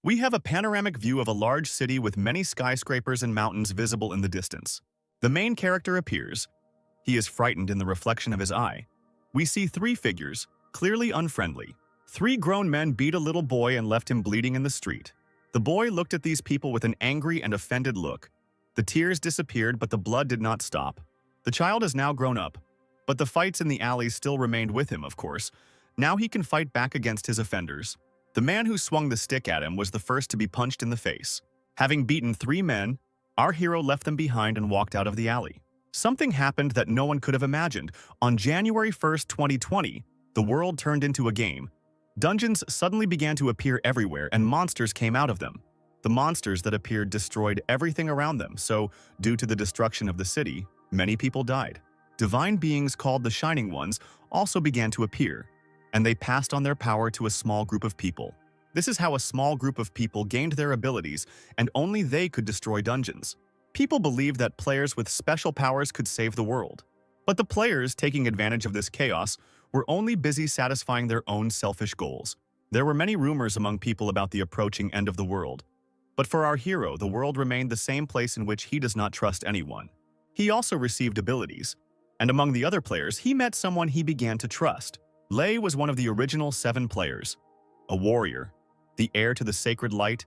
We have a panoramic view of a large city with many skyscrapers and mountains visible in the distance. The main character appears. He is frightened in the reflection of his eye. We see three figures, clearly unfriendly. Three grown men beat a little boy and left him bleeding in the street. The boy looked at these people with an angry and offended look. The tears disappeared, but the blood did not stop. The child is now grown up, but the fights in the alleys still remained with him, of course. Now he can fight back against his offenders. The man who swung the stick at him was the first to be punched in the face. Having beaten three men, our hero left them behind and walked out of the alley. Something happened that no one could have imagined. On January 1st, 2020, the world turned into a game. Dungeons suddenly began to appear everywhere and monsters came out of them. The monsters that appeared destroyed everything around them, so due to the destruction of the city, many people died. Divine beings called the Shining Ones also began to appear, and they passed on their power to a small group of people. This is how a small group of people gained their abilities, and only they could destroy dungeons. People believed that players with special powers could save the world. But the players, taking advantage of this chaos, were only busy satisfying their own selfish goals. There were many rumors among people about the approaching end of the world. But for our hero, the world remained the same place in which he does not trust anyone. He also received abilities, and among the other players, he met someone he began to trust. Lei was one of the original 7 players, a warrior, the heir to the sacred light,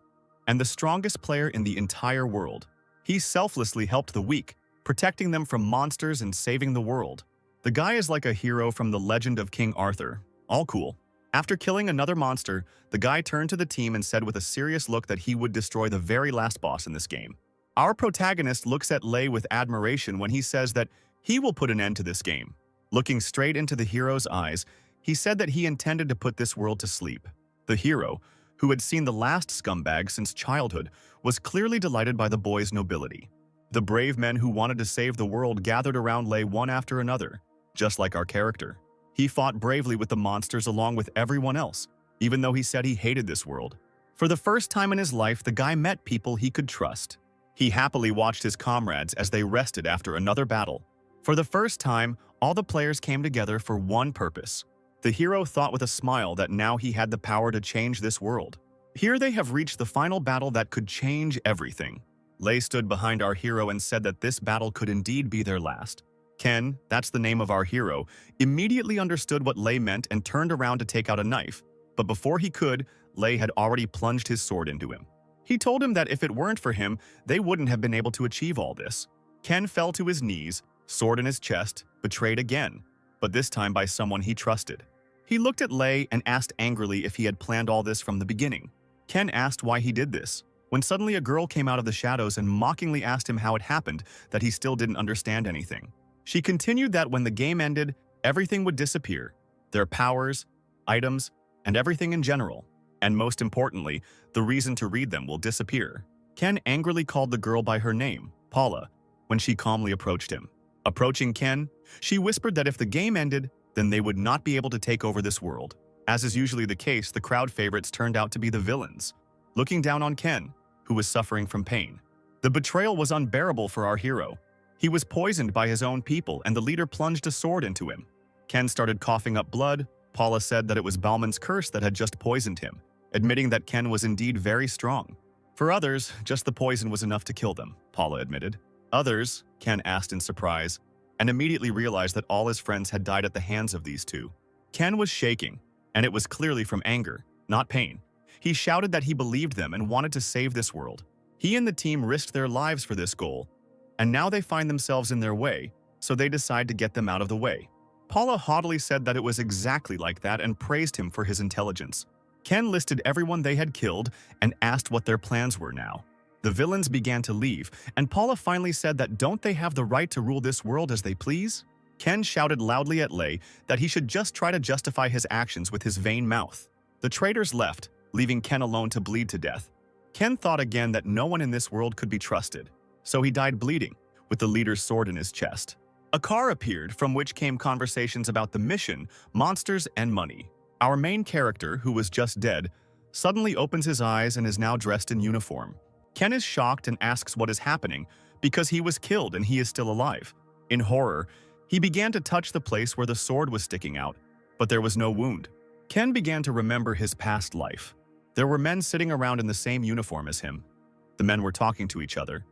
and the strongest player in the entire world. He selflessly helped the weak, protecting them from monsters and saving the world. The guy is like a hero from the legend of King Arthur. All cool. After killing another monster, the guy turned to the team and said with a serious look that he would destroy the very last boss in this game. Our protagonist looks at Lei with admiration when he says that he will put an end to this game. Looking straight into the hero's eyes, he said that he intended to put this world to sleep. The hero, who had seen the last scumbag since childhood, was clearly delighted by the boy's nobility. The brave men who wanted to save the world gathered around Lei one after another, just like our character. He fought bravely with the monsters along with everyone else, even though he said he hated this world. For the first time in his life, the guy met people he could trust. He happily watched his comrades as they rested after another battle. For the first time, all the players came together for one purpose. The hero thought with a smile that now he had the power to change this world. Here they have reached the final battle that could change everything. Lei stood behind our hero and said that this battle could indeed be their last. Ken, that's the name of our hero, immediately understood what Lei meant and turned around to take out a knife. But before he could, Lei had already plunged his sword into him. He told him that if it weren't for him, they wouldn't have been able to achieve all this. Ken fell to his knees, sword in his chest, betrayed again, but this time by someone he trusted. He looked at Lei and asked angrily if he had planned all this from the beginning. Ken asked why he did this, when suddenly a girl came out of the shadows and mockingly asked him how it happened that he still didn't understand anything. She continued that when the game ended, everything would disappear, their powers, items, and everything in general. And most importantly, the reason to read them will disappear. Ken angrily called the girl by her name, Paula, when she calmly approached him. Approaching Ken, she whispered that if the game ended, then they would not be able to take over this world. As is usually the case, the crowd favorites turned out to be the villains, looking down on Ken, who was suffering from pain. The betrayal was unbearable for our hero. He was poisoned by his own people, and the leader plunged a sword into him. Ken started coughing up blood. Paula said that it was Balman's curse that had just poisoned him, admitting that Ken was indeed very strong. For others, just the poison was enough to kill them, Paula admitted. Others, Ken asked in surprise, and immediately realized that all his friends had died at the hands of these two. Ken was shaking, and it was clearly from anger, not pain. He shouted that he believed them and wanted to save this world. He and the team risked their lives for this goal, and now they find themselves in their way, so they decide to get them out of the way. Paula haughtily said that it was exactly like that and praised him for his intelligence. Ken listed everyone they had killed and asked what their plans were now. The villains began to leave, and Paula finally said that don't they have the right to rule this world as they please? Ken shouted loudly at Lei that he should just try to justify his actions with his vain mouth. The traitors left, leaving Ken alone to bleed to death. Ken thought again that no one in this world could be trusted, so he died bleeding, with the leader's sword in his chest. A car appeared from which came conversations about the mission, monsters, and money. Our main character, who was just dead, suddenly opens his eyes and is now dressed in uniform. Ken is shocked and asks what is happening because he was killed and he is still alive. In horror, he began to touch the place where the sword was sticking out, but there was no wound. Ken began to remember his past life. There were men sitting around in the same uniform as him. The men were talking to each other.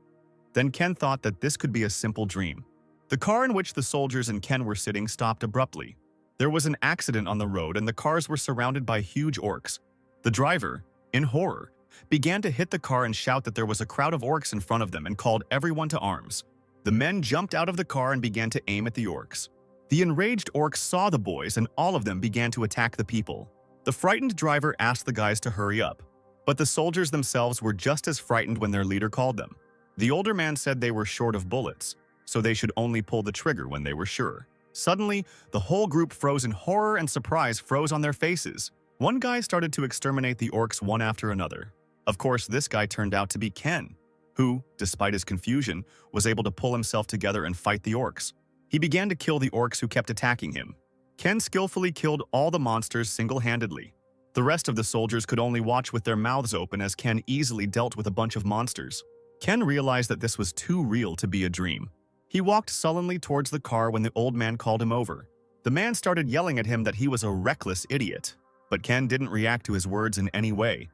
Then Ken thought that this could be a simple dream. The car in which the soldiers and Ken were sitting stopped abruptly. There was an accident on the road and the cars were surrounded by huge orcs. The driver, in horror, began to hit the car and shout that there was a crowd of orcs in front of them and called everyone to arms. The men jumped out of the car and began to aim at the orcs. The enraged orcs saw the boys and all of them began to attack the people. The frightened driver asked the guys to hurry up, but the soldiers themselves were just as frightened when their leader called them. The older man said they were short of bullets, so they should only pull the trigger when they were sure. Suddenly, the whole group froze in horror and surprise froze on their faces. One guy started to exterminate the orcs one after another. Of course, this guy turned out to be Ken, who, despite his confusion, was able to pull himself together and fight the orcs. He began to kill the orcs who kept attacking him. Ken skillfully killed all the monsters single-handedly. The rest of the soldiers could only watch with their mouths open as Ken easily dealt with a bunch of monsters. Ken realized that this was too real to be a dream. He walked sullenly towards the car when the old man called him over. The man started yelling at him that he was a reckless idiot, but Ken didn't react to his words in any way.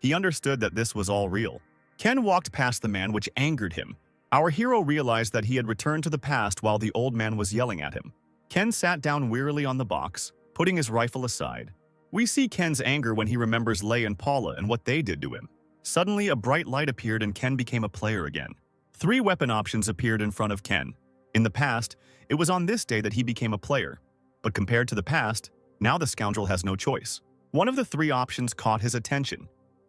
He understood that this was all real. Ken walked past the man, which angered him. Our hero realized that he had returned to the past while the old man was yelling at him. Ken sat down wearily on the box, putting his rifle aside. We see Ken's anger when he remembers Lei and Paula and what they did to him. Suddenly, a bright light appeared and Ken became a player again. 3 weapon options appeared in front of Ken. In the past, it was on this day that he became a player. But compared to the past, now the scoundrel has no choice. One of the 3 options caught his attention.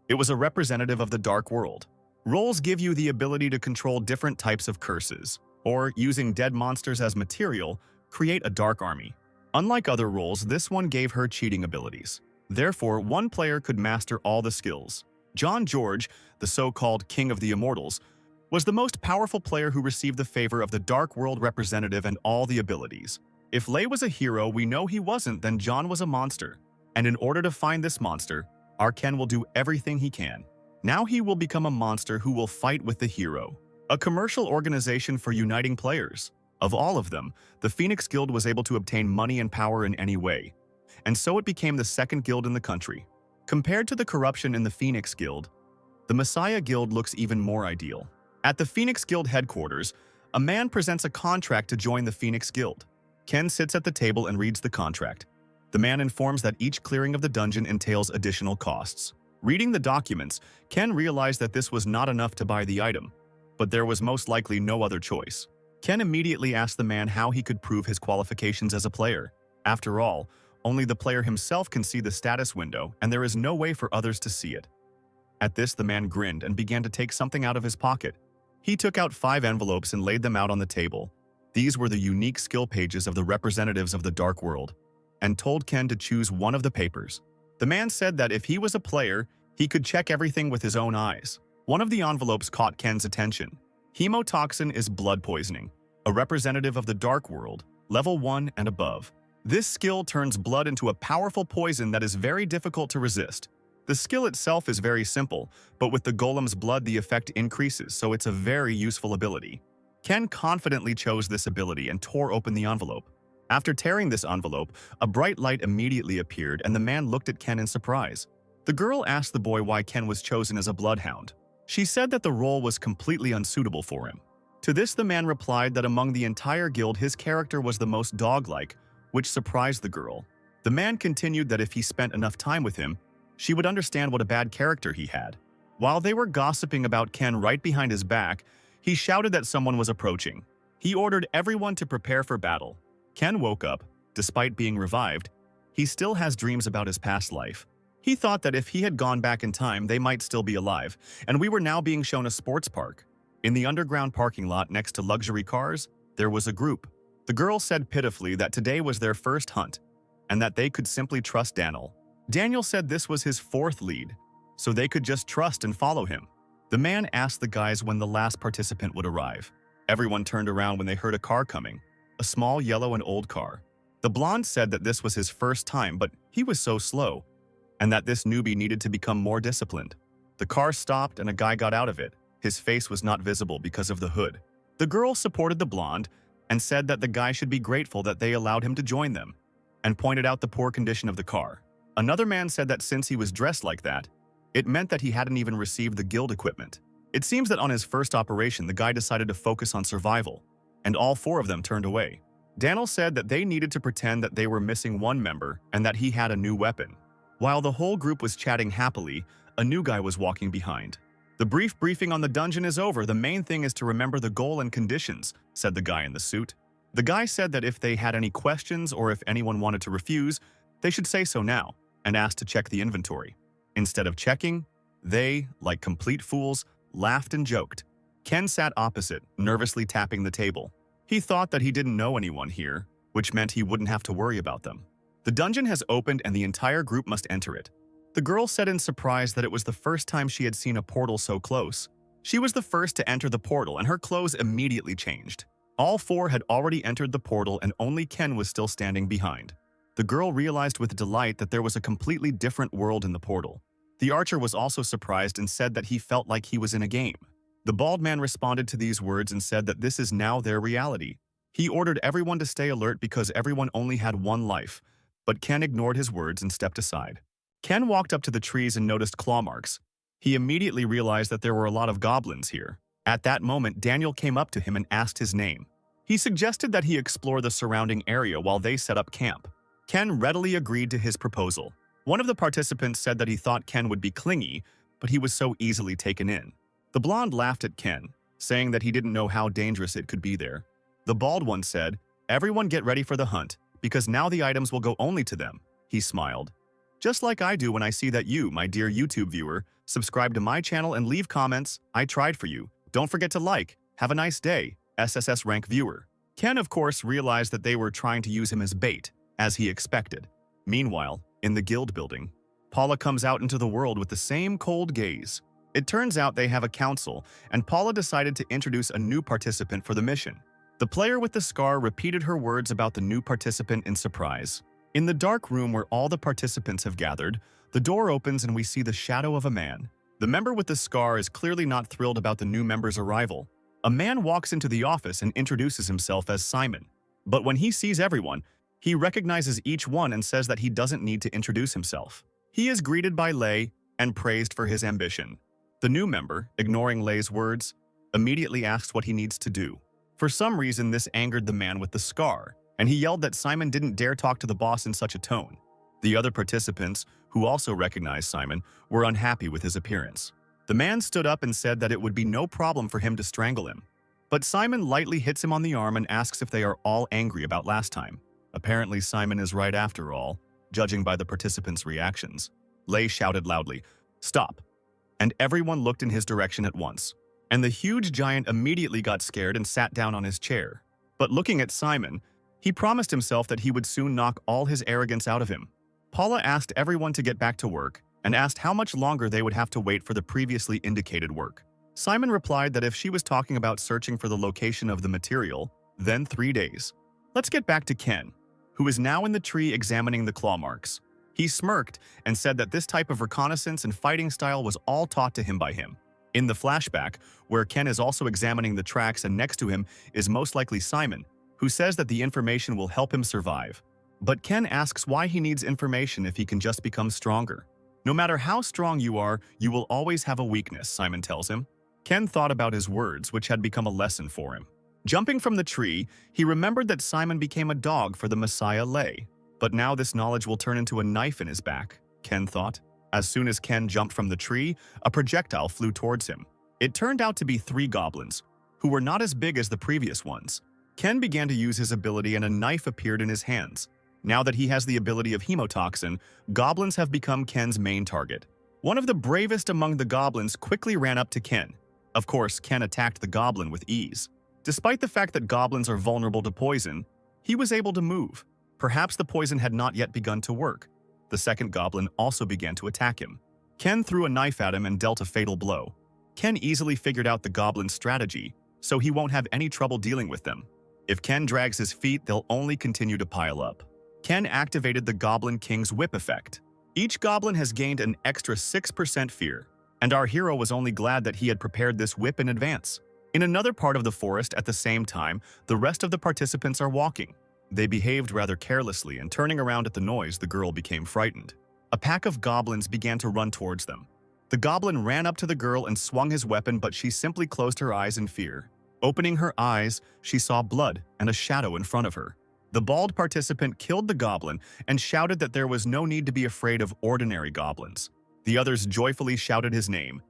It was a representative of the dark world. Roles give you the ability to control different types of curses, or, using dead monsters as material, create a dark army. Unlike other roles, this one gave her cheating abilities. Therefore, one player could master all the skills. John George, the so-called King of the Immortals, was the most powerful player who received the favor of the Dark World representative and all the abilities. If Lei was a hero, we know he wasn't, then John was a monster. And in order to find this monster, our Ken will do everything he can. Now he will become a monster who will fight with the hero. A commercial organization for uniting players. Of all of them, the Phoenix Guild was able to obtain money and power in any way. And so it became the second guild in the country. Compared to the corruption in the Phoenix Guild, the Messiah Guild looks even more ideal. At the Phoenix Guild headquarters, a man presents a contract to join the Phoenix Guild. Ken sits at the table and reads the contract. The man informs that each clearing of the dungeon entails additional costs. Reading the documents, Ken realized that this was not enough to buy the item, but there was most likely no other choice. Ken immediately asked the man how he could prove his qualifications as a player. After all, only the player himself can see the status window, and there is no way for others to see it. At this, the man grinned and began to take something out of his pocket. He took out 5 envelopes and laid them out on the table. These were the unique skill pages of the representatives of the Dark World, and told Ken to choose one of the papers. The man said that if he was a player, he could check everything with his own eyes. One of the envelopes caught Ken's attention. Hemotoxin is blood poisoning, a representative of the Dark World, level 1 and above. This skill turns blood into a powerful poison that is very difficult to resist. The skill itself is very simple, but with the golem's blood the effect increases, so it's a very useful ability. Ken confidently chose this ability and tore open the envelope. After tearing this envelope, a bright light immediately appeared and the man looked at Ken in surprise. The girl asked the boy why Ken was chosen as a bloodhound. She said that the role was completely unsuitable for him. To this, the man replied that among the entire guild his character was the most dog-like, which surprised the girl. The man continued that if he spent enough time with him, she would understand what a bad character he had. While they were gossiping about Ken right behind his back, he shouted that someone was approaching. He ordered everyone to prepare for battle. Ken woke up. Despite being revived, he still has dreams about his past life. He thought that if he had gone back in time, they might still be alive, and we were now being shown a sports park. In the underground parking lot next to luxury cars, there was a group. The girl said pitifully that today was their first hunt, and that they could simply trust Daniel. Daniel said this was his 4th lead, so they could just trust and follow him. The man asked the guys when the last participant would arrive. Everyone turned around when they heard a car coming, a small yellow and old car. The blonde said that this was his first time, but he was so slow, and that this newbie needed to become more disciplined. The car stopped and a guy got out of it. His face was not visible because of the hood. The girl supported the blonde and said that the guy should be grateful that they allowed him to join them, and pointed out the poor condition of the car. Another man said that since he was dressed like that, It meant that he hadn't even received the guild equipment. It seems that on his first operation, the guy decided to focus on survival, and all four of them turned away. Daniel said that they needed to pretend that they were missing one member and that he had a new weapon. While the whole group was chatting happily, a new guy was walking behind. "The brief briefing on the dungeon is over. The main thing is to remember the goal and conditions," said the guy in the suit. The guy said that if they had any questions or if anyone wanted to refuse, they should say so now, and asked to check the inventory. Instead of checking, they, like complete fools, laughed and joked. Ken sat opposite, nervously tapping the table. He thought that he didn't know anyone here, which meant he wouldn't have to worry about them. The dungeon has opened and the entire group must enter it. The girl said in surprise that it was the first time she had seen a portal so close. She was the first to enter the portal and her clothes immediately changed. All four had already entered the portal and only Ken was still standing behind. The girl realized with delight that there was a completely different world in the portal. The archer was also surprised and said that he felt like he was in a game. The bald man responded to these words and said that this is now their reality. He ordered everyone to stay alert because everyone only had one life, but Ken ignored his words and stepped aside. Ken walked up to the trees and noticed claw marks. He immediately realized that there were a lot of goblins here. At that moment, Daniel came up to him and asked his name. He suggested that he explore the surrounding area while they set up camp. Ken readily agreed to his proposal. One of the participants said that he thought Ken would be clingy, but he was so easily taken in. The blonde laughed at Ken, saying that he didn't know how dangerous it could be there. The bald one said, "Everyone get ready for the hunt, because now the items will go only to them." He smiled. "Just like I do when I see that you, my dear YouTube viewer, subscribe to my channel and leave comments. I tried for you. Don't forget to like. Have a nice day, SSS rank viewer." Ken, of course, realized that they were trying to use him as bait, as he expected. Meanwhile, in the guild building, Paula comes out into the world with the same cold gaze. It turns out they have a council, and Paula decided to introduce a new participant for the mission. The player with the scar repeated her words about the new participant in surprise. In the dark room where all the participants have gathered, the door opens and we see the shadow of a man. The member with the scar is clearly not thrilled about the new member's arrival. A man walks into the office and introduces himself as Simon. But when he sees everyone, he recognizes each one and says that he doesn't need to introduce himself. He is greeted by Lei and praised for his ambition. The new member, ignoring Lei's words, immediately asks what he needs to do. For some reason, this angered the man with the scar, and he yelled that Simon didn't dare talk to the boss in such a tone. The other participants, who also recognized Simon, were unhappy with his appearance. The man stood up and said that it would be no problem for him to strangle him. But Simon lightly hits him on the arm and asks if they are all angry about last time. Apparently, Simon is right after all, judging by the participants' reactions. Lei shouted loudly, "Stop!" and everyone looked in his direction at once. And the huge giant immediately got scared and sat down on his chair. But looking at Simon, he promised himself that he would soon knock all his arrogance out of him. Paula asked everyone to get back to work and asked how much longer they would have to wait for the previously indicated work. Simon replied that if she was talking about searching for the location of the material, then 3 days. Let's get back to Ken, who is now in the tree examining the claw marks. He smirked and said that this type of reconnaissance and fighting style was all taught to him by him. In the flashback, where Ken is also examining the tracks and next to him is most likely Simon, who says that the information will help him survive. But Ken asks why he needs information if he can just become stronger. No matter how strong you are, you will always have a weakness, Simon tells him. Ken thought about his words, which had become a lesson for him. Jumping from the tree, he remembered that Simon became a dog for the Messiah Lei. But now this knowledge will turn into a knife in his back, Ken thought. As soon as Ken jumped from the tree, a projectile flew towards him. It turned out to be 3 goblins, who were not as big as the previous ones. Ken began to use his ability and a knife appeared in his hands. Now that he has the ability of hemotoxin, goblins have become Ken's main target. One of the bravest among the goblins quickly ran up to Ken. Of course, Ken attacked the goblin with ease. Despite the fact that goblins are vulnerable to poison, he was able to move. Perhaps the poison had not yet begun to work. The second goblin also began to attack him. Ken threw a knife at him and dealt a fatal blow. Ken easily figured out the goblin's strategy, so he won't have any trouble dealing with them. If Ken drags his feet, they'll only continue to pile up. Ken activated the Goblin King's whip effect. Each goblin has gained an extra 6% fear, and our hero was only glad that he had prepared this whip in advance. In another part of the forest at the same time, the rest of the participants are walking. They behaved rather carelessly, and turning around at the noise, the girl became frightened. A pack of goblins began to run towards them. The goblin ran up to the girl and swung his weapon, but she simply closed her eyes in fear. Opening her eyes, she saw blood and a shadow in front of her. The bald participant killed the goblin and shouted that there was no need to be afraid of ordinary goblins. The others joyfully shouted his name.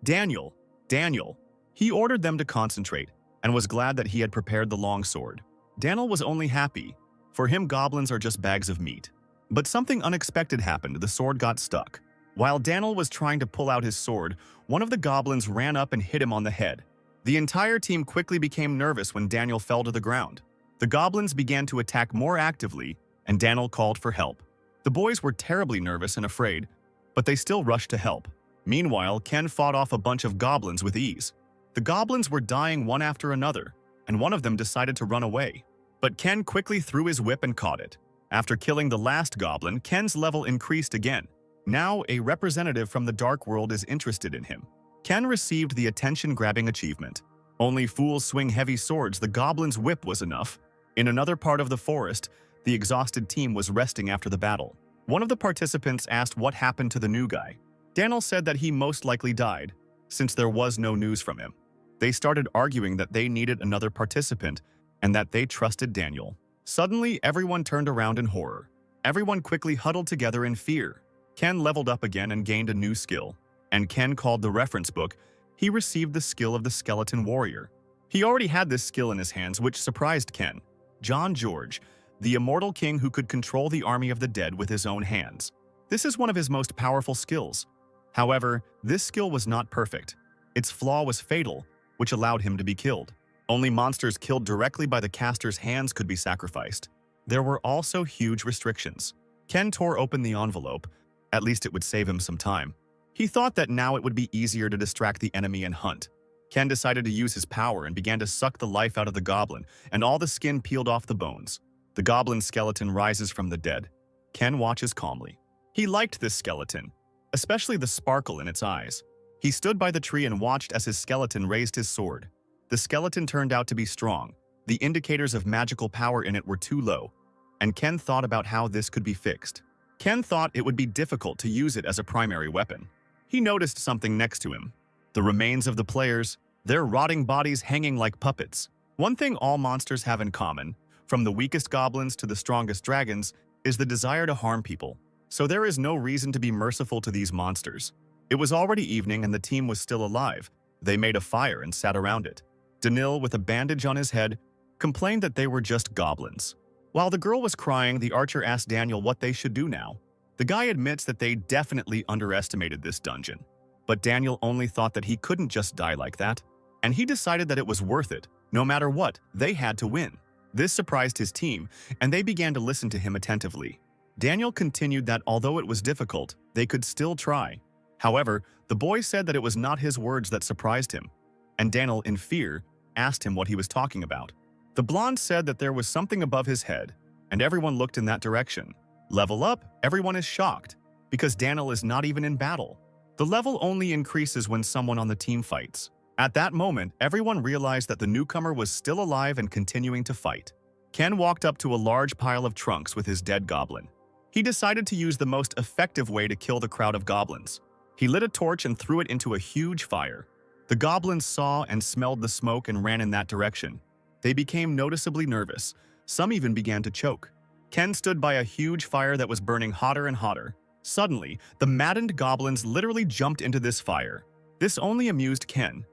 Daniel! Daniel! He ordered them to concentrate and was glad that he had prepared the long sword. Daniel was only happy. For him, goblins are just bags of meat. But something unexpected happened. The sword got stuck. While Daniel was trying to pull out his sword, one of the goblins ran up and hit him on the head. The entire team quickly became nervous when Daniel fell to the ground. The goblins began to attack more actively, and Daniel called for help. The boys were terribly nervous and afraid, but they still rushed to help. Meanwhile, Ken fought off a bunch of goblins with ease. The goblins were dying one after another, and one of them decided to run away. But Ken quickly threw his whip and caught it. After killing the last goblin, Ken's level increased again. Now, a representative from the Dark World is interested in him. Ken received the attention-grabbing achievement. Only fools swing heavy swords. The goblin's whip was enough. In another part of the forest, the exhausted team was resting after the battle. One of the participants asked what happened to the new guy. Daniel said that he most likely died, since there was no news from him. They started arguing that they needed another participant and that they trusted Daniel. Suddenly, everyone turned around in horror. Everyone quickly huddled together in fear. Ken leveled up again and gained a new skill. And Ken called the reference book. He received the skill of the skeleton warrior. He already had this skill in his hands, which surprised Ken. John George, the immortal king who could control the army of the dead with his own hands. This is one of his most powerful skills. However, this skill was not perfect. Its flaw was fatal, which allowed him to be killed. Only monsters killed directly by the caster's hands could be sacrificed. There were also huge restrictions. Ken tore open the envelope. At least it would save him some time. He thought that now it would be easier to distract the enemy and hunt. Ken decided to use his power and began to suck the life out of the goblin, and all the skin peeled off the bones. The goblin's skeleton rises from the dead. Ken watches calmly. He liked this skeleton, especially the sparkle in its eyes. He stood by the tree and watched as his skeleton raised his sword. The skeleton turned out to be strong. The indicators of magical power in it were too low, and Ken thought about how this could be fixed. Ken thought it would be difficult to use it as a primary weapon. He noticed something next to him. The remains of the players, their rotting bodies hanging like puppets. One thing all monsters have in common, from the weakest goblins to the strongest dragons, is the desire to harm people. So there is no reason to be merciful to these monsters. It was already evening and the team was still alive. They made a fire and sat around it. Danil, with a bandage on his head, complained that they were just goblins. While the girl was crying, the archer asked Daniel what they should do now. The guy admits that they definitely underestimated this dungeon. But Daniel only thought that he couldn't just die like that. And he decided that it was worth it. No matter what, they had to win. This surprised his team, and they began to listen to him attentively. Daniel continued that although it was difficult, they could still try. However, the boy said that it was not his words that surprised him, and Daniel, in fear, asked him what he was talking about. The blonde said that there was something above his head, and everyone looked in that direction. Level up, everyone is shocked, because Daniel is not even in battle. The level only increases when someone on the team fights. At that moment, everyone realized that the newcomer was still alive and continuing to fight. Ken walked up to a large pile of trunks with his dead goblin. He decided to use the most effective way to kill the crowd of goblins. He lit a torch and threw it into a huge fire. The goblins saw and smelled the smoke and ran in that direction. They became noticeably nervous. Some even began to choke. Ken stood by a huge fire that was burning hotter and hotter. Suddenly, the maddened goblins literally jumped into this fire. This only amused Ken,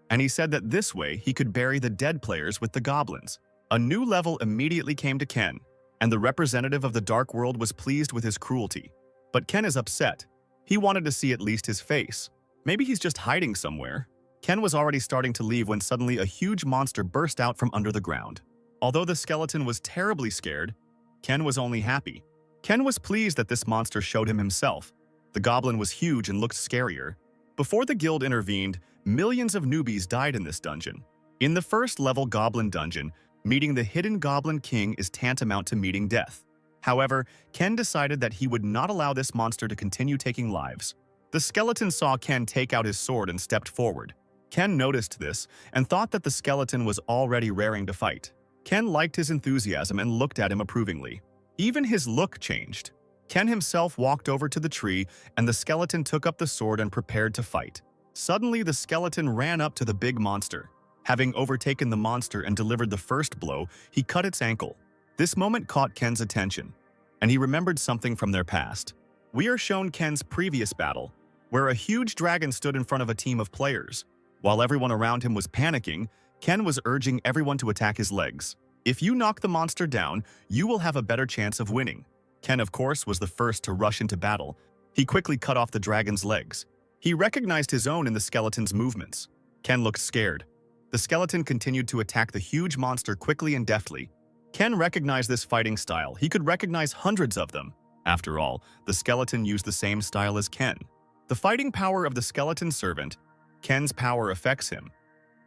and he said that this way he could bury the dead players with the goblins. A new level immediately came to Ken, and the representative of the Dark World was pleased with his cruelty. But Ken is upset. He wanted to see at least his face. Maybe he's just hiding somewhere. Ken was already starting to leave when suddenly a huge monster burst out from under the ground. Although the skeleton was terribly scared, Ken was only happy. Ken was pleased that this monster showed him himself. The goblin was huge and looked scarier. Before the guild intervened, millions of newbies died in this dungeon. In the first level goblin dungeon, meeting the hidden goblin king is tantamount to meeting death. However, Ken decided that he would not allow this monster to continue taking lives. The skeleton saw Ken take out his sword and stepped forward. Ken noticed this and thought that the skeleton was already raring to fight. Ken liked his enthusiasm and looked at him approvingly. Even his look changed. Ken himself walked over to the tree, and the skeleton took up the sword and prepared to fight. Suddenly, the skeleton ran up to the big monster. Having overtaken the monster and delivered the first blow, he cut its ankle. This moment caught Ken's attention, and he remembered something from their past. We are shown Ken's previous battle, where a huge dragon stood in front of a team of players. While everyone around him was panicking, Ken was urging everyone to attack his legs. If you knock the monster down, you will have a better chance of winning. Ken, of course, was the first to rush into battle. He quickly cut off the dragon's legs. He recognized his own in the skeleton's movements. Ken looked scared. The skeleton continued to attack the huge monster quickly and deftly. Ken recognized this fighting style. He could recognize hundreds of them. After all, the skeleton used the same style as Ken. The fighting power of the skeleton servant, Ken's power affects him.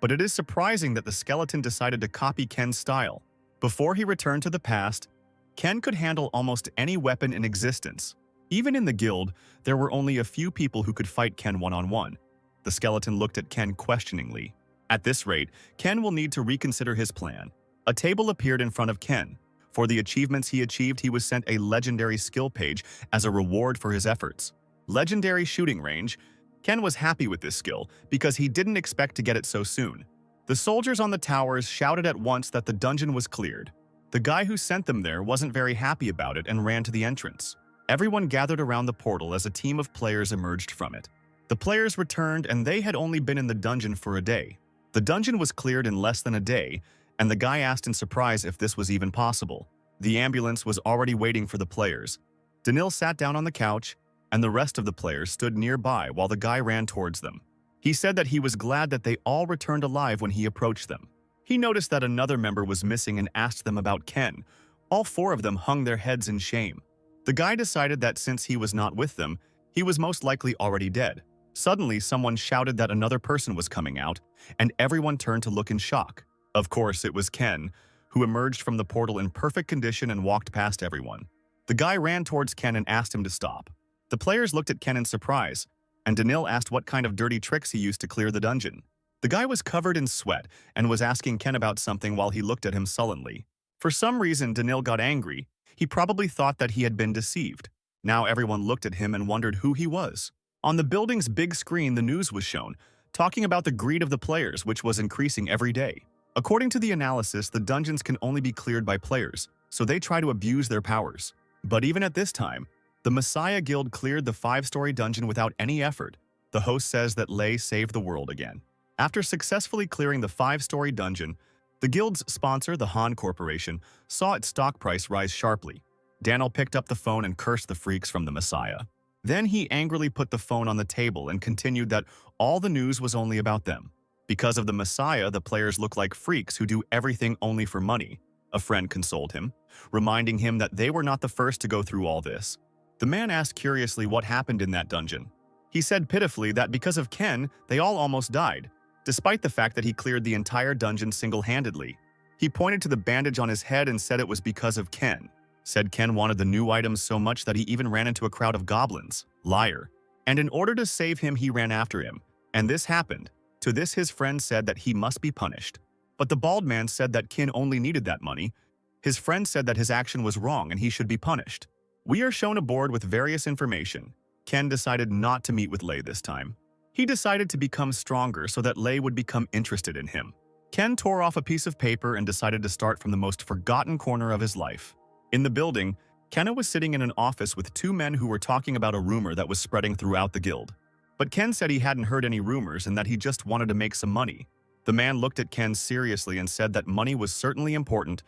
But it is surprising that the skeleton decided to copy Ken's style. Before he returned to the past, Ken could handle almost any weapon in existence. Even in the guild, there were only a few people who could fight Ken one-on-one. The skeleton looked at Ken questioningly. At this rate, Ken will need to reconsider his plan. A table appeared in front of Ken. For the achievements he achieved, he was sent a legendary skill page as a reward for his efforts. Legendary shooting range. Ken was happy with this skill because he didn't expect to get it so soon. The soldiers on the towers shouted at once that the dungeon was cleared. The guy who sent them there wasn't very happy about it and ran to the entrance. Everyone gathered around the portal as a team of players emerged from it. The players returned, and they had only been in the dungeon for a day. The dungeon was cleared in less than a day, and the guy asked in surprise if this was even possible. The ambulance was already waiting for the players. Danil sat down on the couch, and the rest of the players stood nearby while the guy ran towards them. He said that he was glad that they all returned alive when he approached them. He noticed that another member was missing and asked them about Ken. All four of them hung their heads in shame. The guy decided that since he was not with them, he was most likely already dead. Suddenly, someone shouted that another person was coming out, and everyone turned to look in shock. Of course, it was Ken, who emerged from the portal in perfect condition and walked past everyone. The guy ran towards Ken and asked him to stop. The players looked at Ken in surprise, and Danil asked what kind of dirty tricks he used to clear the dungeon. The guy was covered in sweat and was asking Ken about something while he looked at him sullenly. For some reason, Danil got angry. He probably thought that he had been deceived. Now everyone looked at him and wondered who he was. On the building's big screen, the news was shown, talking about the greed of the players, which was increasing every day. According to the analysis, the dungeons can only be cleared by players, so they try to abuse their powers. But even at this time, the Messiah Guild cleared the 5-story dungeon without any effort. The host says that Lei saved the world again. After successfully clearing the 5-story dungeon, the guild's sponsor, the Han Corporation, saw its stock price rise sharply. Daniel picked up the phone and cursed the freaks from the Messiah. Then he angrily put the phone on the table and continued that all the news was only about them. Because of the Messiah, the players look like freaks who do everything only for money. A friend consoled him, reminding him that they were not the first to go through all this. The man asked curiously what happened in that dungeon. He said pitifully that because of Ken, they all almost died, despite the fact that he cleared the entire dungeon single-handedly. He pointed to the bandage on his head and said it was because of Ken. Said Ken wanted the new items so much that he even ran into a crowd of goblins. Liar. And in order to save him, he ran after him. And this happened. To this, his friend said that he must be punished. But the bald man said that Ken only needed that money. His friend said that his action was wrong and he should be punished. We are shown a board with various information. Ken decided not to meet with Lei this time. He decided to become stronger so that Lei would become interested in him. Ken tore off a piece of paper and decided to start from the most forgotten corner of his life. In the building, Ken was sitting in an office with two men who were talking about a rumor that was spreading throughout the guild. But Ken said he hadn't heard any rumors and that he just wanted to make some money. The man looked at Ken seriously and said that money was certainly important,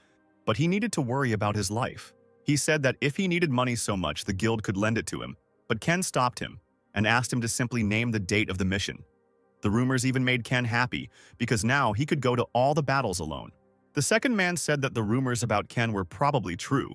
but he needed to worry about his life. He said that if he needed money so much, the guild could lend it to him, but Ken stopped him and asked him to simply name the date of the mission. The rumors even made Ken happy, because now he could go to all the battles alone. The second man said that the rumors about Ken were probably true,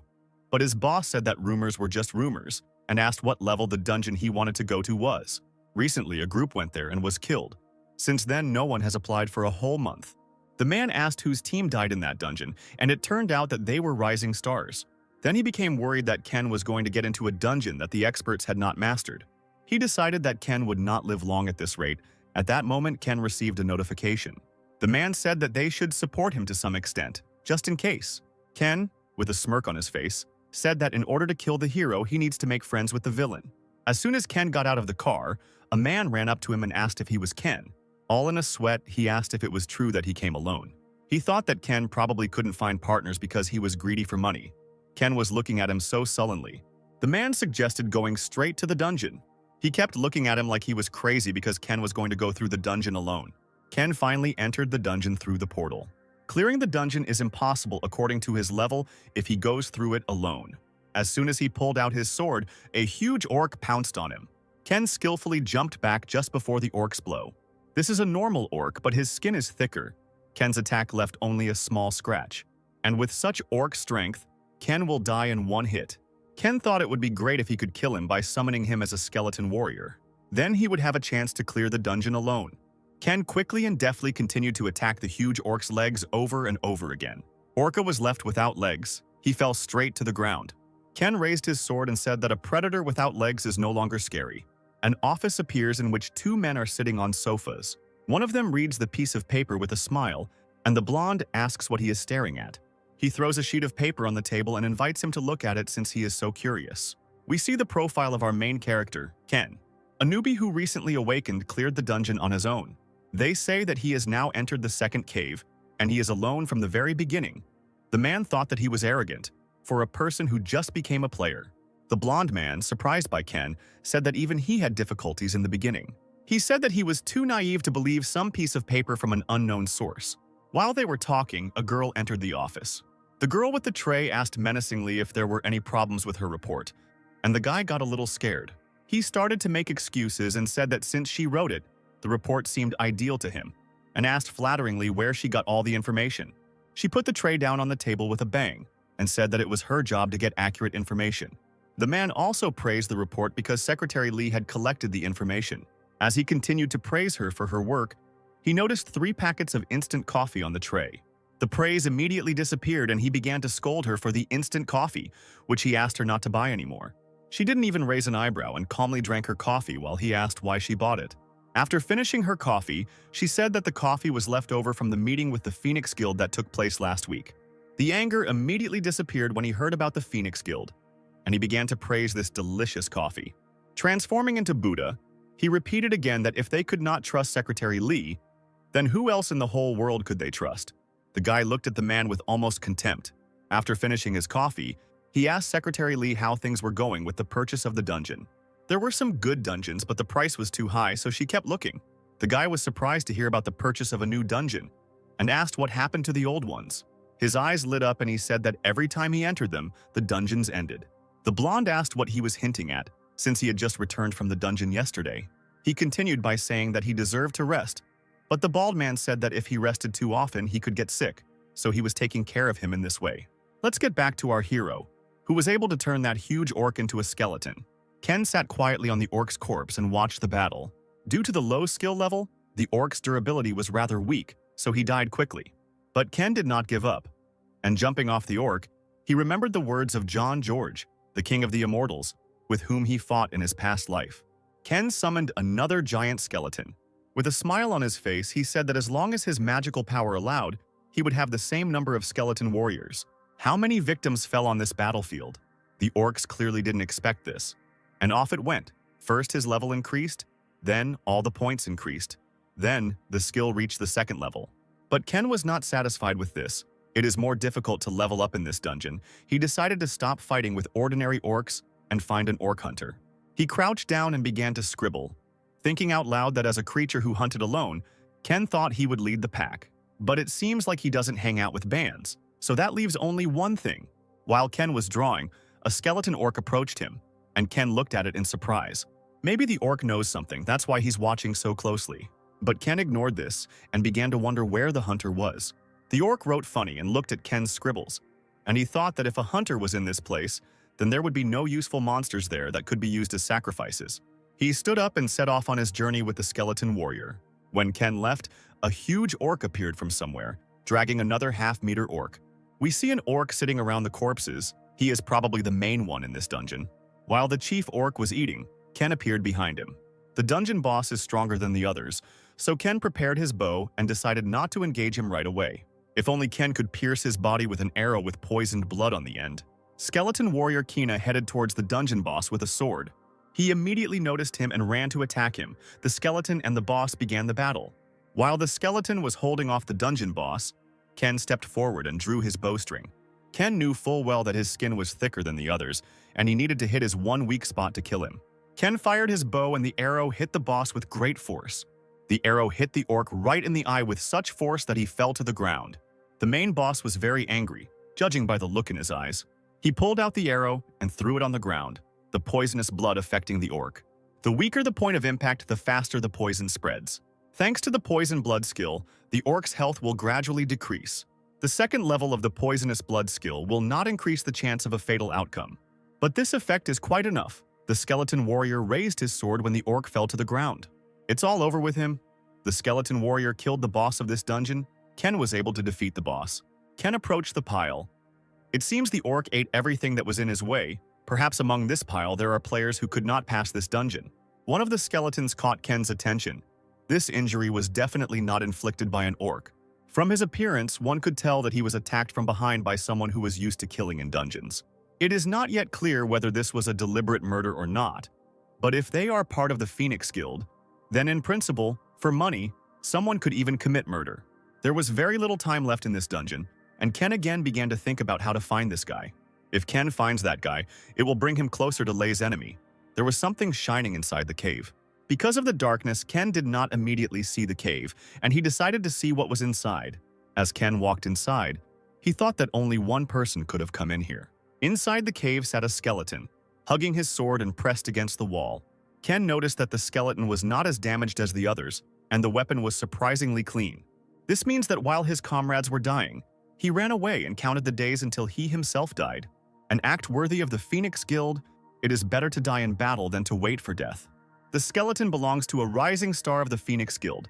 but his boss said that rumors were just rumors and asked what level the dungeon he wanted to go to was. Recently, a group went there and was killed. Since then, no one has applied for a whole month. The man asked whose team died in that dungeon, and it turned out that they were rising stars. Then he became worried that Ken was going to get into a dungeon that the experts had not mastered. He decided that Ken would not live long at this rate. At that moment, Ken received a notification. The man said that they should support him to some extent, just in case. Ken, with a smirk on his face, said that in order to kill the hero, he needs to make friends with the villain. As soon as Ken got out of the car, a man ran up to him and asked if he was Ken. All in a sweat, he asked if it was true that he came alone. He thought that Ken probably couldn't find partners because he was greedy for money. Ken was looking at him so sullenly. The man suggested going straight to the dungeon. He kept looking at him like he was crazy because Ken was going to go through the dungeon alone. Ken finally entered the dungeon through the portal. Clearing the dungeon is impossible according to his level if he goes through it alone. As soon as he pulled out his sword, a huge orc pounced on him. Ken skillfully jumped back just before the orc's blow. This is a normal orc, but his skin is thicker. Ken's attack left only a small scratch. And with such orc strength, Ken will die in one hit. Ken thought it would be great if he could kill him by summoning him as a skeleton warrior. Then he would have a chance to clear the dungeon alone. Ken quickly and deftly continued to attack the huge orc's legs over and over again. Orca was left without legs. He fell straight to the ground. Ken raised his sword and said that a predator without legs is no longer scary. An office appears in which two men are sitting on sofas. One of them reads the piece of paper with a smile, and the blonde asks what he is staring at. He throws a sheet of paper on the table and invites him to look at it since he is so curious. We see the profile of our main character, Ken. A newbie who recently awakened cleared the dungeon on his own. They say that he has now entered the second cave, and he is alone from the very beginning. The man thought that he was arrogant, for a person who just became a player. The blonde man, surprised by Ken, said that even he had difficulties in the beginning. He said that he was too naive to believe some piece of paper from an unknown source. While they were talking, a girl entered the office. The girl with the tray asked menacingly if there were any problems with her report, and the guy got a little scared. He started to make excuses and said that since she wrote it, the report seemed ideal to him, and asked flatteringly where she got all the information. She put the tray down on the table with a bang, and said that it was her job to get accurate information. The man also praised the report because Secretary Lee had collected the information. As he continued to praise her for her work, he noticed 3 packets of instant coffee on the tray. The praise immediately disappeared and he began to scold her for the instant coffee, which he asked her not to buy anymore. She didn't even raise an eyebrow and calmly drank her coffee while he asked why she bought it. After finishing her coffee, she said that the coffee was left over from the meeting with the Phoenix Guild that took place last week. The anger immediately disappeared when he heard about the Phoenix Guild, and he began to praise this delicious coffee. Transforming into Buddha, he repeated again that if they could not trust Secretary Lee, then who else in the whole world could they trust? The guy looked at the man with almost contempt. After finishing his coffee, he asked Secretary Lee how things were going with the purchase of the dungeon. There were some good dungeons, but the price was too high, so she kept looking. The guy was surprised to hear about the purchase of a new dungeon and asked what happened to the old ones. His eyes lit up and he said that every time he entered them, the dungeons ended. The blonde asked what he was hinting at, since he had just returned from the dungeon yesterday. He continued by saying that he deserved to rest, but the bald man said that if he rested too often, he could get sick, so he was taking care of him in this way. Let's get back to our hero, who was able to turn that huge orc into a skeleton. Ken sat quietly on the orc's corpse and watched the battle. Due to the low skill level, the orc's durability was rather weak, so he died quickly. But Ken did not give up, and jumping off the orc, he remembered the words of John George, the king of the immortals, with whom he fought in his past life. Ken summoned another giant skeleton. With a smile on his face, he said that as long as his magical power allowed, he would have the same number of skeleton warriors. How many victims fell on this battlefield? The orcs clearly didn't expect this. And off it went. First his level increased, then all the points increased. Then the skill reached the second level. But Ken was not satisfied with this. It is more difficult to level up in this dungeon. He decided to stop fighting with ordinary orcs and find an orc hunter. He crouched down and began to scribble, thinking out loud that as a creature who hunted alone, Ken thought he would lead the pack. But it seems like he doesn't hang out with bands, so that leaves only one thing. While Ken was drawing, a skeleton orc approached him, and Ken looked at it in surprise. Maybe the orc knows something, that's why he's watching so closely. But Ken ignored this and began to wonder where the hunter was. The orc wrote funny and looked at Ken's scribbles, and he thought that if a hunter was in this place, then there would be no useful monsters there that could be used as sacrifices. He stood up and set off on his journey with the skeleton warrior. When Ken left, a huge orc appeared from somewhere, dragging another half-meter orc. We see an orc sitting around the corpses. He is probably the main one in this dungeon. While the chief orc was eating, Ken appeared behind him. The dungeon boss is stronger than the others, so Ken prepared his bow and decided not to engage him right away. If only Ken could pierce his body with an arrow with poisoned blood on the end. Skeleton warrior Kina headed towards the dungeon boss with a sword. He immediately noticed him and ran to attack him. The skeleton and the boss began the battle. While the skeleton was holding off the dungeon boss, Ken stepped forward and drew his bowstring. Ken knew full well that his skin was thicker than the others, and he needed to hit his one weak spot to kill him. Ken fired his bow and the arrow hit the boss with great force. The arrow hit the orc right in the eye with such force that he fell to the ground. The main boss was very angry, judging by the look in his eyes. He pulled out the arrow and threw it on the ground, the poisonous blood affecting the orc. The weaker the point of impact, the faster the poison spreads. Thanks to the poison blood skill, the orc's health will gradually decrease. The second level of the poisonous blood skill will not increase the chance of a fatal outcome. But this effect is quite enough. The skeleton warrior raised his sword when the orc fell to the ground. It's all over with him. The skeleton warrior killed the boss of this dungeon. Ken was able to defeat the boss. Ken approached the pile. It seems the orc ate everything that was in his way. Perhaps among this pile there are players who could not pass this dungeon. One of the skeletons caught Ken's attention. This injury was definitely not inflicted by an orc. From his appearance, one could tell that he was attacked from behind by someone who was used to killing in dungeons. It is not yet clear whether this was a deliberate murder or not, but if they are part of the Phoenix Guild, then in principle, for money, someone could even commit murder. There was very little time left in this dungeon, and Ken again began to think about how to find this guy. If Ken finds that guy, it will bring him closer to Lei's enemy. There was something shining inside the cave. Because of the darkness, Ken did not immediately see the cave, and he decided to see what was inside. As Ken walked inside, he thought that only one person could have come in here. Inside the cave sat a skeleton, hugging his sword and pressed against the wall. Ken noticed that the skeleton was not as damaged as the others, and the weapon was surprisingly clean. This means that while his comrades were dying, he ran away and counted the days until he himself died. An act worthy of the Phoenix Guild, it is better to die in battle than to wait for death. The skeleton belongs to a rising star of the Phoenix Guild.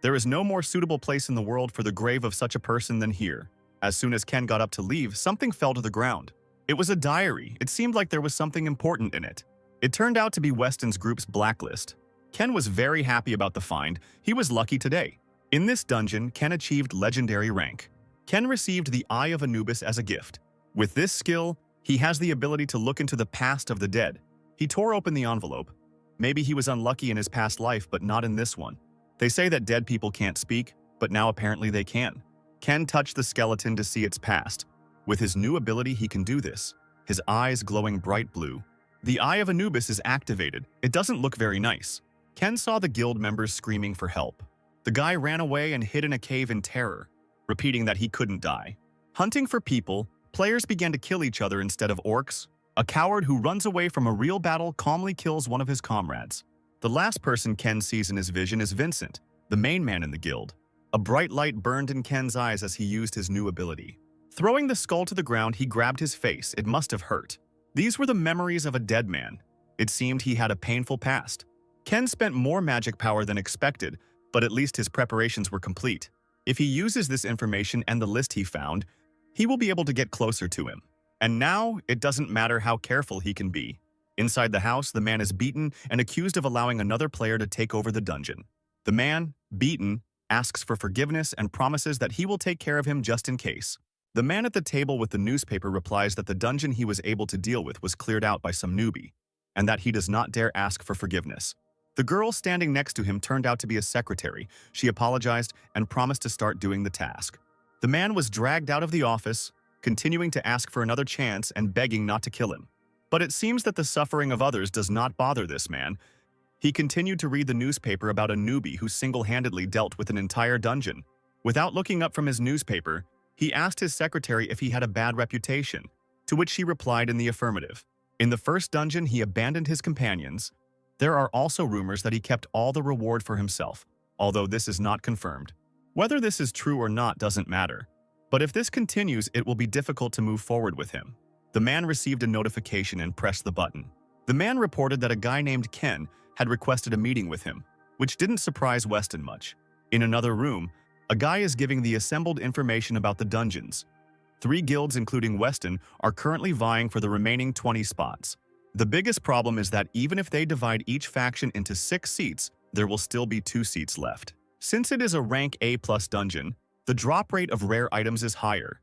There is no more suitable place in the world for the grave of such a person than here. As soon as Ken got up to leave, something fell to the ground. It was a diary. It seemed like there was something important in it. It turned out to be Weston's group's blacklist. Ken was very happy about the find. He was lucky today. In this dungeon, Ken achieved legendary rank. Ken received the Eye of Anubis as a gift. With this skill, he has the ability to look into the past of the dead. He tore open the envelope. Maybe he was unlucky in his past life, but not in this one. They say that dead people can't speak, but now apparently they can. Ken touched the skeleton to see its past. With his new ability, he can do this. His eyes glowing bright blue. The Eye of Anubis is activated. It doesn't look very nice. Ken saw the guild members screaming for help. The guy ran away and hid in a cave in terror, repeating that he couldn't die. Hunting for people, players began to kill each other instead of orcs. A coward who runs away from a real battle calmly kills one of his comrades. The last person Ken sees in his vision is Vincent, the main man in the guild. A bright light burned in Ken's eyes as he used his new ability. Throwing the skull to the ground, he grabbed his face. It must have hurt. These were the memories of a dead man. It seemed he had a painful past. Ken spent more magic power than expected, but at least his preparations were complete. If he uses this information and the list he found, he will be able to get closer to him. And now, it doesn't matter how careful he can be. Inside the house, the man is beaten and accused of allowing another player to take over the dungeon. The man, beaten, asks for forgiveness and promises that he will take care of him just in case. The man at the table with the newspaper replies that the dungeon he was able to deal with was cleared out by some newbie, and that he does not dare ask for forgiveness. The girl standing next to him turned out to be a secretary. She apologized and promised to start doing the task. The man was dragged out of the office, continuing to ask for another chance and begging not to kill him. But it seems that the suffering of others does not bother this man. He continued to read the newspaper about a newbie who single-handedly dealt with an entire dungeon. Without looking up from his newspaper, he asked his secretary if he had a bad reputation, to which she replied in the affirmative. In the first dungeon, he abandoned his companions. There are also rumors that he kept all the reward for himself, although this is not confirmed. Whether this is true or not doesn't matter. But if this continues, it will be difficult to move forward with him. The man received a notification and pressed the button. The man reported that a guy named Ken had requested a meeting with him, which didn't surprise Weston much. In another room, a guy is giving the assembled information about the dungeons. 3 guilds, including Weston, are currently vying for the remaining 20 spots. The biggest problem is that even if they divide each faction into 6 seats, there will still be 2 seats left. Since it is a rank A+ dungeon, the drop rate of rare items is higher.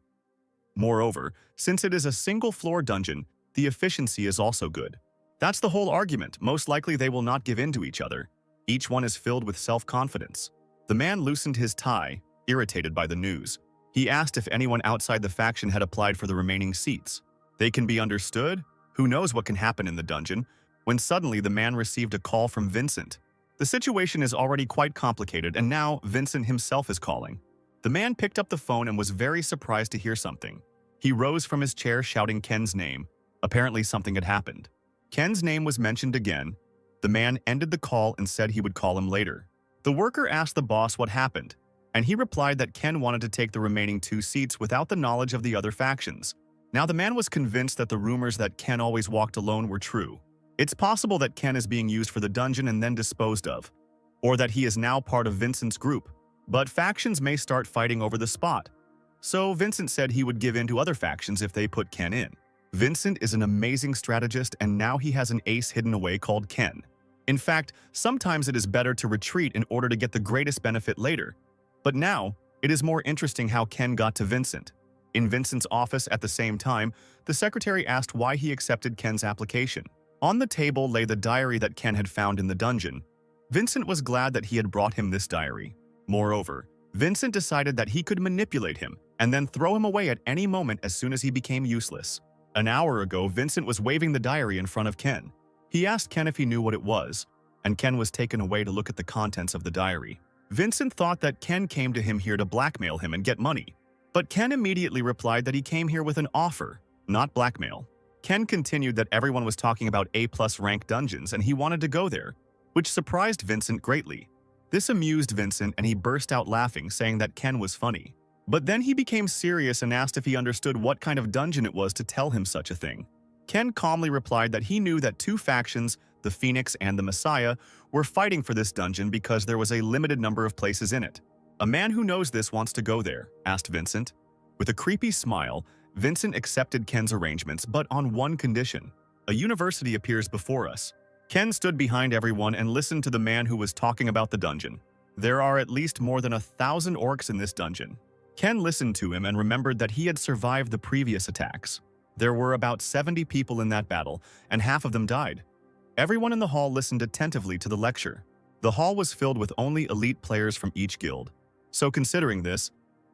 Moreover, since it is a single-floor dungeon, the efficiency is also good. That's the whole argument. Most likely they will not give in to each other. Each one is filled with self-confidence. The man loosened his tie, irritated by the news. He asked if anyone outside the faction had applied for the remaining seats. They can be understood? Who knows what can happen in the dungeon? When suddenly the man received a call from Vincent. The situation is already quite complicated, and now Vincent himself is calling. The man picked up the phone and was very surprised to hear something. He rose from his chair shouting Ken's name. Apparently something had happened. Ken's name was mentioned again. The man ended the call and said he would call him later. The worker asked the boss what happened, and he replied that Ken wanted to take the remaining 2 seats without the knowledge of the other factions. Now the man was convinced that the rumors that Ken always walked alone were true. It's possible that Ken is being used for the dungeon and then disposed of, or that he is now part of Vincent's group. But factions may start fighting over the spot. So Vincent said he would give in to other factions if they put Ken in. Vincent is an amazing strategist, and now he has an ace hidden away called Ken. In fact, sometimes it is better to retreat in order to get the greatest benefit later. But now, it is more interesting how Ken got to Vincent. In Vincent's office at the same time, the secretary asked why he accepted Ken's application. On the table lay the diary that Ken had found in the dungeon. Vincent was glad that he had brought him this diary. Moreover, Vincent decided that he could manipulate him and then throw him away at any moment as soon as he became useless. An hour ago, Vincent was waving the diary in front of Ken. He asked Ken if he knew what it was, and Ken was taken away to look at the contents of the diary. Vincent thought that Ken came to him here to blackmail him and get money. But Ken immediately replied that he came here with an offer, not blackmail. Ken continued that everyone was talking about A+ rank dungeons and he wanted to go there, which surprised Vincent greatly. This amused Vincent and he burst out laughing, saying that Ken was funny. But then he became serious and asked if he understood what kind of dungeon it was to tell him such a thing. Ken calmly replied that he knew that 2 factions, the Phoenix and the Messiah, were fighting for this dungeon because there was a limited number of places in it. "A man who knows this wants to go there," asked Vincent. With a creepy smile, Vincent accepted Ken's arrangements, but on one condition. A university appears before us. Ken stood behind everyone and listened to the man who was talking about the dungeon. There are at least more than 1,000 orcs in this dungeon. Ken listened to him and remembered that he had survived the previous attacks. There were about 70 people in that battle, and half of them died. Everyone in the hall listened attentively to the lecture. The hall was filled with only elite players from each guild. So considering this,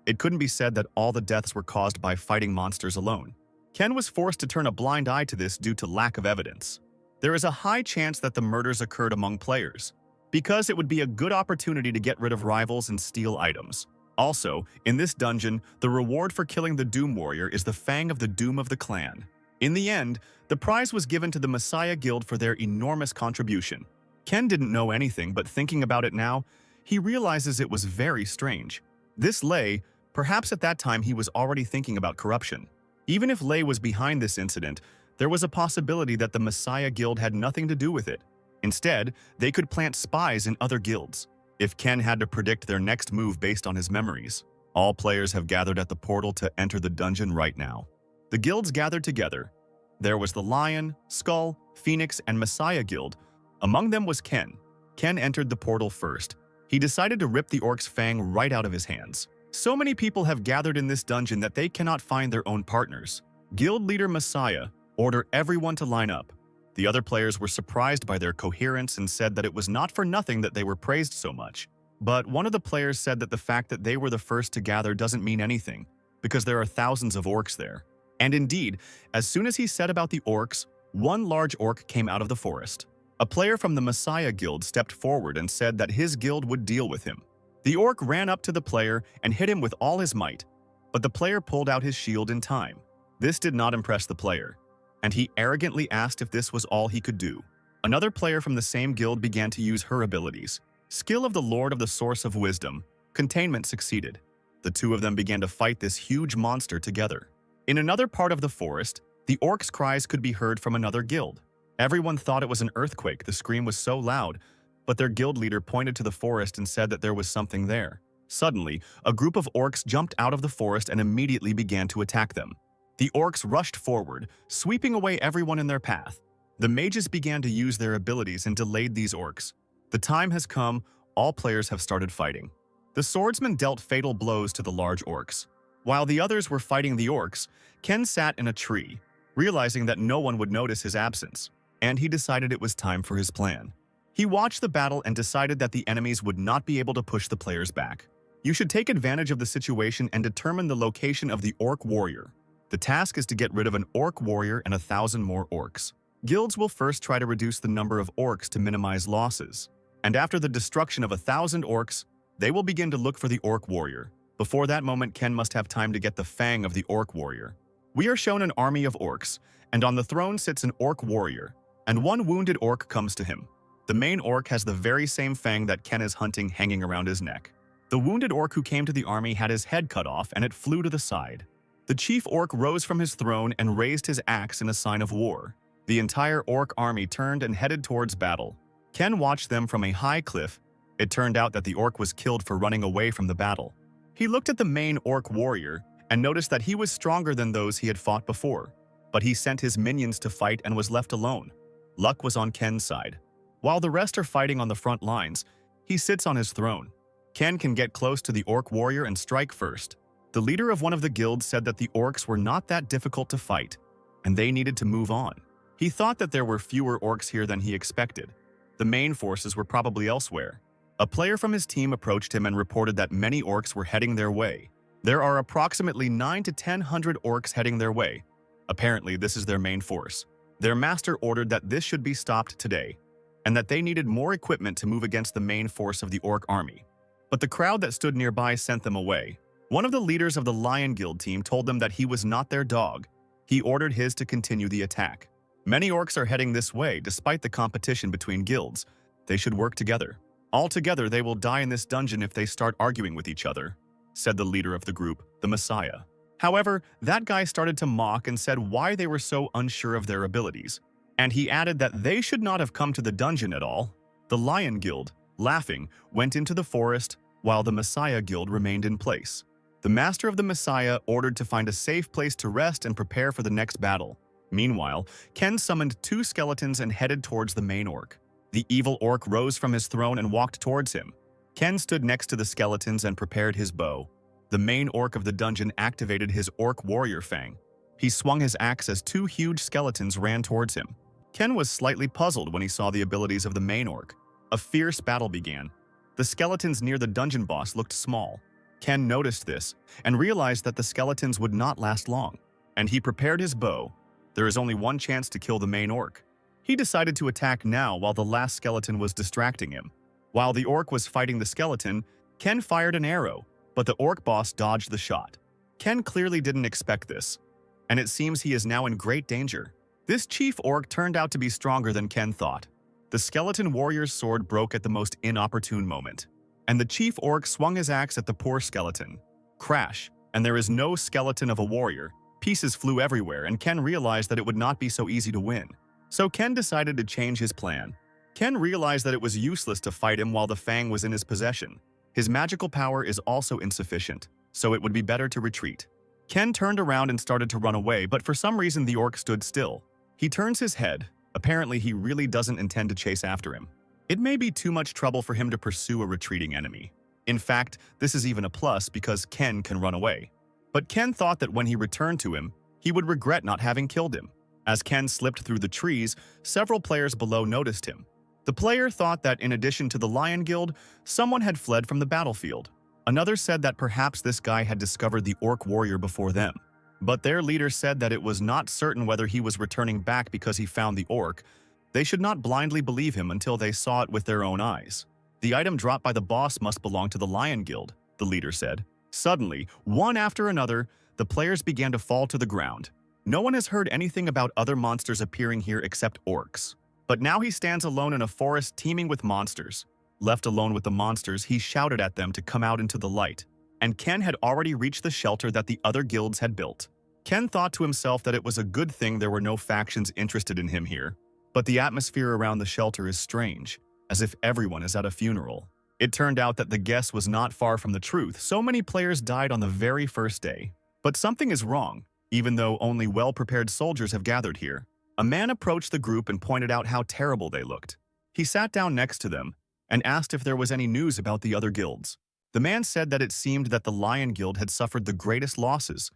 it couldn't be said that all the deaths were caused by fighting monsters alone. Ken was forced to turn a blind eye to this due to lack of evidence. There is a high chance that the murders occurred among players, because it would be a good opportunity to get rid of rivals and steal items. Also, in this dungeon, the reward for killing the Doom Warrior is the Fang of the Doom of the clan. In the end, the prize was given to the Messiah Guild for their enormous contribution. Ken didn't know anything, but thinking about it now, he realizes it was very strange. This Lei, perhaps at that time he was already thinking about corruption. Even if Lei was behind this incident, there was a possibility that the Messiah Guild had nothing to do with it. Instead, they could plant spies in other guilds. If Ken had to predict their next move based on his memories, all players have gathered at the portal to enter the dungeon right now. The guilds gathered together. There was the Lion, Skull, Phoenix, and Messiah Guild. Among them was Ken. Ken entered the portal first. He decided to rip the orc's fang right out of his hands. So many people have gathered in this dungeon that they cannot find their own partners. Guild leader Messiah ordered everyone to line up. The other players were surprised by their coherence and said that it was not for nothing that they were praised so much. But one of the players said that the fact that they were the first to gather doesn't mean anything, because there are thousands of orcs there. And indeed, as soon as he said about the orcs, one large orc came out of the forest. A player from the Messiah Guild stepped forward and said that his guild would deal with him. The orc ran up to the player and hit him with all his might, but the player pulled out his shield in time. This did not impress the player, and he arrogantly asked if this was all he could do. Another player from the same guild began to use her abilities. Skill of the Lord of the Source of Wisdom. Containment succeeded. The 2 of them began to fight this huge monster together. In another part of the forest, the orcs' cries could be heard from another guild. Everyone thought it was an earthquake, the scream was so loud, but their guild leader pointed to the forest and said that there was something there. Suddenly, a group of orcs jumped out of the forest and immediately began to attack them. The orcs rushed forward, sweeping away everyone in their path. The mages began to use their abilities and delayed these orcs. The time has come, all players have started fighting. The swordsman dealt fatal blows to the large orcs. While the others were fighting the orcs, Ken sat in a tree, realizing that no one would notice his absence, and he decided it was time for his plan. He watched the battle and decided that the enemies would not be able to push the players back. You should take advantage of the situation and determine the location of the orc warrior. The task is to get rid of an orc warrior and 1,000 more orcs. Guilds will first try to reduce the number of orcs to minimize losses, and after the destruction of 1,000 orcs, they will begin to look for the orc warrior. Before that moment, Ken must have time to get the fang of the orc warrior. We are shown an army of orcs, and on the throne sits an orc warrior, and one wounded orc comes to him. The main orc has the very same fang that Ken is hunting hanging around his neck. The wounded orc who came to the army had his head cut off and it flew to the side. The chief orc rose from his throne and raised his axe in a sign of war. The entire orc army turned and headed towards battle. Ken watched them from a high cliff. It turned out that the orc was killed for running away from the battle. He looked at the main orc warrior and noticed that he was stronger than those he had fought before, but he sent his minions to fight and was left alone. Luck was on Ken's side. While the rest are fighting on the front lines, he sits on his throne. Ken can get close to the orc warrior and strike first. The leader of one of the guilds said that the orcs were not that difficult to fight, and they needed to move on. He thought that there were fewer orcs here than he expected. The main forces were probably elsewhere. A player from his team approached him and reported that many orcs were heading their way. There are approximately 900 to 1,000 orcs heading their way. Apparently, this is their main force. Their master ordered that this should be stopped today, and that they needed more equipment to move against the main force of the orc army. But the crowd that stood nearby sent them away. One of the leaders of the Lion Guild team told them that he was not their dog. He ordered his to continue the attack. Many orcs are heading this way despite the competition between guilds. They should work together. Altogether, they will die in this dungeon if they start arguing with each other, said the leader of the group, the Messiah. However, that guy started to mock and said why they were so unsure of their abilities. And he added that they should not have come to the dungeon at all. The Lion Guild, laughing, went into the forest while the Messiah Guild remained in place. The master of the Messiah ordered to find a safe place to rest and prepare for the next battle. Meanwhile, Ken summoned 2 skeletons and headed towards the main orc. The evil orc rose from his throne and walked towards him. Ken stood next to the skeletons and prepared his bow. The main orc of the dungeon activated his orc warrior fang. He swung his axe as 2 huge skeletons ran towards him. Ken was slightly puzzled when he saw the abilities of the main orc. A fierce battle began. The skeletons near the dungeon boss looked small. Ken noticed this and realized that the skeletons would not last long, and he prepared his bow. There is only one chance to kill the main orc. He decided to attack now while the last skeleton was distracting him. While the orc was fighting the skeleton, Ken fired an arrow, but the orc boss dodged the shot. Ken clearly didn't expect this, and it seems he is now in great danger. This chief orc turned out to be stronger than Ken thought. The skeleton warrior's sword broke at the most inopportune moment, and the chief orc swung his axe at the poor skeleton. Crash, and there is no skeleton of a warrior. Pieces flew everywhere, and Ken realized that it would not be so easy to win. So Ken decided to change his plan. Ken realized that it was useless to fight him while the fang was in his possession. His magical power is also insufficient, so it would be better to retreat. Ken turned around and started to run away, but for some reason the orc stood still. He turns his head. Apparently, he really doesn't intend to chase after him. It may be too much trouble for him to pursue a retreating enemy. In fact, this is even a plus because Ken can run away. But Ken thought that when he returned to him, he would regret not having killed him. As Ken slipped through the trees, several players below noticed him. The player thought that in addition to the Lion Guild, someone had fled from the battlefield. Another said that perhaps this guy had discovered the orc warrior before them. But their leader said that it was not certain whether he was returning back because he found the orc. They should not blindly believe him until they saw it with their own eyes. The item dropped by the boss must belong to the Lion Guild, the leader said. Suddenly, one after another, the players began to fall to the ground. No one has heard anything about other monsters appearing here except orcs. But now he stands alone in a forest teeming with monsters. Left alone with the monsters, he shouted at them to come out into the light. And Ken had already reached the shelter that the other guilds had built. Ken thought to himself that it was a good thing there were no factions interested in him here. But the atmosphere around the shelter is strange, as if everyone is at a funeral. It turned out that the guess was not far from the truth. So many players died on the very first day. But something is wrong, even though only well-prepared soldiers have gathered here. A man approached the group and pointed out how terrible they looked. He sat down next to them and asked if there was any news about the other guilds. The man said that it seemed that the Lion Guild had suffered the greatest losses.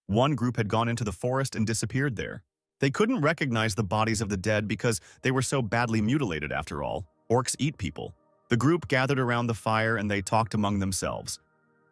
One group had gone into the forest and disappeared there. They couldn't recognize the bodies of the dead because they were so badly mutilated after all. Orcs eat people. The group gathered around the fire and they talked among themselves.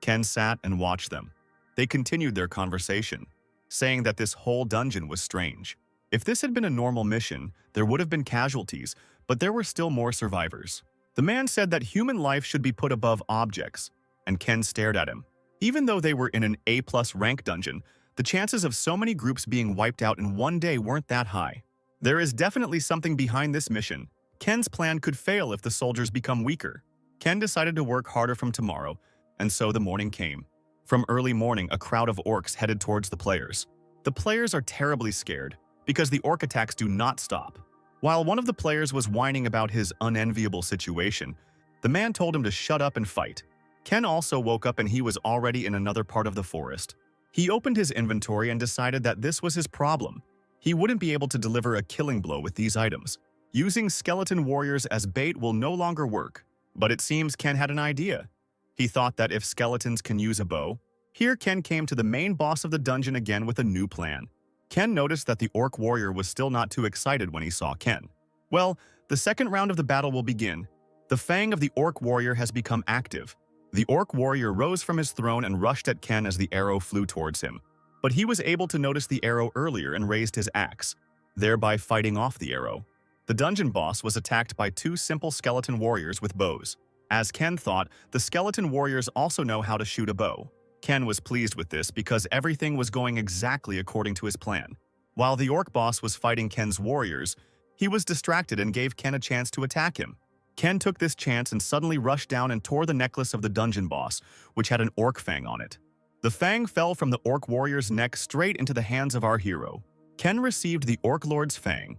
Ken sat and watched them. They continued their conversation, saying that this whole dungeon was strange. If this had been a normal mission, there would have been casualties, but there were still more survivors. The man said that human life should be put above objects, and Ken stared at him. Even though they were in an A+ rank dungeon, the chances of so many groups being wiped out in one day weren't that high. There is definitely something behind this mission. Ken's plan could fail if the soldiers become weaker. Ken decided to work harder from tomorrow, and so the morning came. From early morning, a crowd of orcs headed towards the players. The players are terribly scared, because the orc attacks do not stop. While one of the players was whining about his unenviable situation, the man told him to shut up and fight. Ken also woke up and he was already in another part of the forest. He opened his inventory and decided that this was his problem. He wouldn't be able to deliver a killing blow with these items. Using skeleton warriors as bait will no longer work. But it seems Ken had an idea. He thought that if skeletons can use a bow, here Ken came to the main boss of the dungeon again with a new plan. Ken noticed that the orc warrior was still not too excited when he saw Ken. Well, the second round of the battle will begin. The fang of the orc warrior has become active. The orc warrior rose from his throne and rushed at Ken as the arrow flew towards him. But he was able to notice the arrow earlier and raised his axe, thereby fighting off the arrow. The dungeon boss was attacked by two simple skeleton warriors with bows. As Ken thought, the skeleton warriors also know how to shoot a bow. Ken was pleased with this because everything was going exactly according to his plan. While the orc boss was fighting Ken's warriors, he was distracted and gave Ken a chance to attack him. Ken took this chance and suddenly rushed down and tore the necklace of the dungeon boss, which had an orc fang on it. The fang fell from the orc warrior's neck straight into the hands of our hero. Ken received the orc lord's fang.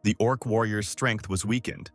The orc warrior's strength was weakened,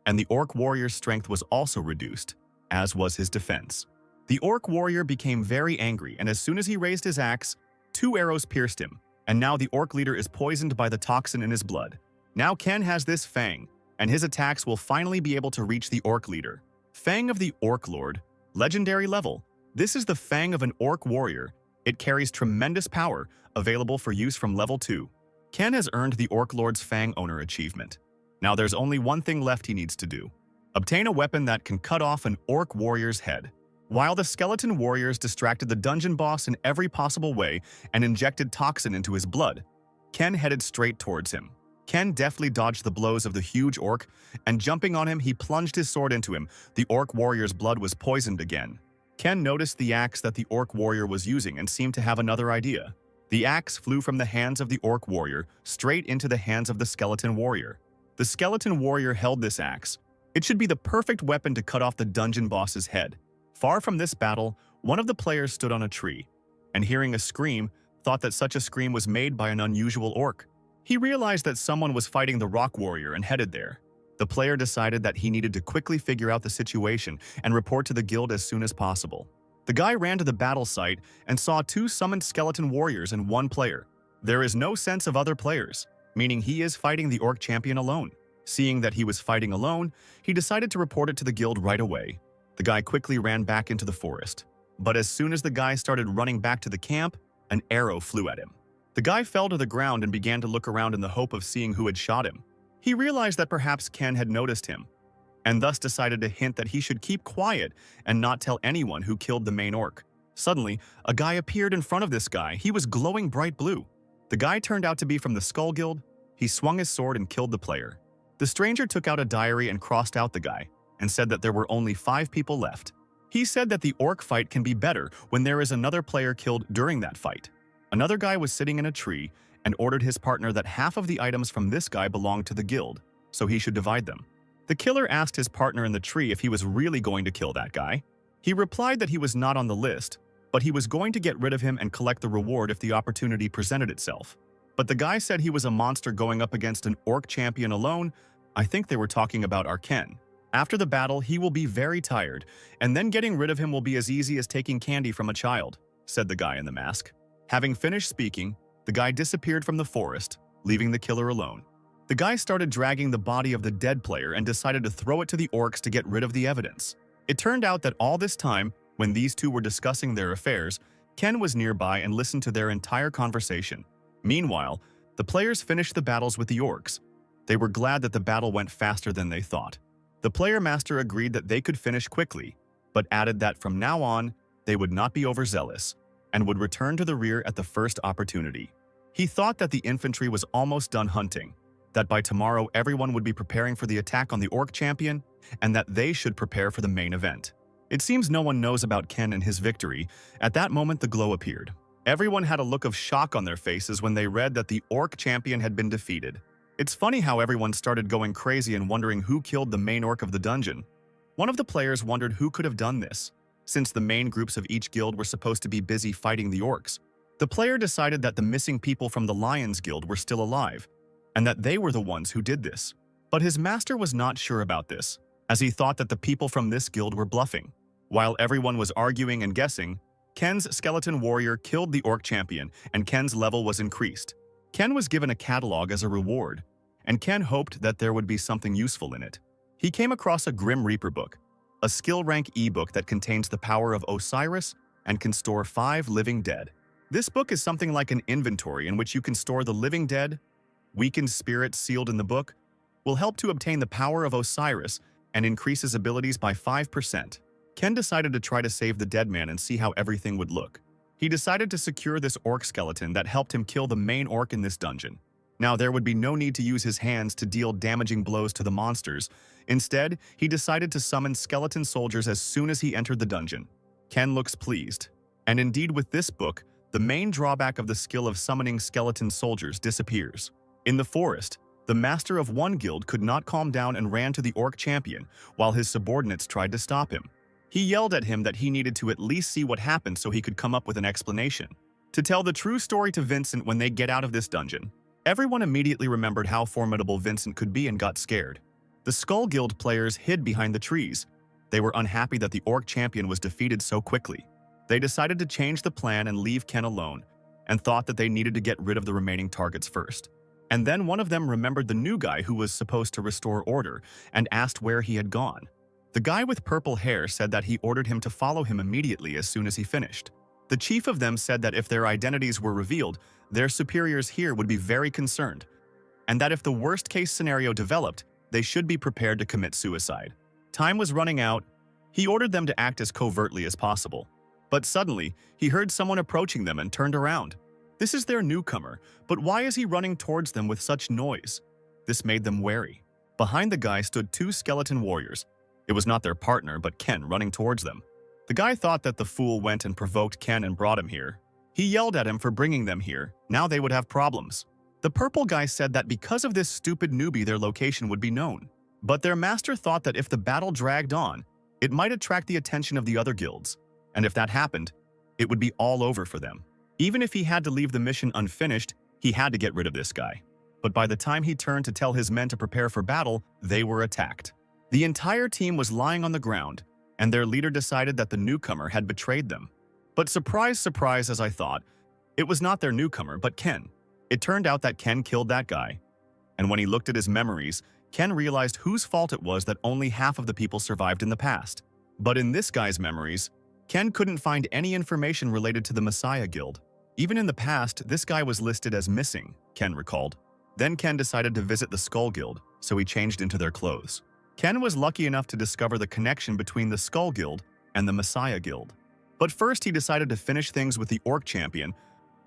and the orc warrior's strength was also reduced, as was his defense. The orc warrior became very angry, and as soon as he raised his axe, 2 arrows pierced him, and now the orc leader is poisoned by the toxin in his blood. Now Ken has this fang, and his attacks will finally be able to reach the orc leader. Fang of the Orc Lord, legendary level. This is the fang of an orc warrior. It carries tremendous power, available for use from level 2. Ken has earned the Orc Lord's Fang Owner achievement. Now there's only one thing left he needs to do. Obtain a weapon that can cut off an orc warrior's head. While the skeleton warriors distracted the dungeon boss in every possible way and injected toxin into his blood, Ken headed straight towards him. Ken deftly dodged the blows of the huge orc, and jumping on him, he plunged his sword into him. The orc warrior's blood was poisoned again. Ken noticed the axe that the orc warrior was using and seemed to have another idea. The axe flew from the hands of the orc warrior straight into the hands of the skeleton warrior. The skeleton warrior held this axe. It should be the perfect weapon to cut off the dungeon boss's head. Far from this battle, one of the players stood on a tree, and hearing a scream, thought that such a scream was made by an unusual orc. He realized that someone was fighting the rock warrior and headed there. The player decided that he needed to quickly figure out the situation and report to the guild as soon as possible. The guy ran to the battle site and saw 2 summoned skeleton warriors and 1 player. There is no sense of other players, meaning he is fighting the orc champion alone. Seeing that he was fighting alone, he decided to report it to the guild right away. The guy quickly ran back into the forest. But as soon as the guy started running back to the camp, an arrow flew at him. The guy fell to the ground and began to look around in the hope of seeing who had shot him. He realized that perhaps Ken had noticed him, and thus decided to hint that he should keep quiet and not tell anyone who killed the main orc. Suddenly, a guy appeared in front of this guy. He was glowing bright blue. The guy turned out to be from the Skull Guild. He swung his sword and killed the player. The stranger took out a diary and crossed out the guy, and said that there were only 5 people left. He said that the orc fight can be better when there is another player killed during that fight. Another guy was sitting in a tree and ordered his partner that half of the items from this guy belonged to the guild, so he should divide them. The killer asked his partner in the tree if he was really going to kill that guy. He replied that he was not on the list, but he was going to get rid of him and collect the reward if the opportunity presented itself. But the guy said he was a monster going up against an orc champion alone. I think they were talking about our Ken. After the battle, he will be very tired, and then getting rid of him will be as easy as taking candy from a child, said the guy in the mask. Having finished speaking, the guy disappeared from the forest, leaving the killer alone. The guy started dragging the body of the dead player and decided to throw it to the orcs to get rid of the evidence. It turned out that all this time, When these two were discussing their affairs, Ken was nearby and listened to their entire conversation. Meanwhile, the players finished the battles with the orcs. They were glad that the battle went faster than they thought. The player master agreed that they could finish quickly, but added that from now on, they would not be overzealous and would return to the rear at the first opportunity. He thought that the infantry was almost done hunting, that by tomorrow everyone would be preparing for the attack on the orc champion, and that they should prepare for the main event. It seems no one knows about Ken and his victory. At that moment, the glow appeared. Everyone had a look of shock on their faces when they read that the orc champion had been defeated. It's funny how everyone started going crazy and wondering who killed the main orc of the dungeon. One of the players wondered who could have done this, since the main groups of each guild were supposed to be busy fighting the orcs. The player decided that the missing people from the Lions Guild were still alive, and that they were the ones who did this. But his master was not sure about this, as he thought that the people from this guild were bluffing. While everyone was arguing and guessing, Ken's skeleton warrior killed the orc champion, and Ken's level was increased. Ken was given a catalog as a reward, and Ken hoped that there would be something useful in it. He came across a Grim Reaper book, a skill rank ebook that contains the power of Osiris and can store 5 living dead. This book is something like an inventory in which you can store the living dead. Weakened spirits sealed in the book will help to obtain the power of Osiris and increase his abilities by 5%. Ken decided to try to save the dead man and see how everything would look. He decided to secure this orc skeleton that helped him kill the main orc in this dungeon. Now, there would be no need to use his hands to deal damaging blows to the monsters. Instead, he decided to summon skeleton soldiers as soon as he entered the dungeon. Ken looks pleased. And indeed, with this book, the main drawback of the skill of summoning skeleton soldiers disappears. In the forest, the master of one guild could not calm down and ran to the orc champion, while his subordinates tried to stop him. He yelled at him that he needed to at least see what happened so he could come up with an explanation. To tell the true story to Vincent when they get out of this dungeon. Everyone immediately remembered how formidable Vincent could be and got scared. The Skull Guild players hid behind the trees. They were unhappy that the orc champion was defeated so quickly. They decided to change the plan and leave Ken alone, and thought that they needed to get rid of the remaining targets first. And then one of them remembered the new guy who was supposed to restore order and asked where he had gone. The guy with purple hair said that he ordered him to follow him immediately as soon as he finished. The chief of them said that if their identities were revealed, their superiors here would be very concerned, and that if the worst-case scenario developed, they should be prepared to commit suicide. Time was running out. He ordered them to act as covertly as possible. But suddenly, he heard someone approaching them and turned around. This is their newcomer, but why is he running towards them with such noise? This made them wary. Behind the guy stood 2 skeleton warriors. It was not their partner, but Ken running towards them. The guy thought that the fool went and provoked Ken and brought him here. He yelled at him for bringing them here. Now they would have problems. The purple guy said that because of this stupid newbie, their location would be known. But their master thought that if the battle dragged on, it might attract the attention of the other guilds. And if that happened, it would be all over for them. Even if he had to leave the mission unfinished, he had to get rid of this guy. But by the time he turned to tell his men to prepare for battle, they were attacked. The entire team was lying on the ground, and their leader decided that the newcomer had betrayed them. But surprise, surprise, as I thought, it was not their newcomer, but Ken. It turned out that Ken killed that guy. And when he looked at his memories, Ken realized whose fault it was that only half of the people survived in the past. But in this guy's memories, Ken couldn't find any information related to the Messiah Guild. Even in the past, this guy was listed as missing, Ken recalled. Then Ken decided to visit the Skull Guild, so he changed into their clothes. Ken was lucky enough to discover the connection between the Skull Guild and the Messiah Guild. But first, he decided to finish things with the Orc Champion.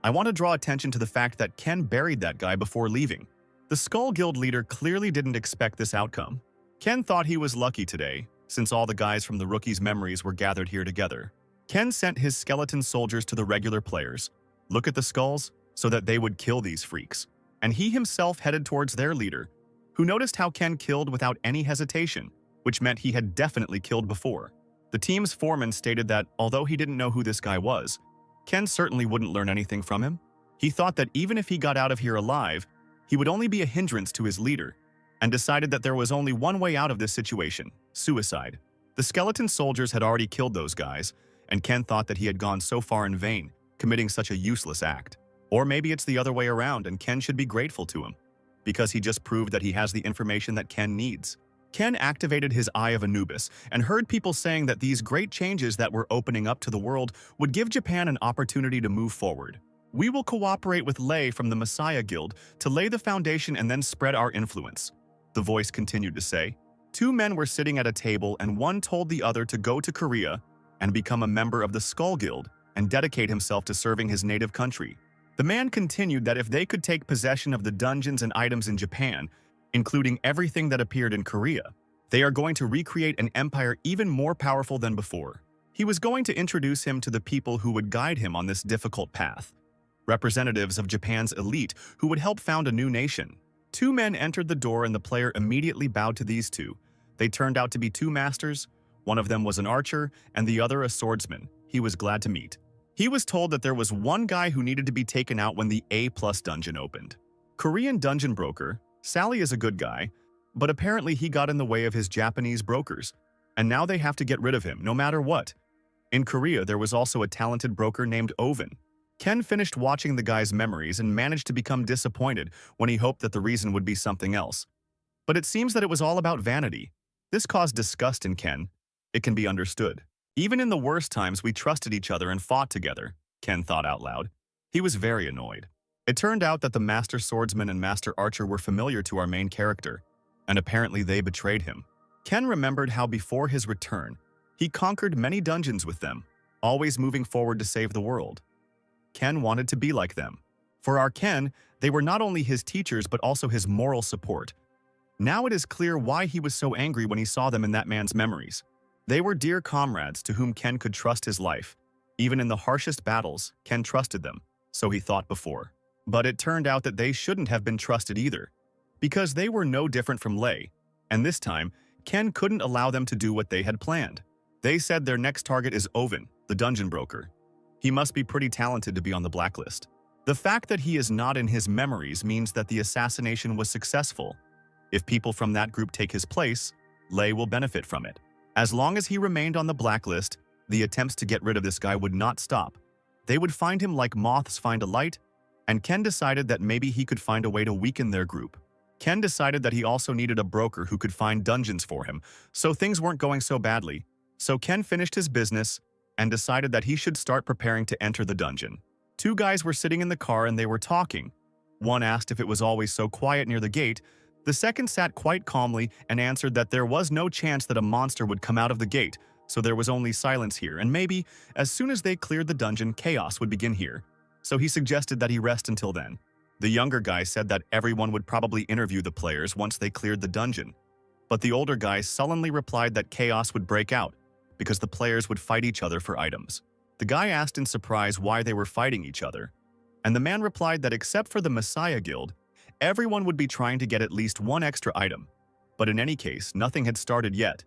I want to draw attention to the fact that Ken buried that guy before leaving. The Skull Guild leader clearly didn't expect this outcome. Ken thought he was lucky today, since all the guys from the rookies' memories were gathered here together. Ken sent his skeleton soldiers to the regular players. Look at the skulls, so that they would kill these freaks. And he himself headed towards their leader, who noticed how Ken killed without any hesitation, which meant he had definitely killed before. The team's foreman stated that, although he didn't know who this guy was, Ken certainly wouldn't learn anything from him. He thought that even if he got out of here alive, he would only be a hindrance to his leader, and decided that there was only one way out of this situation: suicide. The skeleton soldiers had already killed those guys, and Ken thought that he had gone so far in vain, committing such a useless act. Or maybe it's the other way around and Ken should be grateful to him, because he just proved that he has the information that Ken needs. Ken activated his Eye of Anubis and heard people saying that these great changes that were opening up to the world would give Japan an opportunity to move forward. We will cooperate with Lei from the Messiah Guild to lay the foundation and then spread our influence, the voice continued to say. Two men were sitting at a table and one told the other to go to Korea and become a member of the Skull Guild and dedicate himself to serving his native country. The man continued that if they could take possession of the dungeons and items in Japan, including everything that appeared in Korea, they are going to recreate an empire even more powerful than before. He was going to introduce him to the people who would guide him on this difficult path, representatives of Japan's elite who would help found a new nation. Two men entered the door and the player immediately bowed to these two. They turned out to be two masters. One of them was an archer and the other a swordsman. He was glad to meet. He was told that there was one guy who needed to be taken out when the A+ dungeon opened. Korean dungeon broker, Sally is a good guy, but apparently he got in the way of his Japanese brokers, and now they have to get rid of him no matter what. In Korea, there was also a talented broker named Oven. Ken finished watching the guy's memories and managed to become disappointed when he hoped that the reason would be something else. But it seems that it was all about vanity. This caused disgust in Ken. It can be understood. Even in the worst times, we trusted each other and fought together, Ken thought out loud. He was very annoyed. It turned out that the Master Swordsman and Master Archer were familiar to our main character, and apparently they betrayed him. Ken remembered how before his return, he conquered many dungeons with them, always moving forward to save the world. Ken wanted to be like them. For our Ken, they were not only his teachers but also his moral support. Now it is clear why he was so angry when he saw them in that man's memories. They were dear comrades to whom Ken could trust his life. Even in the harshest battles, Ken trusted them, so he thought before. But it turned out that they shouldn't have been trusted either, because they were no different from Lei, and this time, Ken couldn't allow them to do what they had planned. They said their next target is Oven, the dungeon broker. He must be pretty talented to be on the blacklist. The fact that he is not in his memories means that the assassination was successful. If people from that group take his place, Lei will benefit from it. As long as he remained on the blacklist, the attempts to get rid of this guy would not stop. They would find him like moths find a light, and Ken decided that maybe he could find a way to weaken their group. Ken decided that he also needed a broker who could find dungeons for him, so things weren't going so badly. So Ken finished his business and decided that he should start preparing to enter the dungeon. Two guys were sitting in the car and they were talking. One asked if it was always so quiet near the gate. The second sat quite calmly and answered that there was no chance that a monster would come out of the gate, so there was only silence here, and maybe, as soon as they cleared the dungeon, chaos would begin here. So he suggested that he rest until then. The younger guy said that everyone would probably interview the players once they cleared the dungeon. But the older guy sullenly replied that chaos would break out, because the players would fight each other for items. The guy asked in surprise why they were fighting each other, and the man replied that except for the Messiah Guild, everyone would be trying to get at least one extra item. But in any case, nothing had started yet.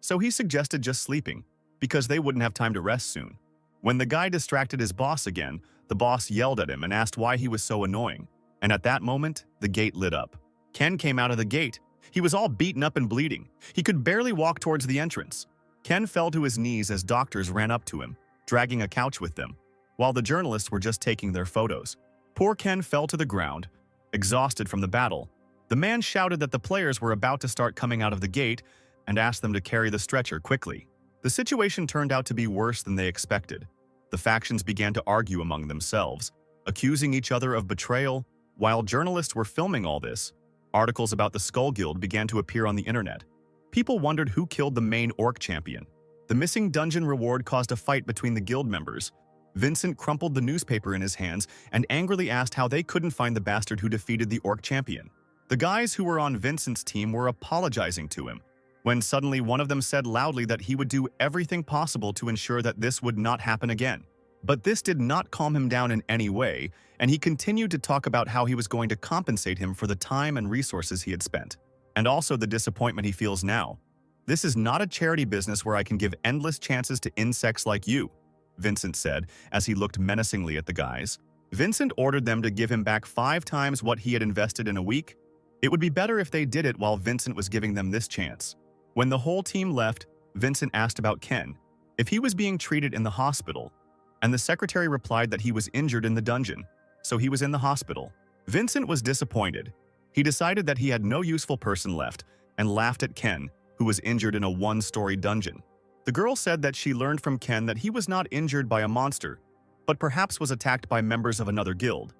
So he suggested just sleeping, because they wouldn't have time to rest soon. When the guy distracted his boss again, the boss yelled at him and asked why he was so annoying. And at that moment, the gate lit up. Ken came out of the gate. He was all beaten up and bleeding. He could barely walk towards the entrance. Ken fell to his knees as doctors ran up to him, dragging a couch with them, while the journalists were just taking their photos. Poor Ken fell to the ground, exhausted from the battle. The man shouted that the players were about to start coming out of the gate and asked them to carry the stretcher quickly. The situation turned out to be worse than they expected. The factions began to argue among themselves, accusing each other of betrayal. While journalists were filming all this, articles about the Skull Guild began to appear on the internet. People wondered who killed the main orc champion. The missing dungeon reward caused a fight between the guild members. Vincent crumpled the newspaper in his hands and angrily asked how they couldn't find the bastard who defeated the orc champion. The guys who were on Vincent's team were apologizing to him, when suddenly one of them said loudly that he would do everything possible to ensure that this would not happen again. But this did not calm him down in any way, and he continued to talk about how he was going to compensate him for the time and resources he had spent, and also the disappointment he feels now. "This is not a charity business where I can give endless chances to insects like you," Vincent said as he looked menacingly at the guys. Vincent ordered them to give him back 5 times what he had invested in a week. It would be better if they did it while Vincent was giving them this chance. When the whole team left, Vincent asked about Ken, if he was being treated in the hospital, and the secretary replied that he was injured in the dungeon, so he was in the hospital. Vincent was disappointed. He decided that he had no useful person left, and laughed at Ken, who was injured in a one-story dungeon. The girl said that she learned from Ken that he was not injured by a monster, but perhaps was attacked by members of another guild.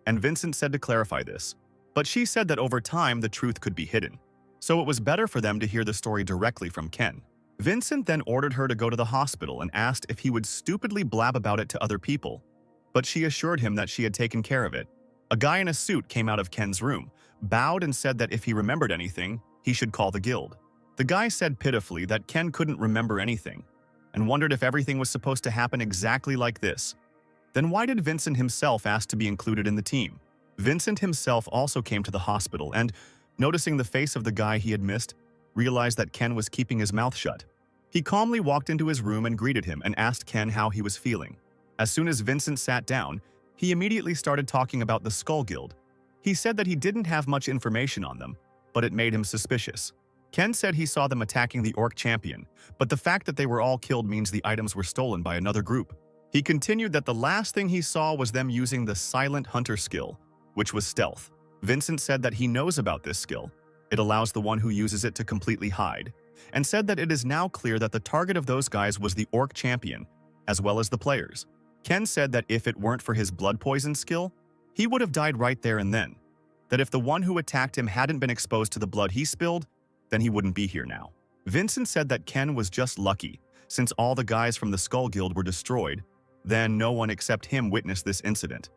And Vincent said to clarify this, but she said that over time the truth could be hidden. So it was better for them to hear the story directly from Ken. Vincent then ordered her to go to the hospital and asked if he would stupidly blab about it to other people, but she assured him that she had taken care of it. A guy in a suit came out of Ken's room, bowed and said that if he remembered anything, he should call the guild. The guy said pitifully that Ken couldn't remember anything, and wondered if everything was supposed to happen exactly like this. Then why did Vincent himself ask to be included in the team? Vincent himself also came to the hospital and, noticing the face of the guy he had missed, realized that Ken was keeping his mouth shut. He calmly walked into his room and greeted him and asked Ken how he was feeling. As soon as Vincent sat down, he immediately started talking about the Skull Guild. He said that he didn't have much information on them, but it made him suspicious. Ken said he saw them attacking the Orc Champion, but the fact that they were all killed means the items were stolen by another group. He continued that the last thing he saw was them using the Silent Hunter skill, which was stealth. Vincent said that he knows about this skill. It allows the one who uses it to completely hide, and said that it is now clear that the target of those guys was the Orc Champion, as well as the players. Ken said that if it weren't for his blood poison skill, he would have died right there and then. That if the one who attacked him hadn't been exposed to the blood he spilled, then he wouldn't be here now. Vincent said that Ken was just lucky, since all the guys from the Skull Guild were destroyed, then no one except him witnessed this incident.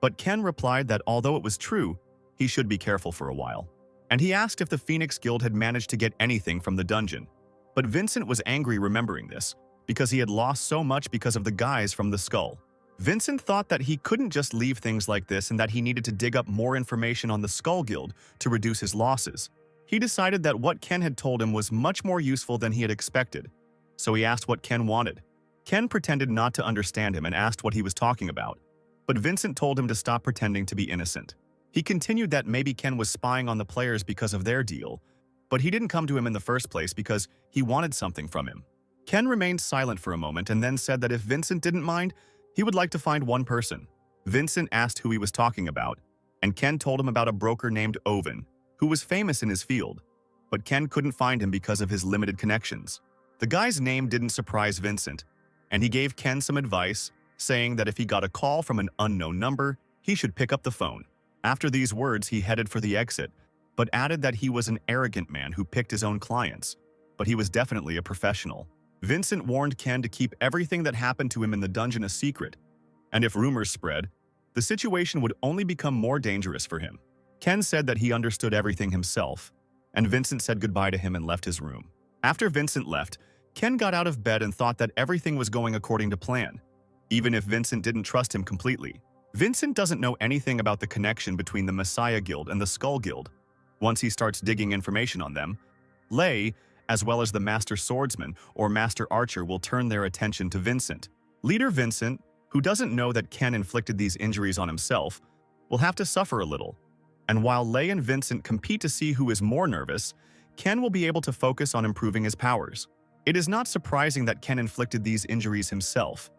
But Ken replied that although it was true, he should be careful for a while. And he asked if the Phoenix Guild had managed to get anything from the dungeon. But Vincent was angry remembering this, because he had lost so much because of the guys from the Skull. Vincent thought that he couldn't just leave things like this and that he needed to dig up more information on the Skull Guild to reduce his losses. He decided that what Ken had told him was much more useful than he had expected, so he asked what Ken wanted. Ken pretended not to understand him and asked what he was talking about, but Vincent told him to stop pretending to be innocent. He continued that maybe Ken was spying on the players because of their deal, but he didn't come to him in the first place because he wanted something from him. Ken remained silent for a moment and then said that if Vincent didn't mind, he would like to find one person. Vincent asked who he was talking about, and Ken told him about a broker named Owen, who was famous in his field, but Ken couldn't find him because of his limited connections. The guy's name didn't surprise Vincent, and he gave Ken some advice, saying that if he got a call from an unknown number, he should pick up the phone. After these words, he headed for the exit, but added that he was an arrogant man who picked his own clients, but he was definitely a professional. Vincent warned Ken to keep everything that happened to him in the dungeon a secret, and if rumors spread, the situation would only become more dangerous for him. Ken said that he understood everything himself, and Vincent said goodbye to him and left his room. After Vincent left, Ken got out of bed and thought that everything was going according to plan, even if Vincent didn't trust him completely. Vincent doesn't know anything about the connection between the Messiah Guild and the Skull Guild. Once he starts digging information on them, Lei, as well as the Master Swordsman or Master Archer, will turn their attention to Vincent. Leader Vincent, who doesn't know that Ken inflicted these injuries on himself, will have to suffer a little. And while Lei and Vincent compete to see who is more nervous, Ken will be able to focus on improving his powers. It is not surprising that Ken inflicted these injuries himself.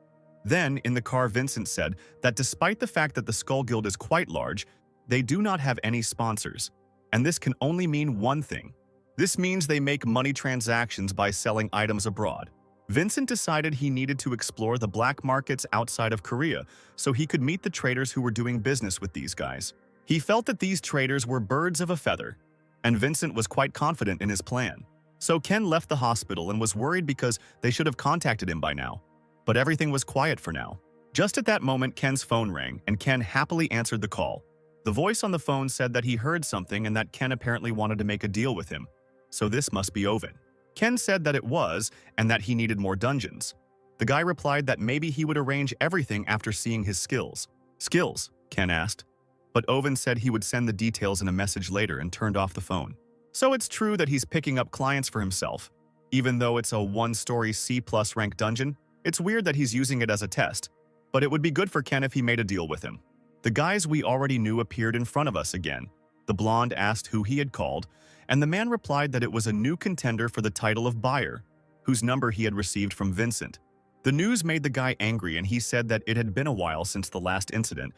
Then, in the car, Vincent said that despite the fact that the Skull Guild is quite large, they do not have any sponsors. And this can only mean one thing. This means they make money transactions by selling items abroad. Vincent decided he needed to explore the black markets outside of Korea so he could meet the traders who were doing business with these guys. He felt that these traders were birds of a feather, and Vincent was quite confident in his plan. So Ken left the hospital and was worried because they should have contacted him by now. But everything was quiet for now. Just at that moment, Ken's phone rang, and Ken happily answered the call. The voice on the phone said that he heard something and that Ken apparently wanted to make a deal with him. So this must be Owen. Ken said that it was, and that he needed more dungeons. The guy replied that maybe he would arrange everything after seeing his skills. Skills? Ken asked. But Owen said he would send the details in a message later and turned off the phone. So it's true that he's picking up clients for himself. Even though it's a one-story C+ rank dungeon, it's weird that he's using it as a test. But it would be good for Ken if he made a deal with him. The guys we already knew appeared in front of us again. The blonde asked who he had called, and the man replied that it was a new contender for the title of buyer, whose number he had received from Vincent. The news made the guy angry, and he said that it had been a while since the last incident,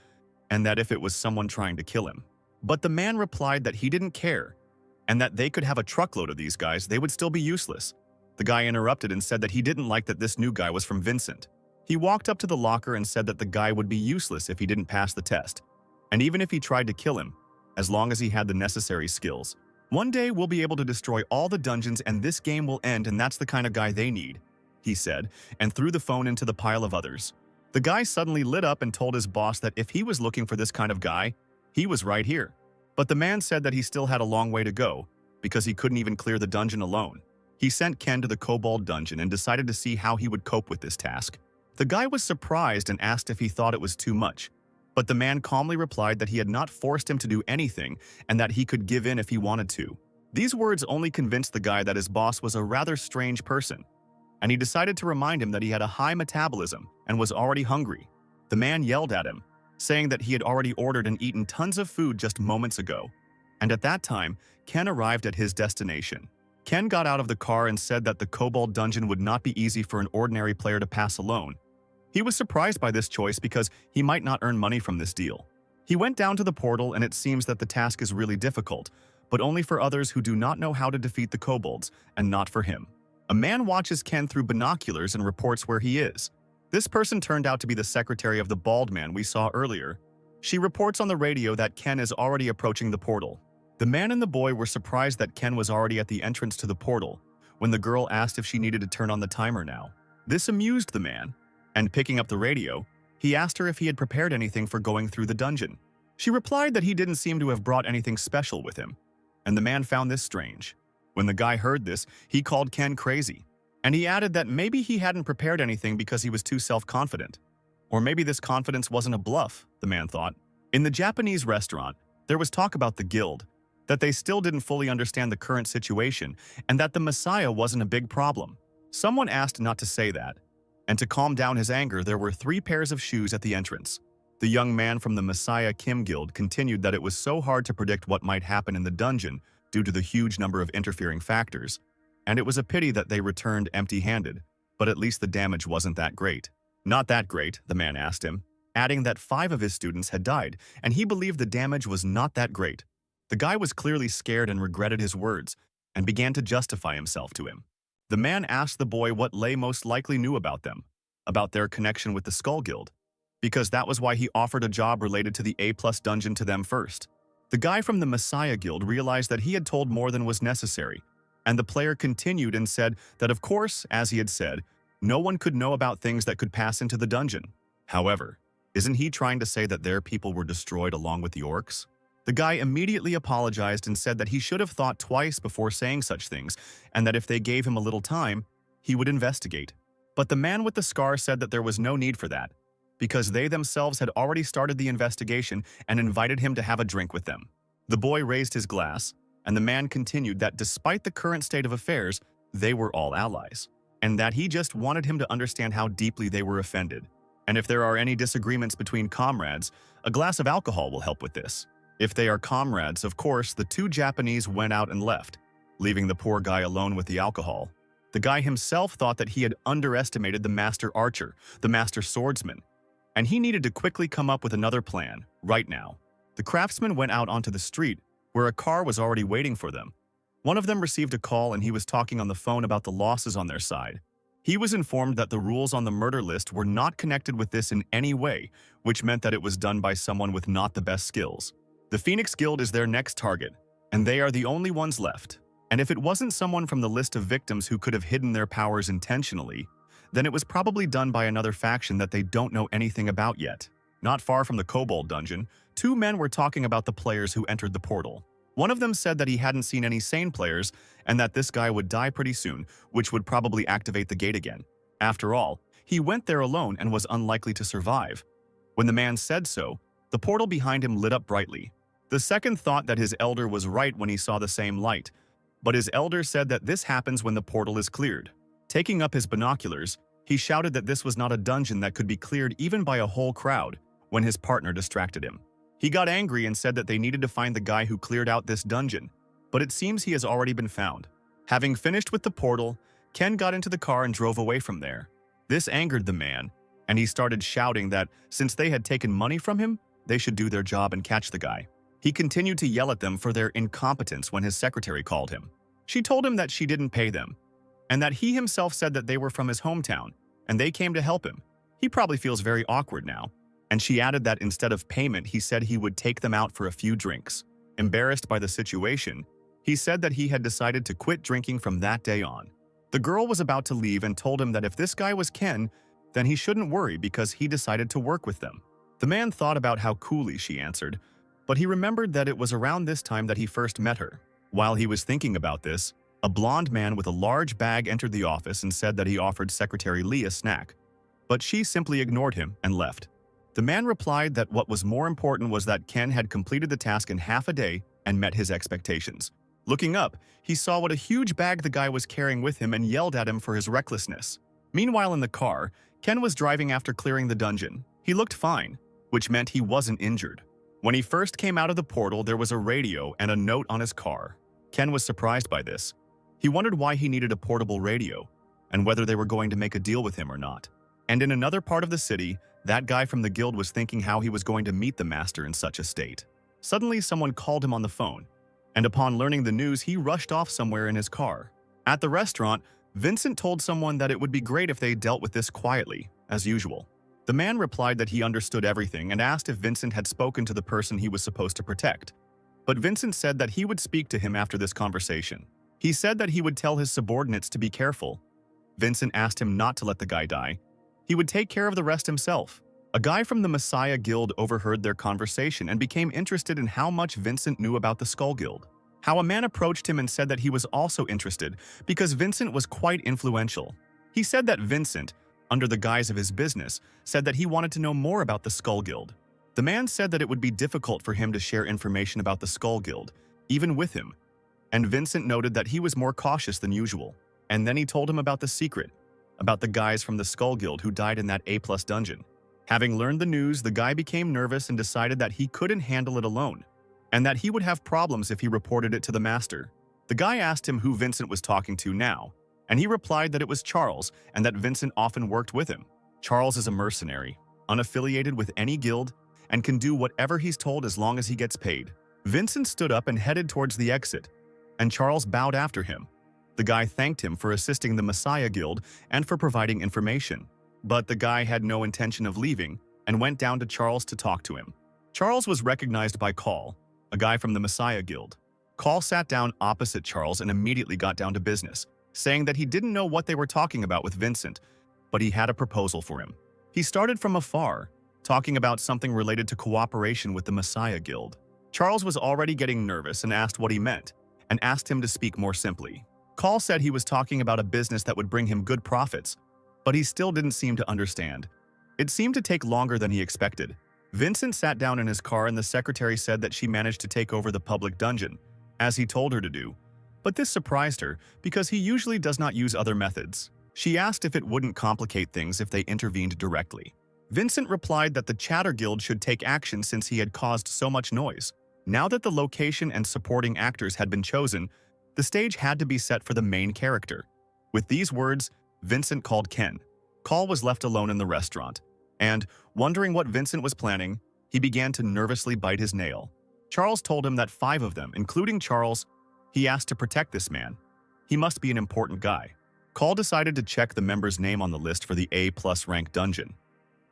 and that if it was someone trying to kill him. But the man replied that he didn't care, and that they could have a truckload of these guys, they would still be useless. The guy interrupted and said that he didn't like that this new guy was from Vincent. He walked up to the locker and said that the guy would be useless if he didn't pass the test, and even if he tried to kill him, as long as he had the necessary skills. One day we'll be able to destroy all the dungeons and this game will end, and that's the kind of guy they need, he said, and threw the phone into the pile of others. The guy suddenly lit up and told his boss that if he was looking for this kind of guy, he was right here. But the man said that he still had a long way to go, because he couldn't even clear the dungeon alone. He sent Ken to the Kobold dungeon and decided to see how he would cope with this task. The guy was surprised and asked if he thought it was too much, but the man calmly replied that he had not forced him to do anything and that he could give in if he wanted to. These words only convinced the guy that his boss was a rather strange person, and he decided to remind him that he had a high metabolism and was already hungry. The man yelled at him, saying that he had already ordered and eaten tons of food just moments ago. And at that time, Ken arrived at his destination. Ken got out of the car and said that the Kobold dungeon would not be easy for an ordinary player to pass alone. He was surprised by this choice because he might not earn money from this deal. He went down to the portal and it seems that the task is really difficult, but only for others who do not know how to defeat the kobolds, and not for him. A man watches Ken through binoculars and reports where he is. This person turned out to be the secretary of the bald man we saw earlier. She reports on the radio that Ken is already approaching the portal. The man and the boy were surprised that Ken was already at the entrance to the portal when the girl asked if she needed to turn on the timer now. This amused the man, and picking up the radio, he asked her if he had prepared anything for going through the dungeon. She replied that he didn't seem to have brought anything special with him, and the man found this strange. When the guy heard this, he called Ken crazy, and he added that maybe he hadn't prepared anything because he was too self-confident. Or maybe this confidence wasn't a bluff, the man thought. In the Japanese restaurant, there was talk about the guild, that they still didn't fully understand the current situation, and that the Messiah wasn't a big problem. Someone asked not to say that, and to calm down his anger, there were 3 pairs of shoes at the entrance. The young man from the Messiah Kim Guild continued that it was so hard to predict what might happen in the dungeon due to the huge number of interfering factors, and it was a pity that they returned empty-handed, but at least the damage wasn't that great. Not that great, the man asked him, adding that 5 of his students had died, and he believed the damage was not that great. The guy was clearly scared and regretted his words, and began to justify himself to him. The man asked the boy what Lei most likely knew about them, about their connection with the Skull Guild, because that was why he offered a job related to the A+ dungeon to them first. The guy from the Messiah Guild realized that he had told more than was necessary, and the player continued and said that of course, as he had said, no one could know about things that could pass into the dungeon. However, isn't he trying to say that their people were destroyed along with the orcs? The guy immediately apologized and said that he should have thought twice before saying such things, and that if they gave him a little time, he would investigate. But the man with the scar said that there was no need for that, because they themselves had already started the investigation and invited him to have a drink with them. The boy raised his glass, and the man continued that despite the current state of affairs, they were all allies, and that he just wanted him to understand how deeply they were offended. And if there are any disagreements between comrades, a glass of alcohol will help with this. If they are comrades, of course, the 2 Japanese went out and left, leaving the poor guy alone with the alcohol. The guy himself thought that he had underestimated the master archer, the master swordsman, and he needed to quickly come up with another plan, right now. The craftsman went out onto the street, where a car was already waiting for them. One of them received a call and he was talking on the phone about the losses on their side. He was informed that the rules on the murder list were not connected with this in any way, which meant that it was done by someone with not the best skills. The Phoenix Guild is their next target, and they are the only ones left. And if it wasn't someone from the list of victims who could have hidden their powers intentionally, then it was probably done by another faction that they don't know anything about yet. Not far from the Kobold dungeon, 2 men were talking about the players who entered the portal. One of them said that he hadn't seen any sane players and that this guy would die pretty soon, which would probably activate the gate again. After all, he went there alone and was unlikely to survive. When the man said so, the portal behind him lit up brightly. The second thought that his elder was right when he saw the same light, but his elder said that this happens when the portal is cleared. Taking up his binoculars, he shouted that this was not a dungeon that could be cleared even by a whole crowd when his partner distracted him. He got angry and said that they needed to find the guy who cleared out this dungeon, but it seems he has already been found. Having finished with the portal, Ken got into the car and drove away from there. This angered the man, and he started shouting that since they had taken money from him, they should do their job and catch the guy. He continued to yell at them for their incompetence when his secretary called him. She told him that she didn't pay them, and that he himself said that they were from his hometown, and they came to help him. He probably feels very awkward now. And she added that instead of payment, he said he would take them out for a few drinks. Embarrassed by the situation, he said that he had decided to quit drinking from that day on. The girl was about to leave and told him that if this guy was Ken, then he shouldn't worry because he decided to work with them. The man thought about how coolly she answered, but he remembered that it was around this time that he first met her. While he was thinking about this, a blonde man with a large bag entered the office and said that he offered Secretary Lee a snack, but she simply ignored him and left. The man replied that what was more important was that Ken had completed the task in half a day and met his expectations. Looking up, he saw what a huge bag the guy was carrying with him and yelled at him for his recklessness. Meanwhile, in the car, Ken was driving after clearing the dungeon. He looked fine, which meant he wasn't injured. When he first came out of the portal, there was a radio and a note on his car. Ken was surprised by this. He wondered why he needed a portable radio and whether they were going to make a deal with him or not. And in another part of the city, that guy from the guild was thinking how he was going to meet the master in such a state. Suddenly, someone called him on the phone, and upon learning the news, he rushed off somewhere in his car. At the restaurant, Vincent told someone that it would be great if they dealt with this quietly, as usual. The man replied that he understood everything and asked if Vincent had spoken to the person he was supposed to protect. But Vincent said that he would speak to him after this conversation. He said that he would tell his subordinates to be careful. Vincent asked him not to let the guy die. He would take care of the rest himself. A guy from the Messiah Guild overheard their conversation and became interested in how much Vincent knew about the Skull Guild. How a man approached him and said that he was also interested because Vincent was quite influential. He said that Vincent, under the guise of his business, said that he wanted to know more about the Skull Guild. The man said that it would be difficult for him to share information about the Skull Guild, even with him. And Vincent noted that he was more cautious than usual. And then he told him about the secret, about the guys from the Skull Guild who died in that A+ dungeon. Having learned the news, the guy became nervous and decided that he couldn't handle it alone, and that he would have problems if he reported it to the master. The guy asked him who Vincent was talking to now, and he replied that it was Charles and that Vincent often worked with him. Charles is a mercenary, unaffiliated with any guild, and can do whatever he's told as long as he gets paid. Vincent stood up and headed towards the exit, and Charles bowed after him. The guy thanked him for assisting the Messiah Guild and for providing information. But the guy had no intention of leaving and went down to Charles to talk to him. Charles was recognized by Call, a guy from the Messiah Guild. Call sat down opposite Charles and immediately got down to business, saying that he didn't know what they were talking about with Vincent, but he had a proposal for him. He started from afar, talking about something related to cooperation with the Messiah Guild. Charles was already getting nervous and asked what he meant, and asked him to speak more simply. Call said he was talking about a business that would bring him good profits, but he still didn't seem to understand. It seemed to take longer than he expected. Vincent sat down in his car and the secretary said that she managed to take over the public dungeon, as he told her to do. But this surprised her because he usually does not use other methods. She asked if it wouldn't complicate things if they intervened directly. Vincent replied that the Chatter Guild should take action since he had caused so much noise. Now that the location and supporting actors had been chosen, the stage had to be set for the main character. With these words, Vincent called Ken. Call was left alone in the restaurant, and, wondering what Vincent was planning, he began to nervously bite his nail. Charles told him that 5 of them, including Charles, he asked to protect this man. He must be an important guy. Call decided to check the member's name on the list for the A+ rank dungeon.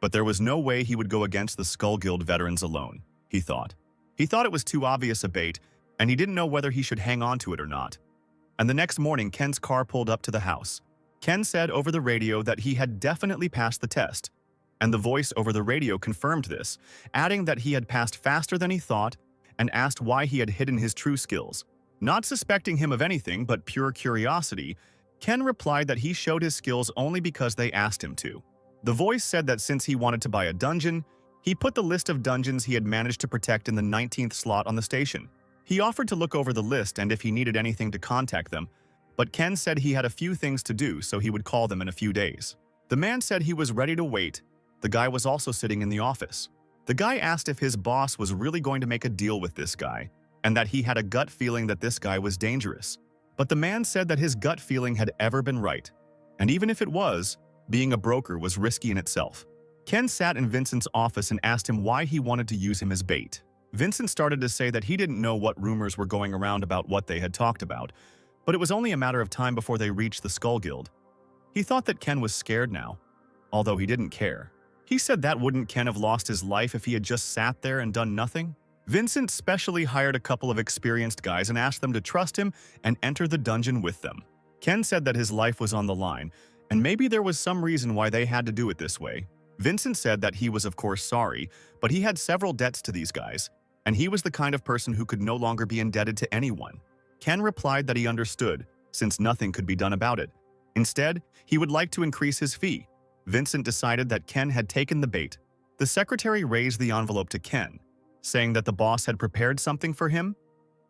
But there was no way he would go against the Skull Guild veterans alone, he thought. He thought it was too obvious a bait, and he didn't know whether he should hang on to it or not. And the next morning, Ken's car pulled up to the house. Ken said over the radio that he had definitely passed the test, and the voice over the radio confirmed this, adding that he had passed faster than he thought and asked why he had hidden his true skills. Not suspecting him of anything but pure curiosity, Ken replied that he showed his skills only because they asked him to. The voice said that since he wanted to buy a dungeon, he put the list of dungeons he had managed to protect in the 19th slot on the station. He offered to look over the list and if he needed anything to contact them, but Ken said he had a few things to do so he would call them in a few days. The man said he was ready to wait. The guy was also sitting in the office. The guy asked if his boss was really going to make a deal with this guy, and that he had a gut feeling that this guy was dangerous. But the man said that his gut feeling had ever been right, and even if it was, being a broker was risky in itself. Ken sat in Vincent's office and asked him why he wanted to use him as bait. Vincent started to say that he didn't know what rumors were going around about what they had talked about, but it was only a matter of time before they reached the Skull Guild. He thought that Ken was scared now, although he didn't care. He said that wouldn't Ken have lost his life if he had just sat there and done nothing? Vincent specially hired a couple of experienced guys and asked them to trust him and enter the dungeon with them. Ken said that his life was on the line, and maybe there was some reason why they had to do it this way. Vincent said that he was of course sorry, but he had several debts to these guys, and he was the kind of person who could no longer be indebted to anyone. Ken replied that he understood, since nothing could be done about it. Instead, he would like to increase his fee. Vincent decided that Ken had taken the bait. The secretary raised the envelope to Ken, saying that the boss had prepared something for him.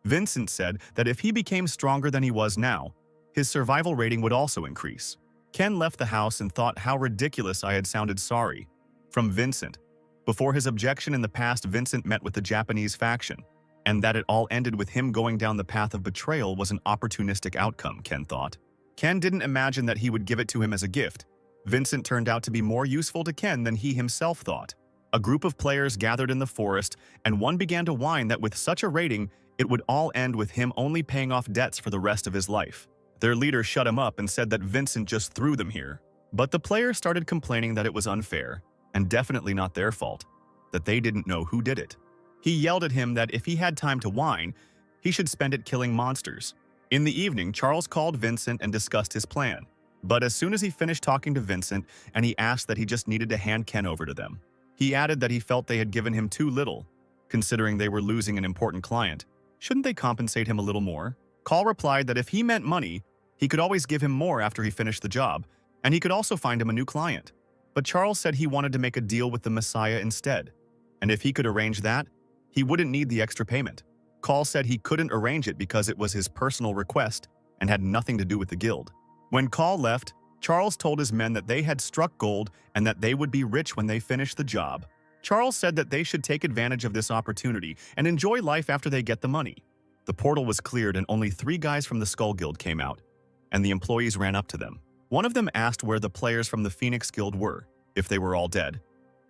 Vincent said that if he became stronger than he was now, his survival rating would also increase. Ken left the house and thought how ridiculous I had sounded sorry. From Vincent. Before his objection in the past, Vincent met with the Japanese faction, and that it all ended with him going down the path of betrayal was an opportunistic outcome, Ken thought. Ken didn't imagine that he would give it to him as a gift. Vincent turned out to be more useful to Ken than he himself thought. A group of players gathered in the forest, and one began to whine that with such a rating, it would all end with him only paying off debts for the rest of his life. Their leader shut him up and said that Vincent just threw them here. But the players started complaining that it was unfair, and definitely not their fault, that they didn't know who did it. He yelled at him that if he had time to whine, he should spend it killing monsters. In the evening, Charles called Vincent and discussed his plan. But as soon as he finished talking to Vincent, and he asked that he just needed to hand Ken over to them. He added that he felt they had given him too little, considering they were losing an important client. Shouldn't they compensate him a little more? Call replied that if he meant money, he could always give him more after he finished the job, and he could also find him a new client. But Charles said he wanted to make a deal with the Messiah instead, and if he could arrange that, he wouldn't need the extra payment. Call said he couldn't arrange it because it was his personal request and had nothing to do with the guild. When Call left, Charles told his men that they had struck gold and that they would be rich when they finished the job. Charles said that they should take advantage of this opportunity and enjoy life after they get the money. The portal was cleared and only 3 guys from the Skull Guild came out, and the employees ran up to them. One of them asked where the players from the Phoenix Guild were, if they were all dead.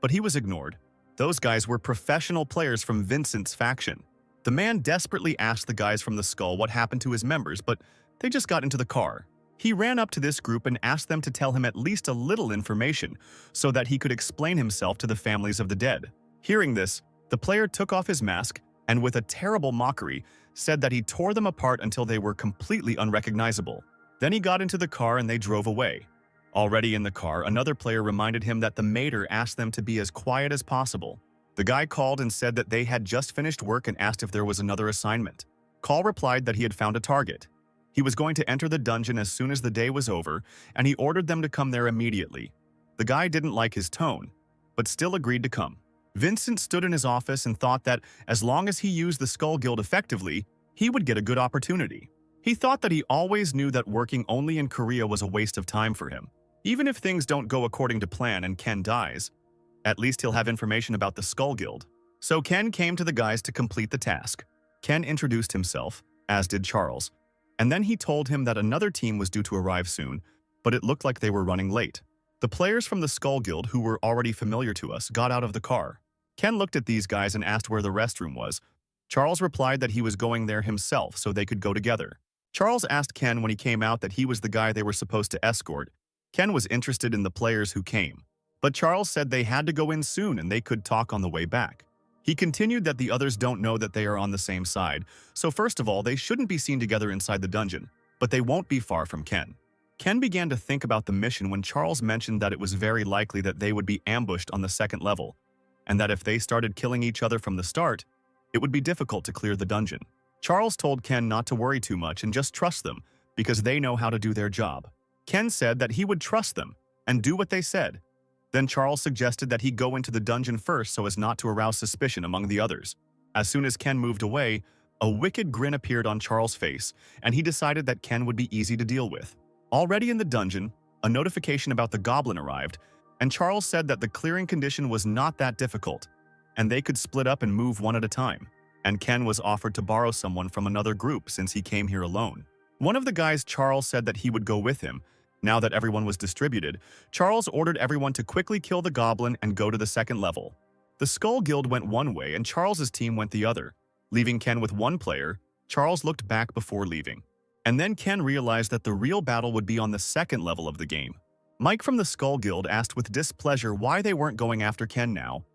But he was ignored. Those guys were professional players from Vincent's faction. The man desperately asked the guys from the Skull what happened to his members, but they just got into the car. He ran up to this group and asked them to tell him at least a little information so that he could explain himself to the families of the dead. Hearing this, the player took off his mask and with a terrible mockery said that he tore them apart until they were completely unrecognizable. Then he got into the car and they drove away. Already in the car, another player reminded him that the mater asked them to be as quiet as possible. The guy called and said that they had just finished work and asked if there was another assignment. Call replied that he had found a target. He was going to enter the dungeon as soon as the day was over, and he ordered them to come there immediately. The guy didn't like his tone, but still agreed to come. Vincent stood in his office and thought that as long as he used the Skull Guild effectively, he would get a good opportunity. He thought that he always knew that working only in Korea was a waste of time for him. Even if things don't go according to plan and Ken dies, at least he'll have information about the Skull Guild. So Ken came to the guys to complete the task. Ken introduced himself, as did Charles, and then he told him that another team was due to arrive soon, but it looked like they were running late. The players from the Skull Guild, who were already familiar to us, got out of the car. Ken looked at these guys and asked where the restroom was. Charles replied that he was going there himself so they could go together. Charles asked Ken when he came out that he was the guy they were supposed to escort. Ken was interested in the players who came, but Charles said they had to go in soon and they could talk on the way back. He continued that the others don't know that they are on the same side, so first of all, they shouldn't be seen together inside the dungeon, but they won't be far from Ken. Ken began to think about the mission when Charles mentioned that it was very likely that they would be ambushed on the 2nd level, and that if they started killing each other from the start, it would be difficult to clear the dungeon. Charles told Ken not to worry too much and just trust them, because they know how to do their job. Ken said that he would trust them and do what they said. Then Charles suggested that he go into the dungeon first so as not to arouse suspicion among the others. As soon as Ken moved away, a wicked grin appeared on Charles' face, and he decided that Ken would be easy to deal with. Already in the dungeon, a notification about the goblin arrived, and Charles said that the clearing condition was not that difficult, and they could split up and move one at a time. And Ken was offered to borrow someone from another group since he came here alone. One of the guys Charles said that he would go with him. Now that everyone was distributed, Charles ordered everyone to quickly kill the goblin and go to the 2nd level. The Skull Guild went one way and Charles's team went the other. Leaving Ken with one player, Charles looked back before leaving. And then Ken realized that the real battle would be on the second level of the game. Mike from the Skull Guild asked with displeasure why they weren't going after Ken now,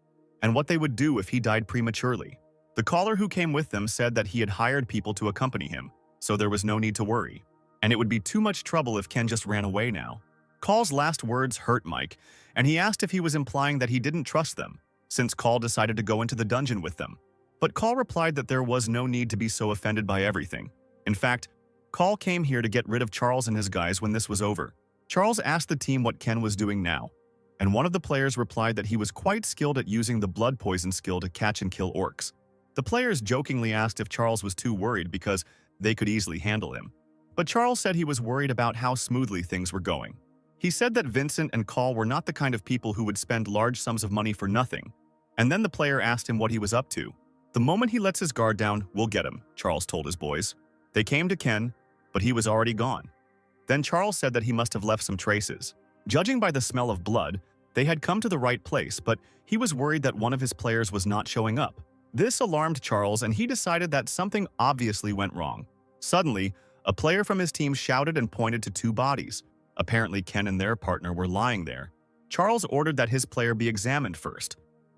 and what they would do if he died prematurely. The caller who came with them said that he had hired people to accompany him, so there was no need to worry. And it would be too much trouble if Ken just ran away now. Call's last words hurt Mike, and he asked if he was implying that he didn't trust them, since Call decided to go into the dungeon with them. But Call replied that there was no need to be so offended by everything. In fact, Call came here to get rid of Charles and his guys when this was over. Charles asked the team what Ken was doing now, and one of the players replied that he was quite skilled at using the blood poison skill to catch and kill orcs. The players jokingly asked if Charles was too worried because they could easily handle him. But Charles said he was worried about how smoothly things were going. He said that Vincent and Call were not the kind of people who would spend large sums of money for nothing. And then the player asked him what he was up to. The moment he lets his guard down, we'll get him, Charles told his boys. They came to Ken, but he was already gone. Then Charles said that he must have left some traces. Judging by the smell of blood, they had come to the right place, but he was worried that one of his players was not showing up. This alarmed Charles, and he decided that something obviously went wrong. Suddenly, a player from his team shouted and pointed to two bodies. Apparently, Ken and their partner were lying there. Charles ordered that his player be examined first,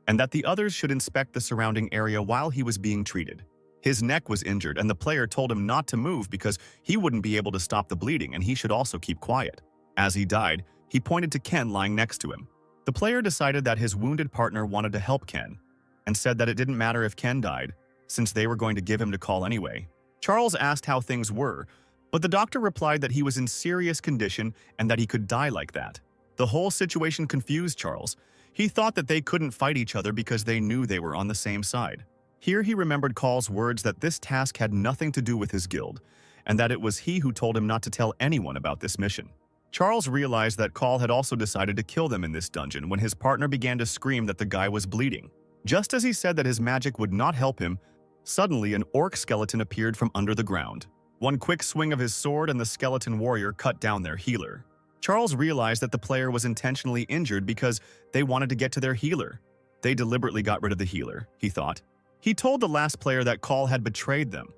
and that the others should inspect the surrounding area while he was being treated. His neck was injured, and the player told him not to move because he wouldn't be able to stop the bleeding and he should also keep quiet. As he died, he pointed to Ken lying next to him. The player decided that his wounded partner wanted to help Ken, and said that it didn't matter if Ken died, since they were going to give him to Call anyway. Charles asked how things were, but the doctor replied that he was in serious condition and that he could die like that. The whole situation confused Charles. He thought that they couldn't fight each other because they knew they were on the same side. Here he remembered Call's words that this task had nothing to do with his guild, and that it was he who told him not to tell anyone about this mission. Charles realized that Call had also decided to kill them in this dungeon when his partner began to scream that the guy was bleeding. Just as he said that his magic would not help him, suddenly an orc skeleton appeared from under the ground. One quick swing of his sword and the skeleton warrior cut down their healer. Charles realized that the player was intentionally injured because they wanted to get to their healer. They deliberately got rid of the healer, he thought. He told the last player that Call had betrayed them,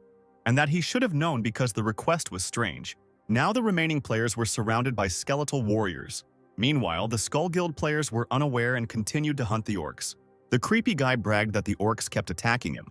and that he should have known because the request was strange. Now the remaining players were surrounded by skeletal warriors. Meanwhile, the Skull Guild players were unaware and continued to hunt the orcs. The creepy guy bragged that the orcs kept attacking him,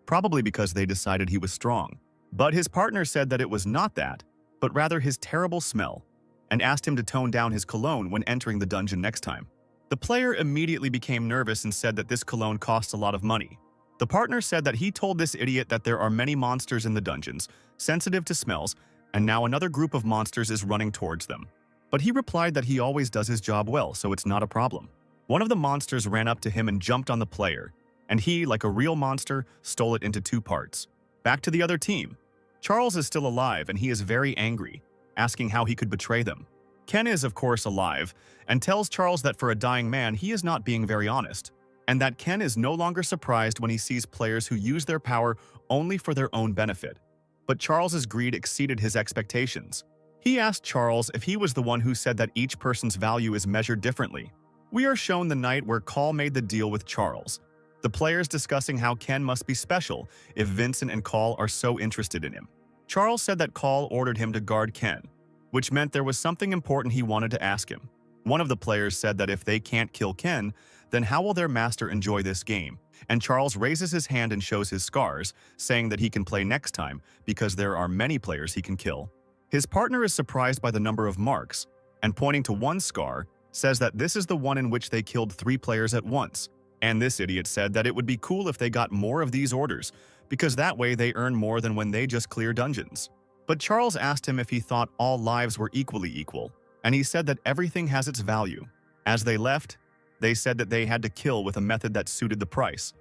probably because they decided he was strong. But his partner said that it was not that, but rather his terrible smell, and asked him to tone down his cologne when entering the dungeon next time. The player immediately became nervous and said that this cologne costs a lot of money. The partner said that he told this idiot that there are many monsters in the dungeons, sensitive to smells, and now another group of monsters is running towards them. But he replied that he always does his job well, so it's not a problem. One of the monsters ran up to him and jumped on the player, and he, like a real monster, stole it into two parts. Back to the other team. Charles is still alive and he is very angry, asking how he could betray them. Ken is, of course, alive, and tells Charles that for a dying man he is not being very honest, and that Ken is no longer surprised when he sees players who use their power only for their own benefit. But Charles's greed exceeded his expectations. He asked Charles if he was the one who said that each person's value is measured differently. We are shown the night where Call made the deal with Charles, the players discussing how Ken must be special if Vincent and Call are so interested in him. Charles said that Call ordered him to guard Ken, which meant there was something important he wanted to ask him. One of the players said that if they can't kill Ken, then how will their master enjoy this game? And Charles raises his hand and shows his scars, saying that he can play next time because there are many players he can kill. His partner is surprised by the number of marks, and pointing to one scar, says that this is the one in which they killed 3 players at once. And this idiot said that it would be cool if they got more of these orders, because that way they earn more than when they just clear dungeons. But Charles asked him if he thought all lives were equally equal, and he said that everything has its value. As they left, they said that they had to kill with a method that suited the price.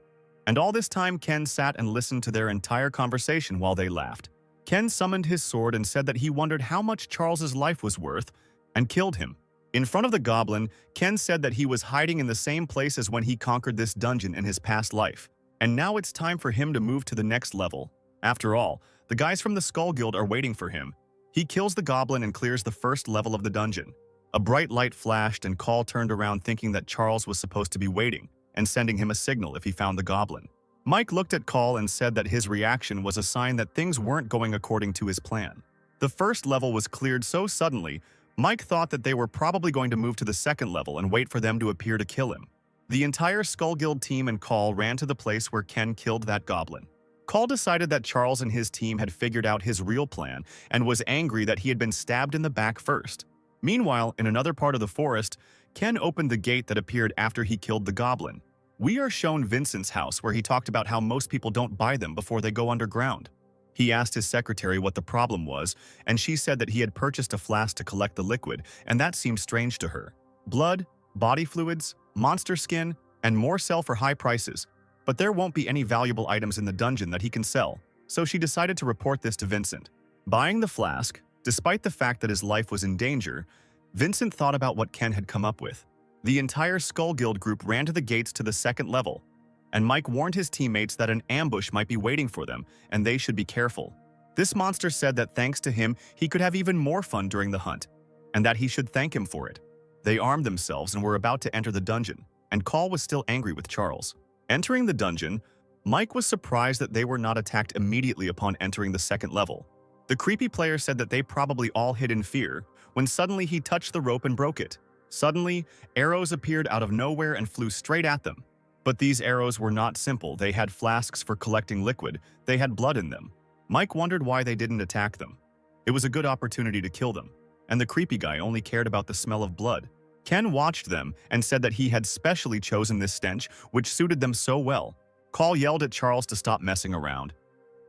And all this time Ken sat and listened to their entire conversation while they laughed. Ken summoned his sword and said that he wondered how much Charles's life was worth, and killed him. In front of the goblin, Ken said that he was hiding in the same place as when he conquered this dungeon in his past life, and now it's time for him to move to the next level. After all, the guys from the Skull Guild are waiting for him. He kills the goblin and clears the first level of the dungeon. A bright light flashed and Call turned around thinking that Charles was supposed to be waiting, and sending him a signal if he found the goblin. Mike looked at Call and said that his reaction was a sign that things weren't going according to his plan. The first level was cleared so suddenly, Mike thought that they were probably going to move to the second level and wait for them to appear to kill him. The entire Skull Guild team and Call ran to the place where Ken killed that goblin. Call decided that Charles and his team had figured out his real plan and was angry that he had been stabbed in the back first. Meanwhile, in another part of the forest, Ken opened the gate that appeared after he killed the goblin. We are shown Vincent's house where he talked about how most people don't buy them before they go underground. He asked his secretary what the problem was, and she said that he had purchased a flask to collect the liquid, and that seemed strange to her. Blood, body fluids, monster skin, and more sell for high prices, but there won't be any valuable items in the dungeon that he can sell, so she decided to report this to Vincent. Buying the flask, despite the fact that his life was in danger, Vincent thought about what Ken had come up with. The entire Skull Guild group ran to the gates to the second level, and Mike warned his teammates that an ambush might be waiting for them, and they should be careful. This monster said that thanks to him, he could have even more fun during the hunt, and that he should thank him for it. They armed themselves and were about to enter the dungeon, and Call was still angry with Charles. Entering the dungeon, Mike was surprised that they were not attacked immediately upon entering the second level. The creepy player said that they probably all hid in fear, when suddenly he touched the rope and broke it. Suddenly, arrows appeared out of nowhere and flew straight at them. But these arrows were not simple. They had flasks for collecting liquid. They had blood in them. Mike wondered why they didn't attack them. It was a good opportunity to kill them, and the creepy guy only cared about the smell of blood. Ken watched them and said that he had specially chosen this stench, which suited them so well. Call yelled at Charles to stop messing around.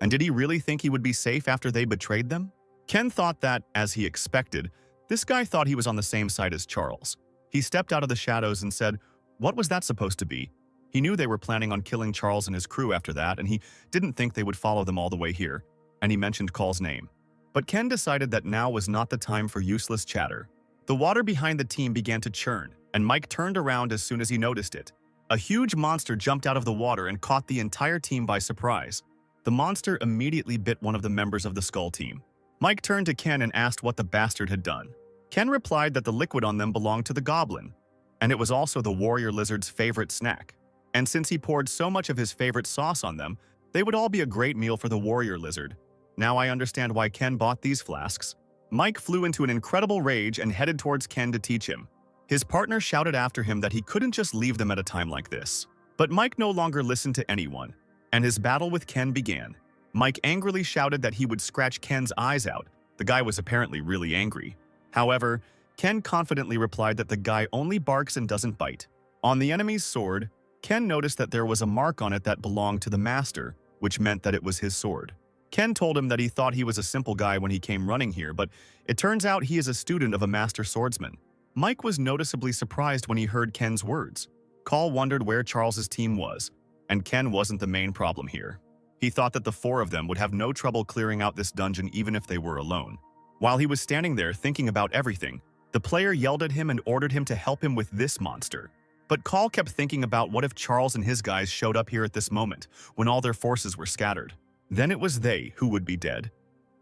And did he really think he would be safe after they betrayed them? Ken thought that, as he expected, this guy thought he was on the same side as Charles. He stepped out of the shadows and said, "What was that supposed to be?" He knew they were planning on killing Charles and his crew after that, and he didn't think they would follow them all the way here, and he mentioned Call's name. But Ken decided that now was not the time for useless chatter. The water behind the team began to churn, and Mike turned around as soon as he noticed it. A huge monster jumped out of the water and caught the entire team by surprise. The monster immediately bit one of the members of the Skull team. Mike turned to Ken and asked what the bastard had done. Ken replied that the liquid on them belonged to the goblin, and it was also the warrior lizard's favorite snack. And since he poured so much of his favorite sauce on them, they would all be a great meal for the warrior lizard. Now I understand why Ken bought these flasks. Mike flew into an incredible rage and headed towards Ken to teach him. His partner shouted after him that he couldn't just leave them at a time like this. But Mike no longer listened to anyone, and his battle with Ken began. Mike angrily shouted that he would scratch Ken's eyes out. The guy was apparently really angry. However, Ken confidently replied that the guy only barks and doesn't bite. On the enemy's sword, Ken noticed that there was a mark on it that belonged to the master, which meant that it was his sword. Ken told him that he thought he was a simple guy when he came running here, but it turns out he is a student of a master swordsman. Mike was noticeably surprised when he heard Ken's words. Call wondered where Charles's team was, and Ken wasn't the main problem here. He thought that the four of them would have no trouble clearing out this dungeon even if they were alone. While he was standing there thinking about everything, the player yelled at him and ordered him to help him with this monster. But Call kept thinking about what if Charles and his guys showed up here at this moment, when all their forces were scattered. Then it was they who would be dead,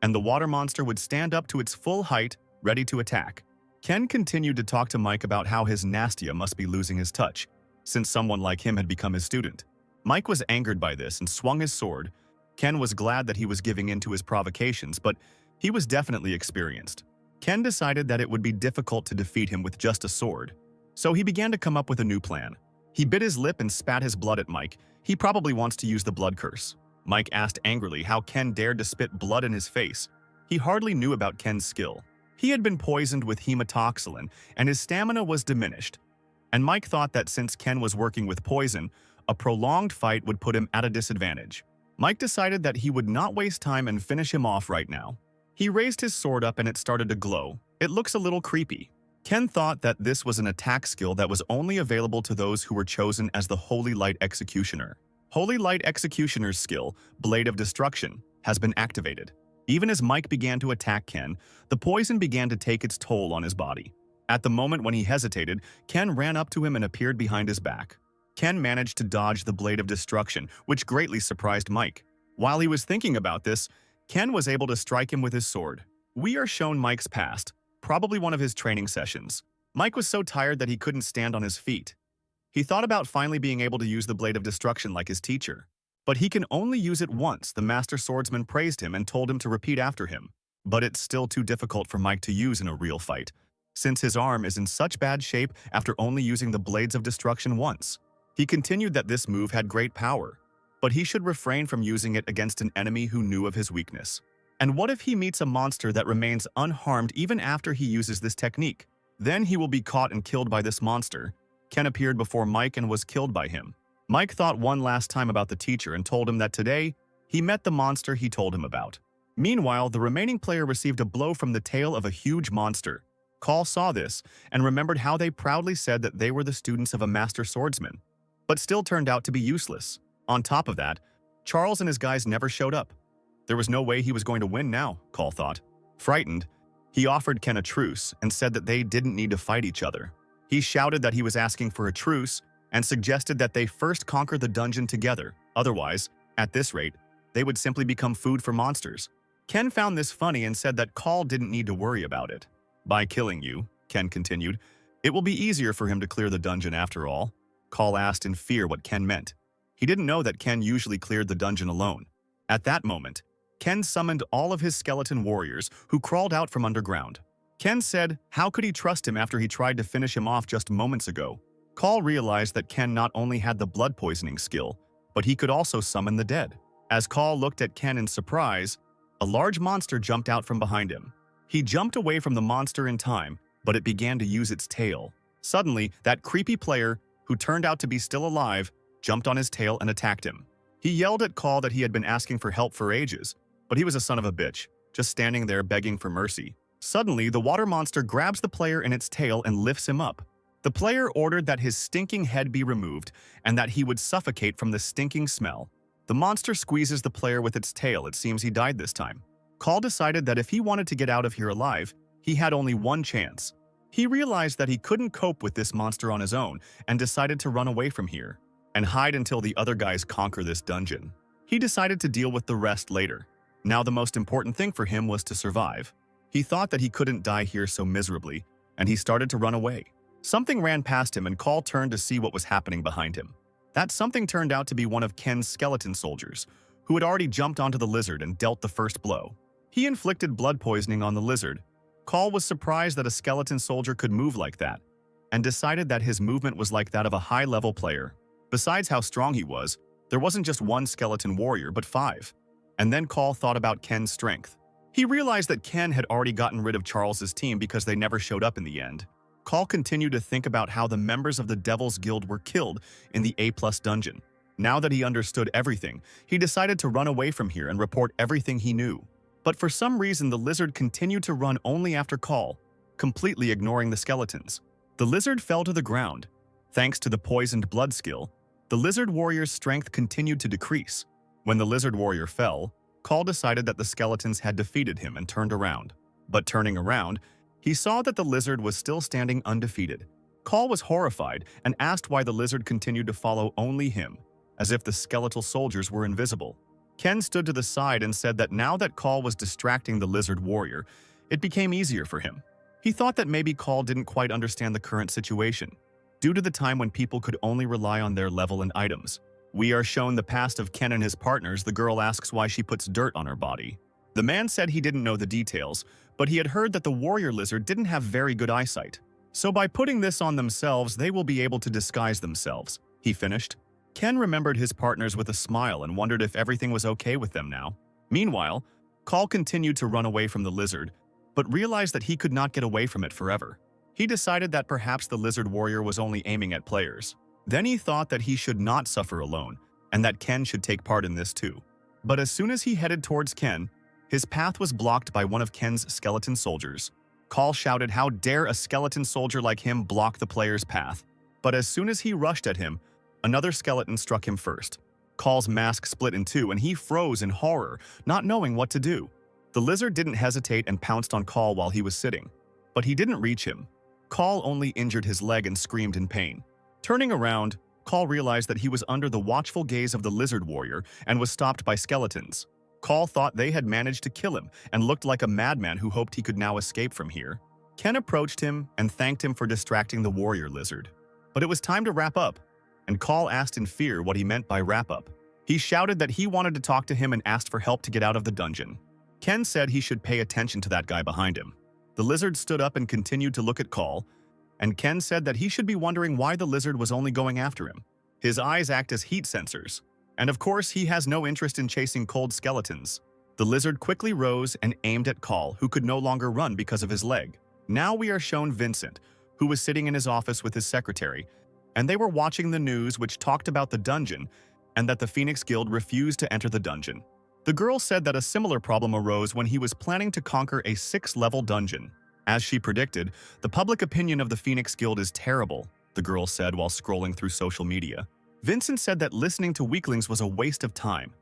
and the water monster would stand up to its full height, ready to attack. Ken continued to talk to Mike about how his Nastia must be losing his touch, since someone like him had become his student. Mike was angered by this and swung his sword. Ken was glad that he was giving in to his provocations, but he was definitely experienced. Ken decided that it would be difficult to defeat him with just a sword, so he began to come up with a new plan. He bit his lip and spat his blood at Mike. He probably wants to use the blood curse. Mike asked angrily how Ken dared to spit blood in his face. He hardly knew about Ken's skill. He had been poisoned with hematoxylin, and his stamina was diminished. And Mike thought that since Ken was working with poison, a prolonged fight would put him at a disadvantage. Mike decided that he would not waste time and finish him off right now. He raised his sword up and it started to glow. It looks a little creepy. Ken thought that this was an attack skill that was only available to those who were chosen as the Holy Light Executioner. Holy Light Executioner's skill, Blade of Destruction, has been activated. Even as Mike began to attack Ken, the poison began to take its toll on his body. At the moment when he hesitated, Ken ran up to him and appeared behind his back. Ken managed to dodge the Blade of Destruction, which greatly surprised Mike. While he was thinking about this, Ken was able to strike him with his sword. We are shown Mike's past, probably one of his training sessions. Mike was so tired that he couldn't stand on his feet. He thought about finally being able to use the Blade of Destruction like his teacher. But he can only use it once. The Master Swordsman praised him and told him to repeat after him. But it's still too difficult for Mike to use in a real fight, since his arm is in such bad shape after only using the Blades of Destruction once. He continued that this move had great power, but he should refrain from using it against an enemy who knew of his weakness. And what if he meets a monster that remains unharmed even after he uses this technique? Then he will be caught and killed by this monster. Ken appeared before Mike and was killed by him. Mike thought one last time about the teacher and told him that today he met the monster he told him about. Meanwhile, the remaining player received a blow from the tail of a huge monster. Call saw this and remembered how they proudly said that they were the students of a master swordsman, but still turned out to be useless. On top of that, Charles and his guys never showed up. There was no way he was going to win now, Call thought. Frightened, he offered Ken a truce and said that they didn't need to fight each other. He shouted that he was asking for a truce and suggested that they first conquer the dungeon together. Otherwise, at this rate, they would simply become food for monsters. Ken found this funny and said that Call didn't need to worry about it. By killing you, Ken continued, it will be easier for him to clear the dungeon after all. Call asked in fear what Ken meant. He didn't know that Ken usually cleared the dungeon alone. At that moment, Ken summoned all of his skeleton warriors who crawled out from underground. Ken said how could he trust him after he tried to finish him off just moments ago. Call realized that Ken not only had the blood poisoning skill, but he could also summon the dead. As Call looked at Ken in surprise, a large monster jumped out from behind him. He jumped away from the monster in time, but it began to use its tail. Suddenly, that creepy player, who turned out to be still alive, jumped on his tail and attacked him. He yelled at Call that he had been asking for help for ages, but he was a son of a bitch, just standing there begging for mercy. Suddenly, the water monster grabs the player in its tail and lifts him up. The player ordered that his stinking head be removed and that he would suffocate from the stinking smell. The monster squeezes the player with its tail. It seems he died this time. Call decided that if he wanted to get out of here alive, he had only one chance. He realized that he couldn't cope with this monster on his own and decided to run away from here and hide until the other guys conquer this dungeon. He decided to deal with the rest later. Now the most important thing for him was to survive. He thought that he couldn't die here so miserably, and he started to run away. Something ran past him and Call turned to see what was happening behind him. That something turned out to be one of Ken's skeleton soldiers, who had already jumped onto the lizard and dealt the first blow. He inflicted blood poisoning on the lizard. Call was surprised that a skeleton soldier could move like that, and decided that his movement was like that of a high-level player. Besides how strong he was, there wasn't just one skeleton warrior, but 5. And then Call thought about Ken's strength. He realized that Ken had already gotten rid of Charles's team because they never showed up in the end. Call continued to think about how the members of the Devil's Guild were killed in the A+ dungeon. Now that he understood everything, he decided to run away from here and report everything he knew. But for some reason, the lizard continued to run only after Call, completely ignoring the skeletons. The lizard fell to the ground. Thanks to the poisoned blood skill, the lizard warrior's strength continued to decrease. When the lizard warrior fell, Call decided that the skeletons had defeated him and turned around. But turning around, he saw that the lizard was still standing undefeated. Call was horrified and asked why the lizard continued to follow only him, as if the skeletal soldiers were invisible. Ken stood to the side and said that now that Call was distracting the lizard warrior, it became easier for him. He thought that maybe Call didn't quite understand the current situation, due to the time when people could only rely on their level and items. We are shown the past of Ken and his partners. The girl asks why she puts dirt on her body. The man said he didn't know the details, but he had heard that the warrior lizard didn't have very good eyesight. So by putting this on themselves, they will be able to disguise themselves, he finished. Ken remembered his partners with a smile and wondered if everything was okay with them now. Meanwhile, Call continued to run away from the lizard, but realized that he could not get away from it forever. He decided that perhaps the lizard warrior was only aiming at players. Then he thought that he should not suffer alone, and that Ken should take part in this too. But as soon as he headed towards Ken, his path was blocked by one of Ken's skeleton soldiers. Call shouted, "How dare a skeleton soldier like him block the player's path?" But as soon as he rushed at him, another skeleton struck him first. Call's mask split in two and he froze in horror, not knowing what to do. The lizard didn't hesitate and pounced on Call while he was sitting, but he didn't reach him. Call only injured his leg and screamed in pain. Turning around, Call realized that he was under the watchful gaze of the lizard warrior and was stopped by skeletons. Call thought they had managed to kill him and looked like a madman who hoped he could now escape from here. Ken approached him and thanked him for distracting the warrior lizard. But it was time to wrap up. and Call asked in fear what he meant by wrap-up. He shouted that he wanted to talk to him and asked for help to get out of the dungeon. Ken said he should pay attention to that guy behind him. The lizard stood up and continued to look at Call, and Ken said that he should be wondering why the lizard was only going after him. His eyes act as heat sensors, and of course he has no interest in chasing cold skeletons. The lizard quickly rose and aimed at Call, who could no longer run because of his leg. Now we are shown Vincent, who was sitting in his office with his secretary, and they were watching the news which talked about the dungeon and that the Phoenix Guild refused to enter the dungeon. The girl said that a similar problem arose when he was planning to conquer a 6-level dungeon. As she predicted, the public opinion of the Phoenix Guild is terrible, the girl said while scrolling through social media. Vincent said that listening to weaklings was a waste of time,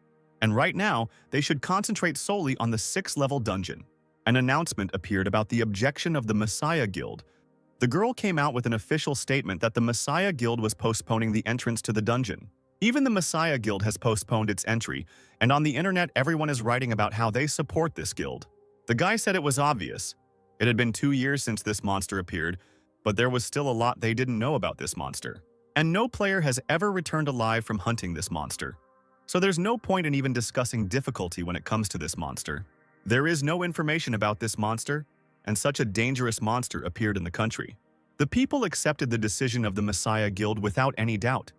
and right now they should concentrate solely on the 6th-level dungeon. An announcement appeared about the objection of the Messiah Guild. The girl came out with an official statement that the Messiah Guild was postponing the entrance to the dungeon. Even the Messiah Guild has postponed its entry, and on the internet everyone is writing about how they support this guild. The guy said it was obvious. It had been 2 years since this monster appeared, but there was still a lot they didn't know about this monster. And no player has ever returned alive from hunting this monster. So there's no point in even discussing difficulty when it comes to this monster. There is no information about this monster, and such a dangerous monster appeared in the country. The people accepted the decision of the Messiah Guild without any doubt.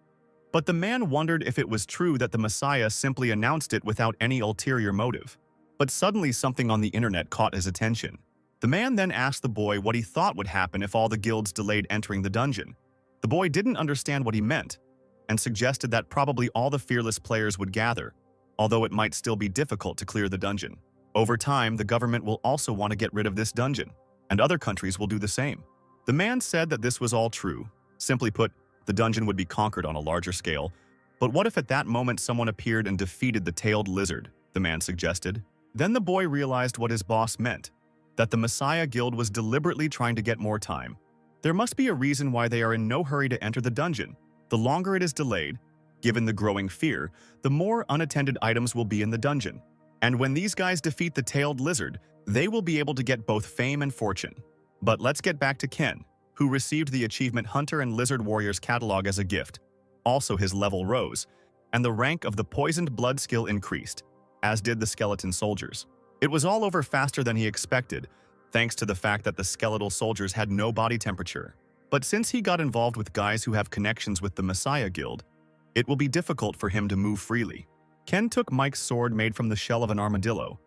But the man wondered if it was true that the Messiah simply announced it without any ulterior motive. But suddenly something on the internet caught his attention. The man then asked the boy what he thought would happen if all the guilds delayed entering the dungeon. The boy didn't understand what he meant, and suggested that probably all the fearless players would gather, although it might still be difficult to clear the dungeon. Over time, the government will also want to get rid of this dungeon, and other countries will do the same. The man said that this was all true. Simply put, the dungeon would be conquered on a larger scale. But what if at that moment someone appeared and defeated the tailed lizard, the man suggested. Then the boy realized what his boss meant, that the Messiah Guild was deliberately trying to get more time. There must be a reason why they are in no hurry to enter the dungeon. The longer it is delayed, given the growing fear, the more unattended items will be in the dungeon. And when these guys defeat the tailed lizard, they will be able to get both fame and fortune. But let's get back to Ken, who received the achievement Hunter and Lizard Warriors catalog as a gift. Also, his level rose, and the rank of the poisoned blood skill increased, as did the skeleton soldiers. It was all over faster than he expected, thanks to the fact that the skeletal soldiers had no body temperature. But since he got involved with guys who have connections with the Messiah Guild, it will be difficult for him to move freely. Ken took Mike's sword made from the shell of an armadillo.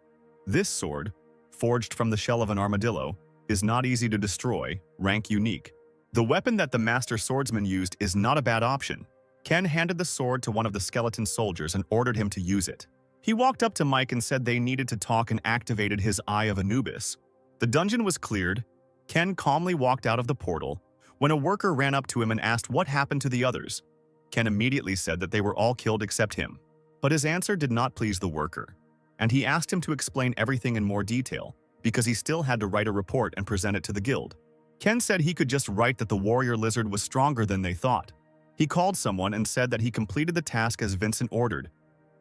This sword, forged from the shell of an armadillo, is not easy to destroy, rank unique. The weapon that the master swordsman used is not a bad option. Ken handed the sword to one of the skeleton soldiers and ordered him to use it. He walked up to Mike and said they needed to talk and activated his Eye of Anubis. The dungeon was cleared. Ken calmly walked out of the portal when a worker ran up to him and asked what happened to the others. Ken immediately said that they were all killed except him. But his answer did not please the worker, and he asked him to explain everything in more detail, because he still had to write a report and present it to the guild. Ken said he could just write that the warrior lizard was stronger than they thought. He called someone and said that he completed the task as Vincent ordered,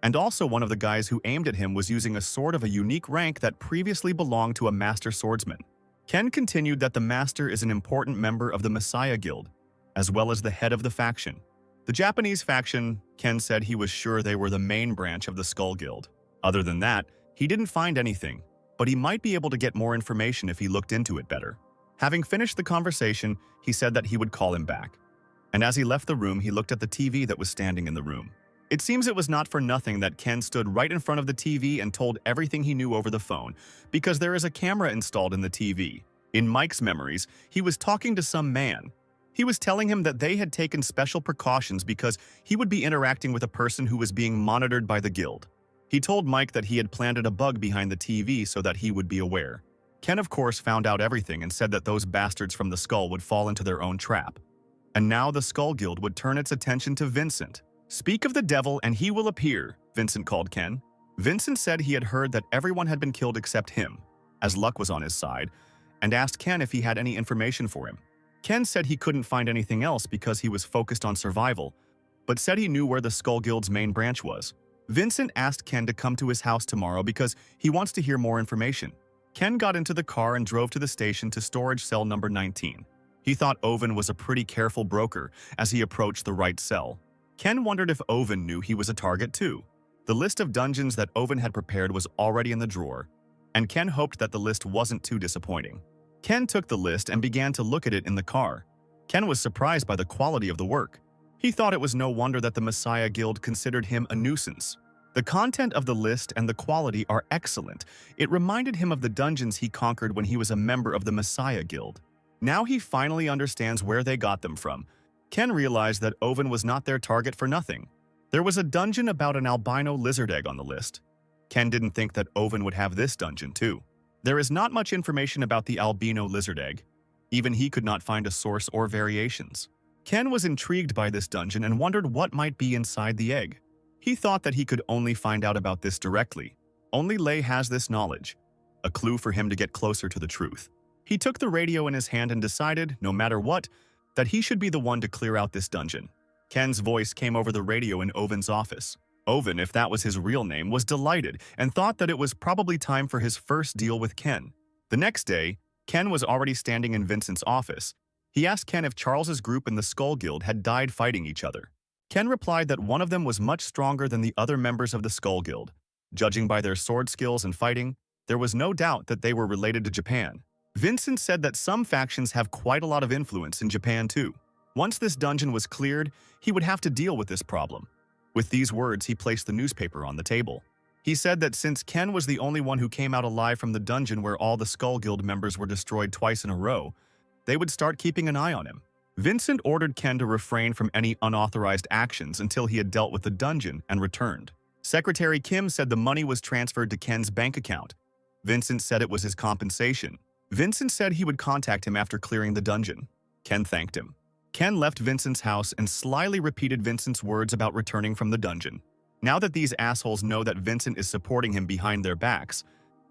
and also one of the guys who aimed at him was using a sword of a unique rank that previously belonged to a master swordsman. Ken continued that the master is an important member of the Messiah Guild, as well as the head of the faction. The Japanese faction, Ken said he was sure they were the main branch of the Skull Guild. Other than that, he didn't find anything, but he might be able to get more information if he looked into it better. Having finished the conversation, he said that he would call him back. And as he left the room, he looked at the TV that was standing in the room. It seems it was not for nothing that Ken stood right in front of the TV and told everything he knew over the phone, because there is a camera installed in the TV. In Mike's memories, he was talking to some man. He was telling him that they had taken special precautions because he would be interacting with a person who was being monitored by the guild. He told Mike that he had planted a bug behind the TV so that he would be aware. Ken, of course, found out everything and said that those bastards from the Skull would fall into their own trap. And now the Skull Guild would turn its attention to Vincent. "Speak of the devil and he will appear," Vincent called Ken. Vincent said he had heard that everyone had been killed except him, as luck was on his side, and asked Ken if he had any information for him. Ken said he couldn't find anything else because he was focused on survival, but said he knew where the Skull Guild's main branch was. Vincent asked Ken to come to his house tomorrow because he wants to hear more information. Ken got into the car and drove to the station to storage cell number 19. He thought Owen was a pretty careful broker as he approached the right cell. Ken wondered if Oven knew he was a target too. The list of dungeons that Oven had prepared was already in the drawer, and Ken hoped that the list wasn't too disappointing. Ken took the list and began to look at it in the car. Ken was surprised by the quality of the work. He thought it was no wonder that the Messiah Guild considered him a nuisance. The content of the list and the quality are excellent. It reminded him of the dungeons he conquered when he was a member of the Messiah Guild. Now he finally understands where they got them from. Ken realized that Oven was not their target for nothing. There was a dungeon about an albino lizard egg on the list. Ken didn't think that Oven would have this dungeon too. There is not much information about the albino lizard egg. Even he could not find a source or variations. Ken was intrigued by this dungeon and wondered what might be inside the egg. He thought that he could only find out about this directly. Only Lei has this knowledge, a clue for him to get closer to the truth. He took the radio in his hand and decided, no matter what, that he should be the one to clear out this dungeon. Ken's voice came over the radio in Oven's office. Oven, if that was his real name, was delighted and thought that it was probably time for his first deal with Ken. The next day, Ken was already standing in Vincent's office. He asked Ken if Charles's group in the Skull Guild had died fighting each other. Ken replied that one of them was much stronger than the other members of the Skull Guild. Judging by their sword skills and fighting, there was no doubt that they were related to Japan. Vincent said that some factions have quite a lot of influence in Japan too. Once this dungeon was cleared, he would have to deal with this problem. With these words, he placed the newspaper on the table. He said that since Ken was the only one who came out alive from the dungeon where all the Skull Guild members were destroyed twice in a row, they would start keeping an eye on him. Vincent ordered Ken to refrain from any unauthorized actions until he had dealt with the dungeon and returned. Secretary Kim said the money was transferred to Ken's bank account. Vincent said it was his compensation. Vincent said he would contact him after clearing the dungeon. Ken thanked him. Ken left Vincent's house and slyly repeated Vincent's words about returning from the dungeon. Now that these assholes know that Vincent is supporting him behind their backs,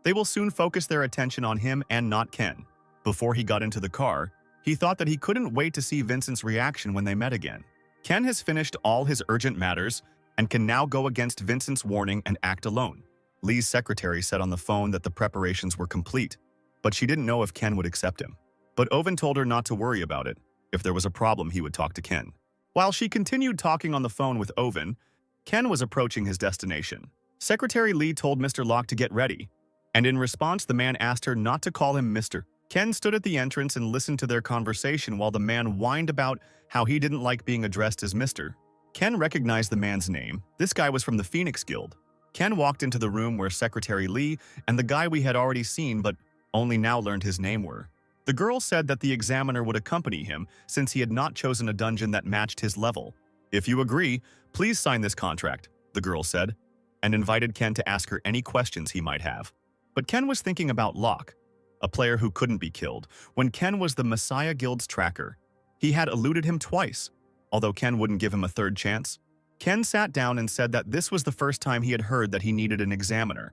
they will soon focus their attention on him and not Ken. Before he got into the car, he thought that he couldn't wait to see Vincent's reaction when they met again. Ken has finished all his urgent matters and can now go against Vincent's warning and act alone. Lee's secretary said on the phone that the preparations were complete, but she didn't know if Ken would accept him. But Oven told her not to worry about it. If there was a problem, he would talk to Ken. While she continued talking on the phone with Oven, Ken was approaching his destination. Secretary Lee told Mr. Locke to get ready, and in response, the man asked her not to call him Mr. Ken stood at the entrance and listened to their conversation while the man whined about how he didn't like being addressed as Mr. Ken recognized the man's name. This guy was from the Phoenix Guild. Ken walked into the room where Secretary Lee and the guy we had already seen but only now learned his name were. The girl said that the examiner would accompany him since he had not chosen a dungeon that matched his level. "If you agree, please sign this contract," the girl said, and invited Ken to ask her any questions he might have. But Ken was thinking about Locke, a player who couldn't be killed, when Ken was the Messiah Guild's tracker. He had eluded him twice, although Ken wouldn't give him a third chance. Ken sat down and said that this was the first time he had heard that he needed an examiner.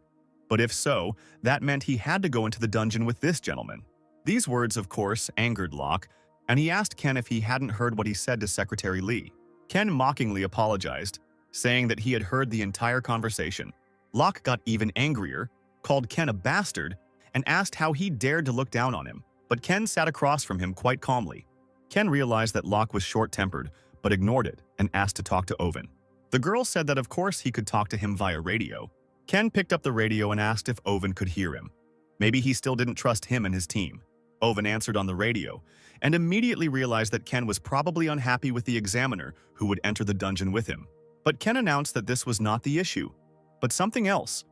But if so, that meant he had to go into the dungeon with this gentleman. These words, of course, angered Locke, and he asked Ken if he hadn't heard what he said to Secretary Lee. Ken mockingly apologized, saying that he had heard the entire conversation. Locke got even angrier, called Ken a bastard, and asked how he dared to look down on him, but Ken sat across from him quite calmly. Ken realized that Locke was short-tempered, but ignored it and asked to talk to Oven. The girl said that of course he could talk to him via radio. Ken picked up the radio and asked if Oven could hear him. Maybe he still didn't trust him and his team. Oven answered on the radio, and immediately realized that Ken was probably unhappy with the examiner who would enter the dungeon with him. But Ken announced that this was not the issue, but something else.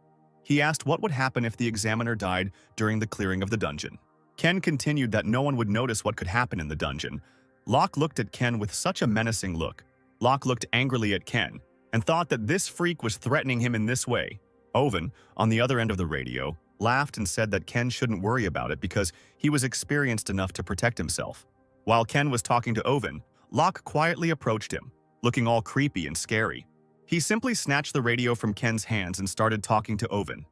He asked what would happen if the examiner died during the clearing of the dungeon. Ken continued that no one would notice what could happen in the dungeon. Locke looked at Ken with such a menacing look. Locke looked angrily at Ken and thought that this freak was threatening him in this way. Oven, on the other end of the radio, laughed and said that Ken shouldn't worry about it because he was experienced enough to protect himself. While Ken was talking to Oven, Locke quietly approached him, looking all creepy and scary. He simply snatched the radio from Ken's hands and started talking to Oven.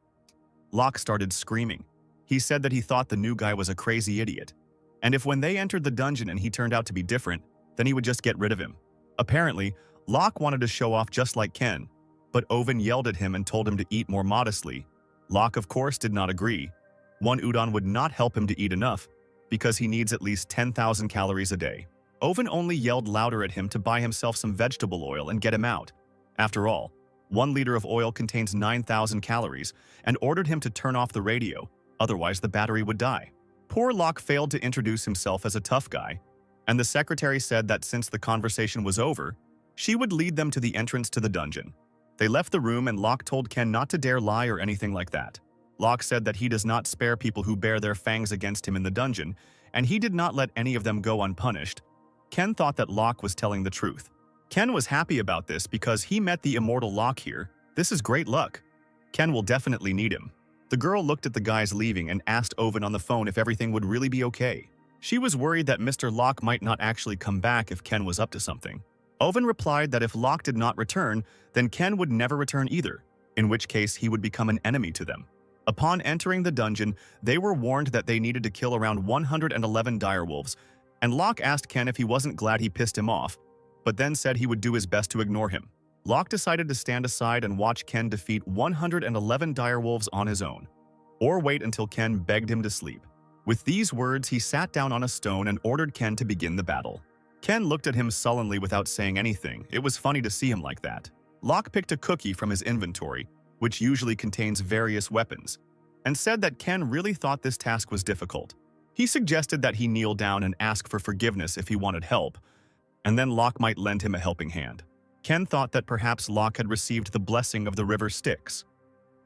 Locke started screaming. He said that he thought the new guy was a crazy idiot, and if when they entered the dungeon and he turned out to be different, then he would just get rid of him. Apparently, Locke wanted to show off just like Ken, but Oven yelled at him and told him to eat more modestly. Locke, of course, did not agree. One udon would not help him to eat enough, because he needs at least 10,000 calories a day. Owen only yelled louder at him to buy himself some vegetable oil and get him out. After all, 1 liter of oil contains 9,000 calories, and ordered him to turn off the radio, otherwise the battery would die. Poor Locke failed to introduce himself as a tough guy, and the secretary said that since the conversation was over, she would lead them to the entrance to the dungeon. They left the room and Locke told Ken not to dare lie or anything like that. Locke said that he does not spare people who bear their fangs against him in the dungeon, and he did not let any of them go unpunished. Ken thought that Locke was telling the truth. Ken was happy about this because he met the immortal Locke here. This is great luck. Ken will definitely need him. The girl looked at the guys leaving and asked Owen on the phone if everything would really be okay. She was worried that Mr. Locke might not actually come back if Ken was up to something. Owen replied that if Locke did not return, then Ken would never return either, in which case he would become an enemy to them. Upon entering the dungeon, they were warned that they needed to kill around 111 direwolves, and Locke asked Ken if he wasn't glad he pissed him off, but then said he would do his best to ignore him. Locke decided to stand aside and watch Ken defeat 111 direwolves on his own, or wait until Ken begged him to sleep. With these words, he sat down on a stone and ordered Ken to begin the battle. Ken looked at him sullenly without saying anything. It was funny to see him like that. Locke picked a cookie from his inventory, which usually contains various weapons, and said that Ken really thought this task was difficult. He suggested that he kneel down and ask for forgiveness if he wanted help, and then Locke might lend him a helping hand. Ken thought that perhaps Locke had received the blessing of the river Styx.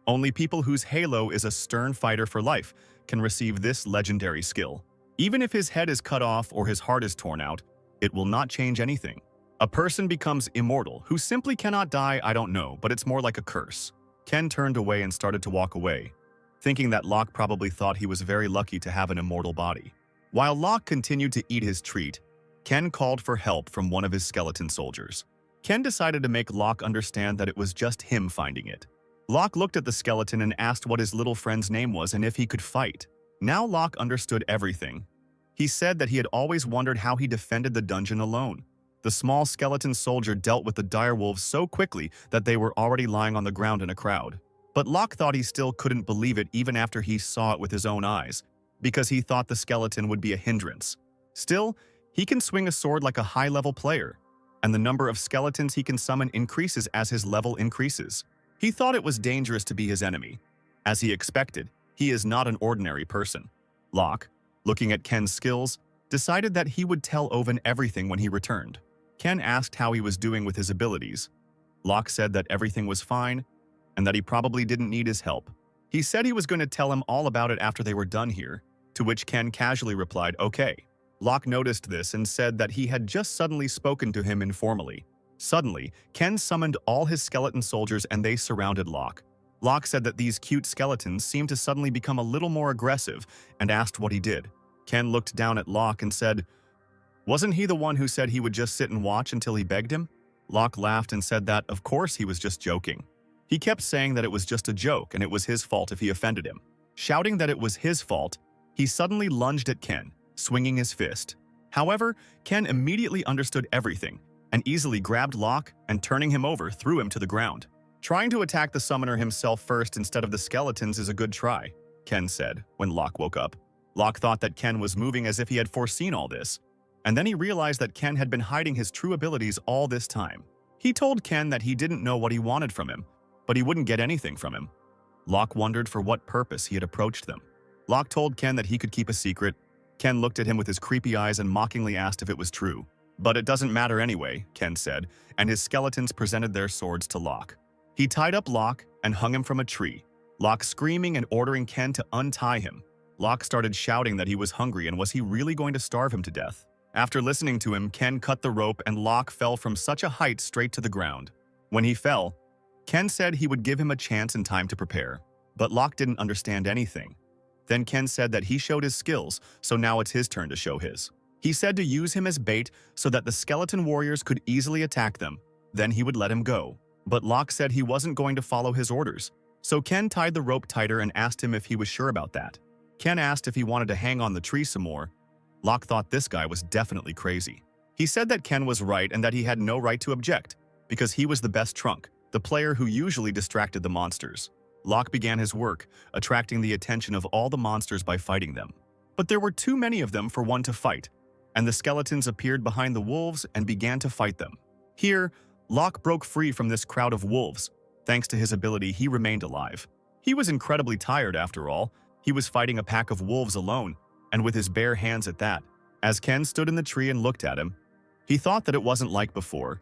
Only people whose halo is a stern fighter for life can receive this legendary skill. Even if his head is cut off or his heart is torn out, it will not change anything. A person becomes immortal who simply cannot die. I don't know, but it's more like a curse. Ken turned away and started to walk away, thinking that Locke probably thought he was very lucky to have an immortal body. While Locke continued to eat his treat, Ken called for help from one of his skeleton soldiers. Ken decided to make Locke understand that it was just him finding it. Locke looked at the skeleton and asked what his little friend's name was and if he could fight. Now Locke understood everything. He said that he had always wondered how he defended the dungeon alone. The small skeleton soldier dealt with the direwolves so quickly that they were already lying on the ground in a crowd. But Locke thought he still couldn't believe it even after he saw it with his own eyes, because he thought the skeleton would be a hindrance. Still, he can swing a sword like a high-level player, and the number of skeletons he can summon increases as his level increases. He thought it was dangerous to be his enemy. As he expected, he is not an ordinary person. Locke, looking at Ken's skills, decided that he would tell Owen everything when he returned. Ken asked how he was doing with his abilities. Locke said that everything was fine, and that he probably didn't need his help. He said he was going to tell him all about it after they were done here, to which Ken casually replied, "Okay." Locke noticed this and said that he had just suddenly spoken to him informally. Suddenly, Ken summoned all his skeleton soldiers and they surrounded Locke. Locke said that these cute skeletons seemed to suddenly become a little more aggressive and asked what he did. Ken looked down at Locke and said, "Wasn't he the one who said he would just sit and watch until he begged him?" Locke laughed and said that, of course, he was just joking. He kept saying that it was just a joke and it was his fault if he offended him. Shouting that it was his fault, he suddenly lunged at Ken, swinging his fist. However, Ken immediately understood everything and easily grabbed Locke and, turning him over, threw him to the ground. "Trying to attack the summoner himself first instead of the skeletons is a good try," Ken said when Locke woke up. Locke thought that Ken was moving as if he had foreseen all this, and then he realized that Ken had been hiding his true abilities all this time. He told Ken that he didn't know what he wanted from him, but he wouldn't get anything from him. Locke wondered for what purpose he had approached them. Locke told Ken that he could keep a secret. Ken looked at him with his creepy eyes and mockingly asked if it was true. "But it doesn't matter anyway," Ken said, and his skeletons presented their swords to Locke. He tied up Locke and hung him from a tree, Locke screaming and ordering Ken to untie him. Locke started shouting that he was hungry and was he really going to starve him to death. After listening to him, Ken cut the rope and Locke fell from such a height straight to the ground. When he fell, Ken said he would give him a chance and time to prepare, but Locke didn't understand anything. Then Ken said that he showed his skills, so now it's his turn to show his. He said to use him as bait so that the skeleton warriors could easily attack them. Then he would let him go. But Locke said he wasn't going to follow his orders, so Ken tied the rope tighter and asked him if he was sure about that. Ken asked if he wanted to hang on the tree some more. Locke thought this guy was definitely crazy. He said that Ken was right and that he had no right to object, because he was the best trunk, the player who usually distracted the monsters. Locke began his work, attracting the attention of all the monsters by fighting them. But there were too many of them for one to fight, and the skeletons appeared behind the wolves and began to fight them. Here, Locke broke free from this crowd of wolves. Thanks to his ability, he remained alive. He was incredibly tired after all. He was fighting a pack of wolves alone, and with his bare hands at that. As Ken stood in the tree and looked at him, he thought that it wasn't like before.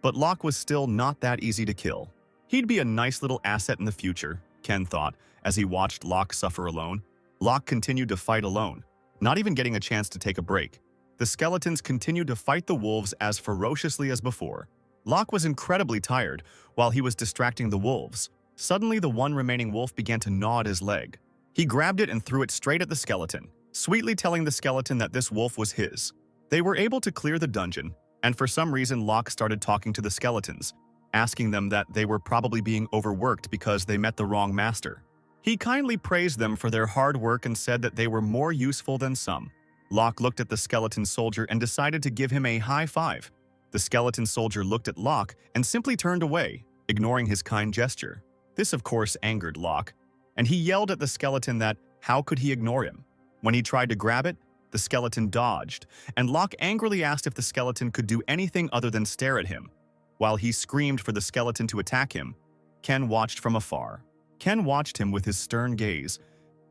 But Locke was still not that easy to kill. He'd be a nice little asset in the future, Ken thought, as he watched Locke suffer alone. Locke continued to fight alone, not even getting a chance to take a break. The skeletons continued to fight the wolves as ferociously as before. Locke was incredibly tired while he was distracting the wolves. Suddenly, the one remaining wolf began to gnaw at his leg. He grabbed it and threw it straight at the skeleton, sweetly telling the skeleton that this wolf was his. They were able to clear the dungeon, and for some reason Locke started talking to the skeletons, asking them that they were probably being overworked because they met the wrong master. He kindly praised them for their hard work and said that they were more useful than some. Locke looked at the skeleton soldier and decided to give him a high five. The skeleton soldier looked at Locke and simply turned away, ignoring his kind gesture. This, of course, angered Locke, and he yelled at the skeleton that how could he ignore him? When he tried to grab it, the skeleton dodged, and Locke angrily asked if the skeleton could do anything other than stare at him. While he screamed for the skeleton to attack him, Ken watched from afar. Ken watched him with his stern gaze.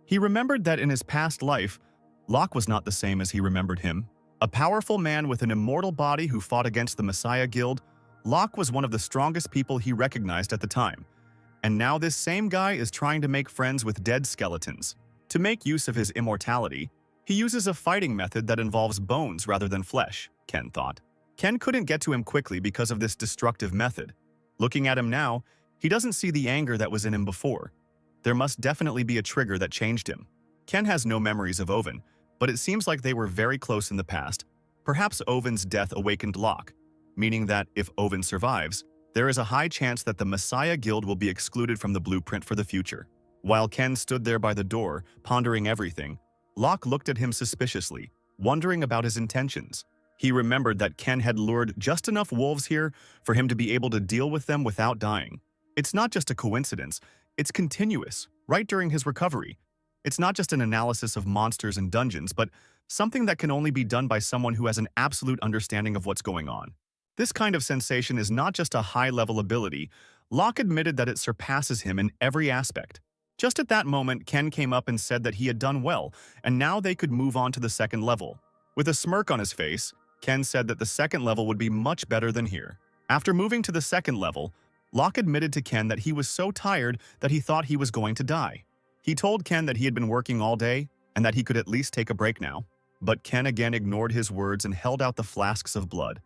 He remembered that in his past life, Locke was not the same as he remembered him. A powerful man with an immortal body who fought against the Messiah Guild, Locke was one of the strongest people he recognized at the time. And now this same guy is trying to make friends with dead skeletons. To make use of his immortality, he uses a fighting method that involves bones rather than flesh, Ken thought. Ken couldn't get to him quickly because of this destructive method. Looking at him now, he doesn't see the anger that was in him before. There must definitely be a trigger that changed him. Ken has no memories of Owen, but it seems like they were very close in the past. Perhaps Owen's death awakened Locke, meaning that if Owen survives, there is a high chance that the Messiah Guild will be excluded from the blueprint for the future. While Ken stood there by the door, pondering everything, Locke looked at him suspiciously, wondering about his intentions. He remembered that Ken had lured just enough wolves here for him to be able to deal with them without dying. It's not just a coincidence, it's continuous, right during his recovery. It's not just an analysis of monsters and dungeons, but something that can only be done by someone who has an absolute understanding of what's going on. This kind of sensation is not just a high-level ability. Locke admitted that it surpasses him in every aspect. Just at that moment, Ken came up and said that he had done well, and now they could move on to the second level. With a smirk on his face, Ken said that the second level would be much better than here. After moving to the second level, Locke admitted to Ken that he was so tired that he thought he was going to die. He told Ken that he had been working all day and that he could at least take a break now. But Ken again ignored his words and held out the flasks of blood.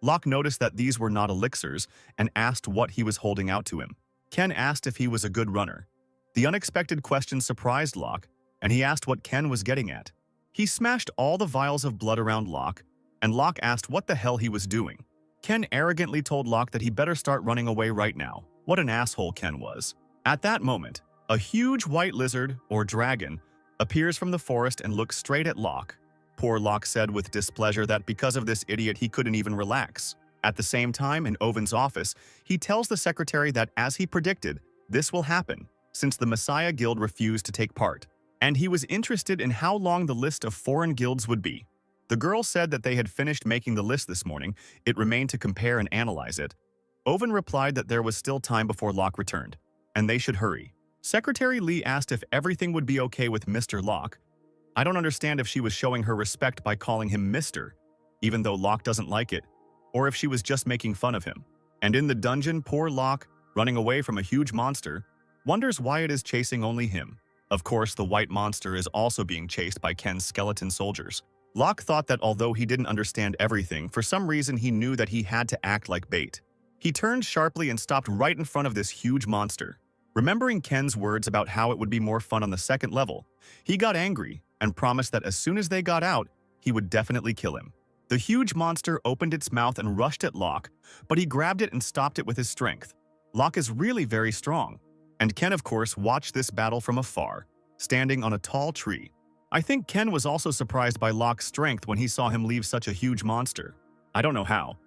Locke noticed that these were not elixirs and asked what he was holding out to him. Ken asked if he was a good runner. The unexpected question surprised Locke, and he asked what Ken was getting at. He smashed all the vials of blood around Locke, and Locke asked what the hell he was doing. Ken arrogantly told Locke that he better start running away right now. What an asshole Ken was. At that moment, a huge white lizard, or dragon, appears from the forest and looks straight at Locke. Poor Locke said with displeasure that because of this idiot he couldn't even relax. At the same time, in Owen's office, he tells the secretary that as he predicted, this will happen, since the Messiah Guild refused to take part. And he was interested in how long the list of foreign guilds would be. The girl said that they had finished making the list this morning. It remained to compare and analyze it. Owen replied that there was still time before Locke returned, and they should hurry. Secretary Lee asked if everything would be okay with Mr. Locke. I don't understand if she was showing her respect by calling him Mr., even though Locke doesn't like it, or if she was just making fun of him. And in the dungeon, poor Locke, running away from a huge monster, wonders why it is chasing only him. Of course, the white monster is also being chased by Ken's skeleton soldiers. Locke thought that although he didn't understand everything, for some reason he knew that he had to act like bait. He turned sharply and stopped right in front of this huge monster. Remembering Ken's words about how it would be more fun on the second level, he got angry and promised that as soon as they got out, he would definitely kill him. The huge monster opened its mouth and rushed at Locke, but he grabbed it and stopped it with his strength. Locke is really very strong, and Ken, of course, watched this battle from afar, standing on a tall tree. I think Ken was also surprised by Locke's strength when he saw him leave such a huge monster. I don't know how.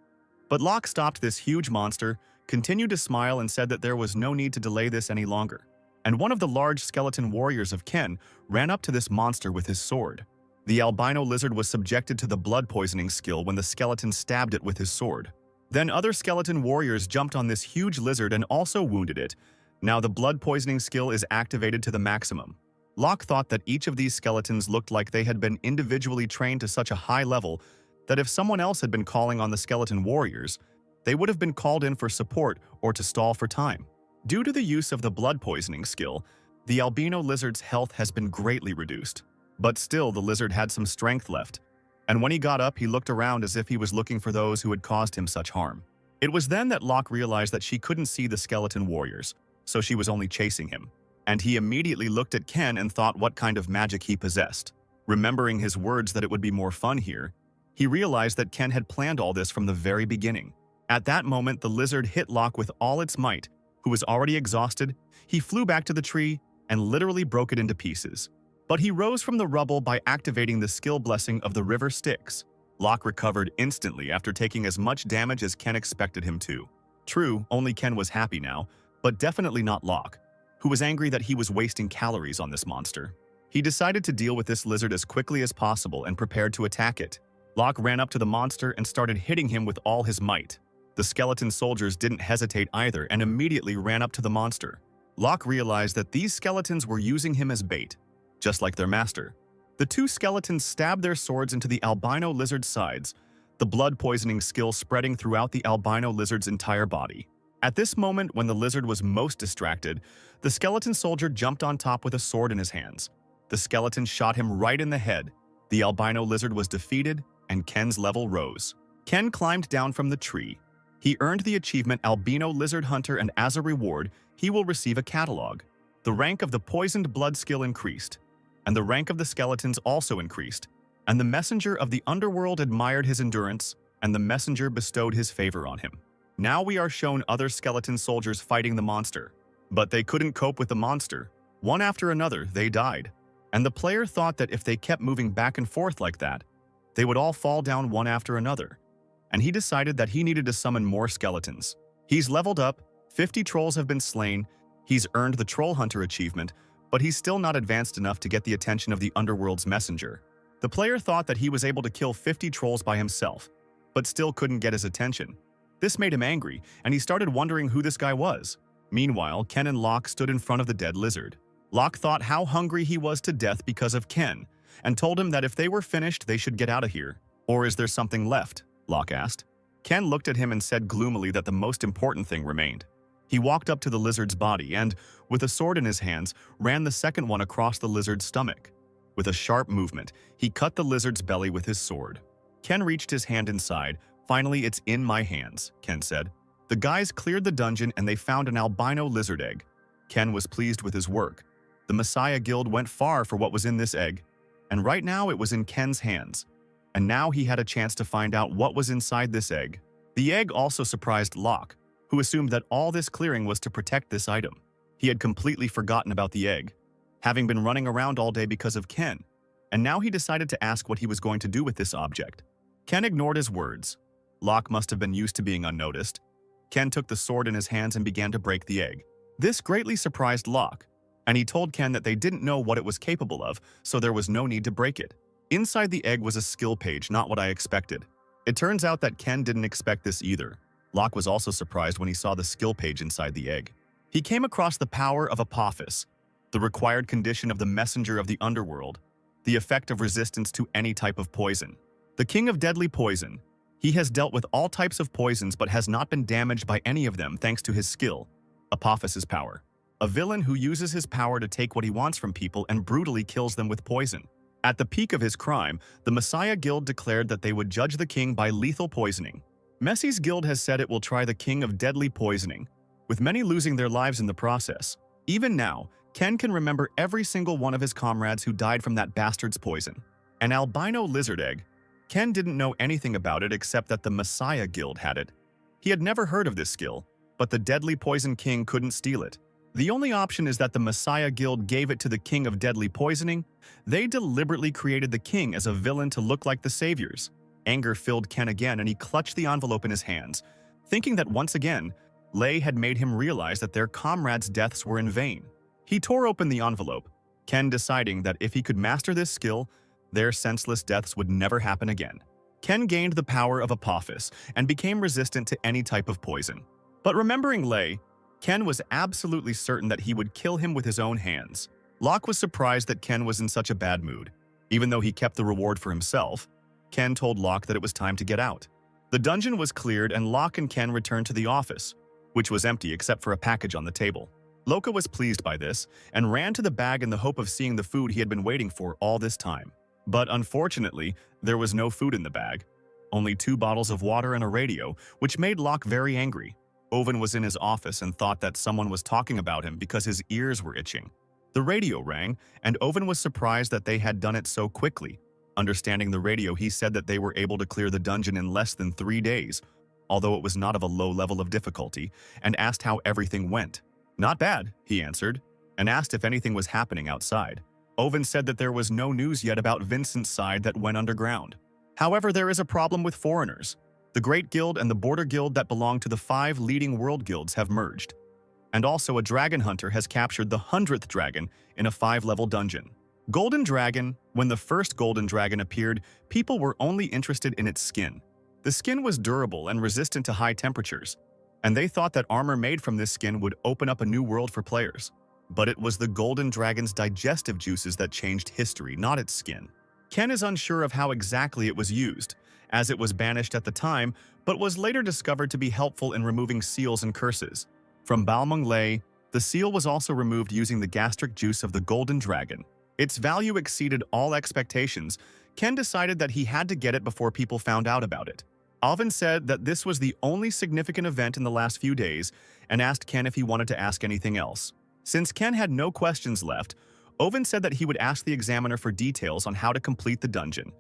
But Locke stopped this huge monster, continued to smile, and said that there was no need to delay this any longer. And one of the large skeleton warriors of Ken ran up to this monster with his sword. The albino lizard was subjected to the blood poisoning skill when the skeleton stabbed it with his sword. Then other skeleton warriors jumped on this huge lizard and also wounded it. Now the blood poisoning skill is activated to the maximum. Locke thought that each of these skeletons looked like they had been individually trained to such a high level that if someone else had been calling on the skeleton warriors, they would have been called in for support or to stall for time. Due to the use of the blood poisoning skill, the albino lizard's health has been greatly reduced. But still, the lizard had some strength left, and when he got up, he looked around as if he was looking for those who had caused him such harm. It was then that Locke realized that she couldn't see the skeleton warriors, so she was only chasing him. And he immediately looked at Ken and thought what kind of magic he possessed. Remembering his words that it would be more fun here, he realized that Ken had planned all this from the very beginning. At that moment, the lizard hit Locke with all its might. Who was already exhausted, he flew back to the tree and literally broke it into pieces. But he rose from the rubble by activating the skill blessing of the river Styx. Locke recovered instantly after taking as much damage as Ken expected him to. True, only Ken was happy now, but definitely not Locke, who was angry that he was wasting calories on this monster. He decided to deal with this lizard as quickly as possible and prepared to attack it. Locke ran up to the monster and started hitting him with all his might. The skeleton soldiers didn't hesitate either and immediately ran up to the monster. Locke realized that these skeletons were using him as bait, just like their master. The two skeletons stabbed their swords into the albino lizard's sides, the blood poisoning skill spreading throughout the albino lizard's entire body. At this moment, when the lizard was most distracted, the skeleton soldier jumped on top with a sword in his hands. The skeleton shot him right in the head. The albino lizard was defeated, and Ken's level rose. Ken climbed down from the tree. He earned the achievement Albino Lizard Hunter, and as a reward, he will receive a catalog. The rank of the poisoned blood skill increased, and the rank of the skeletons also increased, and the messenger of the underworld admired his endurance, and the messenger bestowed his favor on him. Now we are shown other skeleton soldiers fighting the monster, but they couldn't cope with the monster. One after another, they died, and the player thought that if they kept moving back and forth like that, they would all fall down one after another, and he decided that he needed to summon more skeletons. He's leveled up, 50 trolls have been slain, he's earned the Troll Hunter achievement, but he's still not advanced enough to get the attention of the underworld's messenger. The player thought that he was able to kill 50 trolls by himself, but still couldn't get his attention. This made him angry, and he started wondering who this guy was. Meanwhile, Ken and Locke stood in front of the dead lizard. Locke thought how hungry he was to death because of Ken, and told him that if they were finished, they should get out of here. Or is there something left? Locke asked. Ken looked at him and said gloomily that the most important thing remained. He walked up to the lizard's body and, with a sword in his hands, ran the second one across the lizard's stomach. With a sharp movement, he cut the lizard's belly with his sword. Ken reached his hand inside. Finally, it's in my hands, Ken said. The guys cleared the dungeon and they found an albino lizard egg. Ken was pleased with his work. The Messiah Guild went far for what was in this egg, and right now it was in Ken's hands. And now he had a chance to find out what was inside this egg. The egg also surprised Locke, who assumed that all this clearing was to protect this item. He had completely forgotten about the egg, having been running around all day because of Ken, and now he decided to ask what he was going to do with this object. Ken ignored his words. Locke must have been used to being unnoticed. Ken took the sword in his hands and began to break the egg. This greatly surprised Locke, and he told Ken that they didn't know what it was capable of, so there was no need to break it. Inside the egg was a skill page, not what I expected. It turns out that Ken didn't expect this either. Locke was also surprised when he saw the skill page inside the egg. He came across the power of Apophis, the required condition of the messenger of the underworld, the effect of resistance to any type of poison. The king of deadly poison. He has dealt with all types of poisons but has not been damaged by any of them thanks to his skill, Apophis's power. A villain who uses his power to take what he wants from people and brutally kills them with poison. At the peak of his crime, the Messiah Guild declared that they would judge the king by lethal poisoning. Messi's guild has said it will try the king of deadly poisoning, with many losing their lives in the process. Even now, Ken can remember every single one of his comrades who died from that bastard's poison. An albino lizard egg. Ken didn't know anything about it except that the Messiah Guild had it. He had never heard of this skill, but the deadly poison king couldn't steal it. The only option is that the Messiah Guild gave it to the king of deadly poisoning. They deliberately created the king as a villain to look like the saviors. Anger filled Ken again and he clutched the envelope in his hands, thinking that once again, Lei had made him realize that their comrades' deaths were in vain. He tore open the envelope, Ken deciding that if he could master this skill, Their senseless deaths would never happen again. Ken gained the power of Apophis and became resistant to any type of poison. But remembering Lei, Ken was absolutely certain that he would kill him with his own hands. Locke was surprised that Ken was in such a bad mood. Even though he kept the reward for himself, Ken told Locke that it was time to get out. The dungeon was cleared and Locke and Ken returned to the office, which was empty except for a package on the table. Loka was pleased by this and ran to the bag in the hope of seeing the food he had been waiting for all this time. But unfortunately, there was no food in the bag. Only 2 bottles of water and a radio, which made Locke very angry. Owen was in his office and thought that someone was talking about him because his ears were itching. The radio rang, and Owen was surprised that they had done it so quickly. Understanding the radio, he said that they were able to clear the dungeon in less than 3 days, although it was not of a low level of difficulty, and asked how everything went. "Not bad," he answered, and asked if anything was happening outside. Owen said that there was no news yet about Vincent's side that went underground. However, there is a problem with foreigners. The Great Guild and the Border Guild that belong to the 5 leading world guilds have merged. And also a dragon hunter has captured the 100th dragon in a 5-level dungeon. Golden Dragon. When the first Golden Dragon appeared, people were only interested in its skin. The skin was durable and resistant to high temperatures, and they thought that armor made from this skin would open up a new world for players. But it was the Golden Dragon's digestive juices that changed history, not its skin. Ken is unsure of how exactly it was used, as it was banished at the time, but was later discovered to be helpful in removing seals and curses. From Balmung Lei, the seal was also removed using the gastric juice of the Golden Dragon. Its value exceeded all expectations. Ken decided that he had to get it before people found out about it. Alvin said that this was the only significant event in the last few days and asked Ken if he wanted to ask anything else. Since Ken had no questions left, Owen said that he would ask the examiner for details on how to complete the dungeon,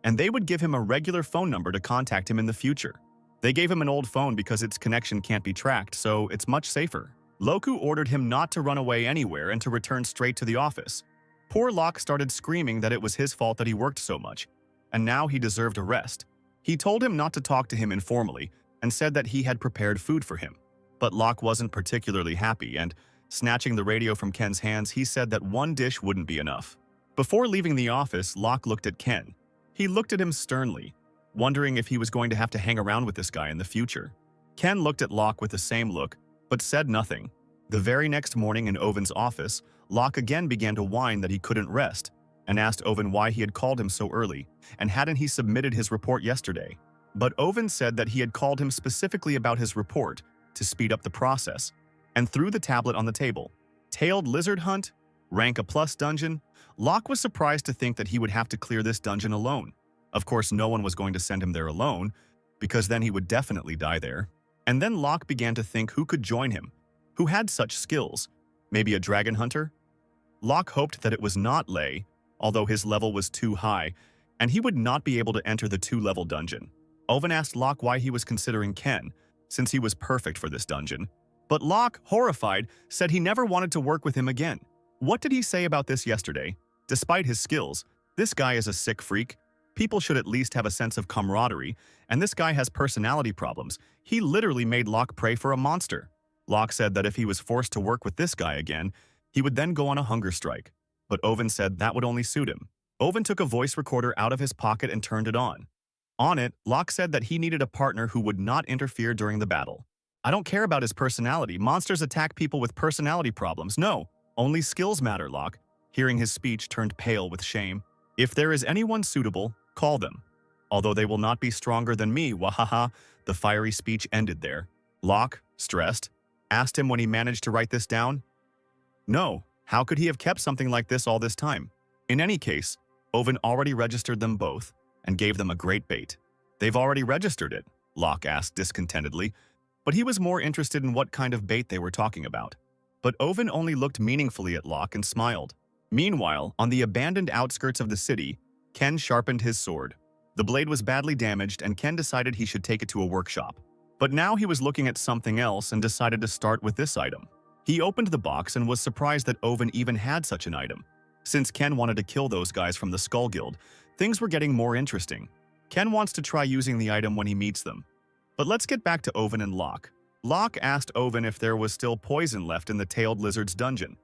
and they would give him a regular phone number to contact him in the future. They gave him an old phone because its connection can't be tracked, so it's much safer. Loku ordered him not to run away anywhere and to return straight to the office. Poor Locke started screaming that it was his fault that he worked so much, and now he deserved a rest. He told him not to talk to him informally and said that he had prepared food for him. But Locke wasn't particularly happy, and snatching the radio from Ken's hands, he said that 1 dish wouldn't be enough. Before leaving the office, Locke looked at Ken. He looked at him sternly, wondering if he was going to have to hang around with this guy in the future. Ken looked at Locke with the same look, but said nothing. The very next morning in Owen's office, Locke again began to whine that he couldn't rest, and asked Owen why he had called him so early, and hadn't he submitted his report yesterday. But Owen said that he had called him specifically about his report to speed up the process, and threw the tablet on the table. Tailed Lizard Hunt? Rank A+ dungeon? Locke was surprised to think that he would have to clear this dungeon alone. Of course, no one was going to send him there alone, because then he would definitely die there. And then Locke began to think who could join him, who had such skills. Maybe a dragon hunter? Locke hoped that it was not Lei, although his level was too high, and he would not be able to enter the 2-level dungeon. Owen asked Locke why he was considering Ken, since he was perfect for this dungeon. But Locke, horrified, said he never wanted to work with him again. What did he say about this yesterday? Despite his skills, this guy is a sick freak. People should at least have a sense of camaraderie, and this guy has personality problems. He literally made Locke pray for a monster. Locke said that if he was forced to work with this guy again, he would then go on a hunger strike. But Owen said that would only suit him. Owen took a voice recorder out of his pocket and turned it on. On it, Locke said that he needed a partner who would not interfere during the battle. "I don't care about his personality. Monsters attack people with personality problems. No, only skills matter," Locke, hearing his speech, turned pale with shame. "If there is anyone suitable, call them. Although they will not be stronger than me, wahaha." The fiery speech ended there. Locke, stressed, asked him when he managed to write this down. No, how could he have kept something like this all this time? In any case, Owen already registered them both and gave them a great bait. "They've already registered it?" Locke asked discontentedly, but he was more interested in what kind of bait they were talking about. But Owen only looked meaningfully at Locke and smiled. Meanwhile, on the abandoned outskirts of the city, Ken sharpened his sword. The blade was badly damaged, and Ken decided he should take it to a workshop. But now he was looking at something else and decided to start with this item. He opened the box and was surprised that Owen even had such an item. Since Ken wanted to kill those guys from the Skull Guild, things were getting more interesting. Ken wants to try using the item when he meets them. But let's get back to Owen and Locke. Locke asked Owen if there was still poison left in the Tailed Lizard's dungeon,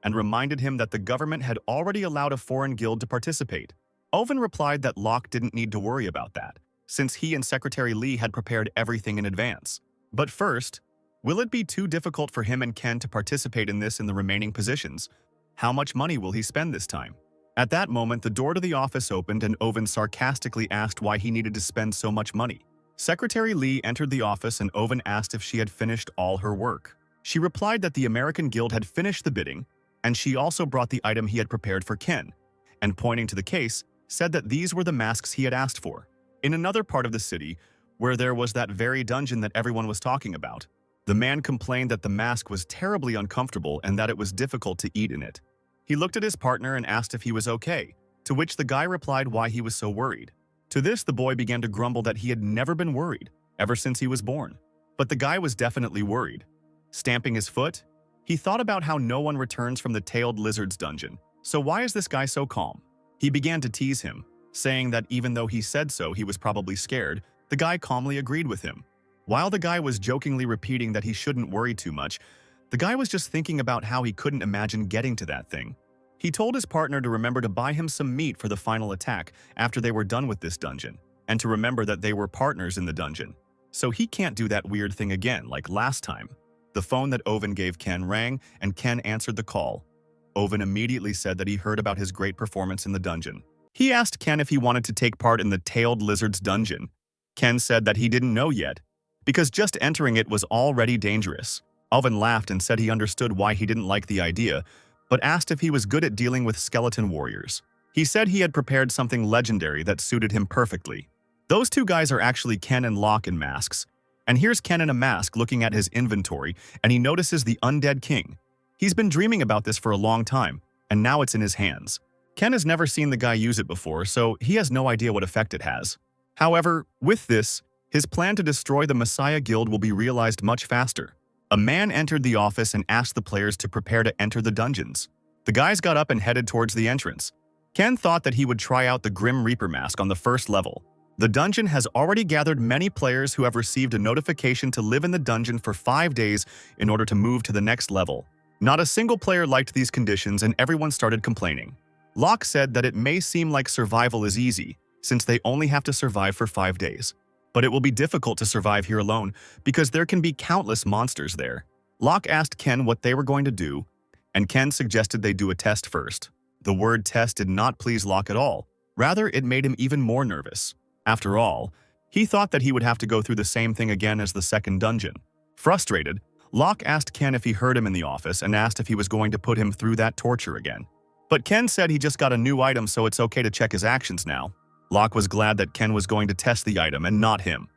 and reminded him that the government had already allowed a foreign guild to participate. Owen replied that Locke didn't need to worry about that, since he and Secretary Lee had prepared everything in advance. But first, will it be too difficult for him and Ken to participate in this in the remaining positions? How much money will he spend this time? At that moment, the door to the office opened and Owen sarcastically asked why he needed to spend so much money. Secretary Lee entered the office and Owen asked if she had finished all her work. She replied that the American Guild had finished the bidding, and she also brought the item he had prepared for Ken, and pointing to the case, said that these were the masks he had asked for. In another part of the city, where there was that very dungeon that everyone was talking about, the man complained that the mask was terribly uncomfortable and that it was difficult to eat in it. He looked at his partner and asked if he was okay, to which the guy replied why he was so worried. To this, the boy began to grumble that he had never been worried, ever since he was born. But the guy was definitely worried. Stamping his foot, he thought about how no one returns from the tailed lizard's dungeon. So why is this guy so calm? He began to tease him, saying that even though he said so, he was probably scared. The guy calmly agreed with him. While the guy was jokingly repeating that he shouldn't worry too much, the guy was just thinking about how he couldn't imagine getting to that thing. He told his partner to remember to buy him some meat for the final attack after they were done with this dungeon, and to remember that they were partners in the dungeon. So he can't do that weird thing again like last time. The phone that Owen gave Ken rang, and Ken answered the call. Owen immediately said that he heard about his great performance in the dungeon. He asked Ken if he wanted to take part in the tailed lizard's dungeon. Ken said that he didn't know yet, because just entering it was already dangerous. Owen laughed and said he understood why he didn't like the idea, but asked if he was good at dealing with skeleton warriors. He said he had prepared something legendary that suited him perfectly. Those two guys are actually Ken and Locke in masks. And here's Ken in a mask looking at his inventory, and he notices the undead king. He's been dreaming about this for a long time, and now it's in his hands. Ken has never seen the guy use it before, so he has no idea what effect it has. However, with this, his plan to destroy the Messiah Guild will be realized much faster. A man entered the office and asked the players to prepare to enter the dungeons. The guys got up and headed towards the entrance. Ken thought that he would try out the Grim Reaper mask on the first level. The dungeon has already gathered many players who have received a notification to live in the dungeon for 5 days in order to move to the next level. Not a single player liked these conditions and everyone started complaining. Locke said that it may seem like survival is easy, since they only have to survive for 5 days. But it will be difficult to survive here alone, because there can be countless monsters there. Locke asked Ken what they were going to do, and Ken suggested they do a test first. The word test did not please Locke at all. Rather, it made him even more nervous. After all, he thought that he would have to go through the same thing again as the second dungeon. Frustrated, Locke asked Ken if he heard him in the office and asked if he was going to put him through that torture again. But Ken said he just got a new item, so it's okay to check his actions now. Locke was glad that Ken was going to test the item and not him.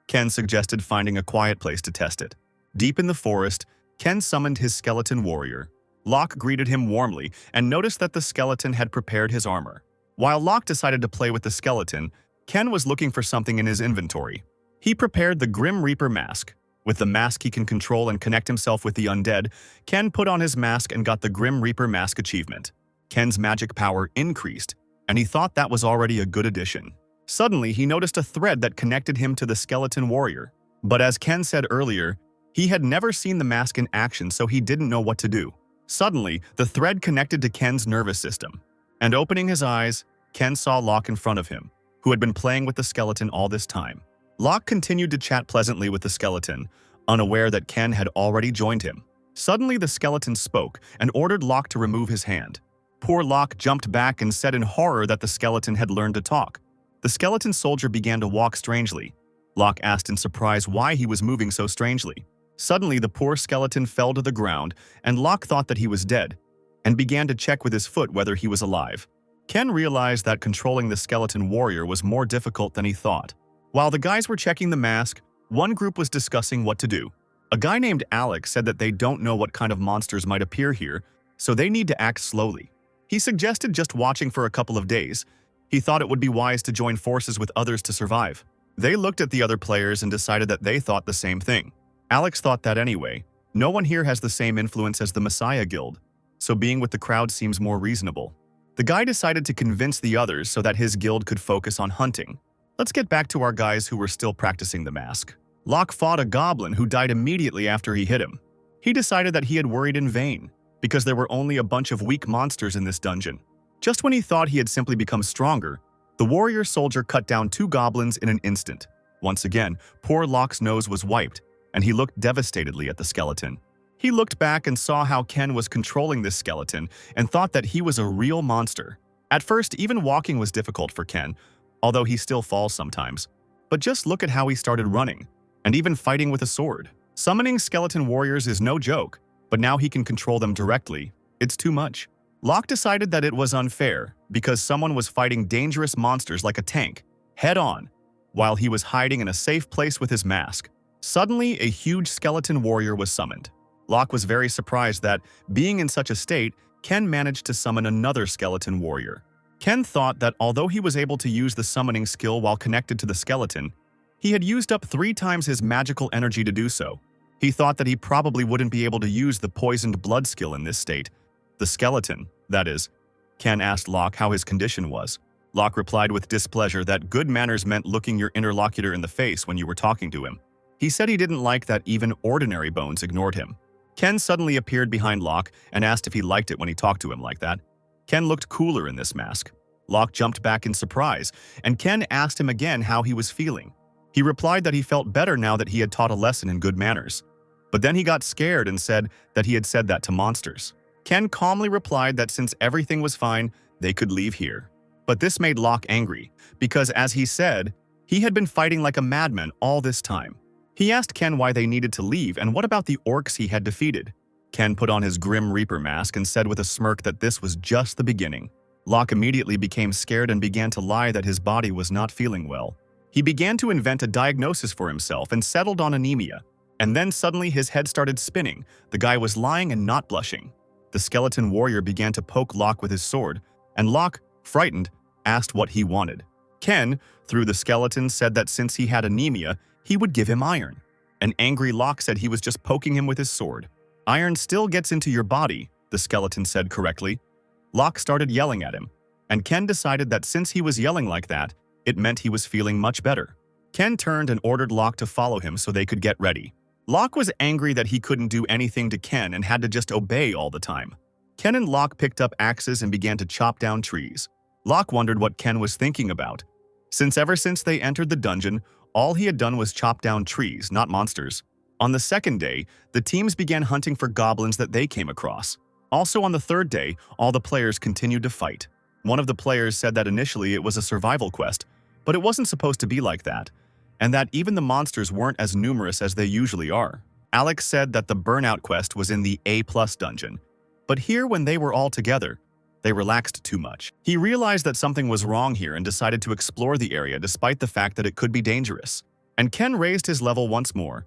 Ken suggested finding a quiet place to test it. Deep in the forest, Ken summoned his skeleton warrior. Locke greeted him warmly and noticed that the skeleton had prepared his armor. While Locke decided to play with the skeleton, Ken was looking for something in his inventory. He prepared the Grim Reaper mask. With the mask he can control and connect himself with the undead, Ken put on his mask and got the Grim Reaper mask achievement. Ken's magic power increased, and he thought that was already a good addition. Suddenly, he noticed a thread that connected him to the skeleton warrior. But as Ken said earlier, he had never seen the mask in action, so he didn't know what to do. Suddenly, the thread connected to Ken's nervous system. And opening his eyes, Ken saw Locke in front of him, who had been playing with the skeleton all this time. Locke continued to chat pleasantly with the skeleton, unaware that Ken had already joined him. Suddenly, the skeleton spoke and ordered Locke to remove his hand. Poor Locke jumped back and said in horror that the skeleton had learned to talk. The skeleton soldier began to walk strangely. Locke asked in surprise why he was moving so strangely. Suddenly, the poor skeleton fell to the ground, and Locke thought that he was dead, and began to check with his foot whether he was alive. Ken realized that controlling the skeleton warrior was more difficult than he thought. While the guys were checking the mask, one group was discussing what to do. A guy named Alex said that they don't know what kind of monsters might appear here, so they need to act slowly. He suggested just watching for a couple of days. He thought it would be wise to join forces with others to survive. They looked at the other players and decided that they thought the same thing. Alex thought that anyway. No one here has the same influence as the Messiah Guild, so being with the crowd seems more reasonable. The guy decided to convince the others so that his guild could focus on hunting. Let's get back to our guys who were still practicing the mask. Locke fought a goblin who died immediately after he hit him. He decided that he had worried in vain, because there were only a bunch of weak monsters in this dungeon. Just when he thought he had simply become stronger, the warrior soldier cut down 2 goblins in an instant. Once again, poor Locke's nose was wiped, and he looked devastatedly at the skeleton. He looked back and saw how Ken was controlling this skeleton and thought that he was a real monster. At first, even walking was difficult for Ken, although he still falls sometimes. But just look at how he started running, and even fighting with a sword. Summoning skeleton warriors is no joke, but now he can control them directly. It's too much. Locke decided that it was unfair because someone was fighting dangerous monsters like a tank, head-on, while he was hiding in a safe place with his mask. Suddenly, a huge skeleton warrior was summoned. Locke was very surprised that, being in such a state, Ken managed to summon another skeleton warrior. Ken thought that although he was able to use the summoning skill while connected to the skeleton, he had used up 3 times his magical energy to do so. He thought that he probably wouldn't be able to use the poisoned blood skill in this state. The skeleton, that is. Ken asked Locke how his condition was. Locke replied with displeasure that good manners meant looking your interlocutor in the face when you were talking to him. He said he didn't like that even ordinary bones ignored him. Ken suddenly appeared behind Locke and asked if he liked it when he talked to him like that. Ken looked cooler in this mask. Locke jumped back in surprise, and Ken asked him again how he was feeling. He replied that he felt better now that he had taught a lesson in good manners. But then he got scared and said that he had said that to monsters. Ken calmly replied that since everything was fine, they could leave here. But this made Locke angry, because as he said, he had been fighting like a madman all this time. He asked Ken why they needed to leave and what about the orcs he had defeated. Ken put on his Grim Reaper mask and said with a smirk that this was just the beginning. Locke immediately became scared and began to lie that his body was not feeling well. He began to invent a diagnosis for himself and settled on anemia. And then suddenly his head started spinning. The guy was lying and not blushing. The skeleton warrior began to poke Locke with his sword, and Locke, frightened, asked what he wanted. Ken, through the skeleton, said that since he had anemia, he would give him iron. An angry Locke said he was just poking him with his sword. Iron still gets into your body, the skeleton said correctly. Locke started yelling at him, and Ken decided that since he was yelling like that, it meant he was feeling much better. Ken turned and ordered Locke to follow him so they could get ready. Locke was angry that he couldn't do anything to Ken and had to just obey all the time. Ken and Locke picked up axes and began to chop down trees. Locke wondered what Ken was thinking about. Ever since they entered the dungeon, all he had done was chop down trees, not monsters. On the second day, the teams began hunting for goblins that they came across. Also on the third day, all the players continued to fight. One of the players said that initially it was a survival quest, but it wasn't supposed to be like that, and that even the monsters weren't as numerous as they usually are. Alex said that the Burnout quest was in the A+ dungeon, but here when they were all together, they relaxed too much. He realized that something was wrong here and decided to explore the area despite the fact that it could be dangerous. And Ken raised his level once more,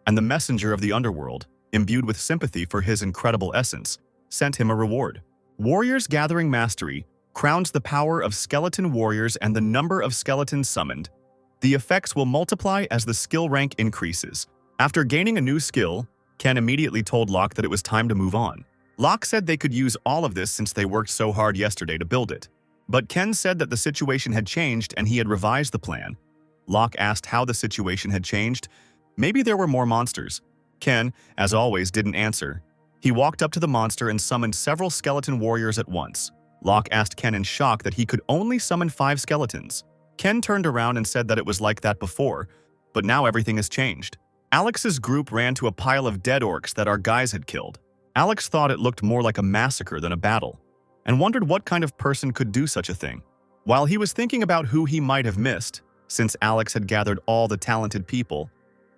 and the messenger of the underworld, imbued with sympathy for his incredible essence, sent him a reward. Warriors Gathering Mastery crowns the power of skeleton warriors and the number of skeletons summoned. The effects will multiply as the skill rank increases. After gaining a new skill, Ken immediately told Locke that it was time to move on. Locke said they could use all of this since they worked so hard yesterday to build it. But Ken said that the situation had changed and he had revised the plan. Locke asked how the situation had changed. Maybe there were more monsters. Ken, as always, didn't answer. He walked up to the monster and summoned several skeleton warriors at once. Locke asked Ken in shock that he could only summon 5 skeletons. Ken turned around and said that it was like that before, but now everything has changed. Alex's group ran to a pile of dead orcs that our guys had killed. Alex thought it looked more like a massacre than a battle, and wondered what kind of person could do such a thing. While he was thinking about who he might have missed, since Alex had gathered all the talented people,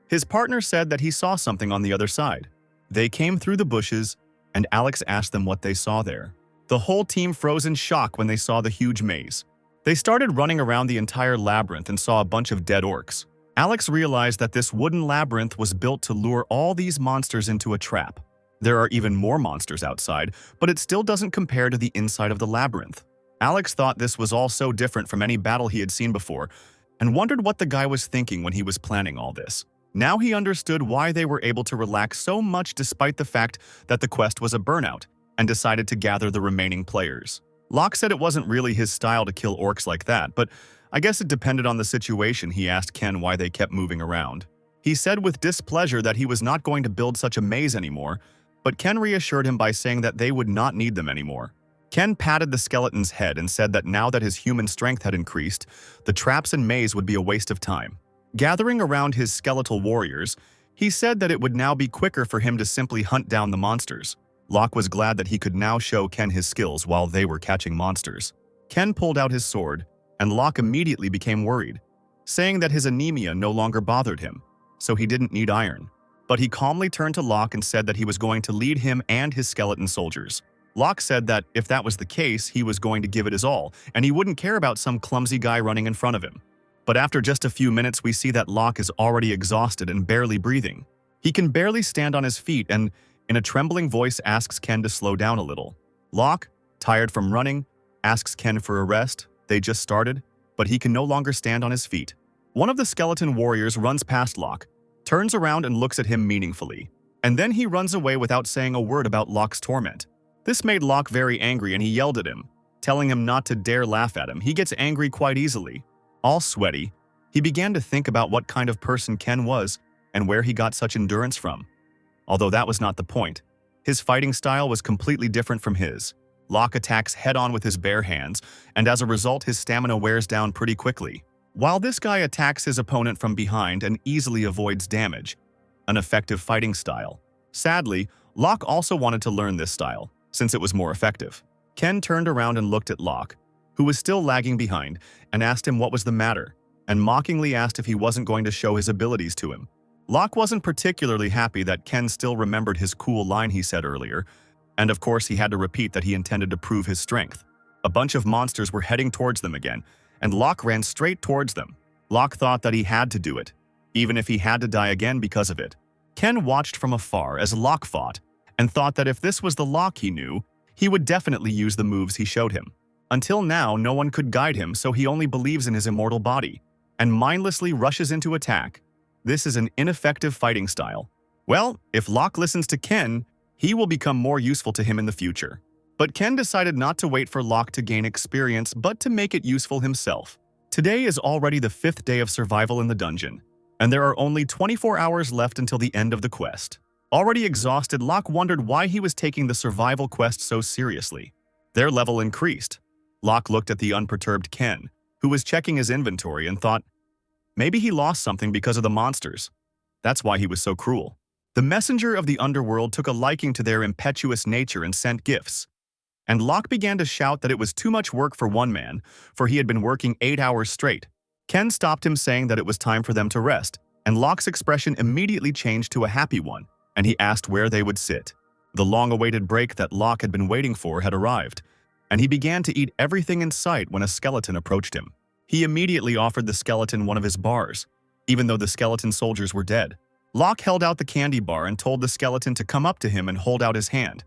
his partner said that he saw something on the other side. They came through the bushes, and Alex asked them what they saw there. The whole team froze in shock when they saw the huge maze. They started running around the entire labyrinth and saw a bunch of dead orcs. Alex realized that this wooden labyrinth was built to lure all these monsters into a trap. There are even more monsters outside, but it still doesn't compare to the inside of the labyrinth. Alex thought this was all so different from any battle he had seen before, and wondered what the guy was thinking when he was planning all this. Now he understood why they were able to relax so much despite the fact that the quest was a burnout, and decided to gather the remaining players. Locke said it wasn't really his style to kill orcs like that, but I guess it depended on the situation. He asked Ken why they kept moving around. He said with displeasure that he was not going to build such a maze anymore, but Ken reassured him by saying that they would not need them anymore. Ken patted the skeleton's head and said that now that his human strength had increased, the traps and maze would be a waste of time. Gathering around his skeletal warriors, he said that it would now be quicker for him to simply hunt down the monsters. Locke was glad that he could now show Ken his skills while they were catching monsters. Ken pulled out his sword, and Locke immediately became worried, saying that his anemia no longer bothered him, so he didn't need iron. But he calmly turned to Locke and said that he was going to lead him and his skeleton soldiers. Locke said that if that was the case, he was going to give it his all, and he wouldn't care about some clumsy guy running in front of him. But after just a few minutes, we see that Locke is already exhausted and barely breathing. He can barely stand on his feet and, in a trembling voice, asks Ken to slow down a little. Locke, tired from running, asks Ken for a rest. They just started, but he can no longer stand on his feet. One of the skeleton warriors runs past Locke, turns around and looks at him meaningfully, and then he runs away without saying a word about Locke's torment. This made Locke very angry and he yelled at him, telling him not to dare laugh at him. He gets angry quite easily. All sweaty, he began to think about what kind of person Ken was and where he got such endurance from. Although that was not the point. His fighting style was completely different from his. Locke attacks head-on with his bare hands, and as a result his stamina wears down pretty quickly. While this guy attacks his opponent from behind and easily avoids damage. An effective fighting style. Sadly, Locke also wanted to learn this style, since it was more effective. Ken turned around and looked at Locke, who was still lagging behind, and asked him what was the matter, and mockingly asked if he wasn't going to show his abilities to him. Locke wasn't particularly happy that Ken still remembered his cool line he said earlier, and of course he had to repeat that he intended to prove his strength. A bunch of monsters were heading towards them again, and Locke ran straight towards them. Locke thought that he had to do it, even if he had to die again because of it. Ken watched from afar as Locke fought, and thought that if this was the Locke he knew, he would definitely use the moves he showed him. Until now, no one could guide him, so he only believes in his immortal body, and mindlessly rushes into attack. This is an ineffective fighting style. Well, if Locke listens to Ken, he will become more useful to him in the future. But Ken decided not to wait for Locke to gain experience, but to make it useful himself. Today is already the 5th day of survival in the dungeon, and there are only 24 hours left until the end of the quest. Already exhausted, Locke wondered why he was taking the survival quest so seriously. Their level increased. Locke looked at the unperturbed Ken, who was checking his inventory, and thought, maybe he lost something because of the monsters. That's why he was so cruel. The messenger of the underworld took a liking to their impetuous nature and sent gifts. And Locke began to shout that it was too much work for one man, for he had been working 8 hours straight. Ken stopped him, saying that it was time for them to rest, and Locke's expression immediately changed to a happy one, and he asked where they would sit. The long-awaited break that Locke had been waiting for had arrived, and he began to eat everything in sight when a skeleton approached him. He immediately offered the skeleton one of his bars, even though the skeleton soldiers were dead. Locke held out the candy bar and told the skeleton to come up to him and hold out his hand,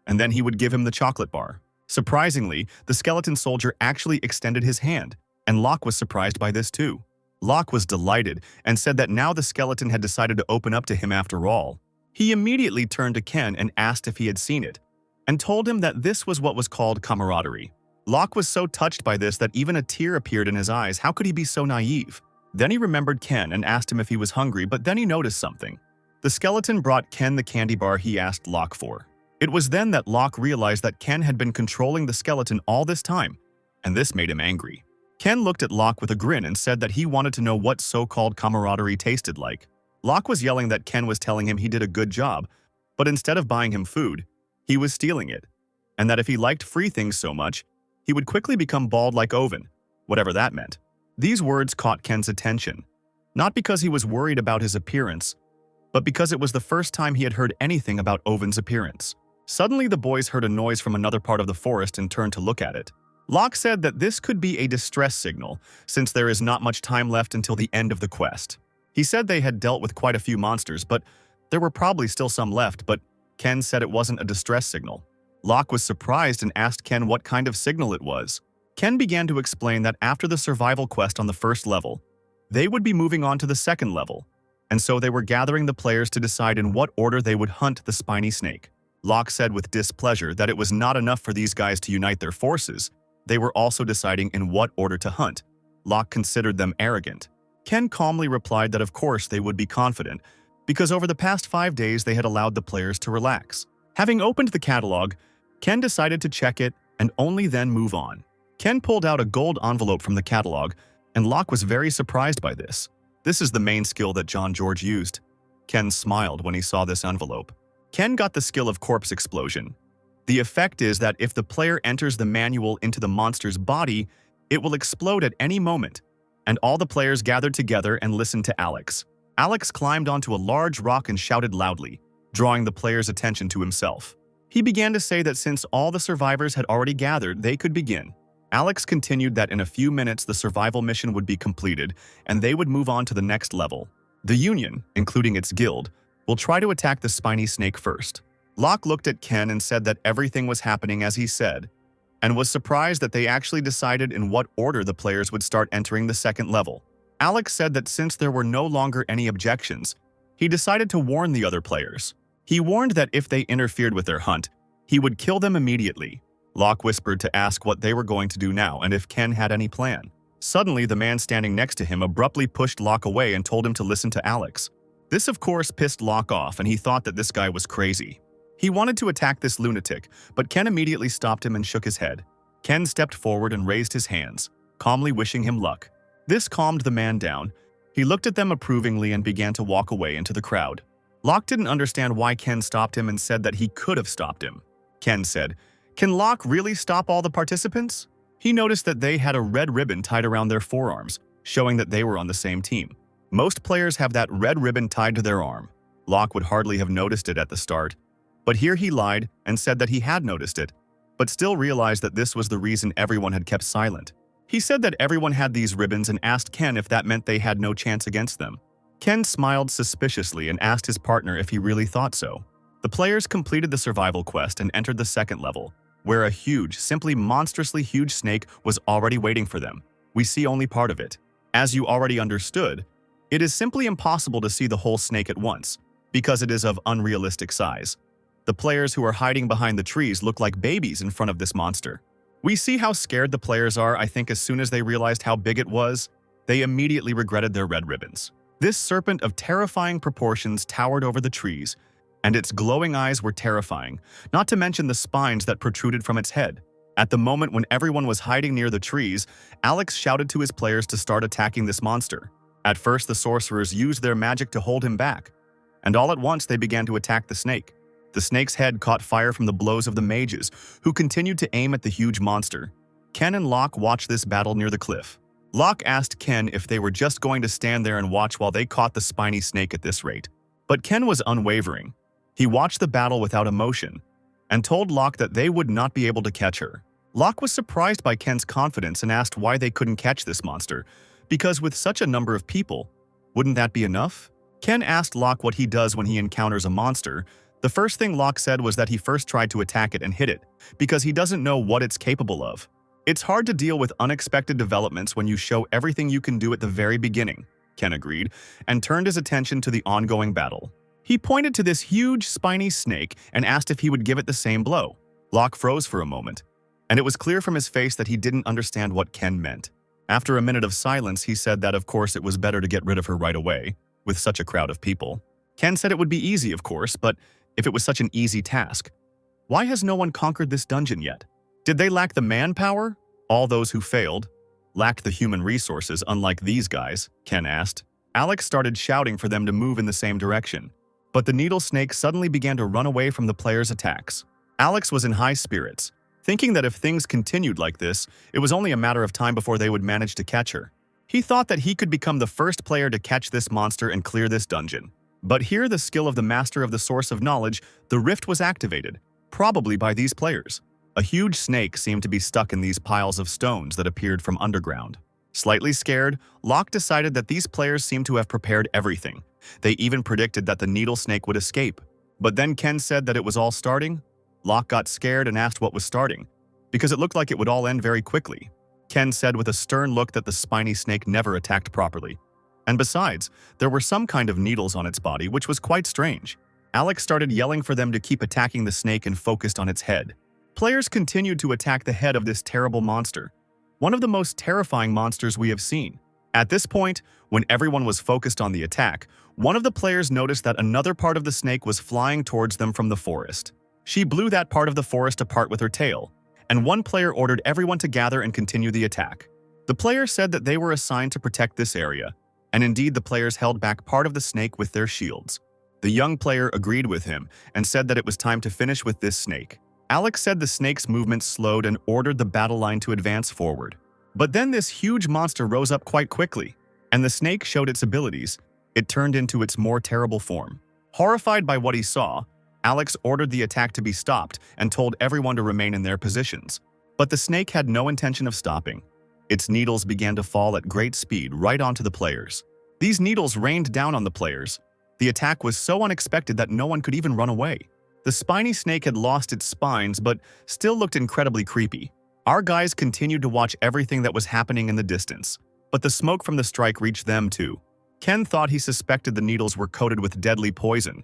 and then he would give him the chocolate bar. Surprisingly, the skeleton soldier actually extended his hand, and Locke was surprised by this too. Locke was delighted and said that now the skeleton had decided to open up to him after all. He immediately turned to Ken and asked if he had seen it, and told him that this was what was called camaraderie. Locke was so touched by this that even a tear appeared in his eyes. How could he be so naive? Then he remembered Ken and asked him if he was hungry, but then he noticed something. The skeleton brought Ken the candy bar he asked Locke for. It was then that Locke realized that Ken had been controlling the skeleton all this time, and this made him angry. Ken looked at Locke with a grin and said that he wanted to know what so-called camaraderie tasted like. Locke was yelling that Ken was telling him he did a good job, but instead of buying him food, he was stealing it, and that if he liked free things so much, he would quickly become bald like Oven, whatever that meant. These words caught Ken's attention, not because he was worried about his appearance, but because it was the first time he had heard anything about Oven's appearance. Suddenly, the boys heard a noise from another part of the forest and turned to look at it. Locke said that this could be a distress signal, since there is not much time left until the end of the quest. He said they had dealt with quite a few monsters, but there were probably still some left, but Ken said it wasn't a distress signal. Locke was surprised and asked Ken what kind of signal it was. Ken began to explain that after the survival quest on the first level, they would be moving on to the second level, and so they were gathering the players to decide in what order they would hunt the spiny snake. Locke said with displeasure that it was not enough for these guys to unite their forces, they were also deciding in what order to hunt. Locke considered them arrogant. Ken calmly replied that of course they would be confident, because over the past 5 days they had allowed the players to relax. Having opened the catalog, Ken decided to check it and only then move on. Ken pulled out a gold envelope from the catalog, and Locke was very surprised by this. This is the main skill that John George used. Ken smiled when he saw this envelope. Ken got the skill of corpse explosion. The effect is that if the player enters the manual into the monster's body, it will explode at any moment, and all the players gathered together and listened to Alex. Alex climbed onto a large rock and shouted loudly, drawing the players' attention to himself. He began to say that since all the survivors had already gathered, they could begin. Alex continued that in a few minutes the survival mission would be completed, and they would move on to the next level. The Union, including its guild, will try to attack the spiny snake first. Locke looked at Ken and said that everything was happening as he said, and was surprised that they actually decided in what order the players would start entering the second level. Alex said that since there were no longer any objections, he decided to warn the other players. He warned that if they interfered with their hunt, he would kill them immediately. Locke whispered to ask what they were going to do now and if Ken had any plan. Suddenly, the man standing next to him abruptly pushed Locke away and told him to listen to Alex. This, of course, pissed Locke off, and he thought that this guy was crazy. He wanted to attack this lunatic, but Ken immediately stopped him and shook his head. Ken stepped forward and raised his hands, calmly wishing him luck. This calmed the man down. He looked at them approvingly and began to walk away into the crowd. Locke didn't understand why Ken stopped him and said that he could have stopped him. Ken said, "Can Locke really stop all the participants?" He noticed that they had a red ribbon tied around their forearms, showing that they were on the same team. Most players have that red ribbon tied to their arm. Locke would hardly have noticed it at the start, but here he lied and said that he had noticed it, but still realized that this was the reason everyone had kept silent. He said that everyone had these ribbons and asked Ken if that meant they had no chance against them. Ken smiled suspiciously and asked his partner if he really thought so. The players completed the survival quest and entered the second level, where a huge, simply monstrously huge snake was already waiting for them. We see only part of it. As you already understood, it is simply impossible to see the whole snake at once, because it is of unrealistic size. The players who are hiding behind the trees look like babies in front of this monster. We see how scared the players are. I think as soon as they realized how big it was, they immediately regretted their red ribbons. This serpent of terrifying proportions towered over the trees, and its glowing eyes were terrifying, not to mention the spines that protruded from its head. At the moment when everyone was hiding near the trees, Alex shouted to his players to start attacking this monster. At first, the sorcerers used their magic to hold him back, and all at once they began to attack the snake. The snake's head caught fire from the blows of the mages, who continued to aim at the huge monster. Ken and Locke watched this battle near the cliff. Locke asked Ken if they were just going to stand there and watch while they caught the spiny snake at this rate. But Ken was unwavering. He watched the battle without emotion, and told Locke that they would not be able to catch her. Locke was surprised by Ken's confidence and asked why they couldn't catch this monster, because with such a number of people, wouldn't that be enough? Ken asked Locke what he does when he encounters a monster. The first thing Locke said was that he first tried to attack it and hit it, because he doesn't know what it's capable of. It's hard to deal with unexpected developments when you show everything you can do at the very beginning, Ken agreed, and turned his attention to the ongoing battle. He pointed to this huge, spiny snake and asked if he would give it the same blow. Locke froze for a moment, and it was clear from his face that he didn't understand what Ken meant. After a minute of silence, he said that of course it was better to get rid of her right away, with such a crowd of people. Ken said it would be easy, of course, but if it was such an easy task, why has no one conquered this dungeon yet? Did they lack the manpower? All those who failed lacked the human resources, unlike these guys, Ken asked. Alex started shouting for them to move in the same direction, but the needle snake suddenly began to run away from the players' attacks. Alex was in high spirits, thinking that if things continued like this, it was only a matter of time before they would manage to catch her. He thought that he could become the first player to catch this monster and clear this dungeon. But here, the skill of the master of the source of knowledge, the rift was activated, probably by these players. A huge snake seemed to be stuck in these piles of stones that appeared from underground. Slightly scared, Locke decided that these players seemed to have prepared everything. They even predicted that the needle snake would escape. But then Ken said that it was all starting. Locke got scared and asked what was starting, because it looked like it would all end very quickly. Ken said with a stern look that the spiny snake never attacked properly. And besides, there were some kind of needles on its body, which was quite strange. Alex started yelling for them to keep attacking the snake and focused on its head. Players continued to attack the head of this terrible monster, one of the most terrifying monsters we have seen. At this point, when everyone was focused on the attack, one of the players noticed that another part of the snake was flying towards them from the forest. She blew that part of the forest apart with her tail, and one player ordered everyone to gather and continue the attack. The player said that they were assigned to protect this area, and indeed the players held back part of the snake with their shields. The young player agreed with him and said that it was time to finish with this snake. Alex said the snake's movement slowed and ordered the battle line to advance forward. But then this huge monster rose up quite quickly, and the snake showed its abilities. It turned into its more terrible form. Horrified by what he saw, Alex ordered the attack to be stopped and told everyone to remain in their positions. But the snake had no intention of stopping. Its needles began to fall at great speed right onto the players. These needles rained down on the players. The attack was so unexpected that no one could even run away. The spiny snake had lost its spines but still looked incredibly creepy. Our guys continued to watch everything that was happening in the distance, but the smoke from the strike reached them too. Ken thought he suspected the needles were coated with deadly poison.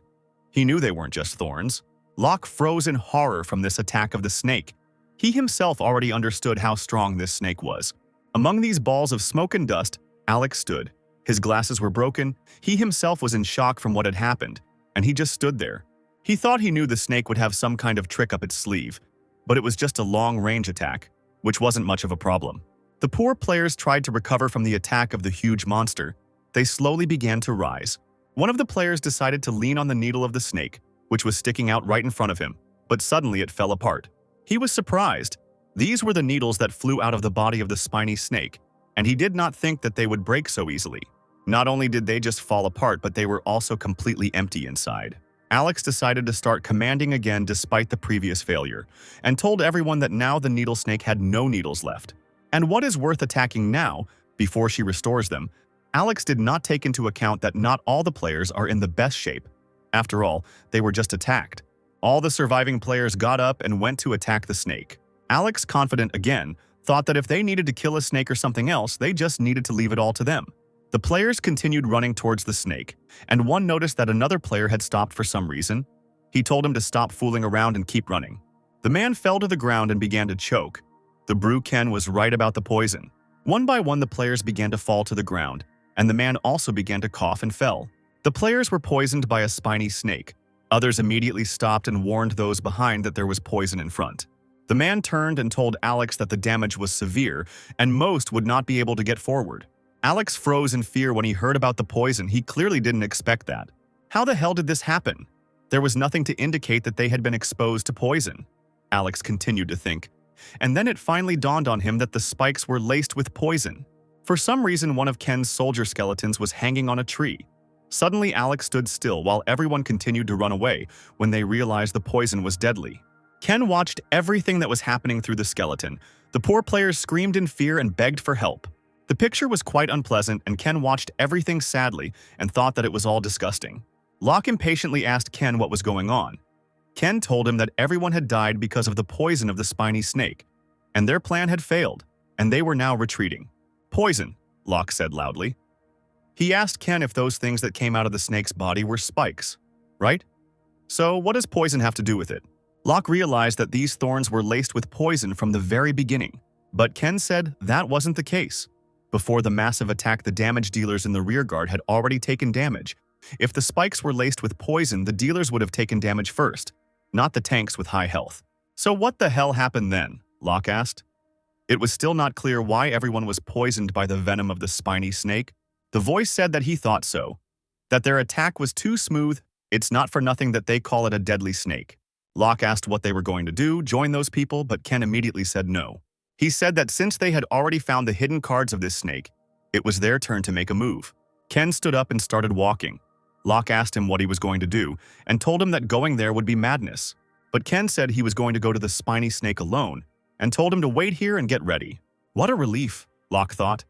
He knew they weren't just thorns. Locke froze in horror from this attack of the snake. He himself already understood how strong this snake was. Among these balls of smoke and dust, Alex stood. His glasses were broken, he himself was in shock from what had happened, and he just stood there. He thought he knew the snake would have some kind of trick up its sleeve, but it was just a long-range attack, which wasn't much of a problem. The poor players tried to recover from the attack of the huge monster. They slowly began to rise. One of the players decided to lean on the needle of the snake, which was sticking out right in front of him, but suddenly it fell apart. He was surprised. These were the needles that flew out of the body of the spiny snake, and he did not think that they would break so easily. Not only did they just fall apart, but they were also completely empty inside. Alex decided to start commanding again despite the previous failure, and told everyone that now the needle snake had no needles left. And what is worth attacking now, before she restores them? Alex did not take into account that not all the players are in the best shape. After all, they were just attacked. All the surviving players got up and went to attack the snake. Alex, confident again, thought that if they needed to kill a snake or something else, they just needed to leave it all to them. The players continued running towards the snake, and one noticed that another player had stopped for some reason. He told him to stop fooling around and keep running. The man fell to the ground and began to choke. The brew Ken was right about the poison. One by one the players began to fall to the ground, and the man also began to cough and fell. The players were poisoned by a spiny snake. Others immediately stopped and warned those behind that there was poison in front. The man turned and told Alex that the damage was severe, and most would not be able to get forward. Alex froze in fear when he heard about the poison. He clearly didn't expect that. How the hell did this happen? There was nothing to indicate that they had been exposed to poison. Alex continued to think. And then it finally dawned on him that the spikes were laced with poison. For some reason, one of Ken's soldier skeletons was hanging on a tree. Suddenly, Alex stood still while everyone continued to run away when they realized the poison was deadly. Ken watched everything that was happening through the skeleton. The poor players screamed in fear and begged for help. The picture was quite unpleasant, and Ken watched everything sadly and thought that it was all disgusting. Locke impatiently asked Ken what was going on. Ken told him that everyone had died because of the poison of the spiny snake, and their plan had failed, and they were now retreating. Poison, Locke said loudly. He asked Ken if those things that came out of the snake's body were spikes, right? So what does poison have to do with it? Locke realized that these thorns were laced with poison from the very beginning, but Ken said that wasn't the case. Before the massive attack, the damage dealers in the rearguard had already taken damage. If the spikes were laced with poison, the dealers would have taken damage first, not the tanks with high health. So what the hell happened then? Locke asked. It was still not clear why everyone was poisoned by the venom of the spiny snake. The voice said that he thought so, that their attack was too smooth. It's not for nothing that they call it a deadly snake. Locke asked what they were going to do, join those people, but Ken immediately said no. He said that since they had already found the hidden cards of this snake, it was their turn to make a move. Ken stood up and started walking. Locke asked him what he was going to do and told him that going there would be madness. But Ken said he was going to go to the spiny snake alone and told him to wait here and get ready. What a relief, Locke thought,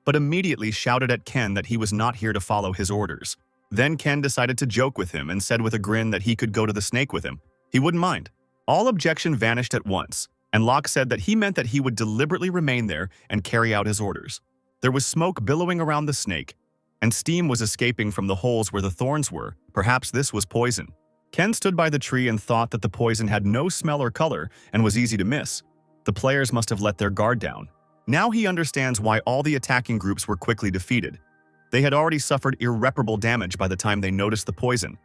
but immediately shouted at Ken that he was not here to follow his orders. Then Ken decided to joke with him and said with a grin that he could go to the snake with him. He wouldn't mind. All objection vanished at once, and Locke said that he meant that he would deliberately remain there and carry out his orders. There was smoke billowing around the snake, and steam was escaping from the holes where the thorns were. Perhaps this was poison. Ken stood by the tree and thought that the poison had no smell or color and was easy to miss. The players must have let their guard down. Now he understands why all the attacking groups were quickly defeated. They had already suffered irreparable damage by the time they noticed the poison.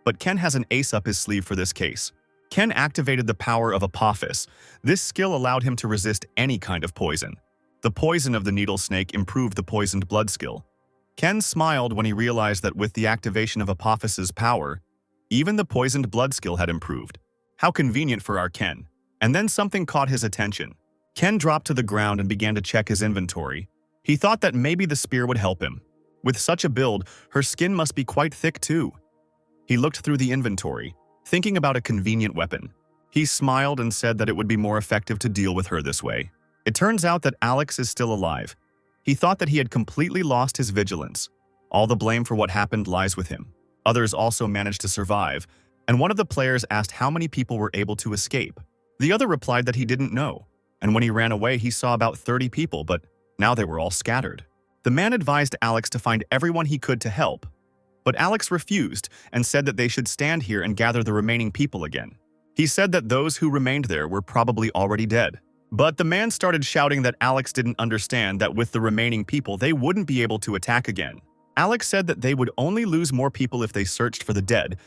But Ken has an ace up his sleeve for this case. Ken activated the power of Apophis. This skill allowed him to resist any kind of poison. The poison of the needle snake improved the poisoned blood skill. Ken smiled when he realized that with the activation of Apophis's power, even the poisoned blood skill had improved. How convenient for our Ken. And then something caught his attention. Ken dropped to the ground and began to check his inventory. He thought that maybe the spear would help him. With such a build, her skin must be quite thick too. He looked through the inventory, thinking about a convenient weapon. He smiled and said that it would be more effective to deal with her this way. It turns out that Alex is still alive. He thought that he had completely lost his vigilance. All the blame for what happened lies with him. Others also managed to survive, and one of the players asked how many people were able to escape. The other replied that he didn't know, and when he ran away he saw about 30 people, but now they were all scattered. The man advised Alex to find everyone he could to help, but Alex refused and said that they should stand here and gather the remaining people again. He said that those who remained there were probably already dead. But the man started shouting that Alex didn't understand that with the remaining people they wouldn't be able to attack again. Alex said that they would only lose more people if they searched for the dead.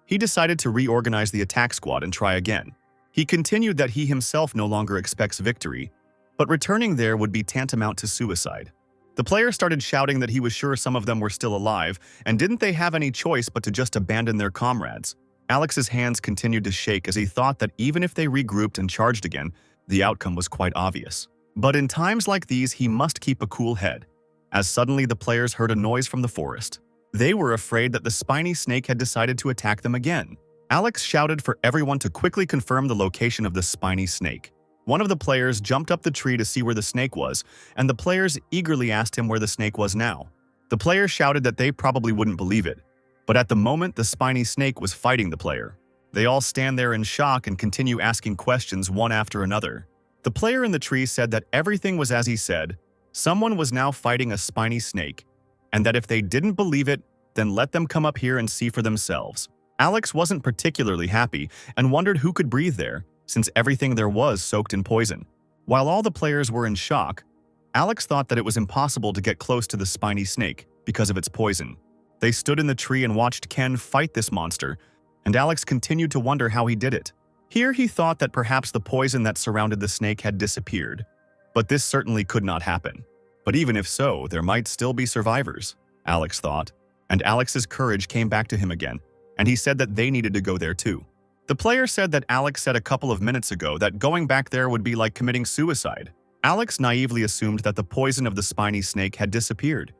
He decided to reorganize the attack squad and try again. He continued that he himself no longer expects victory, but returning there would be tantamount to suicide. The player started shouting that he was sure some of them were still alive, and didn't they have any choice but to just abandon their comrades. Alex's hands continued to shake as he thought that even if they regrouped and charged again, the outcome was quite obvious. But in times like these, he must keep a cool head, as suddenly the players heard a noise from the forest. They were afraid that the spiny snake had decided to attack them again. Alex shouted for everyone to quickly confirm the location of the spiny snake. One of the players jumped up the tree to see where the snake was, and the players eagerly asked him where the snake was now. The player shouted that they probably wouldn't believe it, but at the moment the spiny snake was fighting the player. They all stand there in shock and continue asking questions one after another. The player in the tree said that everything was as he said. Someone was now fighting a spiny snake, and that if they didn't believe it, then let them come up here and see for themselves. Alex wasn't particularly happy and wondered who could breathe there, since everything there was soaked in poison. While all the players were in shock, Alex thought that it was impossible to get close to the spiny snake because of its poison. They stood in the tree and watched Ken fight this monster, and Alex continued to wonder how he did it. Here he thought that perhaps the poison that surrounded the snake had disappeared, but this certainly could not happen. But even if so, there might still be survivors, Alex thought, and Alex's courage came back to him again, and he said that they needed to go there too. The player said that Alex said a couple of minutes ago that going back there would be like committing suicide. Alex naively assumed that the poison of the spiny snake had disappeared.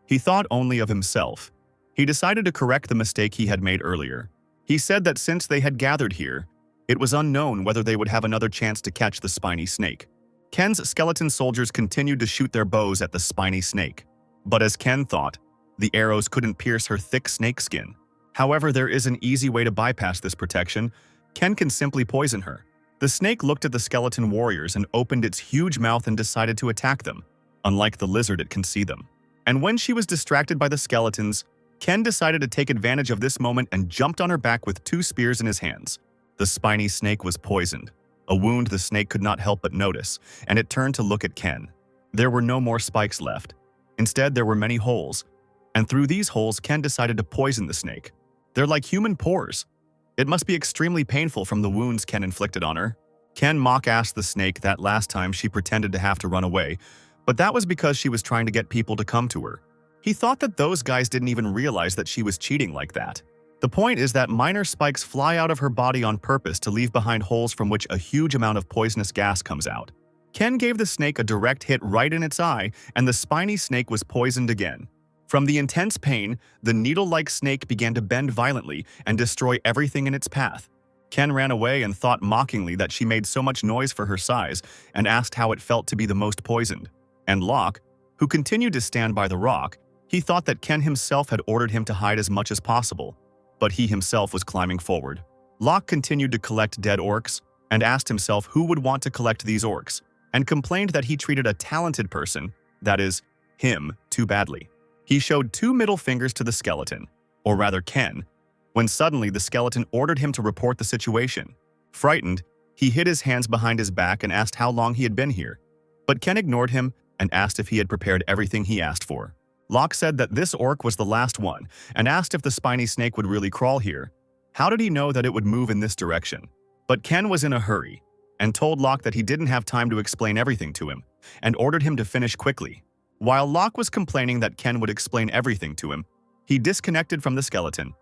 He thought only of himself. He decided to correct the mistake he had made earlier. He said that since they had gathered here, it was unknown whether they would have another chance to catch the spiny snake. Ken's skeleton soldiers continued to shoot their bows at the spiny snake. But as Ken thought, the arrows couldn't pierce her thick snake skin. However, there is an easy way to bypass this protection. Ken can simply poison her. The snake looked at the skeleton warriors and opened its huge mouth and decided to attack them. Unlike the lizard, it can see them. And when she was distracted by the skeletons, Ken decided to take advantage of this moment and jumped on her back with 2 spears in his hands. The spiny snake was poisoned, a wound the snake could not help but notice, and it turned to look at Ken. There were no more spikes left. Instead, there were many holes, and through these holes, Ken decided to poison the snake. They're like human pores. It must be extremely painful from the wounds Ken inflicted on her. Ken mock-asked the snake that last time she pretended to have to run away, but that was because she was trying to get people to come to her. He thought that those guys didn't even realize that she was cheating like that. The point is that minor spikes fly out of her body on purpose to leave behind holes from which a huge amount of poisonous gas comes out. Ken gave the snake a direct hit right in its eye, and the spiny snake was poisoned again. From the intense pain, the needle-like snake began to bend violently and destroy everything in its path. Ken ran away and thought mockingly that she made so much noise for her size and asked how it felt to be the most poisoned. And Locke, who continued to stand by the rock, he thought that Ken himself had ordered him to hide as much as possible, but he himself was climbing forward. Locke continued to collect dead orcs and asked himself who would want to collect these orcs, and complained that he treated a talented person, that is, him, too badly. He showed 2 middle fingers to the skeleton, or rather Ken, when suddenly the skeleton ordered him to report the situation. Frightened, he hid his hands behind his back and asked how long he had been here, but Ken ignored him and asked if he had prepared everything he asked for. Locke said that this orc was the last one and asked if the spiny snake would really crawl here. How did he know that it would move in this direction? But Ken was in a hurry and told Locke that he didn't have time to explain everything to him and ordered him to finish quickly. While Locke was complaining that Ken would explain everything to him, he disconnected from the skeleton.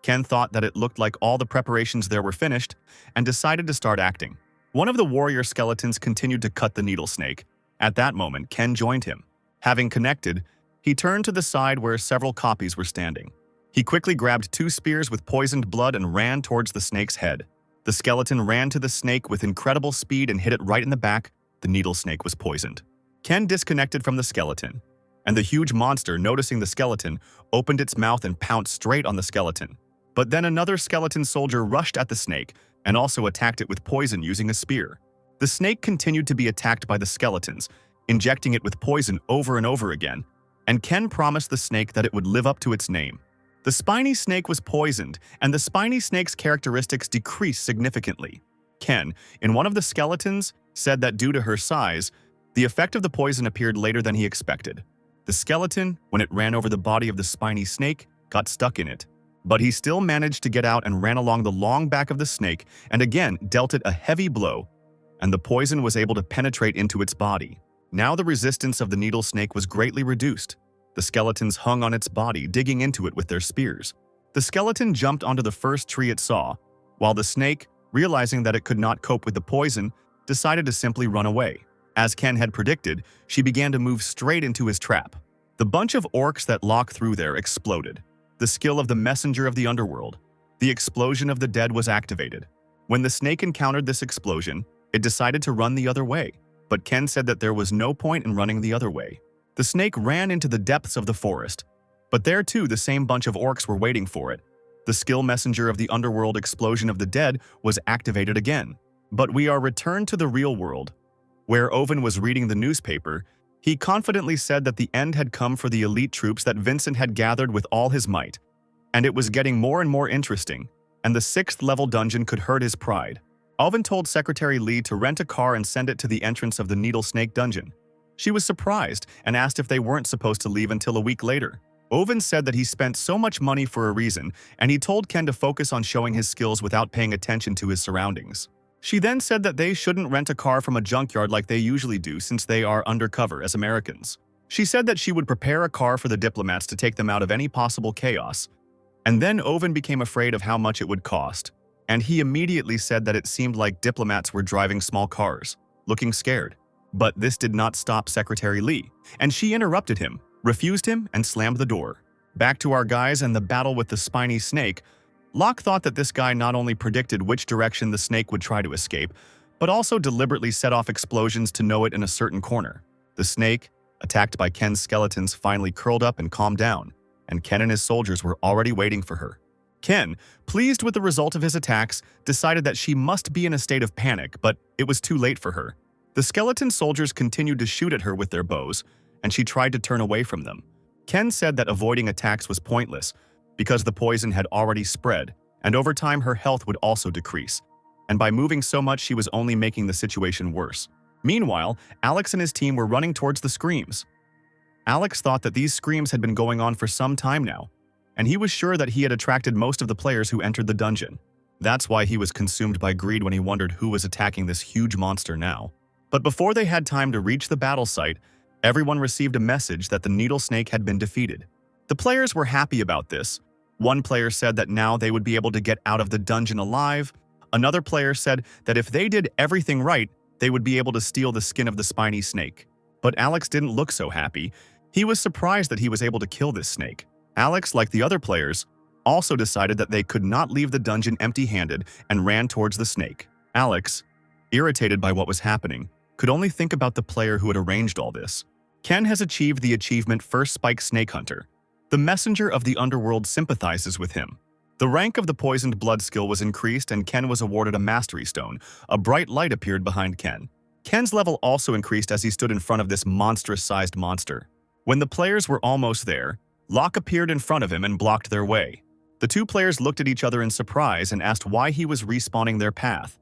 Ken thought that it looked like all the preparations there were finished and decided to start acting. One of the warrior skeletons continued to cut the needle snake. At that moment, Ken joined him. Having connected, he turned to the side where several copies were standing. He quickly grabbed 2 spears with poisoned blood and ran towards the snake's head. The skeleton ran to the snake with incredible speed and hit it right in the back. The needle snake was poisoned. Ken disconnected from the skeleton, and the huge monster, noticing the skeleton, opened its mouth and pounced straight on the skeleton. But then another skeleton soldier rushed at the snake and also attacked it with poison using a spear. The snake continued to be attacked by the skeletons, injecting it with poison over and over again, and Ken promised the snake that it would live up to its name. The spiny snake was poisoned, and the spiny snake's characteristics decreased significantly. Ken, in one of the skeletons, said that due to her size, the effect of the poison appeared later than he expected. The skeleton, when it ran over the body of the spiny snake, got stuck in it. But he still managed to get out and ran along the long back of the snake and again dealt it a heavy blow, and the poison was able to penetrate into its body. Now the resistance of the needle snake was greatly reduced. The skeletons hung on its body, digging into it with their spears. The skeleton jumped onto the first tree it saw, while the snake, realizing that it could not cope with the poison, decided to simply run away. As Ken had predicted, she began to move straight into his trap. The bunch of orcs that Locke threw there exploded. The skill of the messenger of the underworld. The explosion of the dead was activated. When the snake encountered this explosion, it decided to run the other way, but Ken said that there was no point in running the other way. The snake ran into the depths of the forest, but there too the same bunch of orcs were waiting for it. The skill messenger of the underworld explosion of the dead was activated again. But we are returned to the real world, where Owen was reading the newspaper. He confidently said that the end had come for the elite troops that Vincent had gathered with all his might, and it was getting more and more interesting, and the 6th level dungeon could hurt his pride. Owen told Secretary Lee to rent a car and send it to the entrance of the Needle Snake dungeon. She was surprised and asked if they weren't supposed to leave until a week later. Owen said that he spent so much money for a reason, and he told Ken to focus on showing his skills without paying attention to his surroundings. She then said that they shouldn't rent a car from a junkyard like they usually do since they are undercover as Americans. She said that she would prepare a car for the diplomats to take them out of any possible chaos. And then Owen became afraid of how much it would cost, and he immediately said that it seemed like diplomats were driving small cars, looking scared. But this did not stop Secretary Lee, and she interrupted him, refused him, and slammed the door. Back to our guys and the battle with the spiny snake. Locke thought that this guy not only predicted which direction the snake would try to escape, but also deliberately set off explosions to know it in a certain corner. The snake, attacked by Ken's skeletons, finally curled up and calmed down, and Ken and his soldiers were already waiting for her. Ken, pleased with the result of his attacks, decided that she must be in a state of panic, but it was too late for her. The skeleton soldiers continued to shoot at her with their bows, and she tried to turn away from them. Ken said that avoiding attacks was pointless because the poison had already spread, and over time her health would also decrease, and by moving so much she was only making the situation worse. Meanwhile, Alex and his team were running towards the screams. Alex thought that these screams had been going on for some time now, and he was sure that he had attracted most of the players who entered the dungeon. That's why he was consumed by greed when he wondered who was attacking this huge monster now. But before they had time to reach the battle site, everyone received a message that the needle snake had been defeated. The players were happy about this. One player said that now they would be able to get out of the dungeon alive. Another player said that if they did everything right, they would be able to steal the skin of the spiny snake. But Alex didn't look so happy. He was surprised that he was able to kill this snake. Alex, like the other players, also decided that they could not leave the dungeon empty-handed and ran towards the snake. Alex, irritated by what was happening, could only think about the player who had arranged all this. Ken has achieved the achievement First Spike Snake Hunter. The messenger of the underworld sympathizes with him. The rank of the poisoned blood skill was increased and Ken was awarded a mastery stone. A bright light appeared behind Ken. Ken's level also increased as he stood in front of this monstrous-sized monster. When the players were almost there, Locke appeared in front of him and blocked their way. The two players looked at each other in surprise and asked why he was respawning their path.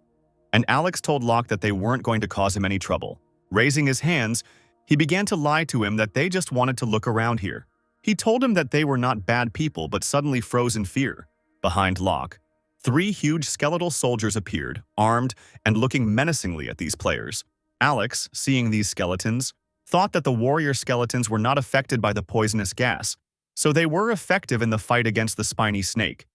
And Alex told Locke that they weren't going to cause him any trouble. Raising his hands, he began to lie to him that they just wanted to look around here. He told him that they were not bad people but suddenly froze in fear. Behind Locke, Three huge skeletal soldiers appeared, armed and looking menacingly at these players. Alex, seeing these skeletons, thought that the warrior skeletons were not affected by the poisonous gas, so they were effective in the fight against the spiny snake.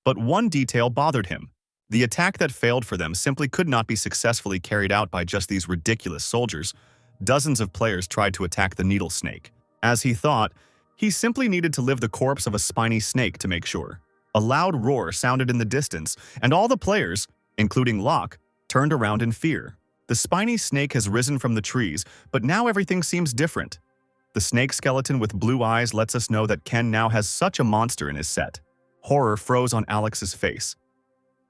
But one detail bothered him. The attack that failed for them simply could not be successfully carried out by just these ridiculous soldiers. Dozens of players tried to attack the needle snake. As he thought, he simply needed to live the corpse of a spiny snake to make sure. A loud roar sounded in the distance, and all the players, including Locke, turned around in fear. The spiny snake has risen from the trees, but now everything seems different. The snake skeleton with blue eyes lets us know that Ken now has such a monster in his set. Horror froze on Alex's face.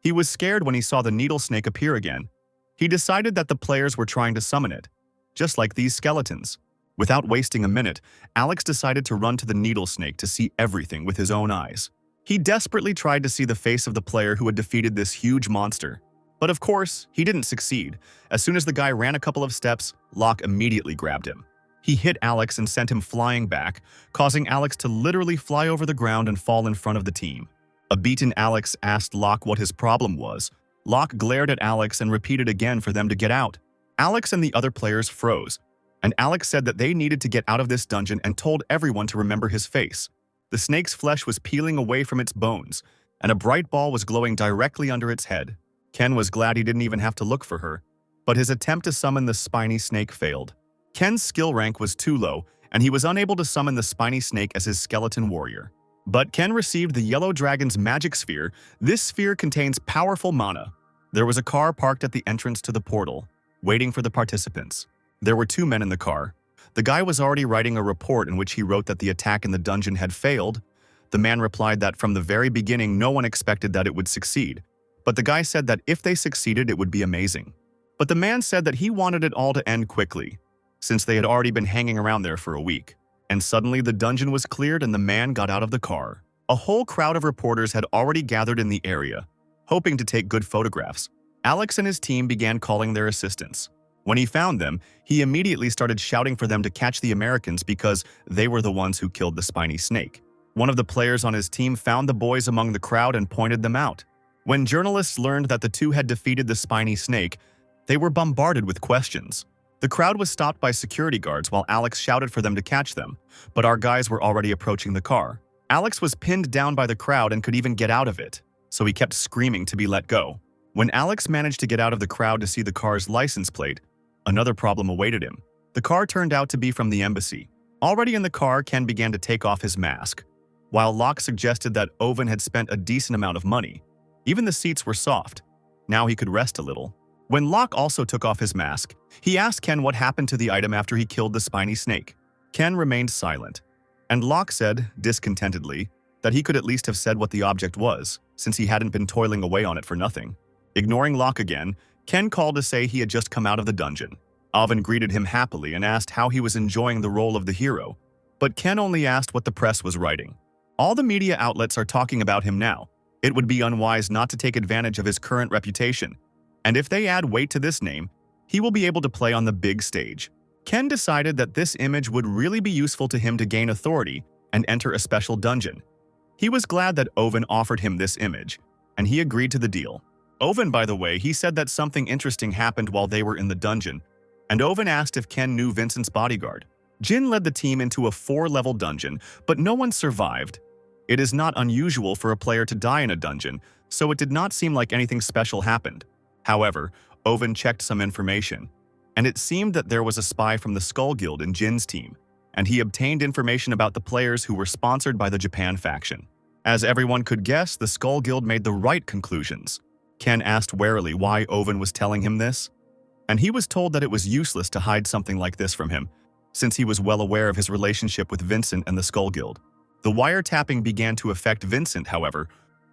He was scared when he saw the needle snake appear again. He decided that the players were trying to summon it, just like these skeletons. Without wasting a minute, Alex decided to run to the needle snake to see everything with his own eyes. He desperately tried to see the face of the player who had defeated this huge monster. But of course, he didn't succeed. As soon as the guy ran a couple of steps, Locke immediately grabbed him. He hit Alex and sent him flying back, causing Alex to literally fly over the ground and fall in front of the team. A beaten Alex asked Locke what his problem was. Locke glared at Alex and repeated again for them to get out. Alex and the other players froze, and Alex said that they needed to get out of this dungeon and told everyone to remember his face. The snake's flesh was peeling away from its bones, and a bright ball was glowing directly under its head. Ken was glad he didn't even have to look for her, but his attempt to summon the spiny snake failed. Ken's skill rank was too low, and he was unable to summon the spiny snake as his skeleton warrior. But Ken received the yellow dragon's magic sphere. This sphere contains powerful mana. There was a car parked at the entrance to the portal, waiting for the participants. There were two men in the car. The guy was already writing a report in which he wrote that the attack in the dungeon had failed. The man replied that from the very beginning no one expected that it would succeed, but the guy said that if they succeeded it would be amazing. But the man said that he wanted it all to end quickly, since they had already been hanging around there for a week. And suddenly the dungeon was cleared and the man got out of the car. A whole crowd of reporters had already gathered in the area, hoping to take good photographs. Alex and his team began calling their assistants. When he found them, he immediately started shouting for them to catch the Americans because they were the ones who killed the spiny snake. One of the players on his team found the boys among the crowd and pointed them out. When journalists learned that the two had defeated the spiny snake, they were bombarded with questions. The crowd was stopped by security guards while Alex shouted for them to catch them, but our guys were already approaching the car. Alex was pinned down by the crowd and could even get out of it, so he kept screaming to be let go. When Alex managed to get out of the crowd to see the car's license plate, another problem awaited him. The car turned out to be from the embassy. Already in the car, Ken began to take off his mask. While Locke suggested that Owen had spent a decent amount of money, even the seats were soft. Now he could rest a little. When Locke also took off his mask, he asked Ken what happened to the item after he killed the spiny snake. Ken remained silent, and Locke said, discontentedly, that he could at least have said what the object was, since he hadn't been toiling away on it for nothing. Ignoring Locke again, Ken called to say he had just come out of the dungeon. Owen greeted him happily and asked how he was enjoying the role of the hero, but Ken only asked what the press was writing. All the media outlets are talking about him now. It would be unwise not to take advantage of his current reputation, and if they add weight to this name, he will be able to play on the big stage. Ken decided that this image would really be useful to him to gain authority and enter a special dungeon. He was glad that Owen offered him this image, and he agreed to the deal. Owen, by the way, he said that something interesting happened while they were in the dungeon, and Owen asked if Ken knew Vincent's bodyguard. Jin led the team into a 4-level dungeon, but no one survived. It is not unusual for a player to die in a dungeon, so it did not seem like anything special happened. However, Owen checked some information, and it seemed that there was a spy from the Skull Guild in Jin's team, and he obtained information about the players who were sponsored by the Japan faction. As everyone could guess, the Skull Guild made the right conclusions. Ken asked warily why Owen was telling him this, and he was told that it was useless to hide something like this from him, since he was well aware of his relationship with Vincent and the Skull Guild. The wiretapping began to affect Vincent, however.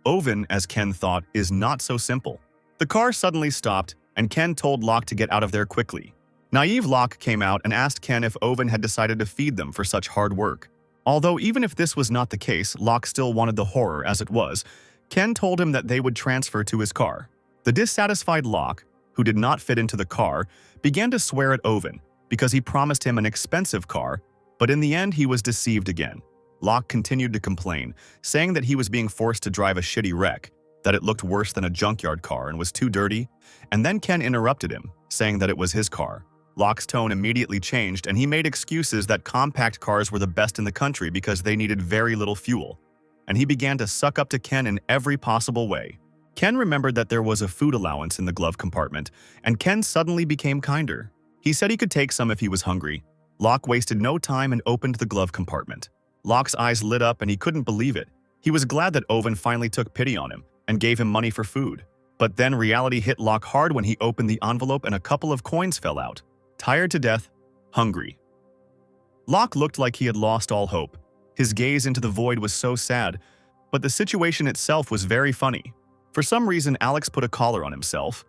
Owen, as Ken thought, is not so simple. The car suddenly stopped, and Ken told Locke to get out of there quickly. Naive Locke came out and asked Ken if Owen had decided to feed them for such hard work. Although even if this was not the case, Locke still wanted the horror as it was. Ken told him that they would transfer to his car. The dissatisfied Locke, who did not fit into the car, began to swear at Owen because he promised him an expensive car, but in the end he was deceived again. Locke continued to complain, saying that he was being forced to drive a shitty wreck, that it looked worse than a junkyard car and was too dirty, and then Ken interrupted him, saying that it was his car. Locke's tone immediately changed, and he made excuses that compact cars were the best in the country because they needed very little fuel, and he began to suck up to Ken in every possible way. Ken remembered that there was a food allowance in the glove compartment, and Ken suddenly became kinder. He said he could take some if he was hungry. Locke wasted no time and opened the glove compartment. Locke's eyes lit up and he couldn't believe it. He was glad that Owen finally took pity on him and gave him money for food. But then reality hit Locke hard when he opened the envelope and a couple of coins fell out. Tired to death, hungry. Locke looked like he had lost all hope. His gaze into the void was so sad, but the situation itself was very funny. For some reason, Alex put a collar on himself,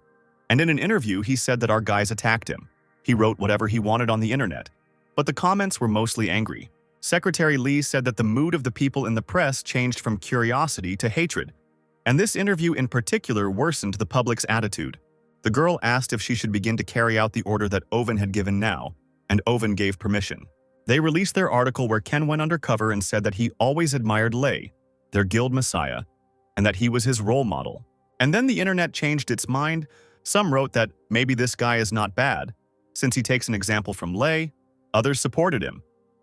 and in an interview he said that our guys attacked him. He wrote whatever he wanted on the internet, but the comments were mostly angry. Secretary Lee said that the mood of the people in the press changed from curiosity to hatred, and this interview in particular worsened the public's attitude. The girl asked if she should begin to carry out the order that Owen had given now, and Owen gave permission. They released their article where Ken went undercover and said that he always admired Lei, their guild messiah, and that he was his role model. And then the internet changed its mind. Some wrote that maybe this guy is not bad, since he takes an example from Lei. Others supported him.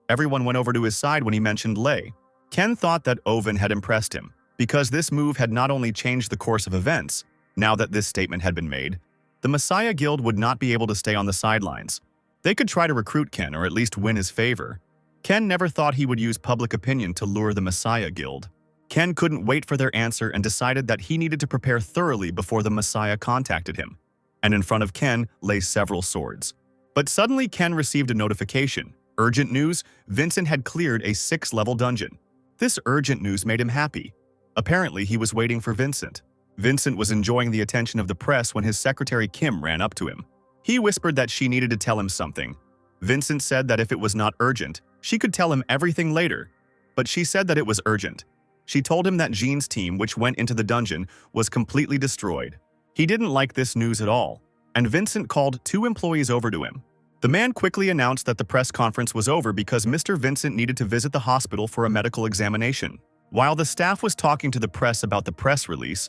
Everyone went over to his side when he mentioned Lei. Ken thought that Owen had impressed him, because this move had not only changed the course of events. Now that this statement had been made, the Messiah Guild would not be able to stay on the sidelines. They could try to recruit Ken or at least win his favor. Ken never thought he would use public opinion to lure the Messiah Guild. Ken couldn't wait for their answer and decided that he needed to prepare thoroughly before the Messiah contacted him. And in front of Ken lay several swords. But suddenly Ken received a notification. Urgent news, Vincent had cleared a 6th-level dungeon. This urgent news made him happy. Apparently, he was waiting for Vincent. Vincent was enjoying the attention of the press when his secretary Kim ran up to him. He whispered that she needed to tell him something. Vincent said that if it was not urgent, she could tell him everything later. But she said that it was urgent. She told him that Jean's team, which went into the dungeon, was completely destroyed. He didn't like this news at all, and Vincent called 2 employees over to him. The man quickly announced that the press conference was over because Mr. Vincent needed to visit the hospital for a medical examination. While the staff was talking to the press about the press release,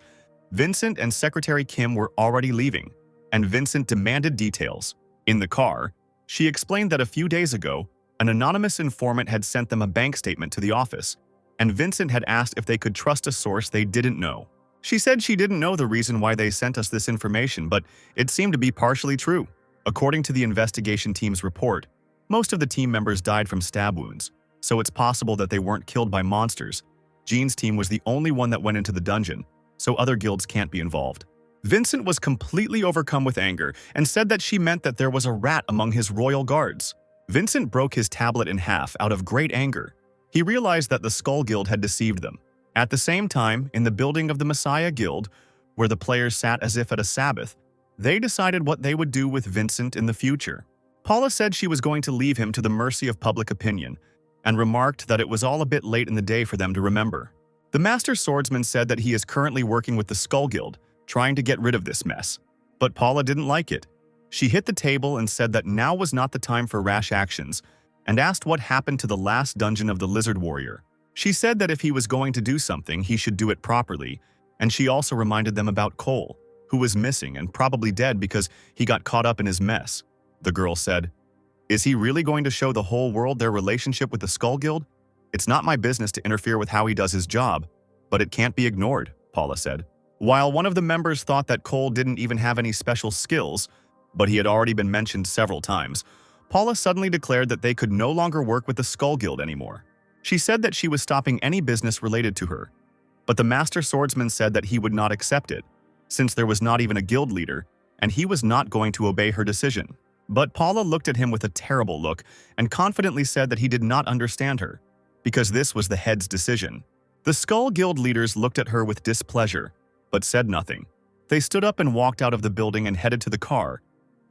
Vincent and Secretary Kim were already leaving, and Vincent demanded details. In the car, she explained that a few days ago, an anonymous informant had sent them a bank statement to the office, and Vincent had asked if they could trust a source they didn't know. She said she didn't know the reason why they sent us this information, but it seemed to be partially true. According to the investigation team's report, most of the team members died from stab wounds, so it's possible that they weren't killed by monsters. Jean's team was the only one that went into the dungeon, so other guilds can't be involved. Vincent was completely overcome with anger and said that she meant that there was a rat among his royal guards. Vincent broke his tablet in half out of great anger. He realized that the Skull Guild had deceived them. At the same time, in the building of the Messiah Guild, where the players sat as if at a Sabbath, they decided what they would do with Vincent in the future. Paula said she was going to leave him to the mercy of public opinion, and remarked that it was all a bit late in the day for them to remember. The Master Swordsman said that he is currently working with the Skull Guild, trying to get rid of this mess. But Paula didn't like it. She hit the table and said that now was not the time for rash actions, and asked what happened to the last dungeon of the Lizard Warrior. She said that if he was going to do something, he should do it properly, and she also reminded them about Cole, who was missing and probably dead because he got caught up in his mess. The girl said, "Is he really going to show the whole world their relationship with the Skull Guild? It's not my business to interfere with how he does his job, but it can't be ignored," Paula said. While one of the members thought that Cole didn't even have any special skills, but he had already been mentioned several times, Paula suddenly declared that they could no longer work with the Skull Guild anymore. She said that she was stopping any business related to her, but the Master Swordsman said that he would not accept it, since there was not even a guild leader, and he was not going to obey her decision. But Paula looked at him with a terrible look and confidently said that he did not understand her, because this was the head's decision. The Skull Guild leaders looked at her with displeasure, but said nothing. They stood up and walked out of the building and headed to the car,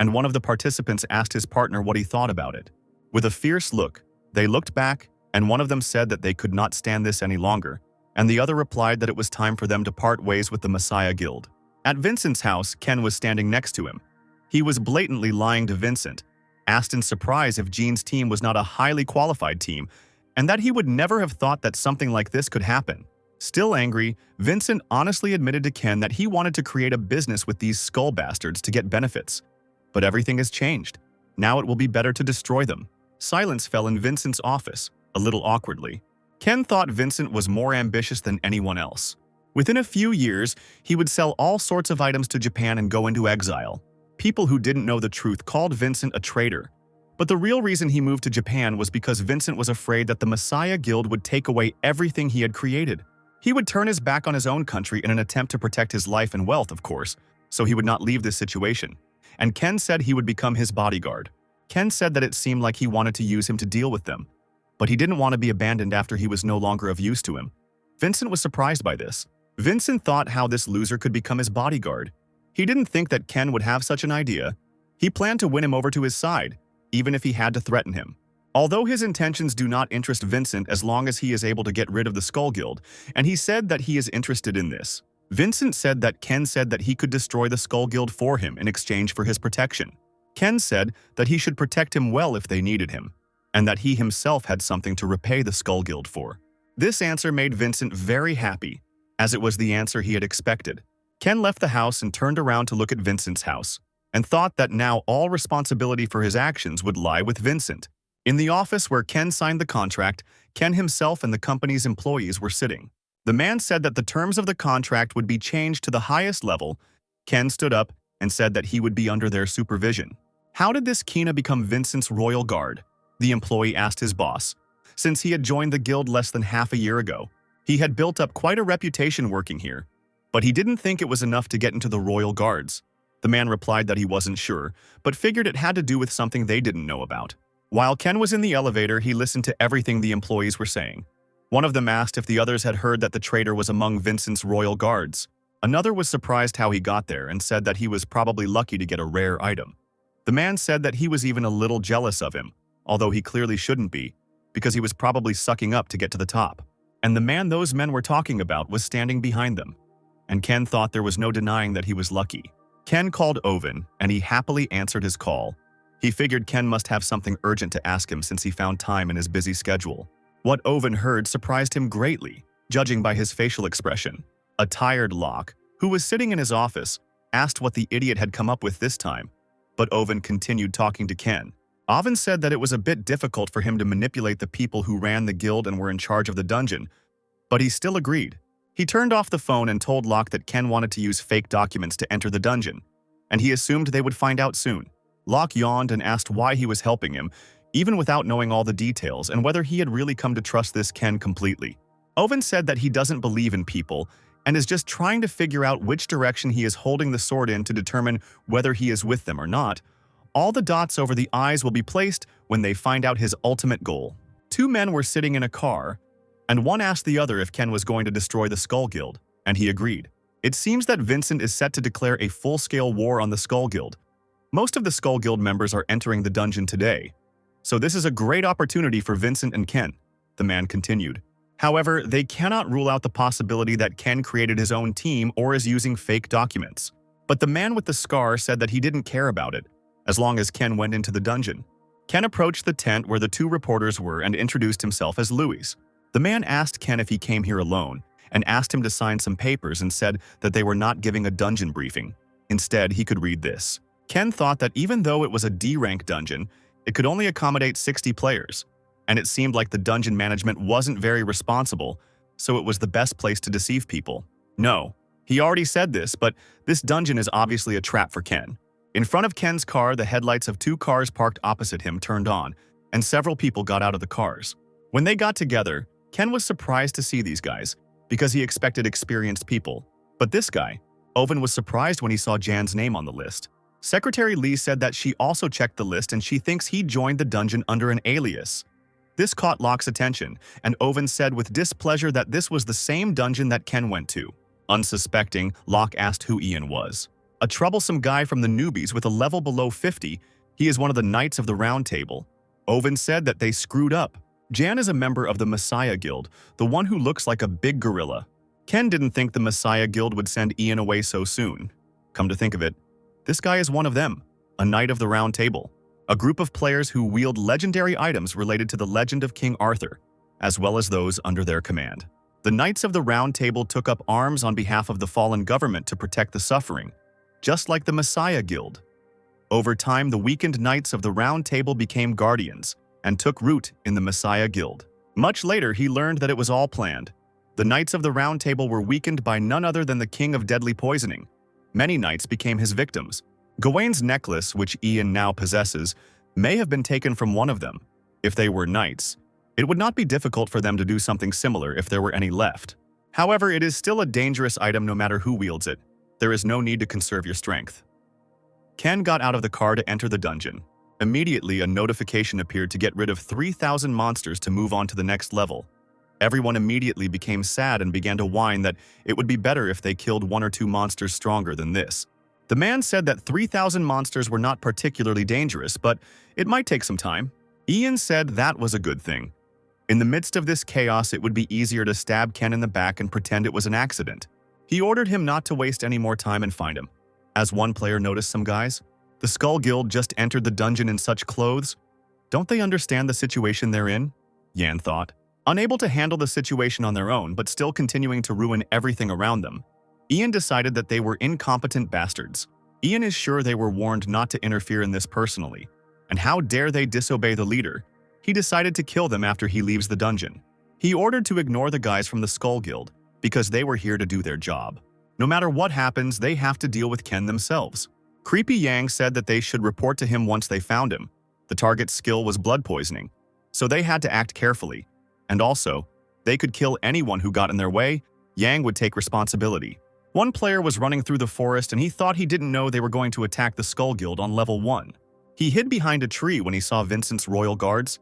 and one of the participants asked his partner what he thought about it. With a fierce look, they looked back, and one of them said that they could not stand this any longer, and the other replied that it was time for them to part ways with the Messiah Guild. At Vincent's house, Ken was standing next to him. He was blatantly lying to Vincent, asked in surprise if Jean's team was not a highly qualified team, and that he would never have thought that something like this could happen. Still angry, Vincent honestly admitted to Ken that he wanted to create a business with these skull bastards to get benefits. But everything has changed. Now it will be better to destroy them. Silence fell in Vincent's office, a little awkwardly. Ken thought Vincent was more ambitious than anyone else. Within a few years, he would sell all sorts of items to Japan and go into exile. People who didn't know the truth called Vincent a traitor. But the real reason he moved to Japan was because Vincent was afraid that the Messiah Guild would take away everything he had created. He would turn his back on his own country in an attempt to protect his life and wealth, of course, so he would not leave this situation. And Ken said he would become his bodyguard. Ken said that it seemed like he wanted to use him to deal with them, but he didn't want to be abandoned after he was no longer of use to him. Vincent was surprised by this. Vincent thought how this loser could become his bodyguard. He didn't think that Ken would have such an idea. He planned to win him over to his side, even if he had to threaten him. Although his intentions do not interest Vincent as long as he is able to get rid of the Skull Guild, and he said that he is interested in this. Vincent said that Ken said that he could destroy the Skull Guild for him in exchange for his protection. Ken said that he should protect him well if they needed him, and that he himself had something to repay the Skull Guild for. This answer made Vincent very happy, as it was the answer he had expected. Ken left the house and turned around to look at Vincent's house, and thought that now all responsibility for his actions would lie with Vincent. In the office where Ken signed the contract, Ken himself and the company's employees were sitting. The man said that the terms of the contract would be changed to the highest level. Ken stood up and said that he would be under their supervision. How did this Kina become Vincent's royal guard? The employee asked his boss. Since he had joined the guild less than half a year ago, he had built up quite a reputation working here, but he didn't think it was enough to get into the royal guards. The man replied that he wasn't sure, but figured it had to do with something they didn't know about. While Ken was in the elevator, he listened to everything the employees were saying. One of them asked if the others had heard that the traitor was among Vincent's royal guards. Another was surprised how he got there and said that he was probably lucky to get a rare item. The man said that he was even a little jealous of him, although he clearly shouldn't be, because he was probably sucking up to get to the top. And the man those men were talking about was standing behind them. And Ken thought there was no denying that he was lucky. Ken called Oven, and he happily answered his call. He figured Ken must have something urgent to ask him since he found time in his busy schedule. What Oven heard surprised him greatly, judging by his facial expression. A tired Locke, who was sitting in his office, asked what the idiot had come up with this time, but Oven continued talking to Ken. Oven said that it was a bit difficult for him to manipulate the people who ran the guild and were in charge of the dungeon, but he still agreed. He turned off the phone and told Locke that Ken wanted to use fake documents to enter the dungeon, and he assumed they would find out soon. Locke yawned and asked why he was helping him, even without knowing all the details and whether he had really come to trust this Ken completely. Oven said that he doesn't believe in people and is just trying to figure out which direction he is holding the sword in to determine whether he is with them or not. All the dots over the I's will be placed when they find out his ultimate goal. Two men were sitting in a car, and one asked the other if Ken was going to destroy the Skull Guild, and he agreed. It seems that Vincent is set to declare a full-scale war on the Skull Guild. Most of the Skull Guild members are entering the dungeon today, so this is a great opportunity for Vincent and Ken, the man continued. However, they cannot rule out the possibility that Ken created his own team or is using fake documents. But the man with the scar said that he didn't care about it, as long as Ken went into the dungeon. Ken approached the tent where the two reporters were and introduced himself as Louis. The man asked Ken if he came here alone, and asked him to sign some papers and said that they were not giving a dungeon briefing. Instead, he could read this. Ken thought that even though it was a D-rank dungeon, it could only accommodate 60 players, and it seemed like the dungeon management wasn't very responsible, so it was the best place to deceive people. No, he already said this, but this dungeon is obviously a trap for Ken. In front of Ken's car, the headlights of two cars parked opposite him turned on, and several people got out of the cars. When they got together, Ken was surprised to see these guys, because he expected experienced people. But this guy, Oven, was surprised when he saw Jan's name on the list. Secretary Lee said that she also checked the list and she thinks he joined the dungeon under an alias. This caught Locke's attention, and Oven said with displeasure that this was the same dungeon that Ken went to. Unsuspecting, Locke asked who Ian was. A troublesome guy from the newbies with a level below 50, he is one of the Knights of the Round Table. Oven said that they screwed up. Jan is a member of the Messiah Guild, the one who looks like a big gorilla. Ken didn't think the Messiah Guild would send Ian away so soon. Come to think of it, this guy is one of them, a Knight of the Round Table, a group of players who wield legendary items related to the legend of King Arthur, as well as those under their command. The Knights of the Round Table took up arms on behalf of the fallen government to protect the suffering, just like the Messiah Guild. Over time, the weakened Knights of the Round Table became guardians and took root in the Messiah Guild. Much later, he learned that it was all planned. The Knights of the Round Table were weakened by none other than the King of Deadly Poisoning. Many knights became his victims. Gawain's necklace, which Ian now possesses, may have been taken from one of them. If they were knights, it would not be difficult for them to do something similar if there were any left. However, it is still a dangerous item no matter who wields it. There is no need to conserve your strength. Ken got out of the car to enter the dungeon. Immediately, a notification appeared to get rid of 3,000 monsters to move on to the next level. Everyone immediately became sad and began to whine that it would be better if they killed 1 or 2 monsters stronger than this. The man said that 3,000 monsters were not particularly dangerous, but it might take some time. Ian said that was a good thing. In the midst of this chaos, it would be easier to stab Ken in the back and pretend it was an accident. He ordered him not to waste any more time and find him. As one player noticed some guys, the Skull Guild just entered the dungeon in such clothes. Don't they understand the situation they're in? Yan thought. Unable to handle the situation on their own, but still continuing to ruin everything around them, Ian decided that they were incompetent bastards. Ian is sure they were warned not to interfere in this personally, and how dare they disobey the leader? He decided to kill them after he leaves the dungeon. He ordered to ignore the guys from the Skull Guild, because they were here to do their job. No matter what happens, they have to deal with Ken themselves. Creepy Yang said that they should report to him once they found him. The target's skill was blood poisoning, so they had to act carefully. And also, they could kill anyone who got in their way. Yang would take responsibility. One player was running through the forest and he thought he didn't know they were going to attack the Skull Guild on level 1. He hid behind a tree when he saw Vincent's royal guards.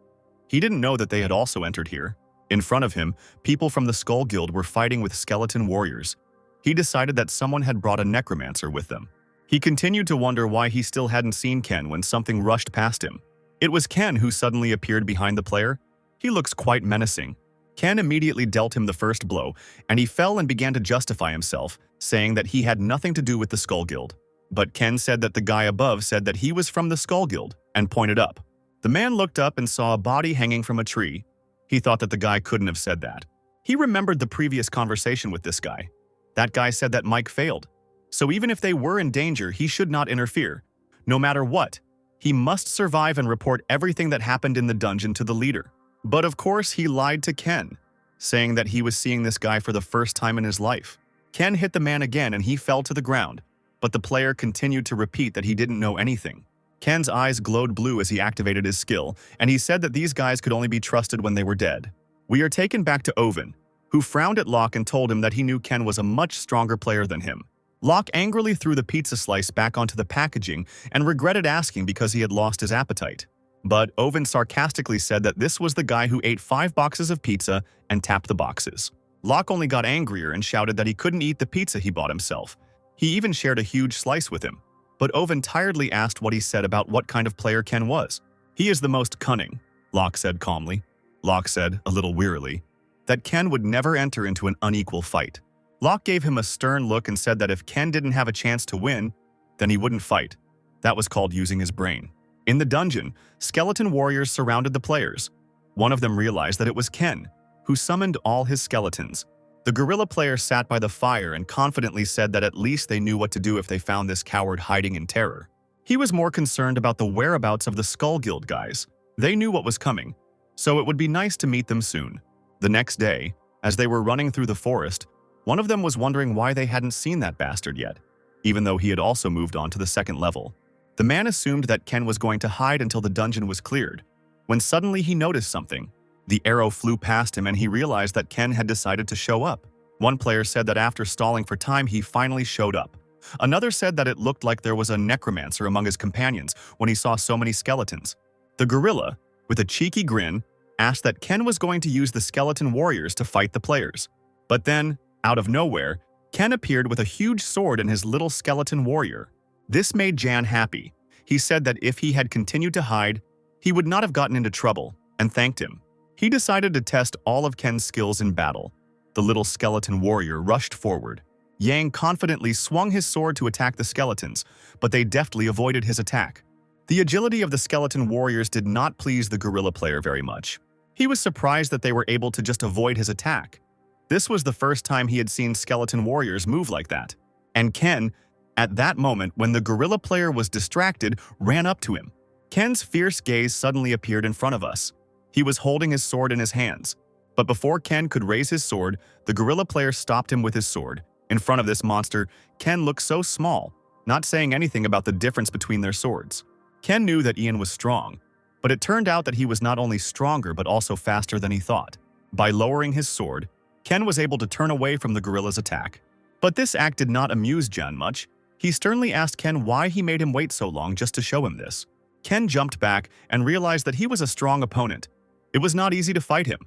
He didn't know that they had also entered here. In front of him, people from the Skull Guild were fighting with skeleton warriors. He decided that someone had brought a necromancer with them. He continued to wonder why he still hadn't seen Ken when something rushed past him. It was Ken who suddenly appeared behind the player. He looks quite menacing. Ken immediately dealt him the first blow, and he fell and began to justify himself, saying that he had nothing to do with the Skull Guild. But Ken said that the guy above said that he was from the Skull Guild, and pointed up. The man looked up and saw a body hanging from a tree. He thought that the guy couldn't have said that. He remembered the previous conversation with this guy. That guy said that Mike failed. So even if they were in danger, he should not interfere. No matter what, he must survive and report everything that happened in the dungeon to the leader. But of course, he lied to Ken, saying that he was seeing this guy for the first time in his life. Ken hit the man again and he fell to the ground, but the player continued to repeat that he didn't know anything. Ken's eyes glowed blue as he activated his skill, and he said that these guys could only be trusted when they were dead. We are taken back to Oven, who frowned at Locke and told him that he knew Ken was a much stronger player than him. Locke angrily threw the pizza slice back onto the packaging and regretted asking because he had lost his appetite. But Oven sarcastically said that this was the guy who ate 5 boxes of pizza and tapped the boxes. Locke only got angrier and shouted that he couldn't eat the pizza he bought himself. He even shared a huge slice with him. But Oven tiredly asked what he said about what kind of player Ken was. He is the most cunning, Locke said calmly. Locke said, a little wearily, that Ken would never enter into an unequal fight. Locke gave him a stern look and said that if Ken didn't have a chance to win, then he wouldn't fight. That was called using his brain. In the dungeon, skeleton warriors surrounded the players. One of them realized that it was Ken, who summoned all his skeletons. The gorilla player sat by the fire and confidently said that at least they knew what to do if they found this coward hiding in terror. He was more concerned about the whereabouts of the Skull Guild guys. They knew what was coming, so it would be nice to meet them soon. The next day, as they were running through the forest, one of them was wondering why they hadn't seen that bastard yet, even though he had also moved on to the 2nd level. The man assumed that Ken was going to hide until the dungeon was cleared, when suddenly he noticed something. The arrow flew past him and he realized that Ken had decided to show up. One player said that after stalling for time, he finally showed up. Another said that it looked like there was a necromancer among his companions when he saw so many skeletons. The gorilla, with a cheeky grin, asked that Ken was going to use the skeleton warriors to fight the players. But then, out of nowhere, Ken appeared with a huge sword and his little skeleton warrior. This made Jan happy. He said that if he had continued to hide, he would not have gotten into trouble, and thanked him. He decided to test all of Ken's skills in battle. The little skeleton warrior rushed forward. Yang confidently swung his sword to attack the skeletons, but they deftly avoided his attack. The agility of the skeleton warriors did not please the gorilla player very much. He was surprised that they were able to just avoid his attack. This was the first time he had seen skeleton warriors move like that. And Ken, at that moment when the gorilla player was distracted, ran up to him. Ken's fierce gaze suddenly appeared in front of us. He was holding his sword in his hands. But before Ken could raise his sword, the gorilla player stopped him with his sword. In front of this monster, Ken looked so small, not saying anything about the difference between their swords. Ken knew that Ian was strong, but it turned out that he was not only stronger but also faster than he thought. By lowering his sword, Ken was able to turn away from the gorilla's attack. But this act did not amuse Jan much. He sternly asked Ken why he made him wait so long just to show him this. Ken jumped back and realized that he was a strong opponent. It was not easy to fight him.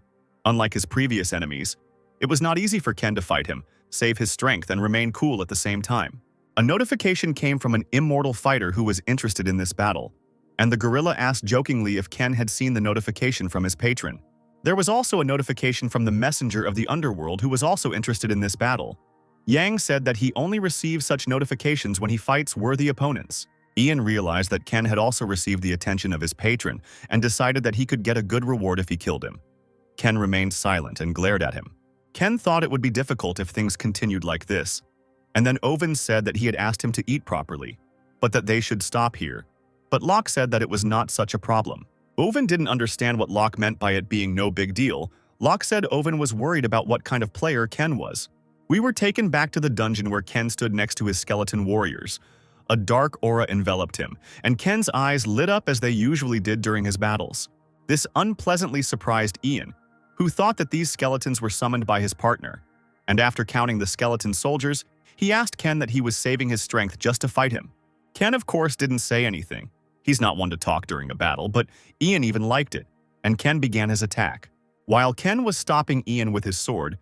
Unlike his previous enemies, it was not easy for Ken to fight him, save his strength, and remain cool at the same time. A notification came from an immortal fighter who was interested in this battle, and the gorilla asked jokingly if Ken had seen the notification from his patron. There was also a notification from the messenger of the underworld who was also interested in this battle. Yang said that he only receives such notifications when he fights worthy opponents. Ian realized that Ken had also received the attention of his patron and decided that he could get a good reward if he killed him. Ken remained silent and glared at him. Ken thought it would be difficult if things continued like this. And then Oven said that he had asked him to eat properly, but that they should stop here. But Locke said that it was not such a problem. Oven didn't understand what Locke meant by it being no big deal. Locke said Oven was worried about what kind of player Ken was. We were taken back to the dungeon where Ken stood next to his skeleton warriors. A dark aura enveloped him, and Ken's eyes lit up as they usually did during his battles. This unpleasantly surprised Ian, who thought that these skeletons were summoned by his partner. And after counting the skeleton soldiers, he asked Ken that he was saving his strength just to fight him. Ken, of course, didn't say anything. He's not one to talk during a battle, but Ian even liked it, and Ken began his attack. While Ken was stopping Ian with his sword,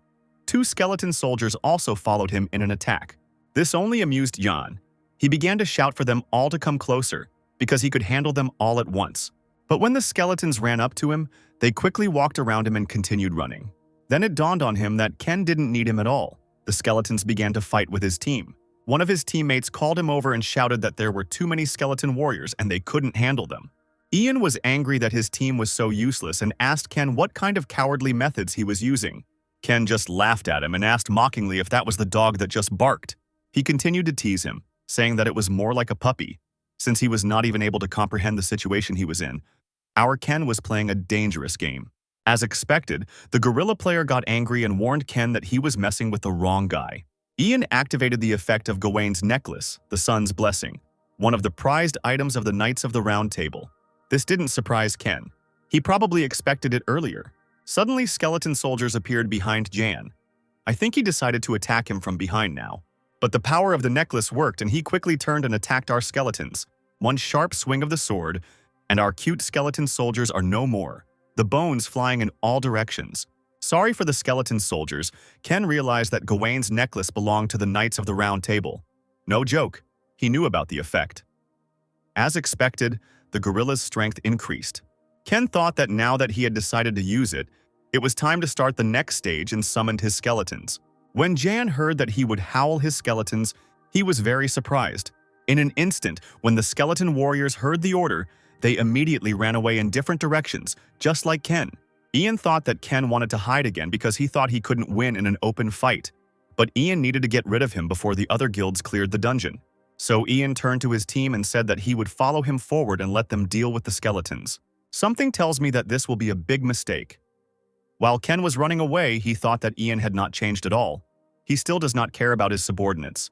2 skeleton soldiers also followed him in an attack. This only amused Jan. He began to shout for them all to come closer, because he could handle them all at once. But when the skeletons ran up to him, they quickly walked around him and continued running. Then it dawned on him that Ken didn't need him at all. The skeletons began to fight with his team. One of his teammates called him over and shouted that there were too many skeleton warriors and they couldn't handle them. Ian was angry that his team was so useless and asked Ken what kind of cowardly methods he was using. Ken just laughed at him and asked mockingly if that was the dog that just barked. He continued to tease him, saying that it was more like a puppy, since he was not even able to comprehend the situation he was in. Our Ken was playing a dangerous game. As expected, the gorilla player got angry and warned Ken that he was messing with the wrong guy. Ian activated the effect of Gawain's necklace, the Sun's Blessing, one of the prized items of the Knights of the Round Table. This didn't surprise Ken. He probably expected it earlier. Suddenly, skeleton soldiers appeared behind Jan. I think he decided to attack him from behind now. But the power of the necklace worked and he quickly turned and attacked our skeletons. One sharp swing of the sword, and our cute skeleton soldiers are no more, the bones flying in all directions. Sorry for the skeleton soldiers, Ken realized that Gawain's necklace belonged to the Knights of the Round Table. No joke, he knew about the effect. As expected, the gorilla's strength increased. Ken thought that now that he had decided to use it, it was time to start the next stage and summoned his skeletons. When Jan heard that he would howl his skeletons, he was very surprised. In an instant, when the skeleton warriors heard the order, they immediately ran away in different directions, just like Ken. Ian thought that Ken wanted to hide again because he thought he couldn't win in an open fight. But Ian needed to get rid of him before the other guilds cleared the dungeon. So Ian turned to his team and said that he would follow him forward and let them deal with the skeletons. Something tells me that this will be a big mistake. While Ken was running away, he thought that Ian had not changed at all. He still does not care about his subordinates,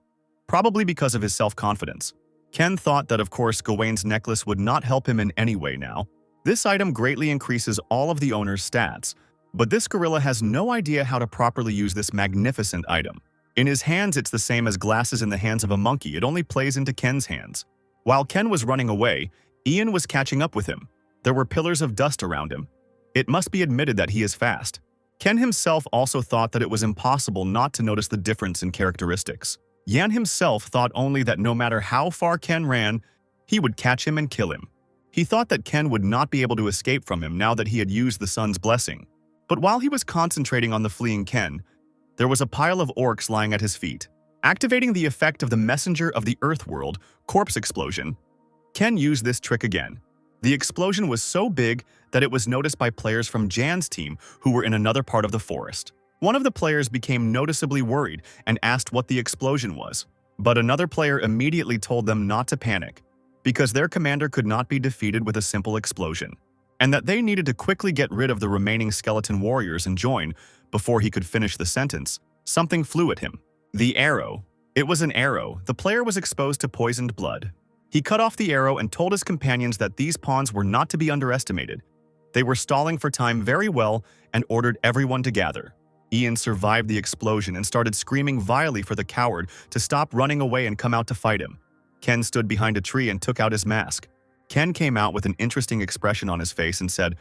probably because of his self-confidence. Ken thought that of course Gawain's necklace would not help him in any way now. This item greatly increases all of the owner's stats, but this gorilla has no idea how to properly use this magnificent item. In his hands, it's the same as glasses in the hands of a monkey. It only plays into Ken's hands. While Ken was running away, Ian was catching up with him. There were pillars of dust around him. It must be admitted that he is fast. Ken himself also thought that it was impossible not to notice the difference in characteristics. Yan himself thought only that no matter how far Ken ran, he would catch him and kill him. He thought that Ken would not be able to escape from him now that he had used the Sun's Blessing. But while he was concentrating on the fleeing Ken, there was a pile of orcs lying at his feet. Activating the effect of the Messenger of the Earth World, Corpse Explosion, Ken used this trick again. The explosion was so big that it was noticed by players from Jan's team who were in another part of the forest. One of the players became noticeably worried and asked what the explosion was. But another player immediately told them not to panic, because their commander could not be defeated with a simple explosion, and that they needed to quickly get rid of the remaining skeleton warriors and join before he could finish the sentence. Something flew at him. The arrow. It was an arrow. The player was exposed to poisoned blood. He cut off the arrow and told his companions that these pawns were not to be underestimated. They were stalling for time very well and ordered everyone to gather. Ian survived the explosion and started screaming vilely for the coward to stop running away and come out to fight him. Ken stood behind a tree and took out his mask. Ken came out with an interesting expression on his face and said,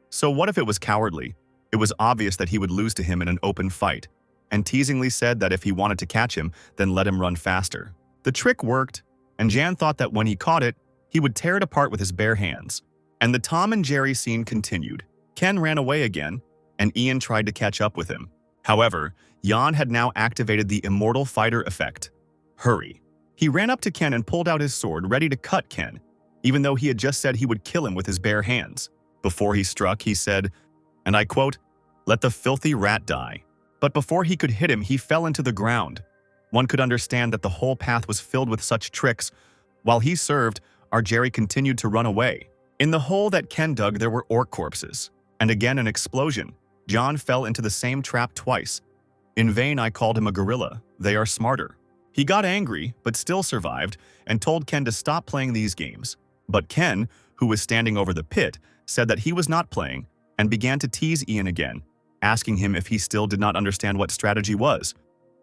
"So what if it was cowardly? It was obvious that he would lose to him in an open fight," and teasingly said that if he wanted to catch him, then let him run faster. The trick worked, and Jan thought that when he caught it, he would tear it apart with his bare hands. And the Tom and Jerry scene continued. Ken ran away again, and Ian tried to catch up with him. However, Jan had now activated the Immortal Fighter effect. Hurry. He ran up to Ken and pulled out his sword, ready to cut Ken, even though he had just said he would kill him with his bare hands. Before he struck, he said, and I quote, "Let the filthy rat die." But before he could hit him, he fell into the ground. One could understand that the whole path was filled with such tricks. While he served, our Jerry continued to run away. In the hole that Ken dug, there were orc corpses. And again an explosion. John fell into the same trap twice. In vain I called him a gorilla. They are smarter. He got angry, but still survived, and told Ken to stop playing these games. But Ken, who was standing over the pit, said that he was not playing, and began to tease Ian again, asking him if he still did not understand what strategy was.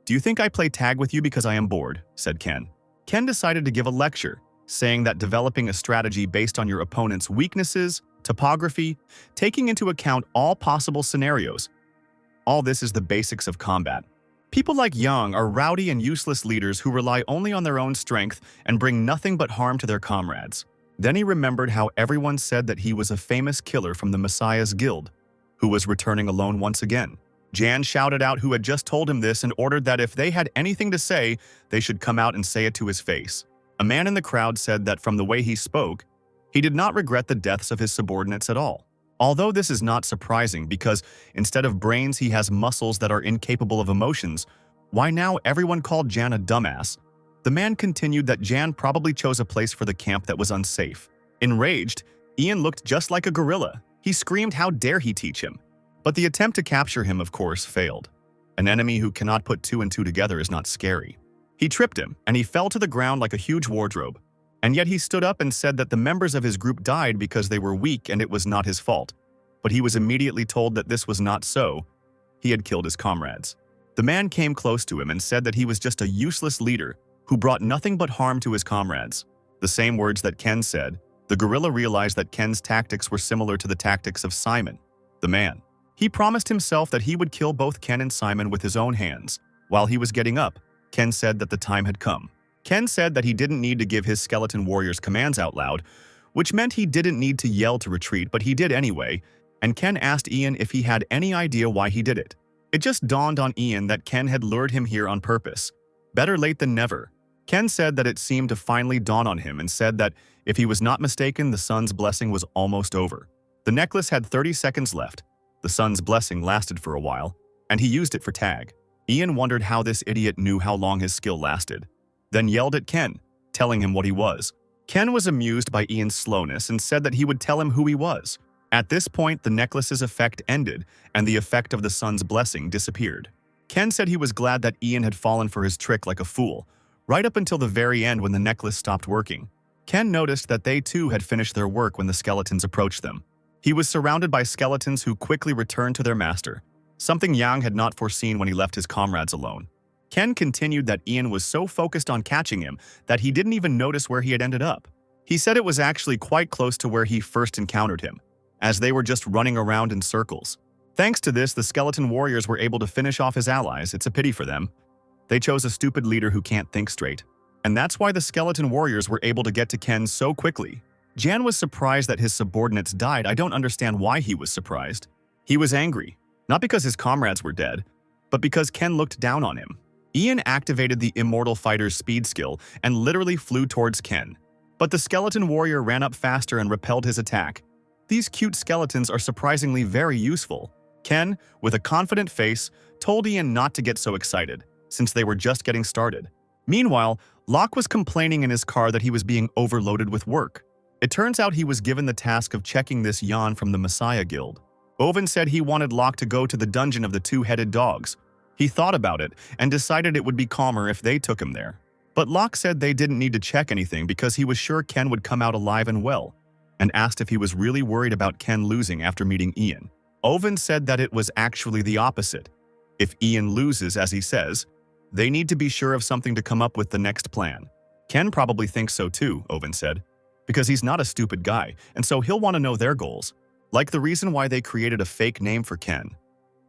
"Do you think I play tag with you because I am bored?" said Ken. Ken decided to give a lecture, saying that developing a strategy based on your opponent's weaknesses, topography, taking into account all possible scenarios. All this is the basics of combat. People like Yang are rowdy and useless leaders who rely only on their own strength and bring nothing but harm to their comrades. Then he remembered how everyone said that he was a famous killer from the Messiah's Guild, who was returning alone once again. Jan shouted out who had just told him this and ordered that if they had anything to say, they should come out and say it to his face. A man in the crowd said that from the way he spoke, he did not regret the deaths of his subordinates at all. Although this is not surprising because instead of brains he has muscles that are incapable of emotions, why now everyone called Jan a dumbass? The man continued that Jan probably chose a place for the camp that was unsafe. Enraged, Ian looked just like a gorilla. He screamed how dare he teach him. But the attempt to capture him, of course, failed. An enemy who cannot put two and two together is not scary. He tripped him, and he fell to the ground like a huge wardrobe. And yet he stood up and said that the members of his group died because they were weak and it was not his fault. But he was immediately told that this was not so. He had killed his comrades. The man came close to him and said that he was just a useless leader who brought nothing but harm to his comrades. The same words that Ken said. The gorilla realized that Ken's tactics were similar to the tactics of Simon, the man. He promised himself that he would kill both Ken and Simon with his own hands. While he was getting up, Ken said that the time had come. Ken said that he didn't need to give his skeleton warriors commands out loud, which meant he didn't need to yell to retreat, but he did anyway, and Ken asked Ian if he had any idea why he did it. It just dawned on Ian that Ken had lured him here on purpose. Better late than never. Ken said that it seemed to finally dawn on him and said that, if he was not mistaken, the sun's blessing was almost over. The necklace had 30 seconds left. The sun's blessing lasted for a while, and he used it for tag. Ian wondered how this idiot knew how long his skill lasted, then yelled at Ken, telling him what he was. Ken was amused by Ian's slowness and said that he would tell him who he was. At this point, the necklace's effect ended, and the effect of the sun's blessing disappeared. Ken said he was glad that Ian had fallen for his trick like a fool, right up until the very end when the necklace stopped working. Ken noticed that they too had finished their work when the skeletons approached them. He was surrounded by skeletons who quickly returned to their master, something Yang had not foreseen when he left his comrades alone. Ken continued that Ian was so focused on catching him that he didn't even notice where he had ended up. He said it was actually quite close to where he first encountered him, as they were just running around in circles. Thanks to this, the skeleton warriors were able to finish off his allies. It's a pity for them. They chose a stupid leader who can't think straight. And that's why the skeleton warriors were able to get to Ken so quickly. Jan was surprised that his subordinates died. I don't understand why he was surprised. He was angry, not because his comrades were dead, but because Ken looked down on him. Ian activated the Immortal Fighter's speed skill and literally flew towards Ken. But the skeleton warrior ran up faster and repelled his attack. These cute skeletons are surprisingly very useful. Ken, with a confident face, told Ian not to get so excited, since they were just getting started. Meanwhile, Locke was complaining in his car that he was being overloaded with work. It turns out he was given the task of checking this yawn from the Messiah Guild. Owen said he wanted Locke to go to the dungeon of the two-headed dogs. He thought about it and decided it would be calmer if they took him there. But Locke said they didn't need to check anything because he was sure Ken would come out alive and well, and asked if he was really worried about Ken losing after meeting Ian. Owen said that it was actually the opposite. If Ian loses, as he says, they need to be sure of something to come up with the next plan. Ken probably thinks so too, Owen said, because he's not a stupid guy, and so he'll want to know their goals, like the reason why they created a fake name for Ken,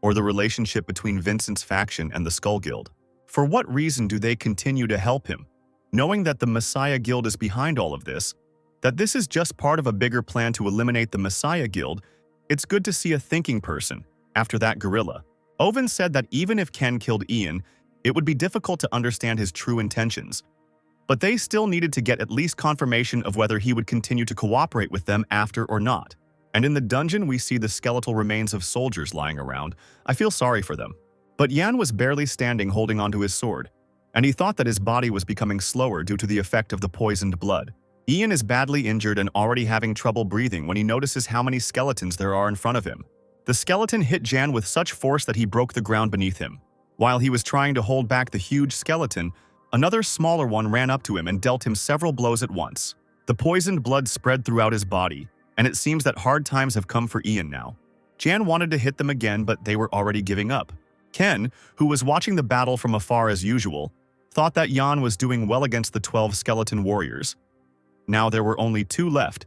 or the relationship between Vincent's faction and the Skull Guild. For what reason do they continue to help him, knowing that the Messiah Guild is behind all of this, that this is just part of a bigger plan to eliminate the Messiah Guild? It's good to see a thinking person after that gorilla. Owen said that even if Ken killed Ian, it would be difficult to understand his true intentions, but they still needed to get at least confirmation of whether he would continue to cooperate with them after or not. And in the dungeon, we see the skeletal remains of soldiers lying around. I feel sorry for them. But Yan was barely standing holding onto his sword, and he thought that his body was becoming slower due to the effect of the poisoned blood. Ian is badly injured and already having trouble breathing when he notices how many skeletons there are in front of him. The skeleton hit Jan with such force that he broke the ground beneath him. While he was trying to hold back the huge skeleton, another smaller one ran up to him and dealt him several blows at once. The poisoned blood spread throughout his body, and it seems that hard times have come for Ian now. Jan wanted to hit them again, but they were already giving up. Ken, who was watching the battle from afar as usual, thought that Jan was doing well against the 12 skeleton warriors. Now there were only 2 left.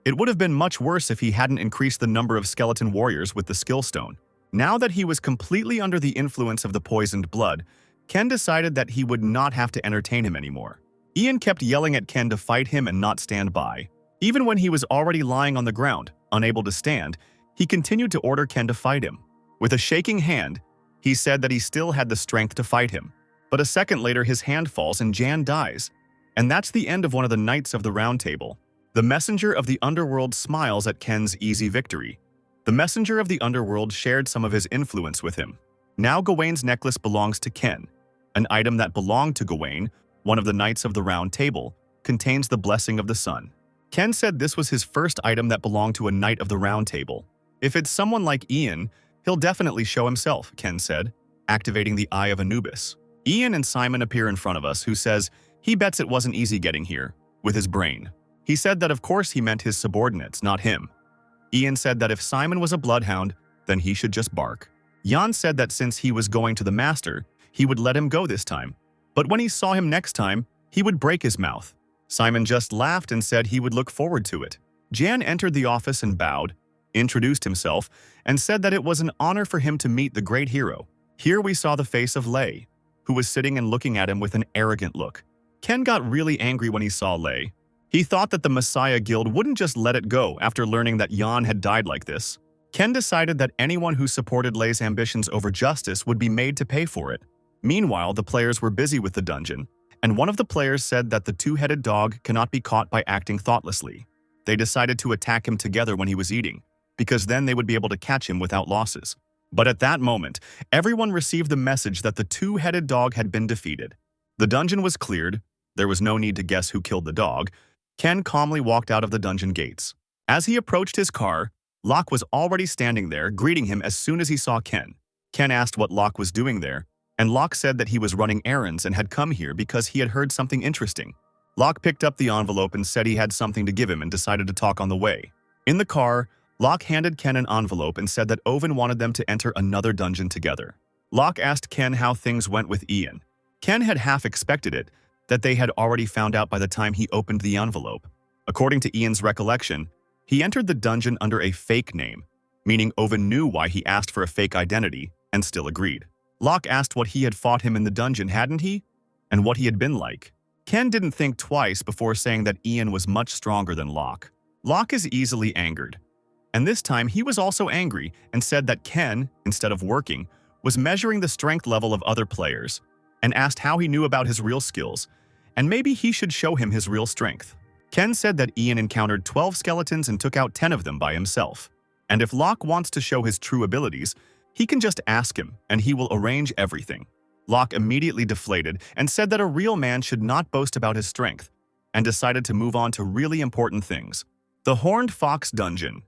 It would have been much worse if he hadn't increased the number of skeleton warriors with the skill stone. Now that he was completely under the influence of the poisoned blood, Ken decided that he would not have to entertain him anymore. Ian kept yelling at Ken to fight him and not stand by. Even when he was already lying on the ground, unable to stand, he continued to order Ken to fight him. With a shaking hand, he said that he still had the strength to fight him. But a second later, his hand falls and Jan dies. And that's the end of one of the Knights of the Round Table. The Messenger of the Underworld smiles at Ken's easy victory. The Messenger of the Underworld shared some of his influence with him. Now Gawain's necklace belongs to Ken. An item that belonged to Gawain, one of the Knights of the Round Table, contains the Blessing of the Sun. Ken said this was his first item that belonged to a Knight of the Round Table. If it's someone like Ian, he'll definitely show himself, Ken said, activating the Eye of Anubis. Ian and Simon appear in front of us, who says he bets it wasn't easy getting here, with his brain. He said that of course he meant his subordinates, not him. Ian said that if Simon was a bloodhound, then he should just bark. Jan said that since he was going to the master, he would let him go this time. But when he saw him next time, he would break his mouth. Simon just laughed and said he would look forward to it. Jan entered the office and bowed, introduced himself, and said that it was an honor for him to meet the great hero. Here we saw the face of Lei, who was sitting and looking at him with an arrogant look. Ken got really angry when he saw Lei. He thought that the Messiah Guild wouldn't just let it go after learning that Jan had died like this. Ken decided that anyone who supported Lei's ambitions over justice would be made to pay for it. Meanwhile, the players were busy with the dungeon, and one of the players said that the two-headed dog cannot be caught by acting thoughtlessly. They decided to attack him together when he was eating, because then they would be able to catch him without losses. But at that moment, everyone received the message that the two-headed dog had been defeated. The dungeon was cleared. There was no need to guess who killed the dog. Ken calmly walked out of the dungeon gates. As he approached his car, Locke was already standing there, greeting him as soon as he saw Ken. Ken asked what Locke was doing there, and Locke said that he was running errands and had come here because he had heard something interesting. Locke picked up the envelope and said he had something to give him and decided to talk on the way. In the car, Locke handed Ken an envelope and said that Owen wanted them to enter another dungeon together. Locke asked Ken how things went with Ian. Ken had half expected it, that they had already found out by the time he opened the envelope. According to Ian's recollection, he entered the dungeon under a fake name, meaning Owen knew why he asked for a fake identity and still agreed. Locke asked what he had fought him in the dungeon, hadn't he? And what he had been like. Ken didn't think twice before saying that Ian was much stronger than Locke. Locke is easily angered. And this time he was also angry and said that Ken, instead of working, was measuring the strength level of other players and asked how he knew about his real skills, and maybe he should show him his real strength. Ken said that Ian encountered 12 skeletons and took out 10 of them by himself. And if Locke wants to show his true abilities, he can just ask him and he will arrange everything. Locke immediately deflated and said that a real man should not boast about his strength, and decided to move on to really important things. The Horned Fox Dungeon.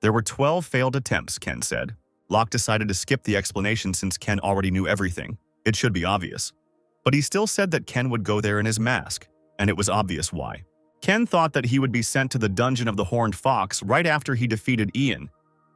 There were 12 failed attempts, Ken said. Locke decided to skip the explanation since Ken already knew everything. It should be obvious. But he still said that Ken would go there in his mask, and it was obvious why. Ken thought that he would be sent to the Dungeon of the Horned Fox right after he defeated Ian.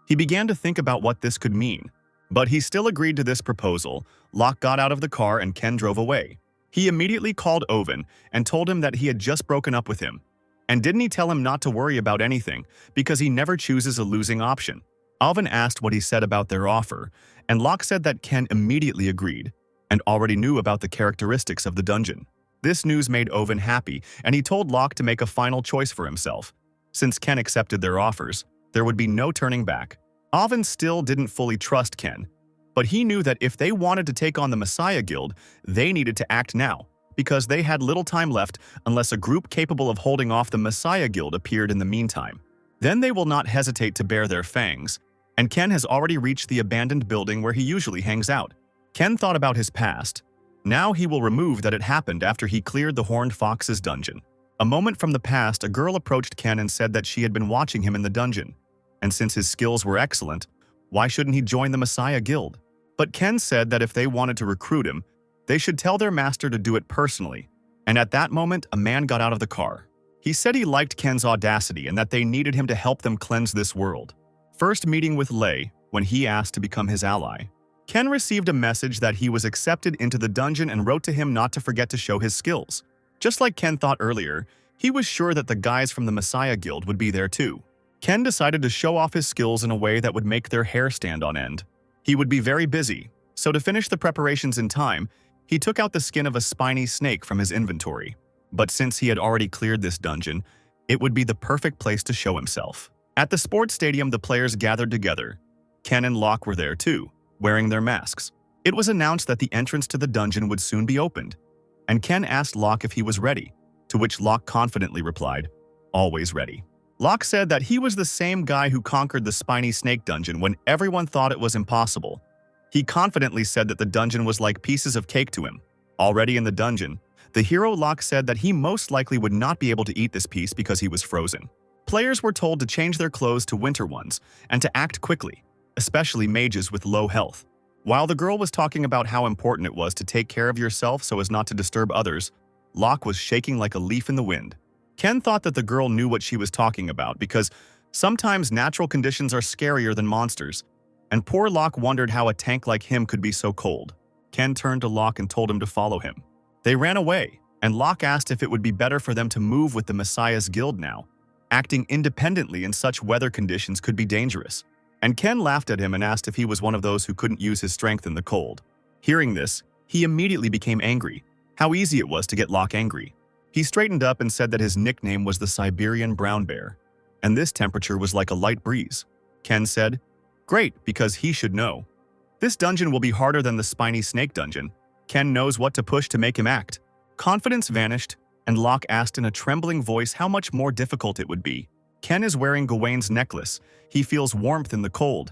He began to think about what this could mean. But he still agreed to this proposal. Locke got out of the car and Ken drove away. He immediately called Owen and told him that he had just broken up with him. And didn't he tell him not to worry about anything because he never chooses a losing option? Alvin asked what he said about their offer, and Locke said that Ken immediately agreed and already knew about the characteristics of the dungeon. This news made Owen happy, and he told Locke to make a final choice for himself. Since Ken accepted their offers, there would be no turning back. Alvin still didn't fully trust Ken, but he knew that if they wanted to take on the Messiah Guild, they needed to act now, because they had little time left unless a group capable of holding off the Messiah Guild appeared in the meantime. Then they will not hesitate to bare their fangs, and Ken has already reached the abandoned building where he usually hangs out. Ken thought about his past. Now he will remove that it happened after he cleared the Horned Fox's dungeon. A moment from the past, a girl approached Ken and said that she had been watching him in the dungeon. And since his skills were excellent, why shouldn't he join the Messiah Guild? But Ken said that if they wanted to recruit him, they should tell their master to do it personally. And at that moment, a man got out of the car. He said he liked Ken's audacity and that they needed him to help them cleanse this world. First meeting with Lei, when he asked to become his ally. Ken received a message that he was accepted into the dungeon and wrote to him not to forget to show his skills. Just like Ken thought earlier, he was sure that the guys from the Messiah Guild would be there too. Ken decided to show off his skills in a way that would make their hair stand on end. He would be very busy, so to finish the preparations in time, he took out the skin of a spiny snake from his inventory. But since he had already cleared this dungeon, it would be the perfect place to show himself. At the sports stadium, the players gathered together. Ken and Locke were there too, wearing their masks. It was announced that the entrance to the dungeon would soon be opened, and Ken asked Locke if he was ready, to which Locke confidently replied, "Always ready." Locke said that he was the same guy who conquered the spiny snake dungeon when everyone thought it was impossible. He confidently said that the dungeon was like pieces of cake to him. Already in the dungeon, the hero Locke said that he most likely would not be able to eat this piece because he was frozen. Players were told to change their clothes to winter ones and to act quickly, especially mages with low health. While the girl was talking about how important it was to take care of yourself so as not to disturb others, Locke was shaking like a leaf in the wind. Ken thought that the girl knew what she was talking about because sometimes natural conditions are scarier than monsters, and poor Locke wondered how a tank like him could be so cold. Ken turned to Locke and told him to follow him. They ran away, and Locke asked if it would be better for them to move with the Messiah's Guild now. Acting independently in such weather conditions could be dangerous. And Ken laughed at him and asked if he was one of those who couldn't use his strength in the cold. Hearing this, he immediately became angry. How easy it was to get Locke angry. He straightened up and said that his nickname was the Siberian Brown Bear, and this temperature was like a light breeze. Ken said, "Great, because he should know. This dungeon will be harder than the spiny snake dungeon. Ken knows what to push to make him act." Confidence vanished, and Locke asked in a trembling voice how much more difficult it would be. Ken is wearing Gawain's necklace. He feels warmth in the cold.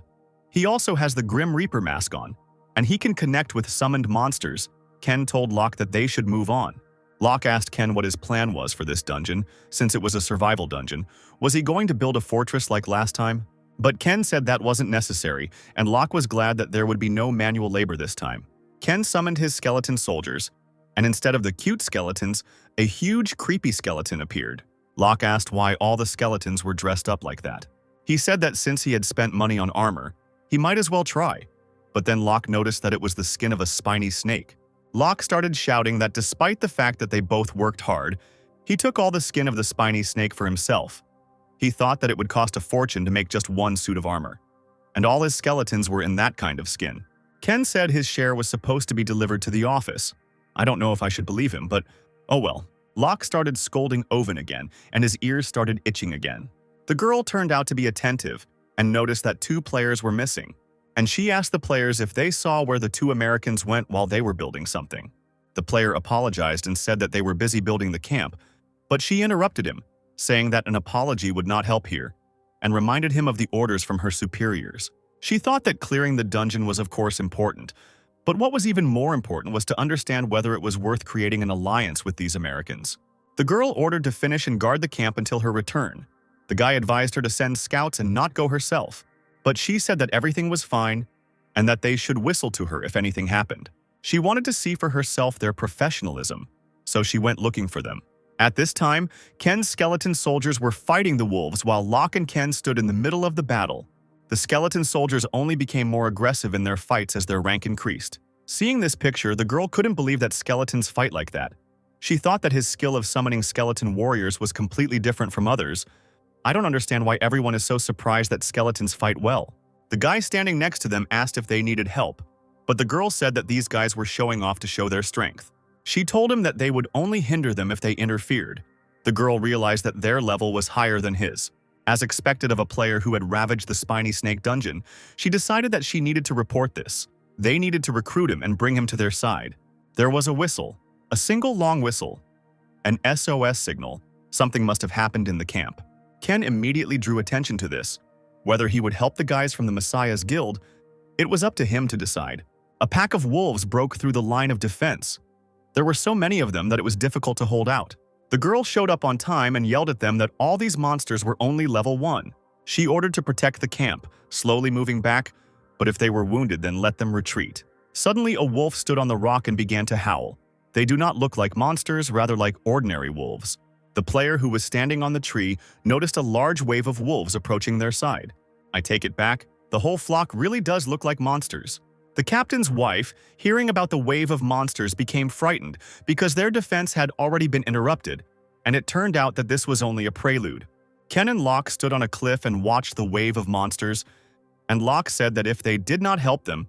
He also has the Grim Reaper mask on, and he can connect with summoned monsters. Ken told Locke that they should move on. Locke asked Ken what his plan was for this dungeon, since it was a survival dungeon. Was he going to build a fortress like last time? But Ken said that wasn't necessary, and Locke was glad that there would be no manual labor this time. Ken summoned his skeleton soldiers, and instead of the cute skeletons, a huge creepy skeleton appeared. Locke asked why all the skeletons were dressed up like that. He said that since he had spent money on armor, he might as well try. But then Locke noticed that it was the skin of a spiny snake. Locke started shouting that despite the fact that they both worked hard, he took all the skin of the spiny snake for himself. He thought that it would cost a fortune to make just one suit of armor. And all his skeletons were in that kind of skin. Ken said his share was supposed to be delivered to the office. I don't know if I should believe him, but oh well. Locke started scolding Owen again, and his ears started itching again. The girl turned out to be attentive and noticed that 2 players were missing, and she asked the players if they saw where the 2 Americans went while they were building something. The player apologized and said that they were busy building the camp, but she interrupted him, saying that an apology would not help here. and reminded him of the orders from her superiors. She thought that clearing the dungeon was of course important, but what was even more important was to understand whether it was worth creating an alliance with these Americans. The girl ordered to finish and guard the camp until her return. The guy advised her to send scouts and not go herself, but she said that everything was fine and that they should whistle to her if anything happened. She wanted to see for herself their professionalism, so she went looking for them. At this time, Ken's skeleton soldiers were fighting the wolves while Locke and Ken stood in the middle of the battle. The skeleton soldiers only became more aggressive in their fights as their rank increased. Seeing this picture, the girl couldn't believe that skeletons fight like that. She thought that his skill of summoning skeleton warriors was completely different from others. I don't understand why everyone is so surprised that skeletons fight well. The guy standing next to them asked if they needed help, but the girl said that these guys were showing off to show their strength. She told him that they would only hinder them if they interfered. The girl realized that their level was higher than his. As expected of a player who had ravaged the Spiny Snake dungeon, she decided that she needed to report this. They needed to recruit him and bring him to their side. There was a whistle, a single long whistle, an SOS signal. Something must have happened in the camp. Ken immediately drew attention to this. Whether he would help the guys from the Messiah's Guild, it was up to him to decide. A pack of wolves broke through the line of defense. There were so many of them that it was difficult to hold out. The girl showed up on time and yelled at them that all these monsters were only level 1. She ordered to protect the camp, slowly moving back, but if they were wounded, then let them retreat. Suddenly, a wolf stood on the rock and began to howl. They do not look like monsters, rather like ordinary wolves. The player who was standing on the tree noticed a large wave of wolves approaching their side. I take it back, the whole flock really does look like monsters. The captain's wife, hearing about the wave of monsters, became frightened because their defense had already been interrupted, and it turned out that this was only a prelude. Ken and Locke stood on a cliff and watched the wave of monsters, and Locke said that if they did not help them,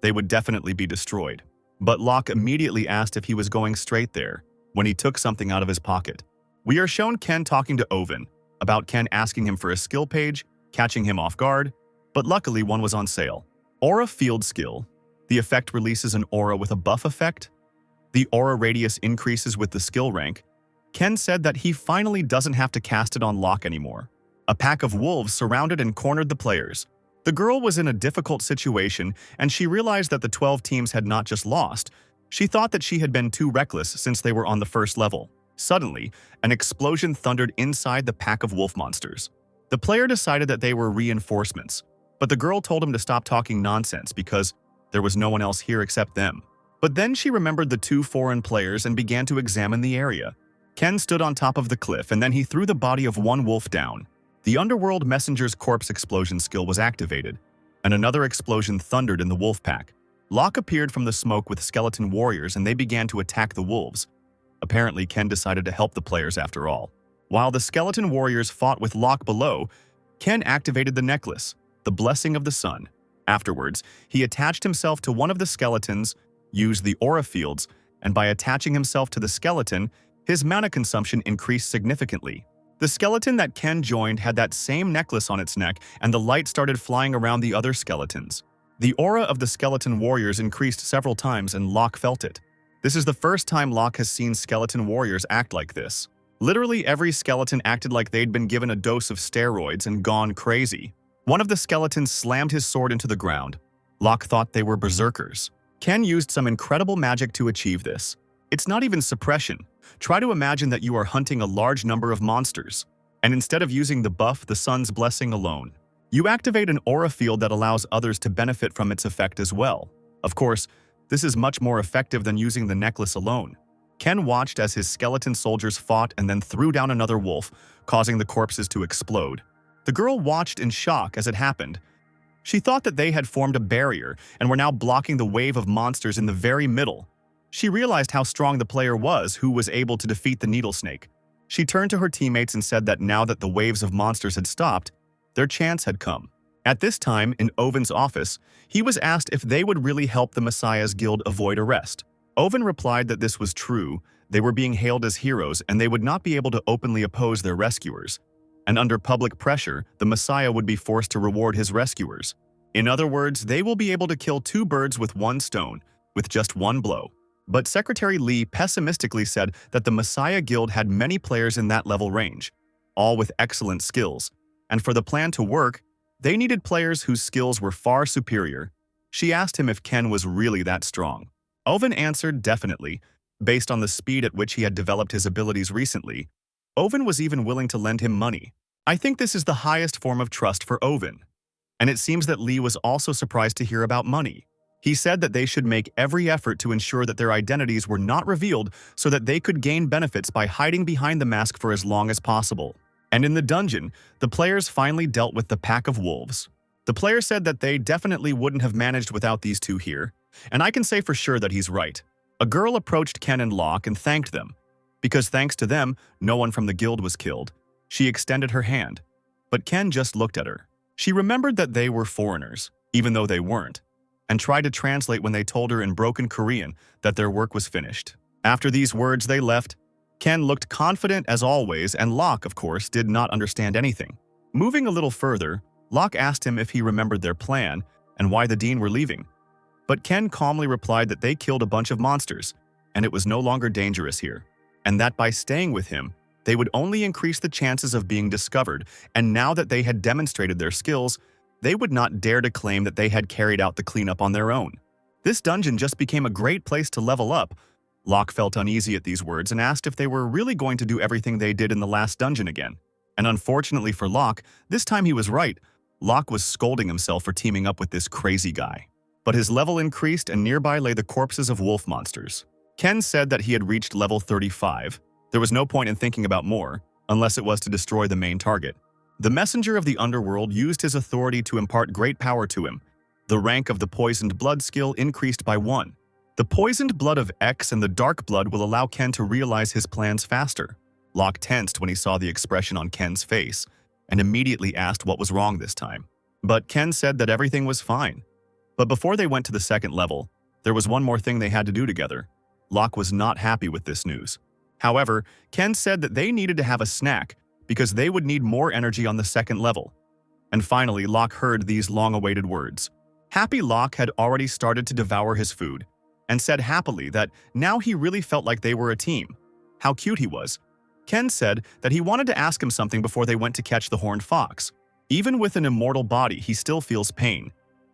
they would definitely be destroyed. But Locke immediately asked if he was going straight there when he took something out of his pocket. We are shown Ken talking to Owen about Ken asking him for a skill page, catching him off guard, but luckily one was on sale. Aura Field Skill. The effect releases an aura with a buff effect. The aura radius increases with the skill rank. Ken said that he finally doesn't have to cast it on Locke anymore. A pack of wolves surrounded and cornered the players. The girl was in a difficult situation, and she realized that the 12 teams had not just lost. She thought that she had been too reckless since they were on the first level. Suddenly, an explosion thundered inside the pack of wolf monsters. The player decided that they were reinforcements, but the girl told him to stop talking nonsense because there was no one else here except them. But then she remembered the 2 foreign players and began to examine the area. Ken stood on top of the cliff and then he threw the body of one wolf down. The Underworld Messenger's corpse explosion skill was activated, and another explosion thundered in the wolf pack. Locke appeared from the smoke with skeleton warriors and they began to attack the wolves. Apparently, Ken decided to help the players after all. While the skeleton warriors fought with Locke below, Ken activated the necklace, the Blessing of the Sun. Afterwards, he attached himself to one of the skeletons, used the aura fields, and by attaching himself to the skeleton, his mana consumption increased significantly. The skeleton that Ken joined had that same necklace on its neck, and the light started flying around the other skeletons. The aura of the skeleton warriors increased several times, and Locke felt it. This is the first time Locke has seen skeleton warriors act like this. Literally every skeleton acted like they'd been given a dose of steroids and gone crazy. One of the skeletons slammed his sword into the ground. Locke thought they were berserkers. Ken used some incredible magic to achieve this. It's not even suppression. Try to imagine that you are hunting a large number of monsters, and instead of using the buff, the Sun's Blessing alone, you activate an aura field that allows others to benefit from its effect as well. Of course, this is much more effective than using the necklace alone. Ken watched as his skeleton soldiers fought and then threw down another wolf, causing the corpses to explode. The girl watched in shock as it happened. She thought that they had formed a barrier and were now blocking the wave of monsters in the very middle. She realized how strong the player was who was able to defeat the needle snake. She turned to her teammates and said that now that the waves of monsters had stopped, their chance had come. At this time, in Owen's office, he was asked if they would really help the Messiah's Guild avoid arrest. Owen replied that this was true, they were being hailed as heroes and they would not be able to openly oppose their rescuers. And under public pressure, the Messiah would be forced to reward his rescuers. In other words, they will be able to kill 2 birds with one stone, with just one blow. But Secretary Lee pessimistically said that the Messiah Guild had many players in that level range, all with excellent skills. And for the plan to work, they needed players whose skills were far superior. She asked him if Ken was really that strong. Owen answered definitely, based on the speed at which he had developed his abilities recently. Owen was even willing to lend him money. I think this is the highest form of trust for Owen. And it seems that Lee was also surprised to hear about money. He said that they should make every effort to ensure that their identities were not revealed so that they could gain benefits by hiding behind the mask for as long as possible. And in the dungeon, the players finally dealt with the pack of wolves. The player said that they definitely wouldn't have managed without these two here, and I can say for sure that he's right. A girl approached Ken and Locke and thanked them. Because thanks to them, no one from the guild was killed. She extended her hand, but Ken just looked at her. She remembered that they were foreigners, even though they weren't, and tried to translate when they told her in broken Korean that their work was finished. After these words, they left. Ken looked confident as always, and Locke, of course, did not understand anything. Moving a little further, Locke asked him if he remembered their plan and why the Dean were leaving. But Ken calmly replied that they killed a bunch of monsters, and it was no longer dangerous here, and that by staying with him, they would only increase the chances of being discovered, and now that they had demonstrated their skills, they would not dare to claim that they had carried out the cleanup on their own. This dungeon just became a great place to level up. Locke felt uneasy at these words and asked if they were really going to do everything they did in the last dungeon again. And unfortunately for Locke, this time he was right. Locke was scolding himself for teaming up with this crazy guy. But his level increased and nearby lay the corpses of wolf monsters. Ken said that he had reached level 35. There was no point in thinking about more, unless it was to destroy the main target. The messenger of the underworld used his authority to impart great power to him. The rank of the poisoned blood skill increased by 1. The poisoned blood of X and the dark blood will allow Ken to realize his plans faster. Locke tensed when he saw the expression on Ken's face, and immediately asked what was wrong this time. But Ken said that everything was fine. But before they went to the second level, there was one more thing they had to do together. Locke was not happy with this news. However, Ken said that they needed to have a snack because they would need more energy on the second level. And finally, Locke heard these long-awaited words. Happy Locke had already started to devour his food, and said happily that now he really felt like they were a team. How cute he was. Ken said that he wanted to ask him something before they went to catch the horned fox. Even with an immortal body, he still feels pain.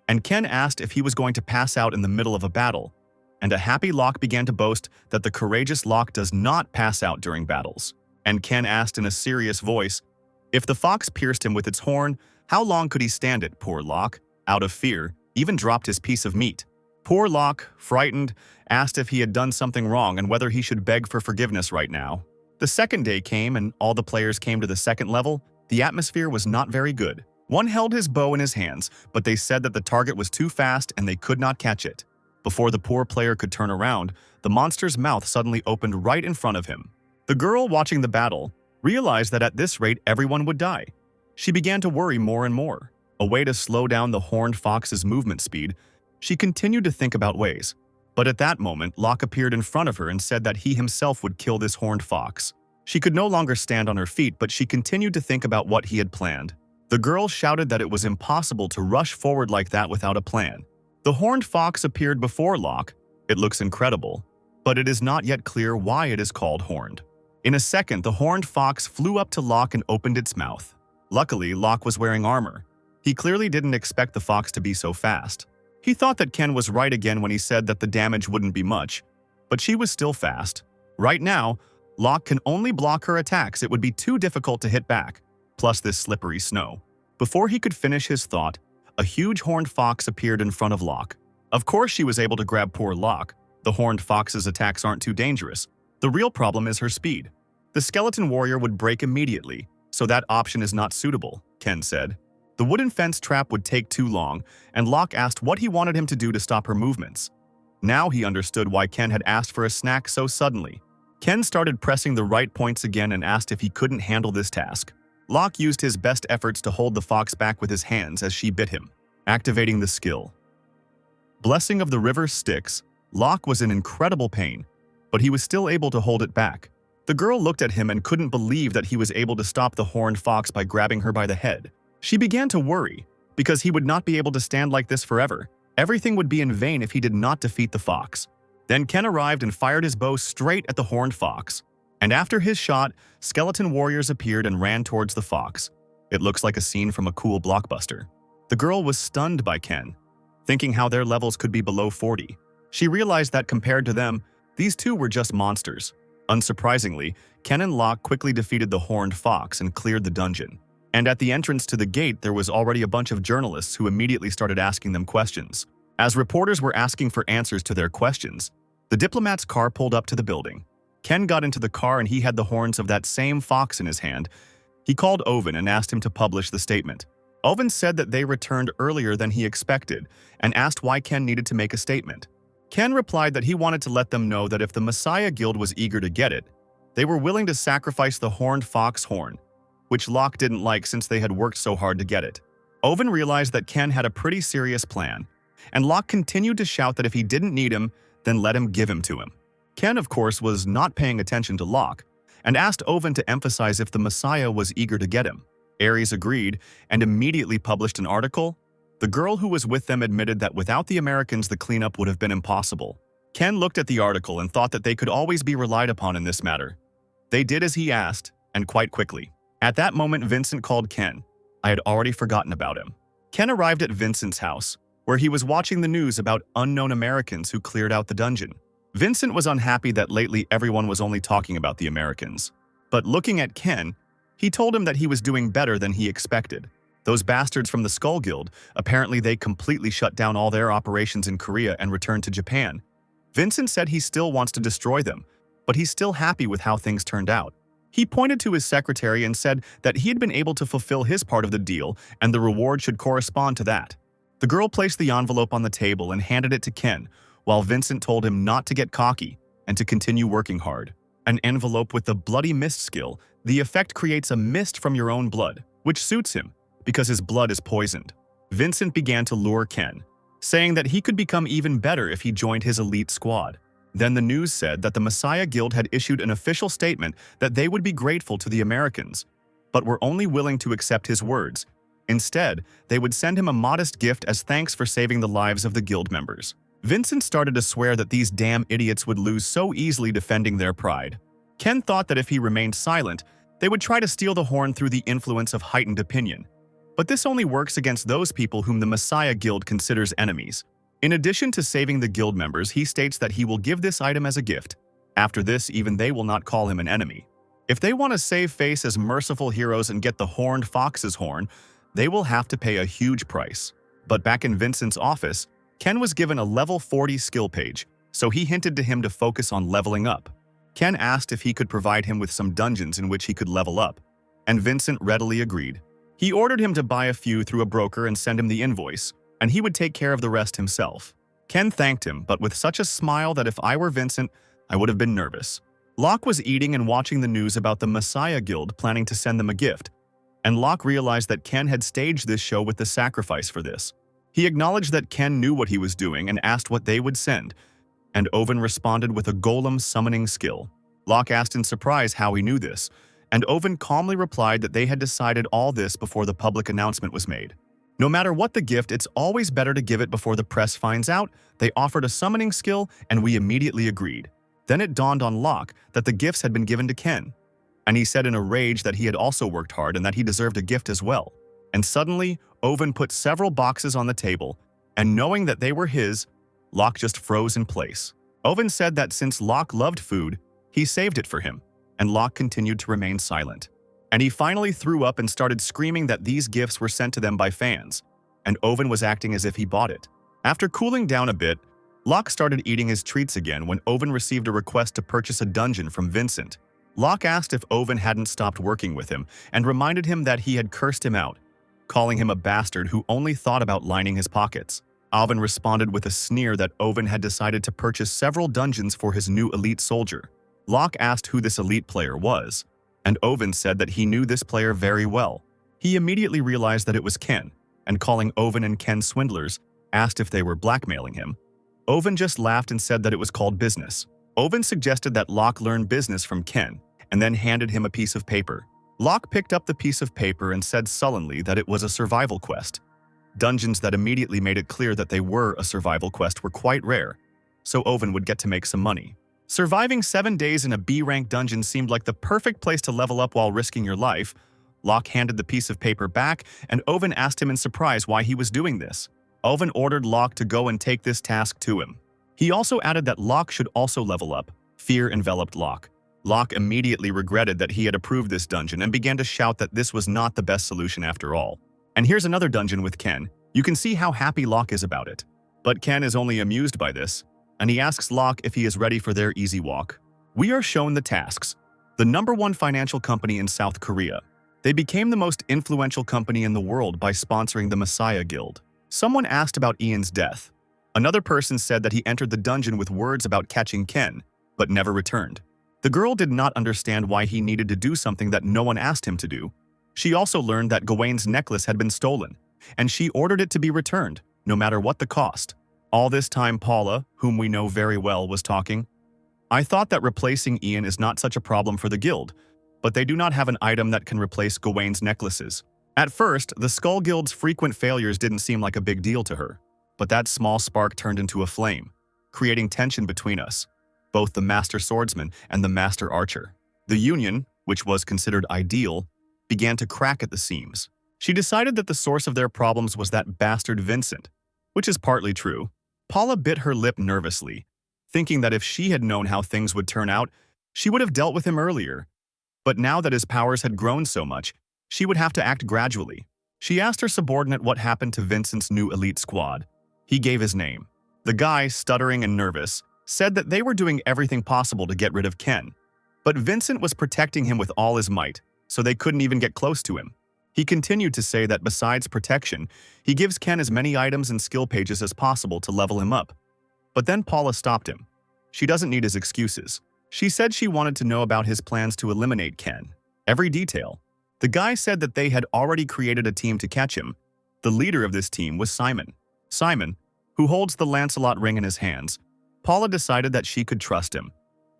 And Ken asked if he was going to pass out in the middle of a battle. And a happy Locke began to boast that the courageous Locke does not pass out during battles. And Ken asked in a serious voice, if the fox pierced him with its horn, how long could he stand it, poor Locke? Out of fear, even dropped his piece of meat. Poor Locke, frightened, asked if he had done something wrong and whether he should beg for forgiveness right now. The second day came and all the players came to the second level. The atmosphere was not very good. One held his bow in his hands, but they said that the target was too fast and they could not catch it. Before the poor player could turn around, the monster's mouth suddenly opened right in front of him. The girl watching the battle realized that at this rate everyone would die. She began to worry more and more. A way to slow down the horned fox's movement speed, she continued to think about ways. But at that moment, Locke appeared in front of her and said that he himself would kill this horned fox. She could no longer stand on her feet, but she continued to think about what he had planned. The girl shouted that it was impossible to rush forward like that without a plan. The horned fox appeared before Locke. It looks incredible, but it is not yet clear why it is called horned. In a second, the horned fox flew up to Locke and opened its mouth. Luckily, Locke was wearing armor. He clearly didn't expect the fox to be so fast. He thought that Ken was right again when he said that the damage wouldn't be much, but she was still fast. Right now, Locke can only block her attacks. It would be too difficult to hit back, plus this slippery snow. Before he could finish his thought, a huge horned fox appeared in front of Locke. Of course she was able to grab poor Locke. The horned fox's attacks aren't too dangerous. The real problem is her speed. The skeleton warrior would break immediately, so that option is not suitable, Ken said. The wooden fence trap would take too long, and Locke asked what he wanted him to do to stop her movements. Now he understood why Ken had asked for a snack so suddenly. Ken started pressing the right points again and asked if he couldn't handle this task. Locke used his best efforts to hold the fox back with his hands as she bit him, activating the skill. Blessing of the River Styx, Locke was in incredible pain, but he was still able to hold it back. The girl looked at him and couldn't believe that he was able to stop the horned fox by grabbing her by the head. She began to worry, because he would not be able to stand like this forever. Everything would be in vain if he did not defeat the fox. Then Ken arrived and fired his bow straight at the horned fox. And after his shot, skeleton warriors appeared and ran towards the fox. It looks like a scene from a cool blockbuster. The girl was stunned by Ken, thinking how their levels could be below 40. She realized that compared to them, these two were just monsters. Unsurprisingly, Ken and Locke quickly defeated the horned fox and cleared the dungeon. And at the entrance to the gate, there was already a bunch of journalists who immediately started asking them questions. As reporters were asking for answers to their questions, the diplomat's car pulled up to the building. Ken got into the car and he had the horns of that same fox in his hand. He called Owen and asked him to publish the statement. Owen said that they returned earlier than he expected and asked why Ken needed to make a statement. Ken replied that he wanted to let them know that if the Messiah Guild was eager to get it, they were willing to sacrifice the horned fox horn, which Locke didn't like since they had worked so hard to get it. Owen realized that Ken had a pretty serious plan, and Locke continued to shout that if he didn't need him, then let him give him to him. Ken, of course, was not paying attention to Locke, and asked Owen to emphasize if the Messiah was eager to get him. Ares agreed and immediately published an article. The girl who was with them admitted that without the Americans, the cleanup would have been impossible. Ken looked at the article and thought that they could always be relied upon in this matter. They did as he asked, and quite quickly. At that moment, Vincent called Ken. I had already forgotten about him. Ken arrived at Vincent's house, where he was watching the news about unknown Americans who cleared out the dungeon. Vincent was unhappy that lately everyone was only talking about the Americans. But looking at Ken, he told him that he was doing better than he expected. Those bastards from the Skull Guild, apparently they completely shut down all their operations in Korea and returned to Japan. Vincent said he still wants to destroy them, but he's still happy with how things turned out. He pointed to his secretary and said that he had been able to fulfill his part of the deal and the reward should correspond to that. The girl placed the envelope on the table and handed it to Ken, while Vincent told him not to get cocky and to continue working hard. An envelope with the bloody mist skill, the effect creates a mist from your own blood, which suits him because his blood is poisoned. Vincent began to lure Ken, saying that he could become even better if he joined his elite squad. Then the news said that the Messiah Guild had issued an official statement that they would be grateful to the Americans, but were only willing to accept his words. Instead, they would send him a modest gift as thanks for saving the lives of the guild members. Vincent started to swear that these damn idiots would lose so easily defending their pride. Ken thought that if he remained silent, they would try to steal the horn through the influence of heightened opinion. But this only works against those people whom the Messiah Guild considers enemies. In addition to saving the guild members, he states that he will give this item as a gift. After this, even they will not call him an enemy. If they want to save face as merciful heroes and get the horned fox's horn, they will have to pay a huge price. But back in Vincent's office, Ken was given a level 40 skill page, so he hinted to him to focus on leveling up. Ken asked if he could provide him with some dungeons in which he could level up, and Vincent readily agreed. He ordered him to buy a few through a broker and send him the invoice, and he would take care of the rest himself. Ken thanked him, but with such a smile that if I were Vincent, I would have been nervous. Locke was eating and watching the news about the Messiah Guild planning to send them a gift, and Locke realized that Ken had staged this show with the sacrifice for this. He acknowledged that Ken knew what he was doing and asked what they would send, and Owen responded with a golem summoning skill. Locke asked in surprise how he knew this, and Owen calmly replied that they had decided all this before the public announcement was made. No matter what the gift, it's always better to give it before the press finds out. They offered a summoning skill, and we immediately agreed. Then it dawned on Locke that the gifts had been given to Ken, and he said in a rage that he had also worked hard and that he deserved a gift as well. And suddenly, Owen put several boxes on the table, and knowing that they were his, Locke just froze in place. Owen said that since Locke loved food, he saved it for him, and Locke continued to remain silent. And he finally threw up and started screaming that these gifts were sent to them by fans, and Owen was acting as if he bought it. After cooling down a bit, Locke started eating his treats again when Owen received a request to purchase a dungeon from Vincent. Locke asked if Owen hadn't stopped working with him and reminded him that he had cursed him out, calling him a bastard who only thought about lining his pockets. Owen responded with a sneer that Owen had decided to purchase several dungeons for his new elite soldier. Locke asked who this elite player was, and Owen said that he knew this player very well. He immediately realized that it was Ken, and calling Owen and Ken swindlers, asked if they were blackmailing him. Owen just laughed and said that it was called business. Owen suggested that Locke learn business from Ken, and then handed him a piece of paper. Locke picked up the piece of paper and said sullenly that it was a survival quest. Dungeons that immediately made it clear that they were a survival quest were quite rare, so Owen would get to make some money. Surviving 7 days in a B-rank dungeon seemed like the perfect place to level up while risking your life. Locke handed the piece of paper back, and Owen asked him in surprise why he was doing this. Owen ordered Locke to go and take this task to him. He also added that Locke should also level up. Fear enveloped Locke. Locke immediately regretted that he had approved this dungeon and began to shout that this was not the best solution after all. And here's another dungeon with Ken. You can see how happy Locke is about it. But Ken is only amused by this, and he asks Locke if he is ready for their easy walk. We are shown the tasks. The #1 financial company in South Korea. They became the most influential company in the world by sponsoring the Messiah Guild. Someone asked about Ian's death. Another person said that he entered the dungeon with words about catching Ken, but never returned. The girl did not understand why he needed to do something that no one asked him to do. She also learned that Gawain's necklace had been stolen, and she ordered it to be returned, no matter what the cost. All this time Paula, whom we know very well, was talking. I thought that replacing Ian is not such a problem for the guild, but they do not have an item that can replace Gawain's necklaces. At first, the Skull Guild's frequent failures didn't seem like a big deal to her, but that small spark turned into a flame, creating tension between us, both the Master Swordsman and the Master Archer. The union, which was considered ideal, began to crack at the seams. She decided that the source of their problems was that bastard Vincent, which is partly true. Paula bit her lip nervously, thinking that if she had known how things would turn out, she would have dealt with him earlier. But now that his powers had grown so much, she would have to act gradually. She asked her subordinate what happened to Vincent's new elite squad. He gave his name. The guy, stuttering and nervous, said that they were doing everything possible to get rid of Ken. But Vincent was protecting him with all his might, so they couldn't even get close to him. He continued to say that besides protection, he gives Ken as many items and skill pages as possible to level him up. But then Paula stopped him. She doesn't need his excuses. She said she wanted to know about his plans to eliminate Ken. Every detail. The guy said that they had already created a team to catch him. The leader of this team was Simon. Simon, who holds the Lancelot ring in his hands. Paula decided that she could trust him.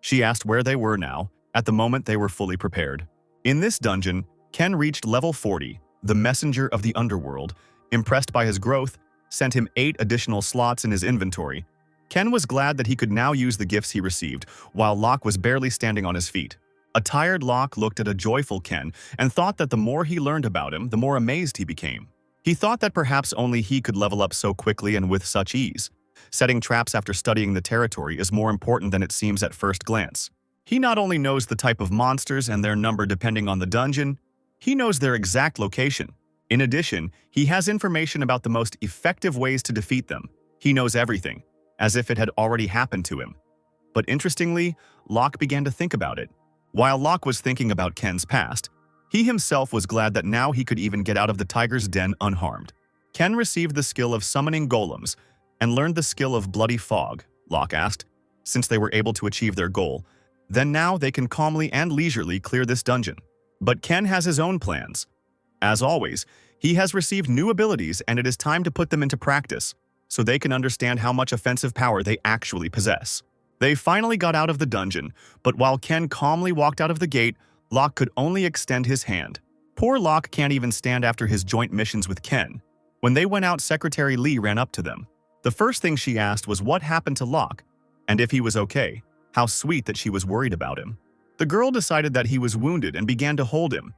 She asked where they were now. At the moment, they were fully prepared. In this dungeon, Ken reached level 40, the messenger of the underworld. Impressed by his growth, sent him 8 additional slots in his inventory. Ken was glad that he could now use the gifts he received, while Locke was barely standing on his feet. A tired Locke looked at a joyful Ken and thought that the more he learned about him, the more amazed he became. He thought that perhaps only he could level up so quickly and with such ease. Setting traps after studying the territory is more important than it seems at first glance. He not only knows the type of monsters and their number depending on the dungeon, he knows their exact location. In addition, he has information about the most effective ways to defeat them. He knows everything, as if it had already happened to him. But interestingly, Locke began to think about it. While Locke was thinking about Ken's past, he himself was glad that now he could even get out of the tiger's den unharmed. Ken received the skill of summoning golems and learned the skill of bloody fog, Locke asked, since they were able to achieve their goal. Then now they can calmly and leisurely clear this dungeon. But Ken has his own plans. As always, he has received new abilities and it is time to put them into practice, so they can understand how much offensive power they actually possess. They finally got out of the dungeon, but while Ken calmly walked out of the gate, Locke could only extend his hand. Poor Locke can't even stand after his joint missions with Ken. When they went out, Secretary Lee ran up to them. The first thing she asked was what happened to Locke, and if he was okay. How sweet that she was worried about him. The girl decided that he was wounded and began to hold him.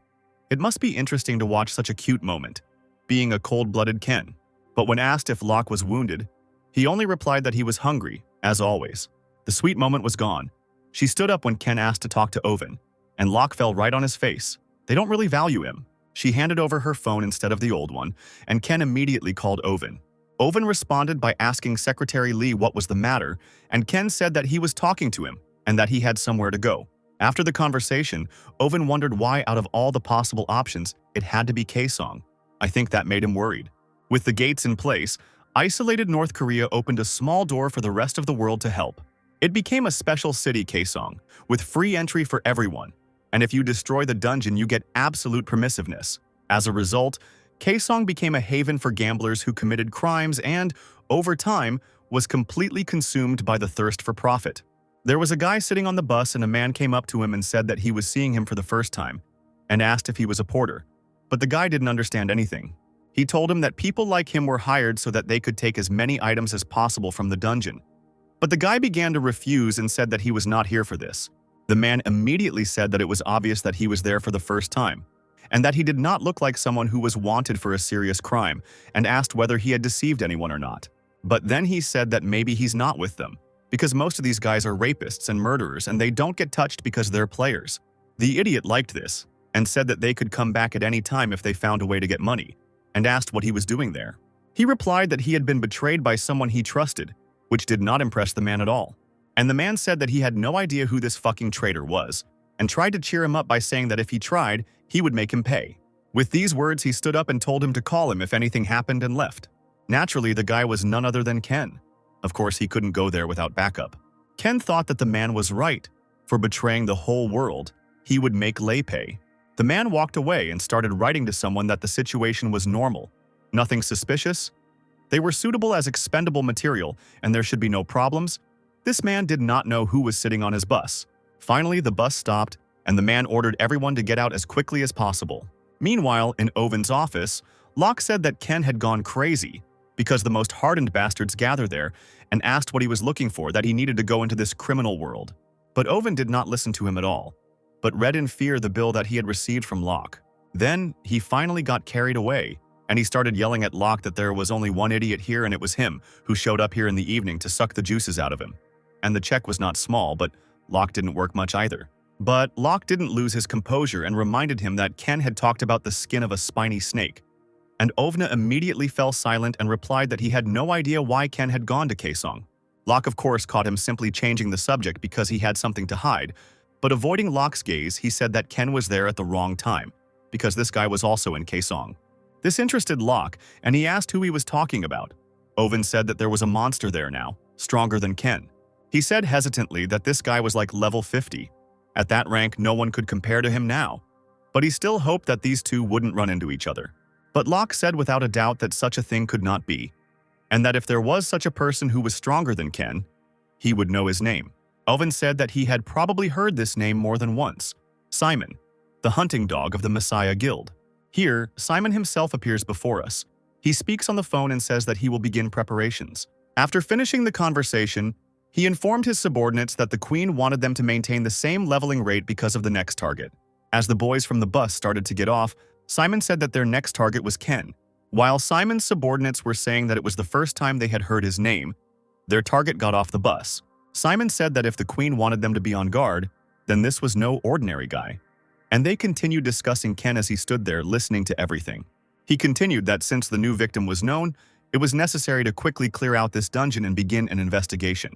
It must be interesting to watch such a cute moment, being a cold-blooded Ken. But when asked if Locke was wounded, he only replied that he was hungry, as always. The sweet moment was gone. She stood up when Ken asked to talk to Owen, and Locke fell right on his face. They don't really value him. She handed over her phone instead of the old one, and Ken immediately called Owen. Owen responded by asking Secretary Lee what was the matter, and Ken said that he was talking to him and that he had somewhere to go. After the conversation, Owen wondered why out of all the possible options, it had to be Kaesong. I think that made him worried. With the gates in place, isolated North Korea opened a small door for the rest of the world to help. It became a special city, Kaesong, with free entry for everyone, and if you destroy the dungeon, you get absolute permissiveness. As a result, Kaesong became a haven for gamblers who committed crimes and, over time, was completely consumed by the thirst for profit. There was a guy sitting on the bus and a man came up to him and said that he was seeing him for the first time and asked if he was a porter. But the guy didn't understand anything. He told him that people like him were hired so that they could take as many items as possible from the dungeon. But the guy began to refuse and said that he was not here for this. The man immediately said that it was obvious that he was there for the first time, and that he did not look like someone who was wanted for a serious crime, and asked whether he had deceived anyone or not. But then he said that maybe he's not with them, because most of these guys are rapists and murderers and they don't get touched because they're players. The idiot liked this, and said that they could come back at any time if they found a way to get money, and asked what he was doing there. He replied that he had been betrayed by someone he trusted, which did not impress the man at all. And the man said that he had no idea who this fucking traitor was, and tried to cheer him up by saying that if he tried, he would make him pay. With these words, he stood up and told him to call him if anything happened and left. Naturally, the guy was none other than Ken. Of course, he couldn't go there without backup. Ken thought that the man was right. For betraying the whole world, he would make Lei pay. The man walked away and started writing to someone that the situation was normal. Nothing suspicious. They were suitable as expendable material, and there should be no problems. This man did not know who was sitting on his bus. Finally, the bus stopped, and the man ordered everyone to get out as quickly as possible. Meanwhile, in Oven's office, Locke said that Ken had gone crazy because the most hardened bastards gathered there and asked what he was looking for, that he needed to go into this criminal world. But Oven did not listen to him at all, but read in fear the bill that he had received from Locke. Then, he finally got carried away, and he started yelling at Locke that there was only one idiot here and it was him who showed up here in the evening to suck the juices out of him. And the check was not small, but Locke didn't work much either. But Locke didn't lose his composure and reminded him that Ken had talked about the skin of a spiny snake. And Ovna immediately fell silent and replied that he had no idea why Ken had gone to Kaesong. Locke of course caught him simply changing the subject because he had something to hide, but avoiding Locke's gaze, he said that Ken was there at the wrong time, because this guy was also in Kaesong. This interested Locke, and he asked who he was talking about. Oven said that there was a monster there now, stronger than Ken. He said hesitantly that this guy was like level 50. At that rank, no one could compare to him now. But he still hoped that these two wouldn't run into each other. But Locke said without a doubt that such a thing could not be, and that if there was such a person who was stronger than Ken, he would know his name. Oven said that he had probably heard this name more than once. Simon, the hunting dog of the Messiah Guild. Here, Simon himself appears before us. He speaks on the phone and says that he will begin preparations. After finishing the conversation, he informed his subordinates that the Queen wanted them to maintain the same leveling rate because of the next target. As the boys from the bus started to get off, Simon said that their next target was Ken. While Simon's subordinates were saying that it was the first time they had heard his name, their target got off the bus. Simon said that if the Queen wanted them to be on guard, then this was no ordinary guy. And they continued discussing Ken as he stood there listening to everything. He continued that since the new victim was known, it was necessary to quickly clear out this dungeon and begin an investigation.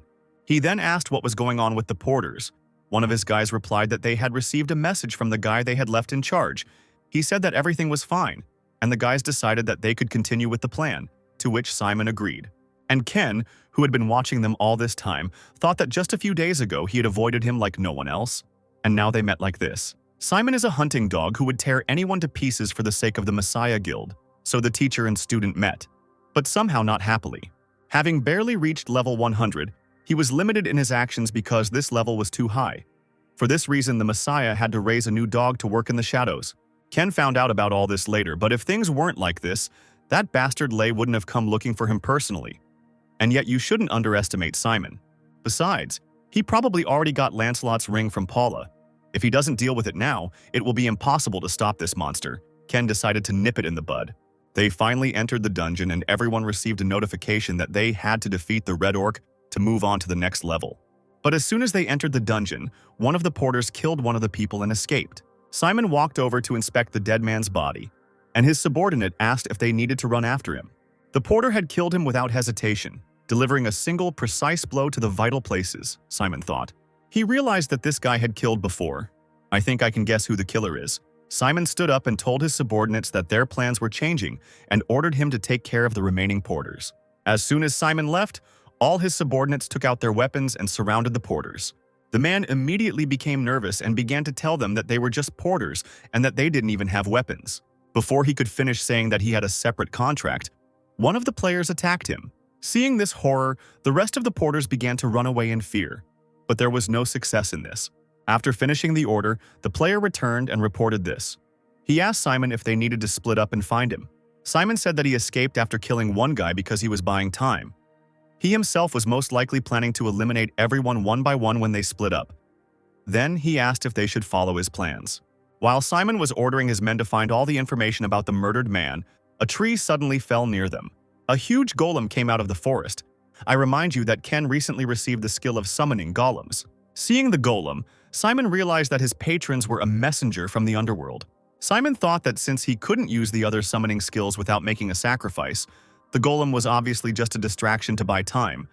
He then asked what was going on with the porters. One of his guys replied that they had received a message from the guy they had left in charge. He said that everything was fine, and the guys decided that they could continue with the plan, to which Simon agreed. And Ken, who had been watching them all this time, thought that just a few days ago he had avoided him like no one else, and now they met like this. Simon is a hunting dog who would tear anyone to pieces for the sake of the Messiah Guild, so the teacher and student met, but somehow not happily. Having barely reached level 100, he was limited in his actions because this level was too high. For this reason, the Messiah had to raise a new dog to work in the shadows. Ken found out about all this later, but if things weren't like this, that bastard Lei wouldn't have come looking for him personally. And yet you shouldn't underestimate Simon. Besides, he probably already got Lancelot's ring from Paula. If he doesn't deal with it now, it will be impossible to stop this monster. Ken decided to nip it in the bud. They finally entered the dungeon and everyone received a notification that they had to defeat the Red Orc to move on to the next level. But as soon as they entered the dungeon, one of the porters killed one of the people and escaped. Simon walked over to inspect the dead man's body, and his subordinate asked if they needed to run after him. The porter had killed him without hesitation, delivering a single, precise blow to the vital places, Simon thought. He realized that this guy had killed before. I think I can guess who the killer is. Simon stood up and told his subordinates that their plans were changing and ordered him to take care of the remaining porters. As soon as Simon left, all his subordinates took out their weapons and surrounded the porters. The man immediately became nervous and began to tell them that they were just porters and that they didn't even have weapons. Before he could finish saying that he had a separate contract, one of the players attacked him. Seeing this horror, the rest of the porters began to run away in fear. But there was no success in this. After finishing the order, the player returned and reported this. He asked Simon if they needed to split up and find him. Simon said that he escaped after killing one guy because he was buying time. He himself was most likely planning to eliminate everyone one by one when they split up. Then he asked if they should follow his plans. While Simon was ordering his men to find all the information about the murdered man, a tree suddenly fell near them. A huge golem came out of the forest. I remind you that Ken recently received the skill of summoning golems. Seeing the golem, Simon realized that his patrons were a messenger from the underworld. Simon thought that since he couldn't use the other summoning skills without making a sacrifice, the golem was obviously just a distraction to buy time.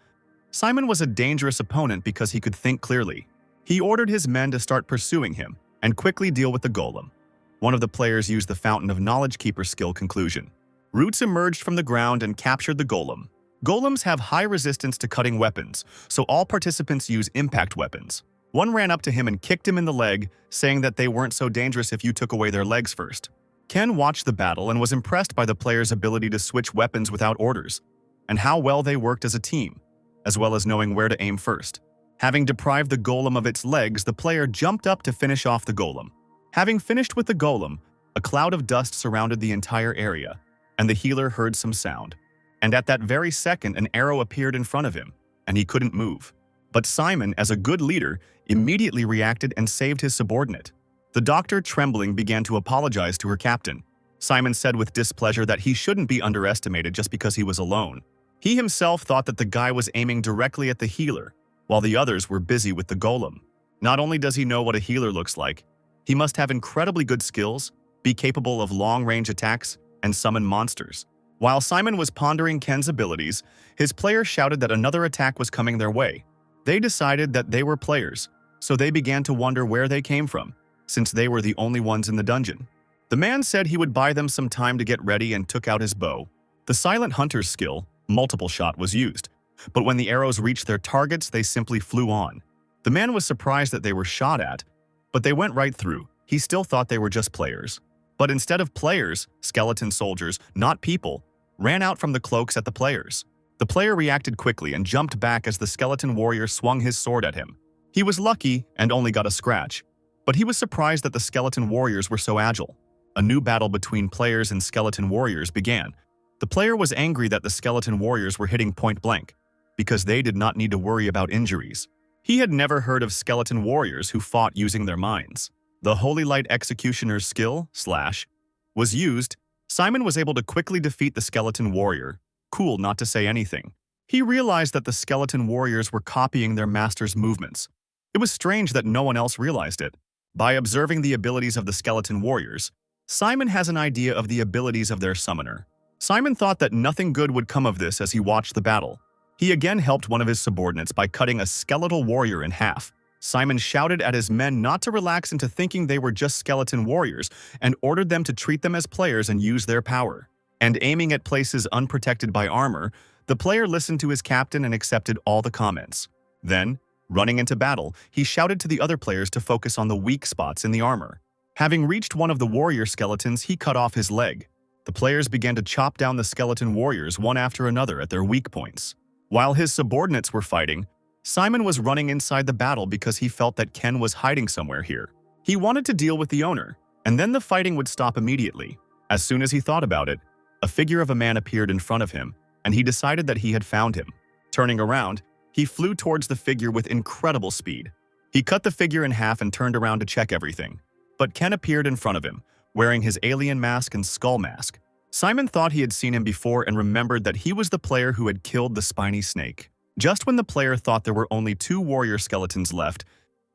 Simon was a dangerous opponent because he could think clearly. He ordered his men to start pursuing him and quickly deal with the golem. One of the players used the Fountain of Knowledge Keeper skill conclusion. Roots emerged from the ground and captured the golem. Golems have high resistance to cutting weapons, so all participants use impact weapons. One ran up to him and kicked him in the leg, saying that they weren't so dangerous if you took away their legs first. Ken watched the battle and was impressed by the players' ability to switch weapons without orders, and how well they worked as a team, as well as knowing where to aim first. Having deprived the golem of its legs, the player jumped up to finish off the golem. Having finished with the golem, a cloud of dust surrounded the entire area, and the healer heard some sound. And at that very second, an arrow appeared in front of him, and he couldn't move. But Simon, as a good leader, immediately reacted and saved his subordinate. The doctor, trembling, began to apologize to her captain. Simon said with displeasure that he shouldn't be underestimated just because he was alone. He himself thought that the guy was aiming directly at the healer, while the others were busy with the golem. Not only does he know what a healer looks like, he must have incredibly good skills, be capable of long-range attacks, and summon monsters. While Simon was pondering Ken's abilities, his players shouted that another attack was coming their way. They decided that they were players, so they began to wonder where they came from, since they were the only ones in the dungeon. The man said he would buy them some time to get ready and took out his bow. The Silent Hunter's skill, multiple shot, was used, but when the arrows reached their targets, they simply flew on. The man was surprised that they were shot at, but they went right through. He still thought they were just players. But instead of players, skeleton soldiers, not people, ran out from the cloaks at the players. The player reacted quickly and jumped back as the skeleton warrior swung his sword at him. He was lucky and only got a scratch, but he was surprised that the skeleton warriors were so agile. A new battle between players and skeleton warriors began. The player was angry that the skeleton warriors were hitting point blank, because they did not need to worry about injuries. He had never heard of skeleton warriors who fought using their minds. The Holy Light Executioner's skill, / was used. Simon was able to quickly defeat the skeleton warrior. Cool, not to say anything. He realized that the skeleton warriors were copying their master's movements. It was strange that no one else realized it. By observing the abilities of the skeleton warriors, Simon has an idea of the abilities of their summoner. Simon thought that nothing good would come of this as he watched the battle. He again helped one of his subordinates by cutting a skeletal warrior in half. Simon shouted at his men not to relax into thinking they were just skeleton warriors and ordered them to treat them as players and use their power. And aiming at places unprotected by armor, the player listened to his captain and accepted all the comments. Then, running into battle, he shouted to the other players to focus on the weak spots in the armor. Having reached one of the warrior skeletons, he cut off his leg. The players began to chop down the skeleton warriors one after another at their weak points. While his subordinates were fighting, Simon was running inside the battle because he felt that Ken was hiding somewhere here. He wanted to deal with the owner, and then the fighting would stop immediately. As soon as he thought about it, a figure of a man appeared in front of him, and he decided that he had found him. Turning around, he flew towards the figure with incredible speed. He cut the figure in half and turned around to check everything. But Ken appeared in front of him, wearing his alien mask and skull mask. Simon thought he had seen him before and remembered that he was the player who had killed the spiny snake. Just when the player thought there were only 2 warrior skeletons left,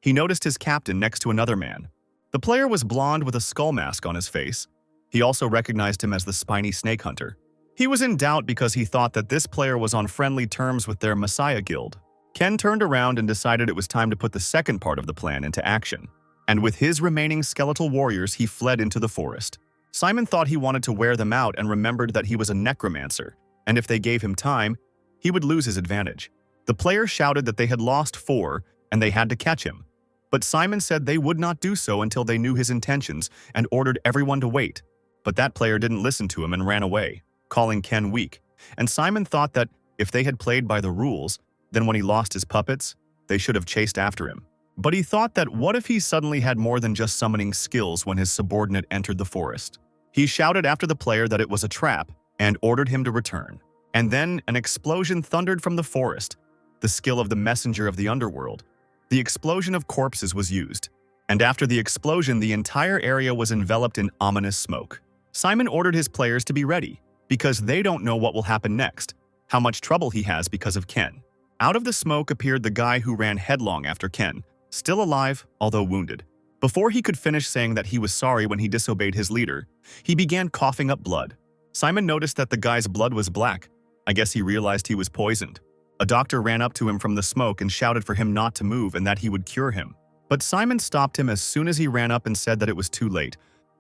he noticed his captain next to another man. The player was blonde with a skull mask on his face. He also recognized him as the spiny snake hunter. He was in doubt because he thought that this player was on friendly terms with their Messiah guild. Ken turned around and decided it was time to put the second part of the plan into action. And with his remaining skeletal warriors, he fled into the forest. Simon thought he wanted to wear them out and remembered that he was a necromancer, and if they gave him time, he would lose his advantage. The player shouted that they had lost 4 and they had to catch him. But Simon said they would not do so until they knew his intentions and ordered everyone to wait. But that player didn't listen to him and ran away, calling Ken weak. And Simon thought that if they had played by the rules, then when he lost his puppets, they should have chased after him. But he thought that what if he suddenly had more than just summoning skills when his subordinate entered the forest? He shouted after the player that it was a trap and ordered him to return. And then an explosion thundered from the forest, the skill of the messenger of the underworld. The explosion of corpses was used, And after the explosion, the entire area was enveloped in ominous smoke. Simon ordered his players to be ready, because they don't know what will happen next, how much trouble he has because of Ken. Out of the smoke appeared the guy who ran headlong after Ken, still alive, although wounded. Before he could finish saying that he was sorry when he disobeyed his leader, he began coughing up blood. Simon noticed that the guy's blood was black. I guess he realized he was poisoned. A doctor ran up to him from the smoke and shouted for him not to move and that he would cure him. But Simon stopped him as soon as he ran up and said that it was too late,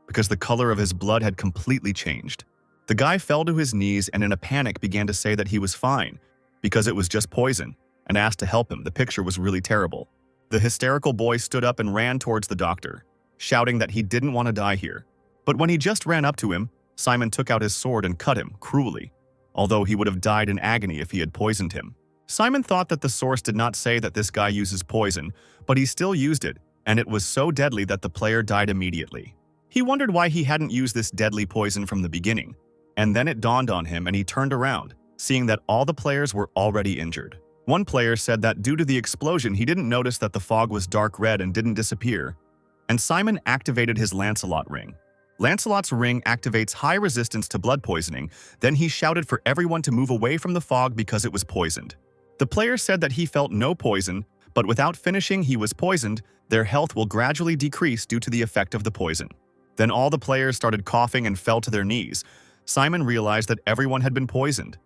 because the color of his blood had completely changed. The guy fell to his knees and in a panic began to say that he was fine, because it was just poison, and asked to help him. The picture was really terrible. The hysterical boy stood up and ran towards the doctor, shouting that he didn't want to die here. But when he just ran up to him, Simon took out his sword and cut him cruelly, although he would have died in agony if he had poisoned him. Simon thought that the source did not say that this guy uses poison, but he still used it, and it was so deadly that the player died immediately. He wondered why he hadn't used this deadly poison from the beginning, and then it dawned on him and he turned around, seeing that all the players were already injured. One player said that due to the explosion he didn't notice that the fog was dark red and didn't disappear, and Simon activated his Lancelot ring. Lancelot's ring activates high resistance to blood poisoning, then he shouted for everyone to move away from the fog because it was poisoned. The player said that he felt no poison, but without finishing he was poisoned, their health will gradually decrease due to the effect of the poison. Then all the players started coughing and fell to their knees. Simon realized that everyone had been poisoned,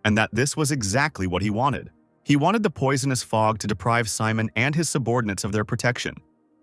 and that this was exactly what he wanted. He wanted the poisonous fog to deprive Simon and his subordinates of their protection.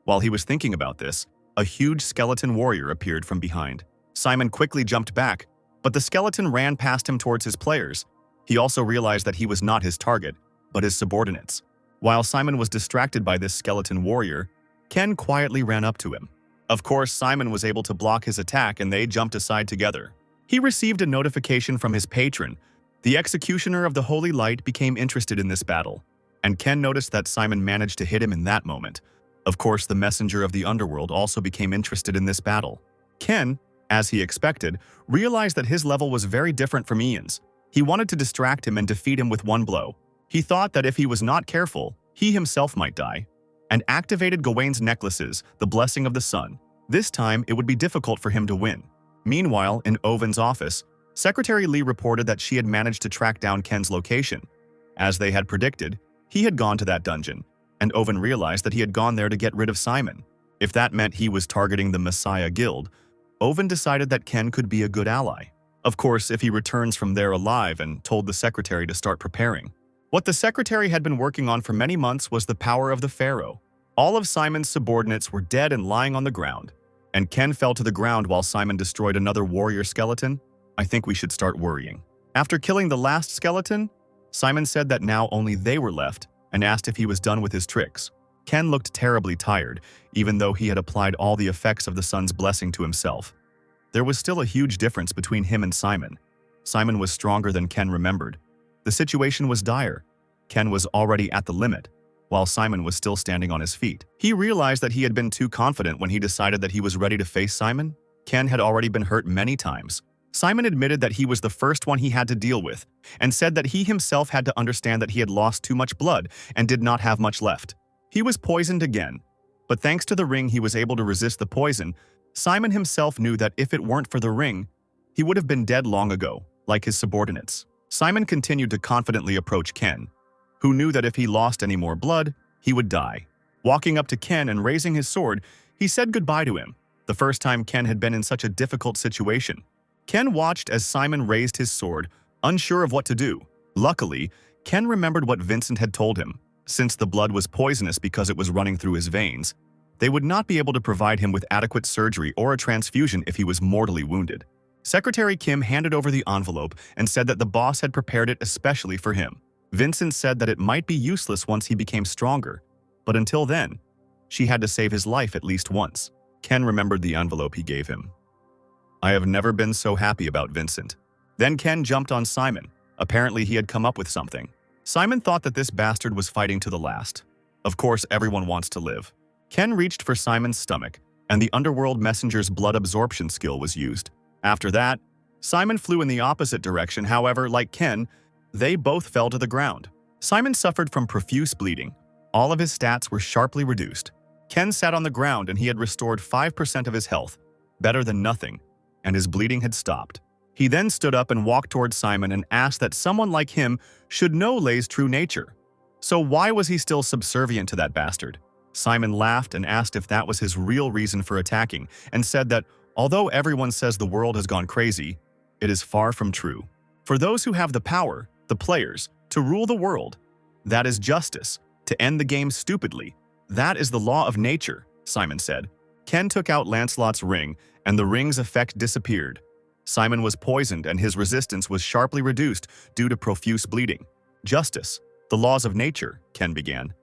While he was thinking about this, a huge skeleton warrior appeared from behind. Simon quickly jumped back, but the skeleton ran past him towards his players. He also realized that he was not his target, but his subordinates. While Simon was distracted by this skeleton warrior, Ken quietly ran up to him. Of course, Simon was able to block his attack and they jumped aside together. He received a notification from his patron. The executioner of the Holy Light became interested in this battle, and Ken noticed that Simon managed to hit him in that moment. Of course, the messenger of the underworld also became interested in this battle. Ken, as he expected, realized that his level was very different from Ian's. He wanted to distract him and defeat him with one blow. He thought that if he was not careful, he himself might die, and activated Gawain's necklaces, the blessing of the sun. This time, it would be difficult for him to win. Meanwhile, in Owen's office, Secretary Lee reported that she had managed to track down Ken's location. As they had predicted, he had gone to that dungeon, and Owen realized that he had gone there to get rid of Simon. If that meant he was targeting the Messiah Guild, Owen decided that Ken could be a good ally. Of course, if he returns from there alive, and told the secretary to start preparing. What the secretary had been working on for many months was the power of the pharaoh. All of Simon's subordinates were dead and lying on the ground, and Ken fell to the ground while Simon destroyed another warrior skeleton. I think we should start worrying. After killing the last skeleton, Simon said that now only they were left and asked if he was done with his tricks. Ken looked terribly tired, even though he had applied all the effects of the sun's blessing to himself. There was still a huge difference between him and Simon. Simon was stronger than Ken remembered. The situation was dire. Ken was already at the limit, while Simon was still standing on his feet. He realized that he had been too confident when he decided that he was ready to face Simon. Ken had already been hurt many times. Simon admitted that he was the first one he had to deal with, and said that he himself had to understand that he had lost too much blood and did not have much left. He was poisoned again, but thanks to the ring he was able to resist the poison. Simon himself knew that if it weren't for the ring, he would have been dead long ago, like his subordinates. Simon continued to confidently approach Ken, who knew that if he lost any more blood, he would die. Walking up to Ken and raising his sword, he said goodbye to him, the first time Ken had been in such a difficult situation. Ken watched as Simon raised his sword, unsure of what to do. Luckily, Ken remembered what Vincent had told him. Since the blood was poisonous because it was running through his veins, they would not be able to provide him with adequate surgery or a transfusion if he was mortally wounded. Secretary Kim handed over the envelope and said that the boss had prepared it especially for him. Vincent said that it might be useless once he became stronger, but until then, she had to save his life at least once. Ken remembered the envelope he gave him. I have never been so happy about Vincent. Then Ken jumped on Simon. Apparently he had come up with something. Simon thought that this bastard was fighting to the last. Of course, everyone wants to live. Ken reached for Simon's stomach, and the underworld messenger's blood absorption skill was used. After that, Simon flew in the opposite direction. However, like Ken, they both fell to the ground. Simon suffered from profuse bleeding. All of his stats were sharply reduced. Ken sat on the ground and he had restored 5% of his health, better than nothing, and his bleeding had stopped. He then stood up and walked towards Simon and asked that someone like him should know Lei's true nature. So why was he still subservient to that bastard? Simon laughed and asked if that was his real reason for attacking, and said that although everyone says the world has gone crazy, it is far from true. For those who have the power, the players, to rule the world, that is justice, to end the game stupidly. That is the law of nature, Simon said. Ken took out Lancelot's ring, and the ring's effect disappeared. Simon was poisoned and his resistance was sharply reduced due to profuse bleeding. Justice, the laws of nature, Ken began.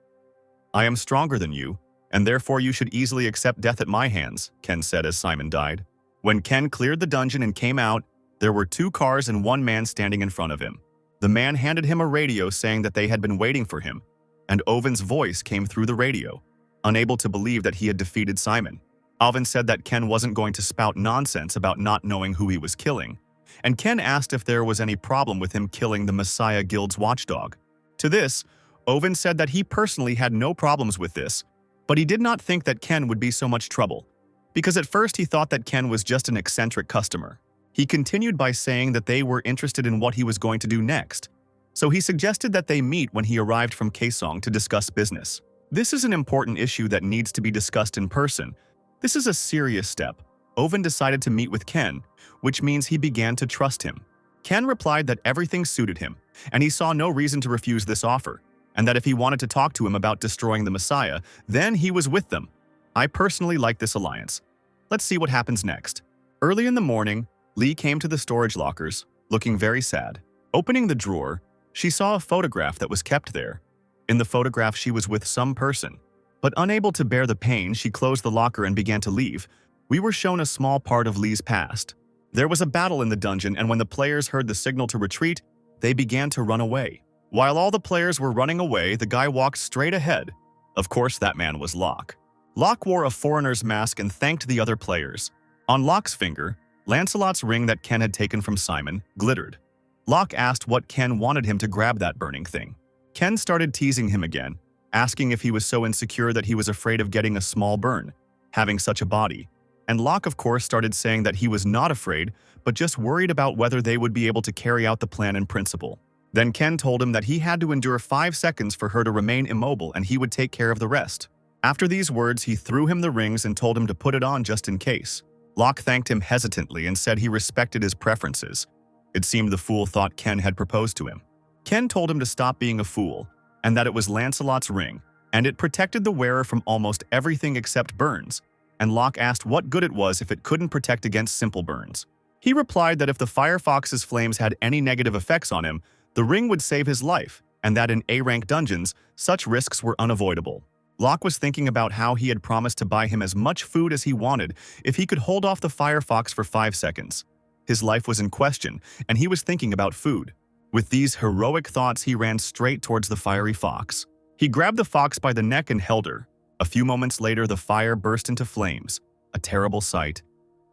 I am stronger than you, and therefore you should easily accept death at my hands, Ken said as Simon died. When Ken cleared the dungeon and came out, there were 2 cars and 1 man standing in front of him. The man handed him a radio saying that they had been waiting for him, and Owen's voice came through the radio, unable to believe that he had defeated Simon. Owen said that Ken wasn't going to spout nonsense about not knowing who he was killing, and Ken asked if there was any problem with him killing the Messiah Guild's watchdog. To this, Owen said that he personally had no problems with this, but he did not think that Ken would be so much trouble, because at first he thought that Ken was just an eccentric customer. He continued by saying that they were interested in what he was going to do next, so he suggested that they meet when he arrived from Kaesong to discuss business. This is an important issue that needs to be discussed in person. This is a serious step. Owen decided to meet with Ken, which means he began to trust him. Ken replied that everything suited him, and he saw no reason to refuse this offer, and that if he wanted to talk to him about destroying the Messiah, then he was with them. I personally like this alliance. Let's see what happens next. Early in the morning, Lee came to the storage lockers, looking very sad. Opening the drawer, she saw a photograph that was kept there. In the photograph, she was with some person. But unable to bear the pain, she closed the locker and began to leave. We were shown a small part of Lee's past. There was a battle in the dungeon, and when the players heard the signal to retreat, they began to run away. While all the players were running away, the guy walked straight ahead. Of course, that man was Locke. Locke wore a foreigner's mask and thanked the other players. On Locke's finger, Lancelot's ring that Ken had taken from Simon glittered. Locke asked what Ken wanted him to grab that burning thing. Ken started teasing him again, asking if he was so insecure that he was afraid of getting a small burn, having such a body. And Locke, of course, started saying that he was not afraid, but just worried about whether they would be able to carry out the plan in principle. Then Ken told him that he had to endure 5 seconds for her to remain immobile and he would take care of the rest. After these words, he threw him the rings and told him to put it on just in case. Locke thanked him hesitantly and said he respected his preferences. It seemed the fool thought Ken had proposed to him. Ken told him to stop being a fool, and that it was Lancelot's ring, and it protected the wearer from almost everything except burns, and Locke asked what good it was if it couldn't protect against simple burns. He replied that if the Firefox's flames had any negative effects on him, the ring would save his life, and that in A-rank dungeons, such risks were unavoidable. Locke was thinking about how he had promised to buy him as much food as he wanted if he could hold off the Firefox for 5 seconds. His life was in question, and he was thinking about food. With these heroic thoughts, he ran straight towards the fiery fox. He grabbed the fox by the neck and held her. A few moments later, the fire burst into flames. A terrible sight.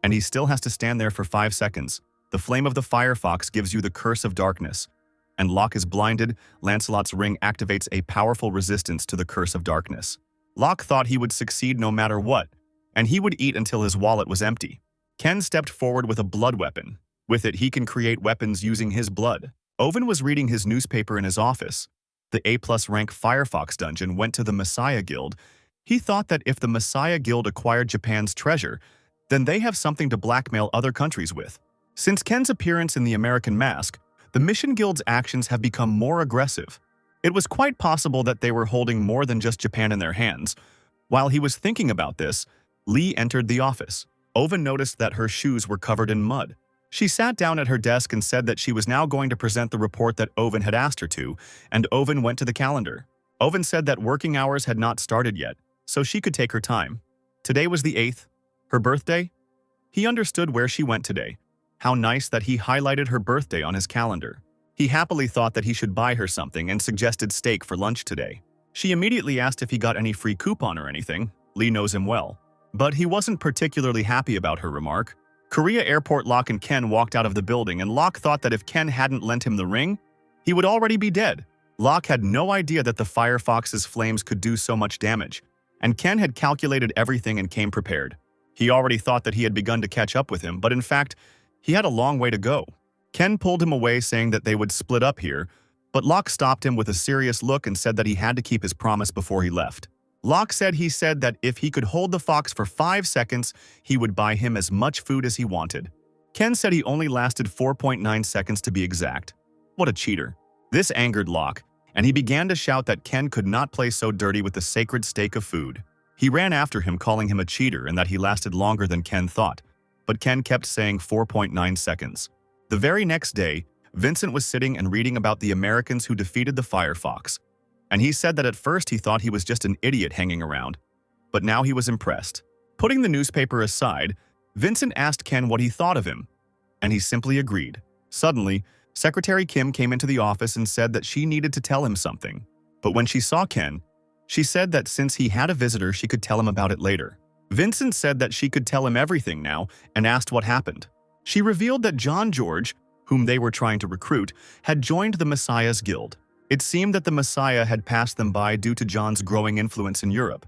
And he still has to stand there for 5 seconds. The flame of the firefox gives you the curse of darkness. And Locke is blinded. Lancelot's ring activates a powerful resistance to the curse of darkness. Locke thought he would succeed no matter what, and he would eat until his wallet was empty. Ken stepped forward with a blood weapon. With it, he can create weapons using his blood. Owen was reading his newspaper in his office. The A+ rank Firefox dungeon went to the Messiah Guild. He thought that if the Messiah Guild acquired Japan's treasure, then they have something to blackmail other countries with. Since Ken's appearance in the American Mask, the Mission Guild's actions have become more aggressive. It was quite possible that they were holding more than just Japan in their hands. While he was thinking about this, Lee entered the office. Owen noticed that her shoes were covered in mud. She sat down at her desk and said that she was now going to present the report that Owen had asked her to, and Owen went to the calendar. Owen said that working hours had not started yet, so she could take her time. Today was the 8th, her birthday. He understood where she went today. How nice that he highlighted her birthday on his calendar. He happily thought that he should buy her something and suggested steak for lunch today. She immediately asked if he got any free coupon or anything. Lee knows him well. But he wasn't particularly happy about her remark. Korea Airport Locke and Ken walked out of the building, and Locke thought that if Ken hadn't lent him the ring, he would already be dead. Locke had no idea that the Firefox's flames could do so much damage, and Ken had calculated everything and came prepared. He already thought that he had begun to catch up with him, but in fact, he had a long way to go. Ken pulled him away saying that they would split up here, but Locke stopped him with a serious look and said that he had to keep his promise before he left. Locke said that if he could hold the fox for 5 seconds, he would buy him as much food as he wanted. Ken said he only lasted 4.9 seconds to be exact. What a cheater. This angered Locke, and he began to shout that Ken could not play so dirty with the sacred stake of food. He ran after him, calling him a cheater and that he lasted longer than Ken thought, but Ken kept saying 4.9 seconds. The very next day, Vincent was sitting and reading about the Americans who defeated the Firefox, and he said that at first he thought he was just an idiot hanging around, but now he was impressed. Putting the newspaper aside, Vincent asked Ken what he thought of him, and he simply agreed. Suddenly, Secretary Kim came into the office and said that she needed to tell him something, but when she saw Ken, she said that since he had a visitor, she could tell him about it later. Vincent said that she could tell him everything now and asked what happened. She revealed that John George, whom they were trying to recruit, had joined the Messiah's Guild. It seemed that the Messiah had passed them by due to John's growing influence in Europe,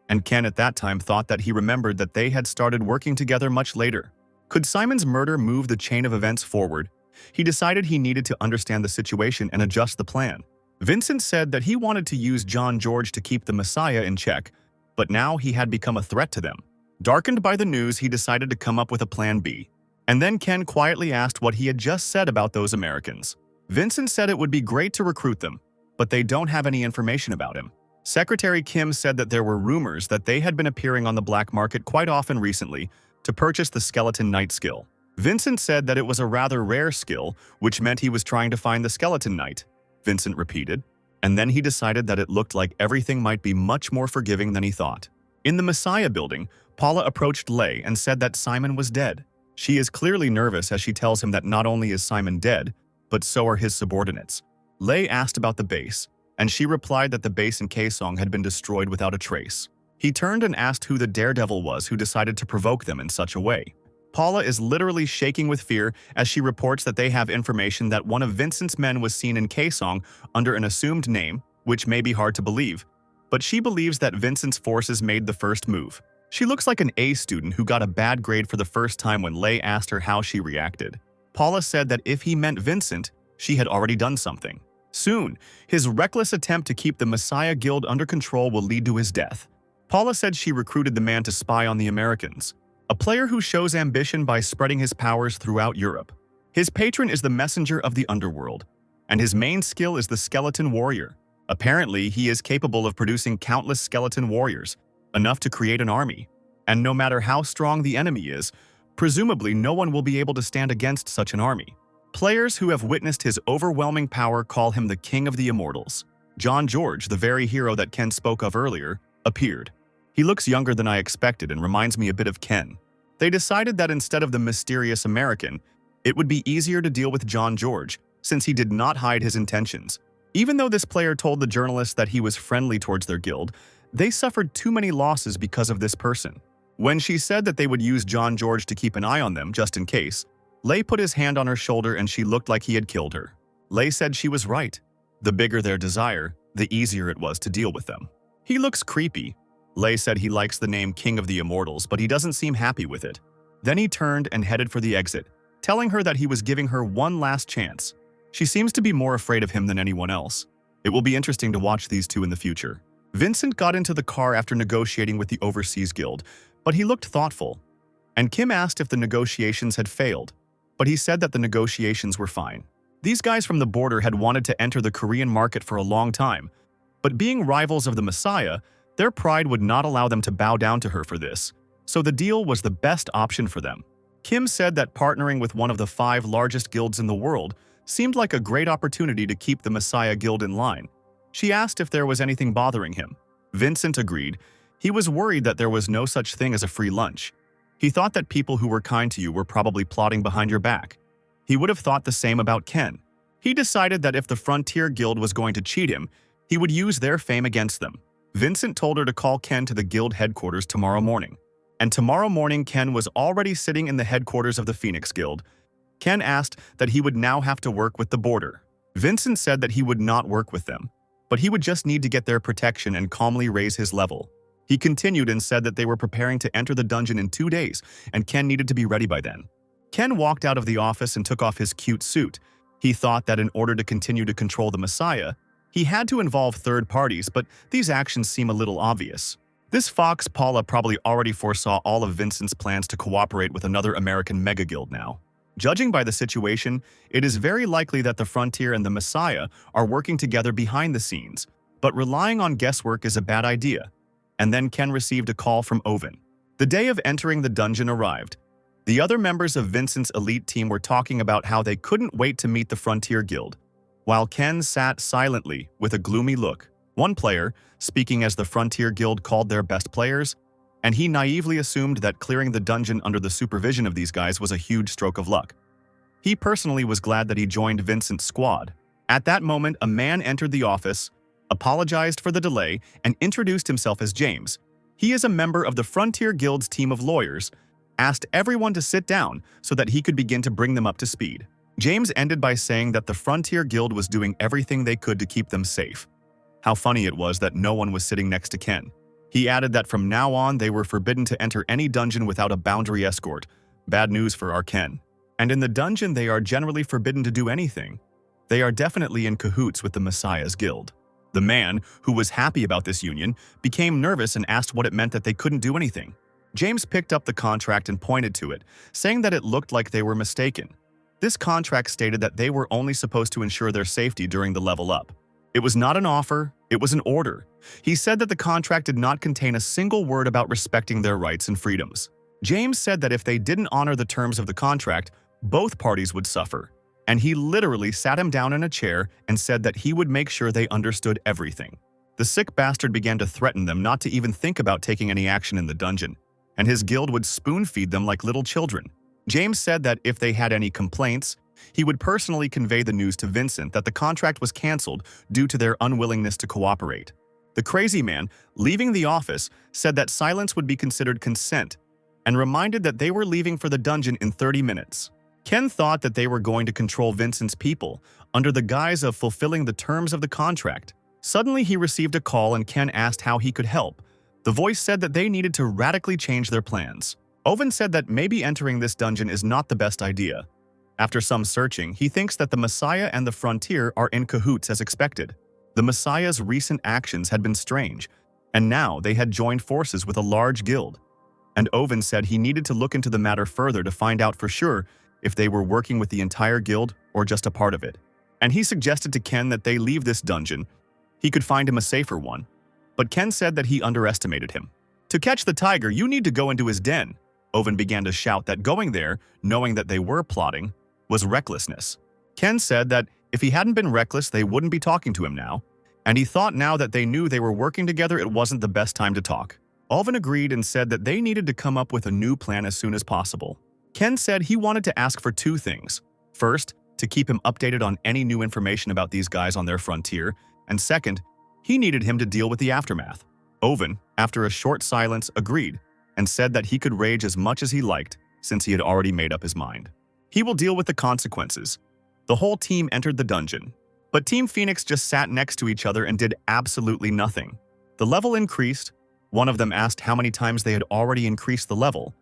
and Ken at that time thought that he remembered that they had started working together much later. Could Simon's murder move the chain of events forward? He decided he needed to understand the situation and adjust the plan. Vincent said that he wanted to use John George to keep the Messiah in check, but now he had become a threat to them. Darkened by the news, he decided to come up with a plan B. And then Ken quietly asked what he had just said about those Americans. Vincent said it would be great to recruit them, but they don't have any information about him. Secretary Kim said that there were rumors that they had been appearing on the black market quite often recently to purchase the Skeleton Knight skill. Vincent said that it was a rather rare skill, which meant he was trying to find the Skeleton Knight. Vincent repeated, and then he decided that it looked like everything might be much more forgiving than he thought. In the Messiah building, Paula approached Lei and said that Simon was dead. She is clearly nervous as she tells him that not only is Simon dead, but so are his subordinates. Lei asked about the base, and she replied that the base in Kaesong had been destroyed without a trace. He turned and asked who the daredevil was who decided to provoke them in such a way. Paula is literally shaking with fear as she reports that they have information that one of Vincent's men was seen in Kaesong under an assumed name, which may be hard to believe, but she believes that Vincent's forces made the first move. She looks like an A student who got a bad grade for the first time when Lei asked her how she reacted. Paula said that if he meant Vincent, she had already done something. Soon, his reckless attempt to keep the Messiah Guild under control will lead to his death. Paula said she recruited the man to spy on the Americans, a player who shows ambition by spreading his powers throughout Europe. His patron is the messenger of the underworld, and his main skill is the skeleton warrior. Apparently, he is capable of producing countless skeleton warriors, enough to create an army. And no matter how strong the enemy is, presumably no one will be able to stand against such an army. Players who have witnessed his overwhelming power call him the King of the Immortals. John George, the very hero that Ken spoke of earlier, appeared. He looks younger than I expected and reminds me a bit of Ken. They decided that instead of the mysterious American, it would be easier to deal with John George, since he did not hide his intentions. Even though this player told the journalists that he was friendly towards their guild, they suffered too many losses because of this person. When she said that they would use John George to keep an eye on them just in case, Lei put his hand on her shoulder and she looked like he had killed her. Lei said she was right. The bigger their desire, the easier it was to deal with them. He looks creepy. Lei said he likes the name King of the Immortals, but he doesn't seem happy with it. Then he turned and headed for the exit, telling her that he was giving her one last chance. She seems to be more afraid of him than anyone else. It will be interesting to watch these two in the future. Vincent got into the car after negotiating with the Overseas Guild, but he looked thoughtful. And Kim asked if the negotiations had failed, but he said that the negotiations were fine. These guys from the border had wanted to enter the Korean market for a long time, but being rivals of the Messiah, their pride would not allow them to bow down to her for this, so the deal was the best option for them. Kim said that partnering with one of the 5 largest guilds in the world seemed like a great opportunity to keep the Messiah Guild in line. She asked if there was anything bothering him. Vincent agreed. He was worried that there was no such thing as a free lunch. He thought that people who were kind to you were probably plotting behind your back. He would have thought the same about Ken. He decided that if the Frontier Guild was going to cheat him, he would use their fame against them. Vincent told her to call Ken to the guild headquarters tomorrow morning. And tomorrow morning, Ken was already sitting in the headquarters of the Phoenix Guild. Ken asked that he would now have to work with the border. Vincent said that he would not work with them, but he would just need to get their protection and calmly raise his level. He continued and said that they were preparing to enter the dungeon in 2 days, and Ken needed to be ready by then. Ken walked out of the office and took off his cute suit. He thought that in order to continue to control the Messiah, he had to involve third parties, but these actions seem a little obvious. This fox Paula probably already foresaw all of Vincent's plans to cooperate with another American mega guild now. Judging by the situation, it is very likely that the Frontier and the Messiah are working together behind the scenes, but relying on guesswork is a bad idea. And then Ken received a call from Oven. The day of entering the dungeon arrived. The other members of Vincent's elite team were talking about how they couldn't wait to meet the Frontier Guild, while Ken sat silently with a gloomy look. One player, speaking as the Frontier Guild called their best players, and he naively assumed that clearing the dungeon under the supervision of these guys was a huge stroke of luck. He personally was glad that he joined Vincent's squad. At that moment, a man entered the office, apologized for the delay, and introduced himself as James. He is a member of the Frontier Guild's team of lawyers, asked everyone to sit down so that he could begin to bring them up to speed. James ended by saying that the Frontier Guild was doing everything they could to keep them safe. How funny it was that no one was sitting next to Ken. He added that from now on they were forbidden to enter any dungeon without a boundary escort. Bad news for our Ken. And in the dungeon they are generally forbidden to do anything. They are definitely in cahoots with the Messiah's guild. The man, who was happy about this union, became nervous and asked what it meant that they couldn't do anything. James picked up the contract and pointed to it, saying that it looked like they were mistaken. This contract stated that they were only supposed to ensure their safety during the level up. It was not an offer, it was an order. He said that the contract did not contain a single word about respecting their rights and freedoms. James said that if they didn't honor the terms of the contract, both parties would suffer. And he literally sat him down in a chair and said that he would make sure they understood everything. The sick bastard began to threaten them not to even think about taking any action in the dungeon, and his guild would spoon-feed them like little children. James said that if they had any complaints, he would personally convey the news to Vincent that the contract was cancelled due to their unwillingness to cooperate. The crazy man, leaving the office, said that silence would be considered consent, and reminded that they were leaving for the dungeon in 30 minutes. Ken thought that they were going to control Vincent's people under the guise of fulfilling the terms of the contract. Suddenly he received a call and Ken asked how he could help. The voice said that they needed to radically change their plans. Oven said that maybe entering this dungeon is not the best idea. After some searching, he thinks that the Messiah and the Frontier are in cahoots as expected. The Messiah's recent actions had been strange, and now they had joined forces with a large guild. And Oven said he needed to look into the matter further to find out for sure if they were working with the entire guild or just a part of it. And he suggested to Ken that they leave this dungeon. He could find him a safer one. But Ken said that he underestimated him. To catch the tiger, you need to go into his den. Oven began to shout that going there, knowing that they were plotting, was recklessness. Ken said that if he hadn't been reckless, they wouldn't be talking to him now, and he thought now that they knew they were working together, it wasn't the best time to talk. Oven agreed and said that they needed to come up with a new plan as soon as possible. Ken said he wanted to ask for 2 things. First, to keep him updated on any new information about these guys on their frontier, and second, he needed him to deal with the aftermath. Oven, after a short silence, agreed and said that he could rage as much as he liked since he had already made up his mind. He will deal with the consequences. The whole team entered the dungeon, but Team Phoenix just sat next to each other and did absolutely nothing. The level increased. One of them asked how many times they had already increased the level.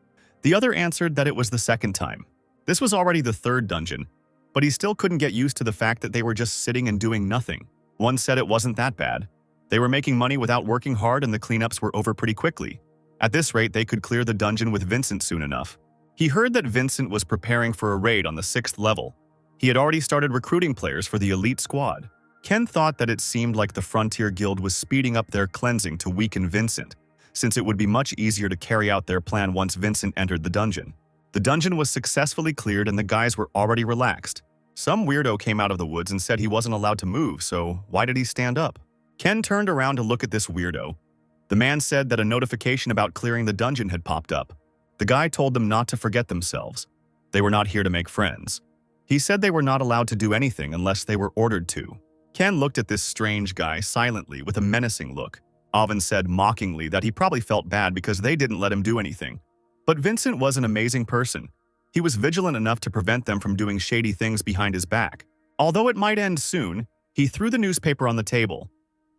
The other answered that it was the 2nd time. This was already the 3rd dungeon, but he still couldn't get used to the fact that they were just sitting and doing nothing. One said it wasn't that bad. They were making money without working hard and the cleanups were over pretty quickly. At this rate, they could clear the dungeon with Vincent soon enough. He heard that Vincent was preparing for a raid on the 6th level. He had already started recruiting players for the elite squad. Ken thought that it seemed like the Frontier Guild was speeding up their cleansing to weaken Vincent, since it would be much easier to carry out their plan once Vincent entered the dungeon. The dungeon was successfully cleared and the guys were already relaxed. Some weirdo came out of the woods and said he wasn't allowed to move, so why did he stand up? Ken turned around to look at this weirdo. The man said that a notification about clearing the dungeon had popped up. The guy told them not to forget themselves. They were not here to make friends. He said they were not allowed to do anything unless they were ordered to. Ken looked at this strange guy silently with a menacing look. Oven said mockingly that he probably felt bad because they didn't let him do anything. But Vincent was an amazing person. He was vigilant enough to prevent them from doing shady things behind his back. Although it might end soon, he threw the newspaper on the table.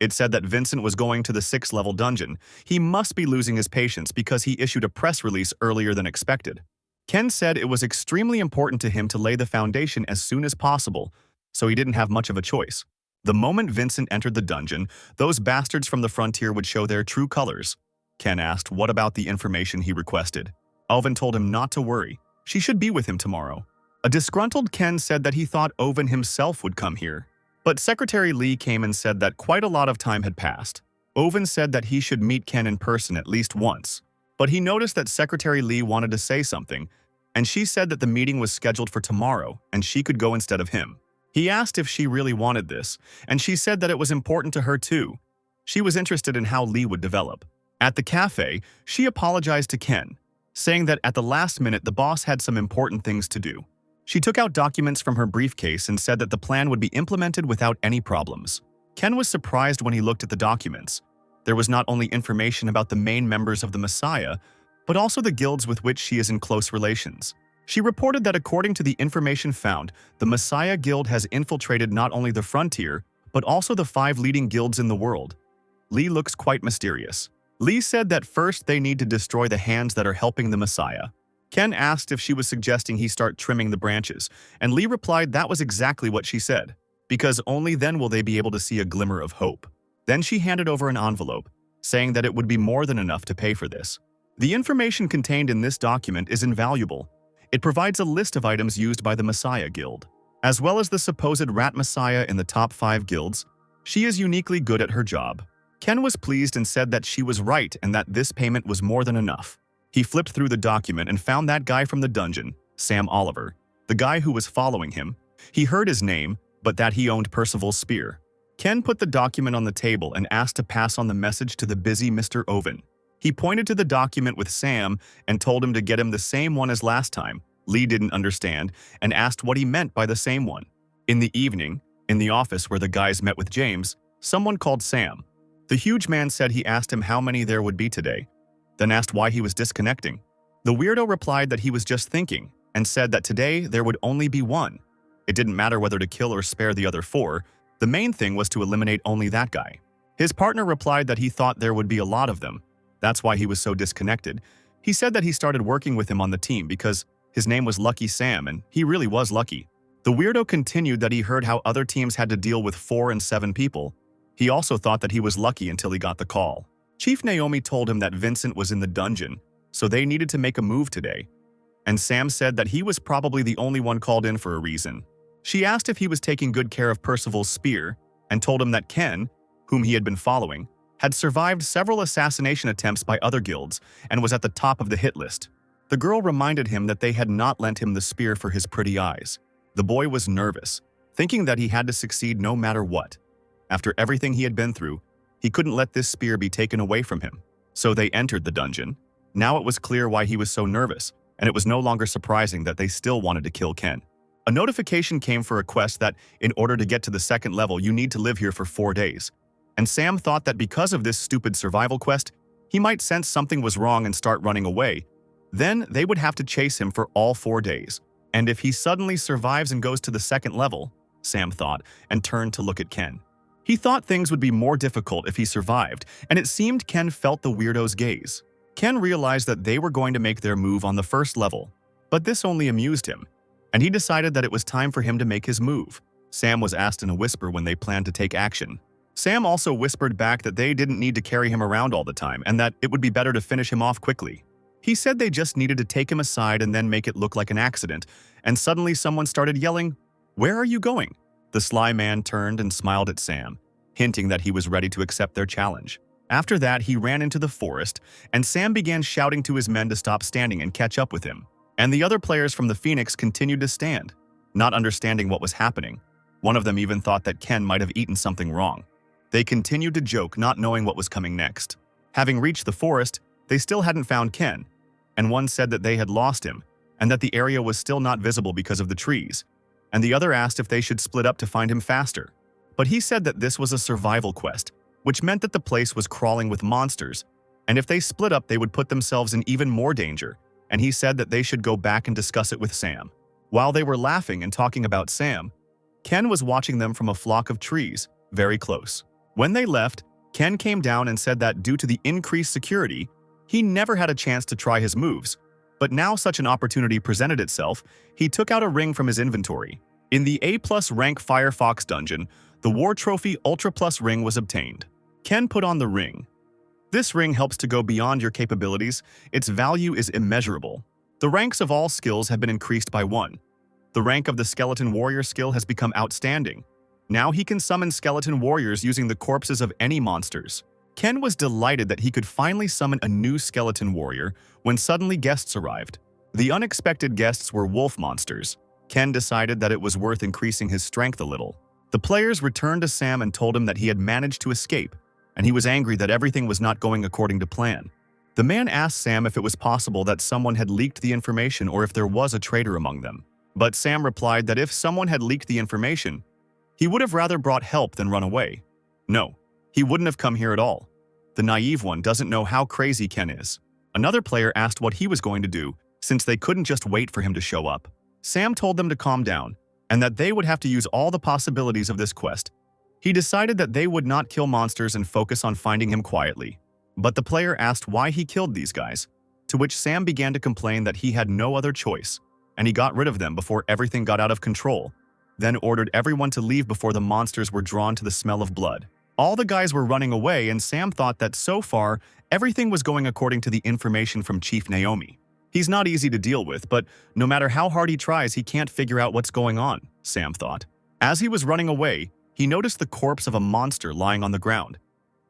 It said that Vincent was going to the 6th level dungeon. He must be losing his patience because he issued a press release earlier than expected. Ken said it was extremely important to him to lay the foundation as soon as possible, so he didn't have much of a choice. The moment Vincent entered the dungeon, those bastards from the frontier would show their true colors. Ken asked what about the information he requested. Owen told him not to worry. She should be with him tomorrow. A disgruntled Ken said that he thought Owen himself would come here. But Secretary Lee came and said that quite a lot of time had passed. Owen said that he should meet Ken in person at least once. But he noticed that Secretary Lee wanted to say something, and she said that the meeting was scheduled for tomorrow and she could go instead of him. He asked if she really wanted this, and she said that it was important to her too. She was interested in how Lee would develop. At the cafe, she apologized to Ken, saying that at the last minute the boss had some important things to do. She took out documents from her briefcase and said that the plan would be implemented without any problems. Ken was surprised when he looked at the documents. There was not only information about the main members of the Messiah, but also the guilds with which she is in close relations. She reported that according to the information found, the Messiah Guild has infiltrated not only the frontier, but also the 5 leading guilds in the world. Lee looks quite mysterious. Lee said that first they need to destroy the hands that are helping the Messiah. Ken asked if she was suggesting he start trimming the branches, and Lee replied that was exactly what she said, because only then will they be able to see a glimmer of hope. Then she handed over an envelope, saying that it would be more than enough to pay for this. The information contained in this document is invaluable. It provides a list of items used by the Messiah Guild. As well as the supposed rat Messiah in the top 5 guilds, she is uniquely good at her job. Ken was pleased and said that she was right and that this payment was more than enough. He flipped through the document and found that guy from the dungeon, Sam Oliver, the guy who was following him. He heard his name, but that he owned Percival's spear. Ken put the document on the table and asked to pass on the message to the busy Mr. Owen. He pointed to the document with Sam and told him to get him the same one as last time. Lee didn't understand and asked what he meant by the same one. In the evening, in the office where the guys met with James, someone called Sam. The huge man said he asked him how many there would be today, then asked why he was disconnecting. The weirdo replied that he was just thinking and said that today there would only be one. It didn't matter whether to kill or spare the other 4. The main thing was to eliminate only that guy. His partner replied that he thought there would be a lot of them. That's why he was so disconnected. He said that he started working with him on the team because his name was Lucky Sam, and he really was lucky. The weirdo continued that he heard how other teams had to deal with 4 and 7 people. He also thought that he was lucky until he got the call. Chief Naomi told him that Vincent was in the dungeon, so they needed to make a move today. And Sam said that he was probably the only one called in for a reason. She asked if he was taking good care of Percival's spear and told him that Ken, whom he had been following, had survived several assassination attempts by other guilds and was at the top of the hit list. The girl reminded him that they had not lent him the spear for his pretty eyes. The boy was nervous, thinking that he had to succeed no matter what. After everything he had been through, he couldn't let this spear be taken away from him. So they entered the dungeon. Now it was clear why he was so nervous, and it was no longer surprising that they still wanted to kill Ken. A notification came for a quest that, in order to get to the 2nd level, you need to live here for 4 days. And Sam thought that because of this stupid survival quest, he might sense something was wrong and start running away. Then they would have to chase him for all 4 days. And if he suddenly survives and goes to the 2nd level, Sam thought, and turned to look at Ken. He thought things would be more difficult if he survived, and it seemed Ken felt the weirdo's gaze. Ken realized that they were going to make their move on the 1st level, but this only amused him, and he decided that it was time for him to make his move. Sam was asked in a whisper when they planned to take action. Sam also whispered back that they didn't need to carry him around all the time and that it would be better to finish him off quickly. He said they just needed to take him aside and then make it look like an accident, and suddenly someone started yelling, "Where are you going?" The sly man turned and smiled at Sam, hinting that he was ready to accept their challenge. After that, he ran into the forest, and Sam began shouting to his men to stop standing and catch up with him. And the other players from the Phoenix continued to stand, not understanding what was happening. One of them even thought that Ken might have eaten something wrong. They continued to joke, not knowing what was coming next. Having reached the forest, they still hadn't found Ken, and one said that they had lost him, and that the area was still not visible because of the trees, and the other asked if they should split up to find him faster. But he said that this was a survival quest, which meant that the place was crawling with monsters, and if they split up they would put themselves in even more danger, and he said that they should go back and discuss it with Sam. While they were laughing and talking about Sam, Ken was watching them from a flock of trees, very close. When they left, Ken came down and said that due to the increased security, he never had a chance to try his moves. But now such an opportunity presented itself, he took out a ring from his inventory. In the A+ rank Firefox dungeon, the War Trophy Ultra Plus ring was obtained. Ken put on the ring. This ring helps to go beyond your capabilities. Its value is immeasurable. The ranks of all skills have been increased by 1. The rank of the Skeleton Warrior skill has become outstanding. Now he can summon skeleton warriors using the corpses of any monsters. Ken was delighted that he could finally summon a new skeleton warrior when suddenly guests arrived. The unexpected guests were wolf monsters. Ken decided that it was worth increasing his strength a little. The players returned to Sam and told him that he had managed to escape, and he was angry that everything was not going according to plan. The man asked Sam if it was possible that someone had leaked the information or if there was a traitor among them. But Sam replied that if someone had leaked the information, he would have rather brought help than run away. No, he wouldn't have come here at all. The naive one doesn't know how crazy Ken is. Another player asked what he was going to do, since they couldn't just wait for him to show up. Sam told them to calm down, and that they would have to use all the possibilities of this quest. He decided that they would not kill monsters and focus on finding him quietly. But the player asked why he killed these guys, to which Sam began to complain that he had no other choice, and he got rid of them before everything got out of control, then ordered everyone to leave before the monsters were drawn to the smell of blood. All the guys were running away, and Sam thought that so far, everything was going according to the information from Chief Naomi. He's not easy to deal with, but no matter how hard he tries, he can't figure out what's going on, Sam thought. As he was running away, he noticed the corpse of a monster lying on the ground.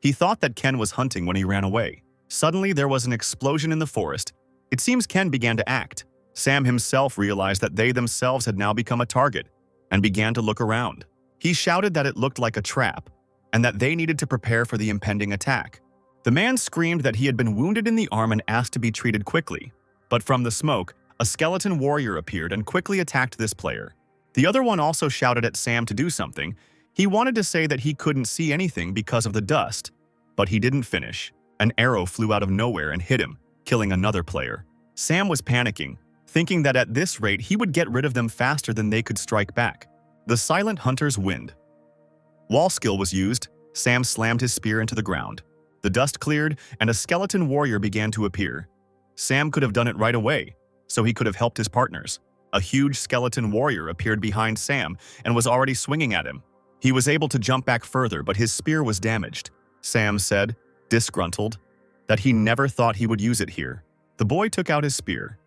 He thought that Ken was hunting when he ran away. Suddenly, there was an explosion in the forest. It seems Ken began to act. Sam himself realized that they themselves had now become a target and began to look around. He shouted that it looked like a trap and that they needed to prepare for the impending attack. The man screamed that he had been wounded in the arm and asked to be treated quickly. But from the smoke, a skeleton warrior appeared and quickly attacked this player. The other one also shouted at Sam to do something. He wanted to say that he couldn't see anything because of the dust, but he didn't finish. An arrow flew out of nowhere and hit him, killing another player. Sam was panicking, thinking that at this rate he would get rid of them faster than they could strike back. The Silent Hunter's Wind. Wall skill was used. Sam slammed his spear into the ground. The dust cleared, and a skeleton warrior began to appear. Sam could have done it right away, so he could have helped his partners. A huge skeleton warrior appeared behind Sam and was already swinging at him. He was able to jump back further, but his spear was damaged. Sam said, disgruntled, that he never thought he would use it here. The boy took out his spear.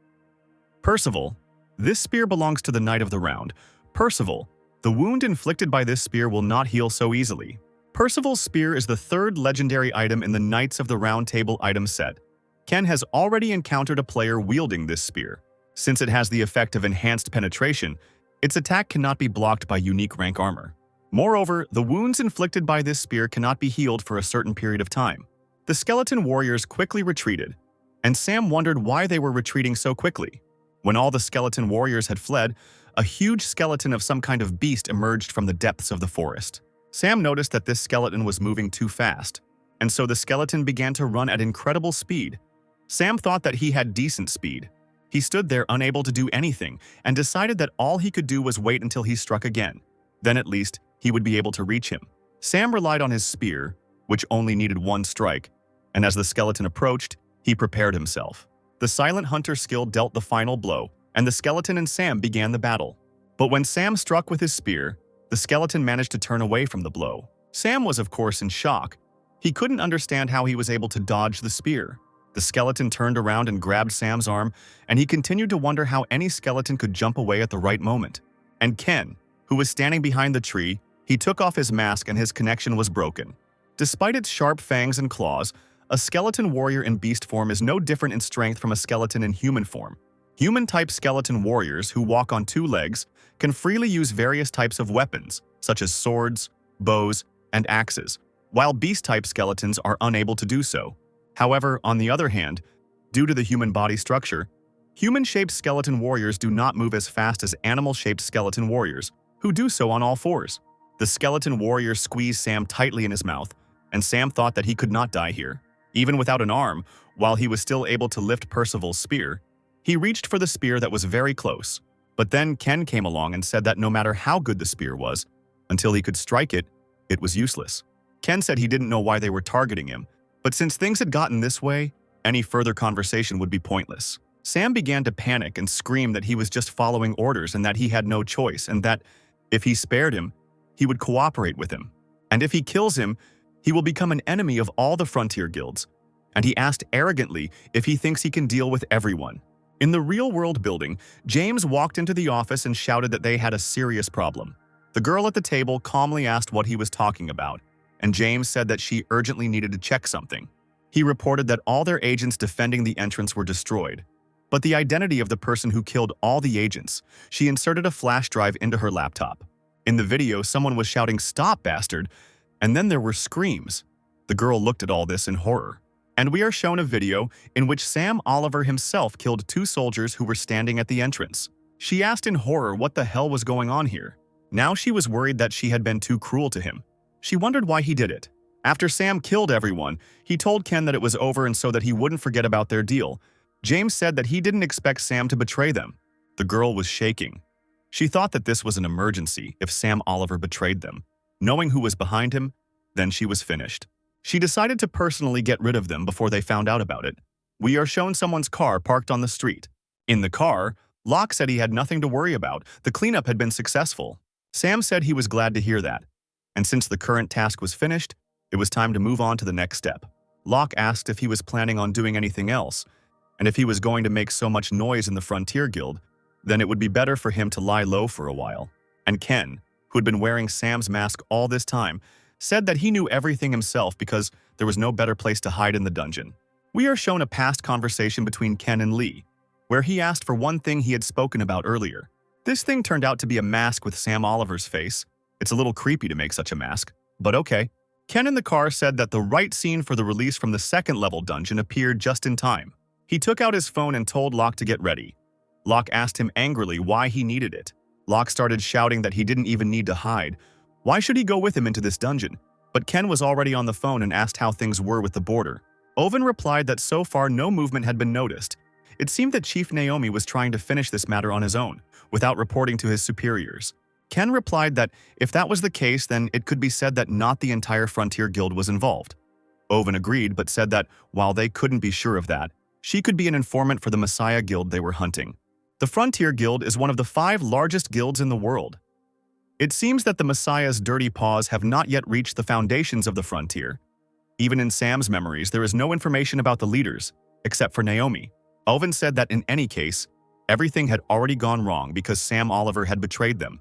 Percival, this spear belongs to the Knight of the Round. Percival, the wound inflicted by this spear will not heal so easily. Percival's spear is the third legendary item in the Knights of the Round Table item set. Ken has already encountered a player wielding this spear. Since it has the effect of enhanced penetration, its attack cannot be blocked by unique rank armor. Moreover, the wounds inflicted by this spear cannot be healed for a certain period of time. The skeleton warriors quickly retreated, and Sam wondered why they were retreating so quickly. When all the skeleton warriors had fled, a huge skeleton of some kind of beast emerged from the depths of the forest. Sam noticed that this skeleton was moving too fast, and so the skeleton began to run at incredible speed. Sam thought that he had decent speed. He stood there unable to do anything and decided that all he could do was wait until he struck again. Then at least, he would be able to reach him. Sam relied on his spear, which only needed one strike, and as the skeleton approached, he prepared himself. The Silent Hunter skill dealt the final blow, and the skeleton and Sam began the battle. But when Sam struck with his spear, the skeleton managed to turn away from the blow. Sam was of course in shock. He couldn't understand how he was able to dodge the spear. The skeleton turned around and grabbed Sam's arm, and he continued to wonder how any skeleton could jump away at the right moment. And Ken, who was standing behind the tree, he took off his mask and his connection was broken. Despite its sharp fangs and claws, a skeleton warrior in beast form is no different in strength from a skeleton in human form. Human-type skeleton warriors who walk on 2 legs can freely use various types of weapons, such as swords, bows, and axes, while beast-type skeletons are unable to do so. However, on the other hand, due to the human body structure, human-shaped skeleton warriors do not move as fast as animal-shaped skeleton warriors, who do so on all 4s. The skeleton warrior squeezed Sam tightly in his mouth, and Sam thought that he could not die here. Even without an arm, while he was still able to lift Percival's spear, he reached for the spear that was very close. But then Ken came along and said that no matter how good the spear was, until he could strike it, it was useless. Ken said he didn't know why they were targeting him, but since things had gotten this way, any further conversation would be pointless. Sam began to panic and scream that he was just following orders and that he had no choice, and that if he spared him, he would cooperate with him. And if he kills him, he will become an enemy of all the frontier guilds. And he asked arrogantly if he thinks he can deal with everyone. In the real-world building, James walked into the office and shouted that they had a serious problem. The girl at the table calmly asked what he was talking about, and James said that she urgently needed to check something. He reported that all their agents defending the entrance were destroyed. But the identity of the person who killed all the agents, she inserted a flash drive into her laptop. In the video, someone was shouting, "Stop, bastard!" And then there were screams. The girl looked at all this in horror. And we are shown a video in which Sam Oliver himself killed 2 soldiers who were standing at the entrance. She asked in horror what the hell was going on here. Now she was worried that she had been too cruel to him. She wondered why he did it. After Sam killed everyone, he told Ken that it was over and so that he wouldn't forget about their deal. James said that he didn't expect Sam to betray them. The girl was shaking. She thought that this was an emergency if Sam Oliver betrayed them. Knowing who was behind him, then she was finished. She decided to personally get rid of them before they found out about it. We are shown someone's car parked on the street. In the car, Locke said he had nothing to worry about. The cleanup had been successful. Sam said he was glad to hear that. And since the current task was finished, it was time to move on to the next step. Locke asked if he was planning on doing anything else, and if he was going to make so much noise in the Frontier Guild, then it would be better for him to lie low for a while. And Ken, who had been wearing Sam's mask all this time, said that he knew everything himself because there was no better place to hide in the dungeon. We are shown a past conversation between Ken and Lee, where he asked for one thing he had spoken about earlier. This thing turned out to be a mask with Sam Oliver's face. It's a little creepy to make such a mask, but okay. Ken in the car said that the right scene for the release from the second-level dungeon appeared just in time. He took out his phone and told Locke to get ready. Locke asked him angrily why he needed it. Locke started shouting that he didn't even need to hide. Why should he go with him into this dungeon? But Ken was already on the phone and asked how things were with the border. Owen replied that so far no movement had been noticed. It seemed that Chief Naomi was trying to finish this matter on his own, without reporting to his superiors. Ken replied that if that was the case, then it could be said that not the entire Frontier Guild was involved. Owen agreed, but said that while they couldn't be sure of that, she could be an informant for the Messiah Guild they were hunting. The Frontier Guild is one of the 5 largest guilds in the world. It seems that the Messiah's dirty paws have not yet reached the foundations of the frontier. Even in Sam's memories, there is no information about the leaders, except for Naomi. Owen said that in any case, everything had already gone wrong because Sam Oliver had betrayed them,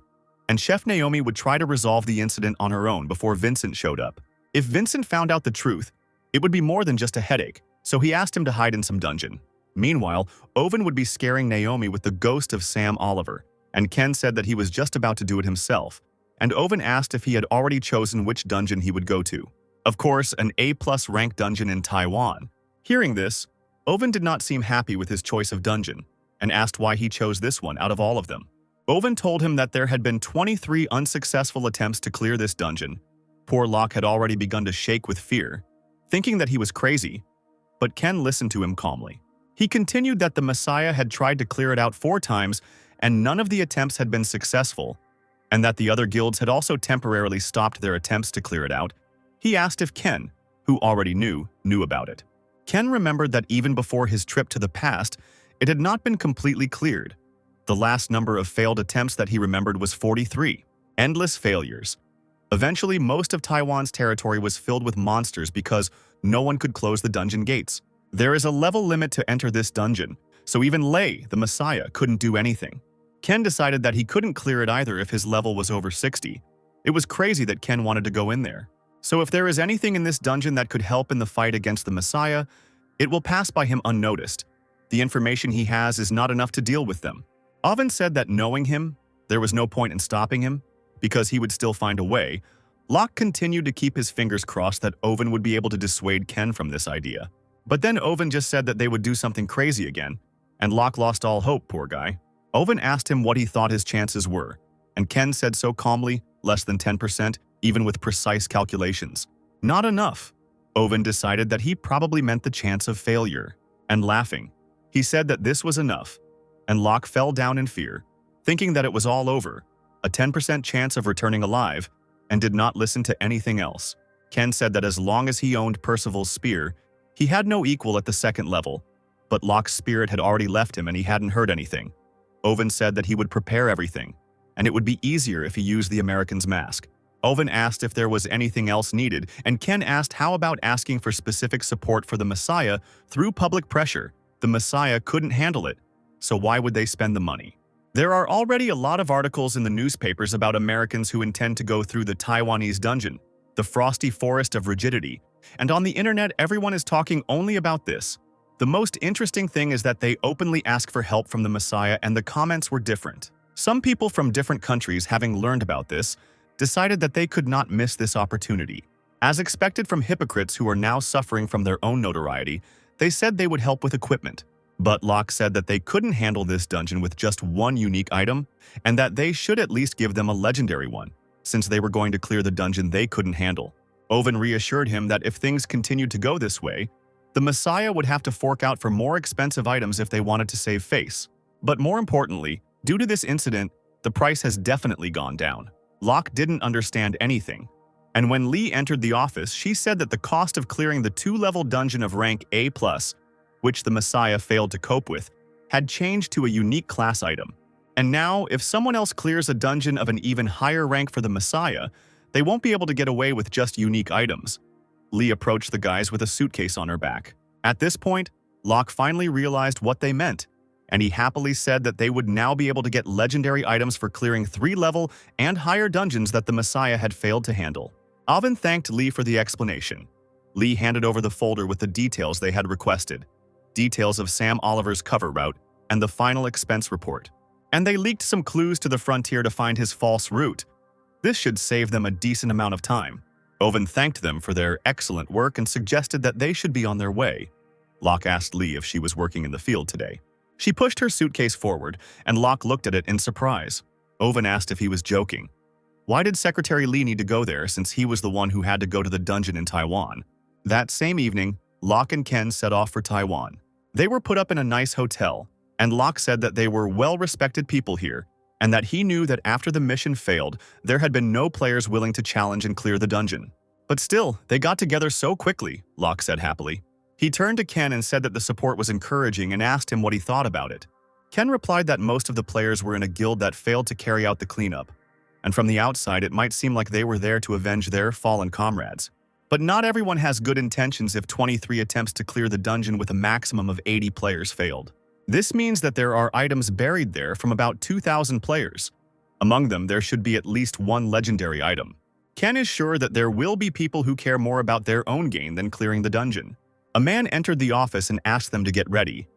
and Chef Naomi would try to resolve the incident on her own before Vincent showed up. If Vincent found out the truth, it would be more than just a headache, so he asked him to hide in some dungeon. Meanwhile, Owen would be scaring Naomi with the ghost of Sam Oliver, and Ken said that he was just about to do it himself, and Owen asked if he had already chosen which dungeon he would go to. Of course, an A+ rank dungeon in Taiwan. Hearing this, Owen did not seem happy with his choice of dungeon, and asked why he chose this one out of all of them. Owen told him that there had been 23 unsuccessful attempts to clear this dungeon. Poor Locke had already begun to shake with fear, thinking that he was crazy, but Ken listened to him calmly. He continued that the Messiah had tried to clear it out 4 times, and none of the attempts had been successful, and that the other guilds had also temporarily stopped their attempts to clear it out. He asked if Ken, who already knew about it. Ken remembered that even before his trip to the past, it had not been completely cleared. The last number of failed attempts that he remembered was 43. Endless failures. Eventually, most of Taiwan's territory was filled with monsters because no one could close the dungeon gates. There is a level limit to enter this dungeon, so even Lei, the Messiah, couldn't do anything. Ken decided that he couldn't clear it either if his level was over 60. It was crazy that Ken wanted to go in there. So if there is anything in this dungeon that could help in the fight against the Messiah, it will pass by him unnoticed. The information he has is not enough to deal with them. Owen said that knowing him, there was no point in stopping him, because he would still find a way. Locke continued to keep his fingers crossed that Owen would be able to dissuade Ken from this idea. But then Owen just said that they would do something crazy again, and Locke lost all hope, poor guy. Owen asked him what he thought his chances were, and Ken said so calmly, less than 10%, even with precise calculations. Not enough. Owen decided that he probably meant the chance of failure, and laughing, he said that this was enough, and Locke fell down in fear, thinking that it was all over, a 10% chance of returning alive, and did not listen to anything else. Ken said that as long as he owned Percival's spear, he had no equal at the second level, but Locke's spirit had already left him and he hadn't heard anything. Owen said that he would prepare everything, and it would be easier if he used the American's mask. Owen asked if there was anything else needed, and Ken asked how about asking for specific support for the Messiah through public pressure. The Messiah couldn't handle it, so why would they spend the money? There are already a lot of articles in the newspapers about Americans who intend to go through the Taiwanese dungeon, the frosty forest of rigidity, and on the internet everyone is talking only about this. The most interesting thing is that they openly ask for help from the Messiah and the comments were different. Some people from different countries, having learned about this, decided that they could not miss this opportunity. As expected from hypocrites who are now suffering from their own notoriety, they said they would help with equipment. But Locke said that they couldn't handle this dungeon with just one unique item, and that they should at least give them a legendary one, since they were going to clear the dungeon they couldn't handle. Owen reassured him that if things continued to go this way, the Messiah would have to fork out for more expensive items if they wanted to save face. But more importantly, due to this incident, the price has definitely gone down. Locke didn't understand anything, and when Lee entered the office, she said that the cost of clearing the 2-level dungeon of rank A+, which the Messiah failed to cope with, had changed to a unique class item. And now, if someone else clears a dungeon of an even higher rank for the Messiah, they won't be able to get away with just unique items. Lee approached the guys with a suitcase on her back. At this point, Locke finally realized what they meant, and he happily said that they would now be able to get legendary items for clearing 3-level and higher dungeons that the Messiah had failed to handle. Owen thanked Lee for the explanation. Lee handed over the folder with the details they had requested, details of Sam Oliver's cover route, and the final expense report. And they leaked some clues to the Frontier to find his false route. This should save them a decent amount of time. Owen thanked them for their excellent work and suggested that they should be on their way. Locke asked Lee if she was working in the field today. She pushed her suitcase forward, and Locke looked at it in surprise. Owen asked if he was joking. Why did Secretary Lee need to go there since he was the one who had to go to the dungeon in Taiwan? That same evening, Locke and Ken set off for Taiwan. They were put up in a nice hotel, and Locke said that they were well-respected people here, and that he knew that after the mission failed, there had been no players willing to challenge and clear the dungeon. But still, they got together so quickly, Locke said happily. He turned to Ken and said that the support was encouraging and asked him what he thought about it. Ken replied that most of the players were in a guild that failed to carry out the cleanup, and from the outside it might seem like they were there to avenge their fallen comrades. But not everyone has good intentions if 23 attempts to clear the dungeon with a maximum of 80 players failed. This means that there are items buried there from about 2,000 players. Among them, there should be at least one legendary item. Ken is sure that there will be people who care more about their own gain than clearing the dungeon. A man entered the office and asked them to get ready.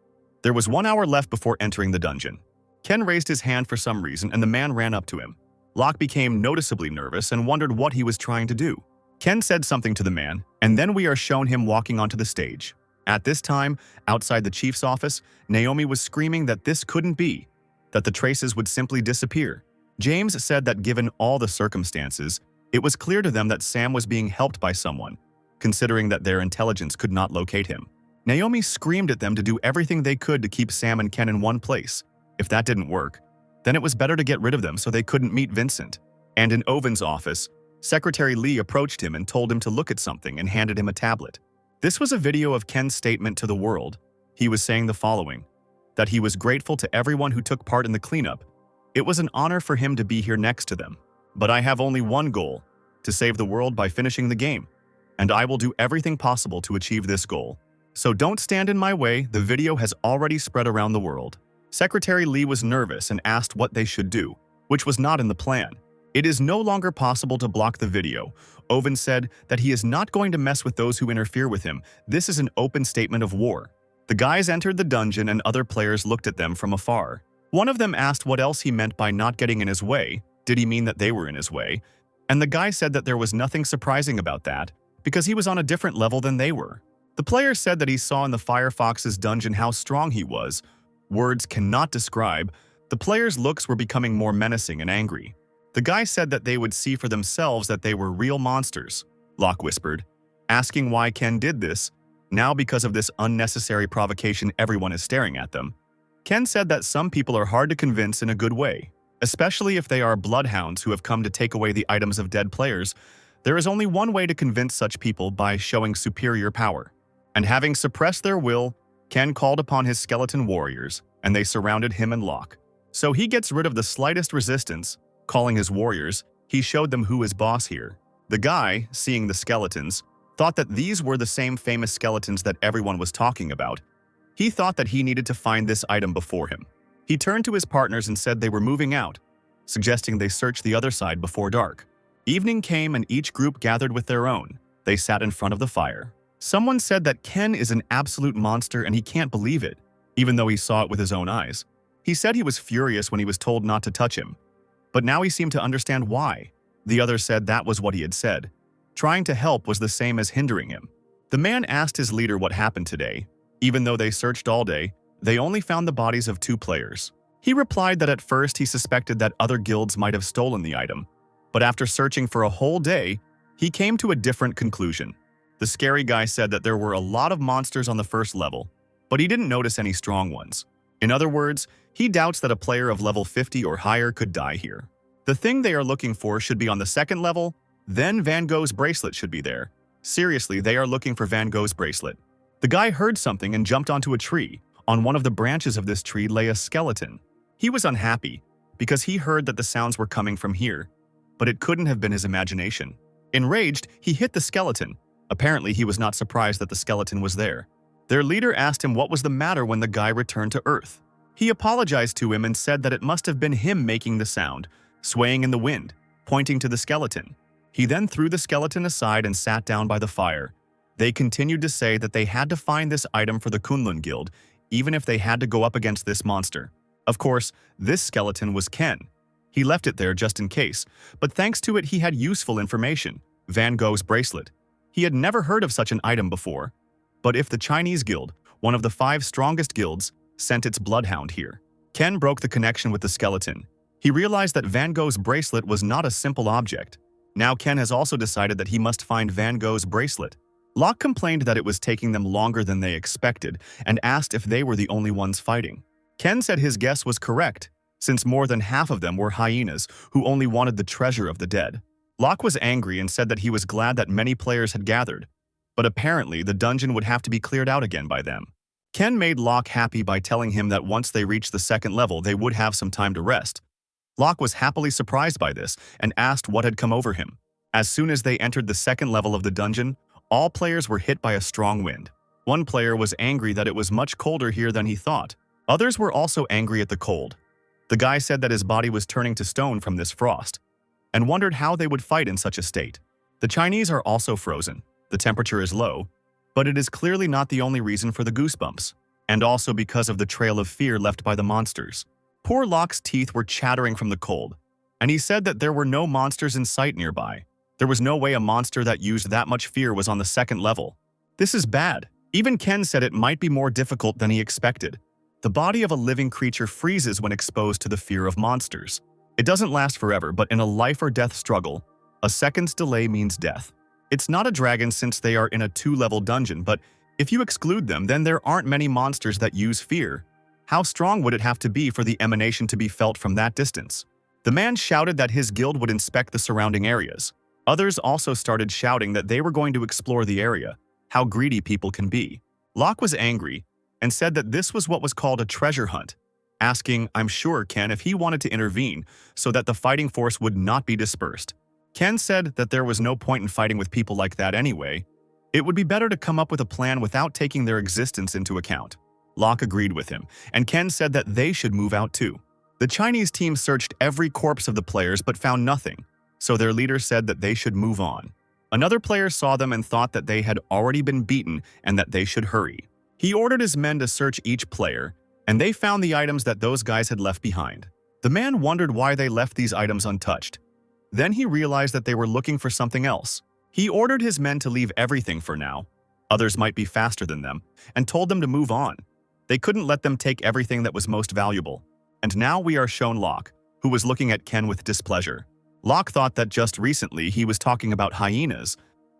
There was 1 hour left before entering the dungeon. Ken raised his hand for some reason and the man ran up to him. Locke became noticeably nervous and wondered what he was trying to do. Ken said something to the man, and then we are shown him walking onto the stage. At this time, outside the chief's office, Naomi was screaming that this couldn't be, that the traces would simply disappear. James said that given all the circumstances, it was clear to them that Sam was being helped by someone, considering that their intelligence could not locate him. Naomi screamed at them to do everything they could to keep Sam and Ken in one place. If that didn't work, then it was better to get rid of them so they couldn't meet Vincent. And in Owen's office, Secretary Lee approached him and told him to look at something and handed him a tablet. This was a video of Ken's statement to the world. He was saying the following, that he was grateful to everyone who took part in the cleanup. It was an honor for him to be here next to them. But I have only one goal, to save the world by finishing the game. And I will do everything possible to achieve this goal. So don't stand in my way, the video has already spread around the world. Secretary Lee was nervous and asked what they should do, which was not in the plan. It is no longer possible to block the video. Owen said that he is not going to mess with those who interfere with him. This is an open statement of war. The guys entered the dungeon and other players looked at them from afar. One of them asked what else he meant by not getting in his way. Did he mean that they were in his way? And the guy said that there was nothing surprising about that, because he was on a different level than they were. The player said that he saw in the Firefox's dungeon how strong he was. Words cannot describe. The players' looks were becoming more menacing and angry. The guy said that they would see for themselves that they were real monsters, Locke whispered, asking why Ken did this. Now because of this unnecessary provocation, everyone is staring at them. Ken said that some people are hard to convince in a good way, especially if they are bloodhounds who have come to take away the items of dead players. There is only one way to convince such people: by showing superior power. And having suppressed their will, Ken called upon his skeleton warriors, and they surrounded him and Locke. So he gets rid of the slightest resistance, calling his warriors. He showed them who is boss here. The guy, seeing the skeletons, thought that these were the same famous skeletons that everyone was talking about. He thought that he needed to find this item before him. He turned to his partners and said they were moving out, suggesting they search the other side before dark. Evening came and each group gathered with their own. They sat in front of the fire. Someone said that Ken is an absolute monster and he can't believe it, even though he saw it with his own eyes. He said he was furious when he was told not to touch him, but now he seemed to understand why. The other said that was what he had said. Trying to help was the same as hindering him. The man asked his leader what happened today. Even though they searched all day, they only found the bodies of 2 players. He replied that at first he suspected that other guilds might have stolen the item, but after searching for a whole day, he came to a different conclusion. The scary guy said that there were a lot of monsters on the first level, but he didn't notice any strong ones. In other words, he doubts that a player of level 50 or higher could die here. The thing they are looking for should be on the second level, then Van Gogh's bracelet should be there. Seriously, they are looking for Van Gogh's bracelet. The guy heard something and jumped onto a tree. On one of the branches of this tree lay a skeleton. He was unhappy because he heard that the sounds were coming from here, but it couldn't have been his imagination. Enraged, he hit the skeleton. Apparently, he was not surprised that the skeleton was there. Their leader asked him what was the matter when the guy returned to Earth. He apologized to him and said that it must have been him making the sound, swaying in the wind, pointing to the skeleton. He then threw the skeleton aside and sat down by the fire. They continued to say that they had to find this item for the Kunlun Guild, even if they had to go up against this monster. Of course, this skeleton was Ken. He left it there just in case, but thanks to it he had useful information: Van Gogh's bracelet. He had never heard of such an item before. But if the Chinese Guild, one of the 5 strongest guilds, sent its bloodhound here, Ken broke the connection with the skeleton. He realized that Van Gogh's bracelet was not a simple object. Now Ken has also decided that he must find Van Gogh's bracelet. Locke complained that it was taking them longer than they expected and asked if they were the only ones fighting. Ken said his guess was correct, since more than half of them were hyenas who only wanted the treasure of the dead. Locke was angry and said that he was glad that many players had gathered, but apparently the dungeon would have to be cleared out again by them. Ken made Locke happy by telling him that once they reached the second level they would have some time to rest. Locke was happily surprised by this and asked what had come over him. As soon as they entered the second level of the dungeon, all players were hit by a strong wind. One player was angry that it was much colder here than he thought. Others were also angry at the cold. The guy said that his body was turning to stone from this frost, and wondered how they would fight in such a state. The Chinese are also frozen. The temperature is low, but it is clearly not the only reason for the goosebumps, and also because of the trail of fear left by the monsters. Poor Locke's teeth were chattering from the cold, and he said that there were no monsters in sight nearby. There was no way a monster that used that much fear was on the second level. This is bad. Even Ken said it might be more difficult than he expected. The body of a living creature freezes when exposed to the fear of monsters. It doesn't last forever, but in a life or death struggle, a second's delay means death. It's not a dragon since they are in a 2-level dungeon, but if you exclude them, then there aren't many monsters that use fear. How strong would it have to be for the emanation to be felt from that distance? The man shouted that his guild would inspect the surrounding areas. Others also started shouting that they were going to explore the area. How greedy people can be. Locke was angry and said that this was what was called a treasure hunt, asking, I'm sure, Ken if he wanted to intervene so that the fighting force would not be dispersed. Ken said that there was no point in fighting with people like that anyway. It would be better to come up with a plan without taking their existence into account. Locke agreed with him, and Ken said that they should move out too. The Chinese team searched every corpse of the players but found nothing, so their leader said that they should move on. Another player saw them and thought that they had already been beaten and that they should hurry. He ordered his men to search each player, and they found the items that those guys had left behind. The man wondered why they left these items untouched. Then he realized that they were looking for something else. He ordered his men to leave everything for now. Others might be faster than them, and told them to move on. They couldn't let them take everything that was most valuable. And now we are shown Locke, who was looking at Ken with displeasure. Locke thought that just recently he was talking about hyenas,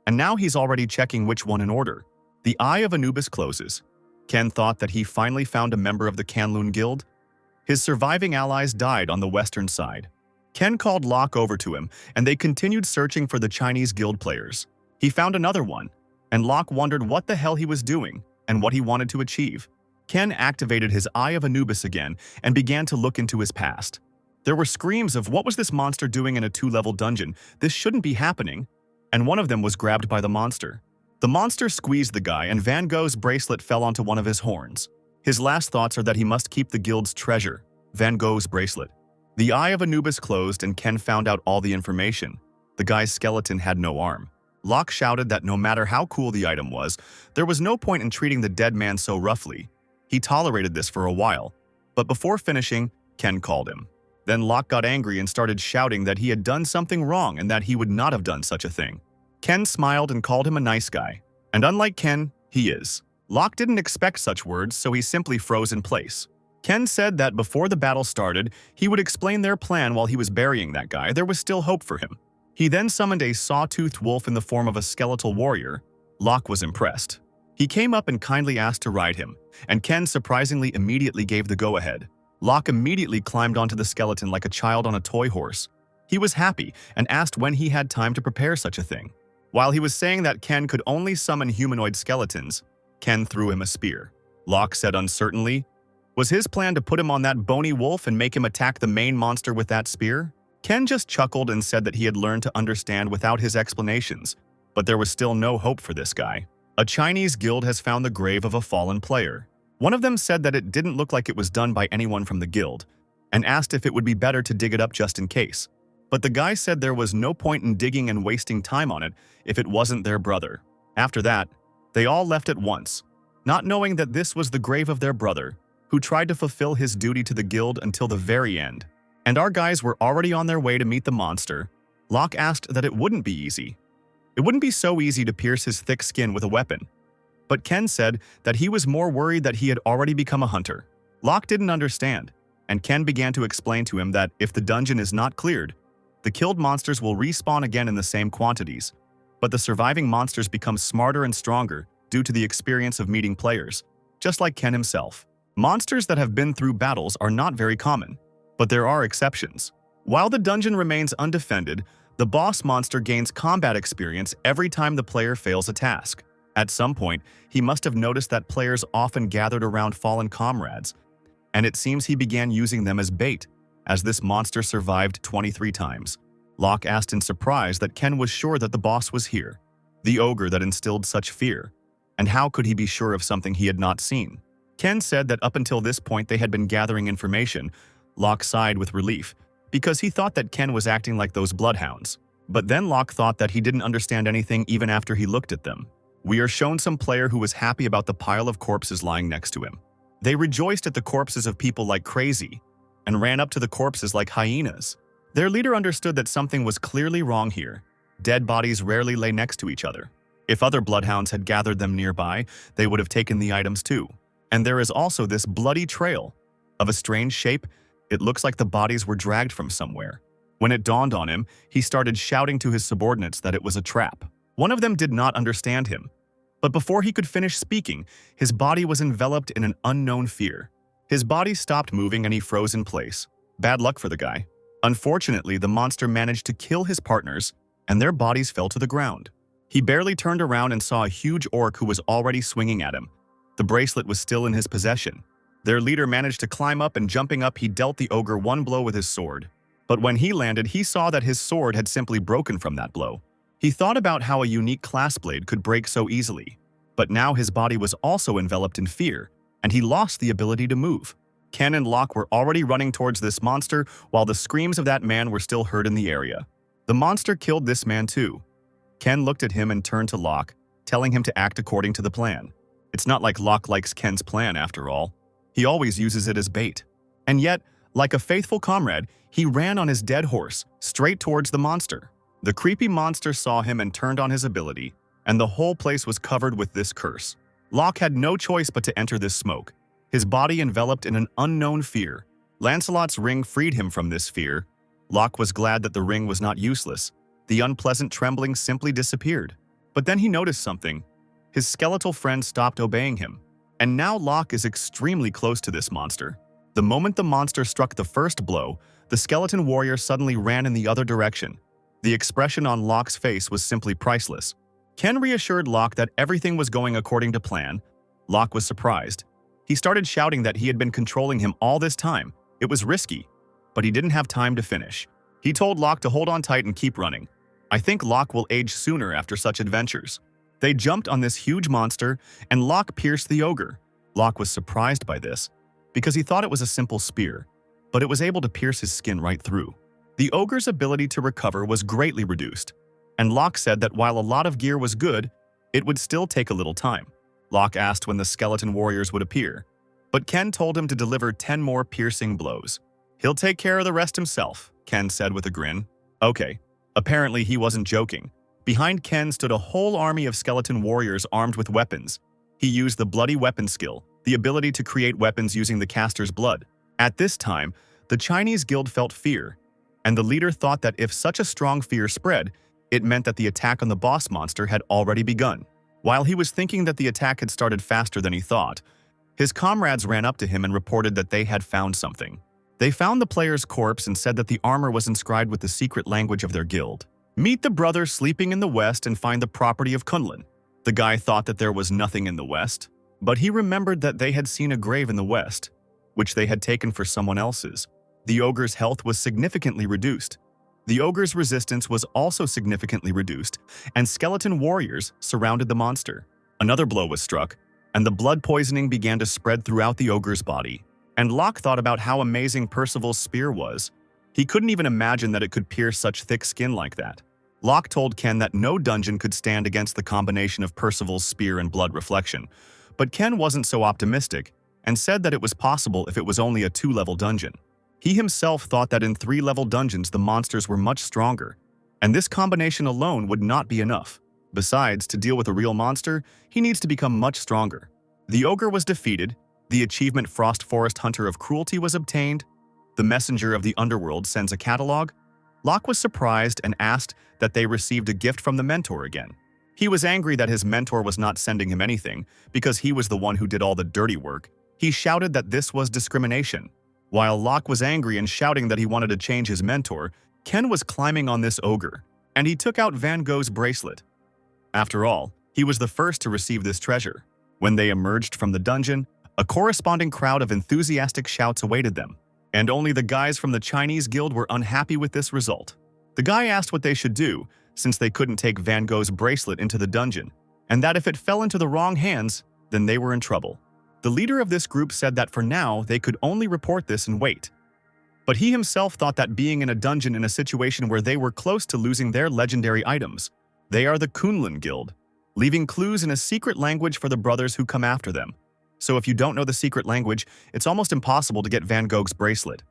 and now he's already checking which one in order. The eye of Anubis closes. Ken thought that he finally found a member of the Kunlun Guild. His surviving allies died on the western side. Ken called Locke over to him, and they continued searching for the Chinese guild players. He found another one, and Locke wondered what the hell he was doing and what he wanted to achieve. Ken activated his Eye of Anubis again and began to look into his past. There were screams of what was this monster doing in a 2-level dungeon? This shouldn't be happening. And one of them was grabbed by the monster. The monster squeezed the guy, and Van Gogh's bracelet fell onto one of his horns. His last thoughts are that he must keep the guild's treasure, Van Gogh's bracelet. The Eye of Anubis closed, and Ken found out all the information. The guy's skeleton had no arm. Locke shouted that no matter how cool the item was, there was no point in treating the dead man so roughly. He tolerated this for a while, but before finishing, Ken called him. Then Locke got angry and started shouting that he had done something wrong and that he would not have done such a thing. Ken smiled and called him a nice guy. And unlike Ken, he is. Locke didn't expect such words, so he simply froze in place. Ken said that before the battle started, he would explain their plan while he was burying that guy. There was still hope for him. He then summoned a saw-toothed wolf in the form of a skeletal warrior. Locke was impressed. He came up and kindly asked to ride him, and Ken surprisingly immediately gave the go-ahead. Locke immediately climbed onto the skeleton like a child on a toy horse. He was happy and asked when he had time to prepare such a thing. While he was saying that Ken could only summon humanoid skeletons, Ken threw him a spear. Locke said uncertainly, was his plan to put him on that bony wolf and make him attack the main monster with that spear? Ken just chuckled and said that he had learned to understand without his explanations, but there was still no hope for this guy. A Chinese guild has found the grave of a fallen player. One of them said that it didn't look like it was done by anyone from the guild, and asked if it would be better to dig it up just in case. But the guy said there was no point in digging and wasting time on it if it wasn't their brother. After that, they all left at once, not knowing that this was the grave of their brother, who tried to fulfill his duty to the guild until the very end. And our guys were already on their way to meet the monster. Locke asked that it wouldn't be easy. It wouldn't be so easy to pierce his thick skin with a weapon. But Ken said that he was more worried that he had already become a hunter. Locke didn't understand, and Ken began to explain to him that if the dungeon is not cleared, the killed monsters will respawn again in the same quantities, but the surviving monsters become smarter and stronger due to the experience of meeting players, just like Ken himself. Monsters that have been through battles are not very common, but there are exceptions. While the dungeon remains undefended, the boss monster gains combat experience every time the player fails a task. At some point, he must have noticed that players often gathered around fallen comrades, and it seems he began using them as bait, as this monster survived 23 times. Locke asked in surprise that Ken was sure that the boss was here, the ogre that instilled such fear, and how could he be sure of something he had not seen? Ken said that up until this point they had been gathering information. Locke sighed with relief, because he thought that Ken was acting like those bloodhounds. But then Locke thought that he didn't understand anything even after he looked at them. We are shown some player who was happy about the pile of corpses lying next to him. They rejoiced at the corpses of people like crazy, and ran up to the corpses like hyenas. Their leader understood that something was clearly wrong here. Dead bodies rarely lay next to each other. If other bloodhounds had gathered them nearby, they would have taken the items too. And there is also this bloody trail. Of a strange shape, it looks like the bodies were dragged from somewhere. When it dawned on him, he started shouting to his subordinates that it was a trap. One of them did not understand him. But before he could finish speaking, his body was enveloped in an unknown fear. His body stopped moving and he froze in place. Bad luck for the guy. Unfortunately, the monster managed to kill his partners, and their bodies fell to the ground. He barely turned around and saw a huge orc who was already swinging at him. The bracelet was still in his possession. Their leader managed to climb up, and jumping up, he dealt the ogre one blow with his sword. But when he landed, he saw that his sword had simply broken from that blow. He thought about how a unique class blade could break so easily. But now his body was also enveloped in fear, and he lost the ability to move. Ken and Locke were already running towards this monster, while the screams of that man were still heard in the area. The monster killed this man too. Ken looked at him and turned to Locke, telling him to act according to the plan. It's not like Locke likes Ken's plan after all. He always uses it as bait. And yet, like a faithful comrade, he ran on his dead horse, straight towards the monster. The creepy monster saw him and turned on his ability, and the whole place was covered with this curse. Locke had no choice but to enter this smoke, his body enveloped in an unknown fear. Lancelot's ring freed him from this fear. Locke was glad that the ring was not useless. The unpleasant trembling simply disappeared. But then he noticed something. His skeletal friend stopped obeying him. And now Locke is extremely close to this monster. The moment the monster struck the first blow, the skeleton warrior suddenly ran in the other direction. The expression on Locke's face was simply priceless. Ken reassured Locke that everything was going according to plan. Locke was surprised. He started shouting that he had been controlling him all this time. It was risky, but he didn't have time to finish. He told Locke to hold on tight and keep running. I think Locke will age sooner after such adventures. They jumped on this huge monster, and Locke pierced the ogre. Locke was surprised by this, because he thought it was a simple spear, but it was able to pierce his skin right through. The ogre's ability to recover was greatly reduced, and Locke said that while a lot of gear was good, it would still take a little time. Locke asked when the skeleton warriors would appear, but Ken told him to deliver 10 more piercing blows. He'll take care of the rest himself, Ken said with a grin. Okay. Apparently he wasn't joking. Behind Ken stood a whole army of skeleton warriors armed with weapons. He used the bloody weapon skill, the ability to create weapons using the caster's blood. At this time, the Chinese guild felt fear, and the leader thought that if such a strong fear spread, it meant that the attack on the boss monster had already begun. While he was thinking that the attack had started faster than he thought, his comrades ran up to him and reported that they had found something. They found the player's corpse and said that the armor was inscribed with the secret language of their guild. Meet the brothers sleeping in the west and find the property of Kunlun. The guy thought that there was nothing in the west, but he remembered that they had seen a grave in the west, which they had taken for someone else's. The ogre's health was significantly reduced. The ogre's resistance was also significantly reduced, and skeleton warriors surrounded the monster. Another blow was struck, and the blood poisoning began to spread throughout the ogre's body. And Locke thought about how amazing Percival's spear was. He couldn't even imagine that it could pierce such thick skin like that. Locke told Ken that no dungeon could stand against the combination of Percival's spear and blood reflection, but Ken wasn't so optimistic and said that it was possible if it was only a 2-level dungeon. He himself thought that in 3-level dungeons the monsters were much stronger, and this combination alone would not be enough. Besides, to deal with a real monster, he needs to become much stronger. The ogre was defeated. The achievement Frost Forest Hunter of Cruelty was obtained. The messenger of the underworld sends a catalog. Locke was surprised and asked that they received a gift from the mentor again. He was angry that his mentor was not sending him anything because he was the one who did all the dirty work. He shouted that this was discrimination. While Locke was angry and shouting that he wanted to change his mentor, Ken was climbing on this ogre, and he took out Van Gogh's bracelet. After all, he was the first to receive this treasure. When they emerged from the dungeon, a corresponding crowd of enthusiastic shouts awaited them, and only the guys from the Chinese guild were unhappy with this result. The guy asked what they should do, since they couldn't take Van Gogh's bracelet into the dungeon, and that if it fell into the wrong hands, then they were in trouble. The leader of this group said that for now they could only report this and wait. But he himself thought that being in a dungeon in a situation where they were close to losing their legendary items. They are the Kunlun Guild, leaving clues in a secret language for the brothers who come after them. So if you don't know the secret language, it's almost impossible to get Van Gogh's bracelet.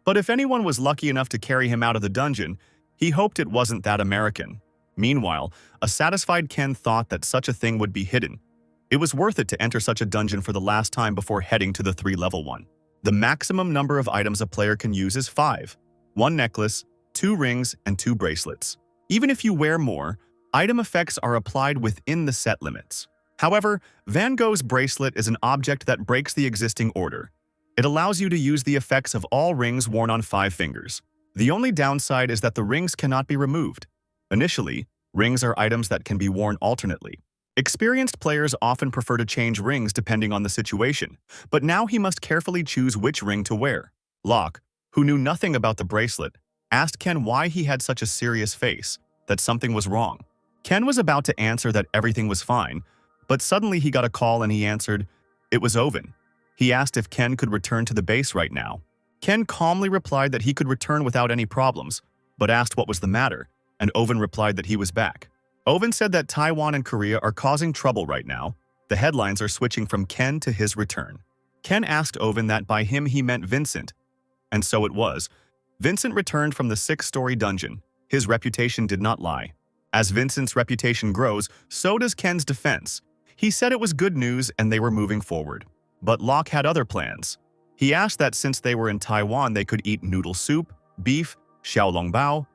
But if anyone was lucky enough to carry him out of the dungeon, he hoped it wasn't that American. Meanwhile, a satisfied Ken thought that such a thing would be hidden. It was worth it to enter such a dungeon for the last time before heading to the 3-level one. The maximum number of items a player can use is 5. 1 necklace, 2 rings, and 2 bracelets. Even if you wear more, item effects are applied within the set limits. However, Van Gogh's bracelet is an object that breaks the existing order. It allows you to use the effects of all rings worn on 5 fingers. The only downside is that the rings cannot be removed. Initially, rings are items that can be worn alternately. Experienced players often prefer to change rings depending on the situation, but now he must carefully choose which ring to wear. Locke, who knew nothing about the bracelet, asked Ken why he had such a serious face, that something was wrong. Ken was about to answer that everything was fine, but suddenly he got a call and he answered, it was Owen. He asked if Ken could return to the base right now. Ken calmly replied that he could return without any problems, but asked what was the matter, and Owen replied that he was back. Owen said that Taiwan and Korea are causing trouble right now. The headlines are switching from Ken to his return. Ken asked Owen that by him he meant Vincent, and so it was. Vincent returned from the 6-story dungeon. His reputation did not lie. As Vincent's reputation grows, so does Ken's defense. He said it was good news and they were moving forward. But Locke had other plans. He asked that since they were in Taiwan they could eat noodle soup, beef, xiaolongbao.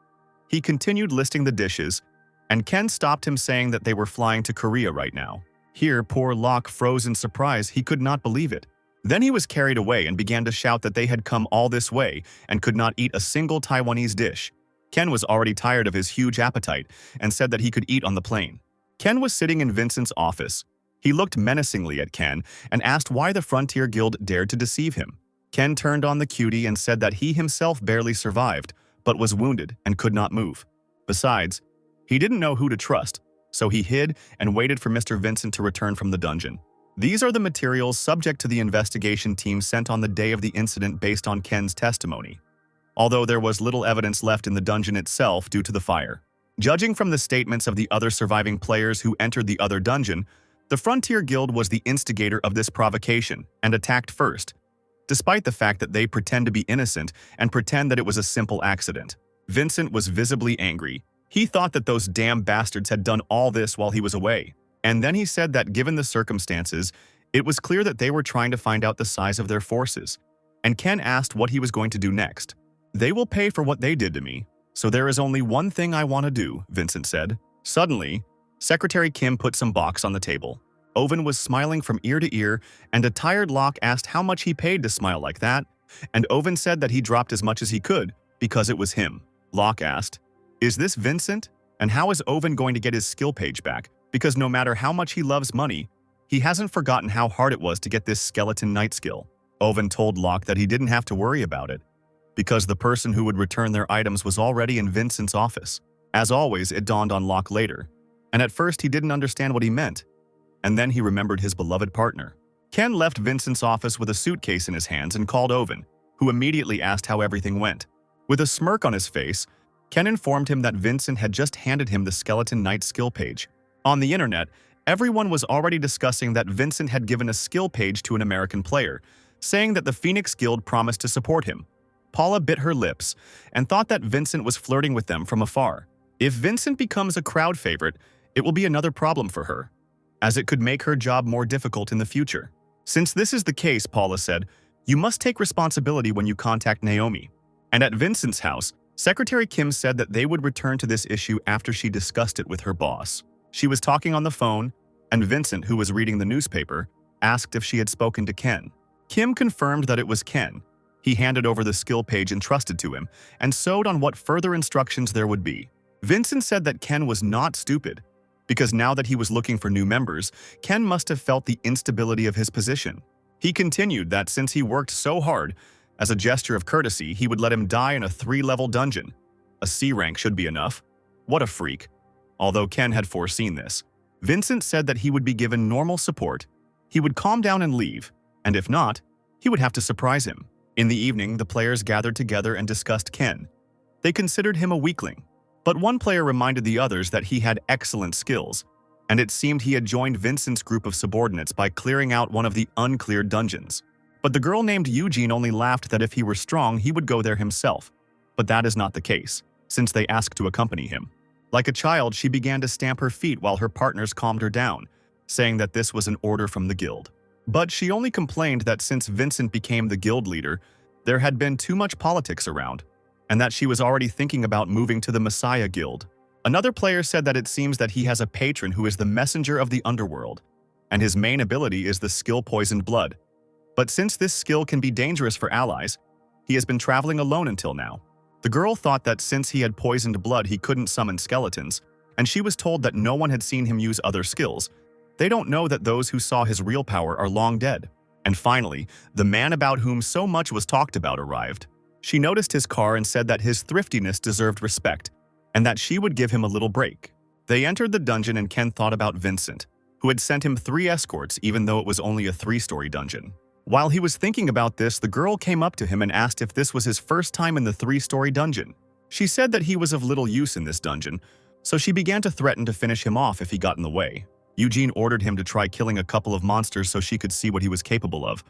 He continued listing the dishes, and Ken stopped him saying that they were flying to Korea right now. Here, poor Locke froze in surprise. He could not believe it. Then he was carried away and began to shout that they had come all this way and could not eat a single Taiwanese dish. Ken was already tired of his huge appetite and said that he could eat on the plane. Ken was sitting in Vincent's office. He looked menacingly at Ken and asked why the Frontier Guild dared to deceive him. Ken turned on the cutie and said that he himself barely survived, but was wounded and could not move. Besides, he didn't know who to trust, so he hid and waited for Mr. Vincent to return from the dungeon. These are the materials subject to the investigation team sent on the day of the incident based on Ken's testimony, although there was little evidence left in the dungeon itself due to the fire. Judging from the statements of the other surviving players who entered the other dungeon, the Frontier Guild was the instigator of this provocation and attacked first, despite the fact that they pretend to be innocent and pretend that it was a simple accident. Vincent was visibly angry. He thought that those damn bastards had done all this while he was away. And then he said that given the circumstances, it was clear that they were trying to find out the size of their forces. And Ken asked what he was going to do next. "They will pay for what they did to me, so there is only one thing I want to do," Vincent said. Suddenly, Secretary Kim put some box on the table. Owen was smiling from ear to ear, and a tired Locke asked how much he paid to smile like that, and Owen said that he dropped as much as he could because it was him. Locke asked, "Is this Vincent? And how is Owen going to get his skill page back? Because no matter how much he loves money, he hasn't forgotten how hard it was to get this skeleton knight skill." Owen told Locke that he didn't have to worry about it, because the person who would return their items was already in Vincent's office. As always, it dawned on Locke later, and at first he didn't understand what he meant, and then he remembered his beloved partner. Ken left Vincent's office with a suitcase in his hands and called Owen, who immediately asked how everything went. With a smirk on his face, Ken informed him that Vincent had just handed him the skeleton knight skill page. On the internet, everyone was already discussing that Vincent had given a skill page to an American player, saying that the Phoenix Guild promised to support him. Paula bit her lips and thought that Vincent was flirting with them from afar. If Vincent becomes a crowd favorite, it will be another problem for her, as it could make her job more difficult in the future. "Since this is the case," Paula said, "you must take responsibility when you contact Naomi." And at Vincent's house, Secretary Kim said that they would return to this issue after she discussed it with her boss. She was talking on the phone, and Vincent, who was reading the newspaper, asked if she had spoken to Ken. Kim confirmed that it was Ken. He handed over the skill page entrusted to him and sewed on what further instructions there would be. Vincent said that Ken was not stupid, because now that he was looking for new members, Ken must have felt the instability of his position. He continued that since he worked so hard, as a gesture of courtesy, he would let him die in a 3-level dungeon. A C rank should be enough. What a freak. Although Ken had foreseen this, Vincent said that he would be given normal support, he would calm down and leave, and if not, he would have to surprise him. In the evening, the players gathered together and discussed Ken. They considered him a weakling, but one player reminded the others that he had excellent skills, and it seemed he had joined Vincent's group of subordinates by clearing out one of the uncleared dungeons. But the girl named Eugene only laughed that if he were strong, he would go there himself. But that is not the case, since they asked to accompany him. Like a child, she began to stamp her feet while her partners calmed her down, saying that this was an order from the guild. But she only complained that since Vincent became the guild leader, there had been too much politics around, and that she was already thinking about moving to the Messiah Guild. Another player said that it seems that he has a patron who is the messenger of the underworld, and his main ability is the skill Poisoned Blood. But since this skill can be dangerous for allies, he has been traveling alone until now. The girl thought that since he had poisoned blood, he couldn't summon skeletons, and she was told that no one had seen him use other skills. They don't know that those who saw his real power are long dead. And finally, the man about whom so much was talked about arrived. She noticed his car and said that his thriftiness deserved respect, and that she would give him a little break. They entered the dungeon and Ken thought about Vincent, who had sent him 3 escorts even though it was only a 3-story dungeon. While he was thinking about this, the girl came up to him and asked if this was his first time in the 3-story dungeon. She said that he was of little use in this dungeon, so she began to threaten to finish him off if he got in the way. Eugene ordered him to try killing a couple of monsters so she could see what he was capable of.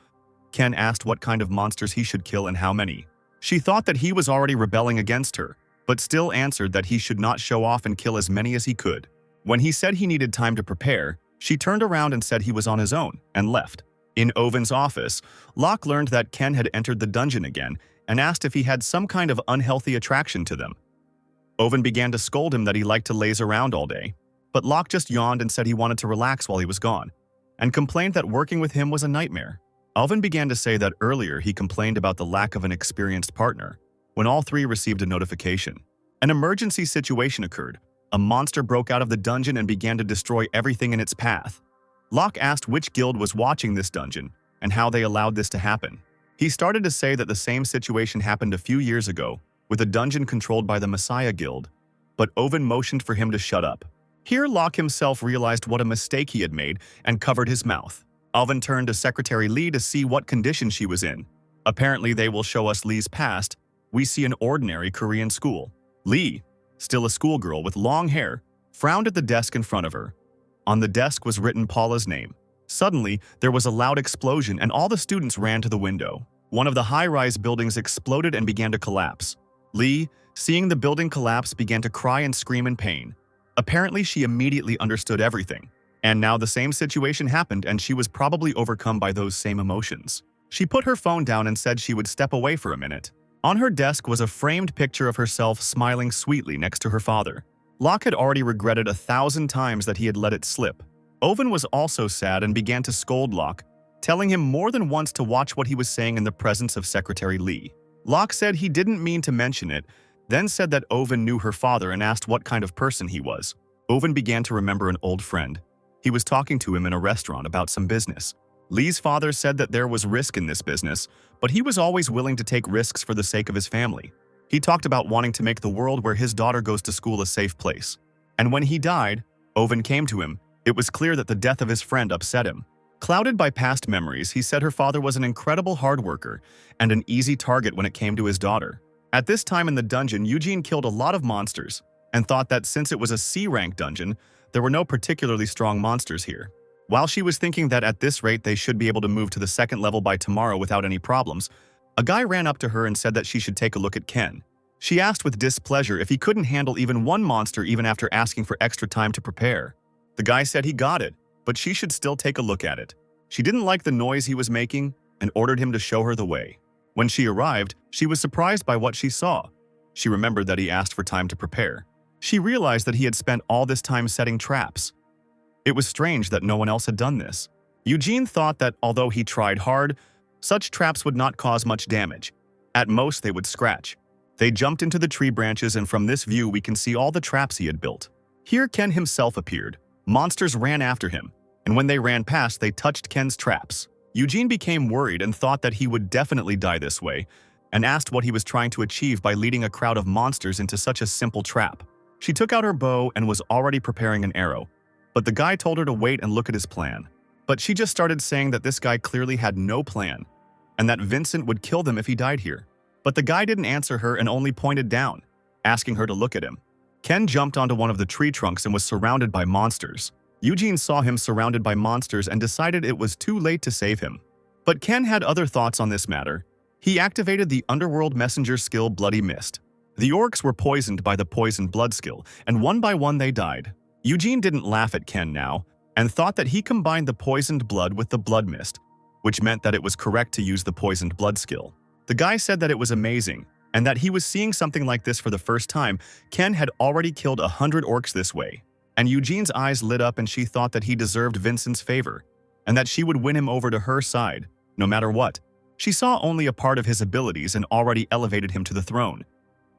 Ken asked what kind of monsters he should kill and how many. She thought that he was already rebelling against her, but still answered that he should not show off and kill as many as he could. When he said he needed time to prepare, she turned around and said he was on his own and left. In Owen's office, Locke learned that Ken had entered the dungeon again and asked if he had some kind of unhealthy attraction to them. Owen began to scold him that he liked to laze around all day, but Locke just yawned and said he wanted to relax while he was gone, and complained that working with him was a nightmare. Alvin began to say that earlier he complained about the lack of an experienced partner, when all three received a notification. An emergency situation occurred. A monster broke out of the dungeon and began to destroy everything in its path. Locke asked which guild was watching this dungeon and how they allowed this to happen. He started to say that the same situation happened a few years ago with a dungeon controlled by the Messiah Guild, but Owen motioned for him to shut up. Here Locke himself realized what a mistake he had made and covered his mouth. Alvin turned to Secretary Lee to see what condition she was in. Apparently they will show us Lee's past. We see an ordinary Korean school. Lee, still a schoolgirl with long hair, frowned at the desk in front of her. On the desk was written Paula's name. Suddenly, there was a loud explosion and all the students ran to the window. One of the high-rise buildings exploded and began to collapse. Lee, seeing the building collapse, began to cry and scream in pain. Apparently, she immediately understood everything. And now the same situation happened and she was probably overcome by those same emotions. She put her phone down and said she would step away for a minute. On her desk was a framed picture of herself smiling sweetly next to her father. Locke had already regretted 1,000 times that he had let it slip. Owen was also sad and began to scold Locke, telling him more than once to watch what he was saying in the presence of Secretary Lee. Locke said he didn't mean to mention it, then said that Owen knew her father and asked what kind of person he was. Owen began to remember an old friend. He was talking to him in a restaurant about some business. Lee's father said that there was risk in this business, but he was always willing to take risks for the sake of his family. He talked about wanting to make the world where his daughter goes to school a safe place. And when he died, Owen came to him. It was clear that the death of his friend upset him. Clouded by past memories, he said her father was an incredible hard worker and an easy target when it came to his daughter. At this time in the dungeon, Eugene killed a lot of monsters and thought that since it was a C-rank dungeon, there were no particularly strong monsters here. While she was thinking that at this rate they should be able to move to the second level by tomorrow without any problems, a guy ran up to her and said that she should take a look at Ken. She asked with displeasure if he couldn't handle even one monster even after asking for extra time to prepare. The guy said he got it, but she should still take a look at it. She didn't like the noise he was making and ordered him to show her the way. When she arrived, she was surprised by what she saw. She remembered that he asked for time to prepare. She realized that he had spent all this time setting traps. It was strange that no one else had done this. Eugene thought that although he tried hard, such traps would not cause much damage. At most, they would scratch. They jumped into the tree branches, and from this view we can see all the traps he had built. Here Ken himself appeared. Monsters ran after him, and when they ran past, they touched Ken's traps. Eugene became worried and thought that he would definitely die this way, and asked what he was trying to achieve by leading a crowd of monsters into such a simple trap. She took out her bow and was already preparing an arrow, but the guy told her to wait and look at his plan. But she just started saying that this guy clearly had no plan, and that Vincent would kill them if he died here. But the guy didn't answer her and only pointed down, asking her to look at him. Ken jumped onto one of the tree trunks and was surrounded by monsters. Eugene saw him surrounded by monsters and decided it was too late to save him. But Ken had other thoughts on this matter. He activated the Underworld Messenger skill Bloody Mist. The orcs were poisoned by the Poisoned Blood skill, and one by one they died. Eugene didn't laugh at Ken now, and thought that he combined the Poisoned Blood with the Blood Mist, which meant that it was correct to use the Poisoned Blood skill. The guy said that it was amazing, and that he was seeing something like this for the first time. Ken had already killed 100 orcs this way, and Eugene's eyes lit up and she thought that he deserved Vincent's favor, and that she would win him over to her side, no matter what. She saw only a part of his abilities and already elevated him to the throne.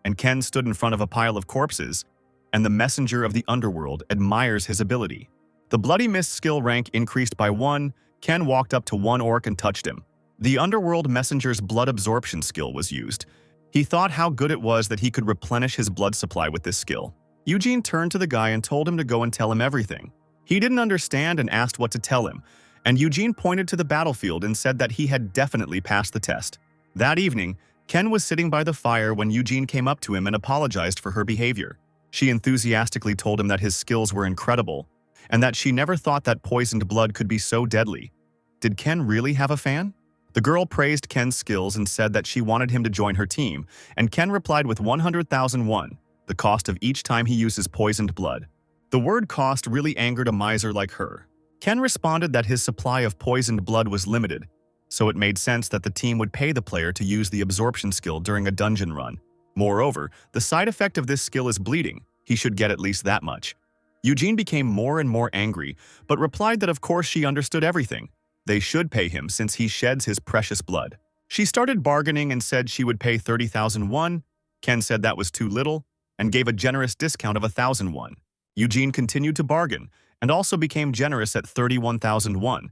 And Ken stood in front of a pile of corpses, and the messenger of the underworld admires his ability. The Bloody Mist skill rank increased by 1. Ken walked up to one orc and touched him. The Underworld Messenger's blood absorption skill was used. He thought how good it was that he could replenish his blood supply with this skill. Eugene turned to the guy and told him to go and tell him everything. He didn't understand and asked what to tell him, and Eugene pointed to the battlefield and said that he had definitely passed the test. That evening, Ken was sitting by the fire when Eugene came up to him and apologized for her behavior. She enthusiastically told him that his skills were incredible, and that she never thought that poisoned blood could be so deadly. Did Ken really have a fan? The girl praised Ken's skills and said that she wanted him to join her team, and Ken replied with 100,000 won, the cost of each time he uses poisoned blood. The word cost really angered a miser like her. Ken responded that his supply of poisoned blood was limited, so it made sense that the team would pay the player to use the absorption skill during a dungeon run. Moreover, the side effect of this skill is bleeding. He should get at least that much. Eugene became more and more angry, but replied that of course she understood everything. They should pay him since he sheds his precious blood. She started bargaining and said she would pay 30,000 won. Ken said that was too little and gave a generous discount of 1,000 won. Eugene continued to bargain and also became generous at 31,000 won.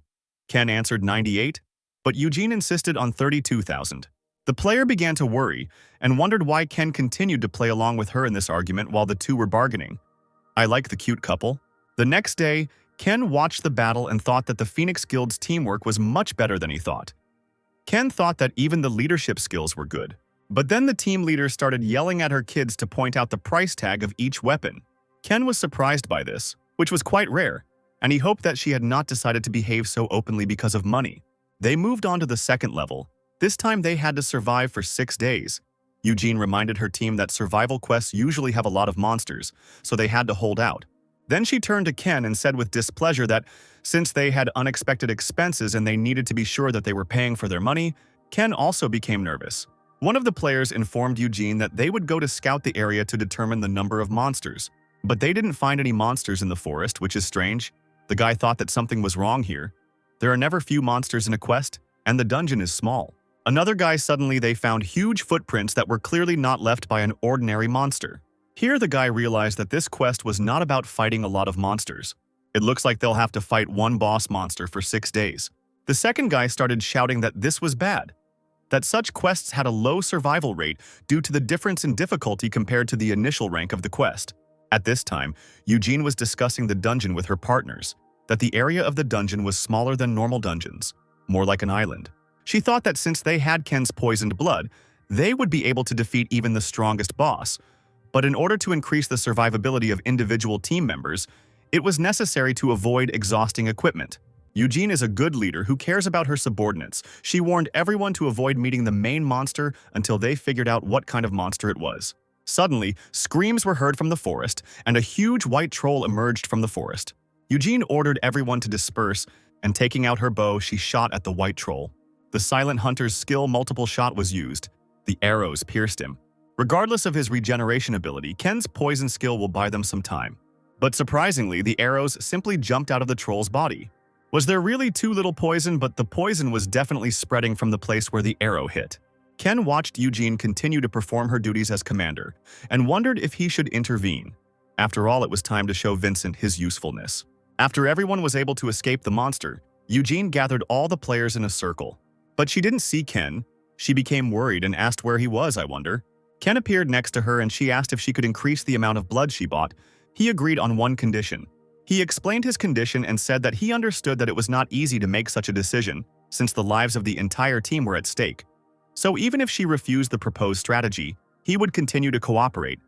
Ken answered 98, but Eugene insisted on 32,000. The player began to worry and wondered why Ken continued to play along with her in this argument while the two were bargaining. I like the cute couple. The next day, Ken watched the battle and thought that the Phoenix Guild's teamwork was much better than he thought. Ken thought that even the leadership skills were good. But then the team leader started yelling at her kids to point out the price tag of each weapon. Ken was surprised by this, which was quite rare, and he hoped that she had not decided to behave so openly because of money. They moved on to the second level. This time they had to survive for 6 days. Eugene reminded her team that survival quests usually have a lot of monsters, so they had to hold out. Then she turned to Ken and said with displeasure that since they had unexpected expenses and they needed to be sure that they were paying for their money, Ken also became nervous. One of the players informed Eugene that they would go to scout the area to determine the number of monsters. But they didn't find any monsters in the forest, which is strange. The guy thought that something was wrong here. There are never few monsters in a quest, and the dungeon is small. Another guy suddenly they found huge footprints that were clearly not left by an ordinary monster. Here the guy realized that this quest was not about fighting a lot of monsters. It looks like they'll have to fight one boss monster for 6 days. The second guy started shouting that this was bad, that such quests had a low survival rate due to the difference in difficulty compared to the initial rank of the quest. At this time, Eugene was discussing the dungeon with her partners, that the area of the dungeon was smaller than normal dungeons, more like an island. She thought that since they had Ken's poisoned blood, they would be able to defeat even the strongest boss. But in order to increase the survivability of individual team members, it was necessary to avoid exhausting equipment. Eugene is a good leader who cares about her subordinates. She warned everyone to avoid meeting the main monster until they figured out what kind of monster it was. Suddenly, screams were heard from the forest, and a huge white troll emerged from the forest. Eugene ordered everyone to disperse, and taking out her bow, she shot at the white troll. The silent hunter's skill multiple shot was used. The arrows pierced him. Regardless of his regeneration ability, Ken's poison skill will buy them some time. But surprisingly, the arrows simply jumped out of the troll's body. Was there really too little poison? But the poison was definitely spreading from the place where the arrow hit. Ken watched Eugene continue to perform her duties as commander and wondered if he should intervene. After all, it was time to show Vincent his usefulness. After everyone was able to escape the monster, Eugene gathered all the players in a circle. But she didn't see Ken. She became worried and asked where he was, I wonder. Ken appeared next to her and she asked if she could increase the amount of blood she bought. He agreed on one condition. He explained his condition and said that he understood that it was not easy to make such a decision, since the lives of the entire team were at stake. So even if she refused the proposed strategy, he would continue to cooperate.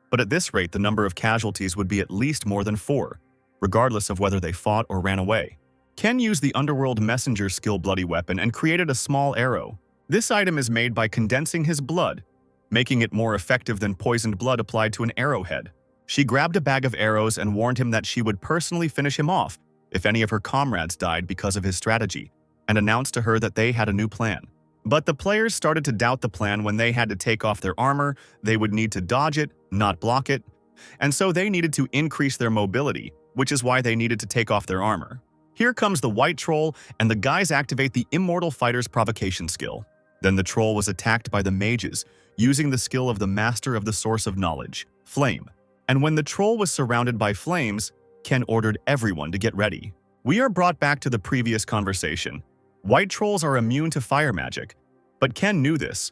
But at this rate, the number of casualties would be at least more than 4, regardless of whether they fought or ran away. Ken used the Underworld Messenger skill bloody weapon and created a small arrow. This item is made by condensing his blood, making it more effective than poisoned blood applied to an arrowhead. She grabbed a bag of arrows and warned him that she would personally finish him off if any of her comrades died because of his strategy, and announced to her that they had a new plan. But the players started to doubt the plan when they had to take off their armor. They would need to dodge it, not block it, and so they needed to increase their mobility, which is why they needed to take off their armor. Here comes the white troll, and the guys activate the Immortal Fighter's provocation skill. Then the troll was attacked by the mages, using the skill of the Master of the Source of Knowledge, Flame. And when the troll was surrounded by flames, Ken ordered everyone to get ready. We are brought back to the previous conversation. White trolls are immune to fire magic, but Ken knew this.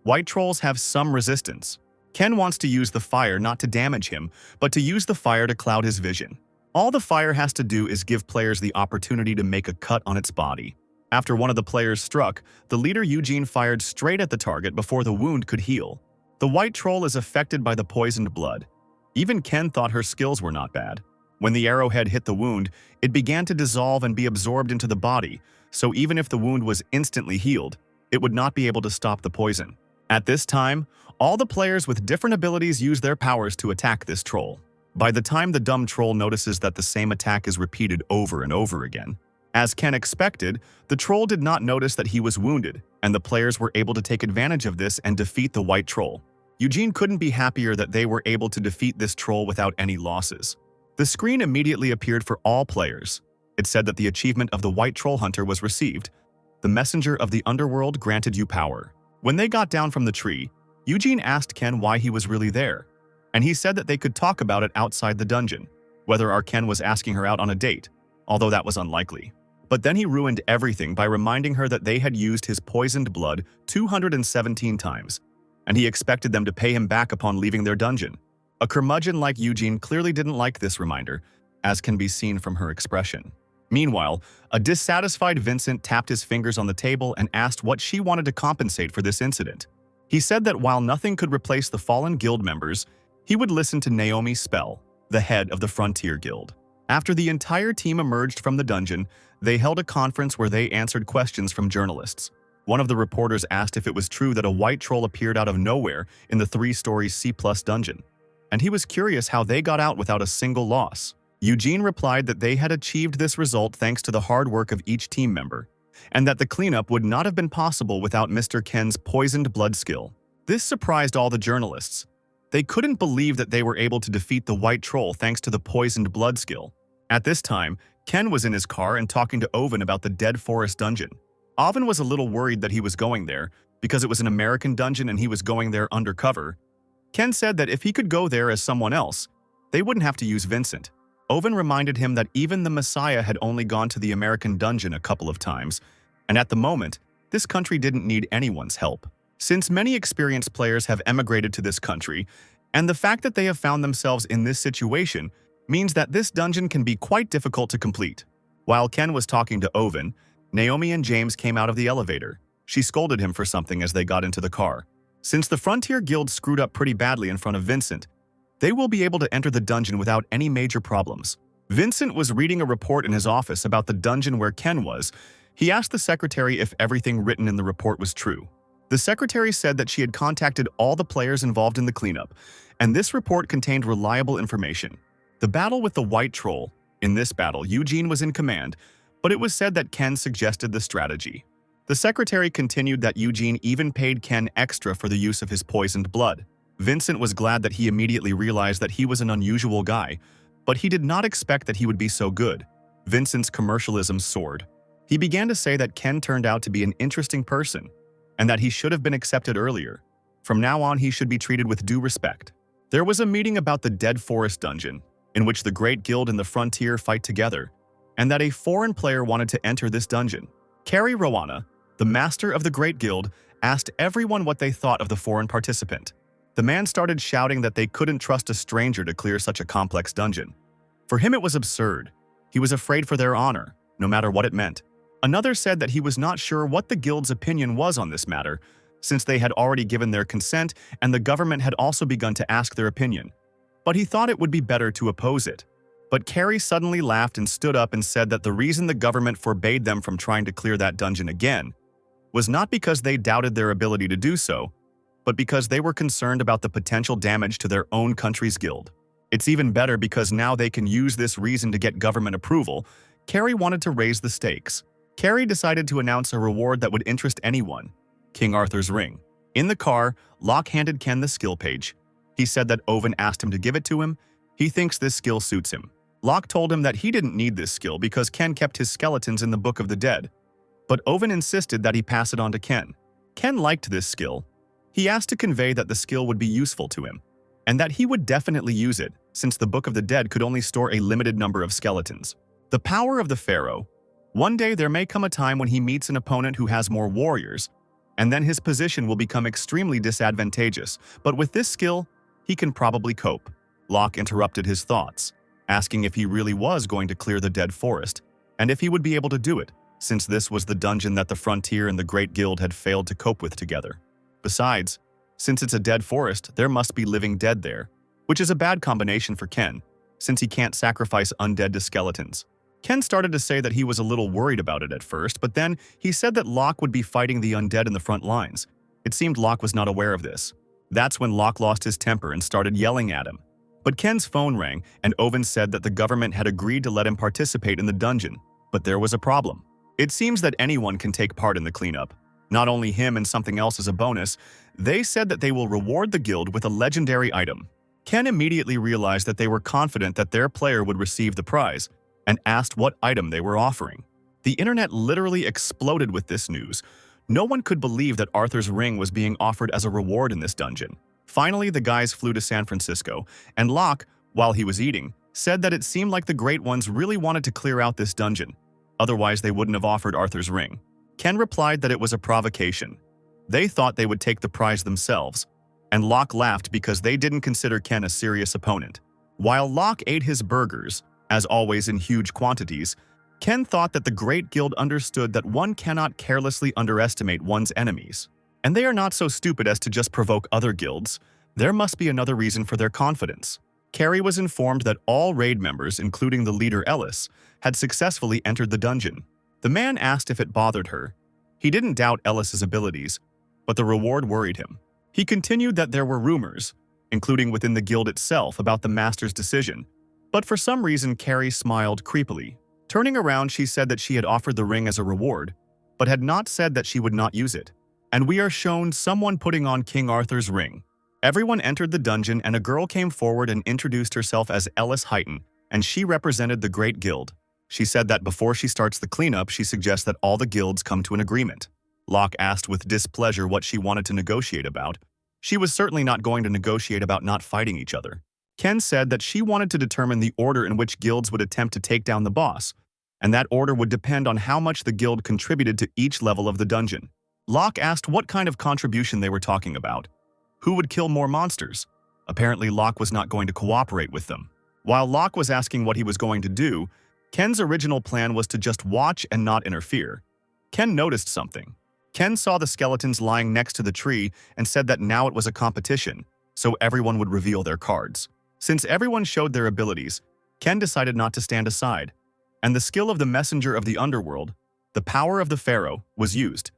White trolls have some resistance. Ken wants to use the fire not to damage him, but to use the fire to cloud his vision. All the fire has to do is give players the opportunity to make a cut on its body. After one of the players struck, the leader Eugene fired straight at the target before the wound could heal. The white troll is affected by the poisoned blood. Even Ken thought her skills were not bad. When the arrowhead hit the wound, it began to dissolve and be absorbed into the body, so even if the wound was instantly healed, it would not be able to stop the poison. At this time, all the players with different abilities use their powers to attack this troll. By the time the dumb troll notices that the same attack is repeated over and over again, as Ken expected, the troll did not notice that he was wounded, and the players were able to take advantage of this and defeat the white troll. Eugene couldn't be happier that they were able to defeat this troll without any losses. The screen immediately appeared for all players. It said that the achievement of the White Troll Hunter was received. The messenger of the underworld granted you power. When they got down from the tree, Eugene asked Ken why he was really there, and he said that they could talk about it outside the dungeon, whether our Ken was asking her out on a date, although that was unlikely. But then he ruined everything by reminding her that they had used his poisoned blood 217 times, and he expected them to pay him back upon leaving their dungeon. A curmudgeon like Eugene clearly didn't like this reminder, as can be seen from her expression. Meanwhile, a dissatisfied Vincent tapped his fingers on the table and asked what she wanted to compensate for this incident. He said that while nothing could replace the fallen guild members, he would listen to Naomi Spell, the head of the Frontier Guild. After the entire team emerged from the dungeon, they held a conference where they answered questions from journalists. One of the reporters asked if it was true that a white troll appeared out of nowhere in the 3-story C+ dungeon, and he was curious how they got out without a single loss. Eugene replied that they had achieved this result thanks to the hard work of each team member, and that the cleanup would not have been possible without Mr. Ken's poisoned blood skill. This surprised all the journalists. They couldn't believe that they were able to defeat the white troll thanks to the poisoned blood skill. At this time, Ken was in his car and talking to Owen about the Dead Forest dungeon. Owen was a little worried that he was going there because it was an American dungeon and he was going there undercover. Ken said that if he could go there as someone else, they wouldn't have to use Vincent. Owen reminded him that even the Messiah had only gone to the American dungeon a couple of times, and at the moment, this country didn't need anyone's help. Since many experienced players have emigrated to this country, and the fact that they have found themselves in this situation means that this dungeon can be quite difficult to complete. While Ken was talking to Owen, Naomi and James came out of the elevator. She scolded him for something as they got into the car. Since the Frontier Guild screwed up pretty badly in front of Vincent, they will be able to enter the dungeon without any major problems. Vincent was reading a report in his office about the dungeon where Ken was. He asked the secretary if everything written in the report was true. The secretary said that she had contacted all the players involved in the cleanup, and this report contained reliable information. The battle with the White Troll. In this battle, Eugene was in command, but it was said that Ken suggested the strategy. The secretary continued that Eugene even paid Ken extra for the use of his poisoned blood. Vincent was glad that he immediately realized that he was an unusual guy, but he did not expect that he would be so good. Vincent's commercialism soared. He began to say that Ken turned out to be an interesting person, and that he should have been accepted earlier. From now on, he should be treated with due respect. There was a meeting about the Dead Forest dungeon, in which the Great Guild and the Frontier fight together, and that a foreign player wanted to enter this dungeon. Carrie Rowana, the master of the Great Guild, asked everyone what they thought of the foreign participant. The man started shouting that they couldn't trust a stranger to clear such a complex dungeon. For him, it was absurd. He was afraid for their honor, no matter what it meant. Another said that he was not sure what the guild's opinion was on this matter, since they had already given their consent and the government had also begun to ask their opinion. But he thought it would be better to oppose it. But Carrie suddenly laughed and stood up and said that the reason the government forbade them from trying to clear that dungeon again was not because they doubted their ability to do so, but because they were concerned about the potential damage to their own country's guild. It's even better because now they can use this reason to get government approval. Carrie wanted to raise the stakes. Carrie decided to announce a reward that would interest anyone: King Arthur's ring. In the car, Locke handed Ken the skill page. He said that Owen asked him to give it to him. He thinks this skill suits him. Locke told him that he didn't need this skill because Ken kept his skeletons in the Book of the Dead. But Owen insisted that he pass it on to Ken. Ken liked this skill. He asked to convey that the skill would be useful to him, and that he would definitely use it, since the Book of the Dead could only store a limited number of skeletons. The power of the Pharaoh. One day there may come a time when he meets an opponent who has more warriors, and then his position will become extremely disadvantageous, but with this skill, he can probably cope. Locke interrupted his thoughts, asking if he really was going to clear the Dead Forest, and if he would be able to do it, since this was the dungeon that the Frontier and the Great Guild had failed to cope with together. Besides, since it's a dead forest, there must be living dead there, which is a bad combination for Ken, since he can't sacrifice undead to skeletons. Ken started to say that he was a little worried about it at first, but then he said that Locke would be fighting the undead in the front lines. It seemed Locke was not aware of this. That's when Locke lost his temper and started yelling at him. But Ken's phone rang, and Owen said that the government had agreed to let him participate in the dungeon, but there was a problem. It seems that anyone can take part in the cleanup. Not only him and something else as a bonus, they said that they will reward the guild with a legendary item. Ken immediately realized that they were confident that their player would receive the prize, and asked what item they were offering. The internet literally exploded with this news. No one could believe that Arthur's ring was being offered as a reward in this dungeon. Finally, the guys flew to San Francisco, and Locke, while he was eating, said that it seemed like the Great Ones really wanted to clear out this dungeon. Otherwise, they wouldn't have offered Arthur's ring. Ken replied that it was a provocation. They thought they would take the prize themselves, and Locke laughed because they didn't consider Ken a serious opponent. While Locke ate his burgers, as always in huge quantities, Ken thought that the Great Guild understood that one cannot carelessly underestimate one's enemies. And they are not so stupid as to just provoke other guilds. There must be another reason for their confidence. Carrie was informed that all raid members, including the leader Ellis, had successfully entered the dungeon. The man asked if it bothered her. He didn't doubt Ellis's abilities, but the reward worried him. He continued that there were rumors, including within the guild itself, about the master's decision, but for some reason Carrie smiled creepily. Turning around, she said that she had offered the ring as a reward, but had not said that she would not use it. And we are shown someone putting on King Arthur's ring. Everyone entered the dungeon and a girl came forward and introduced herself as Ellis Heighton, and she represented the Great Guild. She said that before she starts the cleanup, she suggests that all the guilds come to an agreement. Locke asked with displeasure what she wanted to negotiate about. She was certainly not going to negotiate about not fighting each other. Ken said that she wanted to determine the order in which guilds would attempt to take down the boss, and that order would depend on how much the guild contributed to each level of the dungeon. Locke asked what kind of contribution they were talking about. Who would kill more monsters? Apparently, Locke was not going to cooperate with them. While Locke was asking what he was going to do, Ken's original plan was to just watch and not interfere. Ken noticed something. Ken saw the skeletons lying next to the tree and said that now it was a competition, so everyone would reveal their cards. Since everyone showed their abilities, Ken decided not to stand aside, and the skill of the messenger of the underworld, the power of the pharaoh, was used.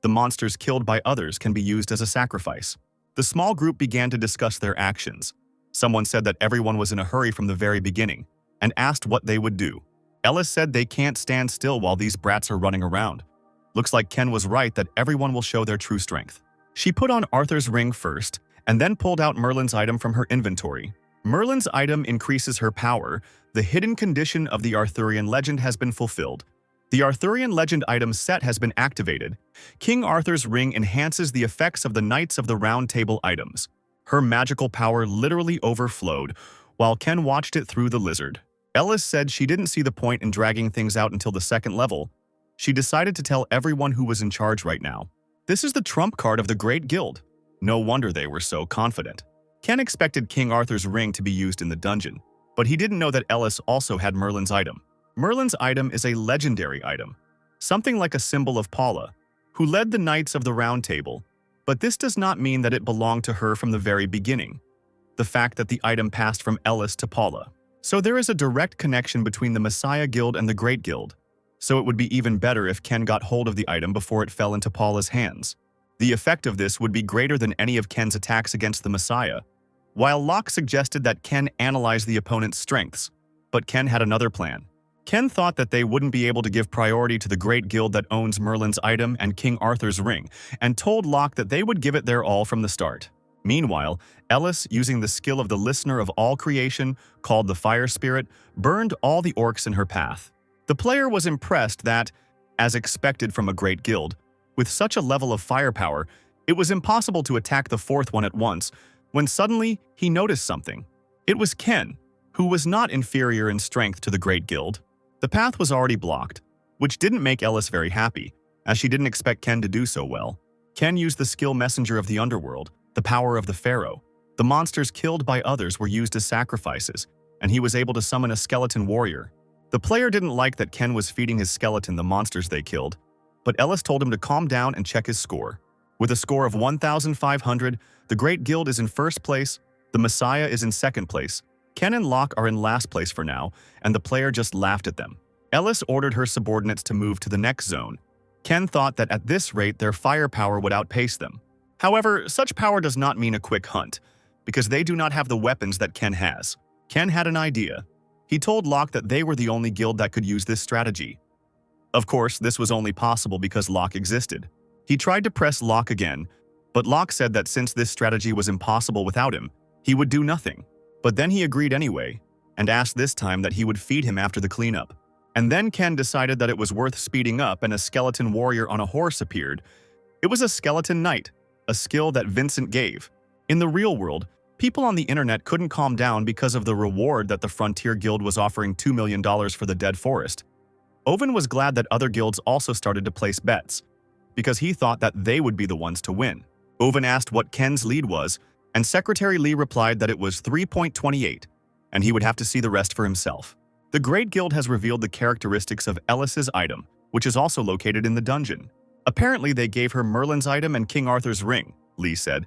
The monsters killed by others can be used as a sacrifice. The small group began to discuss their actions. Someone said that everyone was in a hurry from the very beginning, and asked what they would do. Ellis said they can't stand still while these brats are running around. Looks like Ken was right that everyone will show their true strength. She put on Arthur's ring first, and then pulled out Merlin's item from her inventory. Merlin's item increases her power. The hidden condition of the Arthurian legend has been fulfilled. The Arthurian legend item set has been activated. King Arthur's ring enhances the effects of the Knights of the Round Table items. Her magical power literally overflowed, while Ken watched it through the lizard. Ellis said she didn't see the point in dragging things out until the second level. She decided to tell everyone who was in charge right now. This is the trump card of the Great Guild. No wonder they were so confident. Ken expected King Arthur's ring to be used in the dungeon, but he didn't know that Ellis also had Merlin's item. Merlin's item is a legendary item, something like a symbol of Paula, who led the Knights of the Round Table, but this does not mean that it belonged to her from the very beginning. The fact that the item passed from Ellis to Paula. So there is a direct connection between the Messiah Guild and the Great Guild. So it would be even better if Ken got hold of the item before it fell into Paula's hands. The effect of this would be greater than any of Ken's attacks against the Messiah. While Locke suggested that Ken analyze the opponent's strengths, but Ken had another plan. Ken thought that they wouldn't be able to give priority to the Great Guild that owns Merlin's item and King Arthur's ring, and told Locke that they would give it their all from the start. Meanwhile, Ellis, using the skill of the listener of all creation, called the Fire Spirit, burned all the orcs in her path. The player was impressed that, as expected from a great guild, with such a level of firepower, it was impossible to attack the fourth one at once, when suddenly he noticed something. It was Ken, who was not inferior in strength to the Great Guild. The path was already blocked, which didn't make Ellis very happy, as she didn't expect Ken to do so well. Ken used the skill messenger of the underworld, the power of the pharaoh. The monsters killed by others were used as sacrifices, and he was able to summon a skeleton warrior. The player didn't like that Ken was feeding his skeleton the monsters they killed, but Ellis told him to calm down and check his score. With a score of 1,500, the Great Guild is in first place, the Messiah is in second place, Ken and Locke are in last place for now, and the player just laughed at them. Ellis ordered her subordinates to move to the next zone. Ken thought that at this rate their firepower would outpace them. However, such power does not mean a quick hunt, because they do not have the weapons that Ken has. Ken had an idea. He told Locke that they were the only guild that could use this strategy. Of course, this was only possible because Locke existed. He tried to press Locke again, but Locke said that since this strategy was impossible without him, he would do nothing. But then he agreed anyway. and asked this time that he would feed him after the cleanup. And then Ken decided that it was worth speeding up and a skeleton warrior on a horse appeared. It was a skeleton knight, a skill that Vincent gave. In the real world, people on the internet couldn't calm down because of the reward that the Frontier Guild was offering $2 million for the dead forest. Owen was glad that other guilds also started to place bets, because he thought that they would be the ones to win. Owen asked what Ken's lead was, and Secretary Lee replied that it was 3.28, and he would have to see the rest for himself. The Great Guild has revealed the characteristics of Ellis's item, which is also located in the dungeon. Apparently, they gave her Merlin's item and King Arthur's ring, Lee said.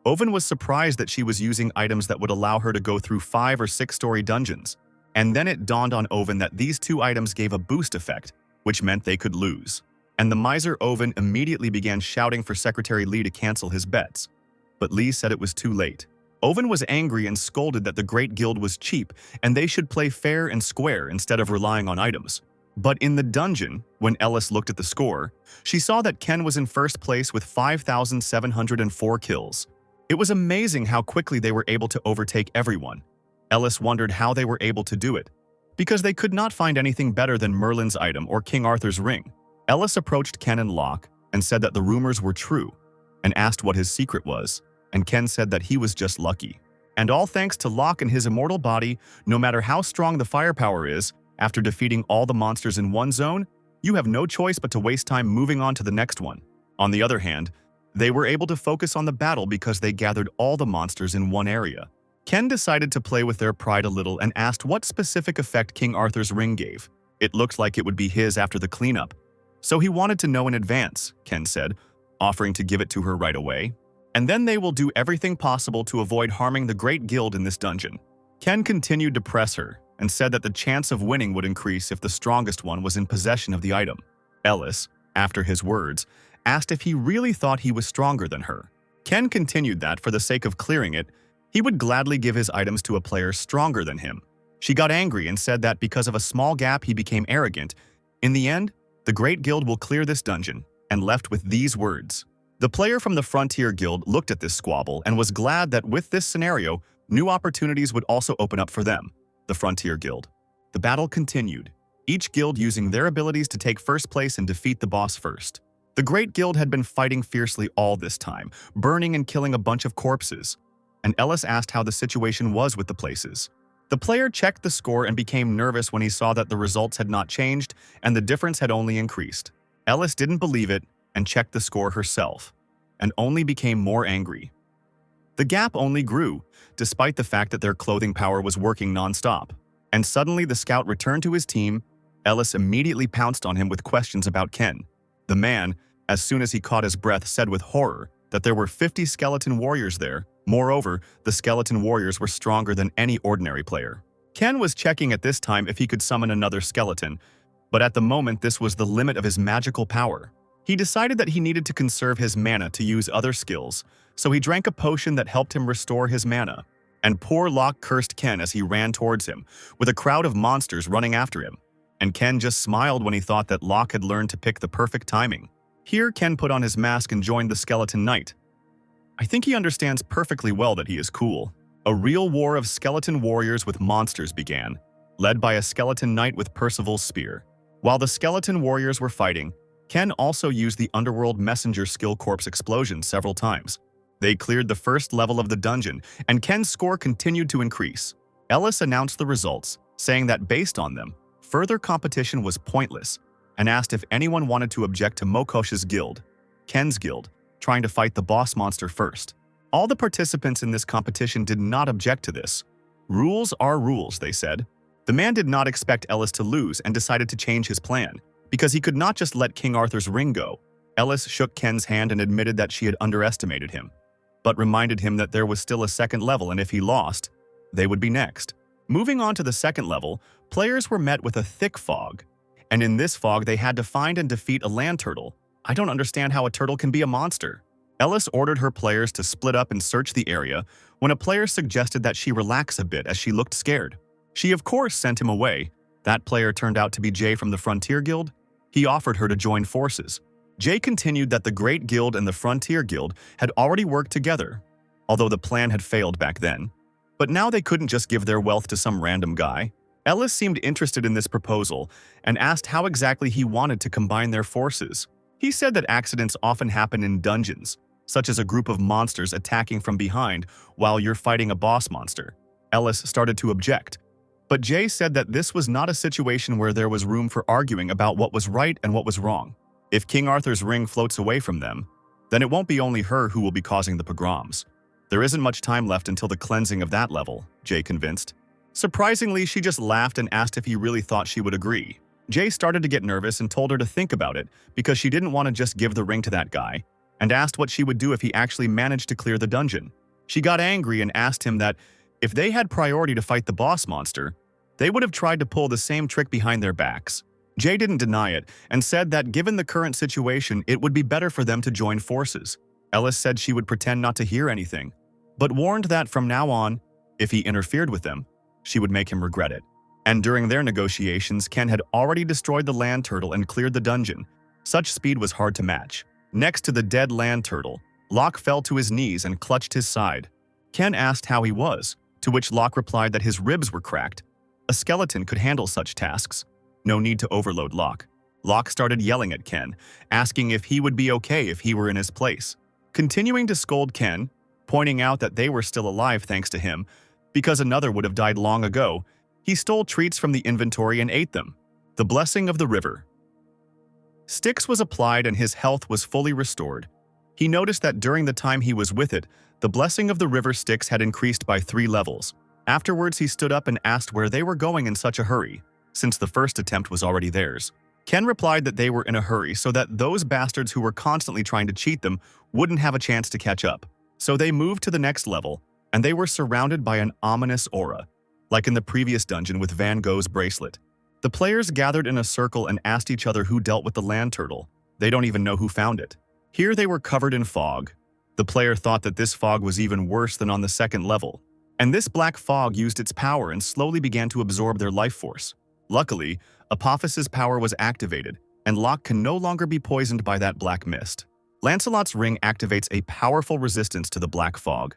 Owen was surprised that she was using items that would allow her to go through 5- or 6-story dungeons. And then it dawned on Owen that these two items gave a boost effect, which meant they could lose. And the miser Owen immediately began shouting for Secretary Lee to cancel his bets. But Lee said it was too late. Owen was angry and scolded that the Great Guild was cheap and they should play fair and square instead of relying on items. But in the dungeon, when Ellis looked at the score, she saw that Ken was in first place with 5,704 kills. It was amazing how quickly they were able to overtake everyone. Ellis wondered how they were able to do it, because they could not find anything better than Merlin's item or King Arthur's ring. Ellis approached Ken and Locke and said that the rumors were true, and asked what his secret was, and Ken said that he was just lucky. And all thanks to Locke and his immortal body, no matter how strong the firepower is, after defeating all the monsters in one zone, you have no choice but to waste time moving on to the next one. On the other hand, they were able to focus on the battle because they gathered all the monsters in one area. Ken decided to play with their pride a little and asked what specific effect King Arthur's ring gave. It looked like it would be his after the cleanup. So he wanted to know in advance, Ken said, offering to give it to her right away. And then they will do everything possible to avoid harming the Great Guild in this dungeon. Ken continued to press her and said that the chance of winning would increase if the strongest one was in possession of the item. Ellis, after his words, asked if he really thought he was stronger than her. Ken continued that, for the sake of clearing it, he would gladly give his items to a player stronger than him. She got angry and said that because of a small gap he became arrogant. In the end, the Great Guild will clear this dungeon, and left with these words. The player from the Frontier Guild looked at this squabble and was glad that with this scenario, new opportunities would also open up for them, the Frontier Guild. The battle continued, each guild using their abilities to take first place and defeat the boss first. The Great Guild had been fighting fiercely all this time, burning and killing a bunch of corpses, and Ellis asked how the situation was with the places. The player checked the score and became nervous when he saw that the results had not changed and the difference had only increased. Ellis didn't believe it and checked the score herself, and only became more angry. The gap only grew, despite the fact that their clothing power was working non-stop. And suddenly the scout returned to his team. Ellis immediately pounced on him with questions about Ken. The man, as soon as he caught his breath, said with horror that there were 50 skeleton warriors there. Moreover, the skeleton warriors were stronger than any ordinary player. Ken was checking at this time if he could summon another skeleton, but at the moment this was the limit of his magical power. He decided that he needed to conserve his mana to use other skills, so he drank a potion that helped him restore his mana. And poor Locke cursed Ken as he ran towards him, with a crowd of monsters running after him. And Ken just smiled when he thought that Locke had learned to pick the perfect timing. Here, Ken put on his mask and joined the Skeleton Knight. I think he understands perfectly well that he is cool. A real war of skeleton warriors with monsters began, led by a skeleton knight with Percival's spear. While the skeleton warriors were fighting, Ken also used the Underworld Messenger skill corpse explosion several times. They cleared the first level of the dungeon, and Ken's score continued to increase. Ellis announced the results, saying that based on them, further competition was pointless, and asked if anyone wanted to object to Mokosh's guild, Ken's guild, trying to fight the boss monster first. All the participants in this competition did not object to this. Rules are rules, they said. The man did not expect Ellis to lose and decided to change his plan, because he could not just let King Arthur's ring go. Ellis shook Ken's hand and admitted that she had underestimated him, but reminded him that there was still a second level, and if he lost, they would be next. Moving on to the second level, players were met with a thick fog, and in this fog they had to find and defeat a land turtle. I don't understand how a turtle can be a monster. Ellis ordered her players to split up and search the area when a player suggested that she relax a bit as she looked scared. She of course sent him away. That player turned out to be Jay from the Frontier Guild. He offered her to join forces. Jay continued that the Great Guild and the Frontier Guild had already worked together, although the plan had failed back then. But now they couldn't just give their wealth to some random guy. Ellis seemed interested in this proposal and asked how exactly he wanted to combine their forces. He said that accidents often happen in dungeons, such as a group of monsters attacking from behind while you're fighting a boss monster. Ellis started to object, but Jay said that this was not a situation where there was room for arguing about what was right and what was wrong. If King Arthur's ring floats away from them, then it won't be only her who will be causing the pogroms. There isn't much time left until the cleansing of that level, Jay convinced. Surprisingly, she just laughed and asked if he really thought she would agree. Jay started to get nervous and told her to think about it because she didn't want to just give the ring to that guy, and asked what she would do if he actually managed to clear the dungeon. She got angry and asked him that if they had priority to fight the boss monster, they would have tried to pull the same trick behind their backs. Jay didn't deny it and said that given the current situation, it would be better for them to join forces. Ellis said she would pretend not to hear anything, but warned that from now on, if he interfered with them, she would make him regret it. And during their negotiations, Ken had already destroyed the land turtle and cleared the dungeon. Such speed was hard to match. Next to the dead land turtle, Locke fell to his knees and clutched his side. Ken asked how he was, to which Locke replied that his ribs were cracked. A skeleton could handle such tasks. No need to overload Locke. Locke started yelling at Ken, asking if he would be okay if he were in his place. Continuing to scold Ken, pointing out that they were still alive thanks to him, because another would have died long ago, he stole treats from the inventory and ate them. The blessing of the river. Styx was applied and his health was fully restored. He noticed that during the time he was with it, the blessing of the river Styx had increased by 3 levels. Afterwards, he stood up and asked where they were going in such a hurry, since the first attempt was already theirs. Ken replied that they were in a hurry so that those bastards who were constantly trying to cheat them wouldn't have a chance to catch up. So they moved to the next level, and they were surrounded by an ominous aura, like in the previous dungeon with Van Gogh's bracelet. The players gathered in a circle and asked each other who dealt with the land turtle. They don't even know who found it. Here they were covered in fog. The player thought that this fog was even worse than on the second level. And this black fog used its power and slowly began to absorb their life force. Luckily, Apophis's power was activated, and Locke can no longer be poisoned by that black mist. Lancelot's ring activates a powerful resistance to the black fog.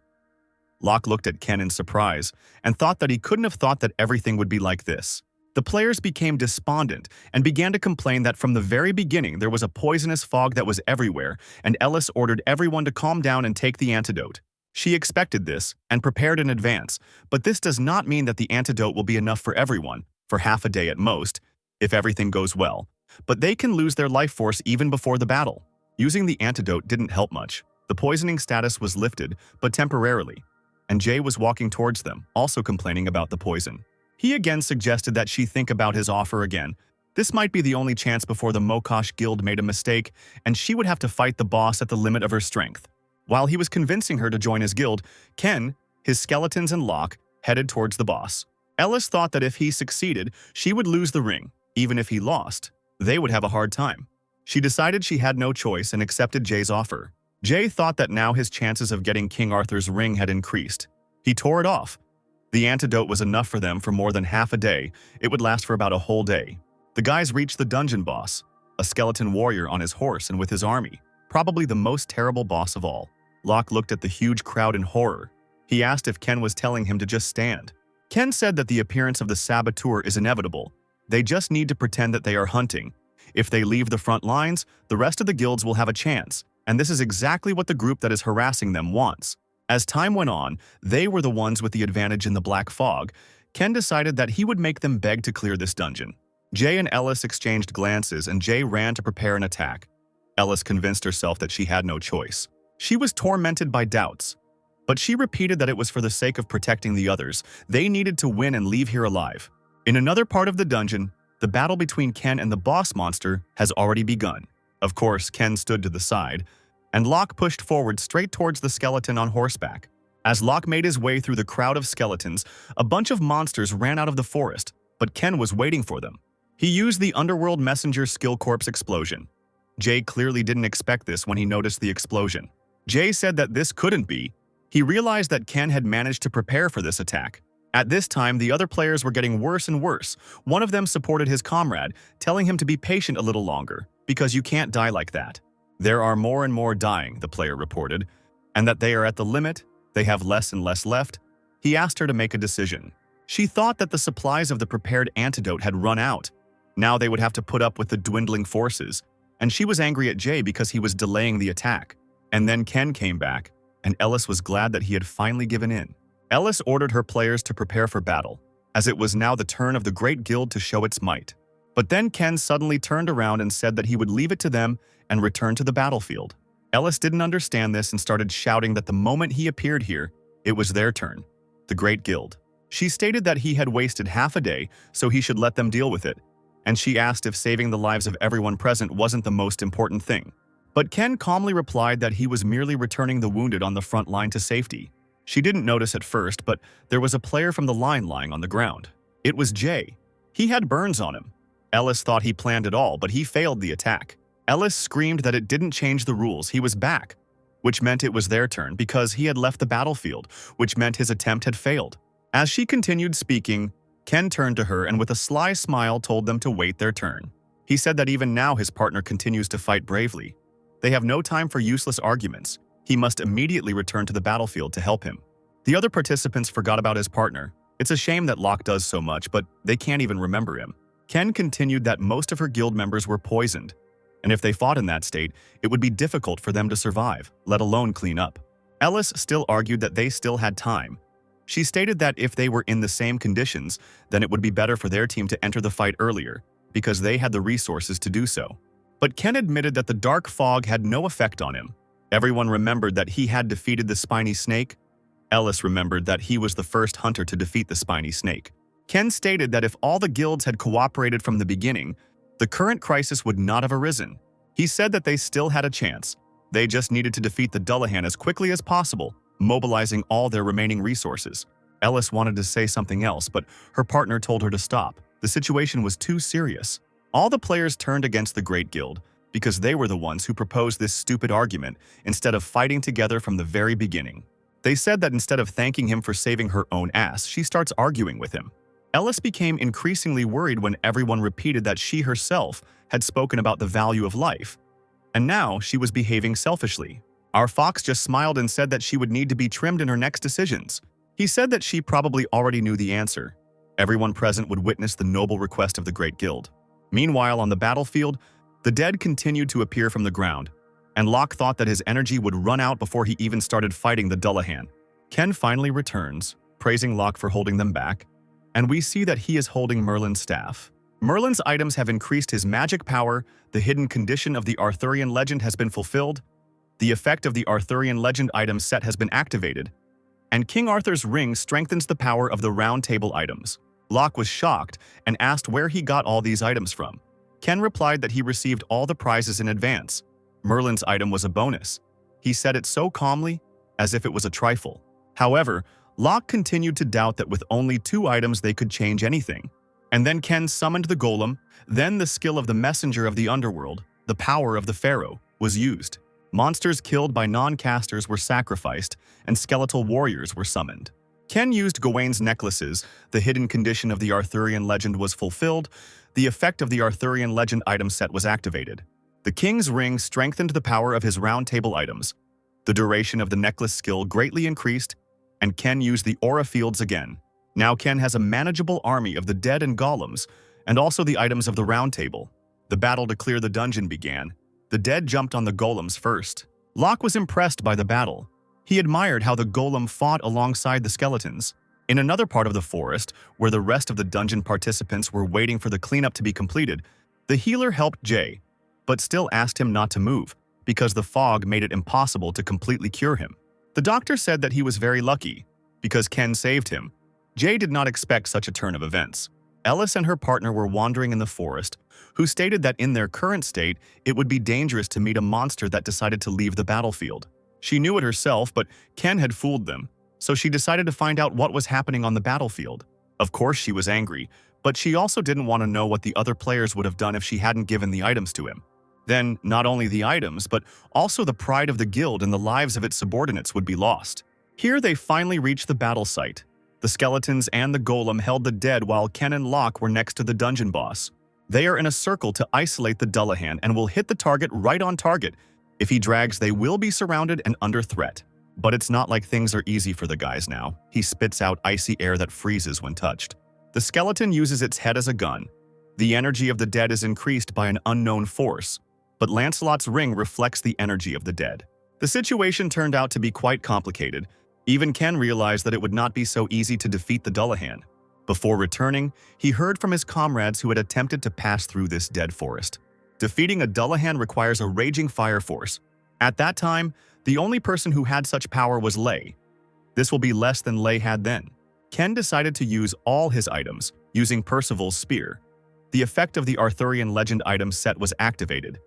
Locke looked at Ken in surprise and thought that he couldn't have thought that everything would be like this. The players became despondent and began to complain that from the very beginning there was a poisonous fog that was everywhere, and Ellis ordered everyone to calm down and take the antidote. She expected this and prepared in advance, but this does not mean that the antidote will be enough for everyone, for half a day at most, if everything goes well. But they can lose their life force even before the battle. Using the antidote didn't help much. The poisoning status was lifted, but temporarily, and Jay was walking towards them, also complaining about the poison. He again suggested that she think about his offer again. This might be the only chance before the Mokosh Guild made a mistake, and she would have to fight the boss at the limit of her strength. While he was convincing her to join his guild, Ken, his skeletons and Locke headed towards the boss. Ellis thought that if he succeeded, she would lose the ring. Even if he lost, they would have a hard time. She decided she had no choice and accepted Jay's offer. Jay thought that now his chances of getting King Arthur's ring had increased. He tore it off. The antidote was enough for them for more than half a day. It would last for about a whole day. The guys reached the dungeon boss, a skeleton warrior on his horse and with his army, probably the most terrible boss of all. Locke looked at the huge crowd in horror. He asked if Ken was telling him to just stand. Ken said that the appearance of the saboteur is inevitable. They just need to pretend that they are hunting. If they leave the front lines, the rest of the guilds will have a chance, and this is exactly what the group that is harassing them wants. As time went on, they were the ones with the advantage in the black fog. Ken decided that he would make them beg to clear this dungeon. Jay and Ellis exchanged glances, and Jay ran to prepare an attack. Ellis convinced herself that she had no choice. She was tormented by doubts, but she repeated that it was for the sake of protecting the others. They needed to win and leave here alive. In another part of the dungeon, the battle between Ken and the boss monster has already begun. Of course, Ken stood to the side, and Locke pushed forward straight towards the skeleton on horseback. As Locke made his way through the crowd of skeletons, a bunch of monsters ran out of the forest, but Ken was waiting for them. He used the Underworld Messenger Skill Corpse explosion. Jay clearly didn't expect this when he noticed the explosion. Jay said that this couldn't be. He realized that Ken had managed to prepare for this attack. At this time, the other players were getting worse and worse. One of them supported his comrade, telling him to be patient a little longer, because you can't die like that. There are more and more dying, the player reported, and that they are at the limit, they have less and less left. He asked her to make a decision. She thought that the supplies of the prepared antidote had run out. Now they would have to put up with the dwindling forces, and she was angry at Jay because he was delaying the attack. And then Ken came back, and Ellis was glad that he had finally given in. Ellis ordered her players to prepare for battle, as it was now the turn of the Great Guild to show its might. But then Ken suddenly turned around and said that he would leave it to them and return to the battlefield. Ellis didn't understand this and started shouting that the moment he appeared here, it was their turn, the Great Guild. She stated that he had wasted half a day, so he should let them deal with it, and she asked if saving the lives of everyone present wasn't the most important thing. But Ken calmly replied that he was merely returning the wounded on the front line to safety. She didn't notice at first, but there was a player from the line lying on the ground. It was Jay. He had burns on him. Ellis thought he planned it all, but he failed the attack. Ellis screamed that it didn't change the rules, he was back, which meant it was their turn because he had left the battlefield, which meant his attempt had failed. As she continued speaking, Ken turned to her and with a sly smile told them to wait their turn. He said that even now his partner continues to fight bravely. They have no time for useless arguments. He must immediately return to the battlefield to help him. The other participants forgot about his partner. It's a shame that Locke does so much, but they can't even remember him. Ken continued that most of her guild members were poisoned, and if they fought in that state, it would be difficult for them to survive, let alone clean up. Ellis still argued that they still had time. She stated that if they were in the same conditions, then it would be better for their team to enter the fight earlier, because they had the resources to do so. But Ken admitted that the dark fog had no effect on him. Everyone remembered that he had defeated the spiny snake. Ellis remembered that he was the first hunter to defeat the spiny snake. Ken stated that if all the guilds had cooperated from the beginning, the current crisis would not have arisen. He said that they still had a chance. They just needed to defeat the Dullahan as quickly as possible, mobilizing all their remaining resources. Ellis wanted to say something else, but her partner told her to stop. The situation was too serious. All the players turned against the Great Guild because they were the ones who proposed this stupid argument instead of fighting together from the very beginning. They said that instead of thanking him for saving her own ass, she starts arguing with him. Ellis became increasingly worried when everyone repeated that she herself had spoken about the value of life, and now she was behaving selfishly. Our fox just smiled and said that she would need to be trimmed in her next decisions. He said that she probably already knew the answer. Everyone present would witness the noble request of the Great Guild. Meanwhile, on the battlefield, the dead continued to appear from the ground, and Locke thought that his energy would run out before he even started fighting the Dullahan. Ken finally returns, praising Locke for holding them back, and we see that he is holding Merlin's staff. Merlin's items have increased his magic power, the hidden condition of the Arthurian legend has been fulfilled, the effect of the Arthurian legend item set has been activated, and King Arthur's ring strengthens the power of the round table items. Locke was shocked and asked where he got all these items from. Ken replied that he received all the prizes in advance. Merlin's item was a bonus. He said it so calmly, as if it was a trifle. However, Locke continued to doubt that with only 2 items they could change anything. And then Ken summoned the golem, then the skill of the messenger of the underworld, the power of the pharaoh, was used. Monsters killed by non-casters were sacrificed, and skeletal warriors were summoned. Ken used Gawain's necklaces, the hidden condition of the Arthurian legend was fulfilled, the effect of the Arthurian legend item set was activated. The king's ring strengthened the power of his round table items. The duration of the necklace skill greatly increased, and Ken used the aura fields again. Now Ken has a manageable army of the dead and golems, and also the items of the round table. The battle to clear the dungeon began. The dead jumped on the golems first. Locke was impressed by the battle. He admired how the golem fought alongside the skeletons. In another part of the forest, where the rest of the dungeon participants were waiting for the cleanup to be completed, the healer helped Jay, but still asked him not to move, because the fog made it impossible to completely cure him. The doctor said that he was very lucky, because Ken saved him. Jay did not expect such a turn of events. Ellis and her partner were wandering in the forest, who stated that in their current state, it would be dangerous to meet a monster that decided to leave the battlefield. She knew it herself, but Ken had fooled them, so she decided to find out what was happening on the battlefield. Of course she was angry, but she also didn't want to know what the other players would have done if she hadn't given the items to him. Then, not only the items, but also the pride of the guild and the lives of its subordinates would be lost. Here they finally reached the battle site. The skeletons and the golem held the dead while Ken and Locke were next to the dungeon boss. They are in a circle to isolate the Dullahan and will hit the target right on target. If he drags, they will be surrounded and under threat. But it's not like things are easy for the guys now. He spits out icy air that freezes when touched. The skeleton uses its head as a gun. The energy of the dead is increased by an unknown force, but Lancelot's ring reflects the energy of the dead. The situation turned out to be quite complicated. Even Ken realized that it would not be so easy to defeat the Dullahan. Before returning, he heard from his comrades who had attempted to pass through this dead forest. Defeating a Dullahan requires a raging fire force. At that time, the only person who had such power was Lay. This will be less than Lay had then. Ken decided to use all his items, using Percival's spear. The effect of the Arthurian legend item set was activated.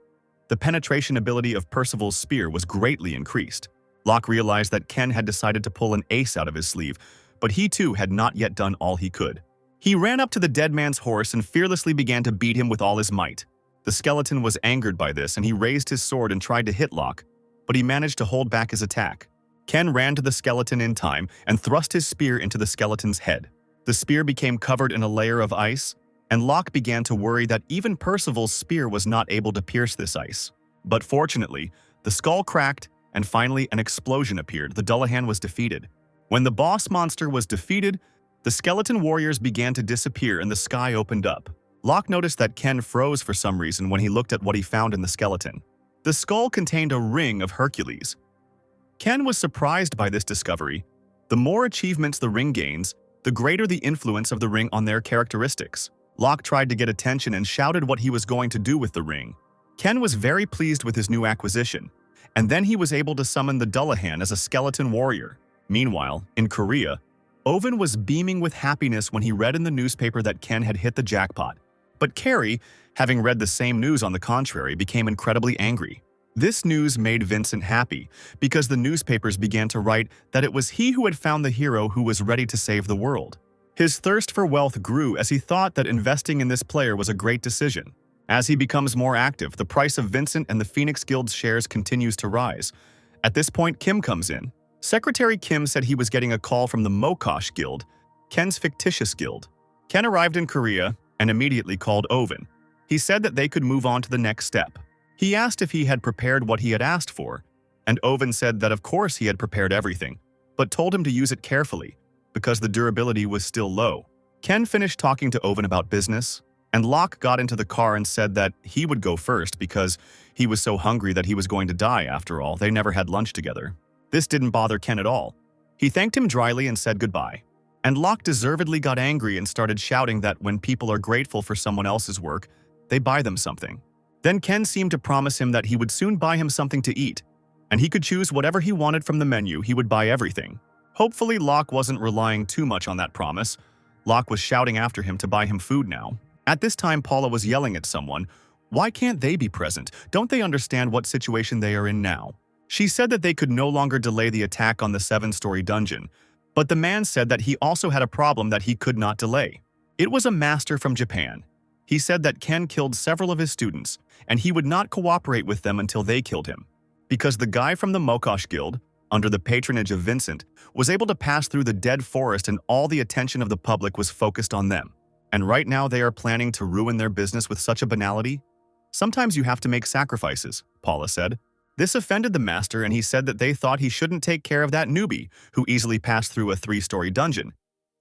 The penetration ability of Percival's spear was greatly increased. Locke realized that Ken had decided to pull an ace out of his sleeve, but he too had not yet done all he could. He ran up to the dead man's horse and fearlessly began to beat him with all his might. The skeleton was angered by this and he raised his sword and tried to hit Locke, but he managed to hold back his attack. Ken ran to the skeleton in time and thrust his spear into the skeleton's head. The spear became covered in a layer of ice, and Locke began to worry that even Percival's spear was not able to pierce this ice. But fortunately, the skull cracked, and finally an explosion appeared. The Dullahan was defeated. When the boss monster was defeated, the skeleton warriors began to disappear and the sky opened up. Locke noticed that Ken froze for some reason when he looked at what he found in the skeleton. The skull contained a ring of Hercules. Ken was surprised by this discovery. The more achievements the ring gains, the greater the influence of the ring on their characteristics. Locke tried to get attention and shouted what he was going to do with the ring. Ken was very pleased with his new acquisition, and then he was able to summon the Dullahan as a skeleton warrior. Meanwhile, in Korea, Owen was beaming with happiness when he read in the newspaper that Ken had hit the jackpot. But Carrie, having read the same news on the contrary, became incredibly angry. This news made Vincent happy, because the newspapers began to write that it was he who had found the hero who was ready to save the world. His thirst for wealth grew as he thought that investing in this player was a great decision. As he becomes more active, the price of Vincent and the Phoenix Guild's shares continues to rise. At this point, Kim comes in. Secretary Kim said he was getting a call from the Mokosh Guild, Ken's fictitious guild. Ken arrived in Korea and immediately called Owen. He said that they could move on to the next step. He asked if he had prepared what he had asked for, and Owen said that of course he had prepared everything, but told him to use it carefully, because the durability was still low. Ken finished talking to Owen about business, and Locke got into the car and said that he would go first because he was so hungry that he was going to die after all. They never had lunch together. This didn't bother Ken at all. He thanked him dryly and said goodbye. And Locke deservedly got angry and started shouting that when people are grateful for someone else's work, they buy them something. Then Ken seemed to promise him that he would soon buy him something to eat, and he could choose whatever he wanted from the menu. He would buy everything. Hopefully, Locke wasn't relying too much on that promise. Locke was shouting after him to buy him food now. At this time, Paula was yelling at someone. Why can't they be present? Don't they understand what situation they are in now? She said that they could no longer delay the attack on the 7-story dungeon, but the man said that he also had a problem that he could not delay. It was a master from Japan. He said that Ken killed several of his students, and he would not cooperate with them until they killed him. Because the guy from the Mokosh Guild, under the patronage of Vincent, was able to pass through the dead forest and all the attention of the public was focused on them. And right now they are planning to ruin their business with such a banality? Sometimes you have to make sacrifices, Paula said. This offended the master and he said that they thought he shouldn't take care of that newbie who easily passed through a 3-story dungeon.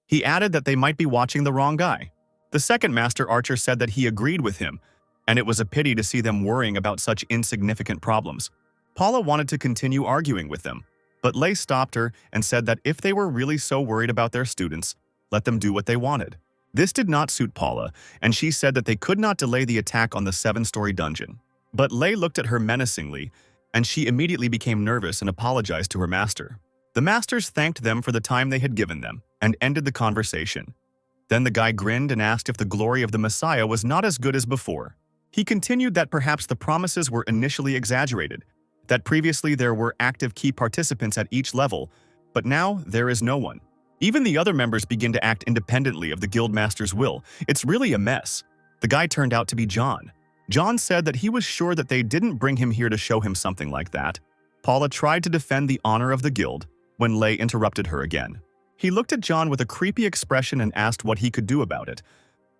He added that they might be watching the wrong guy. The second master archer said that he agreed with him, and it was a pity to see them worrying about such insignificant problems. Paula wanted to continue arguing with them, but Lay stopped her and said that if they were really so worried about their students, let them do what they wanted. This did not suit Paula, and she said that they could not delay the attack on the 7-story dungeon. But Lay looked at her menacingly, and she immediately became nervous and apologized to her master. The masters thanked them for the time they had given them and ended the conversation. Then the guy grinned and asked if the glory of the Messiah was not as good as before. He continued that perhaps the promises were initially exaggerated, that previously there were active key participants at each level, but now there is no one. Even the other members begin to act independently of the guildmaster's will. It's really a mess. The guy turned out to be John. John said that he was sure that they didn't bring him here to show him something like that. Paula tried to defend the honor of the guild when Lay interrupted her again. He looked at John with a creepy expression and asked what he could do about it.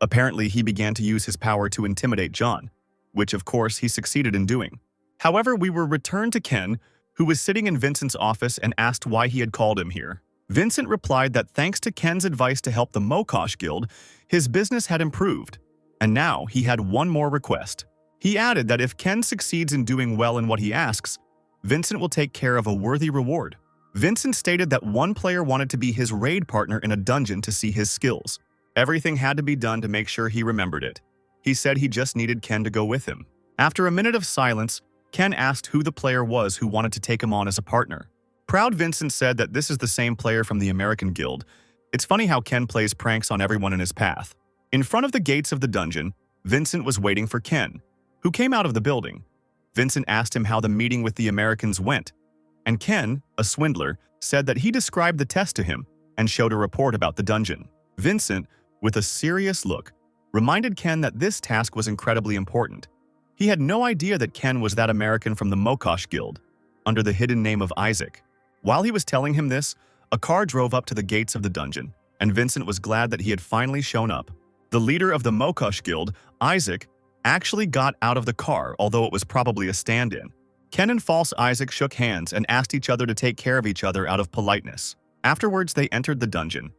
Apparently, he began to use his power to intimidate John, which of course he succeeded in doing. However, we were returned to Ken, who was sitting in Vincent's office and asked why he had called him here. Vincent replied that thanks to Ken's advice to help the Mokosh Guild, his business had improved, and now he had one more request. He added that if Ken succeeds in doing well in what he asks, Vincent will take care of a worthy reward. Vincent stated that one player wanted to be his raid partner in a dungeon to see his skills. Everything had to be done to make sure he remembered it. He said he just needed Ken to go with him. After a minute of silence, Ken asked who the player was who wanted to take him on as a partner. Proud Vincent said that this is the same player from the American Guild. It's funny how Ken plays pranks on everyone in his path. In front of the gates of the dungeon, Vincent was waiting for Ken, who came out of the building. Vincent asked him how the meeting with the Americans went, and Ken, a swindler, said that he described the test to him and showed a report about the dungeon. Vincent, with a serious look, reminded Ken that this task was incredibly important. He had no idea that Ken was that American from the Mokosh Guild, under the hidden name of Isaac. While he was telling him this, a car drove up to the gates of the dungeon, and Vincent was glad that he had finally shown up. The leader of the Mokosh Guild, Isaac, actually got out of the car, although it was probably a stand-in. Ken and false Isaac shook hands and asked each other to take care of each other out of politeness. Afterwards, they entered the dungeon,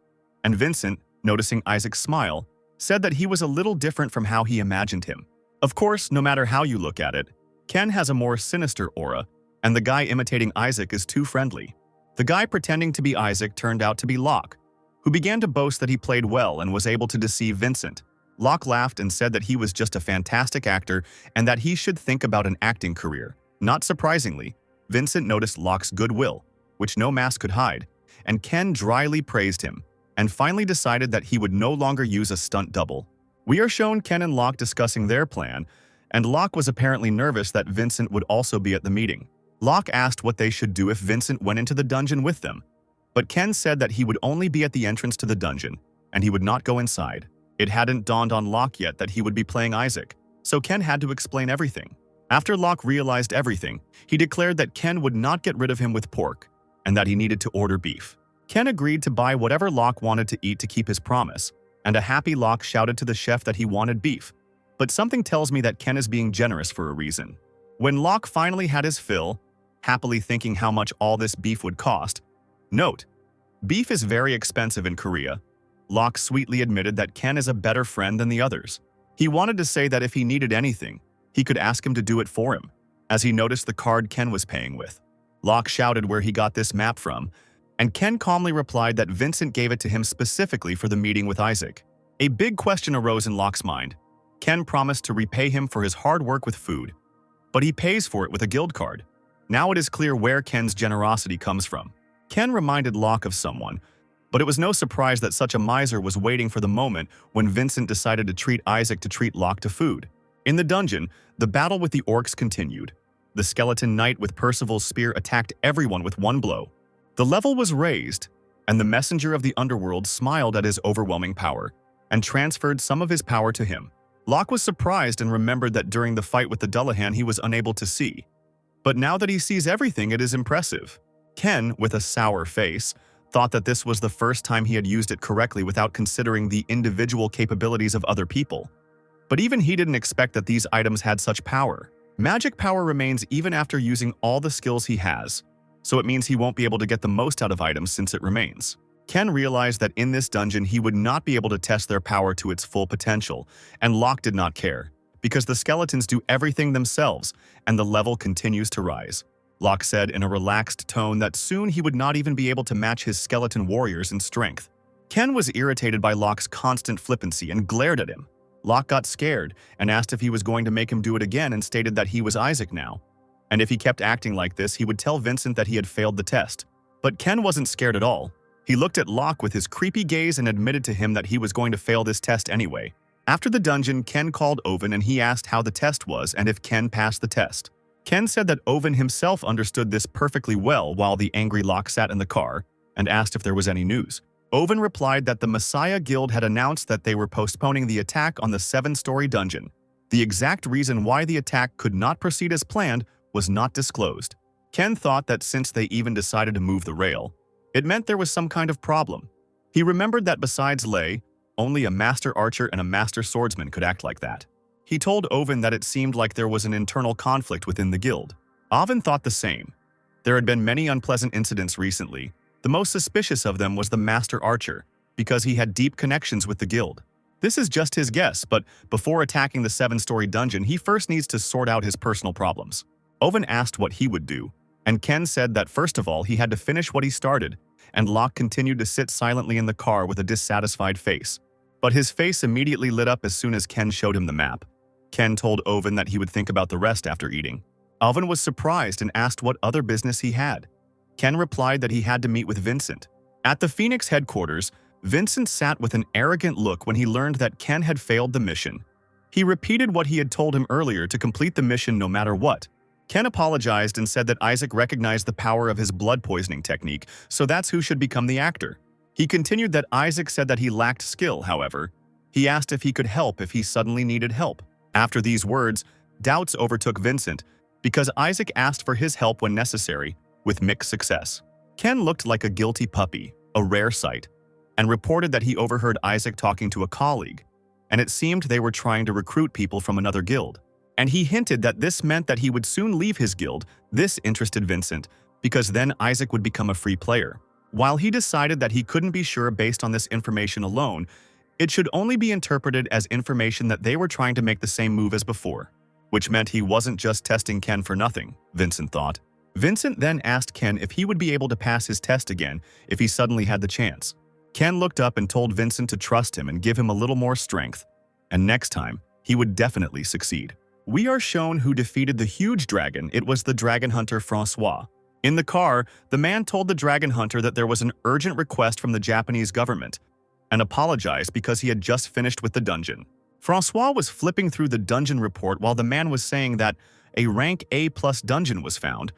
and Vincent, noticing Isaac's smile, said that he was a little different from how he imagined him. Of course, no matter how you look at it, Ken has a more sinister aura, and the guy imitating Isaac is too friendly. The guy pretending to be Isaac turned out to be Locke, who began to boast that he played well and was able to deceive Vincent. Locke laughed and said that he was just a fantastic actor and that he should think about an acting career. Not surprisingly, Vincent noticed Locke's goodwill, which no mask could hide, and Ken dryly praised him, and finally decided that he would no longer use a stunt double. We are shown Ken and Locke discussing their plan, and Locke was apparently nervous that Vincent would also be at the meeting. Locke asked what they should do if Vincent went into the dungeon with them, but Ken said that he would only be at the entrance to the dungeon, and he would not go inside. It hadn't dawned on Locke yet that he would be playing Isaac, so Ken had to explain everything. After Locke realized everything, he declared that Ken would not get rid of him with pork, and that he needed to order beef. Ken agreed to buy whatever Locke wanted to eat to keep his promise, and a happy Locke shouted to the chef that he wanted beef. But something tells me that Ken is being generous for a reason. When Locke finally had his fill, happily thinking how much all this beef would cost. Note: beef is very expensive in Korea. Locke sweetly admitted that Ken is a better friend than the others. He wanted to say that if he needed anything, he could ask him to do it for him, as he noticed the card Ken was paying with. Locke shouted where he got this map from, and Ken calmly replied that Vincent gave it to him specifically for the meeting with Isaac. A big question arose in Locke's mind. Ken promised to repay him for his hard work with food, but he pays for it with a guild card. Now it is clear where Ken's generosity comes from. Ken reminded Locke of someone, but it was no surprise that such a miser was waiting for the moment when Vincent decided to treat Isaac to treat Locke to food. In the dungeon, the battle with the orcs continued. The skeleton knight with Percival's spear attacked everyone with one blow. The level was raised, and the messenger of the underworld smiled at his overwhelming power and transferred some of his power to him. Locke was surprised and remembered that during the fight with the Dullahan he was unable to see. But now that he sees everything, it is impressive. Ken, with a sour face, thought that this was the first time he had used it correctly without considering the individual capabilities of other people. But even he didn't expect that these items had such power. Magic power remains even after using all the skills he has, so it means he won't be able to get the most out of items since it remains. Ken realized that in this dungeon he would not be able to test their power to its full potential, and Locke did not care, because the skeletons do everything themselves, and the level continues to rise. Locke said in a relaxed tone that soon he would not even be able to match his skeleton warriors in strength. Ken was irritated by Locke's constant flippancy and glared at him. Locke got scared and asked if he was going to make him do it again and stated that he was Isaac now, and if he kept acting like this, he would tell Vincent that he had failed the test. But Ken wasn't scared at all. He looked at Locke with his creepy gaze and admitted to him that he was going to fail this test anyway. After the dungeon, Ken called Owen and he asked how the test was and if Ken passed the test. Ken said that Owen himself understood this perfectly well while the angry Locke sat in the car and asked if there was any news. Owen replied that the Messiah Guild had announced that they were postponing the attack on the 7-story dungeon. The exact reason why the attack could not proceed as planned was not disclosed. Ken thought that since they even decided to move the rail, it meant there was some kind of problem. He remembered that besides Lei, only a master archer and a master swordsman could act like that. He told Owen that it seemed like there was an internal conflict within the guild. Owen thought the same. There had been many unpleasant incidents recently. The most suspicious of them was the Master Archer, because he had deep connections with the guild. This is just his guess, but before attacking the 7-story dungeon, he first needs to sort out his personal problems. Owen asked what he would do, and Ken said that first of all he had to finish what he started, and Locke continued to sit silently in the car with a dissatisfied face. But his face immediately lit up as soon as Ken showed him the map. Ken told Owen that he would think about the rest after eating. Owen was surprised and asked what other business he had. Ken replied that he had to meet with Vincent. At the Phoenix headquarters, Vincent sat with an arrogant look when he learned that Ken had failed the mission. He repeated what he had told him earlier to complete the mission no matter what. Ken apologized and said that Isaac recognized the power of his blood poisoning technique, so that's who should become the actor. He continued that Isaac said that he lacked skill, however. He asked if he could help if he suddenly needed help. After these words, doubts overtook Vincent, because Isaac asked for his help when necessary, with mixed success. Ken looked like a guilty puppy, a rare sight, and reported that he overheard Isaac talking to a colleague, and it seemed they were trying to recruit people from another guild. And he hinted that this meant that he would soon leave his guild. This interested Vincent, because then Isaac would become a free player. While he decided that he couldn't be sure based on this information alone, it should only be interpreted as information that they were trying to make the same move as before, which meant he wasn't just testing Ken for nothing, Vincent thought. Vincent then asked Ken if he would be able to pass his test again if he suddenly had the chance. Ken looked up and told Vincent to trust him and give him a little more strength, and next time, he would definitely succeed. We are shown who defeated the huge dragon. It was the dragon hunter Francois. In the car, the man told the dragon hunter that there was an urgent request from the Japanese government and apologized because he had just finished with the dungeon. Francois was flipping through the dungeon report while the man was saying that a rank A+ dungeon was found.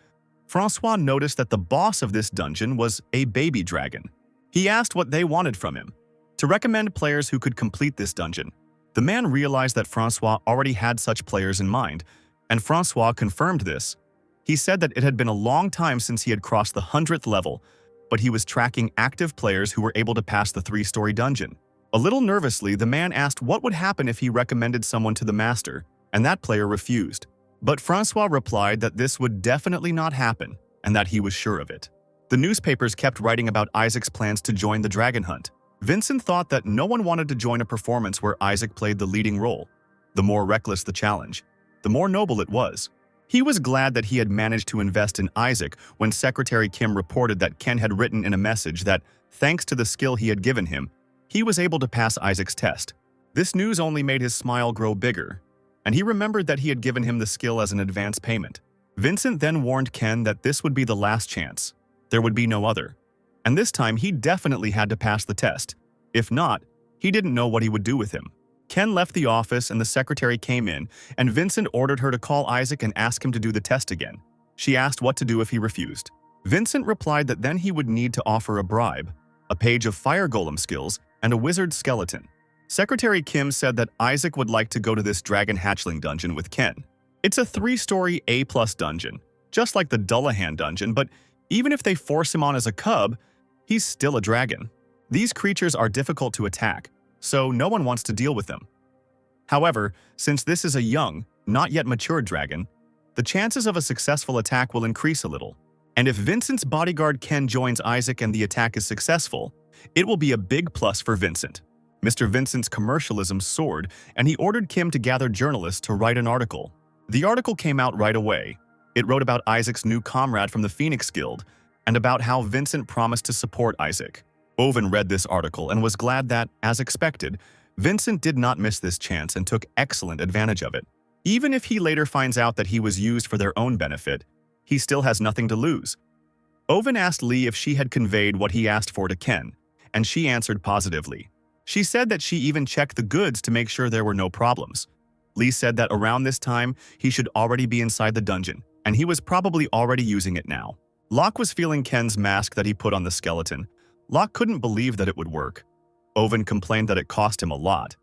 Francois noticed that the boss of this dungeon was a baby dragon. He asked what they wanted from him, to recommend players who could complete this dungeon. The man realized that Francois already had such players in mind, and Francois confirmed this. He said that it had been a long time since he had crossed the 100th level, but he was tracking active players who were able to pass the 3-story dungeon. A little nervously, the man asked what would happen if he recommended someone to the master, and that player refused. But Francois replied that this would definitely not happen, and that he was sure of it. The newspapers kept writing about Isaac's plans to join the dragon hunt. Vincent thought that no one wanted to join a performance where Isaac played the leading role. The more reckless the challenge, the more noble it was. He was glad that he had managed to invest in Isaac when Secretary Kim reported that Ken had written in a message that, thanks to the skill he had given him, he was able to pass Isaac's test. This news only made his smile grow bigger, and he remembered that he had given him the skill as an advance payment. Vincent then warned Ken that this would be the last chance. There would be no other. And this time he definitely had to pass the test. If not, he didn't know what he would do with him. Ken left the office and the secretary came in, and Vincent ordered her to call Isaac and ask him to do the test again. She asked what to do if he refused. Vincent replied that then he would need to offer a bribe, a page of fire golem skills, and a wizard skeleton. Secretary Kim said that Isaac would like to go to this dragon hatchling dungeon with Ken. It's a 3-story A+ dungeon, just like the Dullahan dungeon, but even if they force him on as a cub, he's still a dragon. These creatures are difficult to attack, so no one wants to deal with them. However, since this is a young, not yet mature dragon, the chances of a successful attack will increase a little. And if Vincent's bodyguard Ken joins Isaac and the attack is successful, it will be a big plus for Vincent. Mr. Vincent's commercialism soared, and he ordered Kim to gather journalists to write an article. The article came out right away. It wrote about Isaac's new comrade from the Phoenix Guild, and about how Vincent promised to support Isaac. Owen read this article and was glad that, as expected, Vincent did not miss this chance and took excellent advantage of it. Even if he later finds out that he was used for their own benefit, he still has nothing to lose. Owen asked Lee if she had conveyed what he asked for to Ken, and she answered positively. She said that she even checked the goods to make sure there were no problems. Lee said that around this time, he should already be inside the dungeon, and he was probably already using it now. Locke was feeling Ken's mask that he put on the skeleton. Locke couldn't believe that it would work. Owen complained that it cost him a lot.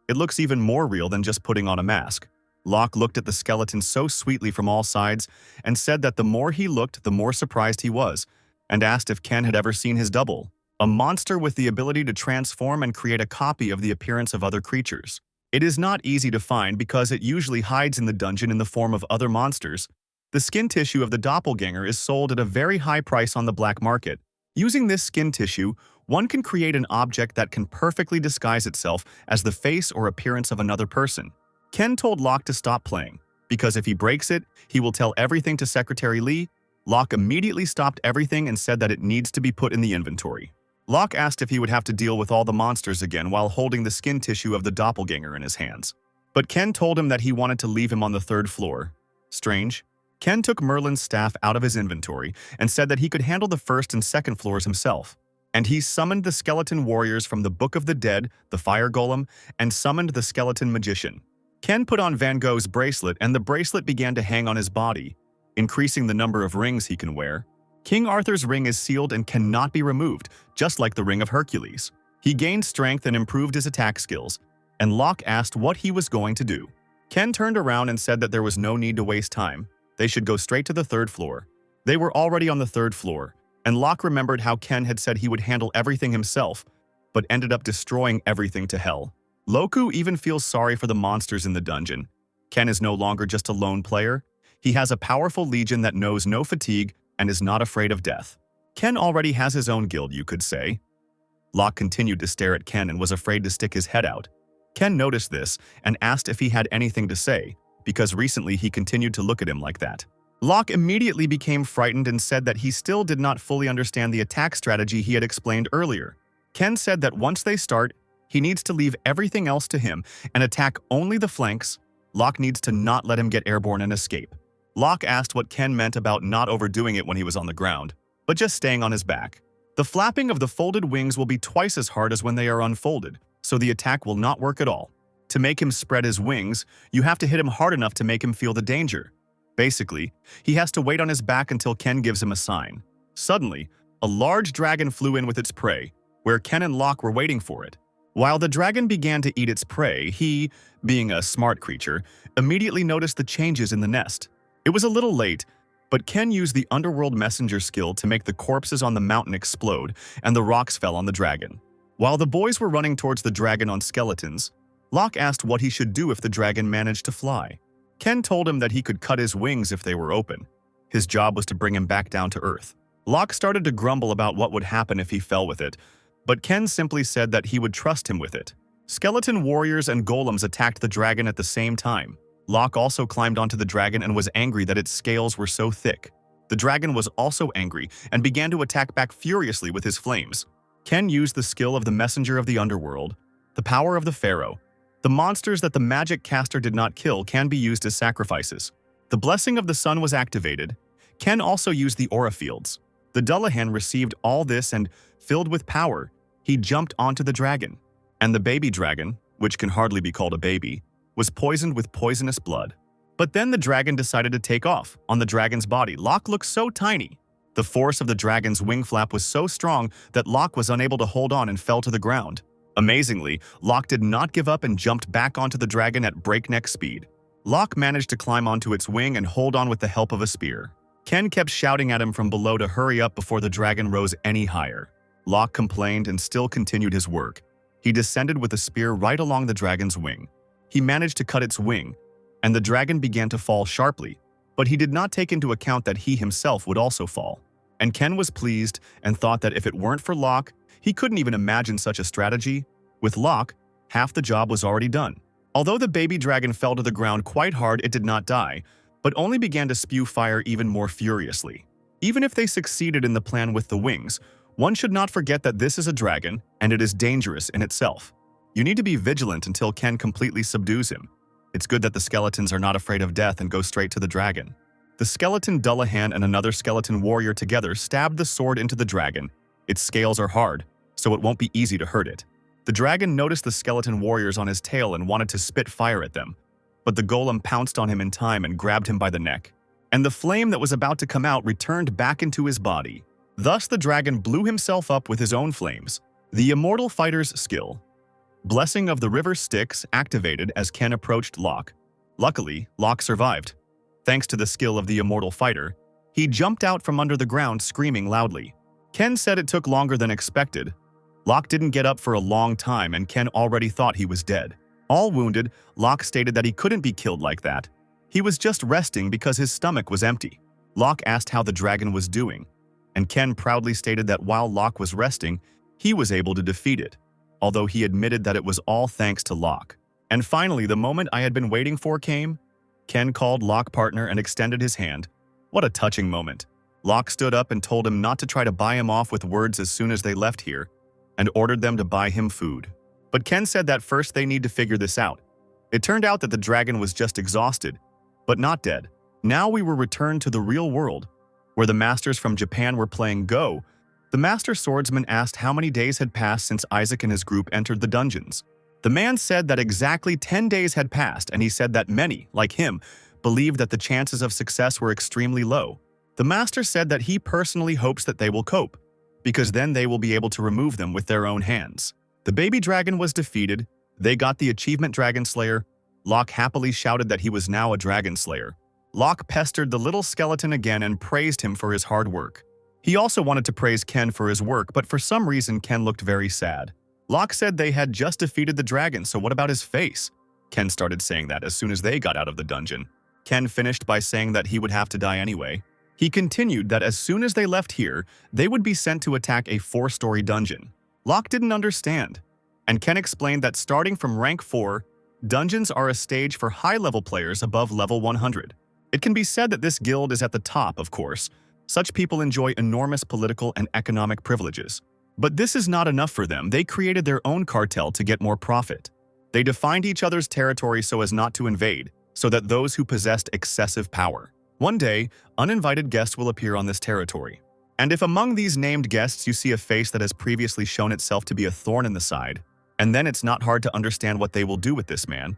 It looks even more real than just putting on a mask. Locke looked at the skeleton so sweetly from all sides and said that the more he looked, the more surprised he was, and asked if Ken had ever seen his double, a monster with the ability to transform and create a copy of the appearance of other creatures. It is not easy to find because it usually hides in the dungeon in the form of other monsters, The skin tissue of the doppelganger is sold at a very high price on the black market. Using this skin tissue, one can create an object that can perfectly disguise itself as the face or appearance of another person. Ken told Locke to stop playing, because if he breaks it, he will tell everything to Secretary Lee. Locke immediately stopped everything and said that it needs to be put in the inventory. Locke asked if he would have to deal with all the monsters again while holding the skin tissue of the doppelganger in his hands. But Ken told him that he wanted to leave him on the 3rd floor. Strange. Ken took Merlin's staff out of his inventory and said that he could handle the 1st and 2nd floors himself. And he summoned the skeleton warriors from the Book of the Dead, the fire golem, and summoned the skeleton magician. Ken put on Van Gogh's bracelet and the bracelet began to hang on his body, increasing the number of rings he can wear. King Arthur's ring is sealed and cannot be removed, just like the ring of Hercules. He gained strength and improved his attack skills, and Locke asked what he was going to do. Ken turned around and said that there was no need to waste time. They should go straight to the 3rd floor. They were already on the 3rd floor, and Locke remembered how Ken had said he would handle everything himself, but ended up destroying everything to hell. Loku even feels sorry for the monsters in the dungeon. Ken is no longer just a lone player. He has a powerful legion that knows no fatigue and is not afraid of death. Ken already has his own guild, you could say. Locke continued to stare at Ken and was afraid to stick his head out. Ken noticed this and asked if he had anything to say, because recently he continued to look at him like that. Locke immediately became frightened and said that he still did not fully understand the attack strategy he had explained earlier. Ken said that once they start, he needs to leave everything else to him and attack only the flanks. Locke needs to not let him get airborne and escape. Locke asked what Ken meant about not overdoing it when he was on the ground, but just staying on his back. The flapping of the folded wings will be twice as hard as when they are unfolded, so the attack will not work at all. To make him spread his wings, you have to hit him hard enough to make him feel the danger. Basically, he has to wait on his back until Ken gives him a sign. Suddenly, a large dragon flew in with its prey, where Ken and Locke were waiting for it. While the dragon began to eat its prey, he, being a smart creature, immediately noticed the changes in the nest. It was a little late, but Ken used the underworld messenger skill to make the corpses on the mountain explode, and the rocks fell on the dragon. While the boys were running towards the dragon on skeletons, Locke asked what he should do if the dragon managed to fly. Ken told him that he could cut his wings if they were open. His job was to bring him back down to earth. Locke started to grumble about what would happen if he fell with it, but Ken simply said that he would trust him with it. Skeleton warriors and golems attacked the dragon at the same time. Locke also climbed onto the dragon and was angry that its scales were so thick. The dragon was also angry and began to attack back furiously with his flames. Ken used the skill of the messenger of the underworld, the power of the pharaoh. The monsters that the magic caster did not kill can be used as sacrifices. The blessing of the sun was activated. Ken also used the aura fields. The Dullahan received all this and, filled with power, he jumped onto the dragon. And the baby dragon, which can hardly be called a baby, was poisoned with poisonous blood. But then the dragon decided to take off. On the dragon's body, Locke looked so tiny. The force of the dragon's wing flap was so strong that Locke was unable to hold on and fell to the ground. Amazingly, Locke did not give up and jumped back onto the dragon at breakneck speed. Locke managed to climb onto its wing and hold on with the help of a spear. Ken kept shouting at him from below to hurry up before the dragon rose any higher. Locke complained and still continued his work. He descended with a spear right along the dragon's wing. He managed to cut its wing, and the dragon began to fall sharply, but he did not take into account that he himself would also fall. And Ken was pleased and thought that if it weren't for Locke, he couldn't even imagine such a strategy. With Locke, half the job was already done. Although the baby dragon fell to the ground quite hard, it did not die, but only began to spew fire even more furiously. Even if they succeeded in the plan with the wings, one should not forget that this is a dragon, and it is dangerous in itself. You need to be vigilant until Ken completely subdues him. It's good that the skeletons are not afraid of death and go straight to the dragon. The skeleton Dullahan and another skeleton warrior together stabbed the sword into the dragon. Its scales are hard, so it won't be easy to hurt it. The dragon noticed the skeleton warriors on his tail and wanted to spit fire at them, but the golem pounced on him in time and grabbed him by the neck. And the flame that was about to come out returned back into his body. Thus the dragon blew himself up with his own flames. The immortal fighter's skill. Blessing of the River Styx activated as Ken approached Locke. Luckily, Locke survived. Thanks to the skill of the immortal fighter, he jumped out from under the ground screaming loudly. Ken said it took longer than expected. Locke didn't get up for a long time and Ken already thought he was dead. All wounded, Locke stated that he couldn't be killed like that. He was just resting because his stomach was empty. Locke asked how the dragon was doing, and Ken proudly stated that while Locke was resting, he was able to defeat it, although he admitted that it was all thanks to Locke. And finally, the moment I had been waiting for came. Ken called Locke partner and extended his hand. What a touching moment. Locke stood up and told him not to try to buy him off with words as soon as they left here, and ordered them to buy him food. But Ken said that first they need to figure this out. It turned out that the dragon was just exhausted, but not dead. Now we were returned to the real world, where the masters from Japan were playing Go. The master swordsman asked how many days had passed since Isaac and his group entered the dungeons. The man said that exactly 10 days had passed, and he said that many, like him, believed that the chances of success were extremely low. The master said that he personally hopes that they will cope, because then they will be able to remove them with their own hands. The baby dragon was defeated. They got the achievement Dragon Slayer. Locke happily shouted that he was now a dragon slayer. Locke pestered the little skeleton again and praised him for his hard work. He also wanted to praise Ken for his work, but for some reason Ken looked very sad. Locke said they had just defeated the dragon, so what about his face? Ken started saying that as soon as they got out of the dungeon. Ken finished by saying that he would have to die anyway. He continued that as soon as they left here, they would be sent to attack a 4-story dungeon. Locke didn't understand, and Ken explained that starting from rank 4, dungeons are a stage for high-level players above level 100. It can be said that this guild is at the top, of course. Such people enjoy enormous political and economic privileges. But this is not enough for them. They created their own cartel to get more profit. They defined each other's territory so as not to invade, so that those who possessed excessive power. One day, uninvited guests will appear on this territory. And if among these named guests you see a face that has previously shown itself to be a thorn in the side, and then it's not hard to understand what they will do with this man.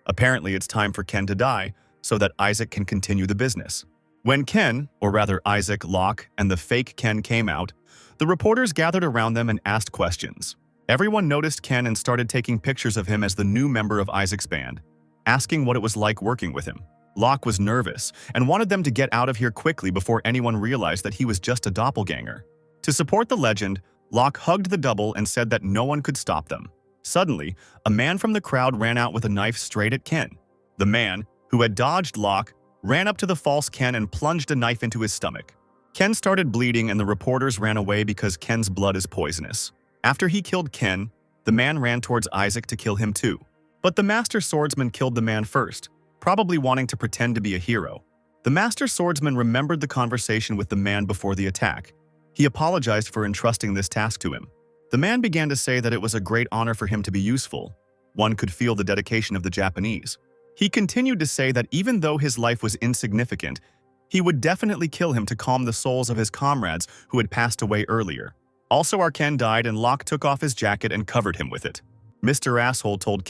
Apparently, it's time for Ken to die, so that Isaac can continue the business. When Ken, or rather Isaac, Locke, and the fake Ken came out, the reporters gathered around them and asked questions. Everyone noticed Ken and started taking pictures of him as the new member of Isaac's band, asking what it was like working with him. Locke was nervous and wanted them to get out of here quickly before anyone realized that he was just a doppelganger. To support the legend, Locke hugged the double and said that no one could stop them. Suddenly, a man from the crowd ran out with a knife straight at Ken. The man, who had dodged Locke, ran up to the false Ken and plunged a knife into his stomach. Ken started bleeding and the reporters ran away because Ken's blood is poisonous. After he killed Ken, the man ran towards Isaac to kill him too. But the master swordsman killed the man first, probably wanting to pretend to be a hero. The master swordsman remembered the conversation with the man before the attack. He apologized for entrusting this task to him. The man began to say that it was a great honor for him to be useful. One could feel the dedication of the Japanese. He continued to say that even though his life was insignificant, he would definitely kill him to calm the souls of his comrades who had passed away earlier. Also, our Ken died and Locke took off his jacket and covered him with it. Mr. Asshole told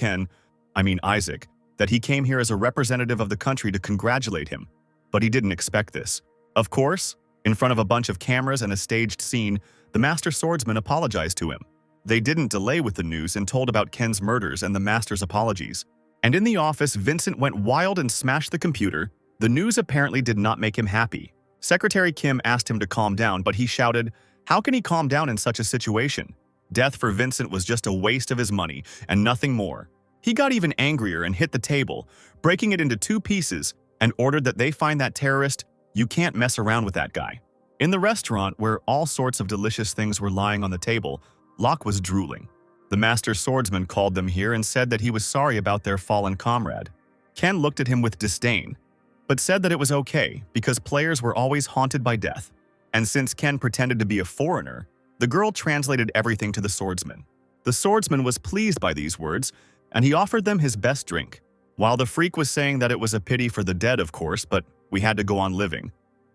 Isaac, that he came here as a representative of the country to congratulate him, but he didn't expect this. Of course, in front of a bunch of cameras and a staged scene, the master swordsman apologized to him. They didn't delay with the news and told about Ken's murders and the master's apologies. And in the office, Vincent went wild and smashed the computer. The news apparently did not make him happy. Secretary Kim asked him to calm down, but he shouted, "How can he calm down in such a situation? Death for Vincent was just a waste of his money and nothing more." He got even angrier and hit the table, breaking it into 2 pieces, and ordered that they find that terrorist. You can't mess around with that guy. In the restaurant, where all sorts of delicious things were lying on the table, Locke was drooling. The master swordsman called them here and said that he was sorry about their fallen comrade. Ken looked at him with disdain, but said that it was okay because players were always haunted by death. And since Ken pretended to be a foreigner, the girl translated everything to the swordsman. The swordsman was pleased by these words, and he offered them his best drink. While the freak was saying that it was a pity for the dead, of course, but we had to go on living.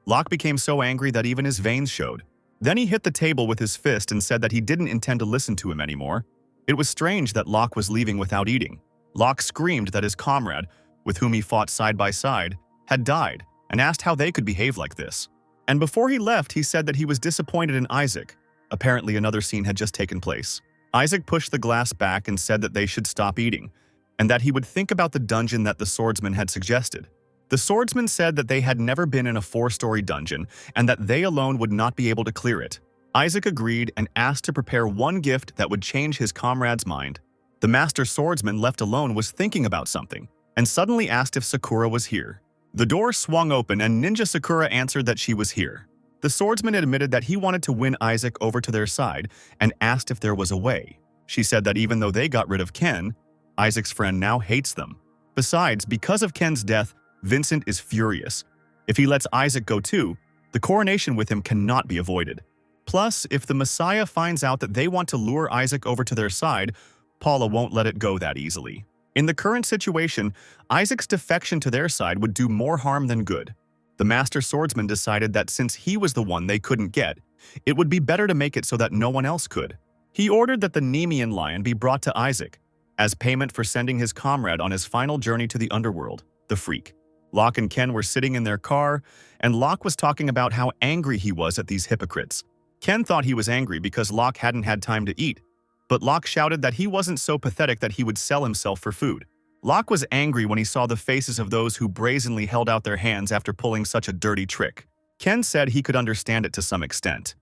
Locke became so angry that even his veins showed. Then he hit the table with his fist and said that he didn't intend to listen to him anymore. It was strange that Locke was leaving without eating. Locke screamed that his comrade, with whom he fought side by side, had died, and asked how they could behave like this. And before he left, he said that he was disappointed in Isaac. Apparently, another scene had just taken place. Isaac pushed the glass back and said that they should stop eating, and that he would think about the dungeon that the swordsman had suggested. The swordsman said that they had never been in a 4-story dungeon, and that they alone would not be able to clear it. Isaac agreed and asked to prepare one gift that would change his comrade's mind. The master swordsman, left alone, was thinking about something, and suddenly asked if Sakura was here. The door swung open and Ninja Sakura answered that she was here. The swordsman admitted that he wanted to win Isaac over to their side and asked if there was a way. She said that even though they got rid of Ken, Isaac's friend now hates them. Besides, because of Ken's death, Vincent is furious. If he lets Isaac go too, the coronation with him cannot be avoided. Plus, if the Messiah finds out that they want to lure Isaac over to their side, Paula won't let it go that easily. In the current situation, Isaac's defection to their side would do more harm than good. The Master Swordsman decided that since he was the one they couldn't get, it would be better to make it so that no one else could. He ordered that the Nemean lion be brought to Isaac, as payment for sending his comrade on his final journey to the underworld, the Freak. Locke and Ken were sitting in their car, and Locke was talking about how angry he was at these hypocrites. Ken thought he was angry because Locke hadn't had time to eat, but Locke shouted that he wasn't so pathetic that he would sell himself for food. Locke was angry when he saw the faces of those who brazenly held out their hands after pulling such a dirty trick. Ken said he could understand it to some extent.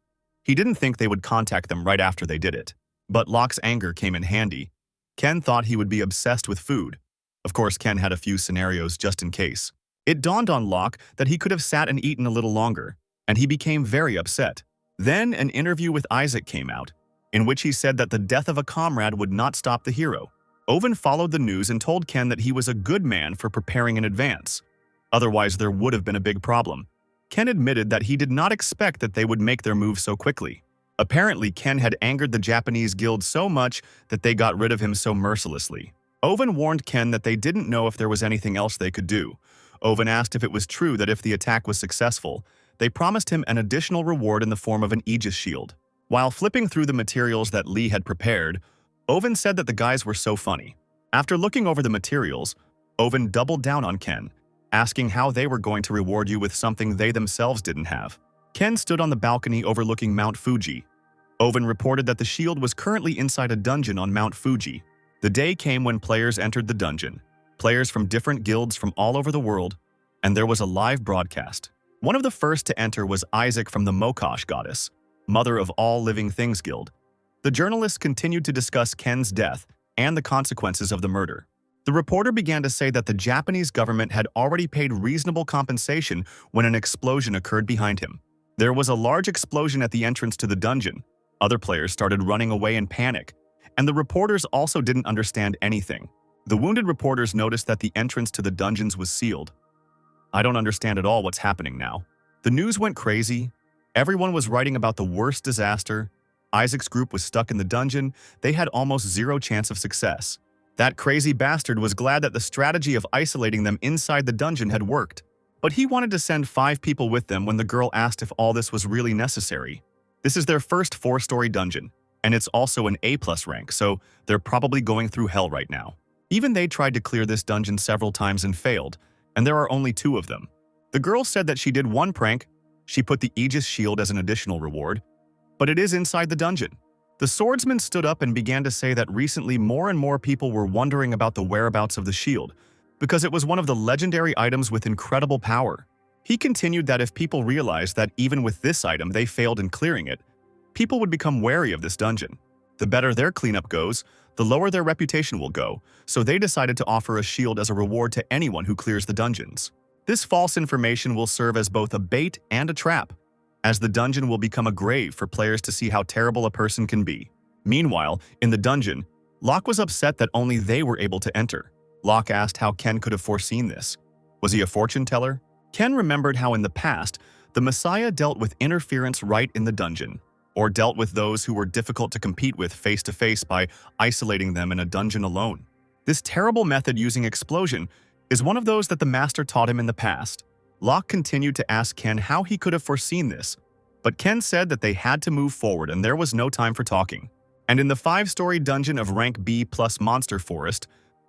He didn't think they would contact them right after they did it. But Locke's anger came in handy. Ken thought he would be obsessed with food. Of course, Ken had a few scenarios just in case. It dawned on Locke that he could have sat and eaten a little longer, and he became very upset. Then an interview with Isaac came out, in which he said that the death of a comrade would not stop the hero. Owen followed the news and told Ken that he was a good man for preparing in advance. Otherwise, there would have been a big problem. Ken admitted that he did not expect that they would make their move so quickly. Apparently, Ken had angered the Japanese guild so much that they got rid of him so mercilessly. Owen warned Ken that they didn't know if there was anything else they could do. Owen asked if it was true that if the attack was successful, they promised him an additional reward in the form of an Aegis shield. While flipping through the materials that Lee had prepared, Owen said that the guys were so funny. After looking over the materials, Owen doubled down on Ken, asking how they were going to reward you with something they themselves didn't have. Ken stood on the balcony overlooking Mount Fuji. Owen reported that the shield was currently inside a dungeon on Mount Fuji. The day came when players entered the dungeon, players from different guilds from all over the world, and there was a live broadcast. One of the first to enter was Isaac from the Mokosh goddess, mother of all living things guild. The journalists continued to discuss Ken's death and the consequences of the murder. The reporter began to say that the Japanese government had already paid reasonable compensation when an explosion occurred behind him. There was a large explosion at the entrance to the dungeon. Other players started running away in panic, and the reporters also didn't understand anything. The wounded reporters noticed that the entrance to the dungeons was sealed. I don't understand at all what's happening now. The news went crazy. Everyone was writing about the worst disaster. Isaac's group was stuck in the dungeon. They had almost zero chance of success. That crazy bastard was glad that the strategy of isolating them inside the dungeon had worked. But he wanted to send 5 people with them when the girl asked if all this was really necessary. This is their first 4-story dungeon, and it's also an A+ rank, so they're probably going through hell right now. Even they tried to clear this dungeon several times and failed, and there are only 2 of them. The girl said that she did one prank. She put the Aegis shield as an additional reward, but it is inside the dungeon. The swordsman stood up and began to say that recently more and more people were wondering about the whereabouts of the shield, because it was one of the legendary items with incredible power. He continued that if people realized that even with this item they failed in clearing it, people would become wary of this dungeon. The better their cleanup goes, the lower their reputation will go, so they decided to offer a shield as a reward to anyone who clears the dungeons. This false information will serve as both a bait and a trap, as the dungeon will become a grave for players to see how terrible a person can be. Meanwhile, in the dungeon, Locke was upset that only they were able to enter. Locke asked how Ken could have foreseen this. Was he a fortune teller? Ken remembered how in the past, the Messiah dealt with interference right in the dungeon, or dealt with those who were difficult to compete with face-to-face by isolating them in a dungeon alone. This terrible method using explosion is one of those that the master taught him in the past. Locke continued to ask Ken how he could have foreseen this, but Ken said that they had to move forward and there was no time for talking. And in the 5-story dungeon of rank B+ Monster Forest,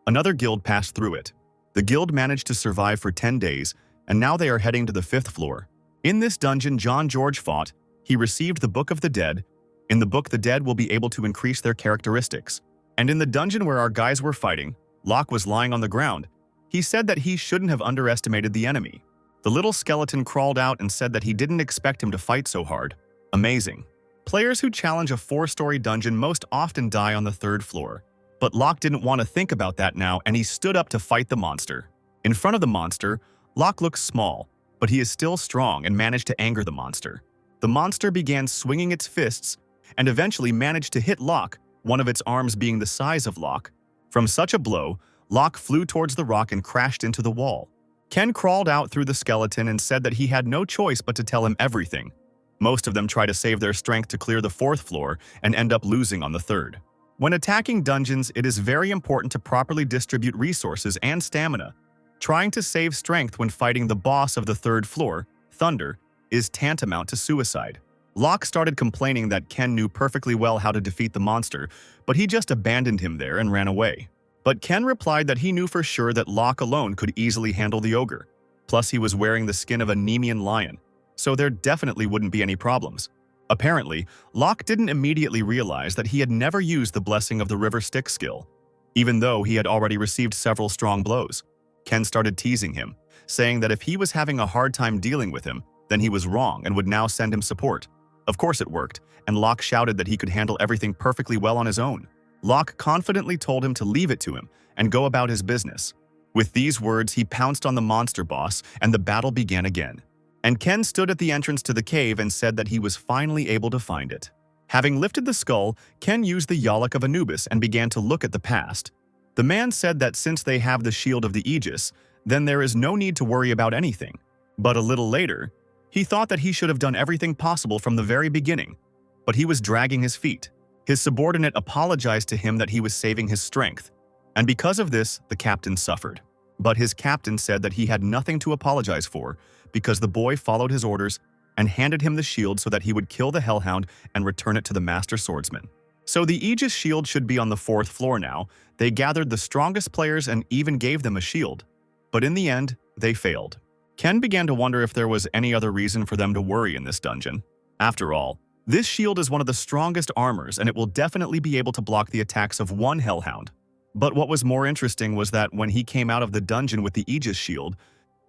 another guild passed through it. The guild managed to survive for 10 days, and now they are heading to the 5th floor. In this dungeon John George fought. He received the Book of the Dead. In the book, the dead will be able to increase their characteristics. And in the dungeon where our guys were fighting, Locke was lying on the ground. He said that he shouldn't have underestimated the enemy. The little skeleton crawled out and said that he didn't expect him to fight so hard. Amazing. Players who challenge a 4-story dungeon most often die on the 3rd floor. But Locke didn't want to think about that now, and he stood up to fight the monster. In front of the monster, Locke looks small, but he is still strong and managed to anger the monster. The monster began swinging its fists and eventually managed to hit Locke, one of its arms being the size of Locke. From such a blow, Locke flew towards the rock and crashed into the wall. Ken crawled out through the skeleton and said that he had no choice but to tell him everything. Most of them try to save their strength to clear the 4th floor and end up losing on the 3rd. When attacking dungeons, it is very important to properly distribute resources and stamina. Trying to save strength when fighting the boss of the 3rd floor, Thunder, is tantamount to suicide. Locke started complaining that Ken knew perfectly well how to defeat the monster, but he just abandoned him there and ran away. But Ken replied that he knew for sure that Locke alone could easily handle the ogre. Plus, he was wearing the skin of a Nemean lion, so there definitely wouldn't be any problems. Apparently, Locke didn't immediately realize that he had never used the Blessing of the River Styx skill, even though he had already received several strong blows. Ken started teasing him, saying that if he was having a hard time dealing with him, then he was wrong and would now send him support. Of course it worked, and Locke shouted that he could handle everything perfectly well on his own. Locke confidently told him to leave it to him and go about his business. With these words, he pounced on the monster boss, and the battle began again. And Ken stood at the entrance to the cave and said that he was finally able to find it. Having lifted the skull, Ken used the Yalak of Anubis and began to look at the past. The man said that since they have the shield of the Aegis, then there is no need to worry about anything. But a little later, he thought that he should have done everything possible from the very beginning, but he was dragging his feet. His subordinate apologized to him that he was saving his strength, and because of this, the captain suffered. But his captain said that he had nothing to apologize for because the boy followed his orders and handed him the shield so that he would kill the Hellhound and return it to the master swordsman. So the Aegis shield should be on the 4th floor now. They gathered the strongest players and even gave them a shield. But in the end, they failed. Ken began to wonder if there was any other reason for them to worry in this dungeon. After all, this shield is one of the strongest armors and it will definitely be able to block the attacks of one Hellhound. But what was more interesting was that when he came out of the dungeon with the Aegis shield,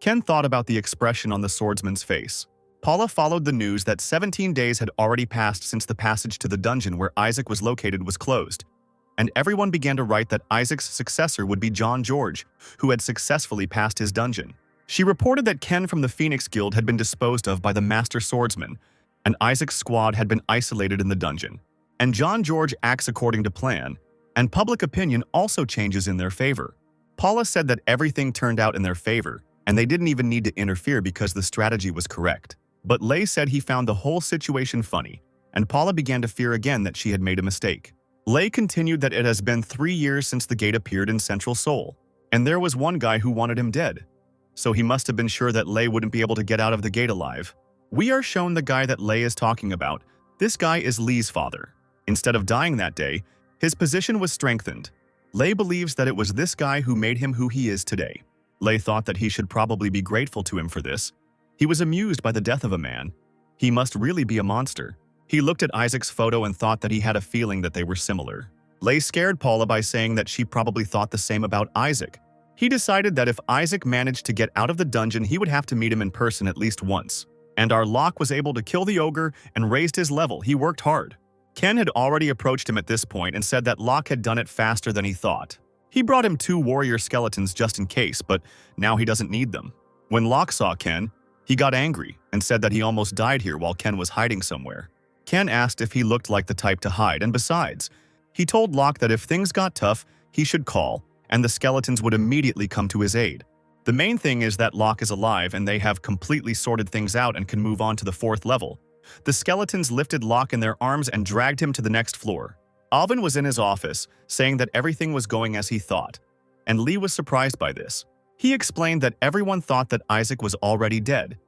Ken thought about the expression on the swordsman's face. Paula followed the news that 17 days had already passed since the passage to the dungeon where Isaac was located was closed, and everyone began to write that Isaac's successor would be John George, who had successfully passed his dungeon. She reported that Ken from the Phoenix Guild had been disposed of by the Master Swordsman, and Isaac's squad had been isolated in the dungeon. And John George acts according to plan, and public opinion also changes in their favor. Paula said that everything turned out in their favor, and they didn't even need to interfere because the strategy was correct. But Lei said he found the whole situation funny, and Paula began to fear again that she had made a mistake. Lei continued that it has been 3 years since the gate appeared in Central Seoul, and there was one guy who wanted him dead. So he must have been sure that Lei wouldn't be able to get out of the gate alive. We are shown the guy that Lei is talking about. This guy is Lei's father. Instead of dying that day, his position was strengthened. Lei believes that it was this guy who made him who he is today. Lei thought that he should probably be grateful to him for this. He was amused by the death of a man. He must really be a monster. He looked at Isaac's photo and thought that he had a feeling that they were similar. Lei scared Paula by saying that she probably thought the same about Isaac. He decided that if Isaac managed to get out of the dungeon, he would have to meet him in person at least once. And our Locke was able to kill the ogre and raised his level. He worked hard. Ken had already approached him at this point and said that Locke had done it faster than he thought. He brought him 2 warrior skeletons just in case, but now he doesn't need them. When Locke saw Ken, he got angry and said that he almost died here while Ken was hiding somewhere. Ken asked if he looked like the type to hide, and besides, he told Locke that if things got tough, he should call, and the skeletons would immediately come to his aid. The main thing is that Locke is alive and they have completely sorted things out and can move on to the 4th level. The skeletons lifted Locke in their arms and dragged him to the next floor. Alvin was in his office, saying that everything was going as he thought, and Lee was surprised by this. He explained that everyone thought that Isaac was already dead.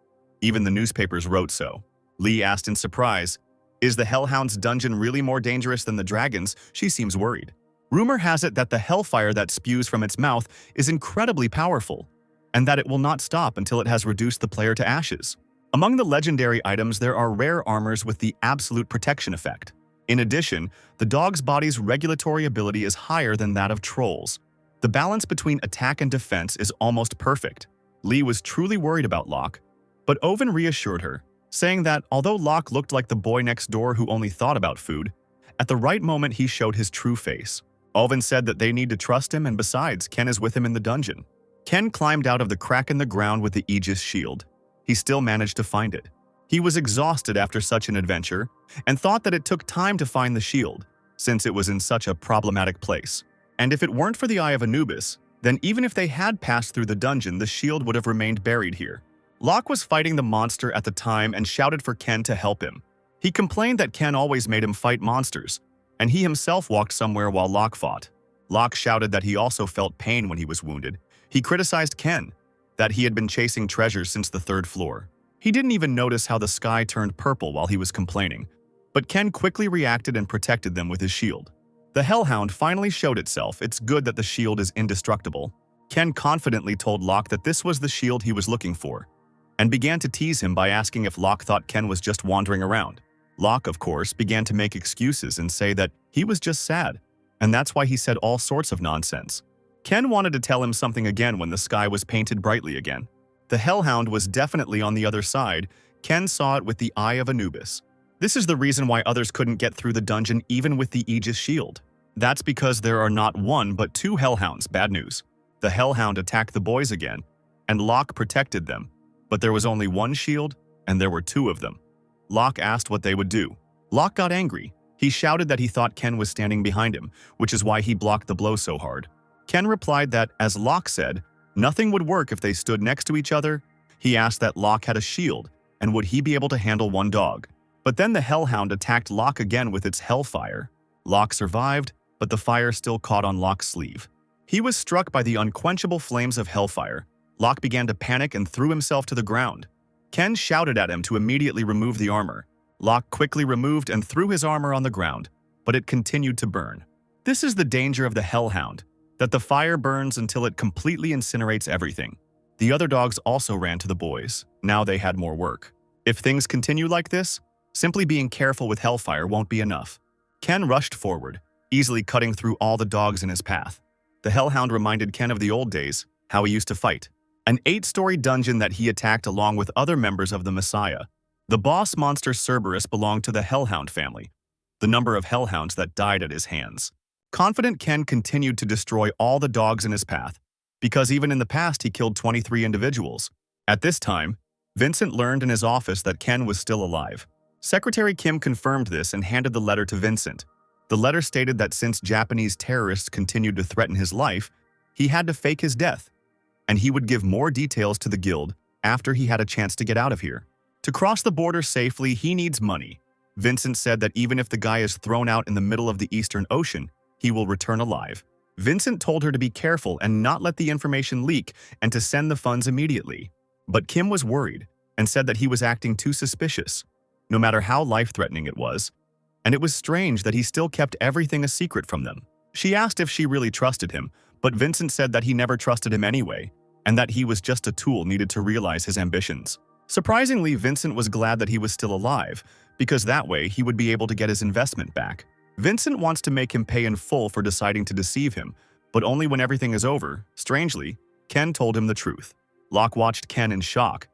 Even the newspapers wrote so. Lee asked in surprise, "Is the Hellhound's dungeon really more dangerous than the dragon's?" She seems worried. Rumor has it that the hellfire that spews from its mouth is incredibly powerful, and that it will not stop until it has reduced the player to ashes. Among the legendary items, there are rare armors with the absolute protection effect. In addition, the dog's body's regulatory ability is higher than that of trolls. The balance between attack and defense is almost perfect. Lee was truly worried about Locke, but Oven reassured her, saying that although Locke looked like the boy next door who only thought about food, at the right moment he showed his true face. Oven said that they need to trust him, and besides, Ken is with him in the dungeon. Ken climbed out of the crack in the ground with the Aegis shield. He still managed to find it. He was exhausted after such an adventure and thought that it took time to find the shield, since it was in such a problematic place. And if it weren't for the Eye of Anubis, then even if they had passed through the dungeon, the shield would have remained buried here. Locke was fighting the monster at the time and shouted for Ken to help him. He complained that Ken always made him fight monsters, and he himself walked somewhere while Locke fought. Locke shouted that he also felt pain when he was wounded. He criticized Ken, that he had been chasing treasures since the 3rd floor. He didn't even notice how the sky turned purple while he was complaining, but Ken quickly reacted and protected them with his shield. The Hellhound finally showed itself. It's good that the shield is indestructible. Ken confidently told Locke that this was the shield he was looking for, and began to tease him by asking if Locke thought Ken was just wandering around. Locke, of course, began to make excuses and say that he was just sad, and that's why he said all sorts of nonsense. Ken wanted to tell him something again when the sky was painted brightly again. The Hellhound was definitely on the other side. Ken saw it with the Eye of Anubis. This is the reason why others couldn't get through the dungeon even with the Aegis shield. That's because there are not 1 but 2 Hellhounds. Bad news. The Hellhound attacked the boys again, and Locke protected them, but there was only 1 shield, and there were 2 of them. Locke asked what they would do. Locke got angry. He shouted that he thought Ken was standing behind him, which is why he blocked the blow so hard. Ken replied that, as Locke said, nothing would work if they stood next to each other. He asked that Locke had a shield, and would he be able to handle 1 dog. But then the Hellhound attacked Locke again with its hellfire. Locke survived, but the fire still caught on Locke's sleeve. He was struck by the unquenchable flames of hellfire. Locke began to panic and threw himself to the ground. Ken shouted at him to immediately remove the armor. Locke quickly removed and threw his armor on the ground, but it continued to burn. This is the danger of the Hellhound, that the fire burns until it completely incinerates everything. The other dogs also ran to the boys. Now they had more work. If things continue like this, simply being careful with hellfire won't be enough. Ken rushed forward, easily cutting through all the dogs in his path. The Hellhound reminded Ken of the old days, how he used to fight. An 8-story dungeon that he attacked along with other members of the Messiah. The boss monster Cerberus belonged to the Hellhound family. The number of Hellhounds that died at his hands. Confident, Ken continued to destroy all the dogs in his path, because even in the past he killed 23 individuals. At this time, Vincent learned in his office that Ken was still alive. Secretary Kim confirmed this and handed the letter to Vincent. The letter stated that since Japanese terrorists continued to threaten his life, he had to fake his death, and he would give more details to the guild after he had a chance to get out of here. To cross the border safely, he needs money. Vincent said that even if the guy is thrown out in the middle of the Eastern Ocean, he will return alive. Vincent told her to be careful and not let the information leak and to send the funds immediately. But Kim was worried and said that he was acting too suspicious, no matter how life-threatening it was. And it was strange that he still kept everything a secret from them. She asked if she really trusted him, but Vincent said that he never trusted him anyway, and that he was just a tool needed to realize his ambitions. Surprisingly, Vincent was glad that he was still alive, because that way he would be able to get his investment back. Vincent wants to make him pay in full for deciding to deceive him, but only when everything is over. Strangely, Ken told him the truth. Locke watched Ken in shock,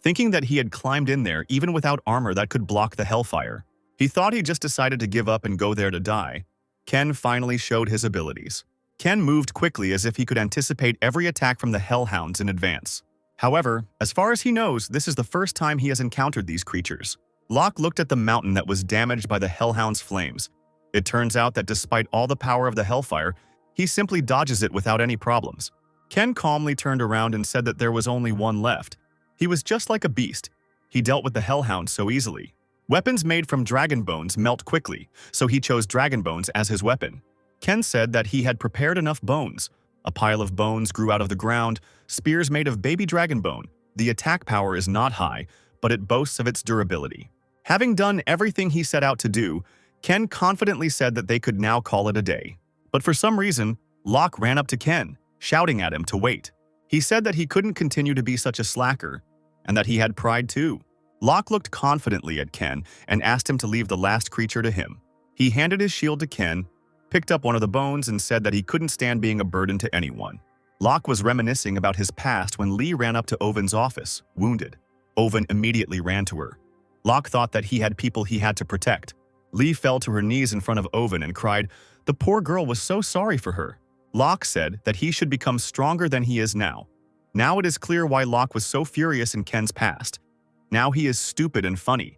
thinking that he had climbed in there even without armor that could block the hellfire. He thought he just decided to give up and go there to die. Ken finally showed his abilities. Ken moved quickly as if he could anticipate every attack from the Hellhounds in advance. However, as far as he knows, this is the first time he has encountered these creatures. Locke looked at the mountain that was damaged by the Hellhound's flames. It turns out that despite all the power of the hellfire, he simply dodges it without any problems. Ken calmly turned around and said that there was only one left. He was just like a beast. He dealt with the Hellhound so easily. Weapons made from dragon bones melt quickly, so he chose dragon bones as his weapon. Ken said that he had prepared enough bones. A pile of bones grew out of the ground, spears made of baby dragon bone. The attack power is not high, but it boasts of its durability. Having done everything he set out to do, Ken confidently said that they could now call it a day. But for some reason, Locke ran up to Ken, shouting at him to wait. He said that he couldn't continue to be such a slacker, and that he had pride too. Locke looked confidently at Ken and asked him to leave the last creature to him. He handed his shield to Ken, picked up one of the bones, and said that he couldn't stand being a burden to anyone. Locke was reminiscing about his past when Lee ran up to Owen's office, wounded. Owen immediately ran to her. Locke thought that he had people he had to protect. Lee fell to her knees in front of Owen and cried. The poor girl was so sorry for her. Locke said that he should become stronger than he is now. Now it is clear why Locke was so furious in Ken's past. Now he is stupid and funny.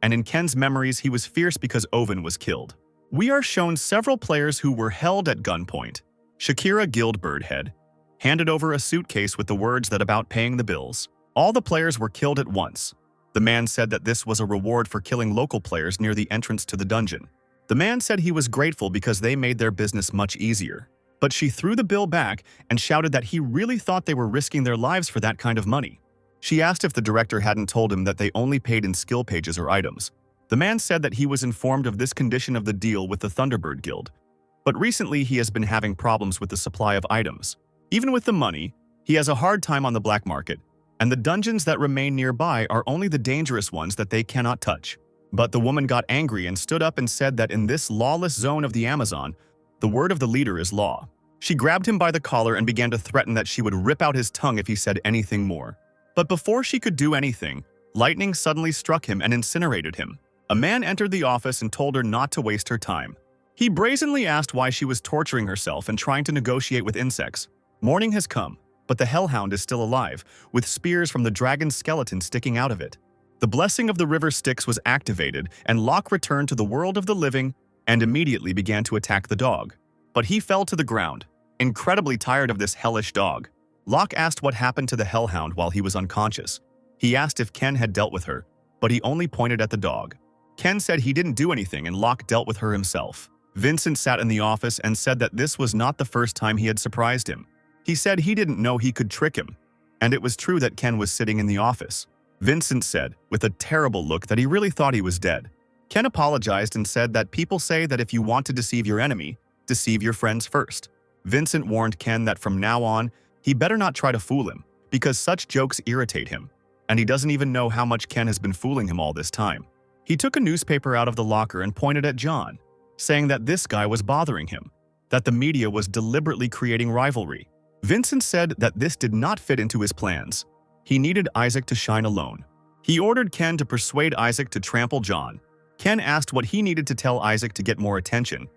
And in Ken's memories, he was fierce because Oven was killed. We are shown several players who were held at gunpoint. Shakira Guildbirdhead handed over a suitcase with the words that about paying the bills. All the players were killed at once. The man said that this was a reward for killing local players near the entrance to the dungeon. The man said he was grateful because they made their business much easier. But she threw the bill back and shouted that he really thought they were risking their lives for that kind of money. She asked if the director hadn't told him that they only paid in skill pages or items. The man said that he was informed of this condition of the deal with the Thunderbird Guild. But recently he has been having problems with the supply of items. Even with the money, he has a hard time on the black market, and the dungeons that remain nearby are only the dangerous ones that they cannot touch. But the woman got angry and stood up and said that in this lawless zone of the Amazon, the word of the leader is law. She grabbed him by the collar and began to threaten that she would rip out his tongue if he said anything more. But before she could do anything, lightning suddenly struck him and incinerated him. A man entered the office and told her not to waste her time. He brazenly asked why she was torturing herself and trying to negotiate with insects. Morning has come, but the Hellhound is still alive, with spears from the dragon's skeleton sticking out of it. The blessing of the river Styx was activated, and Locke returned to the world of the living and immediately began to attack the dog. But he fell to the ground, incredibly tired of this hellish dog. Locke asked what happened to the Hellhound while he was unconscious. He asked if Ken had dealt with her, but he only pointed at the dog. Ken said he didn't do anything and Locke dealt with her himself. Vincent sat in the office and said that this was not the first time he had surprised him. He said he didn't know he could trick him, and it was true that Ken was sitting in the office. Vincent said, with a terrible look, that he really thought he was dead. Ken apologized and said that people say that if you want to deceive your enemy, deceive your friends first. Vincent warned Ken that from now on, he better not try to fool him, because such jokes irritate him, and he doesn't even know how much Ken has been fooling him all this time. He took a newspaper out of the locker and pointed at John, saying that this guy was bothering him, that the media was deliberately creating rivalry. Vincent said that this did not fit into his plans. He needed Isaac to shine alone. He ordered Ken to persuade Isaac to trample John. Ken asked what he needed to tell Isaac to get more attention.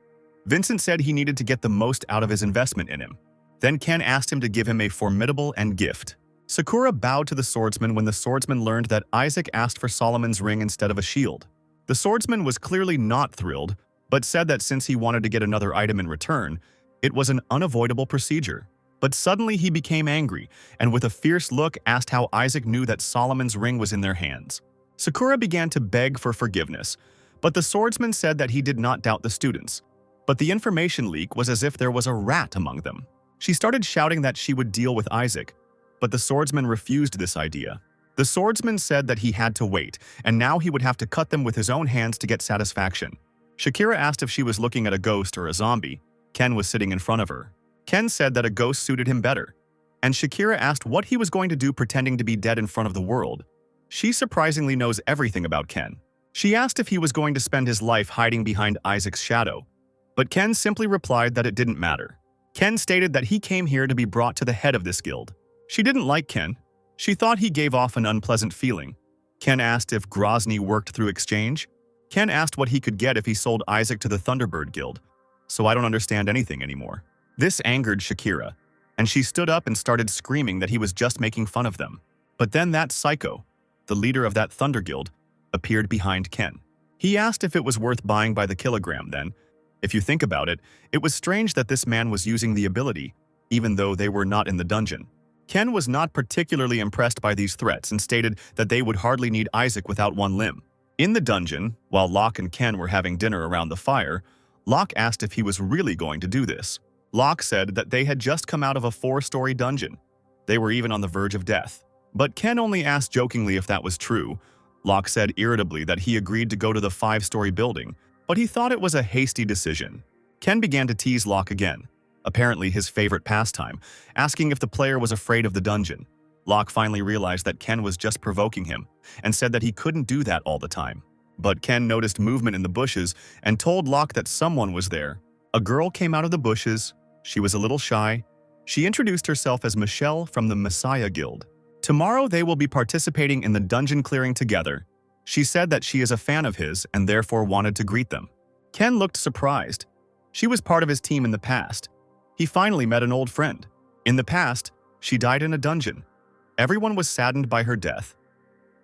Vincent said he needed to get the most out of his investment in him. Then Ken asked him to give him a formidable end gift. Sakura bowed to the swordsman when the swordsman learned that Isaac asked for Solomon's ring instead of a shield. The swordsman was clearly not thrilled, but said that since he wanted to get another item in return, it was an unavoidable procedure. But suddenly he became angry, and with a fierce look asked how Isaac knew that Solomon's ring was in their hands. Sakura began to beg for forgiveness, but the swordsman said that he did not doubt the students. But the information leak was as if there was a rat among them. She started shouting that she would deal with Isaac, but the swordsman refused this idea. The swordsman said that he had to wait, and now he would have to cut them with his own hands to get satisfaction. Shakira asked if she was looking at a ghost or a zombie. Ken was sitting in front of her. Ken said that a ghost suited him better, and Shakira asked what he was going to do pretending to be dead in front of the world. She surprisingly knows everything about Ken. She asked if he was going to spend his life hiding behind Isaac's shadow, but Ken simply replied that it didn't matter. Ken stated that he came here to be brought to the head of this guild. She didn't like Ken. She thought he gave off an unpleasant feeling. Ken asked if Grozny worked through exchange. Ken asked what he could get if he sold Isaac to the Thunderbird Guild. So I don't understand anything anymore. This angered Shakira, and she stood up and started screaming that he was just making fun of them. But then that psycho, the leader of that Thunder Guild, appeared behind Ken. He asked if it was worth buying by the kilogram then. If you think about it, it was strange that this man was using the ability, even though they were not in the dungeon. Ken was not particularly impressed by these threats and stated that they would hardly need Isaac without one limb. In the dungeon, while Locke and Ken were having dinner around the fire, Locke asked if he was really going to do this. Locke said that they had just come out of a 4-story dungeon. They were even on the verge of death. But Ken only asked jokingly if that was true. Locke said irritably that he agreed to go to the 5-story building, but he thought it was a hasty decision. Ken began to tease Locke again, apparently his favorite pastime, asking if the player was afraid of the dungeon. Locke finally realized that Ken was just provoking him and said that he couldn't do that all the time. But Ken noticed movement in the bushes and told Locke that someone was there. A girl came out of the bushes. She was a little shy. She introduced herself as Michelle from the Messiah Guild. Tomorrow they will be participating in the dungeon clearing together. She said that she is a fan of his and therefore wanted to greet them. Ken looked surprised. She was part of his team in the past. He finally met an old friend. In the past, She died in a dungeon. Everyone was saddened by her death.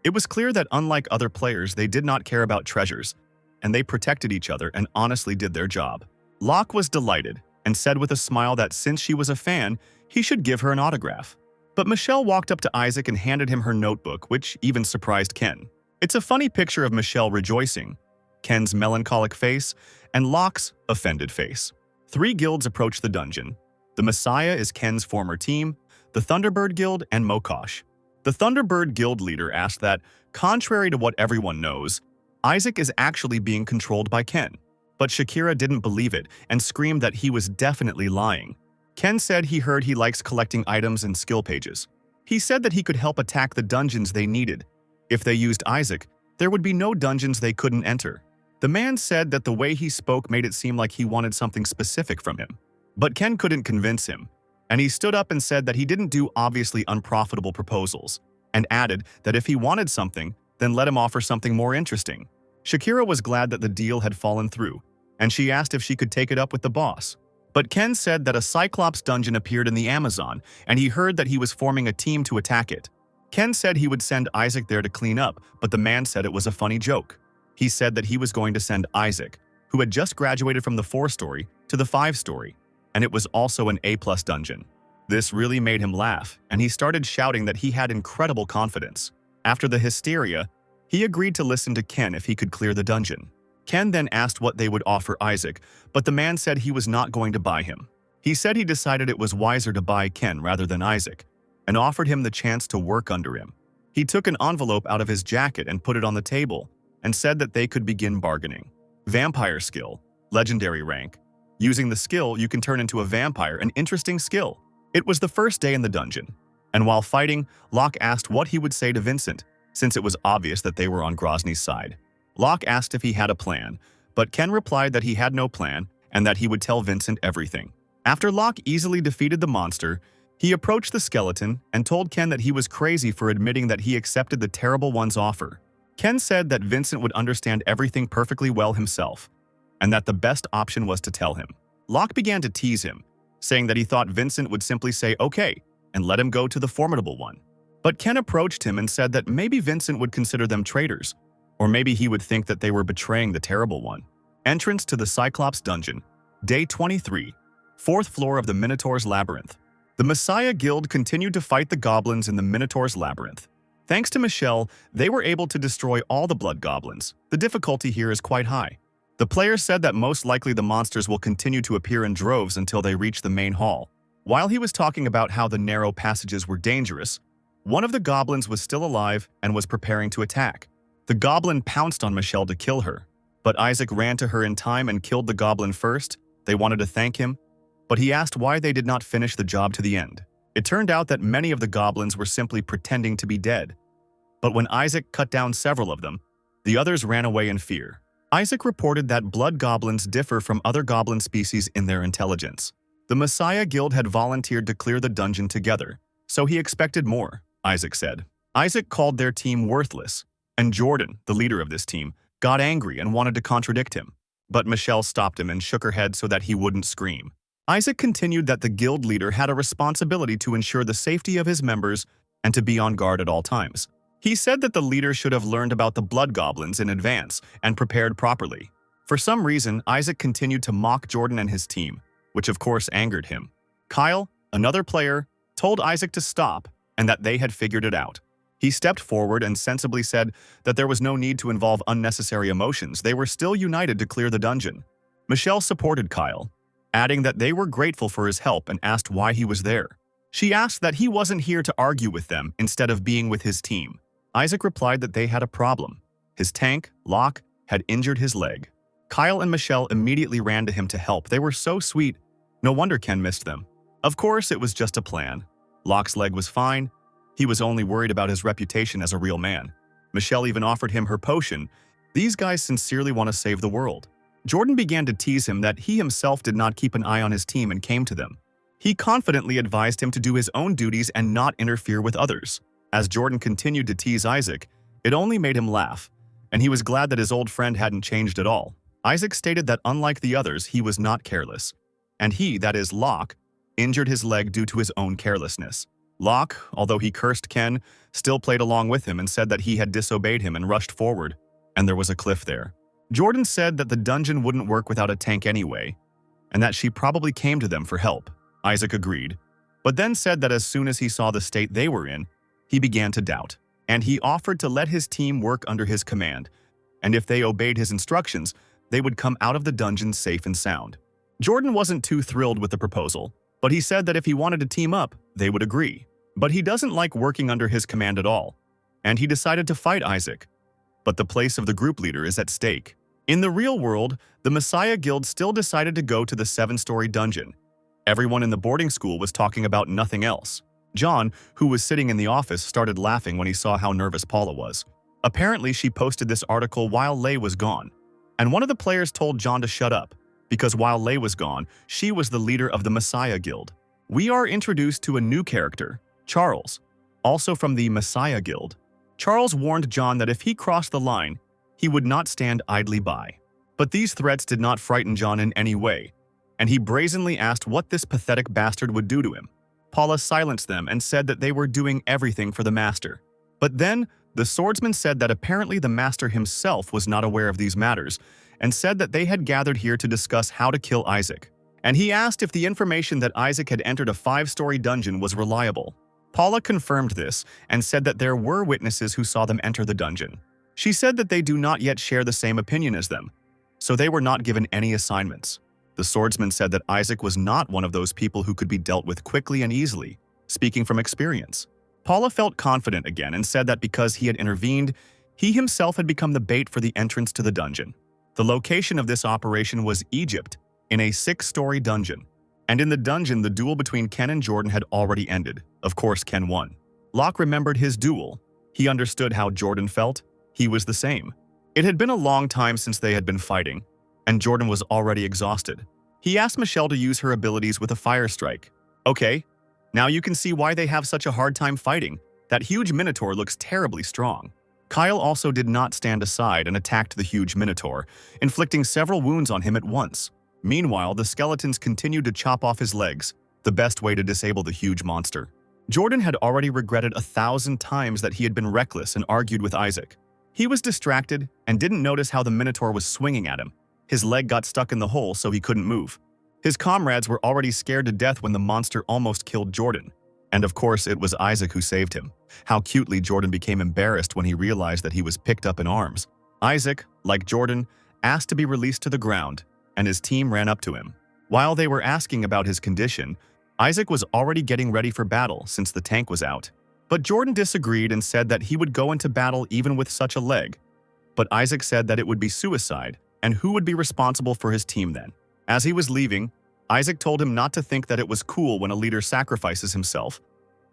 It was clear that unlike other players, they did not care about treasures, and they protected each other and honestly did their job. Locke was delighted and said with a smile that since she was a fan, he should give her an autograph. But Michelle walked up to Isaac and handed him her notebook, which even surprised Ken. It's a funny picture of Michelle rejoicing, Ken's melancholic face, and Locke's offended face. 3 guilds approach the dungeon. The Messiah is Ken's former team, the Thunderbird Guild, and Mokosh. The Thunderbird Guild leader asked that, contrary to what everyone knows, Isaac is actually being controlled by Ken. But Shakira didn't believe it and screamed that he was definitely lying. Ken said he heard he likes collecting items and skill pages. He said that he could help attack the dungeons they needed. If they used Isaac, there would be no dungeons they couldn't enter. The man said that the way he spoke made it seem like he wanted something specific from him. But Ken couldn't convince him, and he stood up and said that he didn't do obviously unprofitable proposals, and added that if he wanted something, then let him offer something more interesting. Shakira was glad that the deal had fallen through, and she asked if she could take it up with the boss. But Ken said that a Cyclops dungeon appeared in the Amazon, and he heard that he was forming a team to attack it. Ken said he would send Isaac there to clean up, but the man said it was a funny joke. He said that he was going to send Isaac, who had just graduated from the 4-story, to the 5-story, and it was also an A+ dungeon. This really made him laugh, and he started shouting that he had incredible confidence. After the hysteria, he agreed to listen to Ken if he could clear the dungeon. Ken then asked what they would offer Isaac, but the man said he was not going to buy him. He said he decided it was wiser to buy Ken rather than Isaac, and offered him the chance to work under him. He took an envelope out of his jacket and put it on the table, and said that they could begin bargaining. Vampire skill, legendary rank. Using the skill, you can turn into a vampire, an interesting skill. It was the first day in the dungeon, and while fighting, Locke asked what he would say to Vincent, since it was obvious that they were on Grozny's side. Locke asked if he had a plan, but Ken replied that he had no plan and that he would tell Vincent everything. After Locke easily defeated the monster, he approached the skeleton and told Ken that he was crazy for admitting that he accepted the Terrible One's offer. Ken said that Vincent would understand everything perfectly well himself, and that the best option was to tell him. Locke began to tease him, saying that he thought Vincent would simply say okay and let him go to the Formidable One. But Ken approached him and said that maybe Vincent would consider them traitors, or maybe he would think that they were betraying the Terrible One. Entrance to the Cyclops Dungeon. Day 23. 4th floor of the Minotaur's Labyrinth. The Messiah Guild continued to fight the goblins in the Minotaur's Labyrinth. Thanks to Michelle, they were able to destroy all the blood goblins. The difficulty here is quite high. The players said that most likely the monsters will continue to appear in droves until they reach the main hall. While he was talking about how the narrow passages were dangerous, one of the goblins was still alive and was preparing to attack. The goblin pounced on Michelle to kill her, but Isaac ran to her in time and killed the goblin first. They wanted to thank him, but he asked why they did not finish the job to the end. It turned out that many of the goblins were simply pretending to be dead. But when Isaac cut down several of them, the others ran away in fear. Isaac reported that blood goblins differ from other goblin species in their intelligence. The Messiah Guild had volunteered to clear the dungeon together, so he expected more, Isaac said. Isaac called their team worthless, and Jordan, the leader of this team, got angry and wanted to contradict him. But Michelle stopped him and shook her head so that he wouldn't scream. Isaac continued that the guild leader had a responsibility to ensure the safety of his members and to be on guard at all times. He said that the leader should have learned about the blood goblins in advance and prepared properly. For some reason, Isaac continued to mock Jordan and his team, which of course angered him. Kyle, another player, told Isaac to stop and that they had figured it out. He stepped forward and sensibly said that there was no need to involve unnecessary emotions. They were still united to clear the dungeon. Michelle supported Kyle, adding that they were grateful for his help and asked why he was there. She asked that he wasn't here to argue with them instead of being with his team. Isaac replied that they had a problem. His tank, Locke, had injured his leg. Kyle and Michelle immediately ran to him to help. They were so sweet. No wonder Ken missed them. Of course, it was just a plan. Locke's leg was fine. He was only worried about his reputation as a real man. Michelle even offered him her potion. These guys sincerely want to save the world. Jordan began to tease him that he himself did not keep an eye on his team and came to them. He confidently advised him to do his own duties and not interfere with others. As Jordan continued to tease Isaac, it only made him laugh, and he was glad that his old friend hadn't changed at all. Isaac stated that unlike the others, he was not careless, and he, that is Locke, injured his leg due to his own carelessness. Locke, although he cursed Ken, still played along with him and said that he had disobeyed him and rushed forward, and there was a cliff there. Jordan said that the dungeon wouldn't work without a tank anyway, and that she probably came to them for help. Isaac agreed, but then said that as soon as he saw the state they were in, he began to doubt, and he offered to let his team work under his command, and if they obeyed his instructions, they would come out of the dungeon safe and sound. Jordan wasn't too thrilled with the proposal, but he said that if he wanted to team up, they would agree. But he doesn't like working under his command at all, and he decided to fight Isaac. But the place of the group leader is at stake. In the real world, the Messiah Guild still decided to go to the 7-story dungeon. Everyone in the boarding school was talking about nothing else. John, who was sitting in the office, started laughing when he saw how nervous Paula was. Apparently, she posted this article while Lei was gone, and one of the players told John to shut up, because while Lei was gone, she was the leader of the Messiah Guild. We are introduced to a new character, Charles, also from the Messiah Guild. Charles warned John that if he crossed the line, he would not stand idly by. But these threats did not frighten John in any way, and he brazenly asked what this pathetic bastard would do to him. Paula silenced them and said that they were doing everything for the master. But then, the swordsman said that apparently the master himself was not aware of these matters, and said that they had gathered here to discuss how to kill Isaac. And he asked if the information that Isaac had entered a 5-story dungeon was reliable. Paula confirmed this and said that there were witnesses who saw them enter the dungeon. She said that they do not yet share the same opinion as them, so they were not given any assignments. The swordsman said that Isaac was not one of those people who could be dealt with quickly and easily, speaking from experience. Paula felt confident again and said that because he had intervened, he himself had become the bait for the entrance to the dungeon. The location of this operation was Egypt, in a 6-story dungeon. And in the dungeon, the duel between Ken and Jordan had already ended. Of course, Ken won. Locke remembered his duel. He understood how Jordan felt. He was the same. It had been a long time since they had been fighting, and Jordan was already exhausted. He asked Michelle to use her abilities with a fire strike. Okay, now you can see why they have such a hard time fighting. That huge minotaur looks terribly strong. Kyle also did not stand aside and attacked the huge minotaur, inflicting several wounds on him at once. Meanwhile, the skeletons continued to chop off his legs, the best way to disable the huge monster. Jordan had already regretted 1,000 times that he had been reckless and argued with Isaac. He was distracted and didn't notice how the minotaur was swinging at him. His leg got stuck in the hole, so he couldn't move. His comrades were already scared to death when the monster almost killed Jordan. And of course, it was Isaac who saved him. How cutely Jordan became embarrassed when he realized that he was picked up in arms. Isaac, like Jordan, asked to be released to the ground, and his team ran up to him. While they were asking about his condition, Isaac was already getting ready for battle since the tank was out. But Jordan disagreed and said that he would go into battle even with such a leg. But Isaac said that it would be suicide, and who would be responsible for his team then? As he was leaving, Isaac told him not to think that it was cool when a leader sacrifices himself,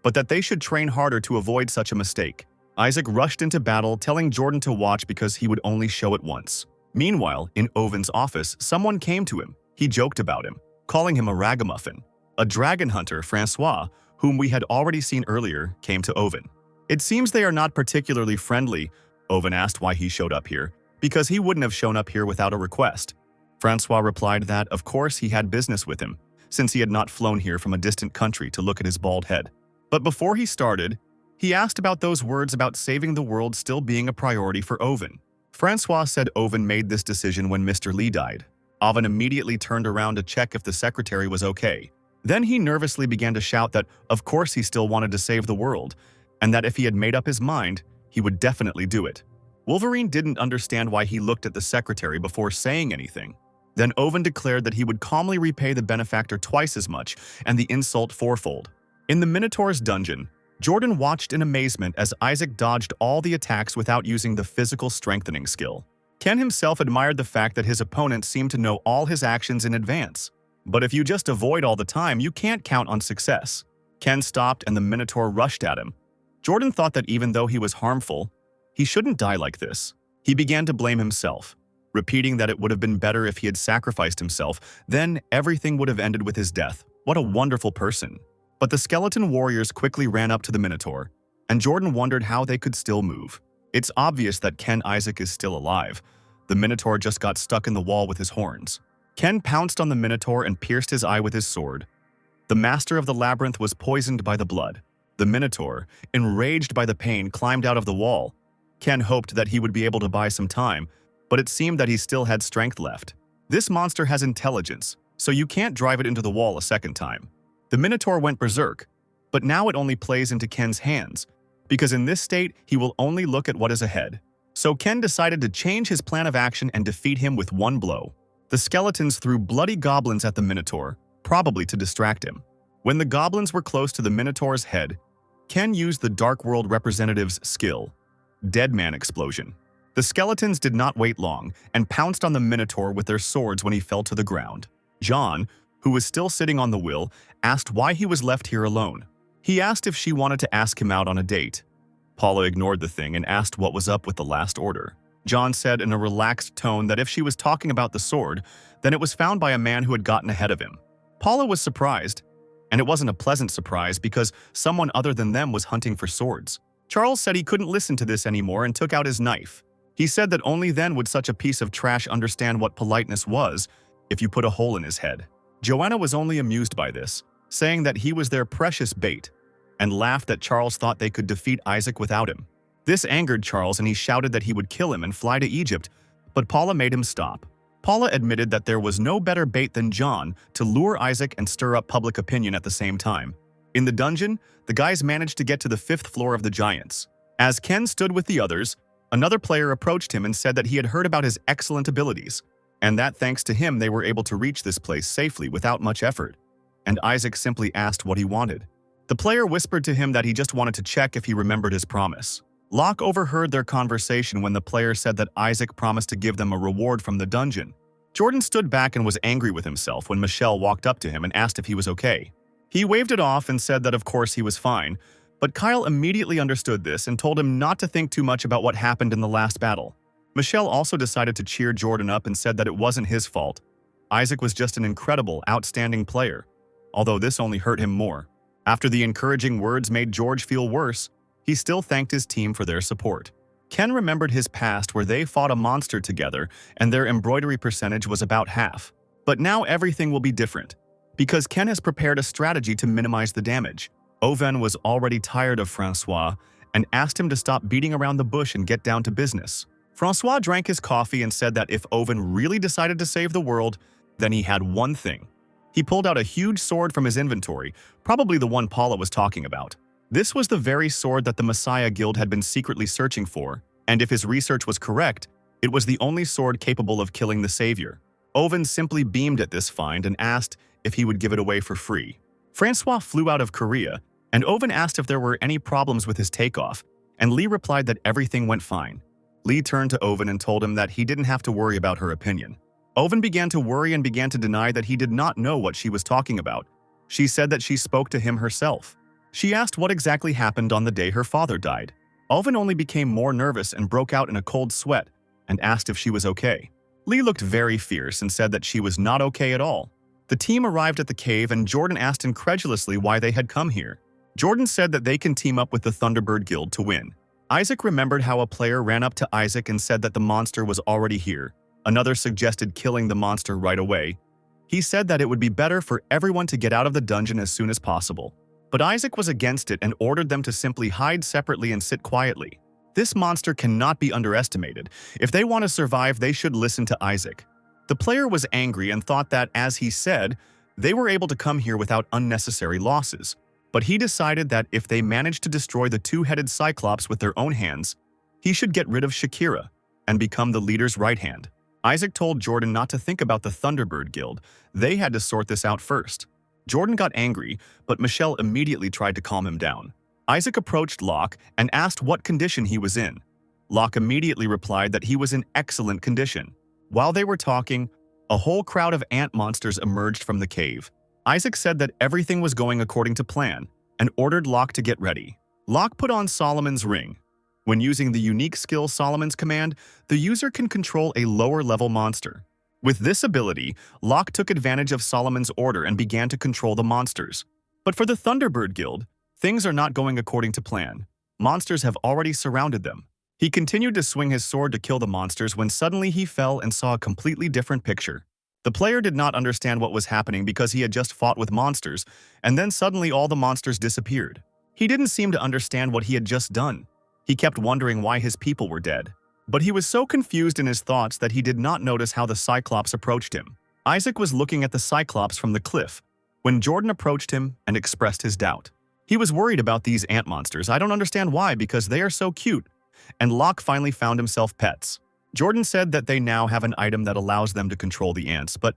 but that they should train harder to avoid such a mistake. Isaac rushed into battle, telling Jordan to watch because he would only show it once. Meanwhile, in Owen's office, someone came to him. He joked about him, calling him a ragamuffin. A dragon hunter, Francois, whom we had already seen earlier, came to Owen. It seems they are not particularly friendly. Owen asked why he showed up here, because he wouldn't have shown up here without a request. Francois replied that, of course, he had business with him, since he had not flown here from a distant country to look at his bald head. But before he started, he asked about those words about saving the world still being a priority for Owen. Francois said Owen made this decision when Mr. Lee died. Owen immediately turned around to check if the secretary was okay. Then he nervously began to shout that, of course, he still wanted to save the world, and that if he had made up his mind, he would definitely do it. Wolverine didn't understand why he looked at the secretary before saying anything. Then Owen declared that he would calmly repay the benefactor twice as much and the insult fourfold. In the Minotaur's dungeon, Jordan watched in amazement as Isaac dodged all the attacks without using the physical strengthening skill. Ken himself admired the fact that his opponent seemed to know all his actions in advance. But if you just avoid all the time, you can't count on success. Ken stopped and the Minotaur rushed at him. Jordan thought that even though he was harmful, he shouldn't die like this. He began to blame himself, repeating that it would have been better if he had sacrificed himself, then everything would have ended with his death. What a wonderful person. But the skeleton warriors quickly ran up to the Minotaur, and Jordan wondered how they could still move. It's obvious that Ken Isaac is still alive. The Minotaur just got stuck in the wall with his horns. Ken pounced on the Minotaur and pierced his eye with his sword. The master of the labyrinth was poisoned by the blood. The Minotaur, enraged by the pain, climbed out of the wall. Ken hoped that he would be able to buy some time, but it seemed that he still had strength left. This monster has intelligence, so you can't drive it into the wall a second time. The Minotaur went berserk, but now it only plays into Ken's hands, because in this state, he will only look at what is ahead. So Ken decided to change his plan of action and defeat him with one blow. The skeletons threw bloody goblins at the Minotaur, probably to distract him. When the goblins were close to the Minotaur's head, Ken used the Dark World representative's skill, Dead Man Explosion. The skeletons did not wait long and pounced on the Minotaur with their swords when he fell to the ground. John, who was still sitting on the wheel, asked why he was left here alone. He asked if she wanted to ask him out on a date. Paula ignored the thing and asked what was up with the last order. John said in a relaxed tone that if she was talking about the sword, then it was found by a man who had gotten ahead of him. Paula was surprised, and it wasn't a pleasant surprise because someone other than them was hunting for swords. Charles said he couldn't listen to this anymore and took out his knife. He said that only then would such a piece of trash understand what politeness was if you put a hole in his head. Joanna was only amused by this, saying that he was their precious bait, and laughed that Charles thought they could defeat Isaac without him. This angered Charles and he shouted that he would kill him and fly to Egypt, but Paula made him stop. Paula admitted that there was no better bait than John to lure Isaac and stir up public opinion at the same time. In the dungeon, the guys managed to get to the 5th floor of the Giants. As Ken stood with the others, another player approached him and said that he had heard about his excellent abilities, and that thanks to him they were able to reach this place safely without much effort. And Isaac simply asked what he wanted. The player whispered to him that he just wanted to check if he remembered his promise. Locke overheard their conversation when the player said that Isaac promised to give them a reward from the dungeon. Jordan stood back and was angry with himself when Michelle walked up to him and asked if he was okay. He waved it off and said that of course he was fine, but Kyle immediately understood this and told him not to think too much about what happened in the last battle. Michelle also decided to cheer Jordan up and said that it wasn't his fault. Isaac was just an incredible, outstanding player, although this only hurt him more. After the encouraging words made George feel worse, he still thanked his team for their support. Ken remembered his past where they fought a monster together and their embroidery percentage was about half. But now everything will be different, because Ken has prepared a strategy to minimize the damage. Owen was already tired of Francois and asked him to stop beating around the bush and get down to business. Francois drank his coffee and said that if Owen really decided to save the world, then he had one thing. He pulled out a huge sword from his inventory, probably the one Paula was talking about. This was the very sword that the Messiah Guild had been secretly searching for, and if his research was correct, it was the only sword capable of killing the Savior. Owen simply beamed at this find and asked if he would give it away for free. Francois flew out of Korea, and Owen asked if there were any problems with his takeoff, and Lee replied that everything went fine. Lee turned to Owen and told him that he didn't have to worry about her opinion. Owen began to worry and began to deny that he did not know what she was talking about. She said that she spoke to him herself. She asked what exactly happened on the day her father died. Owen only became more nervous and broke out in a cold sweat and asked if she was okay. Lee looked very fierce and said that she was not okay at all. The team arrived at the cave and Jordan asked incredulously why they had come here. Jordan said that they can team up with the Thunderbird Guild to win. Isaac remembered how a player ran up to Isaac and said that the monster was already here. Another suggested killing the monster right away. He said that it would be better for everyone to get out of the dungeon as soon as possible. But Isaac was against it and ordered them to simply hide separately and sit quietly. This monster cannot be underestimated. If they want to survive, they should listen to Isaac. The player was angry and thought that, as he said, they were able to come here without unnecessary losses. But he decided that if they managed to destroy the two-headed Cyclops with their own hands, he should get rid of Shakira and become the leader's right hand. Isaac told Jordan not to think about the Thunderbird Guild. They had to sort this out first. Jordan got angry, but Michelle immediately tried to calm him down. Isaac approached Locke and asked what condition he was in. Locke immediately replied that he was in excellent condition. While they were talking, a whole crowd of ant monsters emerged from the cave. Isaac said that everything was going according to plan and ordered Locke to get ready. Locke put on Solomon's ring. When using the unique skill Solomon's command, the user can control a lower-level monster. With this ability, Locke took advantage of Solomon's order and began to control the monsters. But for the Thunderbird Guild, things are not going according to plan. Monsters have already surrounded them. He continued to swing his sword to kill the monsters when suddenly he fell and saw a completely different picture. The player did not understand what was happening because he had just fought with monsters, and then suddenly all the monsters disappeared. He didn't seem to understand what he had just done. He kept wondering why his people were dead. But he was so confused in his thoughts that he did not notice how the Cyclops approached him. Isaac was looking at the Cyclops from the cliff when Jordan approached him and expressed his doubt. He was worried about these ant monsters. I don't understand why, because they are so cute. And Locke finally found himself pets. Jordan said that they now have an item that allows them to control the ants, but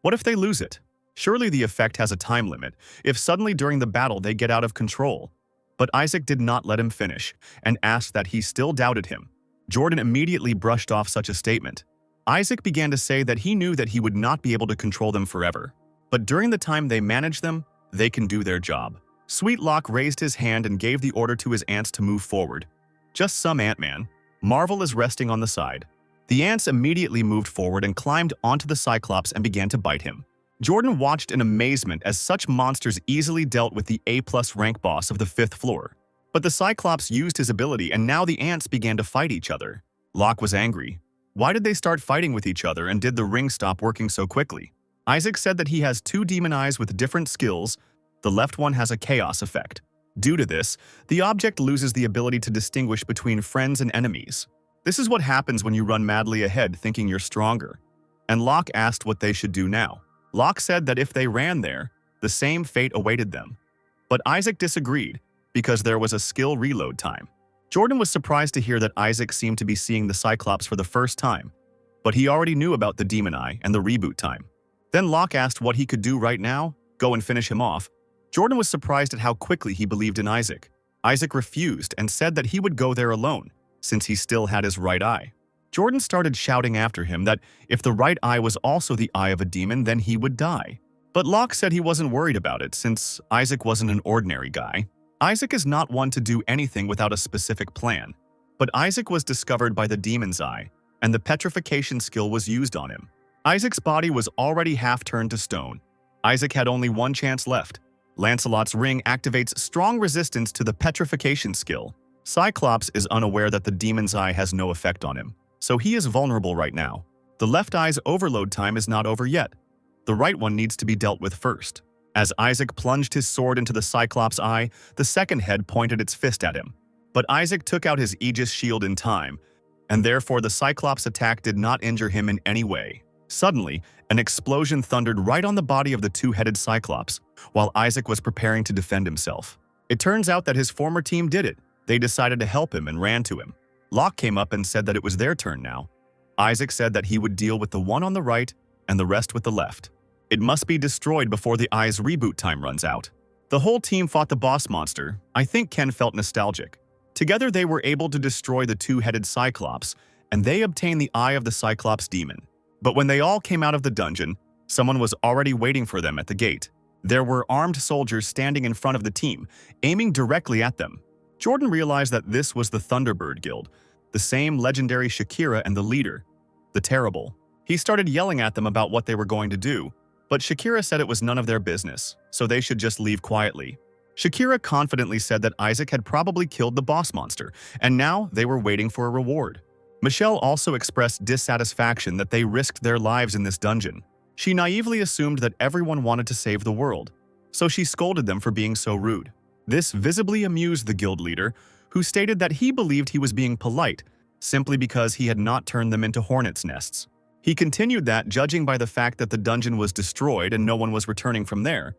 what if they lose it? Surely the effect has a time limit, if suddenly during the battle they get out of control. But Isaac did not let him finish, and asked that he still doubted him. Jordan immediately brushed off such a statement. Isaac began to say that he knew that he would not be able to control them forever. But during the time they manage them, they can do their job. Sweet Locke raised his hand and gave the order to his ants to move forward. Just some Ant-Man. Marvel is resting on the side. The ants immediately moved forward and climbed onto the Cyclops and began to bite him. Jordan watched in amazement as such monsters easily dealt with the A+ rank boss of the 5th floor. But the Cyclops used his ability and now the ants began to fight each other. Locke was angry. Why did they start fighting with each other and did the ring stop working so quickly? Isaac said that he has 2 demon eyes with different skills. The left one has a chaos effect. Due to this, the object loses the ability to distinguish between friends and enemies. This is what happens when you run madly ahead thinking you're stronger. And Locke asked what they should do now. Locke said that if they ran there, the same fate awaited them. But Isaac disagreed, because there was a skill reload time. Jordan was surprised to hear that Isaac seemed to be seeing the Cyclops for the first time, but he already knew about the demon eye and the reboot time. Then Locke asked what he could do right now, go and finish him off. Jordan was surprised at how quickly he believed in Isaac. Isaac refused and said that he would go there alone, since he still had his right eye. Jordan started shouting after him that if the right eye was also the eye of a demon, then he would die. But Locke said he wasn't worried about it, since Isaac wasn't an ordinary guy. Isaac is not one to do anything without a specific plan. But Isaac was discovered by the demon's eye, and the petrification skill was used on him. Isaac's body was already half turned to stone. Isaac had only one chance left. Lancelot's ring activates strong resistance to the petrification skill. Cyclops is unaware that the demon's eye has no effect on him, so he is vulnerable right now. The left eye's overload time is not over yet. The right one needs to be dealt with first. As Isaac plunged his sword into the Cyclops' eye, the second head pointed its fist at him. But Isaac took out his Aegis shield in time, and therefore the Cyclops' attack did not injure him in any way. Suddenly, an explosion thundered right on the body of the 2-headed Cyclops, while Isaac was preparing to defend himself. It turns out that his former team did it. They decided to help him and ran to him. Locke came up and said that it was their turn now. Isaac said that he would deal with the one on the right and the rest with the left. It must be destroyed before the eye's reboot time runs out. The whole team fought the boss monster. I think Ken felt nostalgic. Together they were able to destroy the 2-headed Cyclops, and they obtained the eye of the Cyclops demon. But when they all came out of the dungeon, someone was already waiting for them at the gate. There were armed soldiers standing in front of the team, aiming directly at them. Jordan realized that this was the Thunderbird Guild, the same legendary Shakira and the leader, the Terrible. He started yelling at them about what they were going to do, but Shakira said it was none of their business, so they should just leave quietly. Shakira confidently said that Isaac had probably killed the boss monster, and now they were waiting for a reward. Michelle also expressed dissatisfaction that they risked their lives in this dungeon. She naively assumed that everyone wanted to save the world, so she scolded them for being so rude. This visibly amused the guild leader, who stated that he believed he was being polite simply because he had not turned them into hornets' nests. He continued that, judging by the fact that the dungeon was destroyed and no one was returning from there,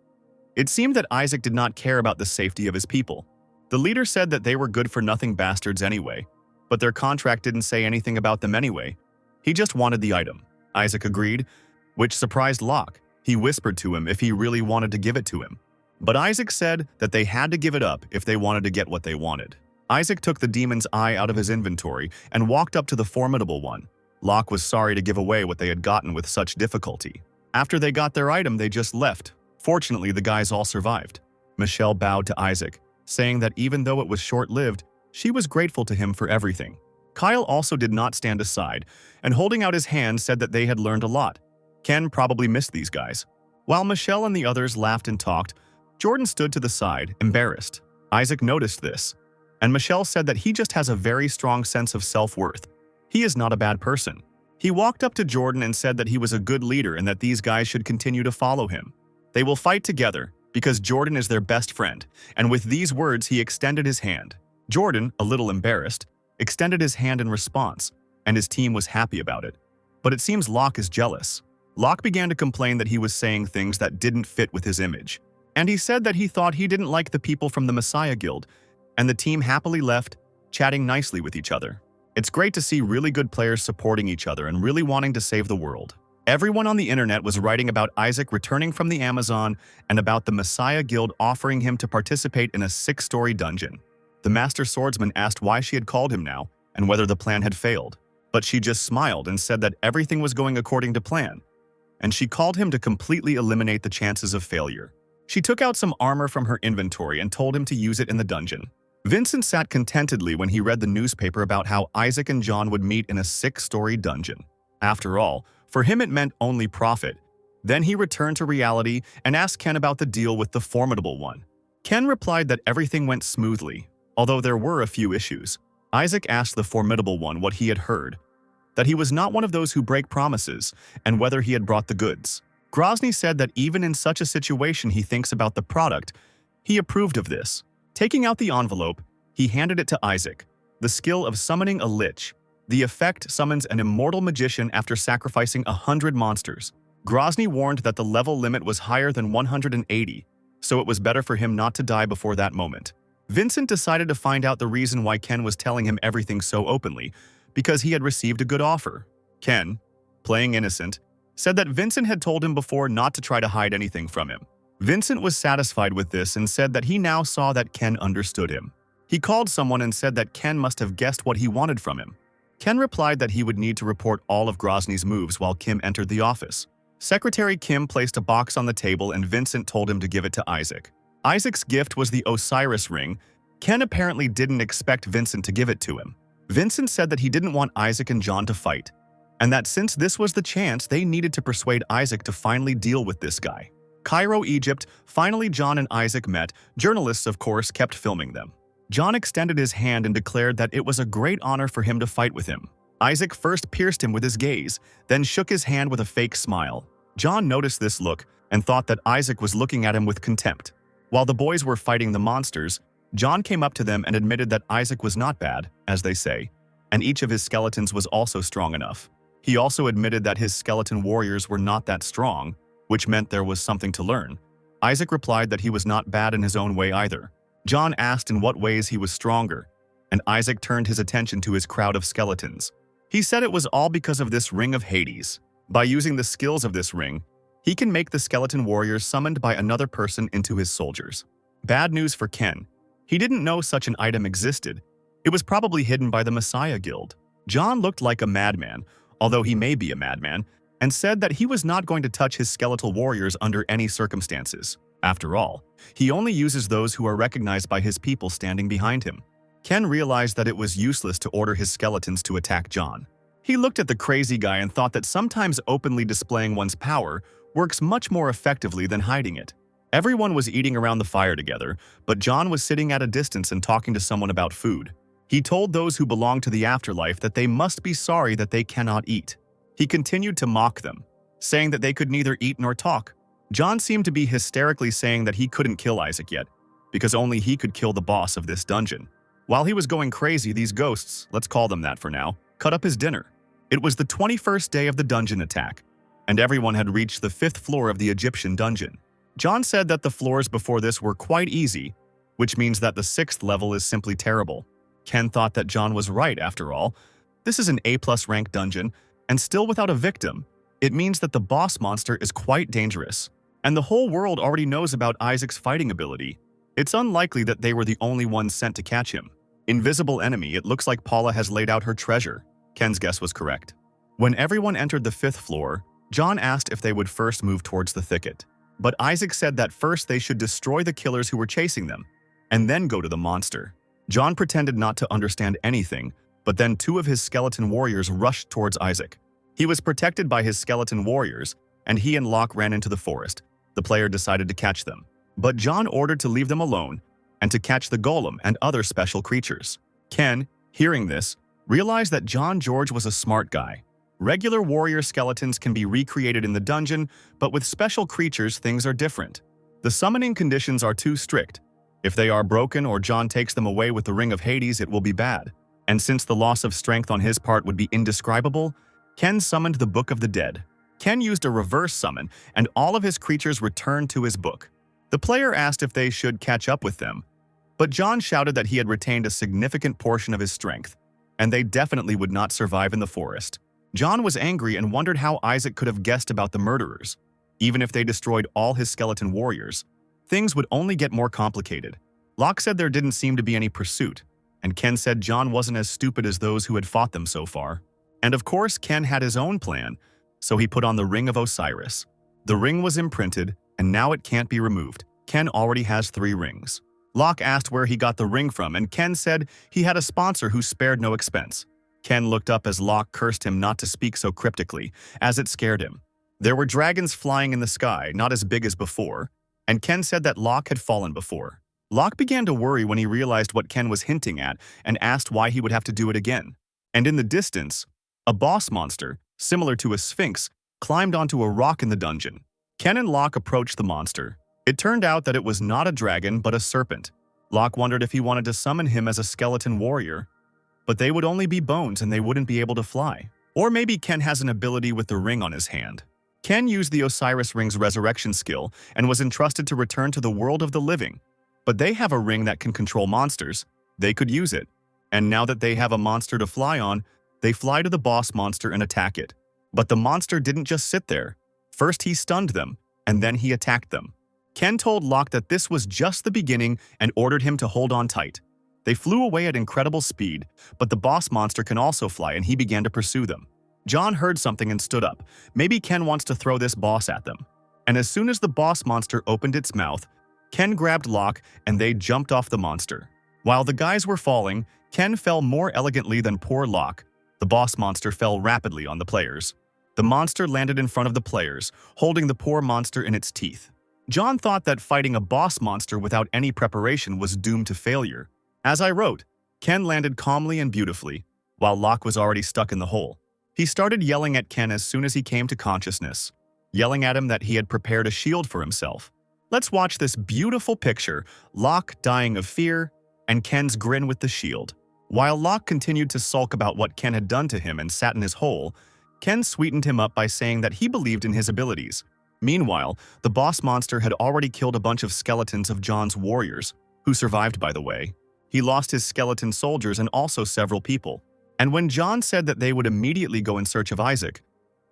it seemed that Isaac did not care about the safety of his people. The leader said that they were good-for-nothing bastards anyway, but their contract didn't say anything about them anyway. He just wanted the item. Isaac agreed, which surprised Locke. He whispered to him if he really wanted to give it to him. But Isaac said that they had to give it up if they wanted to get what they wanted. Isaac took the demon's eye out of his inventory and walked up to the formidable one. Locke was sorry to give away what they had gotten with such difficulty. After they got their item, they just left. Fortunately, the guys all survived. Michelle bowed to Isaac, saying that even though it was short-lived, she was grateful to him for everything. Kyle also did not stand aside, and holding out his hand said that they had learned a lot. Ken probably missed these guys. While Michelle and the others laughed and talked, Jordan stood to the side, embarrassed. Isaac noticed this, and Michelle said that he just has a very strong sense of self-worth. He is not a bad person. He walked up to Jordan and said that he was a good leader and that these guys should continue to follow him. They will fight together, because Jordan is their best friend, and with these words he extended his hand. Jordan, a little embarrassed, extended his hand in response, and his team was happy about it. But it seems Locke is jealous. Locke began to complain that he was saying things that didn't fit with his image. And he said that he thought he didn't like the people from the Messiah Guild, and the team happily left, chatting nicely with each other. It's great to see really good players supporting each other and really wanting to save the world. Everyone on the internet was writing about Isaac returning from the Amazon and about the Messiah Guild offering him to participate in a 6-story dungeon. The Master Swordsman asked why she had called him now and whether the plan had failed. But she just smiled and said that everything was going according to plan, and she called him to completely eliminate the chances of failure. She took out some armor from her inventory and told him to use it in the dungeon. Vincent sat contentedly when he read the newspaper about how Isaac and John would meet in a 6-story dungeon. After all, for him it meant only profit. Then he returned to reality and asked Ken about the deal with the Formidable One. Ken replied that everything went smoothly, although there were a few issues. Isaac asked the Formidable One what he had heard, that he was not one of those who break promises, and whether he had brought the goods. Grozny said that even in such a situation he thinks about the product. He approved of this. Taking out the envelope, he handed it to Isaac. The skill of summoning a lich. The effect summons an immortal magician after sacrificing 100 monsters. Grozny warned that the level limit was higher than 180, so it was better for him not to die before that moment. Vincent decided to find out the reason why Ken was telling him everything so openly, because he had received a good offer. Ken, playing innocent, said that Vincent had told him before not to try to hide anything from him. Vincent was satisfied with this and said that he now saw that Ken understood him. He called someone and said that Ken must have guessed what he wanted from him. Ken replied that he would need to report all of Grozny's moves while Kim entered the office. Secretary Kim placed a box on the table and Vincent told him to give it to Isaac. Isaac's gift was the Osiris ring. Ken apparently didn't expect Vincent to give it to him. Vincent said that he didn't want Isaac and John to fight, and that since this was the chance, they needed to persuade Isaac to finally deal with this guy. Cairo, Egypt, finally John and Isaac met. Journalists, of course, kept filming them. John extended his hand and declared that it was a great honor for him to fight with him. Isaac first pierced him with his gaze, then shook his hand with a fake smile. John noticed this look and thought that Isaac was looking at him with contempt. While the boys were fighting the monsters, John came up to them and admitted that Isaac was not bad, as they say, and each of his skeletons was also strong enough. He also admitted that his skeleton warriors were not that strong, which meant there was something to learn. Isaac replied that he was not bad in his own way either. John asked in what ways he was stronger, and Isaac turned his attention to his crowd of skeletons. He said it was all because of this ring of Hades. By using the skills of this ring, he can make the skeleton warriors summoned by another person into his soldiers. Bad news for Ken. He didn't know such an item existed. It was probably hidden by the Messiah Guild. John looked like a madman, although he may be a madman, and said that he was not going to touch his skeletal warriors under any circumstances. After all, he only uses those who are recognized by his people standing behind him. Ken realized that it was useless to order his skeletons to attack John. He looked at the crazy guy and thought that sometimes openly displaying one's power works much more effectively than hiding it. Everyone was eating around the fire together, but John was sitting at a distance and talking to someone about food. He told those who belonged to the afterlife that they must be sorry that they cannot eat. He continued to mock them, saying that they could neither eat nor talk. John seemed to be hysterically saying that he couldn't kill Isaac yet, because only he could kill the boss of this dungeon. While he was going crazy, these ghosts, let's call them that for now, cut up his dinner. It was the 21st day of the dungeon attack, and everyone had reached the 5th floor of the Egyptian dungeon. John said that the floors before this were quite easy, which means that the 6th level is simply terrible. Ken thought that John was right after all. This is an A+ rank dungeon, and still without a victim. It means that the boss monster is quite dangerous, and the whole world already knows about Isaac's fighting ability. It's unlikely that they were the only ones sent to catch him. Invisible enemy, it looks like Paula has laid out her treasure. Ken's guess was correct. When everyone entered the 5th floor, John asked if they would first move towards the thicket. But Isaac said that first they should destroy the killers who were chasing them, and then go to the monster. John pretended not to understand anything, but then 2 of his skeleton warriors rushed towards Isaac. He was protected by his skeleton warriors, and he and Locke ran into the forest. The player decided to catch them, but John ordered to leave them alone and to catch the golem and other special creatures. Ken, hearing this, realized that John George was a smart guy. Regular warrior skeletons can be recreated in the dungeon, but with special creatures things are different. The summoning conditions are too strict. If they are broken or John takes them away with the Ring of Hades, it will be bad. And since the loss of strength on his part would be indescribable, Ken summoned the Book of the Dead. Ken used a reverse summon, and all of his creatures returned to his book. The player asked if they should catch up with them, but John shouted that he had retained a significant portion of his strength, and they definitely would not survive in the forest. John was angry and wondered how Isaac could have guessed about the murderers. Even if they destroyed all his skeleton warriors, things would only get more complicated. Locke said there didn't seem to be any pursuit, and Ken said John wasn't as stupid as those who had fought them so far. And of course, Ken had his own plan, so he put on the Ring of Osiris. The ring was imprinted, and now it can't be removed. Ken already has 3 rings. Locke asked where he got the ring from, and Ken said he had a sponsor who spared no expense. Ken looked up as Locke cursed him not to speak so cryptically, as it scared him. There were dragons flying in the sky, not as big as before, and Ken said that Locke had fallen before. Locke began to worry when he realized what Ken was hinting at and asked why he would have to do it again. And in the distance, a boss monster, similar to a sphinx, climbed onto a rock in the dungeon. Ken and Locke approached the monster. It turned out that it was not a dragon but a serpent. Locke wondered if he wanted to summon him as a skeleton warrior, but they would only be bones and they wouldn't be able to fly. Or maybe Ken has an ability with the ring on his hand. Ken used the Osiris Ring's resurrection skill and was entrusted to return to the world of the living. But they have a ring that can control monsters. They could use it. And now that they have a monster to fly on, they fly to the boss monster and attack it. But the monster didn't just sit there. First he stunned them, and then he attacked them. Ken told Locke that this was just the beginning and ordered him to hold on tight. They flew away at incredible speed, but the boss monster can also fly and he began to pursue them. John heard something and stood up. Maybe Ken wants to throw this boss at them. And as soon as the boss monster opened its mouth, Ken grabbed Locke and they jumped off the monster. While the guys were falling, Ken fell more elegantly than poor Locke. The boss monster fell rapidly on the players. The monster landed in front of the players, holding the poor monster in its teeth. John thought that fighting a boss monster without any preparation was doomed to failure. As I wrote, Ken landed calmly and beautifully, while Locke was already stuck in the hole. He started yelling at Ken as soon as he came to consciousness, yelling at him that he had prepared a shield for himself. Let's watch this beautiful picture, Locke dying of fear, and Ken's grin with the shield. While Locke continued to sulk about what Ken had done to him and sat in his hole, Ken sweetened him up by saying that he believed in his abilities. Meanwhile, the boss monster had already killed a bunch of skeletons of John's warriors, who survived by the way. He lost his skeleton soldiers and also several people. And when John said that they would immediately go in search of Isaac,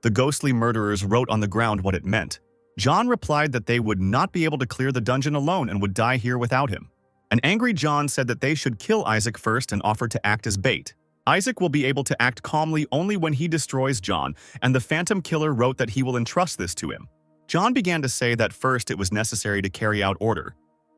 the ghostly murderers wrote on the ground what it meant. John replied that they would not be able to clear the dungeon alone and would die here without him. An angry John said that they should kill Isaac first and offered to act as bait. Isaac will be able to act calmly only when he destroys John, and the Phantom Killer wrote that he will entrust this to him. John began to say that first it was necessary to carry out order,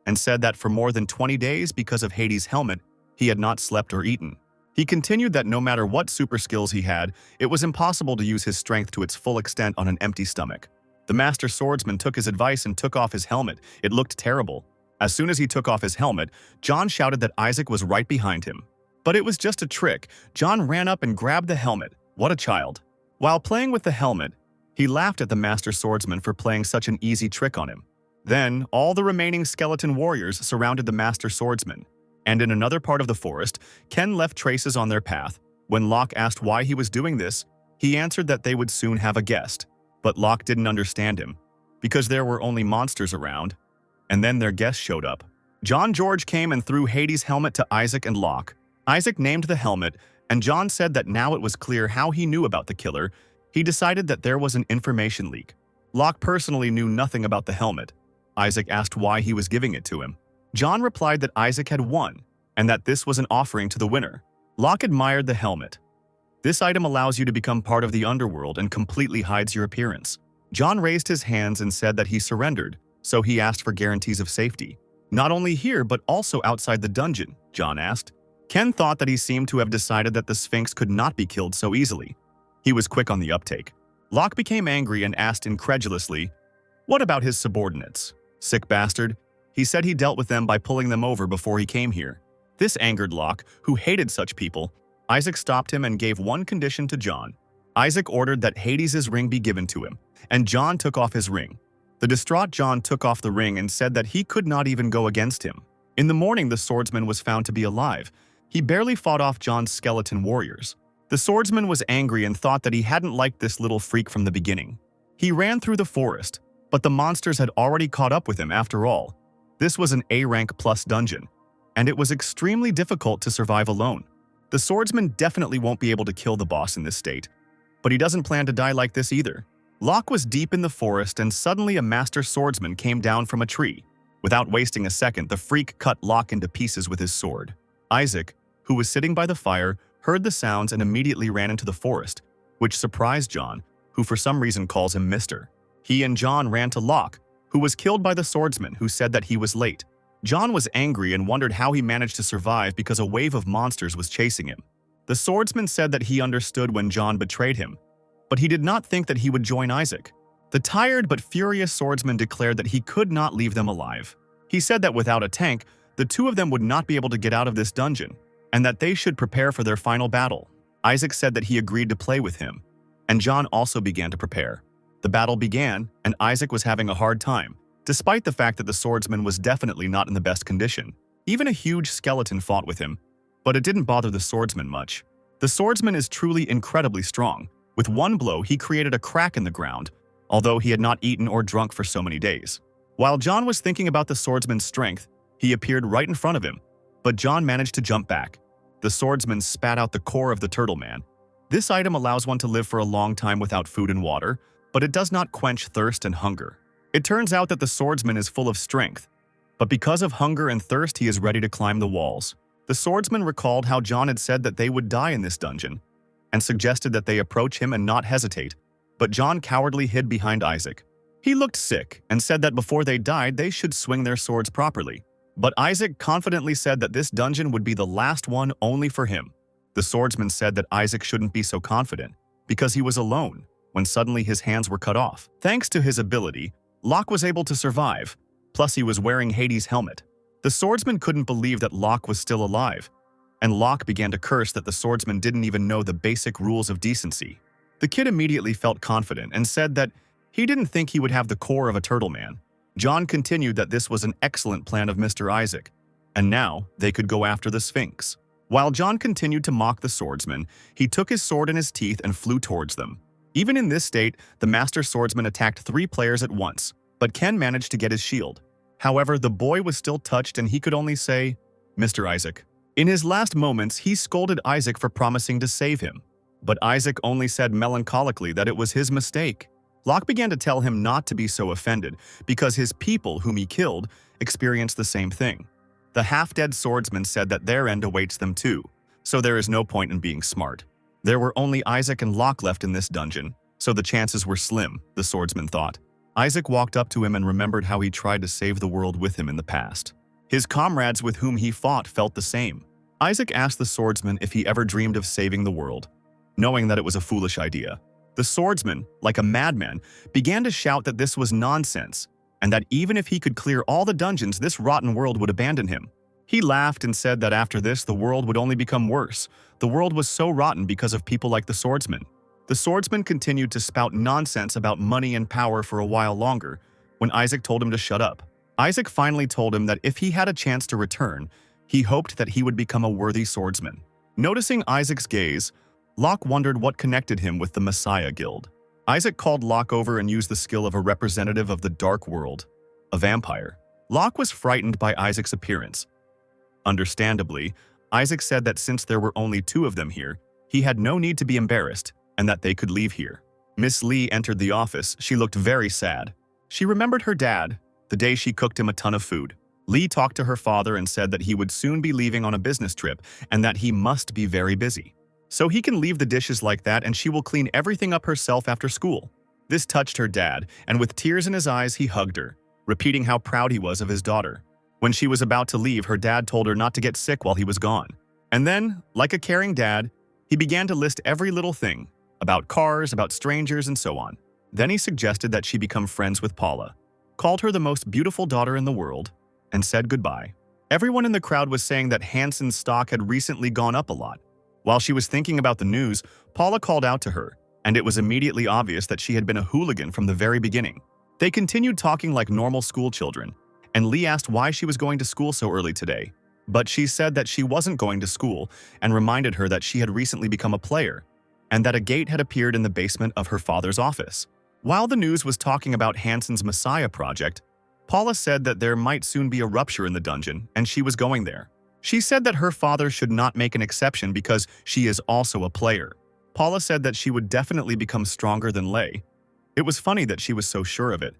and said that for more than 20 days, because of Hades' helmet, he had not slept or eaten. He continued that no matter what super skills he had, it was impossible to use his strength to its full extent on an empty stomach. The Master Swordsman took his advice and took off his helmet. It looked terrible. As soon as he took off his helmet, John shouted that Isaac was right behind him. But it was just a trick. John ran up and grabbed the helmet. What a child. While playing with the helmet, he laughed at the Master Swordsman for playing such an easy trick on him. Then, all the remaining skeleton warriors surrounded the Master Swordsman. And in another part of the forest, Ken left traces on their path. When Locke asked why he was doing this, he answered that they would soon have a guest. But Locke didn't understand him, because there were only monsters around. And then their guest showed up. John George came and threw Hades' helmet to Isaac and Locke. Isaac named the helmet, and John said that now it was clear how he knew about the killer. He decided that there was an information leak. Locke personally knew nothing about the helmet. Isaac asked why he was giving it to him. John replied that Isaac had won, and that this was an offering to the winner. Locke admired the helmet. This item allows you to become part of the underworld and completely hides your appearance. John raised his hands and said that he surrendered, so he asked for guarantees of safety. Not only here, but also outside the dungeon, John asked. Ken thought that he seemed to have decided that the Sphinx could not be killed so easily. He was quick on the uptake. Locke became angry and asked incredulously, "What about his subordinates? Sick bastard. He said he dealt with them by pulling them over before he came here." This angered Locke, who hated such people. Isaac stopped him and gave one condition to John. Isaac ordered that Hades' ring be given to him, and John took off his ring. The distraught John took off the ring and said that he could not even go against him. In the morning, the swordsman was found to be alive. He barely fought off John's skeleton warriors. The swordsman was angry and thought that he hadn't liked this little freak from the beginning. He ran through the forest, but the monsters had already caught up with him after all. This was an A rank plus dungeon, and it was extremely difficult to survive alone. The swordsman definitely won't be able to kill the boss in this state, but he doesn't plan to die like this either. Locke was deep in the forest and suddenly a master swordsman came down from a tree. Without wasting a second, the freak cut Locke into pieces with his sword. Isaac, who was sitting by the fire, heard the sounds and immediately ran into the forest, which surprised John, who for some reason calls him Mister. He and John ran to Locke, who was killed by the swordsman who said that he was late. John was angry and wondered how he managed to survive because a wave of monsters was chasing him. The swordsman said that he understood when John betrayed him, but he did not think that he would join Isaac. The tired but furious swordsman declared that he could not leave them alive. He said that without a tank, the two of them would not be able to get out of this dungeon, and that they should prepare for their final battle. Isaac said that he agreed to play with him, and John also began to prepare. The battle began, and Isaac was having a hard time, despite the fact that the swordsman was definitely not in the best condition. Even a huge skeleton fought with him, but it didn't bother the swordsman much. The swordsman is truly incredibly strong. With one blow, he created a crack in the ground, although he had not eaten or drunk for so many days. While John was thinking about the swordsman's strength, he appeared right in front of him, but John managed to jump back. The swordsman spat out the core of the turtle man. This item allows one to live for a long time without food and water, but it does not quench thirst and hunger. It turns out that the swordsman is full of strength, but because of hunger and thirst, he is ready to climb the walls. The swordsman recalled how John had said that they would die in this dungeon, and suggested that they approach him and not hesitate, but John cowardly hid behind Isaac. He looked sick and said that before they died, they should swing their swords properly. But Isaac confidently said that this dungeon would be the last one only for him. The swordsman said that Isaac shouldn't be so confident, because he was alone, when suddenly his hands were cut off. Thanks to his ability, Locke was able to survive, plus he was wearing Hades' helmet. The swordsman couldn't believe that Locke was still alive, and Locke began to curse that the swordsman didn't even know the basic rules of decency. The kid immediately felt confident and said that he didn't think he would have the core of a turtle man. John continued that this was an excellent plan of Mr. Isaac, and now they could go after the Sphinx. While John continued to mock the swordsman, he took his sword in his teeth and flew towards them. Even in this state, the master swordsman attacked 3 players at once, but Ken managed to get his shield. However, the boy was still touched and he could only say, "Mr. Isaac." In his last moments, he scolded Isaac for promising to save him, but Isaac only said melancholically that it was his mistake. Locke began to tell him not to be so offended because his people, whom he killed, experienced the same thing. The half-dead swordsman said that their end awaits them too, so there is no point in being smart. There were only Isaac and Locke left in this dungeon, so the chances were slim, the swordsman thought. Isaac walked up to him and remembered how he tried to save the world with him in the past. His comrades with whom he fought felt the same. Isaac asked the swordsman if he ever dreamed of saving the world, knowing that it was a foolish idea. The swordsman, like a madman, began to shout that this was nonsense, and that even if he could clear all the dungeons, this rotten world would abandon him. He laughed and said that after this, the world would only become worse. The world was so rotten because of people like the swordsman. The swordsman continued to spout nonsense about money and power for a while longer, when Isaac told him to shut up. Isaac finally told him that if he had a chance to return, he hoped that he would become a worthy swordsman. Noticing Isaac's gaze, Locke wondered what connected him with the Messiah Guild. Isaac called Locke over and used the skill of a representative of the dark world, a vampire. Locke was frightened by Isaac's appearance. Understandably, Isaac said that since there were only 2 of them here, he had no need to be embarrassed and that they could leave here. Miss Lee entered the office. She looked very sad. She remembered her dad, the day she cooked him a ton of food. Lee talked to her father and said that he would soon be leaving on a business trip and that he must be very busy. So he can leave the dishes like that and she will clean everything up herself after school. This touched her dad, and with tears in his eyes, he hugged her, repeating how proud he was of his daughter. When she was about to leave, her dad told her not to get sick while he was gone. And then, like a caring dad, he began to list every little thing, about cars, about strangers, and so on. Then he suggested that she become friends with Paula, called her the most beautiful daughter in the world, and said goodbye. Everyone in the crowd was saying that Hanson's stock had recently gone up a lot. While she was thinking about the news, Paula called out to her, and it was immediately obvious that she had been a hooligan from the very beginning. They continued talking like normal school children, and Lee asked why she was going to school so early today. But she said that she wasn't going to school and reminded her that she had recently become a player and that a gate had appeared in the basement of her father's office. While the news was talking about Hansen's Messiah project, Paula said that there might soon be a rupture in the dungeon and she was going there. She said that her father should not make an exception because she is also a player. Paula said that she would definitely become stronger than Lei. It was funny that she was so sure of it,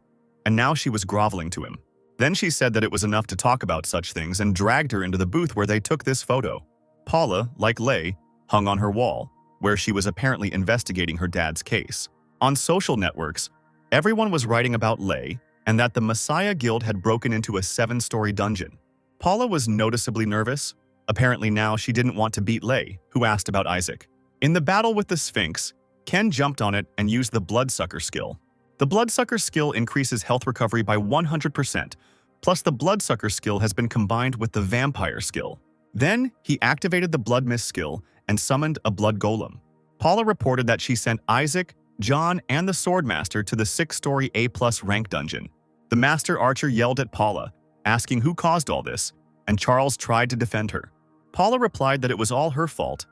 and now she was groveling to him. Then she said that it was enough to talk about such things and dragged her into the booth where they took this photo. Paula, like Lei, hung on her wall, where she was apparently investigating her dad's case. On social networks, everyone was writing about Lei and that the Messiah Guild had broken into a 7-story dungeon. Paula was noticeably nervous. Apparently now she didn't want to beat Lei, who asked about Isaac. In the battle with the Sphinx, Ken jumped on it and used the Bloodsucker skill. The Bloodsucker skill increases health recovery by 100%, plus the Bloodsucker skill has been combined with the Vampire skill. Then, he activated the Blood Mist skill and summoned a Blood Golem. Paula reported that she sent Isaac, John, and the Swordmaster to the 6-story A+ rank dungeon. The Master Archer yelled at Paula, asking who caused all this, and Charles tried to defend her. Paula replied that it was all her fault,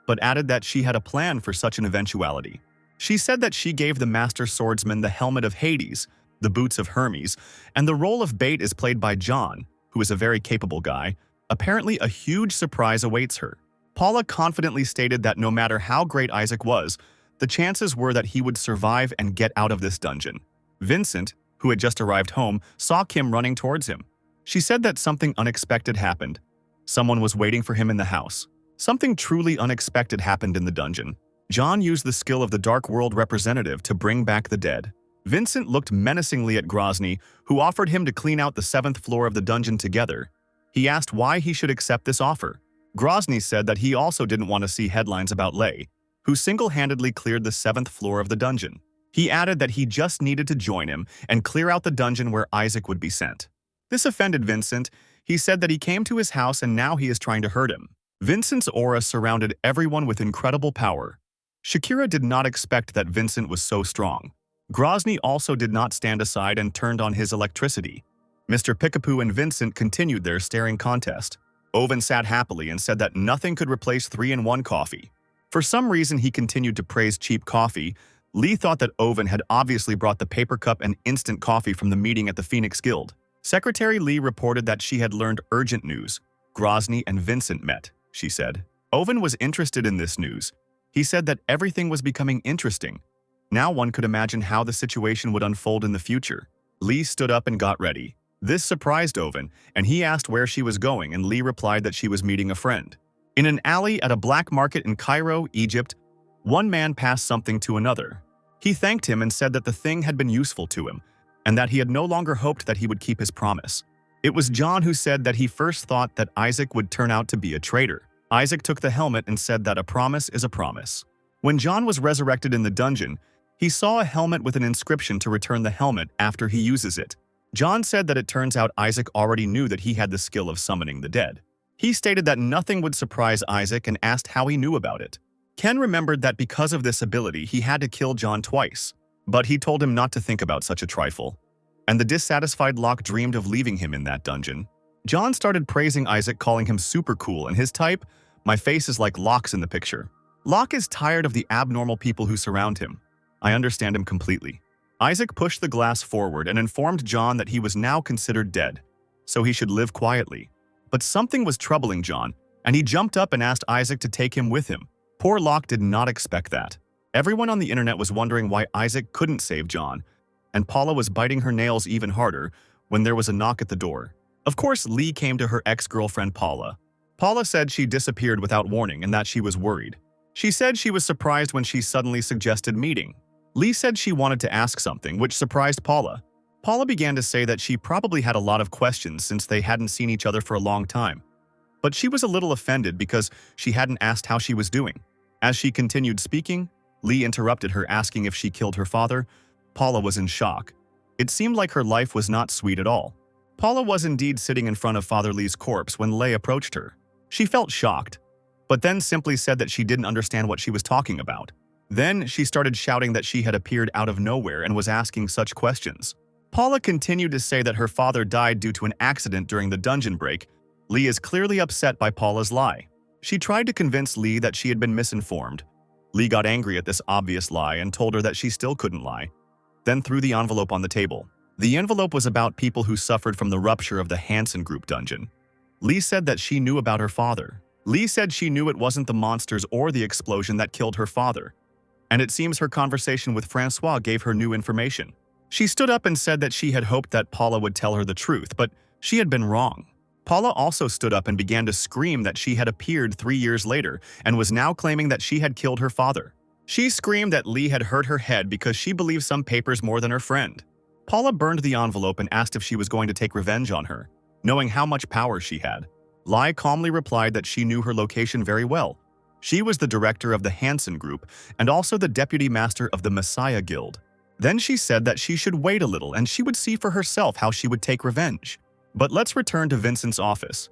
but added that she had a plan for such an eventuality. She said that she gave the Master Swordsman the helmet of Hades, the boots of Hermes, and the role of bait is played by John, who is a very capable guy. Apparently, a huge surprise awaits her. Paula confidently stated that no matter how great Isaac was, the chances were that he would survive and get out of this dungeon. Vincent, who had just arrived home, saw Kim running towards him. She said that something unexpected happened. Someone was waiting for him in the house. Something truly unexpected happened in the dungeon. John used the skill of the Dark World representative to bring back the dead. Vincent looked menacingly at Grozny, who offered him to clean out the 7th floor of the dungeon together. He asked why he should accept this offer. Grozny said that he also didn't want to see headlines about Lei, who single-handedly cleared the 7th floor of the dungeon. He added that he just needed to join him and clear out the dungeon where Isaac would be sent. This offended Vincent. He said that he came to his house and now he is trying to hurt him. Vincent's aura surrounded everyone with incredible power. Shakira did not expect that Vincent was so strong. Grozny also did not stand aside and turned on his electricity. Mr. Pickapoo and Vincent continued their staring contest. Owen sat happily and said that nothing could replace 3-in-1 coffee. For some reason, he continued to praise cheap coffee. Lee thought that Owen had obviously brought the paper cup and instant coffee from the meeting at the Phoenix Guild. Secretary Lee reported that she had learned urgent news. Grozny and Vincent met, she said. Owen was interested in this news. He said that everything was becoming interesting. Now one could imagine how the situation would unfold in the future. Lee stood up and got ready. This surprised Owen, and he asked where she was going, and Lee replied that she was meeting a friend. In an alley at a black market in Cairo, Egypt, one man passed something to another. He thanked him and said that the thing had been useful to him, and that he had no longer hoped that he would keep his promise. It was John who said that he first thought that Isaac would turn out to be a traitor. Isaac took the helmet and said that a promise is a promise. When John was resurrected in the dungeon, he saw a helmet with an inscription to return the helmet after he uses it. John said that it turns out Isaac already knew that he had the skill of summoning the dead. He stated that nothing would surprise Isaac and asked how he knew about it. Ken remembered that because of this ability, he had to kill John twice, but he told him not to think about such a trifle. And the dissatisfied Locke dreamed of leaving him in that dungeon. John started praising Isaac, calling him super cool, and his type, "My face is like Locke's in the picture." Locke is tired of the abnormal people who surround him. I understand him completely. Isaac pushed the glass forward and informed John that he was now considered dead, so he should live quietly. But something was troubling John, and he jumped up and asked Isaac to take him with him. Poor Locke did not expect that. Everyone on the internet was wondering why Isaac couldn't save John, and Paula was biting her nails even harder when there was a knock at the door. Of course, Lee came to her ex-girlfriend Paula. Paula said she disappeared without warning and that she was worried. She said she was surprised when she suddenly suggested meeting. Lee said she wanted to ask something, which surprised Paula. Paula began to say that she probably had a lot of questions since they hadn't seen each other for a long time. But she was a little offended because she hadn't asked how she was doing. As she continued speaking, Lee interrupted her, asking if she killed her father. Paula was in shock. It seemed like her life was not sweet at all. Paula was indeed sitting in front of Father Lee's corpse when Lei approached her. She felt shocked, but then simply said that she didn't understand what she was talking about. Then she started shouting that she had appeared out of nowhere and was asking such questions. Paula continued to say that her father died due to an accident during the dungeon break. Lee is clearly upset by Paula's lie. She tried to convince Lee that she had been misinformed. Lee got angry at this obvious lie and told her that she still couldn't lie, then threw the envelope on the table. The envelope was about people who suffered from the rupture of the Hansen Group dungeon. Lee said that she knew about her father. Lee said she knew it wasn't the monsters or the explosion that killed her father. And it seems her conversation with Francois gave her new information. She stood up and said that she had hoped that Paula would tell her the truth, but she had been wrong. Paula also stood up and began to scream that she had appeared 3 years later and was now claiming that she had killed her father. She screamed that Lee had hurt her head because she believed some papers more than her friend. Paula burned the envelope and asked if she was going to take revenge on her, knowing how much power she had. Lee calmly replied that she knew her location very well. She was the director of the Hansen Group and also the deputy master of the Messiah Guild. Then she said that she should wait a little and she would see for herself how she would take revenge. But let's return to Vincent's office.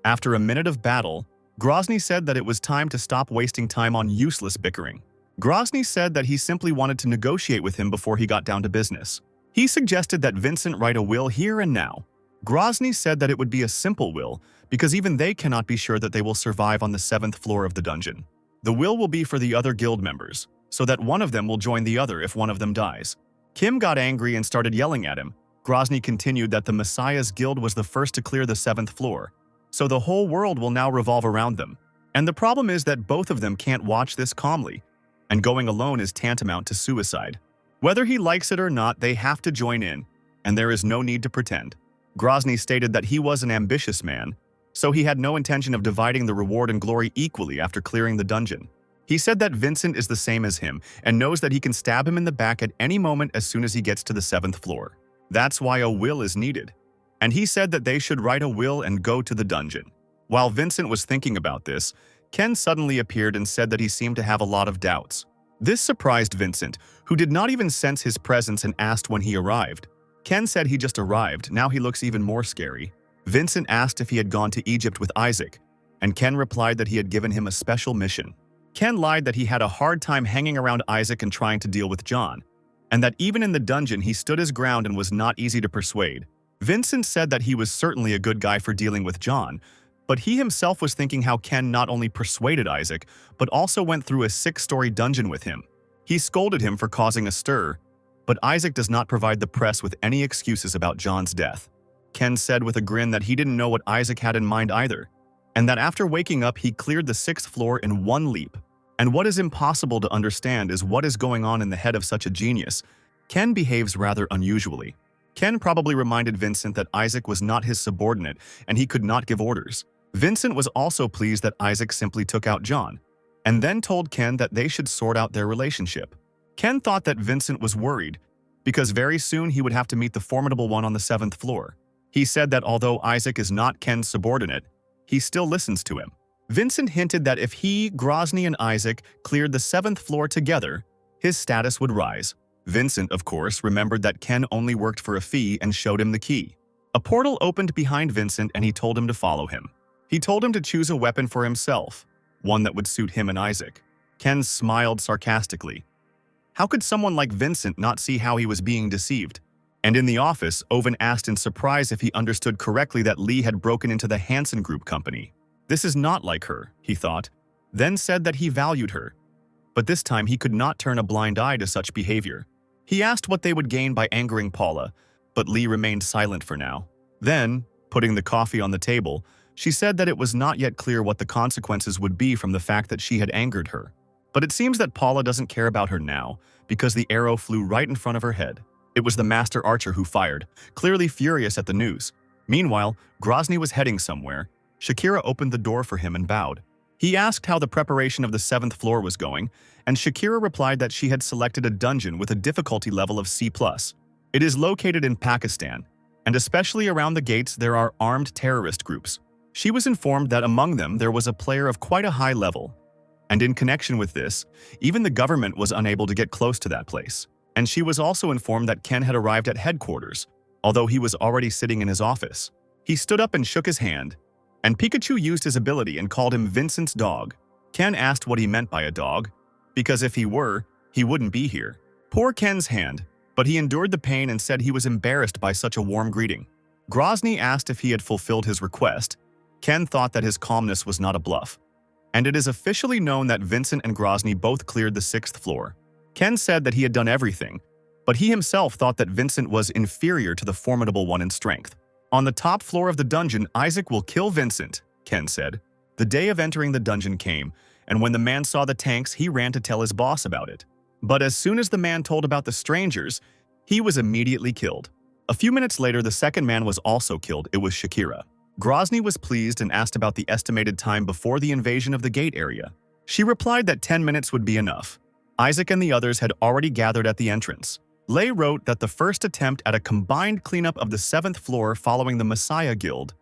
After a minute of battle, Grozny said that it was time to stop wasting time on useless bickering. Grozny said that he simply wanted to negotiate with him before he got down to business. He suggested that Vincent write a will here and now. Grozny said that it would be a simple will because even they cannot be sure that they will survive on the 7th floor of the dungeon. The will be for the other guild members, so that one of them will join the other if one of them dies. Kim got angry and started yelling at him. Grozny continued that the Messiah's Guild was the first to clear the 7th floor, so the whole world will now revolve around them. And the problem is that both of them can't watch this calmly, and going alone is tantamount to suicide. Whether he likes it or not, they have to join in, and there is no need to pretend. Grozny stated that he was an ambitious man, so he had no intention of dividing the reward and glory equally after clearing the dungeon. He said that Vincent is the same as him and knows that he can stab him in the back at any moment as soon as he gets to the 7th floor. That's why a will is needed. And he said that they should write a will and go to the dungeon. While Vincent was thinking about this, Ken suddenly appeared and said that he seemed to have a lot of doubts. This surprised Vincent, who did not even sense his presence and asked when he arrived. Ken said he just arrived, now he looks even more scary. Vincent asked if he had gone to Egypt with Isaac, and Ken replied that he had given him a special mission. Ken lied that he had a hard time hanging around Isaac and trying to deal with John, and that even in the dungeon he stood his ground and was not easy to persuade. Vincent said that he was certainly a good guy for dealing with John, but he himself was thinking how Ken not only persuaded Isaac, but also went through a 6-story dungeon with him. He scolded him for causing a stir, but Isaac does not provide the press with any excuses about John's death. Ken said with a grin that he didn't know what Isaac had in mind either, and that after waking up he cleared the 6th floor in one leap. And what is impossible to understand is what is going on in the head of such a genius. Ken behaves rather unusually. Ken probably reminded Vincent that Isaac was not his subordinate and he could not give orders. Vincent was also pleased that Isaac simply took out John, and then told Ken that they should sort out their relationship. Ken thought that Vincent was worried, because very soon he would have to meet the formidable one on the 7th floor. He said that although Isaac is not Ken's subordinate, he still listens to him. Vincent hinted that if he, Grozny, and Isaac cleared the 7th floor together, his status would rise. Vincent, of course, remembered that Ken only worked for a fee and showed him the key. A portal opened behind Vincent and he told him to follow him. He told him to choose a weapon for himself, one that would suit him and Isaac. Ken smiled sarcastically. How could someone like Vincent not see how he was being deceived? And in the office, Owen asked in surprise if he understood correctly that Lee had broken into the Hansen Group company. This is not like her, he thought, then said that he valued her. But this time he could not turn a blind eye to such behavior. He asked what they would gain by angering Paula, but Lee remained silent for now. Then, putting the coffee on the table, she said that it was not yet clear what the consequences would be from the fact that she had angered her. But it seems that Paula doesn't care about her now, because the arrow flew right in front of her head. It was the master archer who fired, clearly furious at the news. Meanwhile, Grozny was heading somewhere. Shakira opened the door for him and bowed. He asked how the preparation of the 7th floor was going, and Shakira replied that she had selected a dungeon with a difficulty level of C+. It is located in Pakistan, and especially around the gates there are armed terrorist groups. She was informed that among them there was a player of quite a high level, and in connection with this, even the government was unable to get close to that place. And she was also informed that Ken had arrived at headquarters, although he was already sitting in his office. He stood up and shook his hand, and Pikachu used his ability and called him Vincent's dog. Ken asked what he meant by a dog, because if he were, he wouldn't be here. Poor Ken's hand, but he endured the pain and said he was embarrassed by such a warm greeting. Grozny asked if he had fulfilled his request. Ken thought that his calmness was not a bluff. And it is officially known that Vincent and Grozny both cleared the 6th floor. Ken said that he had done everything, but he himself thought that Vincent was inferior to the formidable one in strength. On the top floor of the dungeon, Isaac will kill Vincent, Ken said. The day of entering the dungeon came, and when the man saw the tanks, he ran to tell his boss about it. But as soon as the man told about the strangers, he was immediately killed. A few minutes later, the second man was also killed. It was Shakira. Grozny was pleased and asked about the estimated time before the invasion of the gate area. She replied that 10 minutes would be enough. Isaac and the others had already gathered at the entrance. Lay wrote that the first attempt at a combined cleanup of the 7th floor following the Messiah Guild.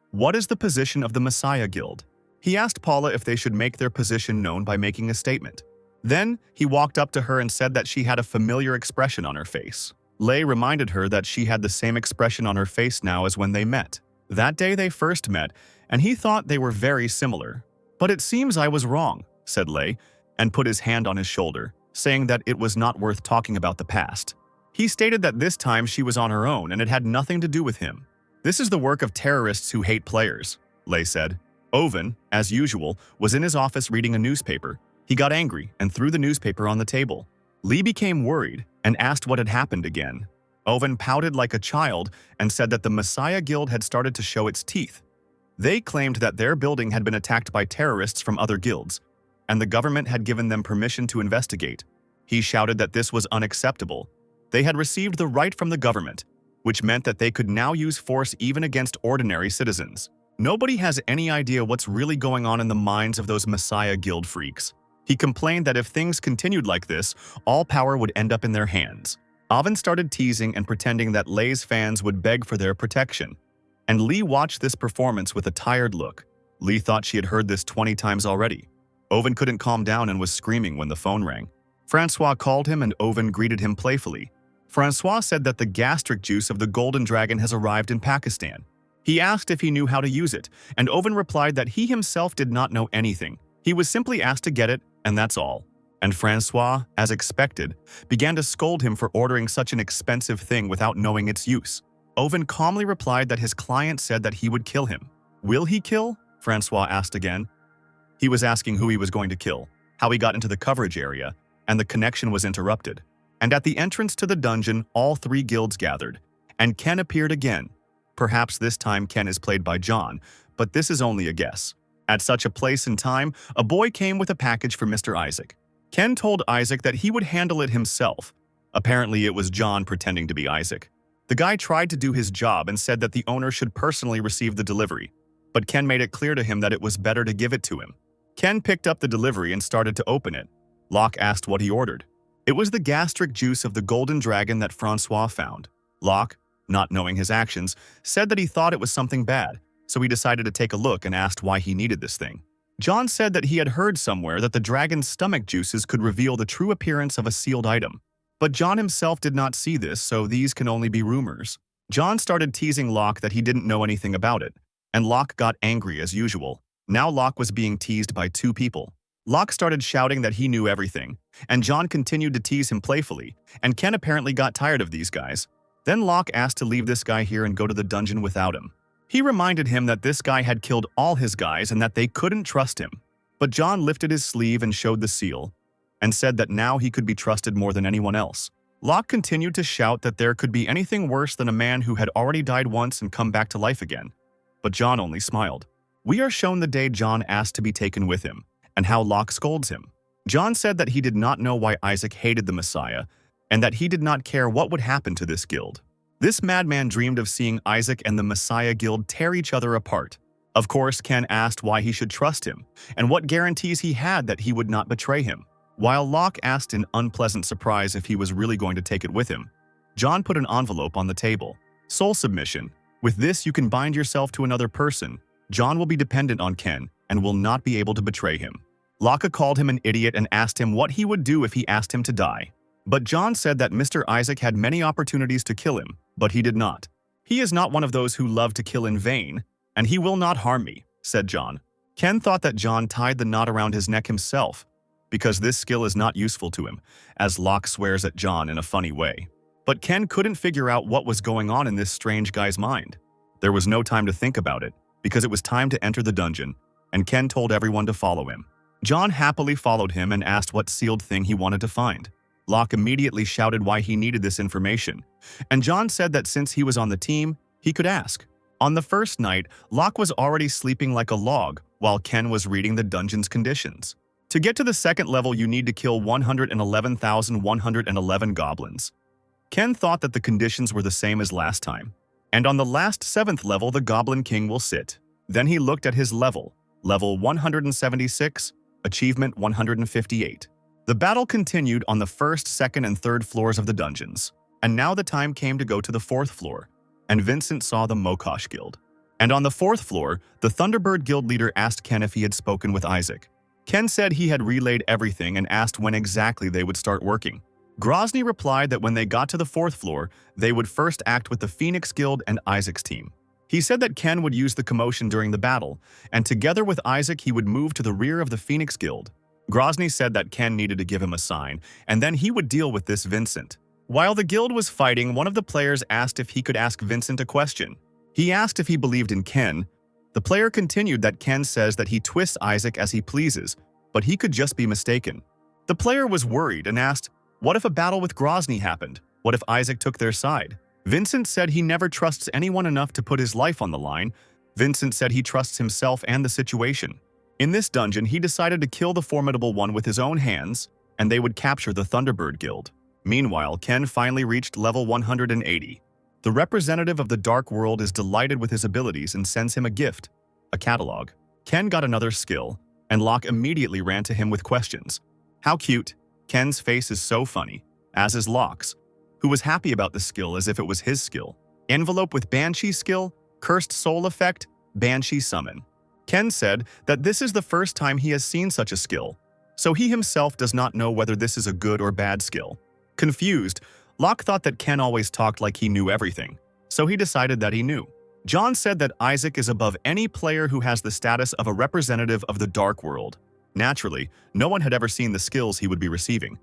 What is the position of the Messiah Guild? He asked Paula if they should make their position known by making a statement. Then, he walked up to her and said that she had a familiar expression on her face. Lay reminded her that she had the same expression on her face now as when they met. That day they first met, and he thought they were very similar. But it seems I was wrong, said Lay, and put his hand on his shoulder, saying that it was not worth talking about the past. He stated that this time she was on her own and it had nothing to do with him. This is the work of terrorists who hate players, Lay said. Owen, as usual, was in his office reading a newspaper. He got angry and threw the newspaper on the table. Lee became worried and asked what had happened again. Owen pouted like a child and said that the Messiah Guild had started to show its teeth. They claimed that their building had been attacked by terrorists from other guilds, and the government had given them permission to investigate. He shouted that this was unacceptable. They had received the right from the government, which meant that they could now use force even against ordinary citizens. Nobody has any idea what's really going on in the minds of those Messiah Guild freaks. He complained that if things continued like this, all power would end up in their hands. Owen started teasing and pretending that Lay's fans would beg for their protection. And Lee watched this performance with a tired look. Lee thought she had heard this 20 times already. Owen couldn't calm down and was screaming when the phone rang. Francois called him and Owen greeted him playfully. Francois said that the gastric juice of the golden dragon has arrived in Pakistan. He asked if he knew how to use it, and Owen replied that he himself did not know anything. He was simply asked to get it, and that's all. And Francois, as expected, began to scold him for ordering such an expensive thing without knowing its use. Owen calmly replied that his client said that he would kill him. Will he kill? Francois asked again. He was asking who he was going to kill, how he got into the coverage area, and the connection was interrupted. And at the entrance to the dungeon, all 3 guilds gathered, and Ken appeared again. Perhaps this time Ken is played by John, but this is only a guess. At such a place and time, a boy came with a package for Mr. Isaac. Ken told Isaac that he would handle it himself. Apparently, it was John pretending to be Isaac. The guy tried to do his job and said that the owner should personally receive the delivery, but Ken made it clear to him that it was better to give it to him. Ken picked up the delivery and started to open it. Locke asked what he ordered. It was the gastric juice of the golden dragon that Francois found. Locke, not knowing his actions, said that he thought it was something bad, so he decided to take a look and asked why he needed this thing. John said that he had heard somewhere that the dragon's stomach juices could reveal the true appearance of a sealed item. But John himself did not see this, so these can only be rumors. John started teasing Locke that he didn't know anything about it, and Locke got angry as usual. Now Locke was being teased by 2 people. Locke started shouting that he knew everything, and John continued to tease him playfully, and Ken apparently got tired of these guys. Then Locke asked to leave this guy here and go to the dungeon without him. He reminded him that this guy had killed all his guys and that they couldn't trust him. But John lifted his sleeve and showed the seal, and said that now he could be trusted more than anyone else. Locke continued to shout that there could be anything worse than a man who had already died once and come back to life again. But John only smiled. We are shown the day John asked to be taken with him, and how Locke scolds him. John said that he did not know why Isaac hated the Messiah, and that he did not care what would happen to this guild. This madman dreamed of seeing Isaac and the Messiah Guild tear each other apart. Of course, Ken asked why he should trust him, and what guarantees he had that he would not betray him. While Locke asked in unpleasant surprise if he was really going to take it with him, John put an envelope on the table. Soul submission. With this, you can bind yourself to another person. John will be dependent on Ken and will not be able to betray him. Locke called him an idiot and asked him what he would do if he asked him to die. But John said that Mr. Isaac had many opportunities to kill him, but he did not. He is not one of those who love to kill in vain, and he will not harm me, said John. Ken thought that John tied the knot around his neck himself, because this skill is not useful to him, as Locke swears at John in a funny way. But Ken couldn't figure out what was going on in this strange guy's mind. There was no time to think about it, because it was time to enter the dungeon, and Ken told everyone to follow him. John happily followed him and asked what sealed thing he wanted to find. Locke immediately shouted why he needed this information, and John said that since he was on the team, he could ask. On the first night, Locke was already sleeping like a log while Ken was reading the dungeon's conditions. To get to the second level, you need to kill 111,111 goblins. Ken thought that the conditions were the same as last time. And on the last 7th level, the Goblin King will sit. Then he looked at his level 176, achievement 158. The battle continued on the 1st, 2nd, and 3rd floors of the dungeons. And now the time came to go to the 4th floor, and Vincent saw the Mokosh Guild. And on the 4th floor, the Thunderbird Guild leader asked Ken if he had spoken with Isaac. Ken said he had relayed everything and asked when exactly they would start working. Grozny replied that when they got to the 4th floor, they would first act with the Phoenix Guild and Isaac's team. He said that Ken would use the commotion during the battle, and together with Isaac he would move to the rear of the Phoenix Guild. Grozny said that Ken needed to give him a sign, and then he would deal with this Vincent. While the guild was fighting, one of the players asked if he could ask Vincent a question. He asked if he believed in Ken. The player continued that Ken says that he twists Isaac as he pleases, but he could just be mistaken. The player was worried and asked, what if a battle with Grozny happened? What if Isaac took their side? Vincent said he never trusts anyone enough to put his life on the line. Vincent said he trusts himself and the situation. In this dungeon, he decided to kill the formidable one with his own hands, and they would capture the Thunderbird Guild. Meanwhile, Ken finally reached level 180. The representative of the Dark World is delighted with his abilities and sends him a gift, a catalog. Ken got another skill, and Locke immediately ran to him with questions. How cute! Ken's face is so funny, as is Locke's, who was happy about the skill as if it was his skill. Envelope with Banshee skill, Cursed Soul Effect, Banshee Summon. Ken said that this is the first time he has seen such a skill, so he himself does not know whether this is a good or bad skill. Confused, Locke thought that Ken always talked like he knew everything, so he decided that he knew. John said that Isaac is above any player who has the status of a representative of the Dark World. Naturally, no one had ever seen the skills he would be receiving,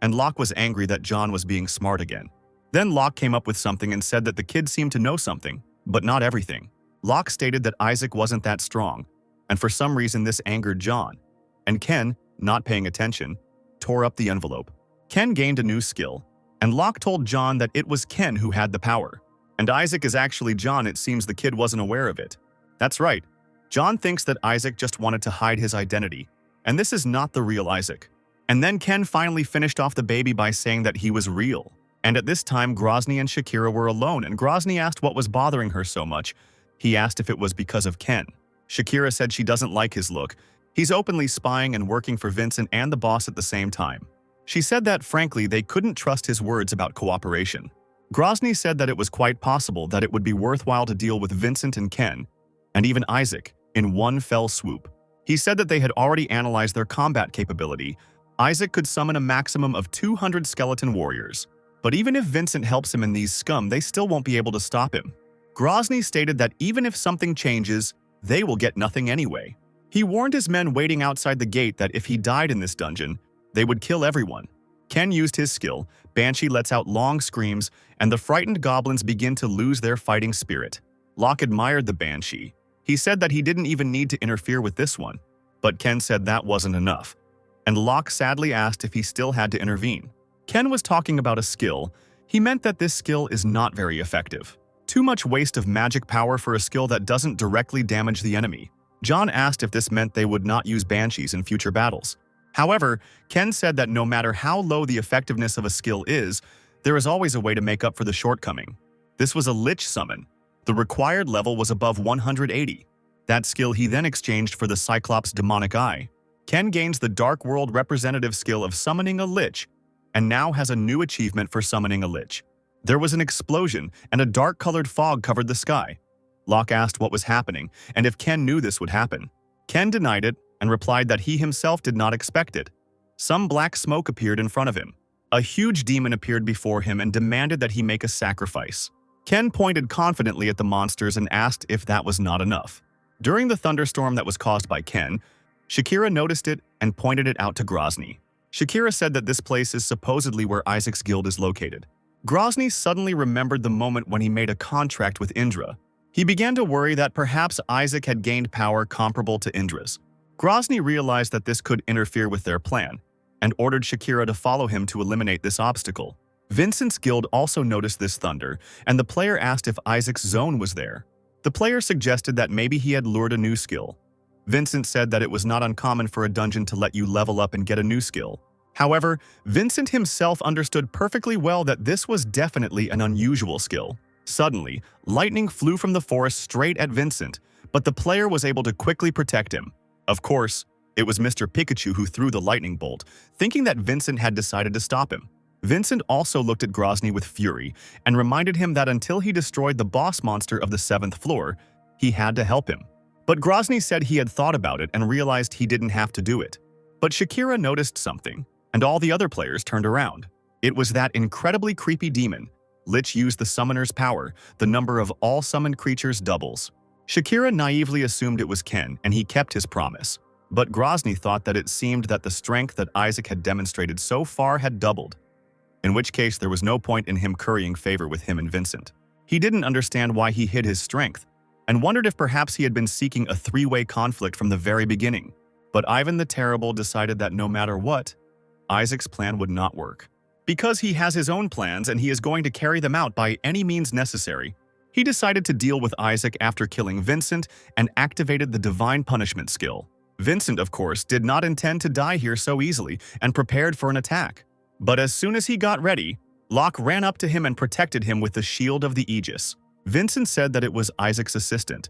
and Locke was angry that John was being smart again. Then Locke came up with something and said that the kid seemed to know something, but not everything. Locke stated that Isaac wasn't that strong, and for some reason this angered John. And Ken, not paying attention, tore up the envelope. Ken gained a new skill, and Locke told John that it was Ken who had the power. And Isaac is actually John. It seems the kid wasn't aware of it. That's right. John thinks that Isaac just wanted to hide his identity, and this is not the real Isaac. And then Ken finally finished off the baby by saying that he was real. And at this time, Grozny and Shakira were alone, and Grozny asked what was bothering her so much. He asked if it was because of Ken. Shakira said she doesn't like his look. He's openly spying and working for Vincent and the boss at the same time. She said that, frankly, they couldn't trust his words about cooperation. Grozny said that it was quite possible that it would be worthwhile to deal with Vincent and Ken, and even Isaac, in one fell swoop. He said that they had already analyzed their combat capability. Isaac could summon a maximum of 200 skeleton warriors. But even if Vincent helps him in these scum, they still won't be able to stop him. Grozny stated that even if something changes, they will get nothing anyway. He warned his men waiting outside the gate that if he died in this dungeon, they would kill everyone. Ken used his skill, Banshee lets out long screams, and the frightened goblins begin to lose their fighting spirit. Locke admired the Banshee. He said that he didn't even need to interfere with this one. But Ken said that wasn't enough. And Locke sadly asked if he still had to intervene. Ken was talking about a skill. He meant that this skill is not very effective. Too much waste of magic power for a skill that doesn't directly damage the enemy. John asked if this meant they would not use Banshees in future battles. However, Ken said that no matter how low the effectiveness of a skill is, there is always a way to make up for the shortcoming. This was a Lich summon. The required level was above 180. That skill he then exchanged for the Cyclops' demonic eye. Ken gains the Dark World representative skill of summoning a Lich, and now has a new achievement for summoning a Lich. There was an explosion, and a dark-colored fog covered the sky. Locke asked what was happening, and if Ken knew this would happen. Ken denied it, and replied that he himself did not expect it. Some black smoke appeared in front of him. A huge demon appeared before him and demanded that he make a sacrifice. Ken pointed confidently at the monsters and asked if that was not enough. During the thunderstorm that was caused by Ken, Shakira noticed it and pointed it out to Grozny. Shakira said that this place is supposedly where Isaac's guild is located. Grozny suddenly remembered the moment when he made a contract with Indra. He began to worry that perhaps Isaac had gained power comparable to Indra's. Grozny realized that this could interfere with their plan, and ordered Shakira to follow him to eliminate this obstacle. Vincent's guild also noticed this thunder, and the player asked if Isaac's zone was there. The player suggested that maybe he had lured a new skill. Vincent said that it was not uncommon for a dungeon to let you level up and get a new skill. However, Vincent himself understood perfectly well that this was definitely an unusual skill. Suddenly, lightning flew from the forest straight at Vincent, but the player was able to quickly protect him. Of course, it was Mr. Pikachu who threw the lightning bolt, thinking that Vincent had decided to stop him. Vincent also looked at Grozny with fury and reminded him that until he destroyed the boss monster of the 7th floor, he had to help him. But Grozny said he had thought about it and realized he didn't have to do it. But Shakira noticed something, and all the other players turned around. It was that incredibly creepy demon. Lich used the summoner's power. The number of all summoned creatures doubles. Shakira naively assumed it was Ken, and he kept his promise. But Grozny thought that it seemed that the strength that Isaac had demonstrated so far had doubled, in which case there was no point in him currying favor with him and Vincent. He didn't understand why he hid his strength, and wondered if perhaps he had been seeking a three-way conflict from the very beginning. But Ivan the Terrible decided that no matter what, Isaac's plan would not work. Because he has his own plans and he is going to carry them out by any means necessary, he decided to deal with Isaac after killing Vincent and activated the Divine Punishment skill. Vincent, of course, did not intend to die here so easily and prepared for an attack. But as soon as he got ready, Locke ran up to him and protected him with the Shield of the Aegis. Vincent said that it was Isaac's assistant,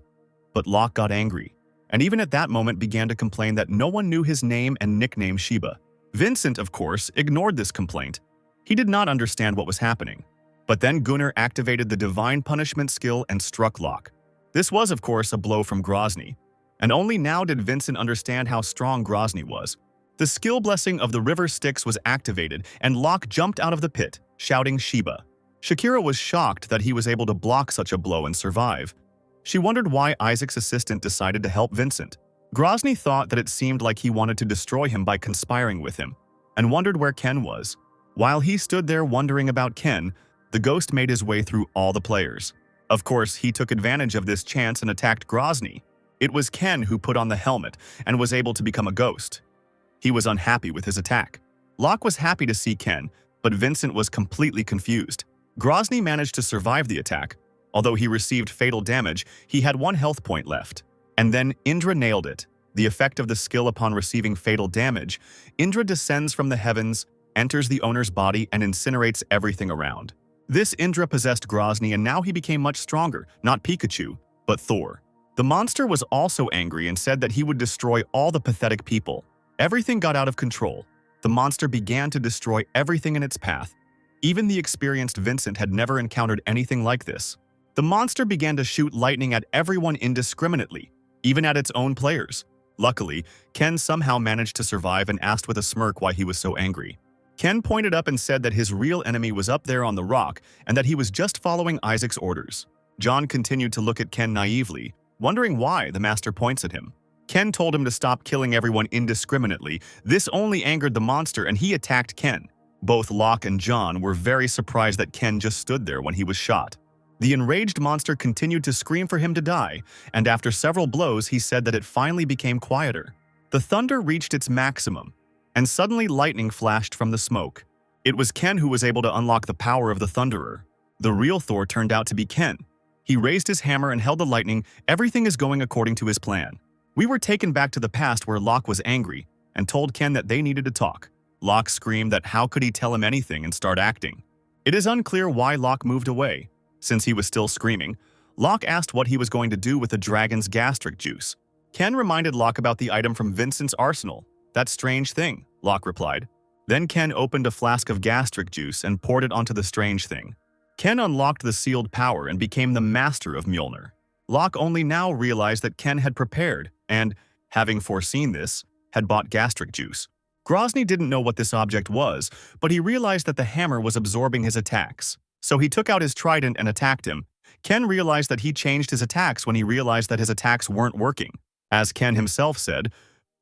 but Locke got angry, and even at that moment began to complain that no one knew his name and nickname Sheba. Vincent, of course, ignored this complaint. He did not understand what was happening. But then Gunnar activated the Divine Punishment skill and struck Locke. This was, of course, a blow from Grozny, and only now did Vincent understand how strong Grozny was. The skill blessing of the River Styx was activated, and Locke jumped out of the pit, shouting Sheba. Shakira was shocked that he was able to block such a blow and survive. She wondered why Isaac's assistant decided to help Vincent. Grozny thought that it seemed like he wanted to destroy him by conspiring with him, and wondered where Ken was. While he stood there wondering about Ken, the ghost made his way through all the players. Of course, he took advantage of this chance and attacked Grozny. It was Ken who put on the helmet and was able to become a ghost. He was unhappy with his attack. Locke was happy to see Ken, but Vincent was completely confused. Grozny managed to survive the attack. Although he received fatal damage, he had 1 health point left. And then Indra nailed it. The effect of the skill upon receiving fatal damage, Indra descends from the heavens, enters the owner's body, and incinerates everything around. This Indra possessed Grozny, and now he became much stronger, not Pikachu, but Thor. The monster was also angry and said that he would destroy all the pathetic people. Everything got out of control. The monster began to destroy everything in its path. Even the experienced Vincent had never encountered anything like this. The monster began to shoot lightning at everyone indiscriminately, even at its own players. Luckily, Ken somehow managed to survive and asked with a smirk why he was so angry. Ken pointed up and said that his real enemy was up there on the rock and that he was just following Isaac's orders. John continued to look at Ken naively, wondering why the master points at him. Ken told him to stop killing everyone indiscriminately. This only angered the monster and he attacked Ken. Both Locke and John were very surprised that Ken just stood there when he was shot. The enraged monster continued to scream for him to die, and after several blows he said that it finally became quieter. The thunder reached its maximum, and suddenly lightning flashed from the smoke. It was Ken who was able to unlock the power of the Thunderer. The real Thor turned out to be Ken. He raised his hammer and held the lightning. Everything is going according to his plan. We were taken back to the past where Locke was angry and told Ken that they needed to talk. Locke screamed that how could he tell him anything and start acting. It is unclear why Locke moved away. Since he was still screaming, Locke asked what he was going to do with the dragon's gastric juice. Ken reminded Locke about the item from Vincent's arsenal. That strange thing, Locke replied. Then Ken opened a flask of gastric juice and poured it onto the strange thing. Ken unlocked the sealed power and became the master of Mjolnir. Locke only now realized that Ken had prepared and, having foreseen this, had bought gastric juice. Grozny didn't know what this object was, but he realized that the hammer was absorbing his attacks. So he took out his trident and attacked him. Ken realized that he changed his attacks when he realized that his attacks weren't working. As Ken himself said,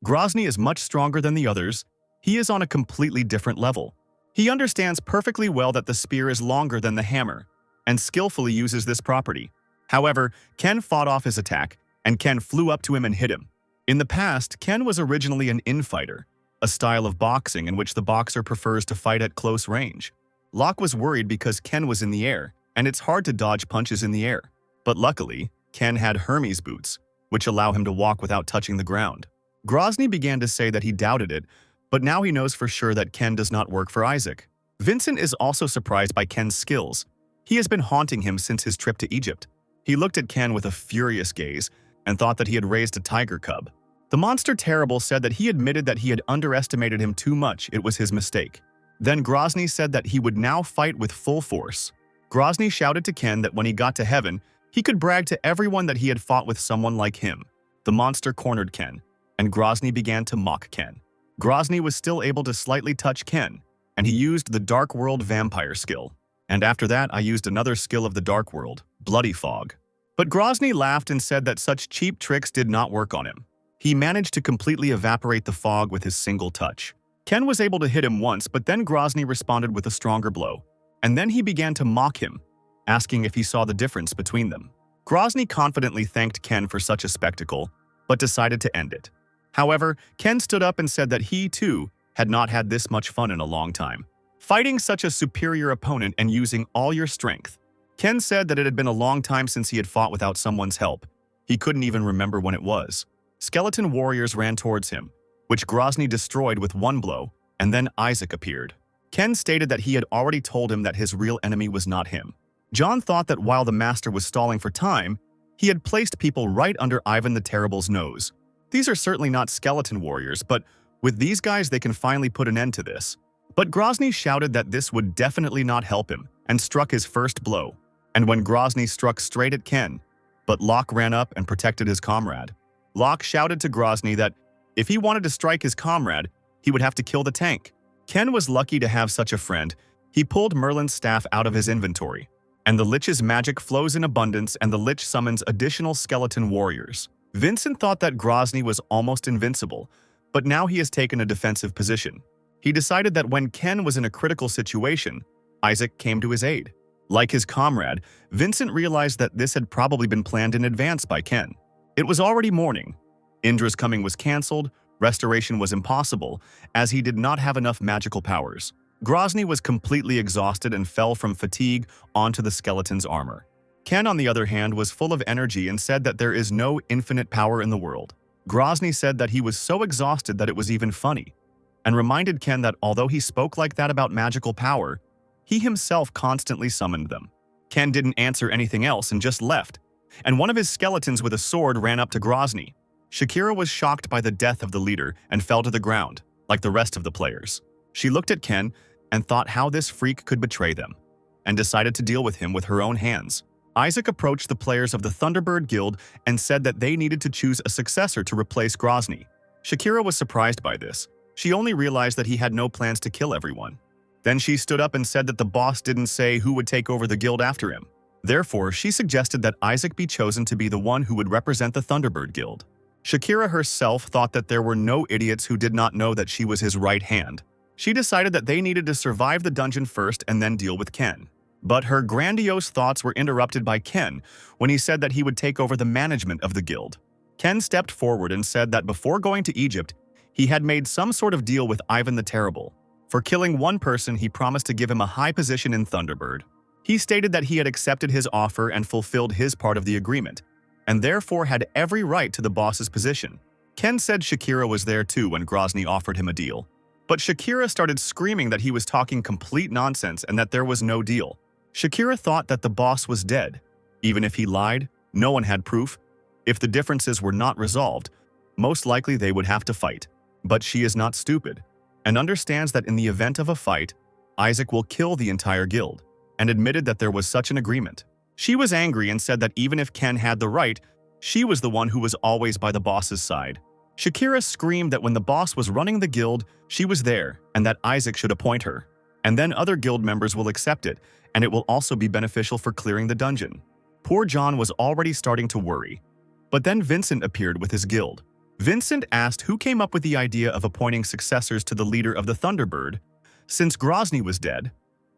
Grozny is much stronger than the others. He is on a completely different level. He understands perfectly well that the spear is longer than the hammer, and skillfully uses this property. However, Ken fought off his attack, and Ken flew up to him and hit him. In the past, Ken was originally an infighter, a style of boxing in which the boxer prefers to fight at close range. Locke was worried because Ken was in the air, and it's hard to dodge punches in the air. But luckily, Ken had Hermes boots, which allow him to walk without touching the ground. Grozny began to say that he doubted it, but now he knows for sure that Ken does not work for Isaac. Vincent is also surprised by Ken's skills. He has been haunting him since his trip to Egypt. He looked at Ken with a furious gaze and thought that he had raised a tiger cub. The monster Terrible said that he admitted that he had underestimated him too much. It was his mistake. Then Grozny said that he would now fight with full force. Grozny shouted to Ken that when he got to heaven, he could brag to everyone that he had fought with someone like him. The monster cornered Ken, and Grozny began to mock Ken. Grozny was still able to slightly touch Ken, and he used the Dark World Vampire skill. And after that, I used another skill of the Dark World, Bloody Fog. But Grozny laughed and said that such cheap tricks did not work on him. He managed to completely evaporate the fog with his single touch. Ken was able to hit him once, but then Grozny responded with a stronger blow. And then he began to mock him, asking if he saw the difference between them. Grozny confidently thanked Ken for such a spectacle, but decided to end it. However, Ken stood up and said that he, too, had not had this much fun in a long time. Fighting such a superior opponent and using all your strength. Ken said that it had been a long time since he had fought without someone's help. He couldn't even remember when it was. Skeleton warriors ran towards him, which Grozny destroyed with one blow, and then Isaac appeared. Ken stated that he had already told him that his real enemy was not him. John thought that while the master was stalling for time, he had placed people right under Ivan the Terrible's nose. These are certainly not skeleton warriors, but with these guys they can finally put an end to this. But Grozny shouted that this would definitely not help him, and struck his first blow. And when Grozny struck straight at Ken, but Locke ran up and protected his comrade. Locke shouted to Grozny that if he wanted to strike his comrade, he would have to kill the tank. Ken was lucky to have such a friend. He pulled Merlin's staff out of his inventory, and the Lich's magic flows in abundance and the Lich summons additional skeleton warriors. Vincent thought that Grozny was almost invincible, but now he has taken a defensive position. He decided that when Ken was in a critical situation, Isaac came to his aid. Like his comrade, Vincent realized that this had probably been planned in advance by Ken. It was already morning. Indra's coming was cancelled, restoration was impossible, as he did not have enough magical powers. Grozny was completely exhausted and fell from fatigue onto the skeleton's armor. Ken, on the other hand, was full of energy and said that there is no infinite power in the world. Grozny said that he was so exhausted that it was even funny, and reminded Ken that although he spoke like that about magical power, he himself constantly summoned them. Ken didn't answer anything else and just left, and one of his skeletons with a sword ran up to Grozny. Shakira was shocked by the death of the leader and fell to the ground, like the rest of the players. She looked at Ken and thought how this freak could betray them, and decided to deal with him with her own hands. Isaac approached the players of the Thunderbird Guild and said that they needed to choose a successor to replace Grozny. Shakira was surprised by this. She only realized that he had no plans to kill everyone. Then she stood up and said that the boss didn't say who would take over the guild after him. Therefore, she suggested that Isaac be chosen to be the one who would represent the Thunderbird Guild. Shakira herself thought that there were no idiots who did not know that she was his right hand. She decided that they needed to survive the dungeon first and then deal with Ken. But her grandiose thoughts were interrupted by Ken when he said that he would take over the management of the guild. Ken stepped forward and said that before going to Egypt, he had made some sort of deal with Ivan the Terrible. For killing one person, he promised to give him a high position in Thunderbird. He stated that he had accepted his offer and fulfilled his part of the agreement, and therefore had every right to the boss's position. Ken said Shakira was there too when Grozny offered him a deal. But Shakira started screaming that he was talking complete nonsense and that there was no deal. Shakira thought that the boss was dead. Even if he lied, no one had proof. If the differences were not resolved, most likely they would have to fight. But she is not stupid, and understands that in the event of a fight, Isaac will kill the entire guild, and admitted that there was such an agreement. She was angry and said that even if Ken had the right, she was the one who was always by the boss's side. Shakira screamed that when the boss was running the guild, she was there, and that Isaac should appoint her. And then other guild members will accept it, and it will also be beneficial for clearing the dungeon. Poor John was already starting to worry. But then Vincent appeared with his guild. Vincent asked who came up with the idea of appointing successors to the leader of the Thunderbird, Since Grozny was dead,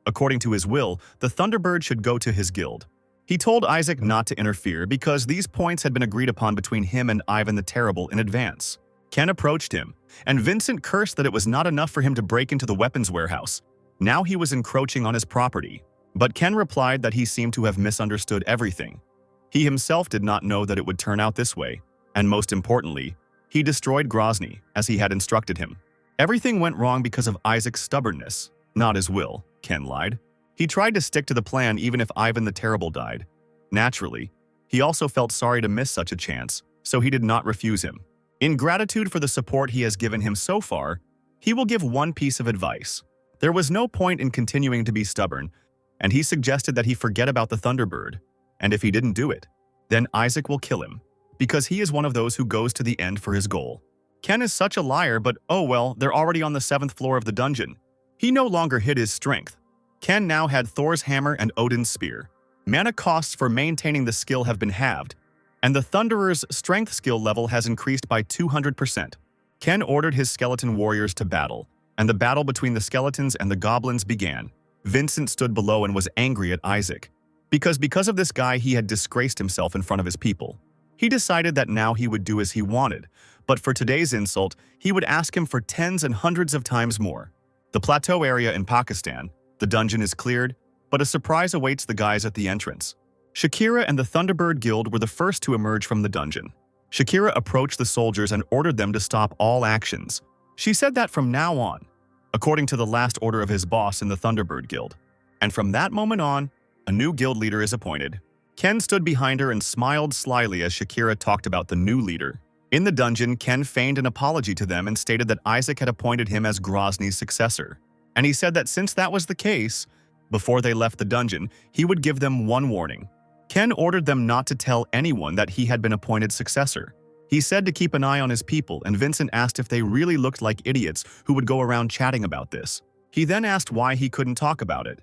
according to his will, the Thunderbird should go to his guild. He told Isaac not to interfere because these points had been agreed upon between him and Ivan the Terrible in advance. Ken approached him, and Vincent cursed that it was not enough for him to break into the weapons warehouse. Now he was encroaching on his property. But Ken replied that he seemed to have misunderstood everything. He himself did not know that it would turn out this way, and most importantly, he destroyed Grozny as he had instructed him. Everything went wrong because of Isaac's stubbornness, not his will, Ken lied. He tried to stick to the plan even if Ivan the Terrible died. Naturally, he also felt sorry to miss such a chance, so he did not refuse him. In gratitude for the support he has given him so far, he will give one piece of advice. There was no point in continuing to be stubborn, and he suggested that he forget about the Thunderbird, and if he didn't do it, then Isaac will kill him, because he is one of those who goes to the end for his goal. Ken is such a liar, but oh well, they're already on the 7th floor of the dungeon. He no longer hid his strength. Ken now had Thor's hammer and Odin's spear. Mana costs for maintaining the skill have been halved, and the Thunderer's strength skill level has increased by 200%. Ken ordered his skeleton warriors to battle, and the battle between the skeletons and the goblins began. Vincent stood below and was angry at Isaac, because of this guy he had disgraced himself in front of his people. He decided that now he would do as he wanted, but for today's insult, he would ask him for tens and hundreds of times more. The plateau area in Pakistan, the dungeon is cleared, but a surprise awaits the guys at the entrance. Shakira and the Thunderbird Guild were the first to emerge from the dungeon. Shakira approached the soldiers and ordered them to stop all actions. She said that from now on, according to the last order of his boss in the Thunderbird Guild. And from that moment on, a new guild leader is appointed. Ken stood behind her and smiled slyly as Shakira talked about the new leader. In the dungeon, Ken feigned an apology to them and stated that Isaac had appointed him as Grozny's successor. And he said that since that was the case, before they left the dungeon, he would give them one warning. Ken ordered them not to tell anyone that he had been appointed successor. He said to keep an eye on his people, and Vincent asked if they really looked like idiots who would go around chatting about this. He then asked why he couldn't talk about it.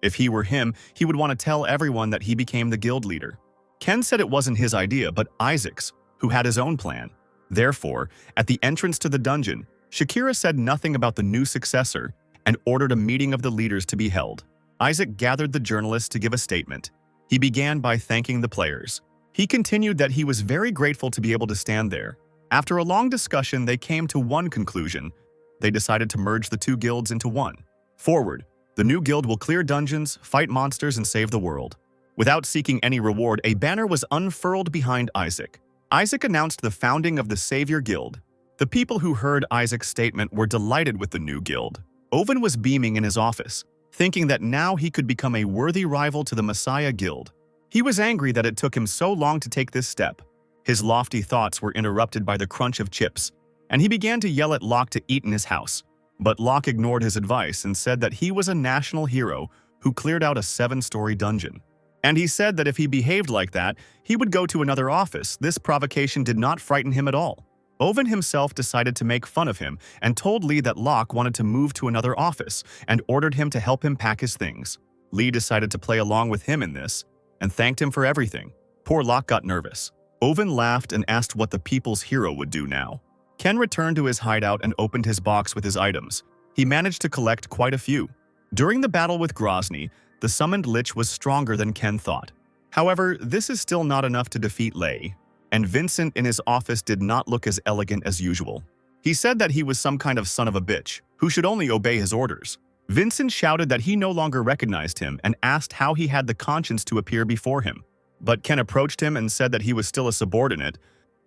If he were him, he would want to tell everyone that he became the guild leader. Ken said it wasn't his idea, but Isaac's, who had his own plan. Therefore, at the entrance to the dungeon, Shakira said nothing about the new successor and ordered a meeting of the leaders to be held. Isaac gathered the journalists to give a statement. He began by thanking the players. He continued that he was very grateful to be able to stand there. After a long discussion, they came to one conclusion. They decided to merge the two guilds into one. Forward, the new guild will clear dungeons, fight monsters, and save the world. Without seeking any reward, a banner was unfurled behind Isaac. Isaac announced the founding of the Savior Guild. The people who heard Isaac's statement were delighted with the new guild. Owen was beaming in his office, thinking that now he could become a worthy rival to the Messiah Guild. He was angry that it took him so long to take this step. His lofty thoughts were interrupted by the crunch of chips, and he began to yell at Locke to eat in his house. But Locke ignored his advice and said that he was a national hero who cleared out a 7-story dungeon. And he said that if he behaved like that, he would go to another office. This provocation did not frighten him at all. Owen himself decided to make fun of him and told Lee that Locke wanted to move to another office and ordered him to help him pack his things. Lee decided to play along with him in this and thanked him for everything. Poor Locke got nervous. Owen laughed and asked what the people's hero would do now. Ken returned to his hideout and opened his box with his items. He managed to collect quite a few. During the battle with Grozny, the summoned Lich was stronger than Ken thought. However, this is still not enough to defeat Lei, and Vincent in his office did not look as elegant as usual. He said that he was some kind of son of a bitch, who should only obey his orders. Vincent shouted that he no longer recognized him and asked how he had the conscience to appear before him. But Ken approached him and said that he was still a subordinate.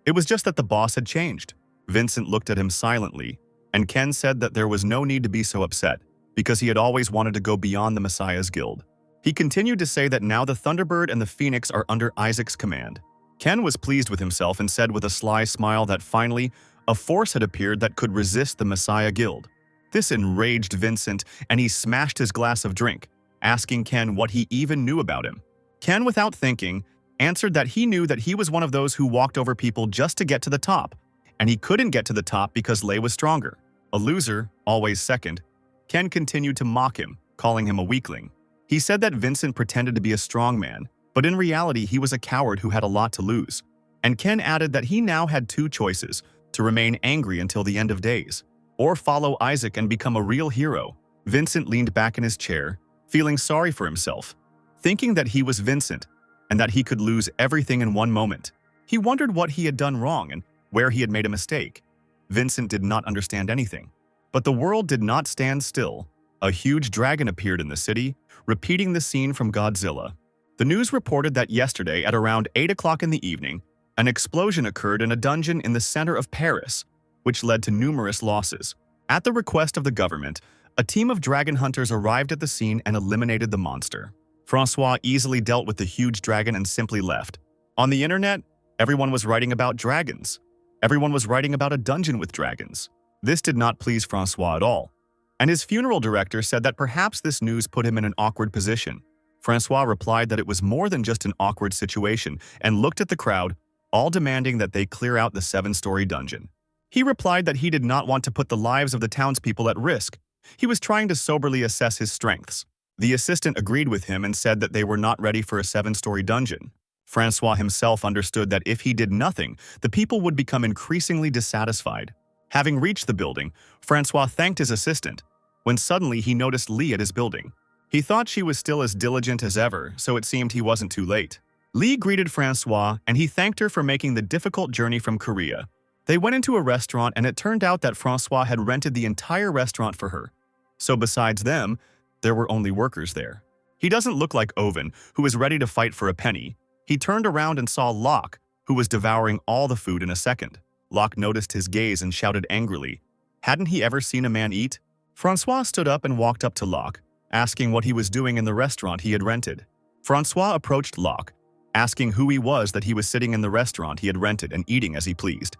It was just that the boss had changed. Vincent looked at him silently, and Ken said that there was no need to be so upset, because he had always wanted to go beyond the Messiah's Guild. He continued to say that now the Thunderbird and the Phoenix are under Isaac's command. Ken was pleased with himself and said with a sly smile that finally, a force had appeared that could resist the Messiah Guild. This enraged Vincent, and he smashed his glass of drink, asking Ken what he even knew about him. Ken, without thinking, answered that he knew that he was one of those who walked over people just to get to the top, and he couldn't get to the top because Lei was stronger. A loser, always second. Ken continued to mock him, calling him a weakling. He said that Vincent pretended to be a strong man, but in reality he was a coward who had a lot to lose. And Ken added that he now had two choices: to remain angry until the end of days, or follow Isaac and become a real hero. Vincent leaned back in his chair, feeling sorry for himself, thinking that he was Vincent and that he could lose everything in one moment. He wondered what he had done wrong and where he had made a mistake. Vincent did not understand anything. But the world did not stand still. A huge dragon appeared in the city, repeating the scene from Godzilla. The news reported that yesterday at around 8 o'clock in the evening, an explosion occurred in a dungeon in the center of Paris, which led to numerous losses. At the request of the government, a team of dragon hunters arrived at the scene and eliminated the monster. Francois easily dealt with the huge dragon and simply left. On the internet, everyone was writing about dragons. Everyone was writing about a dungeon with dragons. This did not please Francois at all, and his funeral director said that perhaps this news put him in an awkward position. Francois replied that it was more than just an awkward situation and looked at the crowd, all demanding that they clear out the 7-story dungeon. He replied that he did not want to put the lives of the townspeople at risk. He was trying to soberly assess his strengths. The assistant agreed with him and said that they were not ready for a 7-story dungeon. Francois himself understood that if he did nothing, the people would become increasingly dissatisfied. Having reached the building, Francois thanked his assistant, when suddenly he noticed Lee at his building. He thought she was still as diligent as ever, so it seemed he wasn't too late. Lee greeted Francois and he thanked her for making the difficult journey from Korea. They went into a restaurant and it turned out that Francois had rented the entire restaurant for her. So besides them, there were only workers there. He doesn't look like Owen, who is ready to fight for a penny. He turned around and saw Locke, who was devouring all the food in a second. Locke noticed his gaze and shouted angrily, "Hadn't he ever seen a man eat?" Francois stood up and walked up to Locke, asking what he was doing in the restaurant he had rented. Francois approached Locke, asking who he was that he was sitting in the restaurant he had rented and eating as he pleased.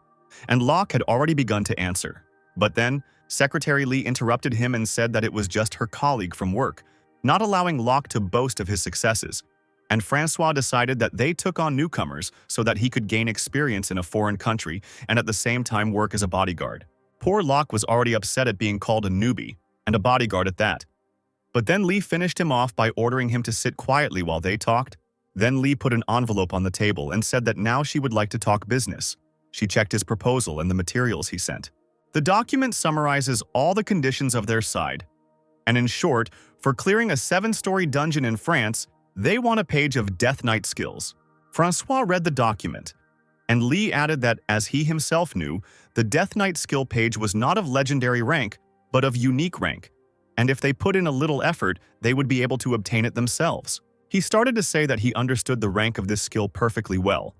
And Locke had already begun to answer. But then, Secretary Lee interrupted him and said that it was just her colleague from work, not allowing Locke to boast of his successes. And Francois decided that they took on newcomers so that he could gain experience in a foreign country and at the same time work as a bodyguard. Poor Locke was already upset at being called a newbie, and a bodyguard at that. But then Lee finished him off by ordering him to sit quietly while they talked. Then Lee put an envelope on the table and said that now she would like to talk business. She checked his proposal and the materials he sent. The document summarizes all the conditions of their side. And in short, for clearing a 7-story dungeon in France, they want a page of Death Knight skills. Francois read the document, and Lee added that, as he himself knew, the Death Knight skill page was not of legendary rank, but of unique rank, and if they put in a little effort, they would be able to obtain it themselves. He started to say that he understood the rank of this skill perfectly well,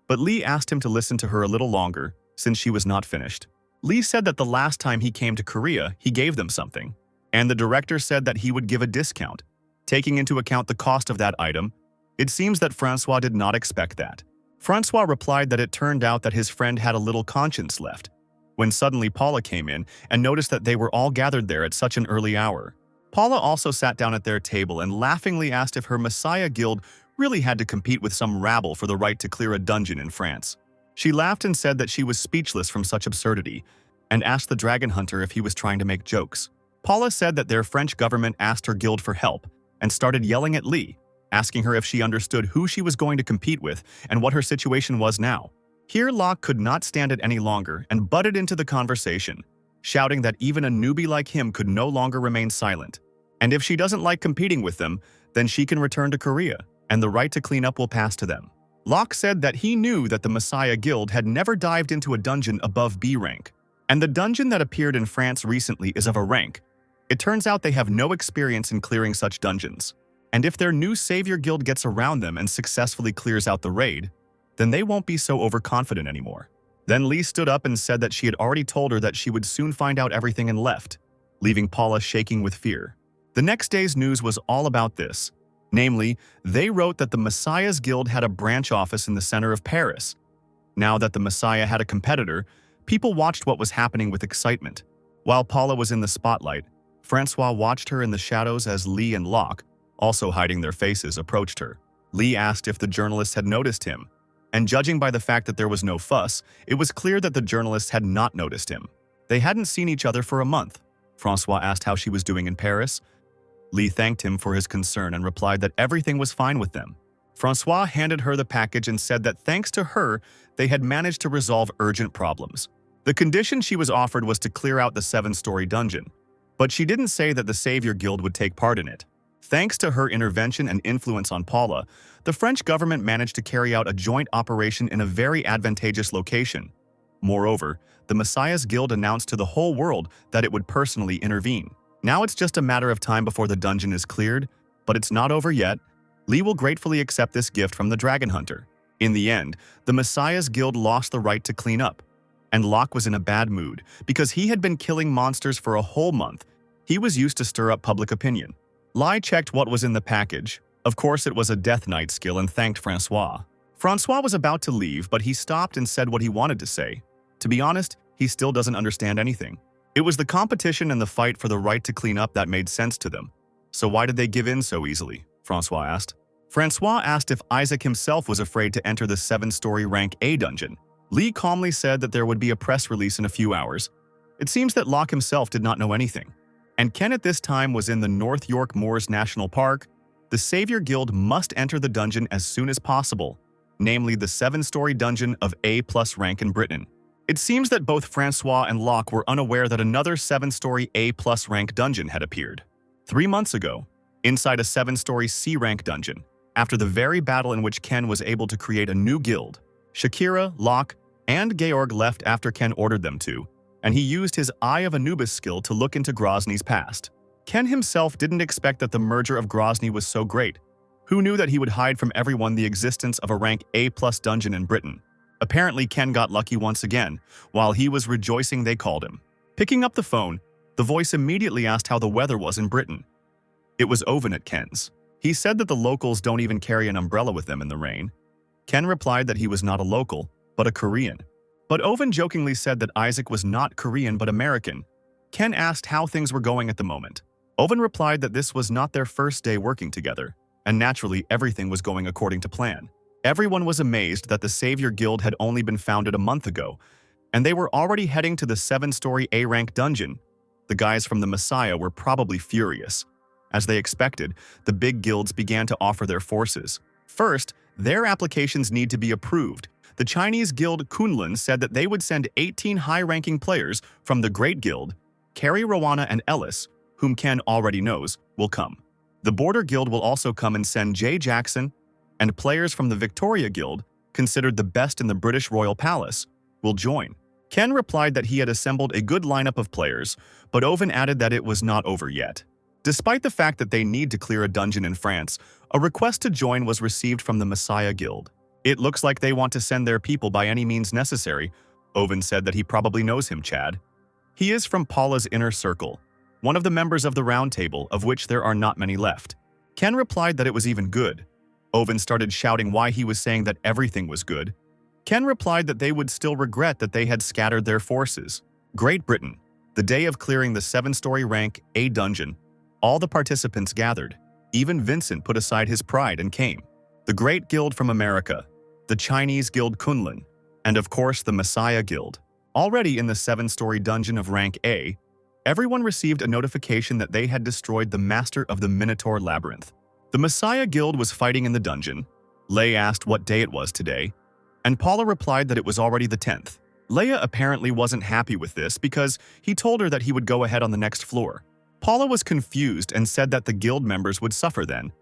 but Lee asked him to listen to her a little longer, since she was not finished. Lee said that the last time he came to Korea, he gave them something, and the director said that he would give a discount. Taking into account the cost of that item, it seems that Francois did not expect that. Francois replied that it turned out that his friend had a little conscience left, when suddenly Paula came in and noticed that they were all gathered there at such an early hour. Paula also sat down at their table and laughingly asked if her Messiah guild really had to compete with some rabble for the right to clear a dungeon in France. She laughed and said that she was speechless from such absurdity, and asked the dragon hunter if he was trying to make jokes. Paula said that their French government asked her guild for help, and started yelling at Lee, asking her if she understood who she was going to compete with and what her situation was now. Here Locke could not stand it any longer and butted into the conversation, shouting that even a newbie like him could no longer remain silent. And if she doesn't like competing with them, then she can return to Korea, and the right to clean up will pass to them. Locke said that he knew that the Messiah Guild had never dived into a dungeon above B rank, and the dungeon that appeared in France recently is of a rank. It turns out they have no experience in clearing such dungeons, and if their new Savior Guild gets around them and successfully clears out the raid, then they won't be so overconfident anymore. Then Lee stood up and said that she had already told her that she would soon find out everything and left, leaving Paula shaking with fear. The next day's news was all about this. Namely, they wrote that the Messiah's Guild had a branch office in the center of Paris. Now that the Messiah had a competitor, people watched what was happening with excitement. While Paula was in the spotlight, Francois watched her in the shadows as Lee and Locke, also hiding their faces, approached her. Lee asked if the journalists had noticed him, and judging by the fact that there was no fuss, it was clear that the journalists had not noticed him. They hadn't seen each other for a month. Francois asked how she was doing in Paris. Lee thanked him for his concern and replied that everything was fine with them. Francois handed her the package and said that thanks to her, they had managed to resolve urgent problems. The condition she was offered was to clear out the 7-story dungeon. But she didn't say that the Savior Guild would take part in it. Thanks to her intervention and influence on Paula, the French government managed to carry out a joint operation in a very advantageous location. Moreover, the Messiah's Guild announced to the whole world that it would personally intervene. Now it's just a matter of time before the dungeon is cleared, but it's not over yet. Lee will gratefully accept this gift from the Dragon Hunter. In the end, the Messiah's Guild lost the right to clean up, and Locke was in a bad mood because he had been killing monsters for a whole month. He was used to stir up public opinion. Lai checked what was in the package. Of course, it was a Death Knight skill and thanked Francois. Francois was about to leave, but he stopped and said what he wanted to say. To be honest, he still doesn't understand anything. It was the competition and the fight for the right to clean up that made sense to them. So why did they give in so easily? Francois asked. Francois asked if Isaac himself was afraid to enter the 7-story rank A dungeon. Lee calmly said that there would be a press release in a few hours. It seems that Locke himself did not know anything. And Ken at this time was in the North York Moors National Park. The Savior Guild must enter the dungeon as soon as possible, namely the 7-story dungeon of A+ rank in Britain. It seems that both Francois and Locke were unaware that another 7-story A+ rank dungeon had appeared. 3 months ago, inside a 7-story C rank dungeon, after the very battle in which Ken was able to create a new guild, Shakira, Locke, and Georg left after Ken ordered them to, and he used his Eye of Anubis skill to look into Grozny's past. Ken himself didn't expect that the merger of Grozny was so great. Who knew that he would hide from everyone the existence of a rank A+ dungeon in Britain? Apparently, Ken got lucky once again. While he was rejoicing, they called him. Picking up the phone, the voice immediately asked how the weather was in Britain. It was Owen at Ken's. He said that the locals don't even carry an umbrella with them in the rain. Ken replied that he was not a local, but a Korean. But Owen jokingly said that Isaac was not Korean but American. Ken asked how things were going at the moment. Owen replied that this was not their first day working together, and naturally everything was going according to plan. Everyone was amazed that the Savior Guild had only been founded a month ago, and they were already heading to the 7-story A-rank dungeon. The guys from the Messiah were probably furious. As they expected, the big guilds began to offer their forces. First, their applications need to be approved. The Chinese guild Kunlun said that they would send 18 high-ranking players from the Great Guild. Carrie, Rowana, and Ellis, whom Ken already knows, will come. The Border Guild will also come and send Jay Jackson, and players from the Victoria Guild, considered the best in the British Royal Palace, will join. Ken replied that he had assembled a good lineup of players, but Owen added that it was not over yet. Despite the fact that they need to clear a dungeon in France, a request to join was received from the Messiah Guild. It looks like they want to send their people by any means necessary. Owen said that he probably knows him, Chad. He is from Paula's inner circle, one of the members of the Round Table, of which there are not many left. Ken replied that it was even good. Owen started shouting why he was saying that everything was good. Ken replied that they would still regret that they had scattered their forces. Great Britain, the day of clearing the 7-story rank A dungeon, all the participants gathered. Even Vincent put aside his pride and came. The Great Guild from America, the Chinese Guild Kunlun, and of course the Messiah Guild. Already in the 7-story dungeon of rank A, everyone received a notification that they had destroyed the master of the Minotaur Labyrinth. The Messiah Guild was fighting in the dungeon. Leia asked what day it was today, and Paula replied that it was already the 10th. Leia apparently wasn't happy with this because he told her that he would go ahead on the next floor. Paula was confused and said that the guild members would suffer then.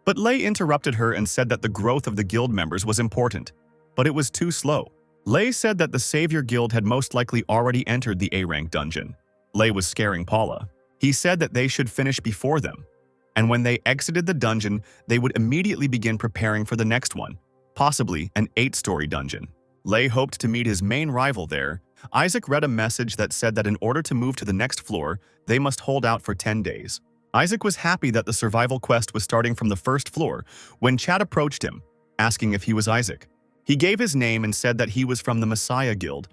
But Leia interrupted her and said that the growth of the guild members was important, but it was too slow. Leia said that the Savior Guild had most likely already entered the A-rank dungeon. Leia was scaring Paula. He said that they should finish before them, and when they exited the dungeon, they would immediately begin preparing for the next one, possibly an 8-story dungeon. Leia hoped to meet his main rival there. Isaac read a message that said that in order to move to the next floor, they must hold out for 10 days. Isaac was happy that the survival quest was starting from the first floor when Chad approached him, asking if he was Isaac. He gave his name and said that he was from the Messiah Guild,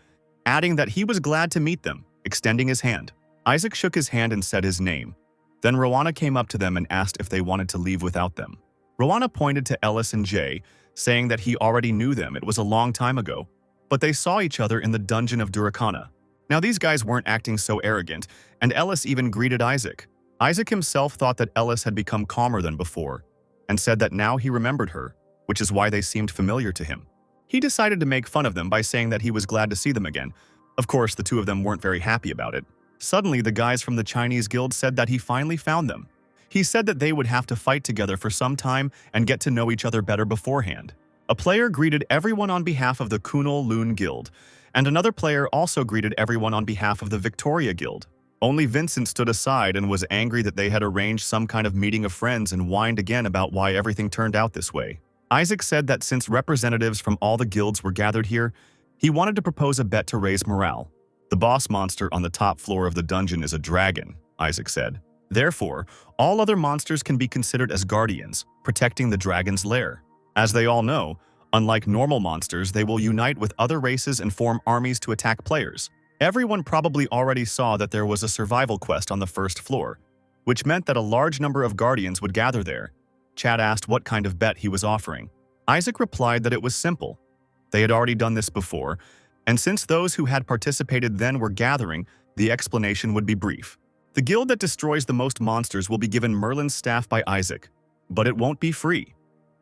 adding that he was glad to meet them, extending his hand. Isaac shook his hand and said his name. Then Rowana came up to them and asked if they wanted to leave without them. Rowana pointed to Ellis and Jay, saying that he already knew them. It was a long time ago, but they saw each other in the dungeon of Duracana. Now these guys weren't acting so arrogant, and Ellis even greeted Isaac. Isaac himself thought that Ellis had become calmer than before, and said that now he remembered her, which is why they seemed familiar to him. He decided to make fun of them by saying that he was glad to see them again. Of course, the two of them weren't very happy about it. Suddenly, the guys from the Chinese guild said that he finally found them. He said that they would have to fight together for some time and get to know each other better beforehand. A player greeted everyone on behalf of the Kunal Loon Guild, and another player also greeted everyone on behalf of the Victoria Guild. Only Vincent stood aside and was angry that they had arranged some kind of meeting of friends and whined again about why everything turned out this way. Isaac said that since representatives from all the guilds were gathered here, he wanted to propose a bet to raise morale. The boss monster on the top floor of the dungeon is a dragon, Isaac said. Therefore, all other monsters can be considered as guardians, protecting the dragon's lair. As they all know, unlike normal monsters, they will unite with other races and form armies to attack players. Everyone probably already saw that there was a survival quest on the first floor, which meant that a large number of guardians would gather there. Chad asked what kind of bet he was offering. Isaac replied that it was simple. They had already done this before, and since those who had participated then were gathering, the explanation would be brief. The guild that destroys the most monsters will be given Merlin's staff by Isaac, but it won't be free.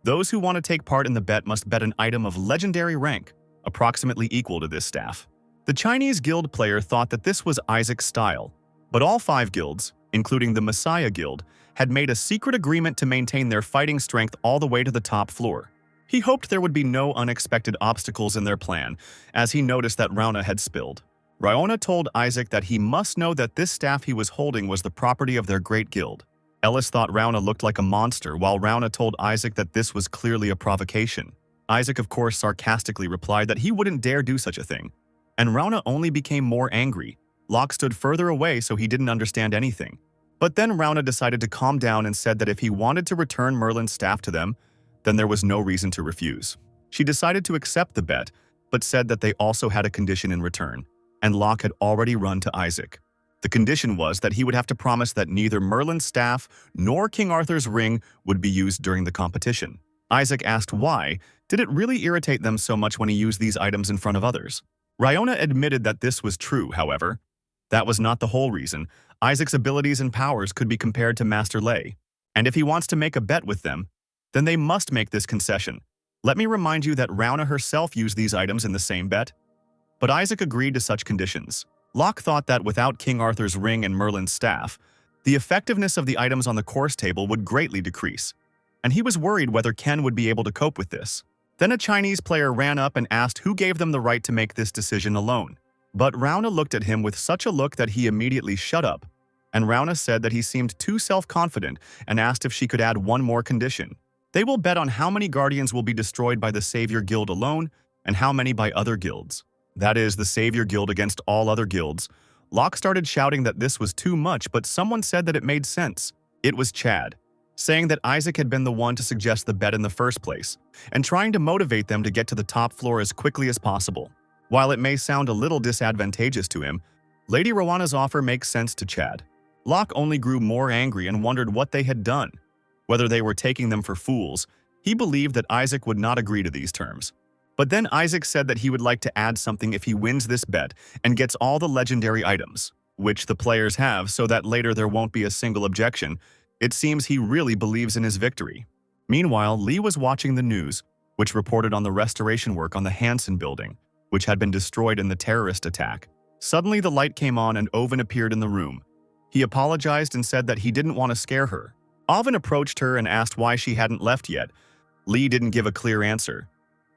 Those who want to take part in the bet must bet an item of legendary rank, approximately equal to this staff. The Chinese guild player thought that this was Isaac's style, but all 5 guilds, including the Messiah Guild, had made a secret agreement to maintain their fighting strength all the way to the top floor. He hoped there would be no unexpected obstacles in their plan, as he noticed that Rauna had spilled. Rauna told Isaac that he must know that this staff he was holding was the property of their great guild. Ellis thought Rauna looked like a monster, while Rauna told Isaac that this was clearly a provocation. Isaac, of course, sarcastically replied that he wouldn't dare do such a thing, and Rauna only became more angry. Locke stood further away so he didn't understand anything. But then Rauna decided to calm down and said that if he wanted to return Merlin's staff to them, then there was no reason to refuse. She decided to accept the bet, but said that they also had a condition in return, and Locke had already run to Isaac. The condition was that he would have to promise that neither Merlin's staff nor King Arthur's ring would be used during the competition. Isaac asked why. Did it really irritate them so much when he used these items in front of others? Rauna admitted that this was true, however. That was not the whole reason. Isaac's abilities and powers could be compared to Master Lei, and if he wants to make a bet with them, then they must make this concession. Let me remind you that Rauna herself used these items in the same bet. But Isaac agreed to such conditions. Locke thought that without King Arthur's ring and Merlin's staff, the effectiveness of the items on the course table would greatly decrease, and he was worried whether Ken would be able to cope with this. Then a Chinese player ran up and asked who gave them the right to make this decision alone. But Rauna looked at him with such a look that he immediately shut up, and Rauna said that he seemed too self-confident and asked if she could add one more condition. They will bet on how many guardians will be destroyed by the Savior Guild alone and how many by other guilds. That is, the Savior Guild against all other guilds. Locke started shouting that this was too much, but someone said that it made sense. It was Chad, saying that Isaac had been the one to suggest the bet in the first place, and trying to motivate them to get to the top floor as quickly as possible. While it may sound a little disadvantageous to him, Lady Rowanna's offer makes sense to Chad. Locke only grew more angry and wondered what they had done. Whether they were taking them for fools, he believed that Isaac would not agree to these terms. But then Isaac said that he would like to add something if he wins this bet and gets all the legendary items, which the players have, so that later there won't be a single objection. It seems he really believes in his victory. Meanwhile, Lee was watching the news, which reported on the restoration work on the Hansen building, which had been destroyed in the terrorist attack. Suddenly the light came on and Owen appeared in the room. He apologized and said that he didn't want to scare her. Owen approached her and asked why she hadn't left yet. Lee didn't give a clear answer,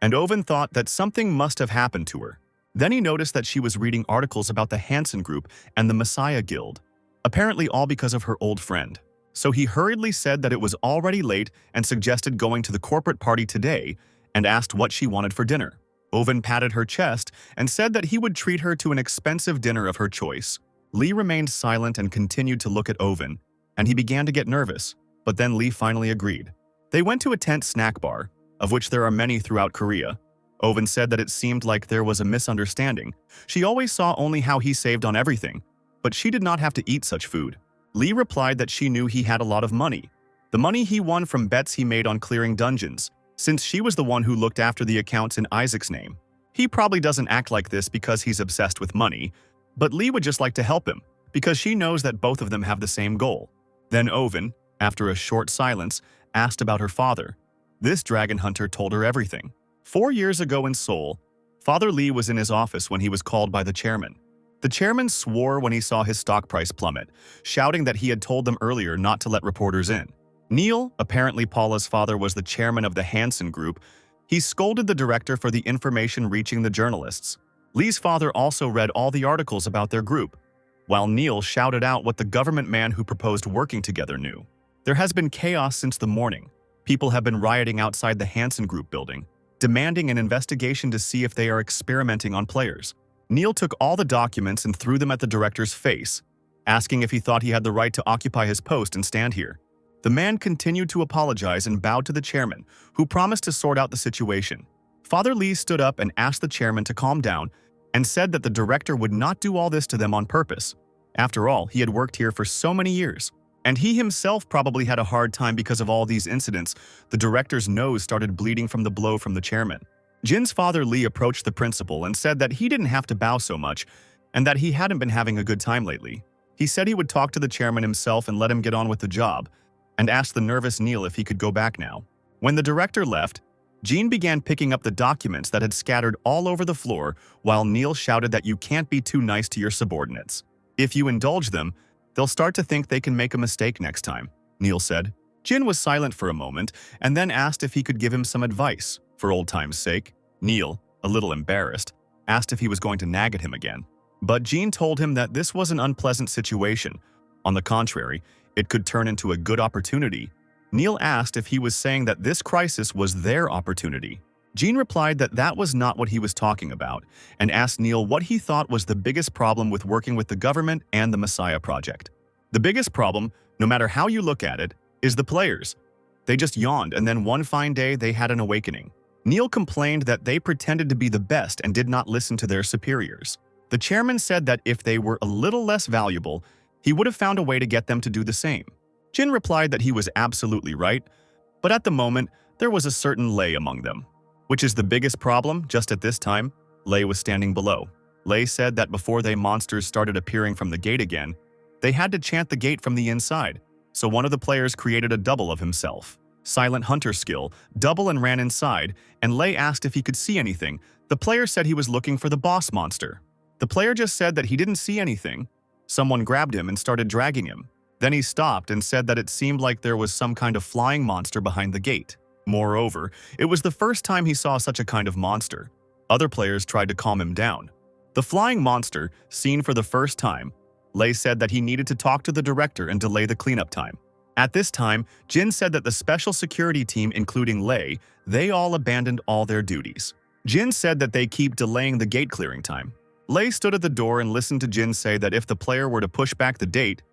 and Owen thought that something must have happened to her. Then he noticed that she was reading articles about the Hansen Group and the Messiah Guild, apparently all because of her old friend. So he hurriedly said that it was already late and suggested going to the corporate party today and asked what she wanted for dinner. Owen patted her chest and said that he would treat her to an expensive dinner of her choice. Lee remained silent and continued to look at Owen, and he began to get nervous, but then Lee finally agreed. They went to a tent snack bar, of which there are many throughout Korea. Owen said that it seemed like there was a misunderstanding. She always saw only how he saved on everything, but she did not have to eat such food. Lee replied that she knew he had a lot of money, the money he won from bets he made on clearing dungeons, since she was the one who looked after the accounts in Isaac's name. He probably doesn't act like this because he's obsessed with money, but Lee would just like to help him, because she knows that both of them have the same goal. Then Owen, after a short silence, asked about her father. This dragon hunter told her everything. 4 years ago in Seoul, Father Lee was in his office when he was called by the chairman. The chairman swore when he saw his stock price plummet, shouting that he had told them earlier not to let reporters in. Neil, apparently Paula's father was the chairman of the Hansen Group, he scolded the director for the information reaching the journalists. Lee's father also read all the articles about their group, while Neil shouted out what the government man who proposed working together knew. There has been chaos since the morning. People have been rioting outside the Hansen Group building, demanding an investigation to see if they are experimenting on players. Neil took all the documents and threw them at the director's face, asking if he thought he had the right to occupy his post and stand here. The man continued to apologize and bowed to the chairman, who promised to sort out the situation. Father Lee stood up and asked the chairman to calm down and said that the director would not do all this to them on purpose. After all, he had worked here for so many years, and he himself probably had a hard time because of all these incidents. The director's nose started bleeding from the blow from the chairman. Jin's father Lee approached the principal and said that he didn't have to bow so much and that he hadn't been having a good time lately. He said he would talk to the chairman himself and let him get on with the job, and asked the nervous Neil if he could go back now. When the director left, Jin began picking up the documents that had scattered all over the floor while Neil shouted that you can't be too nice to your subordinates. If you indulge them, they'll start to think they can make a mistake next time, Neil said. Jin was silent for a moment and then asked if he could give him some advice. For old time's sake, Neil, a little embarrassed, asked if he was going to nag at him again. But Jin told him that this was an unpleasant situation. On the contrary, it could turn into a good opportunity. Neil asked if he was saying that this crisis was their opportunity. Jin replied that that was not what he was talking about, and asked Neil what he thought was the biggest problem with working with the government and the Messiah Project. The biggest problem, no matter how you look at it, is the players. They just yawned, and then one fine day they had an awakening. Neil complained that they pretended to be the best and did not listen to their superiors. The chairman said that if they were a little less valuable, he would have found a way to get them to do the same. Jin replied that he was absolutely right, but at the moment, there was a certain Lei among them. Which is the biggest problem just at this time? Lei was standing below. Lei said that before they monsters started appearing from the gate again, they had to chant the gate from the inside, so one of the players created a double of himself. Silent hunter skill, double and ran inside, and Lei asked if he could see anything. The player said he was looking for the boss monster. The player just said that he didn't see anything. Someone grabbed him and started dragging him. Then he stopped and said that it seemed like there was some kind of flying monster behind the gate. Moreover, it was the first time he saw such a kind of monster. Other players tried to calm him down. The flying monster, seen for the first time, Lei said that he needed to talk to the director and delay the cleanup time. At this time, Jin said that the special security team, including Lei, they all abandoned all their duties. Jin said that they keep delaying the gate clearing time. Lei stood at the door and listened to Jin say that if the player were to push back the gate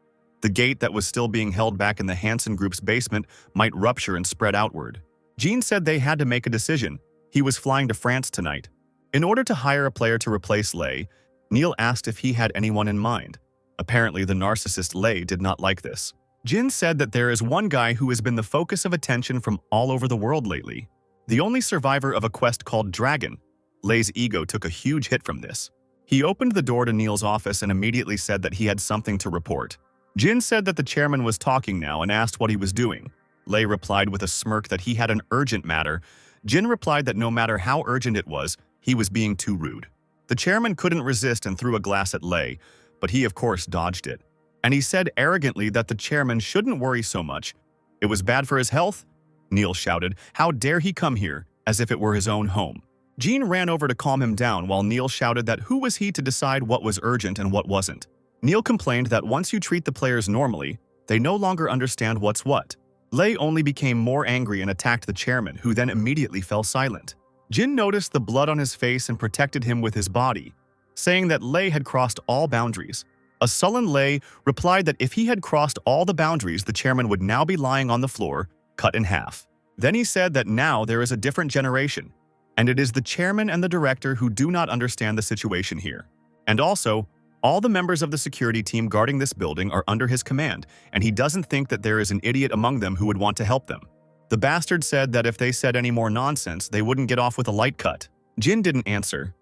that was still being held back in the Hansen Group's basement might rupture and spread outward. Jin said they had to make a decision. He was flying to France tonight. In order to hire a player to replace Lei, Neil asked if he had anyone in mind. Apparently, the narcissist Lei did not like this. Jin said that there is one guy who has been the focus of attention from all over the world lately. The only survivor of a quest called Dragon. Lei's ego took a huge hit from this. He opened the door to Neil's office and immediately said that he had something to report. Jin said that the chairman was talking now and asked what he was doing. Lei replied with a smirk that he had an urgent matter. Jin replied that no matter how urgent it was, he was being too rude. The chairman couldn't resist and threw a glass at Lei, but he of course dodged it. And he said arrogantly that the chairman shouldn't worry so much. It was bad for his health? Neil shouted, how dare he come here, as if it were his own home. Jin ran over to calm him down while Neil shouted that who was he to decide what was urgent and what wasn't. Neil complained that once you treat the players normally, they no longer understand what's what. Lei only became more angry and attacked the chairman, who then immediately fell silent. Jin noticed the blood on his face and protected him with his body, saying that Lei had crossed all boundaries. A sullen Lei replied that if he had crossed all the boundaries, the chairman would now be lying on the floor, cut in half. Then he said that now there is a different generation, and it is the chairman and the director who do not understand the situation here. And also, all the members of the security team guarding this building are under his command, and he doesn't think that there is an idiot among them who would want to help them. The bastard said that if they said any more nonsense, they wouldn't get off with a light cut. Jin didn't answer.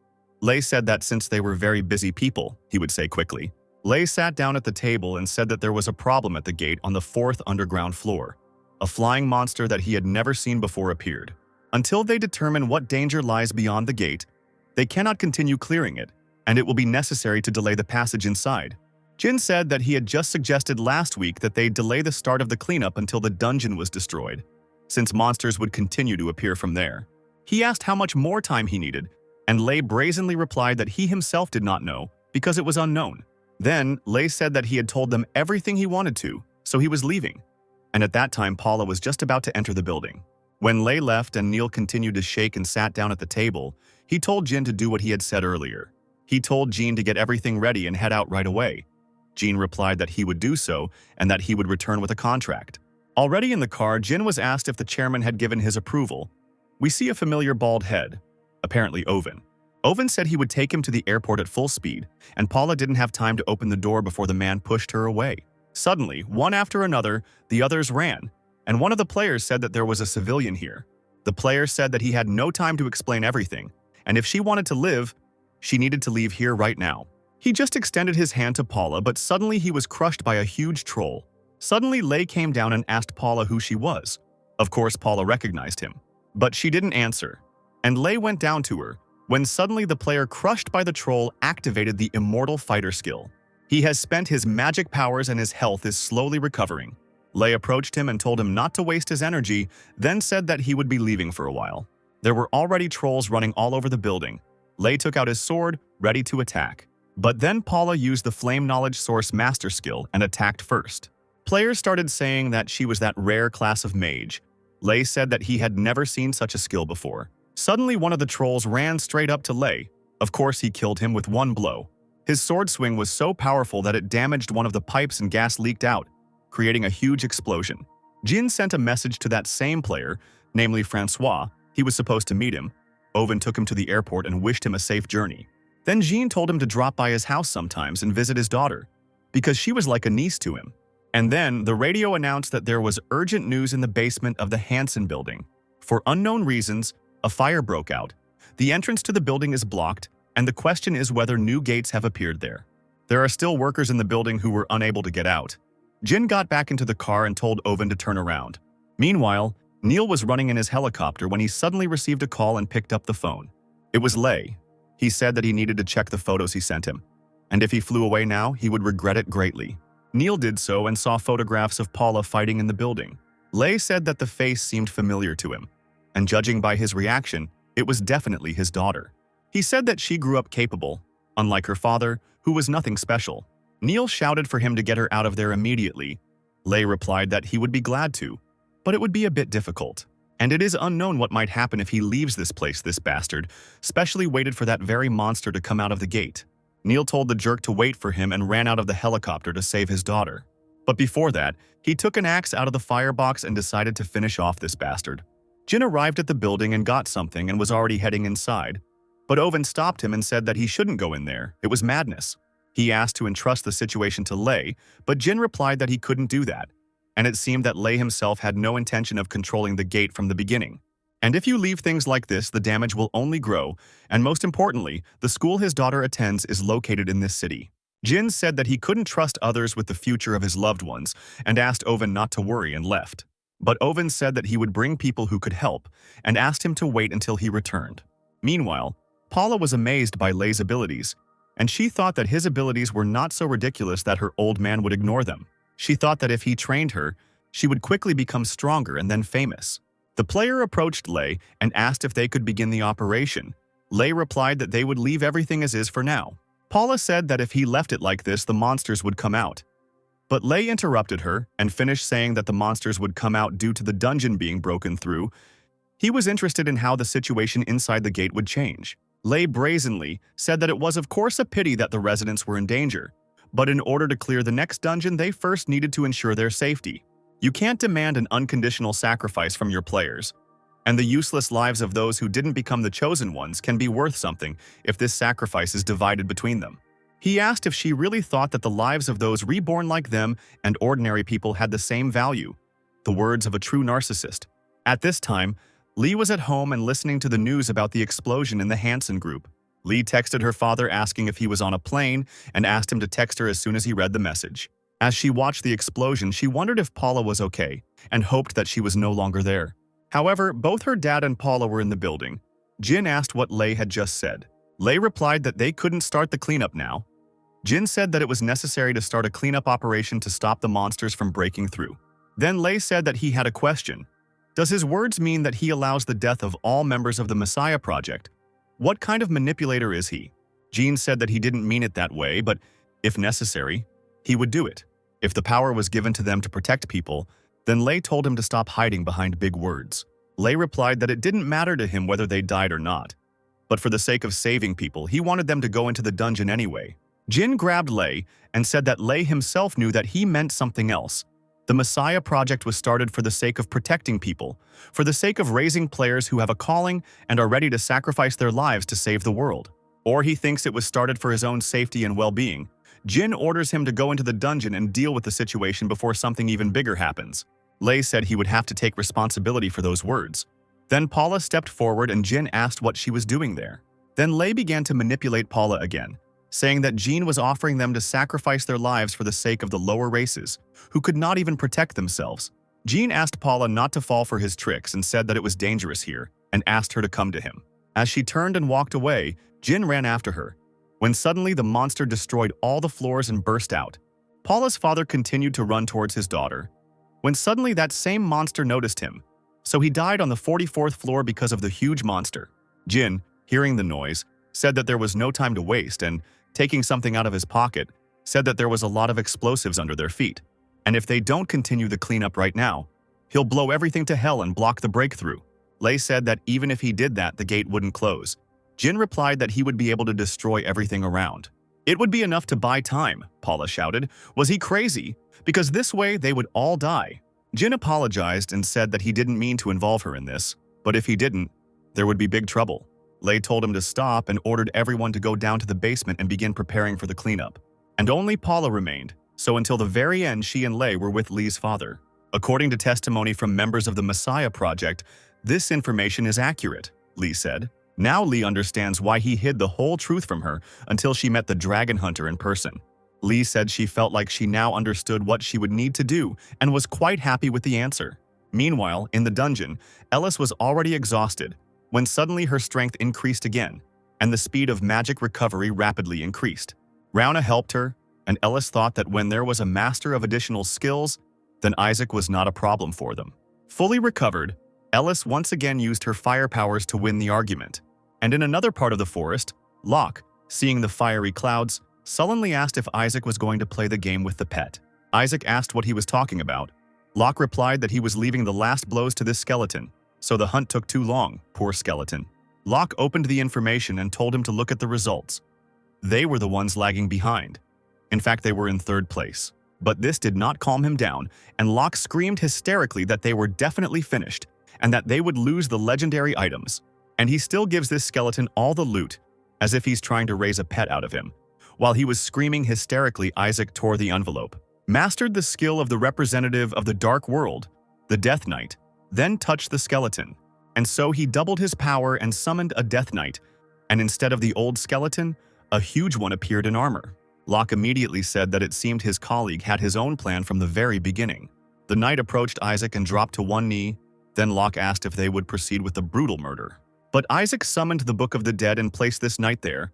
Lei said that since they were very busy people, he would say quickly. Lei sat down at the table and said that there was a problem at the gate on the 4th underground floor. A flying monster that he had never seen before appeared. Until they determine what danger lies beyond the gate, they cannot continue clearing it. and it will be necessary to delay the passage inside. Jin said that he had just suggested last week that they delay the start of the cleanup until the dungeon was destroyed, since monsters would continue to appear from there. He asked how much more time he needed, and Lei brazenly replied that he himself did not know because it was unknown. Then, Lei said that he had told them everything he wanted to, so he was leaving. And at that time, Paula was just about to enter the building. When Lei left and Neil continued to shake and sat down at the table, he told Jin to do what he had said earlier. He told Jin to get everything ready and head out right away. Jin replied that he would do so and that he would return with a contract. Already in the car, Jin was asked if the chairman had given his approval. We see a familiar bald head, apparently Owen. Owen said he would take him to the airport at full speed, and Paula didn't have time to open the door before the man pushed her away. Suddenly, one after another, the others ran, and one of the players said that there was a civilian here. The player said that he had no time to explain everything, and if she wanted to live, she needed to leave here right now. He just extended his hand to Paula, but suddenly he was crushed by a huge troll. Suddenly, Lei came down and asked Paula who she was. Of course, Paula recognized him, but she didn't answer, and Lei went down to her, when suddenly the player crushed by the troll activated the immortal fighter skill. He has spent his magic powers and his health is slowly recovering. Lei approached him and told him not to waste his energy, then said that he would be leaving for a while. There were already trolls running all over the building. Lei took out his sword, ready to attack. But then Paula used the Flame Knowledge Source Master skill and attacked first. Players started saying that she was that rare class of mage. Lei said that he had never seen such a skill before. Suddenly, one of the trolls ran straight up to Lei. Of course, he killed him with one blow. His sword swing was so powerful that it damaged one of the pipes and gas leaked out, creating a huge explosion. Jin sent a message to that same player, namely Francois. He was supposed to meet him. Owen took him to the airport and wished him a safe journey. Then Jean told him to drop by his house sometimes and visit his daughter, because she was like a niece to him. And then the radio announced that there was urgent news in the basement of the Hansen building. For unknown reasons, a fire broke out. The entrance to the building is blocked, and the question is whether new gates have appeared there. There are still workers in the building who were unable to get out. Jin got back into the car and told Owen to turn around. Meanwhile, Neil was running in his helicopter when he suddenly received a call and picked up the phone. It was Lei. He said that he needed to check the photos he sent him, and if he flew away now, he would regret it greatly. Neil did so and saw photographs of Paula fighting in the building. Lei said that the face seemed familiar to him, and judging by his reaction, it was definitely his daughter. He said that she grew up capable, unlike her father, who was nothing special. Neil shouted for him to get her out of there immediately. Lei replied that he would be glad to, but it would be a bit difficult. And it is unknown what might happen if he leaves this place, this bastard, specially waited for that very monster to come out of the gate. Neil told the jerk to wait for him and ran out of the helicopter to save his daughter. But before that, he took an axe out of the firebox and decided to finish off this bastard. Jin arrived at the building and got something and was already heading inside. But Owen stopped him and said that he shouldn't go in there, it was madness. He asked to entrust the situation to Lei, but Jin replied that he couldn't do that. And it seemed that Lei himself had no intention of controlling the gate from the beginning. And if you leave things like this, the damage will only grow, and most importantly, the school his daughter attends is located in this city. Jin said that he couldn't trust others with the future of his loved ones, and asked Owen not to worry and left. But Owen said that he would bring people who could help, and asked him to wait until he returned. Meanwhile, Paula was amazed by Lei's abilities, and she thought that his abilities were not so ridiculous that her old man would ignore them. She thought that if he trained her, she would quickly become stronger and then famous. The player approached Lei and asked if they could begin the operation. Lei replied that they would leave everything as is for now. Paula said that if he left it like this, the monsters would come out. But Lei interrupted her and finished saying that the monsters would come out due to the dungeon being broken through. He was interested in how the situation inside the gate would change. Lei brazenly said that it was of course a pity that the residents were in danger, but in order to clear the next dungeon, they first needed to ensure their safety. You can't demand an unconditional sacrifice from your players, and the useless lives of those who didn't become the chosen ones can be worth something if this sacrifice is divided between them. He asked if she really thought that the lives of those reborn like them and ordinary people had the same value. The words of a true narcissist. At this time, Lee was at home and listening to the news about the explosion in the Hansen group. Lee texted her father asking if he was on a plane and asked him to text her as soon as he read the message. As she watched the explosion, she wondered if Paula was okay and hoped that she was no longer there. However, both her dad and Paula were in the building. Jin asked what Lei had just said. Lei replied that they couldn't start the cleanup now. Jin said that it was necessary to start a cleanup operation to stop the monsters from breaking through. Then Lei said that he had a question. Does his words mean that he allows the death of all members of the Messiah Project? What kind of manipulator is he? Jin said that he didn't mean it that way, but if necessary, he would do it. If the power was given to them to protect people, then Lei told him to stop hiding behind big words. Lei replied that it didn't matter to him whether they died or not. But for the sake of saving people, he wanted them to go into the dungeon anyway. Jin grabbed Lei and said that Lei himself knew that he meant something else. The Messiah Project was started for the sake of protecting people, for the sake of raising players who have a calling and are ready to sacrifice their lives to save the world. Or he thinks it was started for his own safety and well-being. Jin orders him to go into the dungeon and deal with the situation before something even bigger happens. Lei said he would have to take responsibility for those words. Then Paula stepped forward and Jin asked what she was doing there. Then Lei began to manipulate Paula again, saying that Jin was offering them to sacrifice their lives for the sake of the lower races, who could not even protect themselves. Jin asked Paula not to fall for his tricks and said that it was dangerous here, and asked her to come to him. As she turned and walked away, Jin ran after her, when suddenly the monster destroyed all the floors and burst out. Paula's father continued to run towards his daughter, when suddenly that same monster noticed him, so he died on the 44th floor because of the huge monster. Jin, hearing the noise, said that there was no time to waste and, taking something out of his pocket, said that there was a lot of explosives under their feet, and if they don't continue the cleanup right now, he'll blow everything to hell and block the breakthrough. Lei said that even if he did that, the gate wouldn't close. Jin replied that he would be able to destroy everything around. It would be enough to buy time, Paula shouted. Was he crazy? Because this way they would all die. Jin apologized and said that he didn't mean to involve her in this, but if he didn't, there would be big trouble. Lei told him to stop and ordered everyone to go down to the basement and begin preparing for the cleanup. And only Paula remained, so until the very end she and Lei were with Lei's father. According to testimony from members of the Messiah Project, this information is accurate, Lei said. Now Lei understands why he hid the whole truth from her until she met the dragon hunter in person. Lei said she felt like she now understood what she would need to do and was quite happy with the answer. Meanwhile, in the dungeon, Ellis was already exhausted, when suddenly her strength increased again, and the speed of magic recovery rapidly increased. Rauna helped her, and Ellis thought that when there was a master of additional skills, then Isaac was not a problem for them. Fully recovered, Ellis once again used her fire powers to win the argument. And in another part of the forest, Locke, seeing the fiery clouds, sullenly asked if Isaac was going to play the game with the pet. Isaac asked what he was talking about. Locke replied that he was leaving the last blows to this skeleton, so the hunt took too long, poor skeleton. Locke opened the information and told him to look at the results. They were the ones lagging behind. In fact, they were in third place. But this did not calm him down, and Locke screamed hysterically that they were definitely finished, and that they would lose the legendary items. And he still gives this skeleton all the loot, as if he's trying to raise a pet out of him. While he was screaming hysterically, Isaac tore the envelope, mastered the skill of the representative of the Dark World, the Death Knight, then touched the skeleton. And so he doubled his power and summoned a Death Knight, and instead of the old skeleton, a huge one appeared in armor. Locke immediately said that it seemed his colleague had his own plan from the very beginning. The knight approached Isaac and dropped to one knee, then Locke asked if they would proceed with the brutal murder. But Isaac summoned the Book of the Dead and placed this knight there.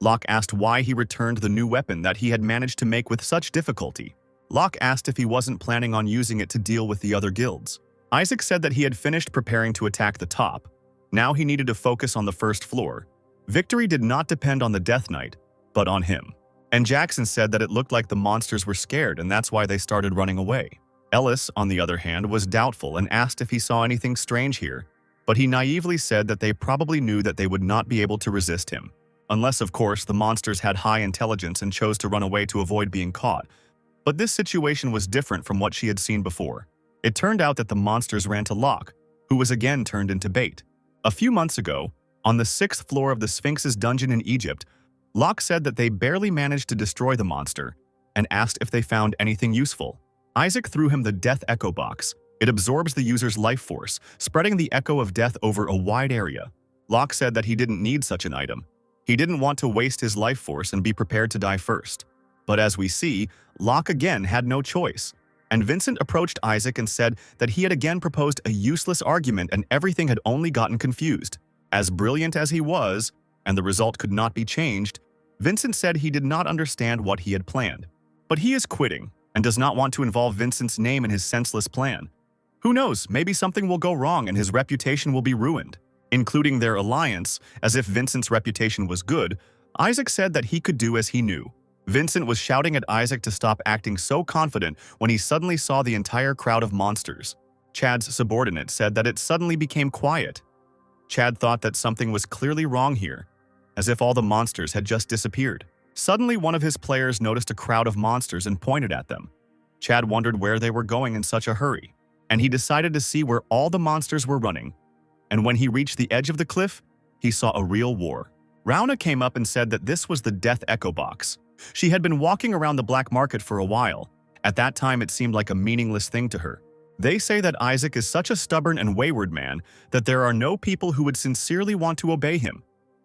Locke asked why he returned the new weapon that he had managed to make with such difficulty. Locke asked if he wasn't planning on using it to deal with the other guilds. Isaac said that he had finished preparing to attack the top. Now he needed to focus on the first floor. Victory did not depend on the Death Knight, but on him. And Jackson said that it looked like the monsters were scared and that's why they started running away. Ellis, on the other hand, was doubtful and asked if he saw anything strange here, but he naively said that they probably knew that they would not be able to resist him. Unless, of course, the monsters had high intelligence and chose to run away to avoid being caught. But this situation was different from what she had seen before. It turned out that the monsters ran to Locke, who was again turned into bait. A few months ago, on the 6th floor of the Sphinx's dungeon in Egypt, Locke said that they barely managed to destroy the monster and asked if they found anything useful. Isaac threw him the Death Echo box. It absorbs the user's life force, spreading the echo of death over a wide area. Locke said that he didn't need such an item. He didn't want to waste his life force and be prepared to die first. But as we see, Locke again had no choice. And Vincent approached Isaac and said that he had again proposed a useless argument and everything had only gotten confused. As brilliant as he was, and the result could not be changed, Vincent said he did not understand what he had planned. But he is quitting and does not want to involve Vincent's name in his senseless plan. Who knows, maybe something will go wrong and his reputation will be ruined. Including their alliance, as if Vincent's reputation was good, Isaac said that he could do as he knew. Vincent was shouting at Isaac to stop acting so confident when he suddenly saw the entire crowd of monsters. Chad's subordinate said that it suddenly became quiet. Chad thought that something was clearly wrong here, as if all the monsters had just disappeared. Suddenly, one of his players noticed a crowd of monsters and pointed at them. Chad wondered where they were going in such a hurry, and he decided to see where all the monsters were running. And when he reached the edge of the cliff, he saw a real war. Rauna came up and said that this was the Death Echo Box. She had been walking around the black market for a while. At that time, it seemed like a meaningless thing to her. They say that Isaac is such a stubborn and wayward man that there are no people who would sincerely want to obey him.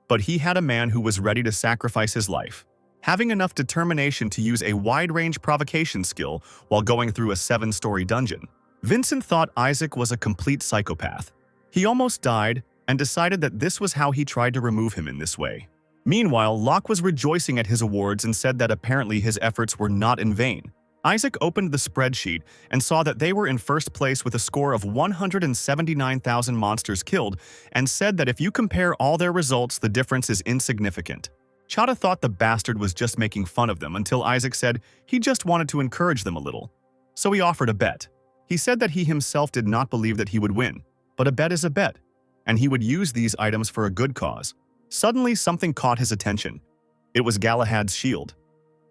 But he had a man who was ready to sacrifice his life, having enough determination to use a wide-range provocation skill while going through a 7-story dungeon. Vincent thought Isaac was a complete psychopath. He almost died and decided that this was how he tried to remove him in this way. Meanwhile, Locke was rejoicing at his awards and said that apparently his efforts were not in vain. Isaac opened the spreadsheet and saw that they were in first place with a score of 179,000 monsters killed and said that if you compare all their results, the difference is insignificant. Chada thought the bastard was just making fun of them until Isaac said he just wanted to encourage them a little. So he offered a bet. He said that he himself did not believe that he would win, but a bet is a bet, and he would use these items for a good cause. Suddenly, something caught his attention. It was Galahad's shield.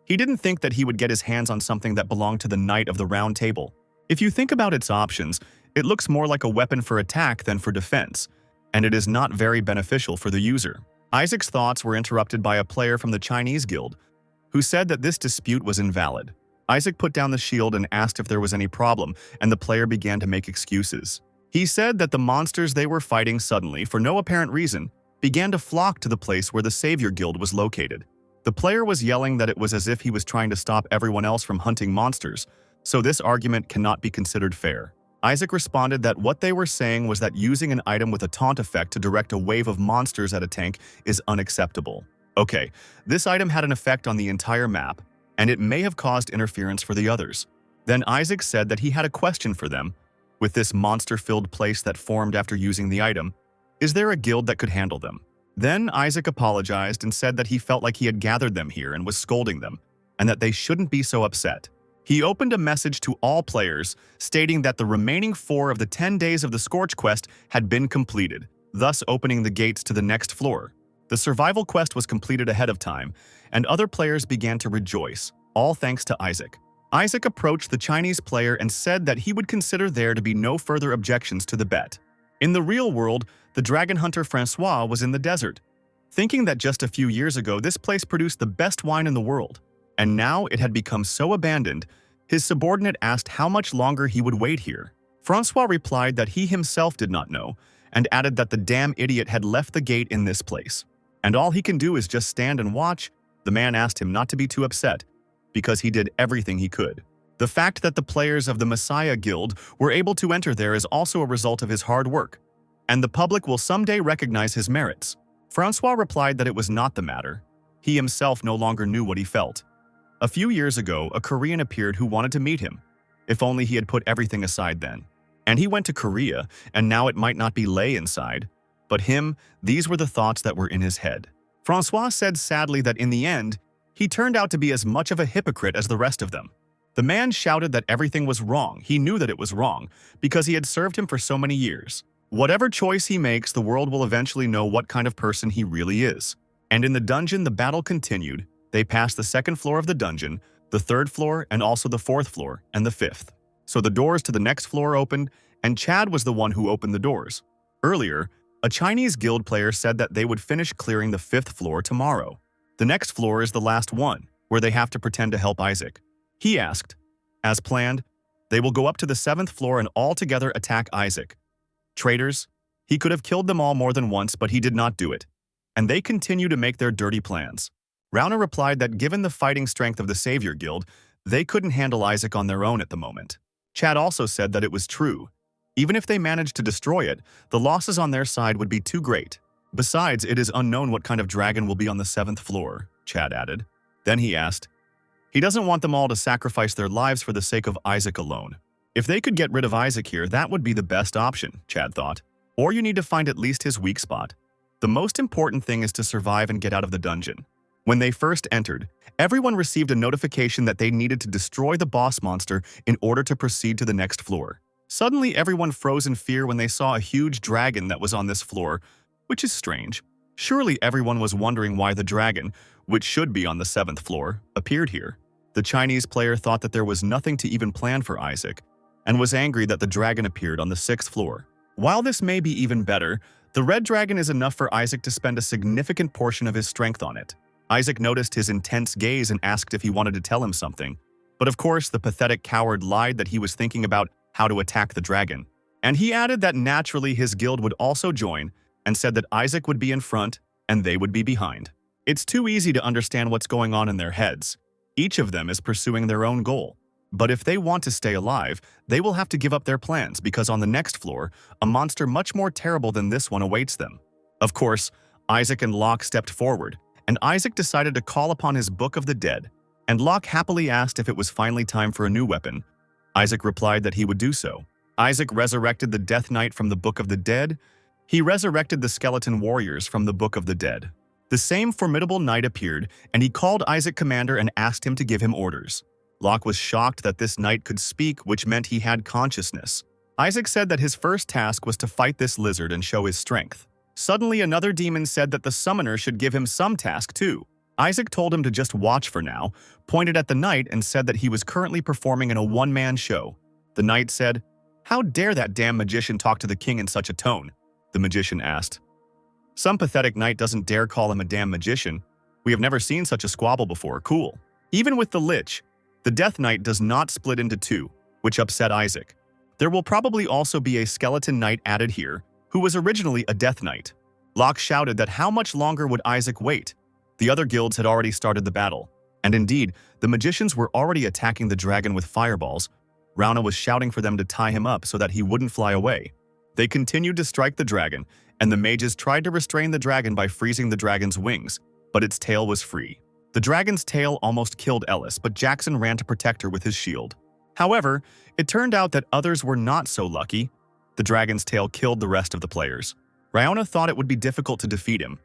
He didn't think that he would get his hands on something that belonged to the Knight of the Round Table. If you think about its options, it looks more like a weapon for attack than for defense, and it is not very beneficial for the user. Isaac's thoughts were interrupted by a player from the Chinese guild, who said that this dispute was invalid. Isaac put down the shield and asked if there was any problem, and the player began to make excuses. He said that the monsters they were fighting suddenly, for no apparent reason, began to flock to the place where the Savior Guild was located. The player was yelling that it was as if he was trying to stop everyone else from hunting monsters, so this argument cannot be considered fair. Isaac responded that what they were saying was that using an item with a taunt effect to direct a wave of monsters at a tank is unacceptable. Okay, this item had an effect on the entire map, and it may have caused interference for the others. Then Isaac said that he had a question for them. With this monster-filled place that formed after using the item, is there a guild that could handle them? Then Isaac apologized and said that he felt like he had gathered them here and was scolding them, and that they shouldn't be so upset. He opened a message to all players, stating that the remaining 4 of the 10 days of the Scorch quest had been completed, thus opening the gates to the next floor. The survival quest was completed ahead of time, and other players began to rejoice, all thanks to Isaac. Isaac approached the Chinese player and said that he would consider there to be no further objections to the bet. In the real world, the dragon hunter Francois was in the desert, thinking that just a few years ago this place produced the best wine in the world, and now it had become so abandoned. His subordinate asked how much longer he would wait here. Francois replied that he himself did not know, and added that the damn idiot had left the gate in this place, and all he can do is just stand and watch. The man asked him not to be too upset, because he did everything he could. The fact that the players of the Messiah Guild were able to enter there is also a result of his hard work, and the public will someday recognize his merits. Francois replied that it was not the matter. He himself no longer knew what he felt. A few years ago, a Korean appeared who wanted to meet him. If only he had put everything aside then. And he went to Korea, and now it might not be Lei inside. But him, these were the thoughts that were in his head. Francois said sadly that in the end, he turned out to be as much of a hypocrite as the rest of them. The man shouted that everything was wrong. He knew that it was wrong, because he had served him for so many years. Whatever choice he makes, the world will eventually know what kind of person he really is. And in the dungeon, the battle continued. They passed the 2nd floor of the dungeon, the 3rd floor, and also the 4th floor, and the 5th. So the doors to the next floor opened, and Chad was the one who opened the doors. Earlier, a Chinese guild player said that they would finish clearing the 5th floor tomorrow. The next floor is the last one, where they have to pretend to help Isaac. He asked, as planned, they will go up to the 7th floor and all together attack Isaac. Traitors, he could have killed them all more than once, but he did not do it. And they continue to make their dirty plans. Rauna replied that given the fighting strength of the Savior Guild, they couldn't handle Isaac on their own at the moment. Chad also said that it was true. Even if they managed to destroy it, the losses on their side would be too great. Besides, it is unknown what kind of dragon will be on the 7th floor, Chad added. Then he asked, he doesn't want them all to sacrifice their lives for the sake of Isaac alone. If they could get rid of Isaac here, that would be the best option, Chad thought. Or you need to find at least his weak spot. The most important thing is to survive and get out of the dungeon. When they first entered, everyone received a notification that they needed to destroy the boss monster in order to proceed to the next floor. Suddenly, everyone froze in fear when they saw a huge dragon that was on this floor, which is strange. Surely everyone was wondering why the dragon, which should be on the 7th floor, appeared here. The Chinese player thought that there was nothing to even plan for Isaac, and was angry that the dragon appeared on the 6th floor. While this may be even better, the red dragon is enough for Isaac to spend a significant portion of his strength on it. Isaac noticed his intense gaze and asked if he wanted to tell him something. But of course, the pathetic coward lied that he was thinking about how to attack the dragon. And he added that naturally his guild would also join, and said that Isaac would be in front and they would be behind. It's too easy to understand what's going on in their heads. Each of them is pursuing their own goal. But if they want to stay alive, they will have to give up their plans because on the next floor, a monster much more terrible than this one awaits them. Of course, Isaac and Locke stepped forward, and Isaac decided to call upon his Book of the Dead, and Locke happily asked if it was finally time for a new weapon. Isaac replied that he would do so. Isaac resurrected the Death Knight from the Book of the Dead. He resurrected the Skeleton Warriors from the Book of the Dead. The same formidable knight appeared, and he called Isaac commander and asked him to give him orders. Locke was shocked that this knight could speak, which meant he had consciousness. Isaac said that his first task was to fight this lizard and show his strength. Suddenly, another demon said that the summoner should give him some task too. Isaac told him to just watch for now, pointed at the knight and said that he was currently performing in a one-man show. The knight said, "How dare that damn magician talk to the king in such a tone?" The magician asked. "Some pathetic knight doesn't dare call him a damn magician. We have never seen such a squabble before, cool." Even with the Lich, the Death Knight does not split into two, which upset Isaac. There will probably also be a Skeleton Knight added here, who was originally a Death Knight. Locke shouted that how much longer would Isaac wait? The other guilds had already started the battle, and indeed, the magicians were already attacking the dragon with fireballs. Rauna was shouting for them to tie him up so that he wouldn't fly away. They continued to strike the dragon, and the mages tried to restrain the dragon by freezing the dragon's wings, but its tail was free. The dragon's tail almost killed Ellis, but Jackson ran to protect her with his shield. However, it turned out that others were not so lucky. The dragon's tail killed the rest of the players. Rauna thought it would be difficult to defeat him,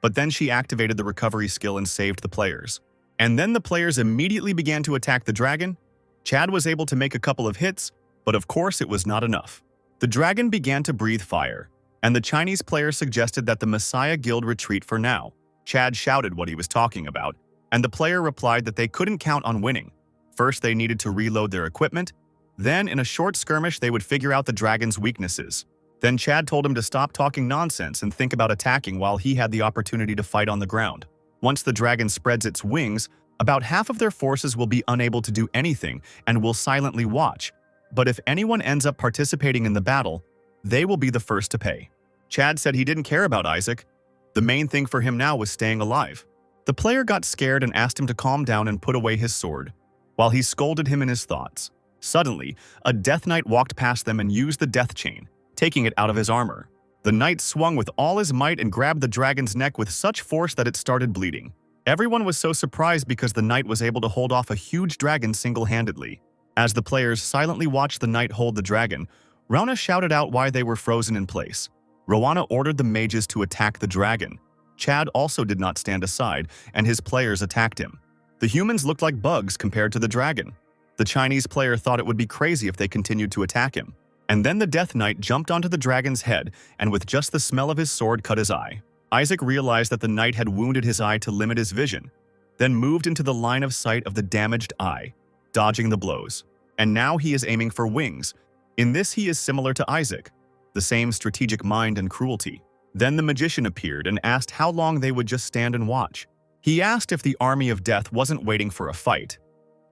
but then she activated the recovery skill and saved the players. And then the players immediately began to attack the dragon. Chad was able to make a couple of hits, but of course it was not enough. The dragon began to breathe fire, and the Chinese player suggested that the Messiah Guild retreat for now. Chad shouted what he was talking about, and the player replied that they couldn't count on winning. First, they needed to reload their equipment. Then, in a short skirmish, they would figure out the dragon's weaknesses. Then Chad told him to stop talking nonsense and think about attacking while he had the opportunity to fight on the ground. Once the dragon spreads its wings, about half of their forces will be unable to do anything and will silently watch. But if anyone ends up participating in the battle, they will be the first to pay. Chad said he didn't care about Isaac. The main thing for him now was staying alive. The player got scared and asked him to calm down and put away his sword, while he scolded him in his thoughts. Suddenly, a Death Knight walked past them and used the Death Chain, taking it out of his armor. The knight swung with all his might and grabbed the dragon's neck with such force that it started bleeding. Everyone was so surprised because the knight was able to hold off a huge dragon single-handedly. As the players silently watched the knight hold the dragon, Rauna shouted out why they were frozen in place. Rowana ordered the mages to attack the dragon. Chad also did not stand aside, and his players attacked him. The humans looked like bugs compared to the dragon. The Chinese player thought it would be crazy if they continued to attack him. And then the Death Knight jumped onto the dragon's head and with just the smell of his sword cut his eye. Isaac realized that the knight had wounded his eye to limit his vision, then moved into the line of sight of the damaged eye, dodging the blows. And now he is aiming for wings. In this he is similar to Isaac, the same strategic mind and cruelty. Then the magician appeared and asked how long they would just stand and watch. He asked if the army of death wasn't waiting for a fight.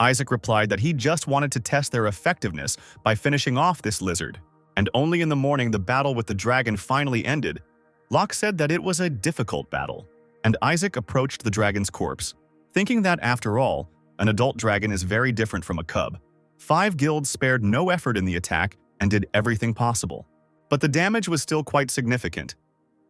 Isaac replied that he just wanted to test their effectiveness by finishing off this lizard. And only in the morning the battle with the dragon finally ended. Locke said that it was a difficult battle, and Isaac approached the dragon's corpse, thinking that after all, an adult dragon is very different from a cub. 5 guilds spared no effort in the attack and did everything possible. But the damage was still quite significant.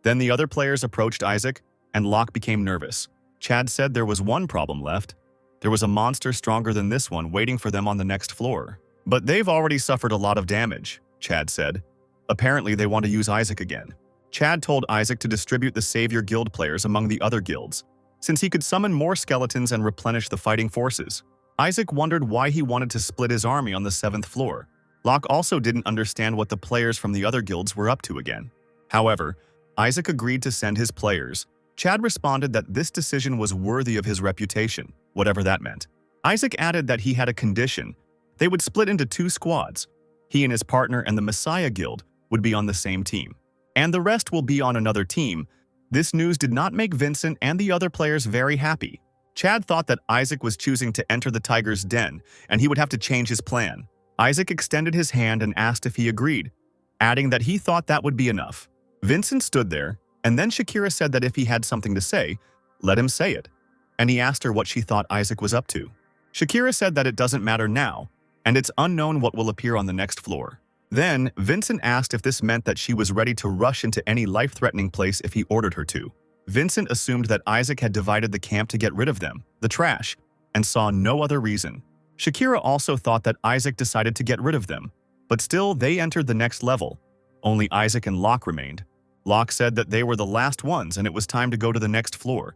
Then the other players approached Isaac, and Locke became nervous. Chad said there was one problem left. There was a monster stronger than this one waiting for them on the next floor. But they've already suffered a lot of damage, Chad said. Apparently they want to use Isaac again. Chad told Isaac to distribute the Savior Guild players among the other guilds, since he could summon more skeletons and replenish the fighting forces. Isaac wondered why he wanted to split his army on the 7th floor. Locke also didn't understand what the players from the other guilds were up to again. However, Isaac agreed to send his players. Chad responded that this decision was worthy of his reputation, whatever that meant. Isaac added that he had a condition. They would split into 2 squads. He and his partner and the Messiah Guild would be on the same team, and the rest will be on another team. This news did not make Vincent and the other players very happy. Chad thought that Isaac was choosing to enter the tiger's den, and he would have to change his plan. Isaac extended his hand and asked if he agreed, adding that he thought that would be enough. Vincent stood there, and then Shakira said that if he had something to say, let him say it. And he asked her what she thought Isaac was up to. Shakira said that it doesn't matter now, and it's unknown what will appear on the next floor. Then, Vincent asked if this meant that she was ready to rush into any life-threatening place if he ordered her to. Vincent assumed that Isaac had divided the camp to get rid of them, the trash, and saw no other reason. Shakira also thought that Isaac decided to get rid of them, but still they entered the next level. Only Isaac and Locke remained. Locke said that they were the last ones and it was time to go to the next floor.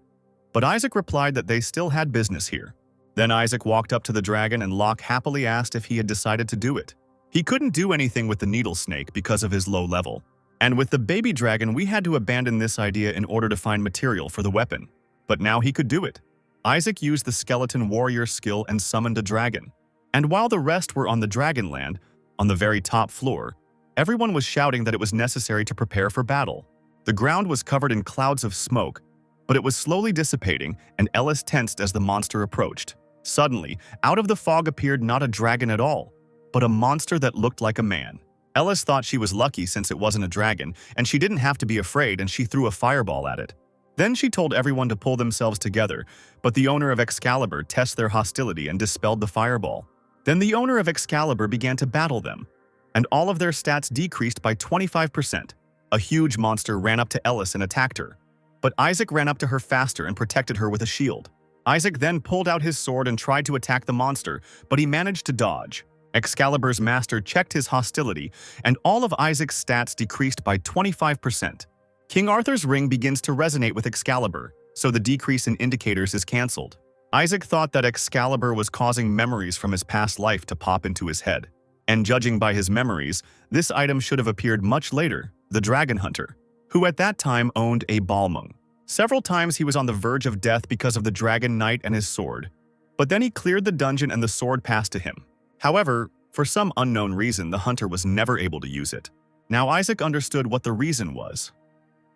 But Isaac replied that they still had business here. Then Isaac walked up to the dragon and Locke happily asked if he had decided to do it. He couldn't do anything with the needle snake because of his low level. And with the baby dragon, we had to abandon this idea in order to find material for the weapon. But now he could do it. Isaac used the skeleton warrior skill and summoned a dragon. And while the rest were on the Dragonland, on the very top floor, everyone was shouting that it was necessary to prepare for battle. The ground was covered in clouds of smoke, but it was slowly dissipating, and Ellis tensed as the monster approached. Suddenly, out of the fog appeared not a dragon at all, but a monster that looked like a man. Ellis thought she was lucky since it wasn't a dragon, and she didn't have to be afraid, and she threw a fireball at it. Then she told everyone to pull themselves together, but the owner of Excalibur tested their hostility and dispelled the fireball. Then the owner of Excalibur began to battle them, and all of their stats decreased by 25%. A huge monster ran up to Ellis and attacked her, but Isaac ran up to her faster and protected her with a shield. Isaac then pulled out his sword and tried to attack the monster, but he managed to dodge. Excalibur's master checked his hostility, and all of Isaac's stats decreased by 25%. King Arthur's ring begins to resonate with Excalibur, so the decrease in indicators is cancelled. Isaac thought that Excalibur was causing memories from his past life to pop into his head. And judging by his memories, this item should have appeared much later, the Dragon Hunter, who at that time owned a Balmung. Several times he was on the verge of death because of the Dragon Knight and his sword, but then he cleared the dungeon and the sword passed to him. However, for some unknown reason, the hunter was never able to use it. Now Isaac understood what the reason was.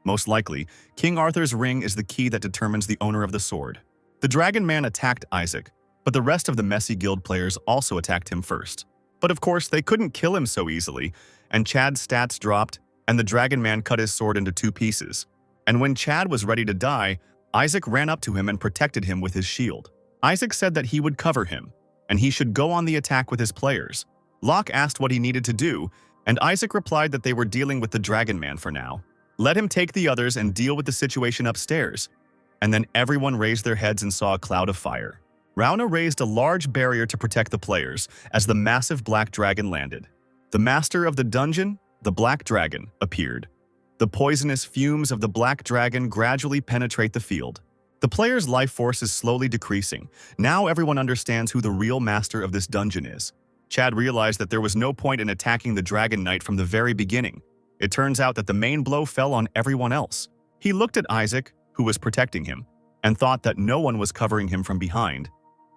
Most likely, King Arthur's ring is the key that determines the owner of the sword. The Dragon Man attacked Isaac, but the rest of the messy guild players also attacked him first. But of course, they couldn't kill him so easily, and Chad's stats dropped, and the Dragon Man cut his sword into 2 pieces. And when Chad was ready to die, Isaac ran up to him and protected him with his shield. Isaac said that he would cover him, and he should go on the attack with his players. Locke asked what he needed to do, and Isaac replied that they were dealing with the Dragon Man for now. Let him take the others and deal with the situation upstairs. And then everyone raised their heads and saw a cloud of fire. Rauna raised a large barrier to protect the players as the massive black dragon landed. The master of the dungeon, the black dragon, appeared. The poisonous fumes of the black dragon gradually penetrate the field. The player's life force is slowly decreasing. Now everyone understands who the real master of this dungeon is. Chad realized that there was no point in attacking the Dragon Knight from the very beginning. It turns out that the main blow fell on everyone else. He looked at Isaac, who was protecting him, and thought that no one was covering him from behind.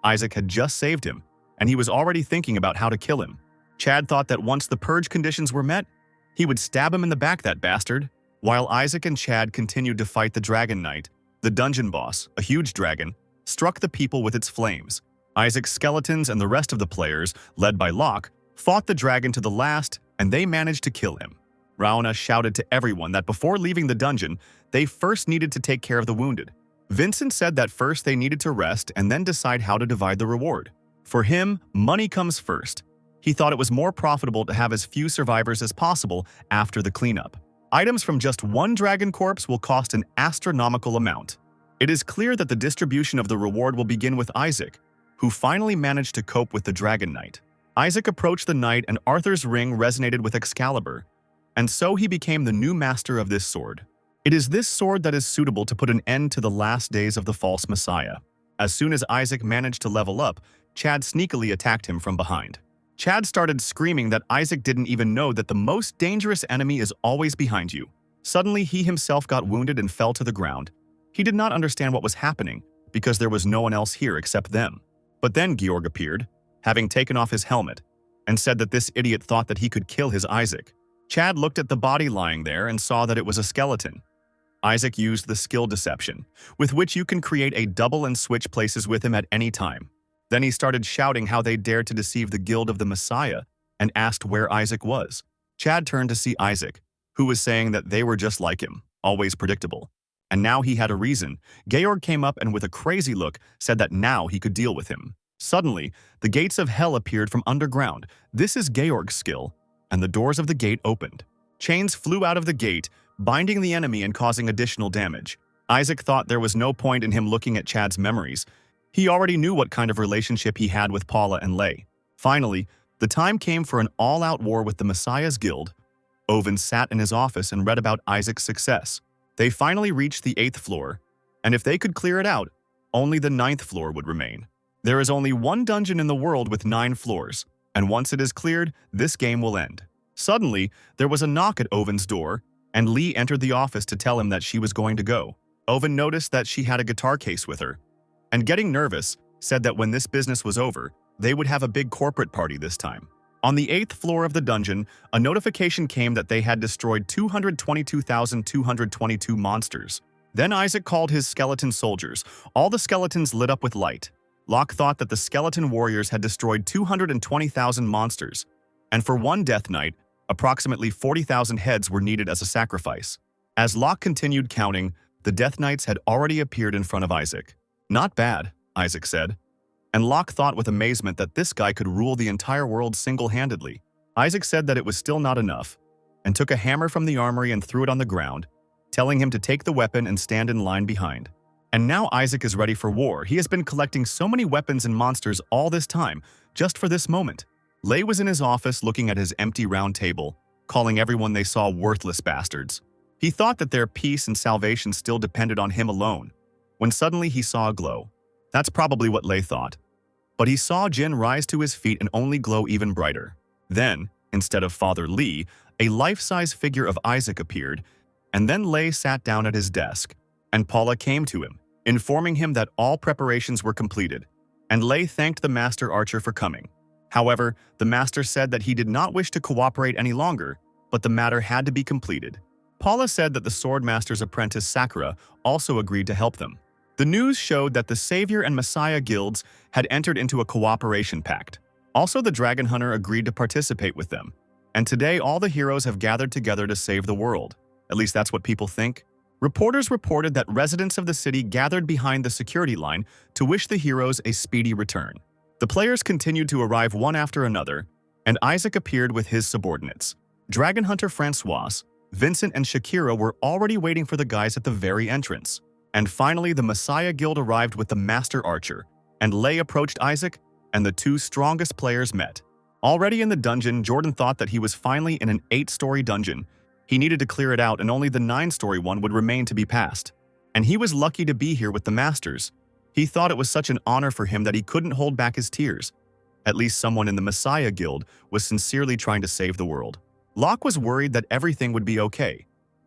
Isaac had just saved him, and he was already thinking about how to kill him. Chad thought that once the purge conditions were met, he would stab him in the back, that bastard. While Isaac and Chad continued to fight the Dragon Knight, the dungeon boss, a huge dragon, struck the people with its flames. Isaac's skeletons and the rest of the players, led by Locke, fought the dragon to the last, and they managed to kill him. Rauna shouted to everyone that before leaving the dungeon, they first needed to take care of the wounded. Vincent said that first they needed to rest and then decide how to divide the reward. For him, money comes first. He thought it was more profitable to have as few survivors as possible after the cleanup. Items from just one dragon corpse will cost an astronomical amount. It is clear that the distribution of the reward will begin with Isaac, who finally managed to cope with the Dragon Knight. Isaac approached the knight and Arthur's ring resonated with Excalibur, and so he became the new master of this sword. It is this sword that is suitable to put an end to the last days of the false messiah. As soon as Isaac managed to level up, Chad sneakily attacked him from behind. Chad started screaming that Isaac didn't even know that the most dangerous enemy is always behind you. Suddenly, he himself got wounded and fell to the ground. He did not understand what was happening because there was no one else here except them. But then Georg appeared, having taken off his helmet, and said that this idiot thought that he could kill his Isaac. Chad looked at the body lying there and saw that it was a skeleton. Isaac used the skill deception, with which you can create a double and switch places with him at any time. Then he started shouting how they dared to deceive the guild of the Messiah and asked where Isaac was. Chad turned to see Isaac, who was saying that they were just like him, always predictable. And now he had a reason. Georg came up and with a crazy look said that now he could deal with him. Suddenly, the gates of hell appeared from underground. This is Georg's skill, and the doors of the gate opened. Chains flew out of the gate, binding the enemy and causing additional damage. Isaac thought there was no point in him looking at Chad's memories. He already knew what kind of relationship he had with Paula and Lei. Finally, the time came for an all-out war with the Messiah's guild. Owen sat in his office and read about Isaac's success. They finally reached the 8th floor, and if they could clear it out, only the 9th floor would remain. There is only one dungeon in the world with 9 floors, and once it is cleared, this game will end. Suddenly, there was a knock at Owen's door, and Lee entered the office to tell him that she was going to go. Owen noticed that she had a guitar case with her, and getting nervous, said that when this business was over, they would have a big corporate party this time. On the 8th floor of the dungeon, a notification came that they had destroyed 222,222 monsters. Then Isaac called his skeleton soldiers. All the skeletons lit up with light. Locke thought that the skeleton warriors had destroyed 220,000 monsters, and for one death knight, approximately 40,000 heads were needed as a sacrifice. As Locke continued counting, the death knights had already appeared in front of Isaac. "Not bad," Isaac said. And Locke thought with amazement that this guy could rule the entire world single-handedly. Isaac said that it was still not enough, and took a hammer from the armory and threw it on the ground, telling him to take the weapon and stand in line behind. And now Isaac is ready for war. He has been collecting so many weapons and monsters all this time, just for this moment. Lei was in his office looking at his empty round table, calling everyone they saw worthless bastards. He thought that their peace and salvation still depended on him alone, when suddenly he saw a glow. That's probably what Lei thought. But he saw Jin rise to his feet and only glow even brighter. Then, instead of Father Lee, a life-size figure of Isaac appeared, and then Lei sat down at his desk, and Paula came to him, informing him that all preparations were completed, and Lei thanked the Master Archer for coming. However, the Master said that he did not wish to cooperate any longer, but the matter had to be completed. Paula said that the Sword Master's apprentice Sakura also agreed to help them. The news showed that the Savior and Messiah guilds had entered into a cooperation pact. Also, the Dragon Hunter agreed to participate with them. And today, all the heroes have gathered together to save the world. At least that's what people think. Reporters reported that residents of the city gathered behind the security line to wish the heroes a speedy return. The players continued to arrive one after another, and Isaac appeared with his subordinates. Dragon Hunter Francois, Vincent, and Shakira were already waiting for the guys at the very entrance. And finally, the Messiah Guild arrived with the Master Archer, and Lei approached Isaac, and the two strongest players met. Already in the dungeon, Jordan thought that he was finally in an 8-story dungeon. He needed to clear it out, and only the 9-story one would remain to be passed. And he was lucky to be here with the Masters. He thought it was such an honor for him that he couldn't hold back his tears. At least someone in the Messiah Guild was sincerely trying to save the world. Locke was worried that everything would be okay,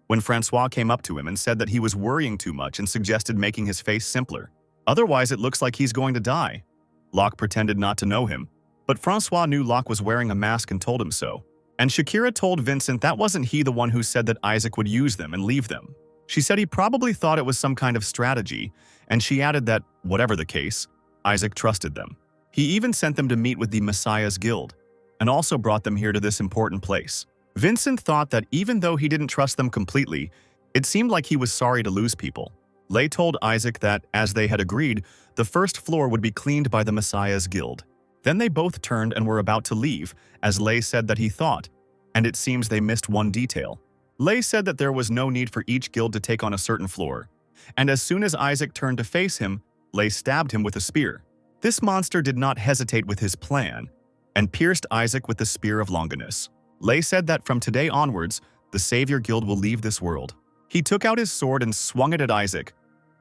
when Francois came up to him and said that he was worrying too much and suggested making his face simpler. Otherwise, it looks like he's going to die. Locke pretended not to know him, but Francois knew Locke was wearing a mask and told him so. And Shakira told Vincent that wasn't he the one who said that Isaac would use them and leave them. She said he probably thought it was some kind of strategy, and she added that, whatever the case, Isaac trusted them. He even sent them to meet with the Messiah's Guild, and also brought them here to this important place. Vincent thought that even though he didn't trust them completely, it seemed like he was sorry to lose people. Lei told Isaac that, as they had agreed, the first floor would be cleaned by the Messiah's Guild. Then they both turned and were about to leave, as Lei said that he thought, and it seems they missed one detail. Lei said that there was no need for each guild to take on a certain floor, and as soon as Isaac turned to face him, Lei stabbed him with a spear. This monster did not hesitate with his plan, and pierced Isaac with the Spear of Longinus. Lei said that from today onwards, the Savior Guild will leave this world. He took out his sword and swung it at Isaac,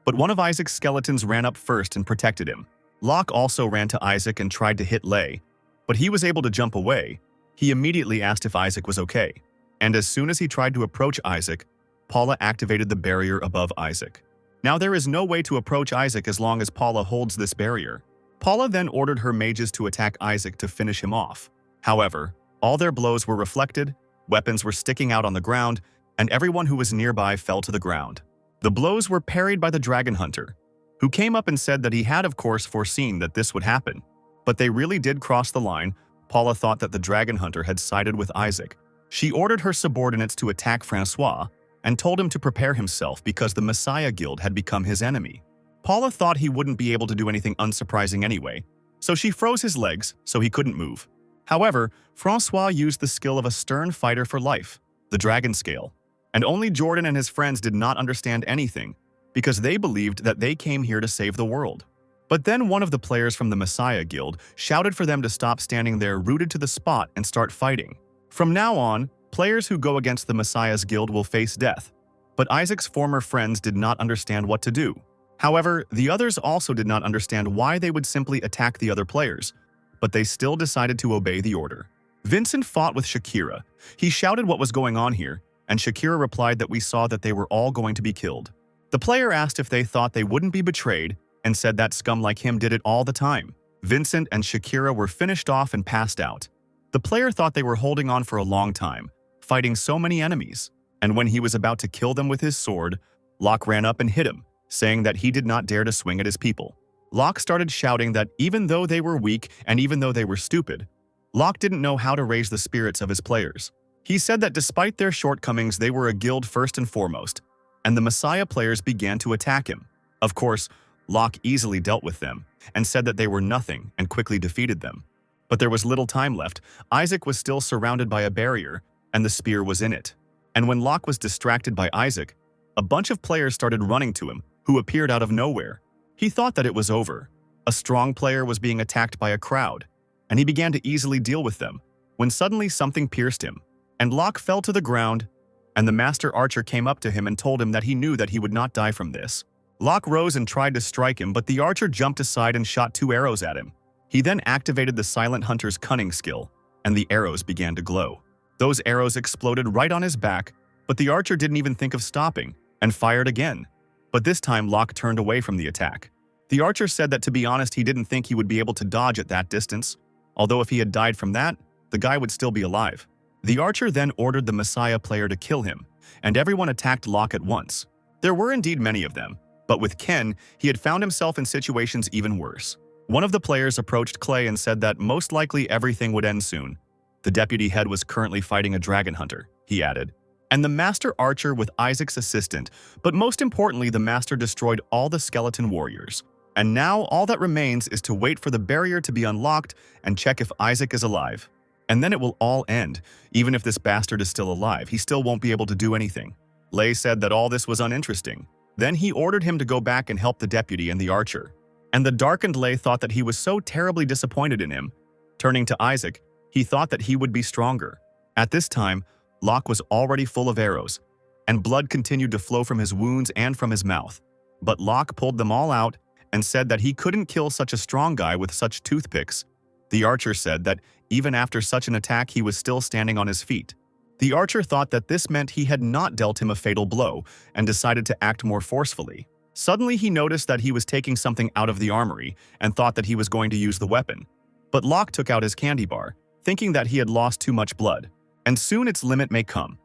but one of Isaac's skeletons ran up first and protected him. Locke also ran to Isaac and tried to hit Lei, but he was able to jump away. He immediately asked if Isaac was okay, and as soon as he tried to approach Isaac, Paula activated the barrier above Isaac. Now there is no way to approach Isaac as long as Paula holds this barrier. Paula then ordered her mages to attack Isaac to finish him off. However, all their blows were reflected, weapons were sticking out on the ground, and everyone who was nearby fell to the ground. The blows were parried by the dragon hunter, who came up and said that he had of course foreseen that this would happen. But they really did cross the line. Paula thought that the dragon hunter had sided with Isaac. She ordered her subordinates to attack Francois and told him to prepare himself because the Messiah Guild had become his enemy. Paula thought he wouldn't be able to do anything unsurprising anyway, so she froze his legs so he couldn't move. However, Francois used the skill of a stern fighter for life, the dragon scale, and only Jordan and his friends did not understand anything because they believed that they came here to save the world. But then one of the players from the Messiah Guild shouted for them to stop standing there rooted to the spot and start fighting. From now on, players who go against the Messiah's Guild will face death. But Isaac's former friends did not understand what to do. However, the others also did not understand why they would simply attack the other players, but they still decided to obey the order. Vincent fought with Shakira. He shouted what was going on here, and Shakira replied that we saw that they were all going to be killed. The player asked if they thought they wouldn't be betrayed, and said that scum like him did it all the time. Vincent and Shakira were finished off and passed out. The player thought they were holding on for a long time, fighting so many enemies, and when he was about to kill them with his sword, Locke ran up and hit him, saying that he did not dare to swing at his people. Locke started shouting that even though they were weak and even though they were stupid, Locke didn't know how to raise the spirits of his players. He said that despite their shortcomings, they were a guild first and foremost, and the Messiah players began to attack him. Of course, Locke easily dealt with them and said that they were nothing and quickly defeated them. But there was little time left. Isaac was still surrounded by a barrier, and the spear was in it. And when Locke was distracted by Isaac, a bunch of players started running to him, who appeared out of nowhere. He thought that it was over. A strong player was being attacked by a crowd, and he began to easily deal with them, when suddenly something pierced him, and Locke fell to the ground, and the master archer came up to him and told him that he knew that he would not die from this. Locke rose and tried to strike him, but the archer jumped aside and shot 2 arrows at him. He then activated the silent hunter's cunning skill, and the arrows began to glow. Those arrows exploded right on his back, but the archer didn't even think of stopping, and fired again. But this time Locke turned away from the attack. The archer said that to be honest he didn't think he would be able to dodge at that distance, although if he had died from that, the guy would still be alive. The archer then ordered the Messiah player to kill him, and everyone attacked Locke at once. There were indeed many of them, but with Ken, he had found himself in situations even worse. One of the players approached Clay and said that most likely everything would end soon. The deputy head was currently fighting a dragon hunter, he added, and the master archer with Isaac's assistant, but most importantly the master destroyed all the skeleton warriors. And now all that remains is to wait for the barrier to be unlocked and check if Isaac is alive. And then it will all end. Even if this bastard is still alive, he still won't be able to do anything. Lei said that all this was uninteresting. Then he ordered him to go back and help the deputy and the archer. And the darkened Lei thought that he was so terribly disappointed in him. Turning to Isaac, he thought that he would be stronger. At this time, Locke was already full of arrows, and blood continued to flow from his wounds and from his mouth. But Locke pulled them all out and said that he couldn't kill such a strong guy with such toothpicks. The archer said that even after such an attack he was still standing on his feet. The archer thought that this meant he had not dealt him a fatal blow and decided to act more forcefully. Suddenly he noticed that he was taking something out of the armory and thought that he was going to use the weapon. But Locke took out his candy bar, thinking that he had lost too much blood, and soon its limit may come.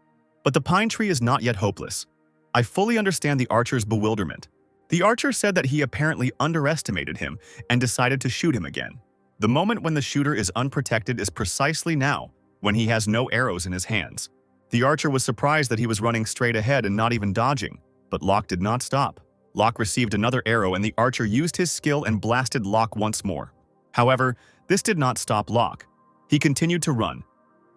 But the pine tree is not yet hopeless. I fully understand the archer's bewilderment. The archer said that he apparently underestimated him and decided to shoot him again. The moment when the shooter is unprotected is precisely now, when he has no arrows in his hands. The archer was surprised that he was running straight ahead and not even dodging, but Locke did not stop. Locke received another arrow and the archer used his skill and blasted Locke once more. However, this did not stop Locke. He continued to run,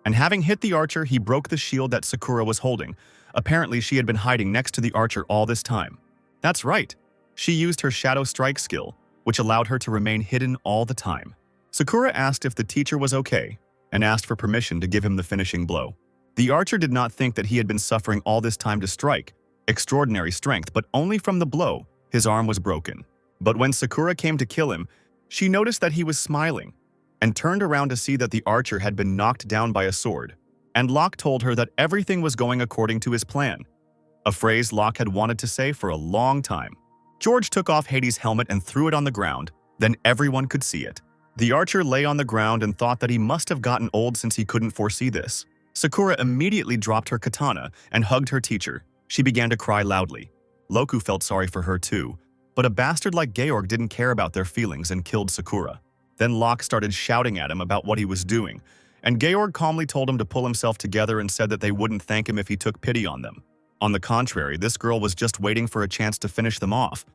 and having hit the archer, he broke the shield that Sakura was holding. Apparently, she had been hiding next to the archer all this time. That's right. She used her Shadow Strike skill, which allowed her to remain hidden all the time. Sakura asked if the teacher was okay, and asked for permission to give him the finishing blow. The archer did not think that he had been suffering all this time to strike extraordinary strength, but only from the blow, his arm was broken. But when Sakura came to kill him, she noticed that he was smiling, and turned around to see that the archer had been knocked down by a sword. And Locke told her that everything was going according to his plan, a phrase Locke had wanted to say for a long time. George took off Hades' helmet and threw it on the ground, then everyone could see it. The archer lay on the ground and thought that he must have gotten old since he couldn't foresee this. Sakura immediately dropped her katana and hugged her teacher. She began to cry loudly. Loku felt sorry for her too, but a bastard like Georg didn't care about their feelings and killed Sakura. Then Locke started shouting at him about what he was doing, and Georg calmly told him to pull himself together and said that they wouldn't thank him if he took pity on them. On the contrary, this girl was just waiting for a chance to finish them off,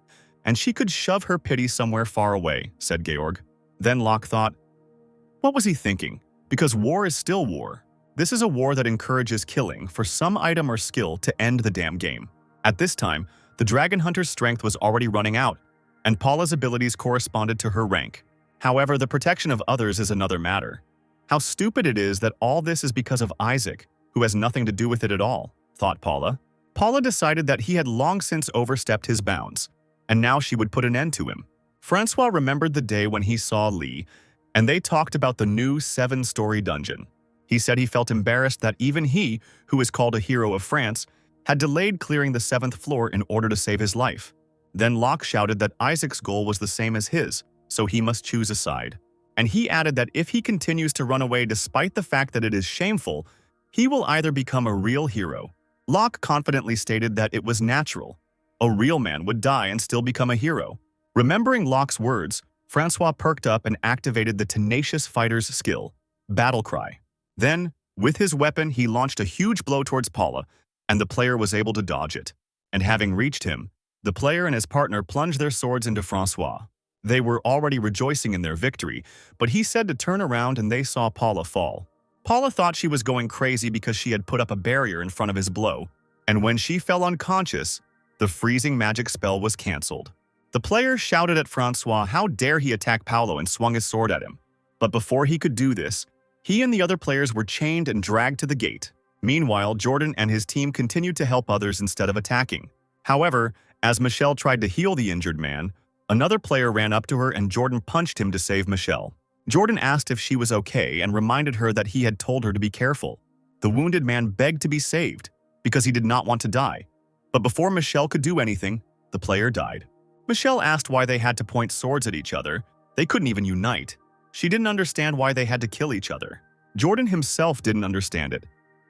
and she could shove her pity somewhere far away, said Georg. Then Locke thought, what was he thinking? Because war is still war. This is a war that encourages killing for some item or skill to end the damn game. At this time, the Dragon Hunter's strength was already running out, and Paula's abilities corresponded to her rank. However, the protection of others is another matter. How stupid it is that all this is because of Isaac, who has nothing to do with it at all, thought Paula. Paula decided that he had long since overstepped his bounds, and now she would put an end to him. Francois remembered the day when he saw Lee, and they talked about the new 7-story dungeon. He said he felt embarrassed that even he, who is called a hero of France, had delayed clearing the 7th floor in order to save his life. Then Locke shouted that Isaac's goal was the same as his, so he must choose a side. And he added that if he continues to run away despite the fact that it is shameful, he will either become a real hero. Locke confidently stated that it was natural. A real man would die and still become a hero. Remembering Locke's words, Francois perked up and activated the tenacious fighter's skill, Battle Cry. Then, with his weapon, he launched a huge blow towards Paula, and the player was able to dodge it. And having reached him, the player and his partner plunged their swords into Francois. They were already rejoicing in their victory, but he said to turn around and they saw Paula fall. Paula thought she was going crazy because she had put up a barrier in front of his blow, and when she fell unconscious, the freezing magic spell was cancelled. The player shouted at Francois how dare he attack Paolo and swung his sword at him. But before he could do this, he and the other players were chained and dragged to the gate. Meanwhile, Jordan and his team continued to help others instead of attacking. However, as Michelle tried to heal the injured man, another player ran up to her and Jordan punched him to save Michelle. Jordan asked if she was okay and reminded her that he had told her to be careful. The wounded man begged to be saved because he did not want to die. But before Michelle could do anything, the player died. Michelle asked why they had to point swords at each other. They couldn't even unite. She didn't understand why they had to kill each other. Jordan himself didn't understand it.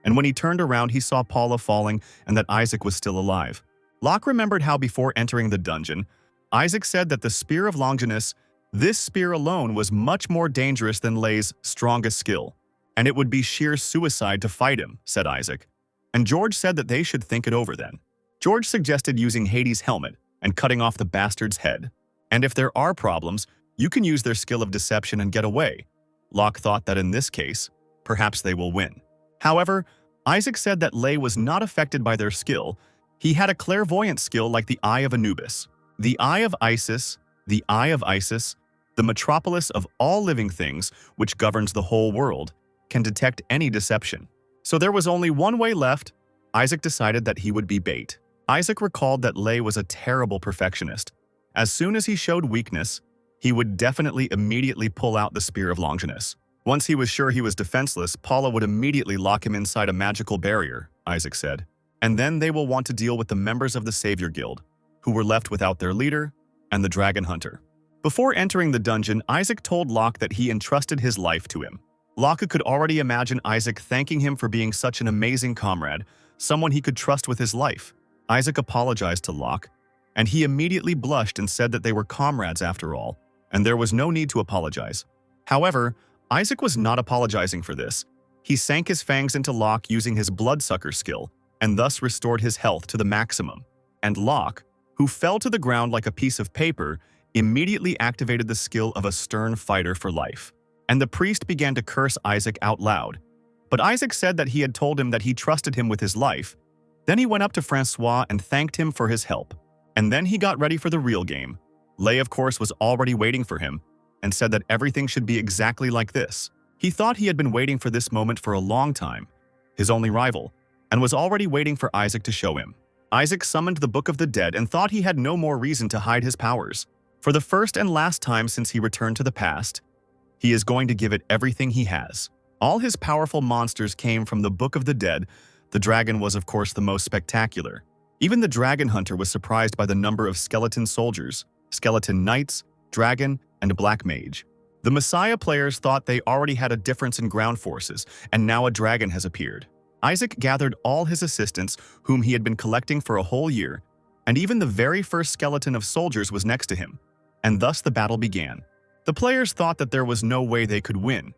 And when he turned around, he saw Paula falling and that Isaac was still alive. Locke remembered how before entering the dungeon, Isaac said that the Spear of Longinus, this spear alone was much more dangerous than Lei's strongest skill, and it would be sheer suicide to fight him, said Isaac. And George said that they should think it over then. George suggested using Hades' helmet and cutting off the bastard's head. And if there are problems, you can use their skill of deception and get away. Locke thought that in this case, perhaps they will win. However, Isaac said that Lei was not affected by their skill. He had a clairvoyant skill like the Eye of Anubis. The Eye of Isis, the Eye of Isis, the metropolis of all living things, which governs the whole world, can detect any deception. So there was only one way left. Isaac decided that he would be bait. Isaac recalled that Lei was a terrible perfectionist. As soon as he showed weakness, he would definitely immediately pull out the Spear of Longinus. Once he was sure he was defenseless, Paula would immediately lock him inside a magical barrier, Isaac said. And then they will want to deal with the members of the Savior Guild, who were left without their leader, and the Dragon Hunter. Before entering the dungeon, Isaac told Locke that he entrusted his life to him. Locke could already imagine Isaac thanking him for being such an amazing comrade, someone he could trust with his life. Isaac apologized to Locke, and he immediately blushed and said that they were comrades after all, and there was no need to apologize. However, Isaac was not apologizing for this. He sank his fangs into Locke using his bloodsucker skill, and thus restored his health to the maximum. And Locke, who fell to the ground like a piece of paper, immediately activated the skill of a stern fighter for life. And the priest began to curse Isaac out loud. But Isaac said that he had told him that he trusted him with his life, Then he went up to Francois and thanked him for his help. And then he got ready for the real game. Lei, of course, was already waiting for him and said that everything should be exactly like this. He thought he had been waiting for this moment for a long time, his only rival, and was already waiting for Isaac to show him. Isaac summoned the Book of the Dead and thought he had no more reason to hide his powers. For the first and last time since he returned to the past, he is going to give it everything he has. All his powerful monsters came from the Book of the Dead. The dragon was, of course, the most spectacular. Even the dragon hunter was surprised by the number of skeleton soldiers, skeleton knights, dragon, and black mage. The Messiah players thought they already had a difference in ground forces, and now a dragon has appeared. Isaac gathered all his assistants, whom he had been collecting for a whole year, and even the very first skeleton of soldiers was next to him, and thus the battle began. The players thought that there was no way they could win,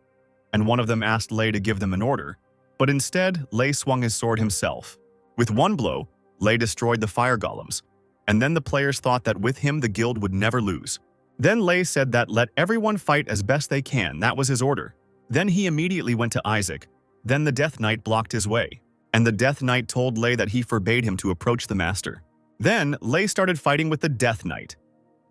and one of them asked Lei to give them an order, but instead Lei swung his sword himself. With one blow, Lei destroyed the fire golems, and then the players thought that with him the guild would never lose. Then Lei said that let everyone fight as best they can, that was his order. Then he immediately went to Isaac. Then the Death Knight blocked his way, and the Death Knight told Lei that he forbade him to approach the master. Then Lei started fighting with the Death Knight.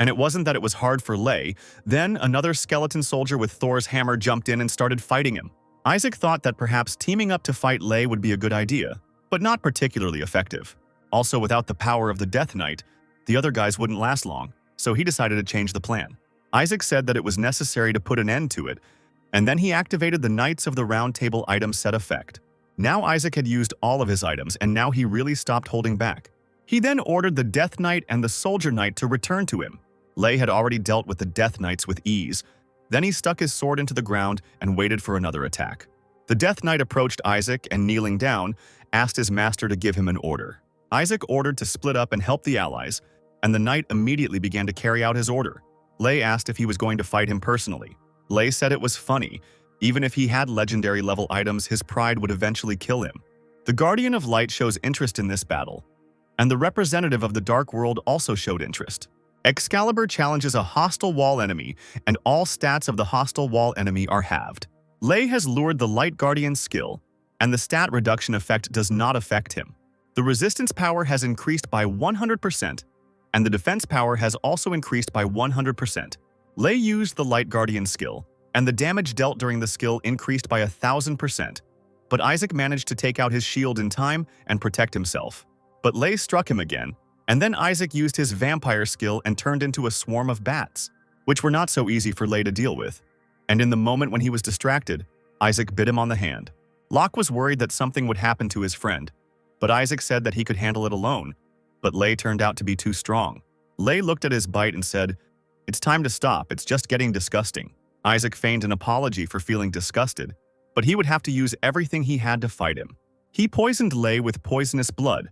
And it wasn't that it was hard for Lei. Then another skeleton soldier with Thor's hammer jumped in and started fighting him. Isaac thought that perhaps teaming up to fight Lei would be a good idea, but not particularly effective. Also, without the power of the Death Knight, the other guys wouldn't last long, so he decided to change the plan. Isaac said that it was necessary to put an end to it, and then he activated the Knights of the Round Table item set effect. Now Isaac had used all of his items, and now he really stopped holding back. He then ordered the Death Knight and the Soldier Knight to return to him. Lei had already dealt with the Death Knights with ease. Then he stuck his sword into the ground and waited for another attack. The Death Knight approached Isaac and, kneeling down, asked his master to give him an order. Isaac ordered to split up and help the allies, and the knight immediately began to carry out his order. Lei asked if he was going to fight him personally. Lei said it was funny. Even if he had legendary level items, his pride would eventually kill him. The Guardian of Light shows interest in this battle, and the representative of the Dark World also showed interest. Excalibur challenges a hostile wall enemy, and all stats of the hostile wall enemy are halved. Lei has lured the Light Guardian's skill, and the stat reduction effect does not affect him. The resistance power has increased by 100%, and the defense power has also increased by 100%. Lei used the Light Guardian skill, and the damage dealt during the skill increased by 1,000%. But Isaac managed to take out his shield in time and protect himself. But Lei struck him again, and then Isaac used his vampire skill and turned into a swarm of bats, which were not so easy for Lei to deal with. And in the moment when he was distracted, Isaac bit him on the hand. Locke was worried that something would happen to his friend, but Isaac said that he could handle it alone. But Lei turned out to be too strong. Lei looked at his bite and said, "It's time to stop, it's just getting disgusting." Isaac feigned an apology for feeling disgusted, but he would have to use everything he had to fight him. He poisoned Lei with poisonous blood,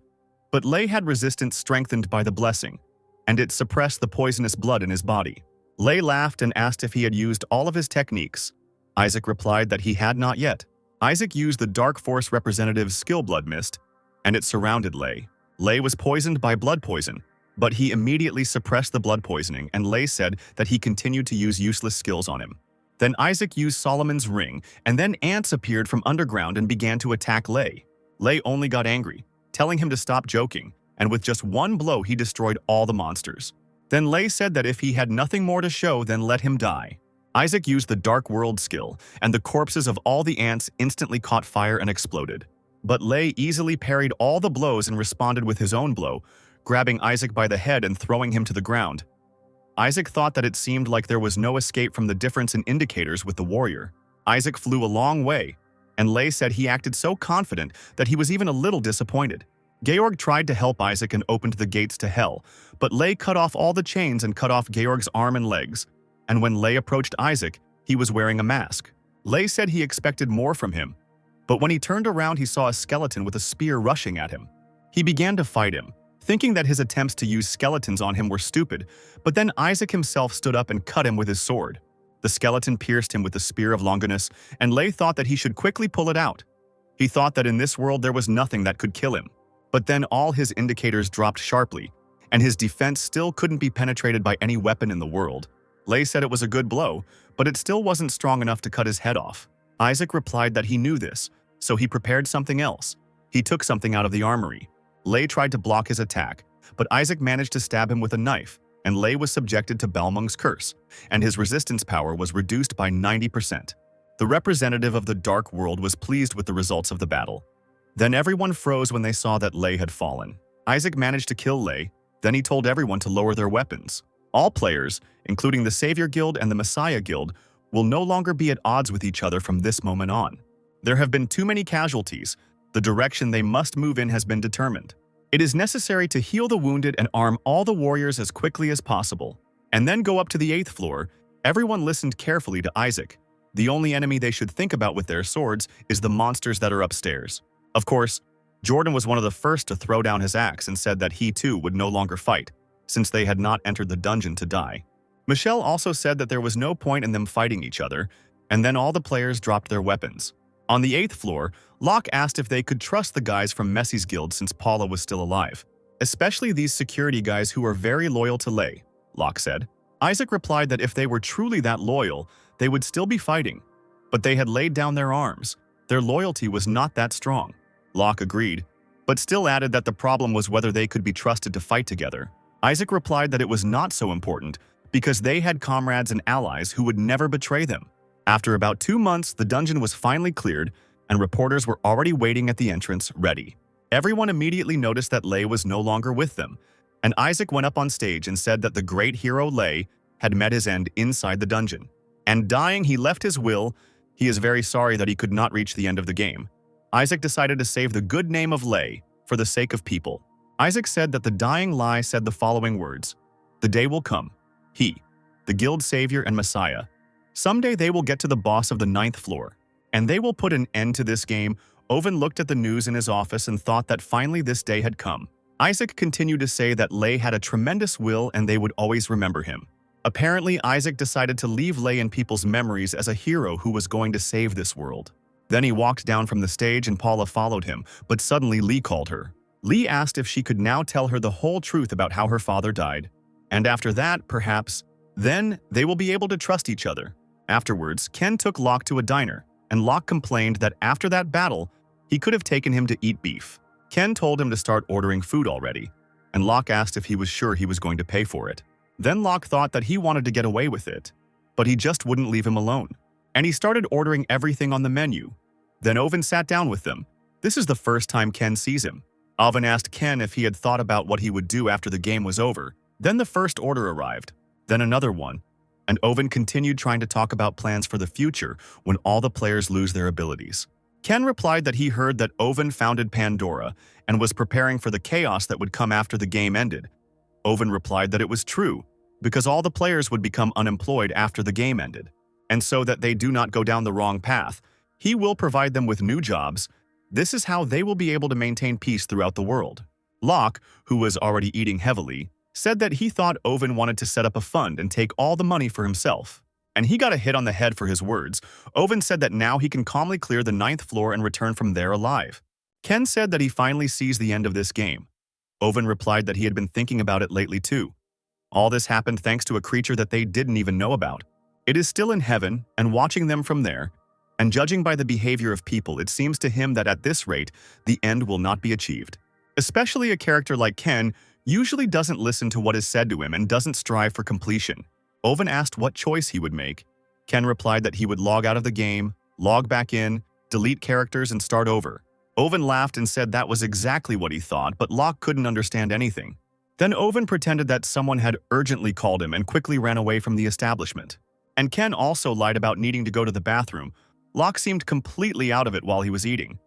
but Lei had resistance strengthened by the blessing, and it suppressed the poisonous blood in his body. Lei laughed and asked if he had used all of his techniques. Isaac replied that he had not yet. Isaac used the Dark Force representative's skill Blood Mist, and it surrounded Lei. Lei was poisoned by blood poison, but he immediately suppressed the blood poisoning, and Lei said that he continued to use useless skills on him. Then Isaac used Solomon's Ring, and then ants appeared from underground and began to attack Lei. Lei only got angry, telling him to stop joking, and with just one blow he destroyed all the monsters. Then Lei said that if he had nothing more to show, then let him die. Isaac used the Dark World skill, and the corpses of all the ants instantly caught fire and exploded. But Lei easily parried all the blows and responded with his own blow, grabbing Isaac by the head and throwing him to the ground. Isaac thought that it seemed like there was no escape from the difference in indicators with the warrior. Isaac flew a long way, and Lei said he acted so confident that he was even a little disappointed. Georg tried to help Isaac and opened the gates to hell, but Lei cut off all the chains and cut off Georg's arm and legs, and when Lei approached Isaac, he was wearing a mask. Lei said he expected more from him, but when he turned around he saw a skeleton with a spear rushing at him. He began to fight him, thinking that his attempts to use skeletons on him were stupid, but then Isaac himself stood up and cut him with his sword. The skeleton pierced him with the Spear of Longinus, and Lei thought that he should quickly pull it out. He thought that in this world there was nothing that could kill him. But then all his indicators dropped sharply, and his defense still couldn't be penetrated by any weapon in the world. Lei said it was a good blow, but it still wasn't strong enough to cut his head off. Isaac replied that he knew this, so he prepared something else. He took something out of the armory. Lei tried to block his attack, but Isaac managed to stab him with a knife, and Lei was subjected to Balmung's curse, and his resistance power was reduced by 90%. The representative of the Dark World was pleased with the results of the battle. Then everyone froze when they saw that Lei had fallen. Isaac managed to kill Lei, then he told everyone to lower their weapons. All players, including the Savior Guild and the Messiah Guild, will no longer be at odds with each other from this moment on. There have been too many casualties. The direction they must move in has been determined. It is necessary to heal the wounded and arm all the warriors as quickly as possible, and then go up to the 8th floor. Everyone listened carefully to Isaac. The only enemy they should think about with their swords is the monsters that are upstairs. Of course, Jordan was one of the first to throw down his axe and said that he too would no longer fight, since they had not entered the dungeon to die. Michelle also said that there was no point in them fighting each other, and then all the players dropped their weapons. On the 8th floor, Locke asked if they could trust the guys from Messi's guild since Paula was still alive. Especially these security guys who are very loyal to Lei, Locke said. Isaac replied that if they were truly that loyal, they would still be fighting. But they had laid down their arms. Their loyalty was not that strong. Locke agreed, but still added that the problem was whether they could be trusted to fight together. Isaac replied that it was not so important because they had comrades and allies who would never betray them. After about 2 months, the dungeon was finally cleared, and reporters were already waiting at the entrance, ready. Everyone immediately noticed that Lei was no longer with them, and Isaac went up on stage and said that the great hero Lei had met his end inside the dungeon. And dying, he left his will. He is very sorry that he could not reach the end of the game. Isaac decided to save the good name of Lei for the sake of people. Isaac said that the dying Lei said the following words: "The day will come. He, the guild savior and messiah, someday they will get to the boss of the 9th floor, and they will put an end to this game." Owen looked at the news in his office and thought that finally this day had come. Isaac continued to say that Lei had a tremendous will and they would always remember him. Apparently, Isaac decided to leave Lei in people's memories as a hero who was going to save this world. Then he walked down from the stage and Paula followed him, but suddenly Lee called her. Lee asked if she could now tell her the whole truth about how her father died. And after that, perhaps, then they will be able to trust each other. Afterwards, Ken took Locke to a diner, and Locke complained that after that battle, he could have taken him to eat beef. Ken told him to start ordering food already, and Locke asked if he was sure he was going to pay for it. Then Locke thought that he wanted to get away with it, but he just wouldn't leave him alone. And he started ordering everything on the menu. Then Owen sat down with them. This is the first time Ken sees him. Owen asked Ken if he had thought about what he would do after the game was over. Then the first order arrived, then another one, and Owen continued trying to talk about plans for the future when all the players lose their abilities. Ken replied that he heard that Owen founded Pandora and was preparing for the chaos that would come after the game ended. Owen replied that it was true, because all the players would become unemployed after the game ended, and so that they do not go down the wrong path, he will provide them with new jobs. This is how they will be able to maintain peace throughout the world. Locke, who was already eating heavily, said that he thought Owen wanted to set up a fund and take all the money for himself. And he got a hit on the head for his words. Owen said that now he can calmly clear the 9th floor and return from there alive. Ken said that he finally sees the end of this game. Owen replied that he had been thinking about it lately too. All this happened thanks to a creature that they didn't even know about. It is still in heaven and watching them from there, and judging by the behavior of people, it seems to him that at this rate, the end will not be achieved. Especially a character like Ken usually doesn't listen to what is said to him and doesn't strive for completion. Owen asked what choice he would make. Ken replied that he would log out of the game, log back in, delete characters, and start over. Owen laughed and said that was exactly what he thought, but Locke couldn't understand anything. Then Owen pretended that someone had urgently called him and quickly ran away from the establishment. And Ken also lied about needing to go to the bathroom. Locke seemed completely out of it while he was eating.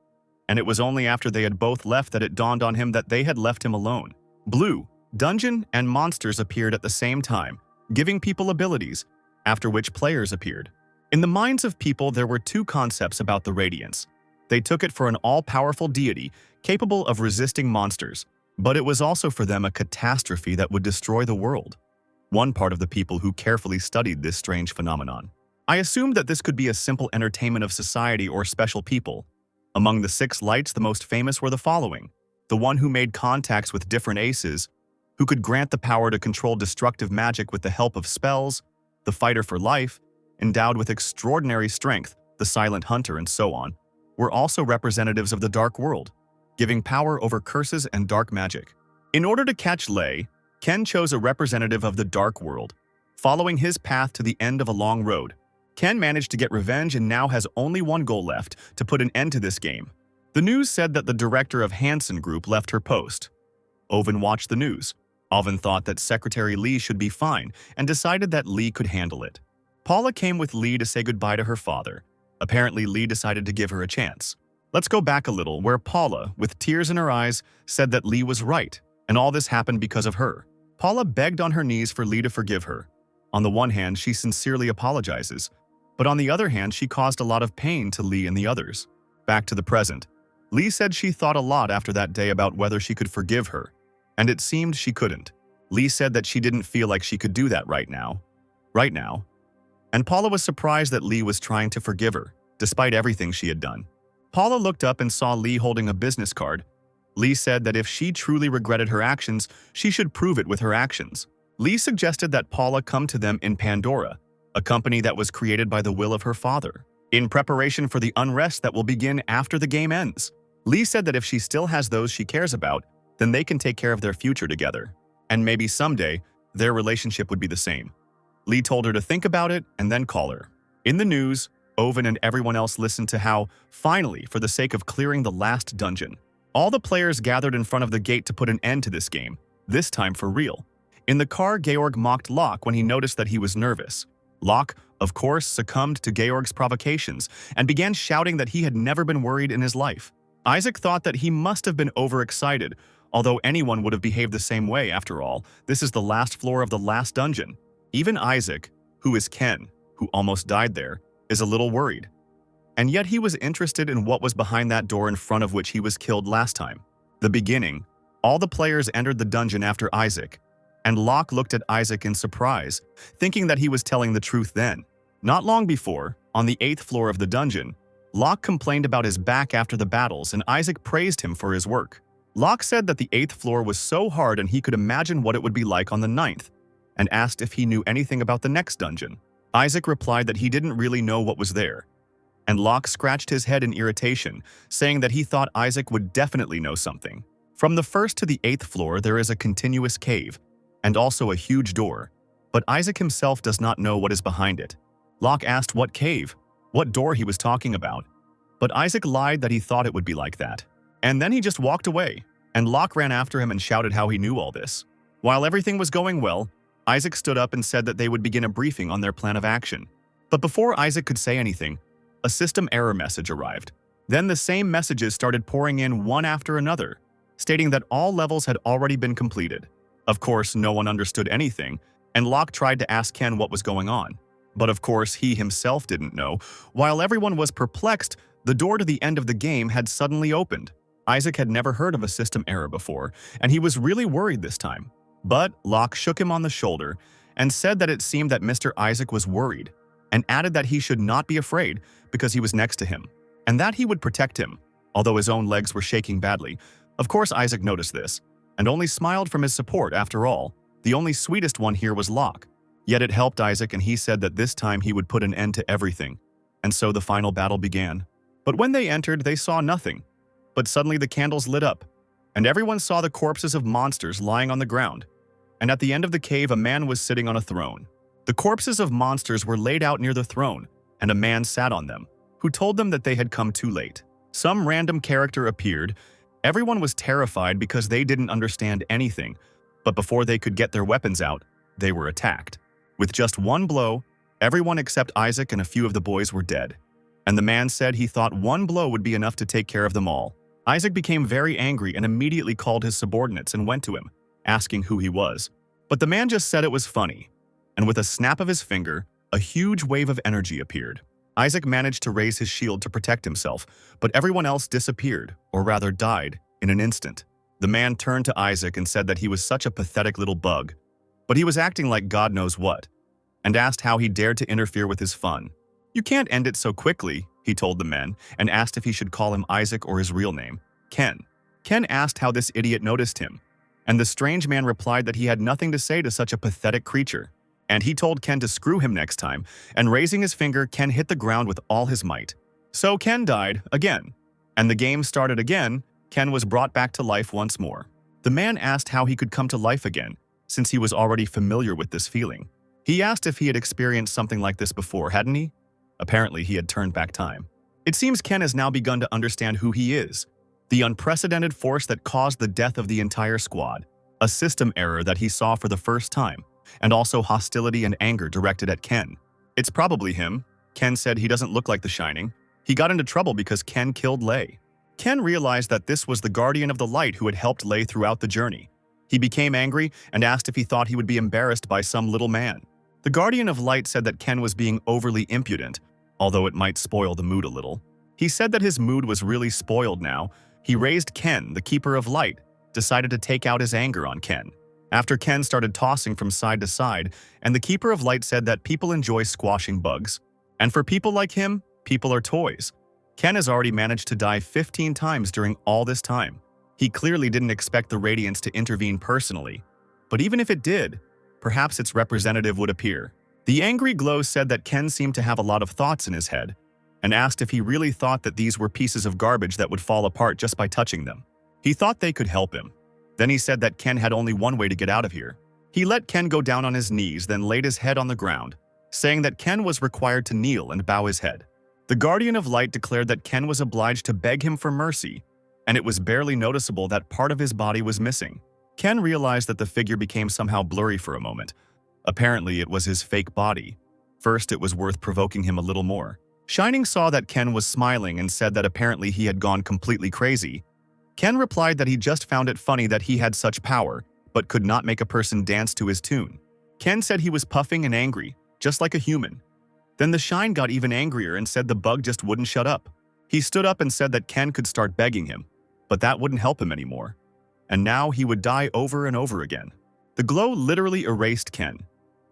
And it was only after they had both left that it dawned on him that they had left him alone. Blue, dungeon, and monsters appeared at the same time, giving people abilities, after which players appeared. In the minds of people, there were two concepts about the Radiance. They took it for an all-powerful deity capable of resisting monsters, but it was also for them a catastrophe that would destroy the world. One part of the people who carefully studied this strange phenomenon. I assumed that this could be a simple entertainment of society or special people. Among the 6 lights, the most famous were the following: the one who made contacts with different aces, who could grant the power to control destructive magic with the help of spells, the fighter for life, endowed with extraordinary strength, the silent hunter, and so on, were also representatives of the dark world. giving power over curses and dark magic. In order to catch Lei, Ken chose a representative of the dark world. Following his path to the end of a long road, Ken managed to get revenge and now has only one goal left: to put an end to this game. The news said that the director of Hansen Group left her post. Oven watched the news. Oven thought that Secretary Lee should be fine and decided that Lee could handle it. Paula came with Lee to say goodbye to her father. Apparently, Lee decided to give her a chance. Let's go back a little, where Paula, with tears in her eyes, said that Lee was right, and all this happened because of her. Paula begged on her knees for Lee to forgive her. On the one hand, she sincerely apologizes, but on the other hand, she caused a lot of pain to Lee and the others. Back to the present. Lee said she thought a lot after that day about whether she could forgive her, and it seemed she couldn't. Lee said that she didn't feel like she could do that right now. And Paula was surprised that Lee was trying to forgive her, despite everything she had done. Paula looked up and saw Lee holding a business card. Lee said that if she truly regretted her actions, she should prove it with her actions. Lee suggested that Paula come to them in Pandora, a company that was created by the will of her father, in preparation for the unrest that will begin after the game ends. Lee said that if she still has those she cares about, then they can take care of their future together, and maybe someday their relationship would be the same. Lee told her to think about it and then call her. In the news, Oven and everyone else listened to how, finally, for the sake of clearing the last dungeon, all the players gathered in front of the gate to put an end to this game, this time for real. In the car, Georg mocked Locke when he noticed that he was nervous. Locke, of course, succumbed to Georg's provocations and began shouting that he had never been worried in his life. Isaac thought that he must have been overexcited, although anyone would have behaved the same way after all. This is the last floor of the last dungeon. Even Isaac, who is Ken, who almost died there, is a little worried. And yet he was interested in what was behind that door in front of which he was killed last time. The beginning. All the players entered the dungeon after Isaac, and Locke looked at Isaac in surprise, thinking that he was telling the truth then. Not long before, on the 8th floor of the dungeon, Locke complained about his back after the battles and Isaac praised him for his work. Locke said that the 8th floor was so hard and he could imagine what it would be like on the 9th, and asked if he knew anything about the next dungeon. Isaac replied that he didn't really know what was there, and Locke scratched his head in irritation, saying that he thought Isaac would definitely know something. From the 1st to the 8th floor there is a continuous cave, and also a huge door, but Isaac himself does not know what is behind it. Locke asked what cave, what door he was talking about, but Isaac lied that he thought it would be like that. And then he just walked away, and Locke ran after him and shouted how he knew all this. While everything was going well, Isaac stood up and said that they would begin a briefing on their plan of action. But before Isaac could say anything, a system error message arrived. Then the same messages started pouring in one after another, stating that all levels had already been completed. Of course, no one understood anything, and Locke tried to ask Ken what was going on. But of course, he himself didn't know. While everyone was perplexed, the door to the end of the game had suddenly opened. Isaac had never heard of a system error before, and he was really worried this time. But Locke shook him on the shoulder and said that it seemed that Mr. Isaac was worried, and added that he should not be afraid because he was next to him, and that he would protect him, although his own legs were shaking badly. Of course, Isaac noticed this, and only smiled from his support. After all, the only sweetest one here was Locke. Yet it helped Isaac, and he said that this time he would put an end to everything. And so the final battle began. But when they entered, they saw nothing. But suddenly the candles lit up, and everyone saw the corpses of monsters lying on the ground. And at the end of the cave, a man was sitting on a throne. The corpses of monsters were laid out near the throne, and a man sat on them, who told them that they had come too late. Some random character appeared. Everyone was terrified because they didn't understand anything, but before they could get their weapons out, they were attacked. With just one blow, everyone except Isaac and a few of the boys were dead. And the man said he thought one blow would be enough to take care of them all. Isaac became very angry and immediately called his subordinates and went to him, asking who he was. But the man just said it was funny, and with a snap of his finger, a huge wave of energy appeared. Isaac managed to raise his shield to protect himself, but everyone else disappeared, or rather died, in an instant. The man turned to Isaac and said that he was such a pathetic little bug, but he was acting like God knows what, and asked how he dared to interfere with his fun. "You can't end it so quickly," he told the men, and asked if he should call him Isaac or his real name, Ken. Ken asked how this idiot noticed him, and the strange man replied that he had nothing to say to such a pathetic creature. And he told Ken to screw him next time, and raising his finger, Ken hit the ground with all his might. So Ken died again, and the game started again. Ken was brought back to life once more. The man asked how he could come to life again, since he was already familiar with this feeling. He asked if he had experienced something like this before, hadn't he? Apparently, he had turned back time. It seems Ken has now begun to understand who he is, the unprecedented force that caused the death of the entire squad, a system error that he saw for the first time, and also hostility and anger directed at Ken. It's probably him. Ken said he doesn't look like the Shining. He got into trouble because Ken killed Lei. Ken realized that this was the Guardian of the Light who had helped Lei throughout the journey. He became angry and asked if he thought he would be embarrassed by some little man. The Guardian of Light said that Ken was being overly impudent, although it might spoil the mood a little. He said that his mood was really spoiled now. He raised Ken, the Keeper of Light, decided to take out his anger on Ken. After Ken started tossing from side to side, and the Keeper of Light said that people enjoy squashing bugs. And for people like him, people are toys. Ken has already managed to die 15 times during all this time. He clearly didn't expect the Radiance to intervene personally. But even if it did, perhaps its representative would appear. The angry glow said that Ken seemed to have a lot of thoughts in his head, and asked if he really thought that these were pieces of garbage that would fall apart just by touching them. He thought they could help him. Then he said that Ken had only one way to get out of here. He let Ken go down on his knees, then laid his head on the ground, saying that Ken was required to kneel and bow his head. The Guardian of Light declared that Ken was obliged to beg him for mercy, and it was barely noticeable that part of his body was missing. Ken realized that the figure became somehow blurry for a moment. Apparently, it was his fake body. First, it was worth provoking him a little more. Shining saw that Ken was smiling and said that apparently he had gone completely crazy. Ken replied that he just found it funny that he had such power, but could not make a person dance to his tune. Ken said he was puffing and angry, just like a human. Then the Shine got even angrier and said the bug just wouldn't shut up. He stood up and said that Ken could start begging him, but that wouldn't help him anymore. And now he would die over and over again. The glow literally erased Ken,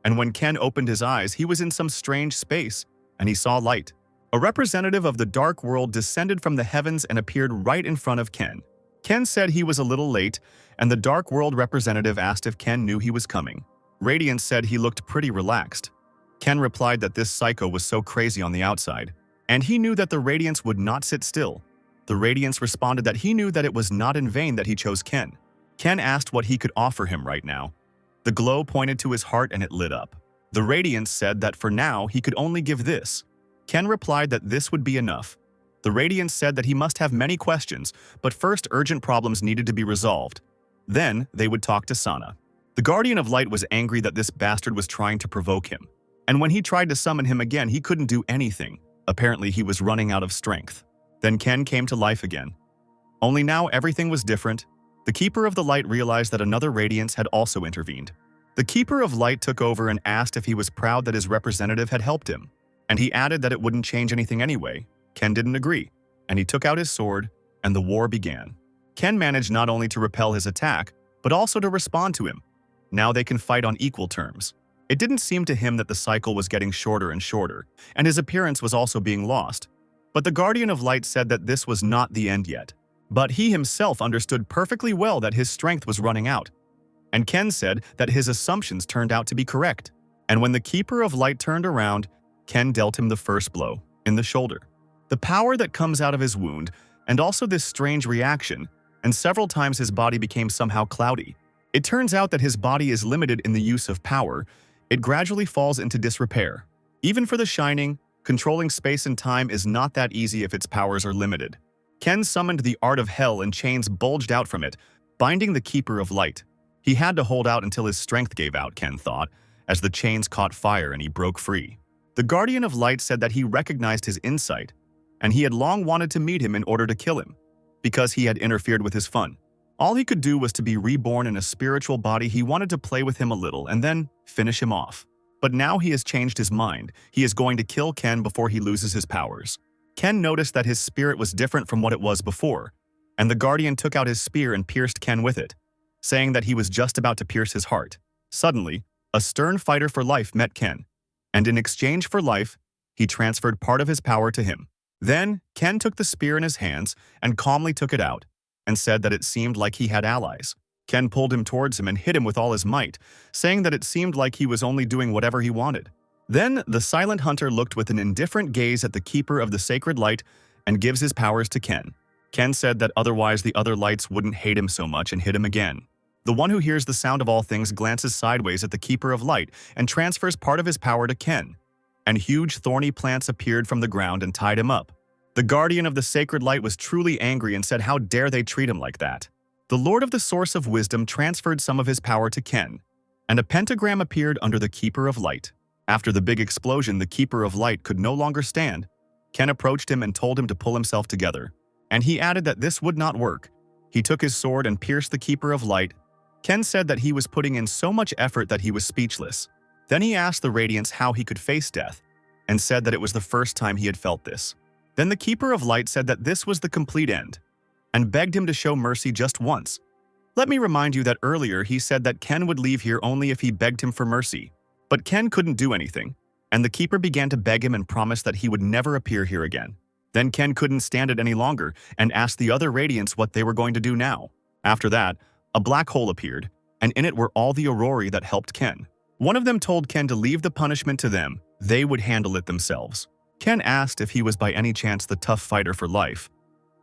and when Ken opened his eyes, he was in some strange space, and he saw light. A representative of the dark world descended from the heavens and appeared right in front of Ken. Ken said he was a little late, and the dark world representative asked if Ken knew he was coming. Radiance said he looked pretty relaxed. Ken replied that this psycho was so crazy on the outside, and he knew that the Radiance would not sit still. The Radiance responded that he knew that it was not in vain that he chose Ken. Ken asked what he could offer him right now. The glow pointed to his heart and it lit up. The Radiance said that for now he could only give this. Ken replied that this would be enough. The Radiance said that he must have many questions, but first urgent problems needed to be resolved. Then they would talk to Sana. The Guardian of Light was angry that this bastard was trying to provoke him. And when he tried to summon him again, he couldn't do anything. Apparently, he was running out of strength. Then Ken came to life again. Only now everything was different. The Keeper of the Light realized that another Radiance had also intervened. The Keeper of Light took over and asked if he was proud that his representative had helped him. And he added that it wouldn't change anything anyway. Ken didn't agree, and he took out his sword, and the war began. Ken managed not only to repel his attack, but also to respond to him. Now they can fight on equal terms. It didn't seem to him that the cycle was getting shorter and shorter, and his appearance was also being lost. But the Guardian of Light said that this was not the end yet. But he himself understood perfectly well that his strength was running out. And Ken said that his assumptions turned out to be correct. And when the Keeper of Light turned around, Ken dealt him the first blow, in the shoulder. The power that comes out of his wound, and also this strange reaction, and several times his body became somehow cloudy. It turns out that his body is limited in the use of power. It gradually falls into disrepair. Even for the Shining, controlling space and time is not that easy if its powers are limited. Ken summoned the Art of Hell and chains bulged out from it, binding the Keeper of Light. He had to hold out until his strength gave out, Ken thought, as the chains caught fire and he broke free. The Guardian of Light said that he recognized his insight, and he had long wanted to meet him in order to kill him, because he had interfered with his fun. All he could do was to be reborn in a spiritual body. He wanted to play with him a little and then finish him off. But now he has changed his mind. He is going to kill Ken before he loses his powers. Ken noticed that his spirit was different from what it was before, and the Guardian took out his spear and pierced Ken with it, saying that he was just about to pierce his heart. Suddenly, a stern fighter for life met Ken, and in exchange for life, he transferred part of his power to him. Then, Ken took the spear in his hands and calmly took it out, and said that it seemed like he had allies. Ken pulled him towards him and hit him with all his might, saying that it seemed like he was only doing whatever he wanted. Then, the Silent Hunter looked with an indifferent gaze at the Keeper of the Sacred Light and gives his powers to Ken. Ken said that otherwise the other lights wouldn't hate him so much and hit him again. The one who hears the sound of all things glances sideways at the Keeper of Light and transfers part of his power to Ken. And huge thorny plants appeared from the ground and tied him up. The guardian of the sacred light was truly angry and said how dare they treat him like that. The Lord of the Source of Wisdom transferred some of his power to Ken, and a pentagram appeared under the Keeper of Light. After the big explosion, the Keeper of Light could no longer stand. Ken approached him and told him to pull himself together. And he added that this would not work. He took his sword and pierced the Keeper of Light. Ken said that he was putting in so much effort that he was speechless. Then he asked the Radiance how he could face death, and said that it was the first time he had felt this. Then the Keeper of Light said that this was the complete end, and begged him to show mercy just once. Let me remind you that earlier he said that Ken would leave here only if he begged him for mercy. But Ken couldn't do anything, and the Keeper began to beg him and promised that he would never appear here again. Then Ken couldn't stand it any longer and asked the other Radiants what they were going to do now. After that, a black hole appeared, and in it were all the Aurori that helped Ken. One of them told Ken to leave the punishment to them, they would handle it themselves. Ken asked if he was by any chance the tough fighter for life,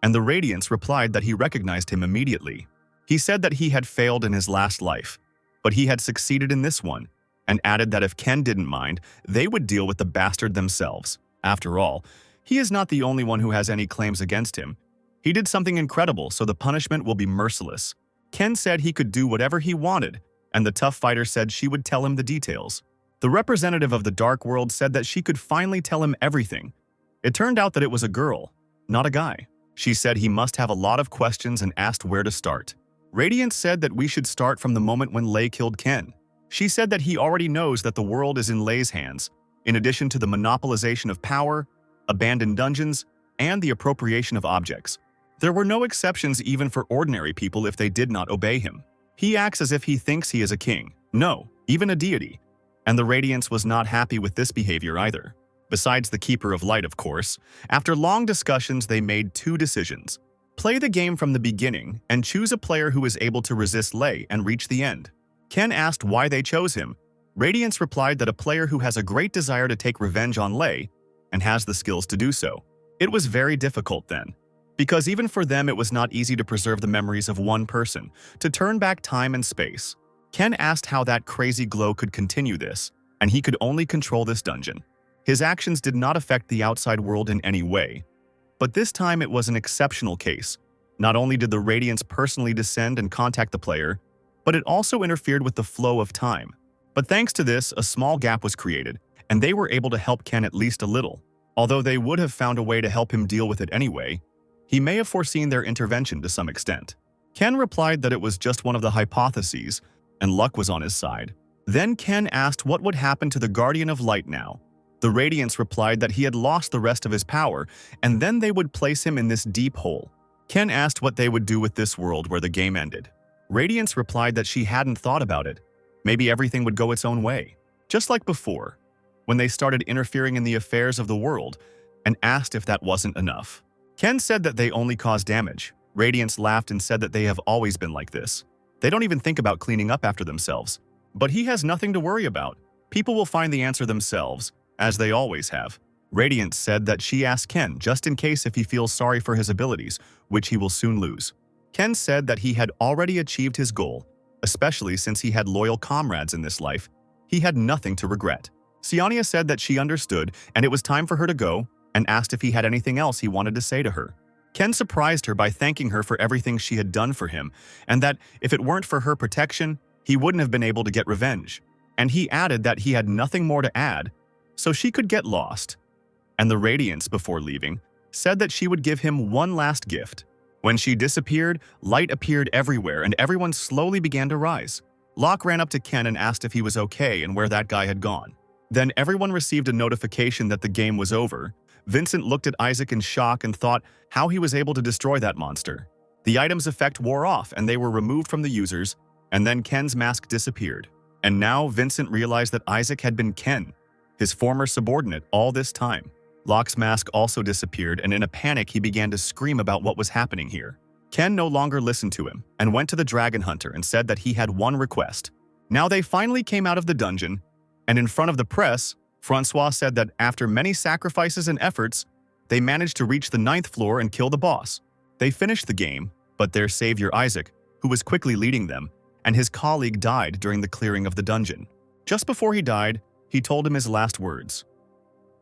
and the Radiants replied that he recognized him immediately. He said that he had failed in his last life, but he had succeeded in this one, and added that if Ken didn't mind, they would deal with the bastard themselves. After all, he is not the only one who has any claims against him. He did something incredible, so the punishment will be merciless. Ken said he could do whatever he wanted, and the tough fighter said she would tell him the details. The representative of the Dark World said that she could finally tell him everything. It turned out that it was a girl, not a guy. She said he must have a lot of questions and asked where to start. Radiance said that we should start from the moment when Lei killed Ken. She said that he already knows that the world is in Lei's hands, in addition to the monopolization of power, abandoned dungeons, and the appropriation of objects. There were no exceptions even for ordinary people if they did not obey him. He acts as if he thinks he is a king, no, even a deity, and the Radiance was not happy with this behavior either. Besides the Keeper of Light, of course, after long discussions they made two decisions. Play the game from the beginning and choose a player who is able to resist Lei and reach the end. Ken asked why they chose him. Radiance replied that a player who has a great desire to take revenge on Lei and has the skills to do so. It was very difficult then, because even for them it was not easy to preserve the memories of one person, to turn back time and space. Ken asked how that crazy glow could continue this, and he could only control this dungeon. His actions did not affect the outside world in any way. But this time it was an exceptional case. Not only did the Radiance personally descend and contact the player, but it also interfered with the flow of time. But thanks to this, a small gap was created, and they were able to help Ken at least a little. Although they would have found a way to help him deal with it anyway, he may have foreseen their intervention to some extent. Ken replied that it was just one of the hypotheses, and luck was on his side. Then Ken asked what would happen to the Guardian of Light now. The Radiance replied that he had lost the rest of his power, and then they would place him in this deep hole. Ken asked what they would do with this world where the game ended. Radiance replied that she hadn't thought about it. Maybe everything would go its own way, just like before, when they started interfering in the affairs of the world, and asked if that wasn't enough. Ken said that they only cause damage. Radiance laughed and said that they have always been like this. They don't even think about cleaning up after themselves. But he has nothing to worry about. People will find the answer themselves, as they always have. Radiance said that she asked Ken just in case if he feels sorry for his abilities, which he will soon lose. Ken said that he had already achieved his goal, especially since he had loyal comrades in this life. He had nothing to regret. Siania said that she understood and it was time for her to go, and asked if he had anything else he wanted to say to her. Ken surprised her by thanking her for everything she had done for him, and that if it weren't for her protection, he wouldn't have been able to get revenge. And he added that he had nothing more to add, so she could get lost. And the Radiance, before leaving, said that she would give him one last gift. When she disappeared, light appeared everywhere and everyone slowly began to rise. Locke ran up to Ken and asked if he was okay and where that guy had gone. Then everyone received a notification that the game was over. Vincent looked at Isaac in shock and thought how he was able to destroy that monster. The item's effect wore off and they were removed from the users, and then Ken's mask disappeared. And now Vincent realized that Isaac had been Ken, his former subordinate, all this time. Locke's mask also disappeared, and in a panic he began to scream about what was happening here. Ken no longer listened to him and went to the Dragon Hunter and said that he had one request. Now they finally came out of the dungeon, and in front of the press, Francois said that after many sacrifices and efforts, they managed to reach the 9th floor and kill the boss. They finished the game, but their savior Isaac, who was quickly leading them, and his colleague died during the clearing of the dungeon. Just before he died, he told him his last words.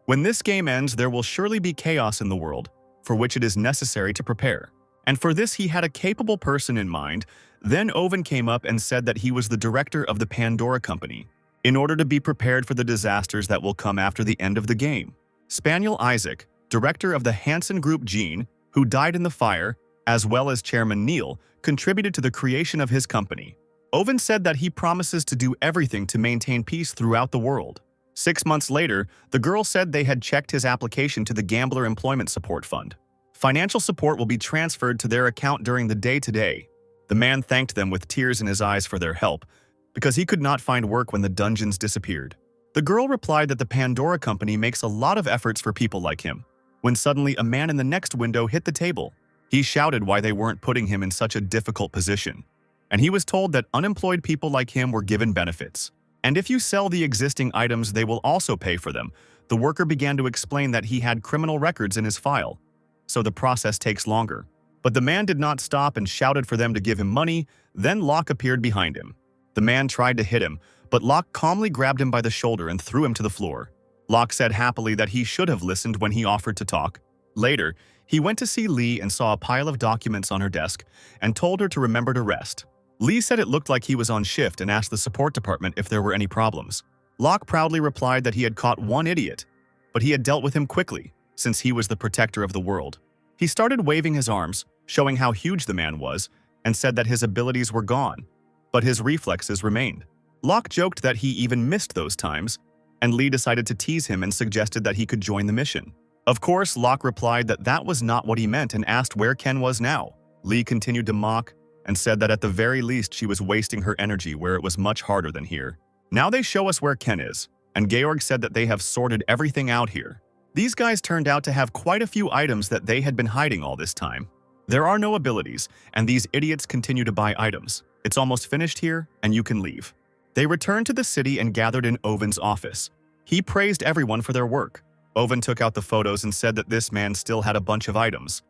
"When this game ends, there will surely be chaos in the world, for which it is necessary to prepare." And for this he had a capable person in mind. Then Owen came up and said that he was the director of the Pandora Company, in order to be prepared for the disasters that will come after the end of the game. Spaniel Isaac, director of the Hansen Group Gene, who died in the fire, as well as Chairman Neil, contributed to the creation of his company. Owen said that he promises to do everything to maintain peace throughout the world. 6 months later, the girl said they had checked his application to the Gambler Employment Support Fund. Financial support will be transferred to their account during the day today. The man thanked them with tears in his eyes for their help, because he could not find work when the dungeons disappeared. The girl replied that the Pandora Company makes a lot of efforts for people like him. When suddenly a man in the next window hit the table. He shouted why they weren't putting him in such a difficult position. And he was told that unemployed people like him were given benefits. And if you sell the existing items, they will also pay for them. The worker began to explain that he had criminal records in his file, so the process takes longer. But the man did not stop and shouted for them to give him money. Then Locke appeared behind him. The man tried to hit him, but Locke calmly grabbed him by the shoulder and threw him to the floor. Locke said happily that he should have listened when he offered to talk. Later, he went to see Lee and saw a pile of documents on her desk and told her to remember to rest. Lee said it looked like he was on shift and asked the support department if there were any problems. Locke proudly replied that he had caught one idiot, but he had dealt with him quickly, since he was the protector of the world. He started waving his arms, showing how huge the man was, and said that his abilities were gone, but his reflexes remained. Locke joked that he even missed those times, and Lee decided to tease him and suggested that he could join the mission. Of course, Locke replied that that was not what he meant and asked where Ken was now. Lee continued to mock and said that at the very least she was wasting her energy where it was much harder than here. Now they show us where Ken is, and Georg said that they have sorted everything out here. These guys turned out to have quite a few items that they had been hiding all this time. There are no abilities, and these idiots continue to buy items. It's almost finished here, and you can leave. They returned to the city and gathered in Owen's office. He praised everyone for their work. Owen took out the photos and said that this man still had a bunch of items.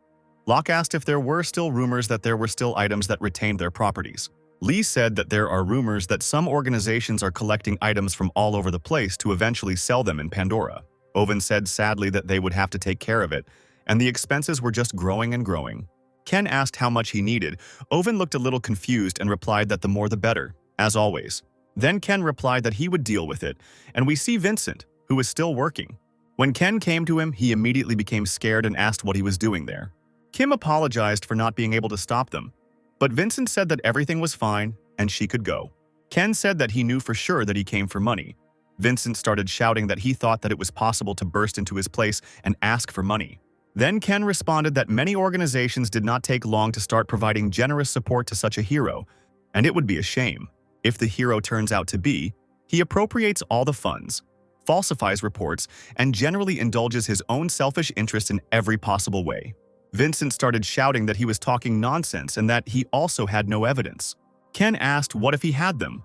Locke asked if there were still rumors that there were still items that retained their properties. Lee said that there are rumors that some organizations are collecting items from all over the place to eventually sell them in Pandora. Owen said sadly that they would have to take care of it, and the expenses were just growing and growing. Ken asked how much he needed. Owen looked a little confused and replied that the more the better, as always. Then Ken replied that he would deal with it, and we see Vincent, who was still working. When Ken came to him, he immediately became scared and asked what he was doing there. Kim apologized for not being able to stop them, but Vincent said that everything was fine and she could go. Ken said that he knew for sure that he came for money. Vincent started shouting that he thought that it was possible to burst into his place and ask for money. Then Ken responded that many organizations did not take long to start providing generous support to such a hero, and it would be a shame if the hero turns out to be. He appropriates all the funds, falsifies reports, and generally indulges his own selfish interest in every possible way. Vincent started shouting that he was talking nonsense and that he also had no evidence. Ken asked what if he had them.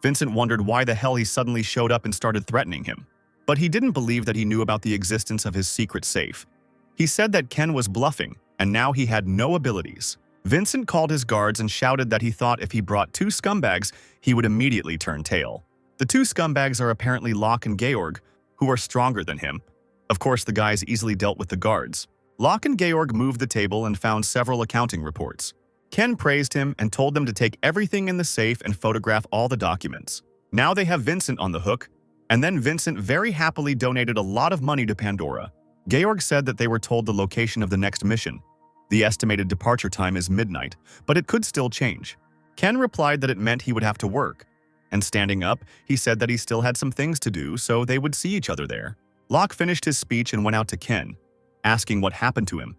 Vincent wondered why the hell he suddenly showed up and started threatening him. But he didn't believe that he knew about the existence of his secret safe. He said that Ken was bluffing, and now he had no abilities. Vincent called his guards and shouted that he thought if he brought 2 scumbags, he would immediately turn tail. The 2 scumbags are apparently Locke and Georg, who are stronger than him. Of course, the guys easily dealt with the guards. Locke and Georg moved the table and found several accounting reports. Ken praised him and told them to take everything in the safe and photograph all the documents. Now they have Vincent on the hook, and then Vincent very happily donated a lot of money to Pandora. Georg said that they were told the location of the next mission. The estimated departure time is midnight, but it could still change. Ken replied that it meant he would have to work, and standing up, he said that he still had some things to do, so they would see each other there. Locke finished his speech and went out to Ken, asking what happened to him.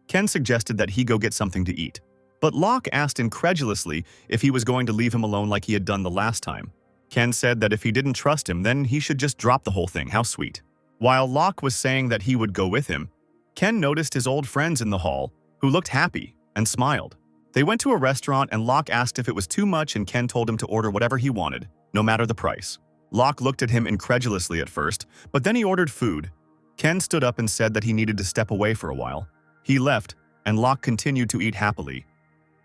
Ken suggested that he go get something to eat, but Locke asked incredulously if he was going to leave him alone like he had done the last time. Ken said that if he didn't trust him, then he should just drop the whole thing. How sweet. While Locke was saying that he would go with him, Ken noticed his old friends in the hall, who looked happy and smiled. They went to a restaurant and Locke asked if it was too much and Ken told him to order whatever he wanted, no matter the price. Locke looked at him incredulously at first, but then he ordered food. Ken stood up and said that he needed to step away for a while. He left, and Locke continued to eat happily.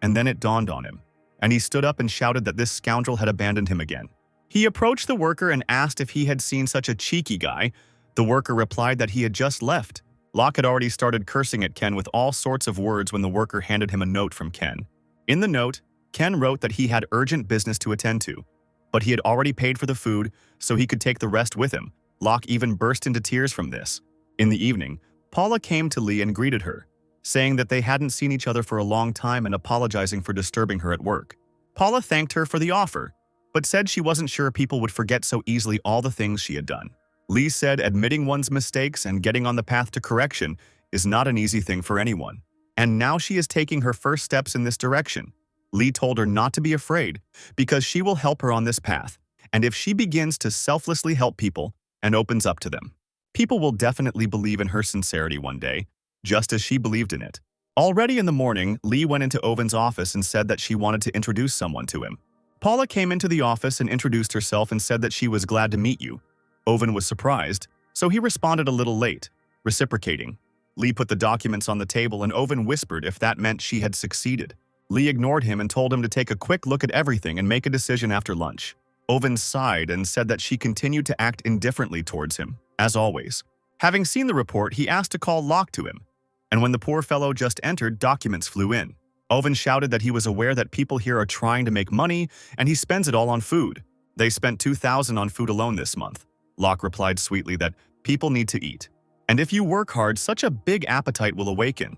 And then it dawned on him, and he stood up and shouted that this scoundrel had abandoned him again. He approached the worker and asked if he had seen such a cheeky guy. The worker replied that he had just left. Locke had already started cursing at Ken with all sorts of words when the worker handed him a note from Ken. In the note, Ken wrote that he had urgent business to attend to, but he had already paid for the food, so he could take the rest with him. Locke even burst into tears from this. In the evening, Paula came to Lee and greeted her, saying that they hadn't seen each other for a long time and apologizing for disturbing her at work. Paula thanked her for the offer, but said she wasn't sure people would forget so easily all the things she had done. Lee said admitting one's mistakes and getting on the path to correction is not an easy thing for anyone. And now she is taking her first steps in this direction. Lee told her not to be afraid because she will help her on this path. And if she begins to selflessly help people and opens up to them, people will definitely believe in her sincerity one day, just as she believed in it. Already in the morning, Lee went into Owen's office and said that she wanted to introduce someone to him. Paula came into the office and introduced herself and said that she was glad to meet you. Owen was surprised, so he responded a little late, reciprocating. Lee put the documents on the table and Owen whispered if that meant she had succeeded. Lee ignored him and told him to take a quick look at everything and make a decision after lunch. Owen sighed and said that she continued to act indifferently towards him, as always. Having seen the report, he asked to call Locke to him, and when the poor fellow just entered, documents flew in. Owen shouted that he was aware that people here are trying to make money, and he spends it all on food. They spent $2,000 on food alone this month. Locke replied sweetly that people need to eat, and if you work hard, such a big appetite will awaken.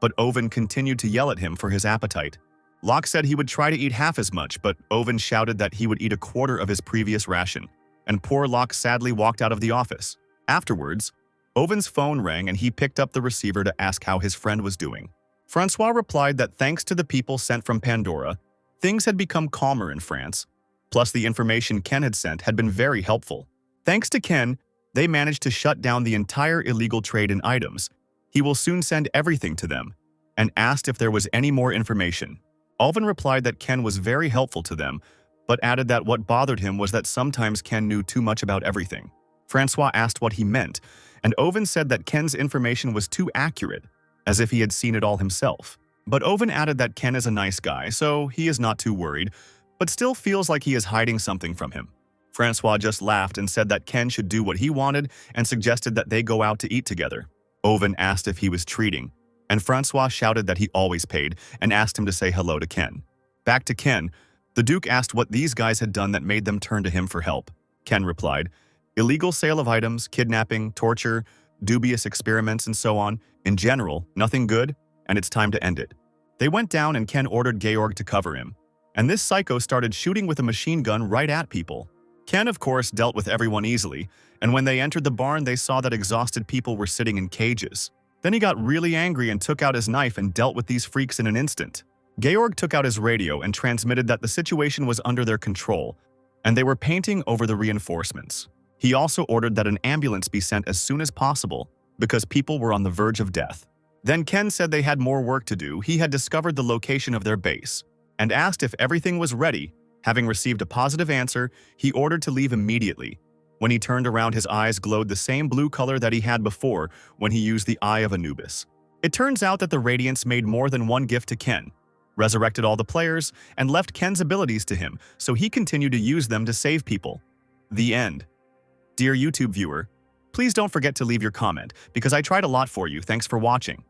But Owen continued to yell at him for his appetite. Locke said he would try to eat half as much, but Owen shouted that he would eat a quarter of his previous ration, and poor Locke sadly walked out of the office. Afterwards, Owen's phone rang and he picked up the receiver to ask how his friend was doing. Francois replied that thanks to the people sent from Pandora, things had become calmer in France, plus the information Ken had sent had been very helpful. Thanks to Ken, they managed to shut down the entire illegal trade in items. He will soon send everything to them, and asked if there was any more information. Owen replied that Ken was very helpful to them, but added that what bothered him was that sometimes Ken knew too much about everything. Francois asked what he meant, and Owen said that Ken's information was too accurate, as if he had seen it all himself. But Owen added that Ken is a nice guy, so he is not too worried, but still feels like he is hiding something from him. Francois just laughed and said that Ken should do what he wanted and suggested that they go out to eat together. Owen asked if he was treating, and Francois shouted that he always paid and asked him to say hello to Ken. Back to Ken, the Duke asked what these guys had done that made them turn to him for help. Ken replied, illegal sale of items, kidnapping, torture, dubious experiments, and so on. In general, nothing good, and it's time to end it. They went down and Ken ordered Georg to cover him, and this psycho started shooting with a machine gun right at people. Ken, of course, dealt with everyone easily, and when they entered the barn, they saw that exhausted people were sitting in cages. Then he got really angry and took out his knife and dealt with these freaks in an instant. Georg took out his radio and transmitted that the situation was under their control, and they were painting over the reinforcements. He also ordered that an ambulance be sent as soon as possible, because people were on the verge of death. Then Ken said they had more work to do. He had discovered the location of their base, and asked if everything was ready. Having received a positive answer, he ordered to leave immediately. When he turned around, his eyes glowed the same blue color that he had before when he used the Eye of Anubis. It turns out that the Radiance made more than one gift to Ken, resurrected all the players, and left Ken's abilities to him, so he continued to use them to save people. The end. Dear YouTube viewer, please don't forget to leave your comment, because I tried a lot for you. Thanks for watching.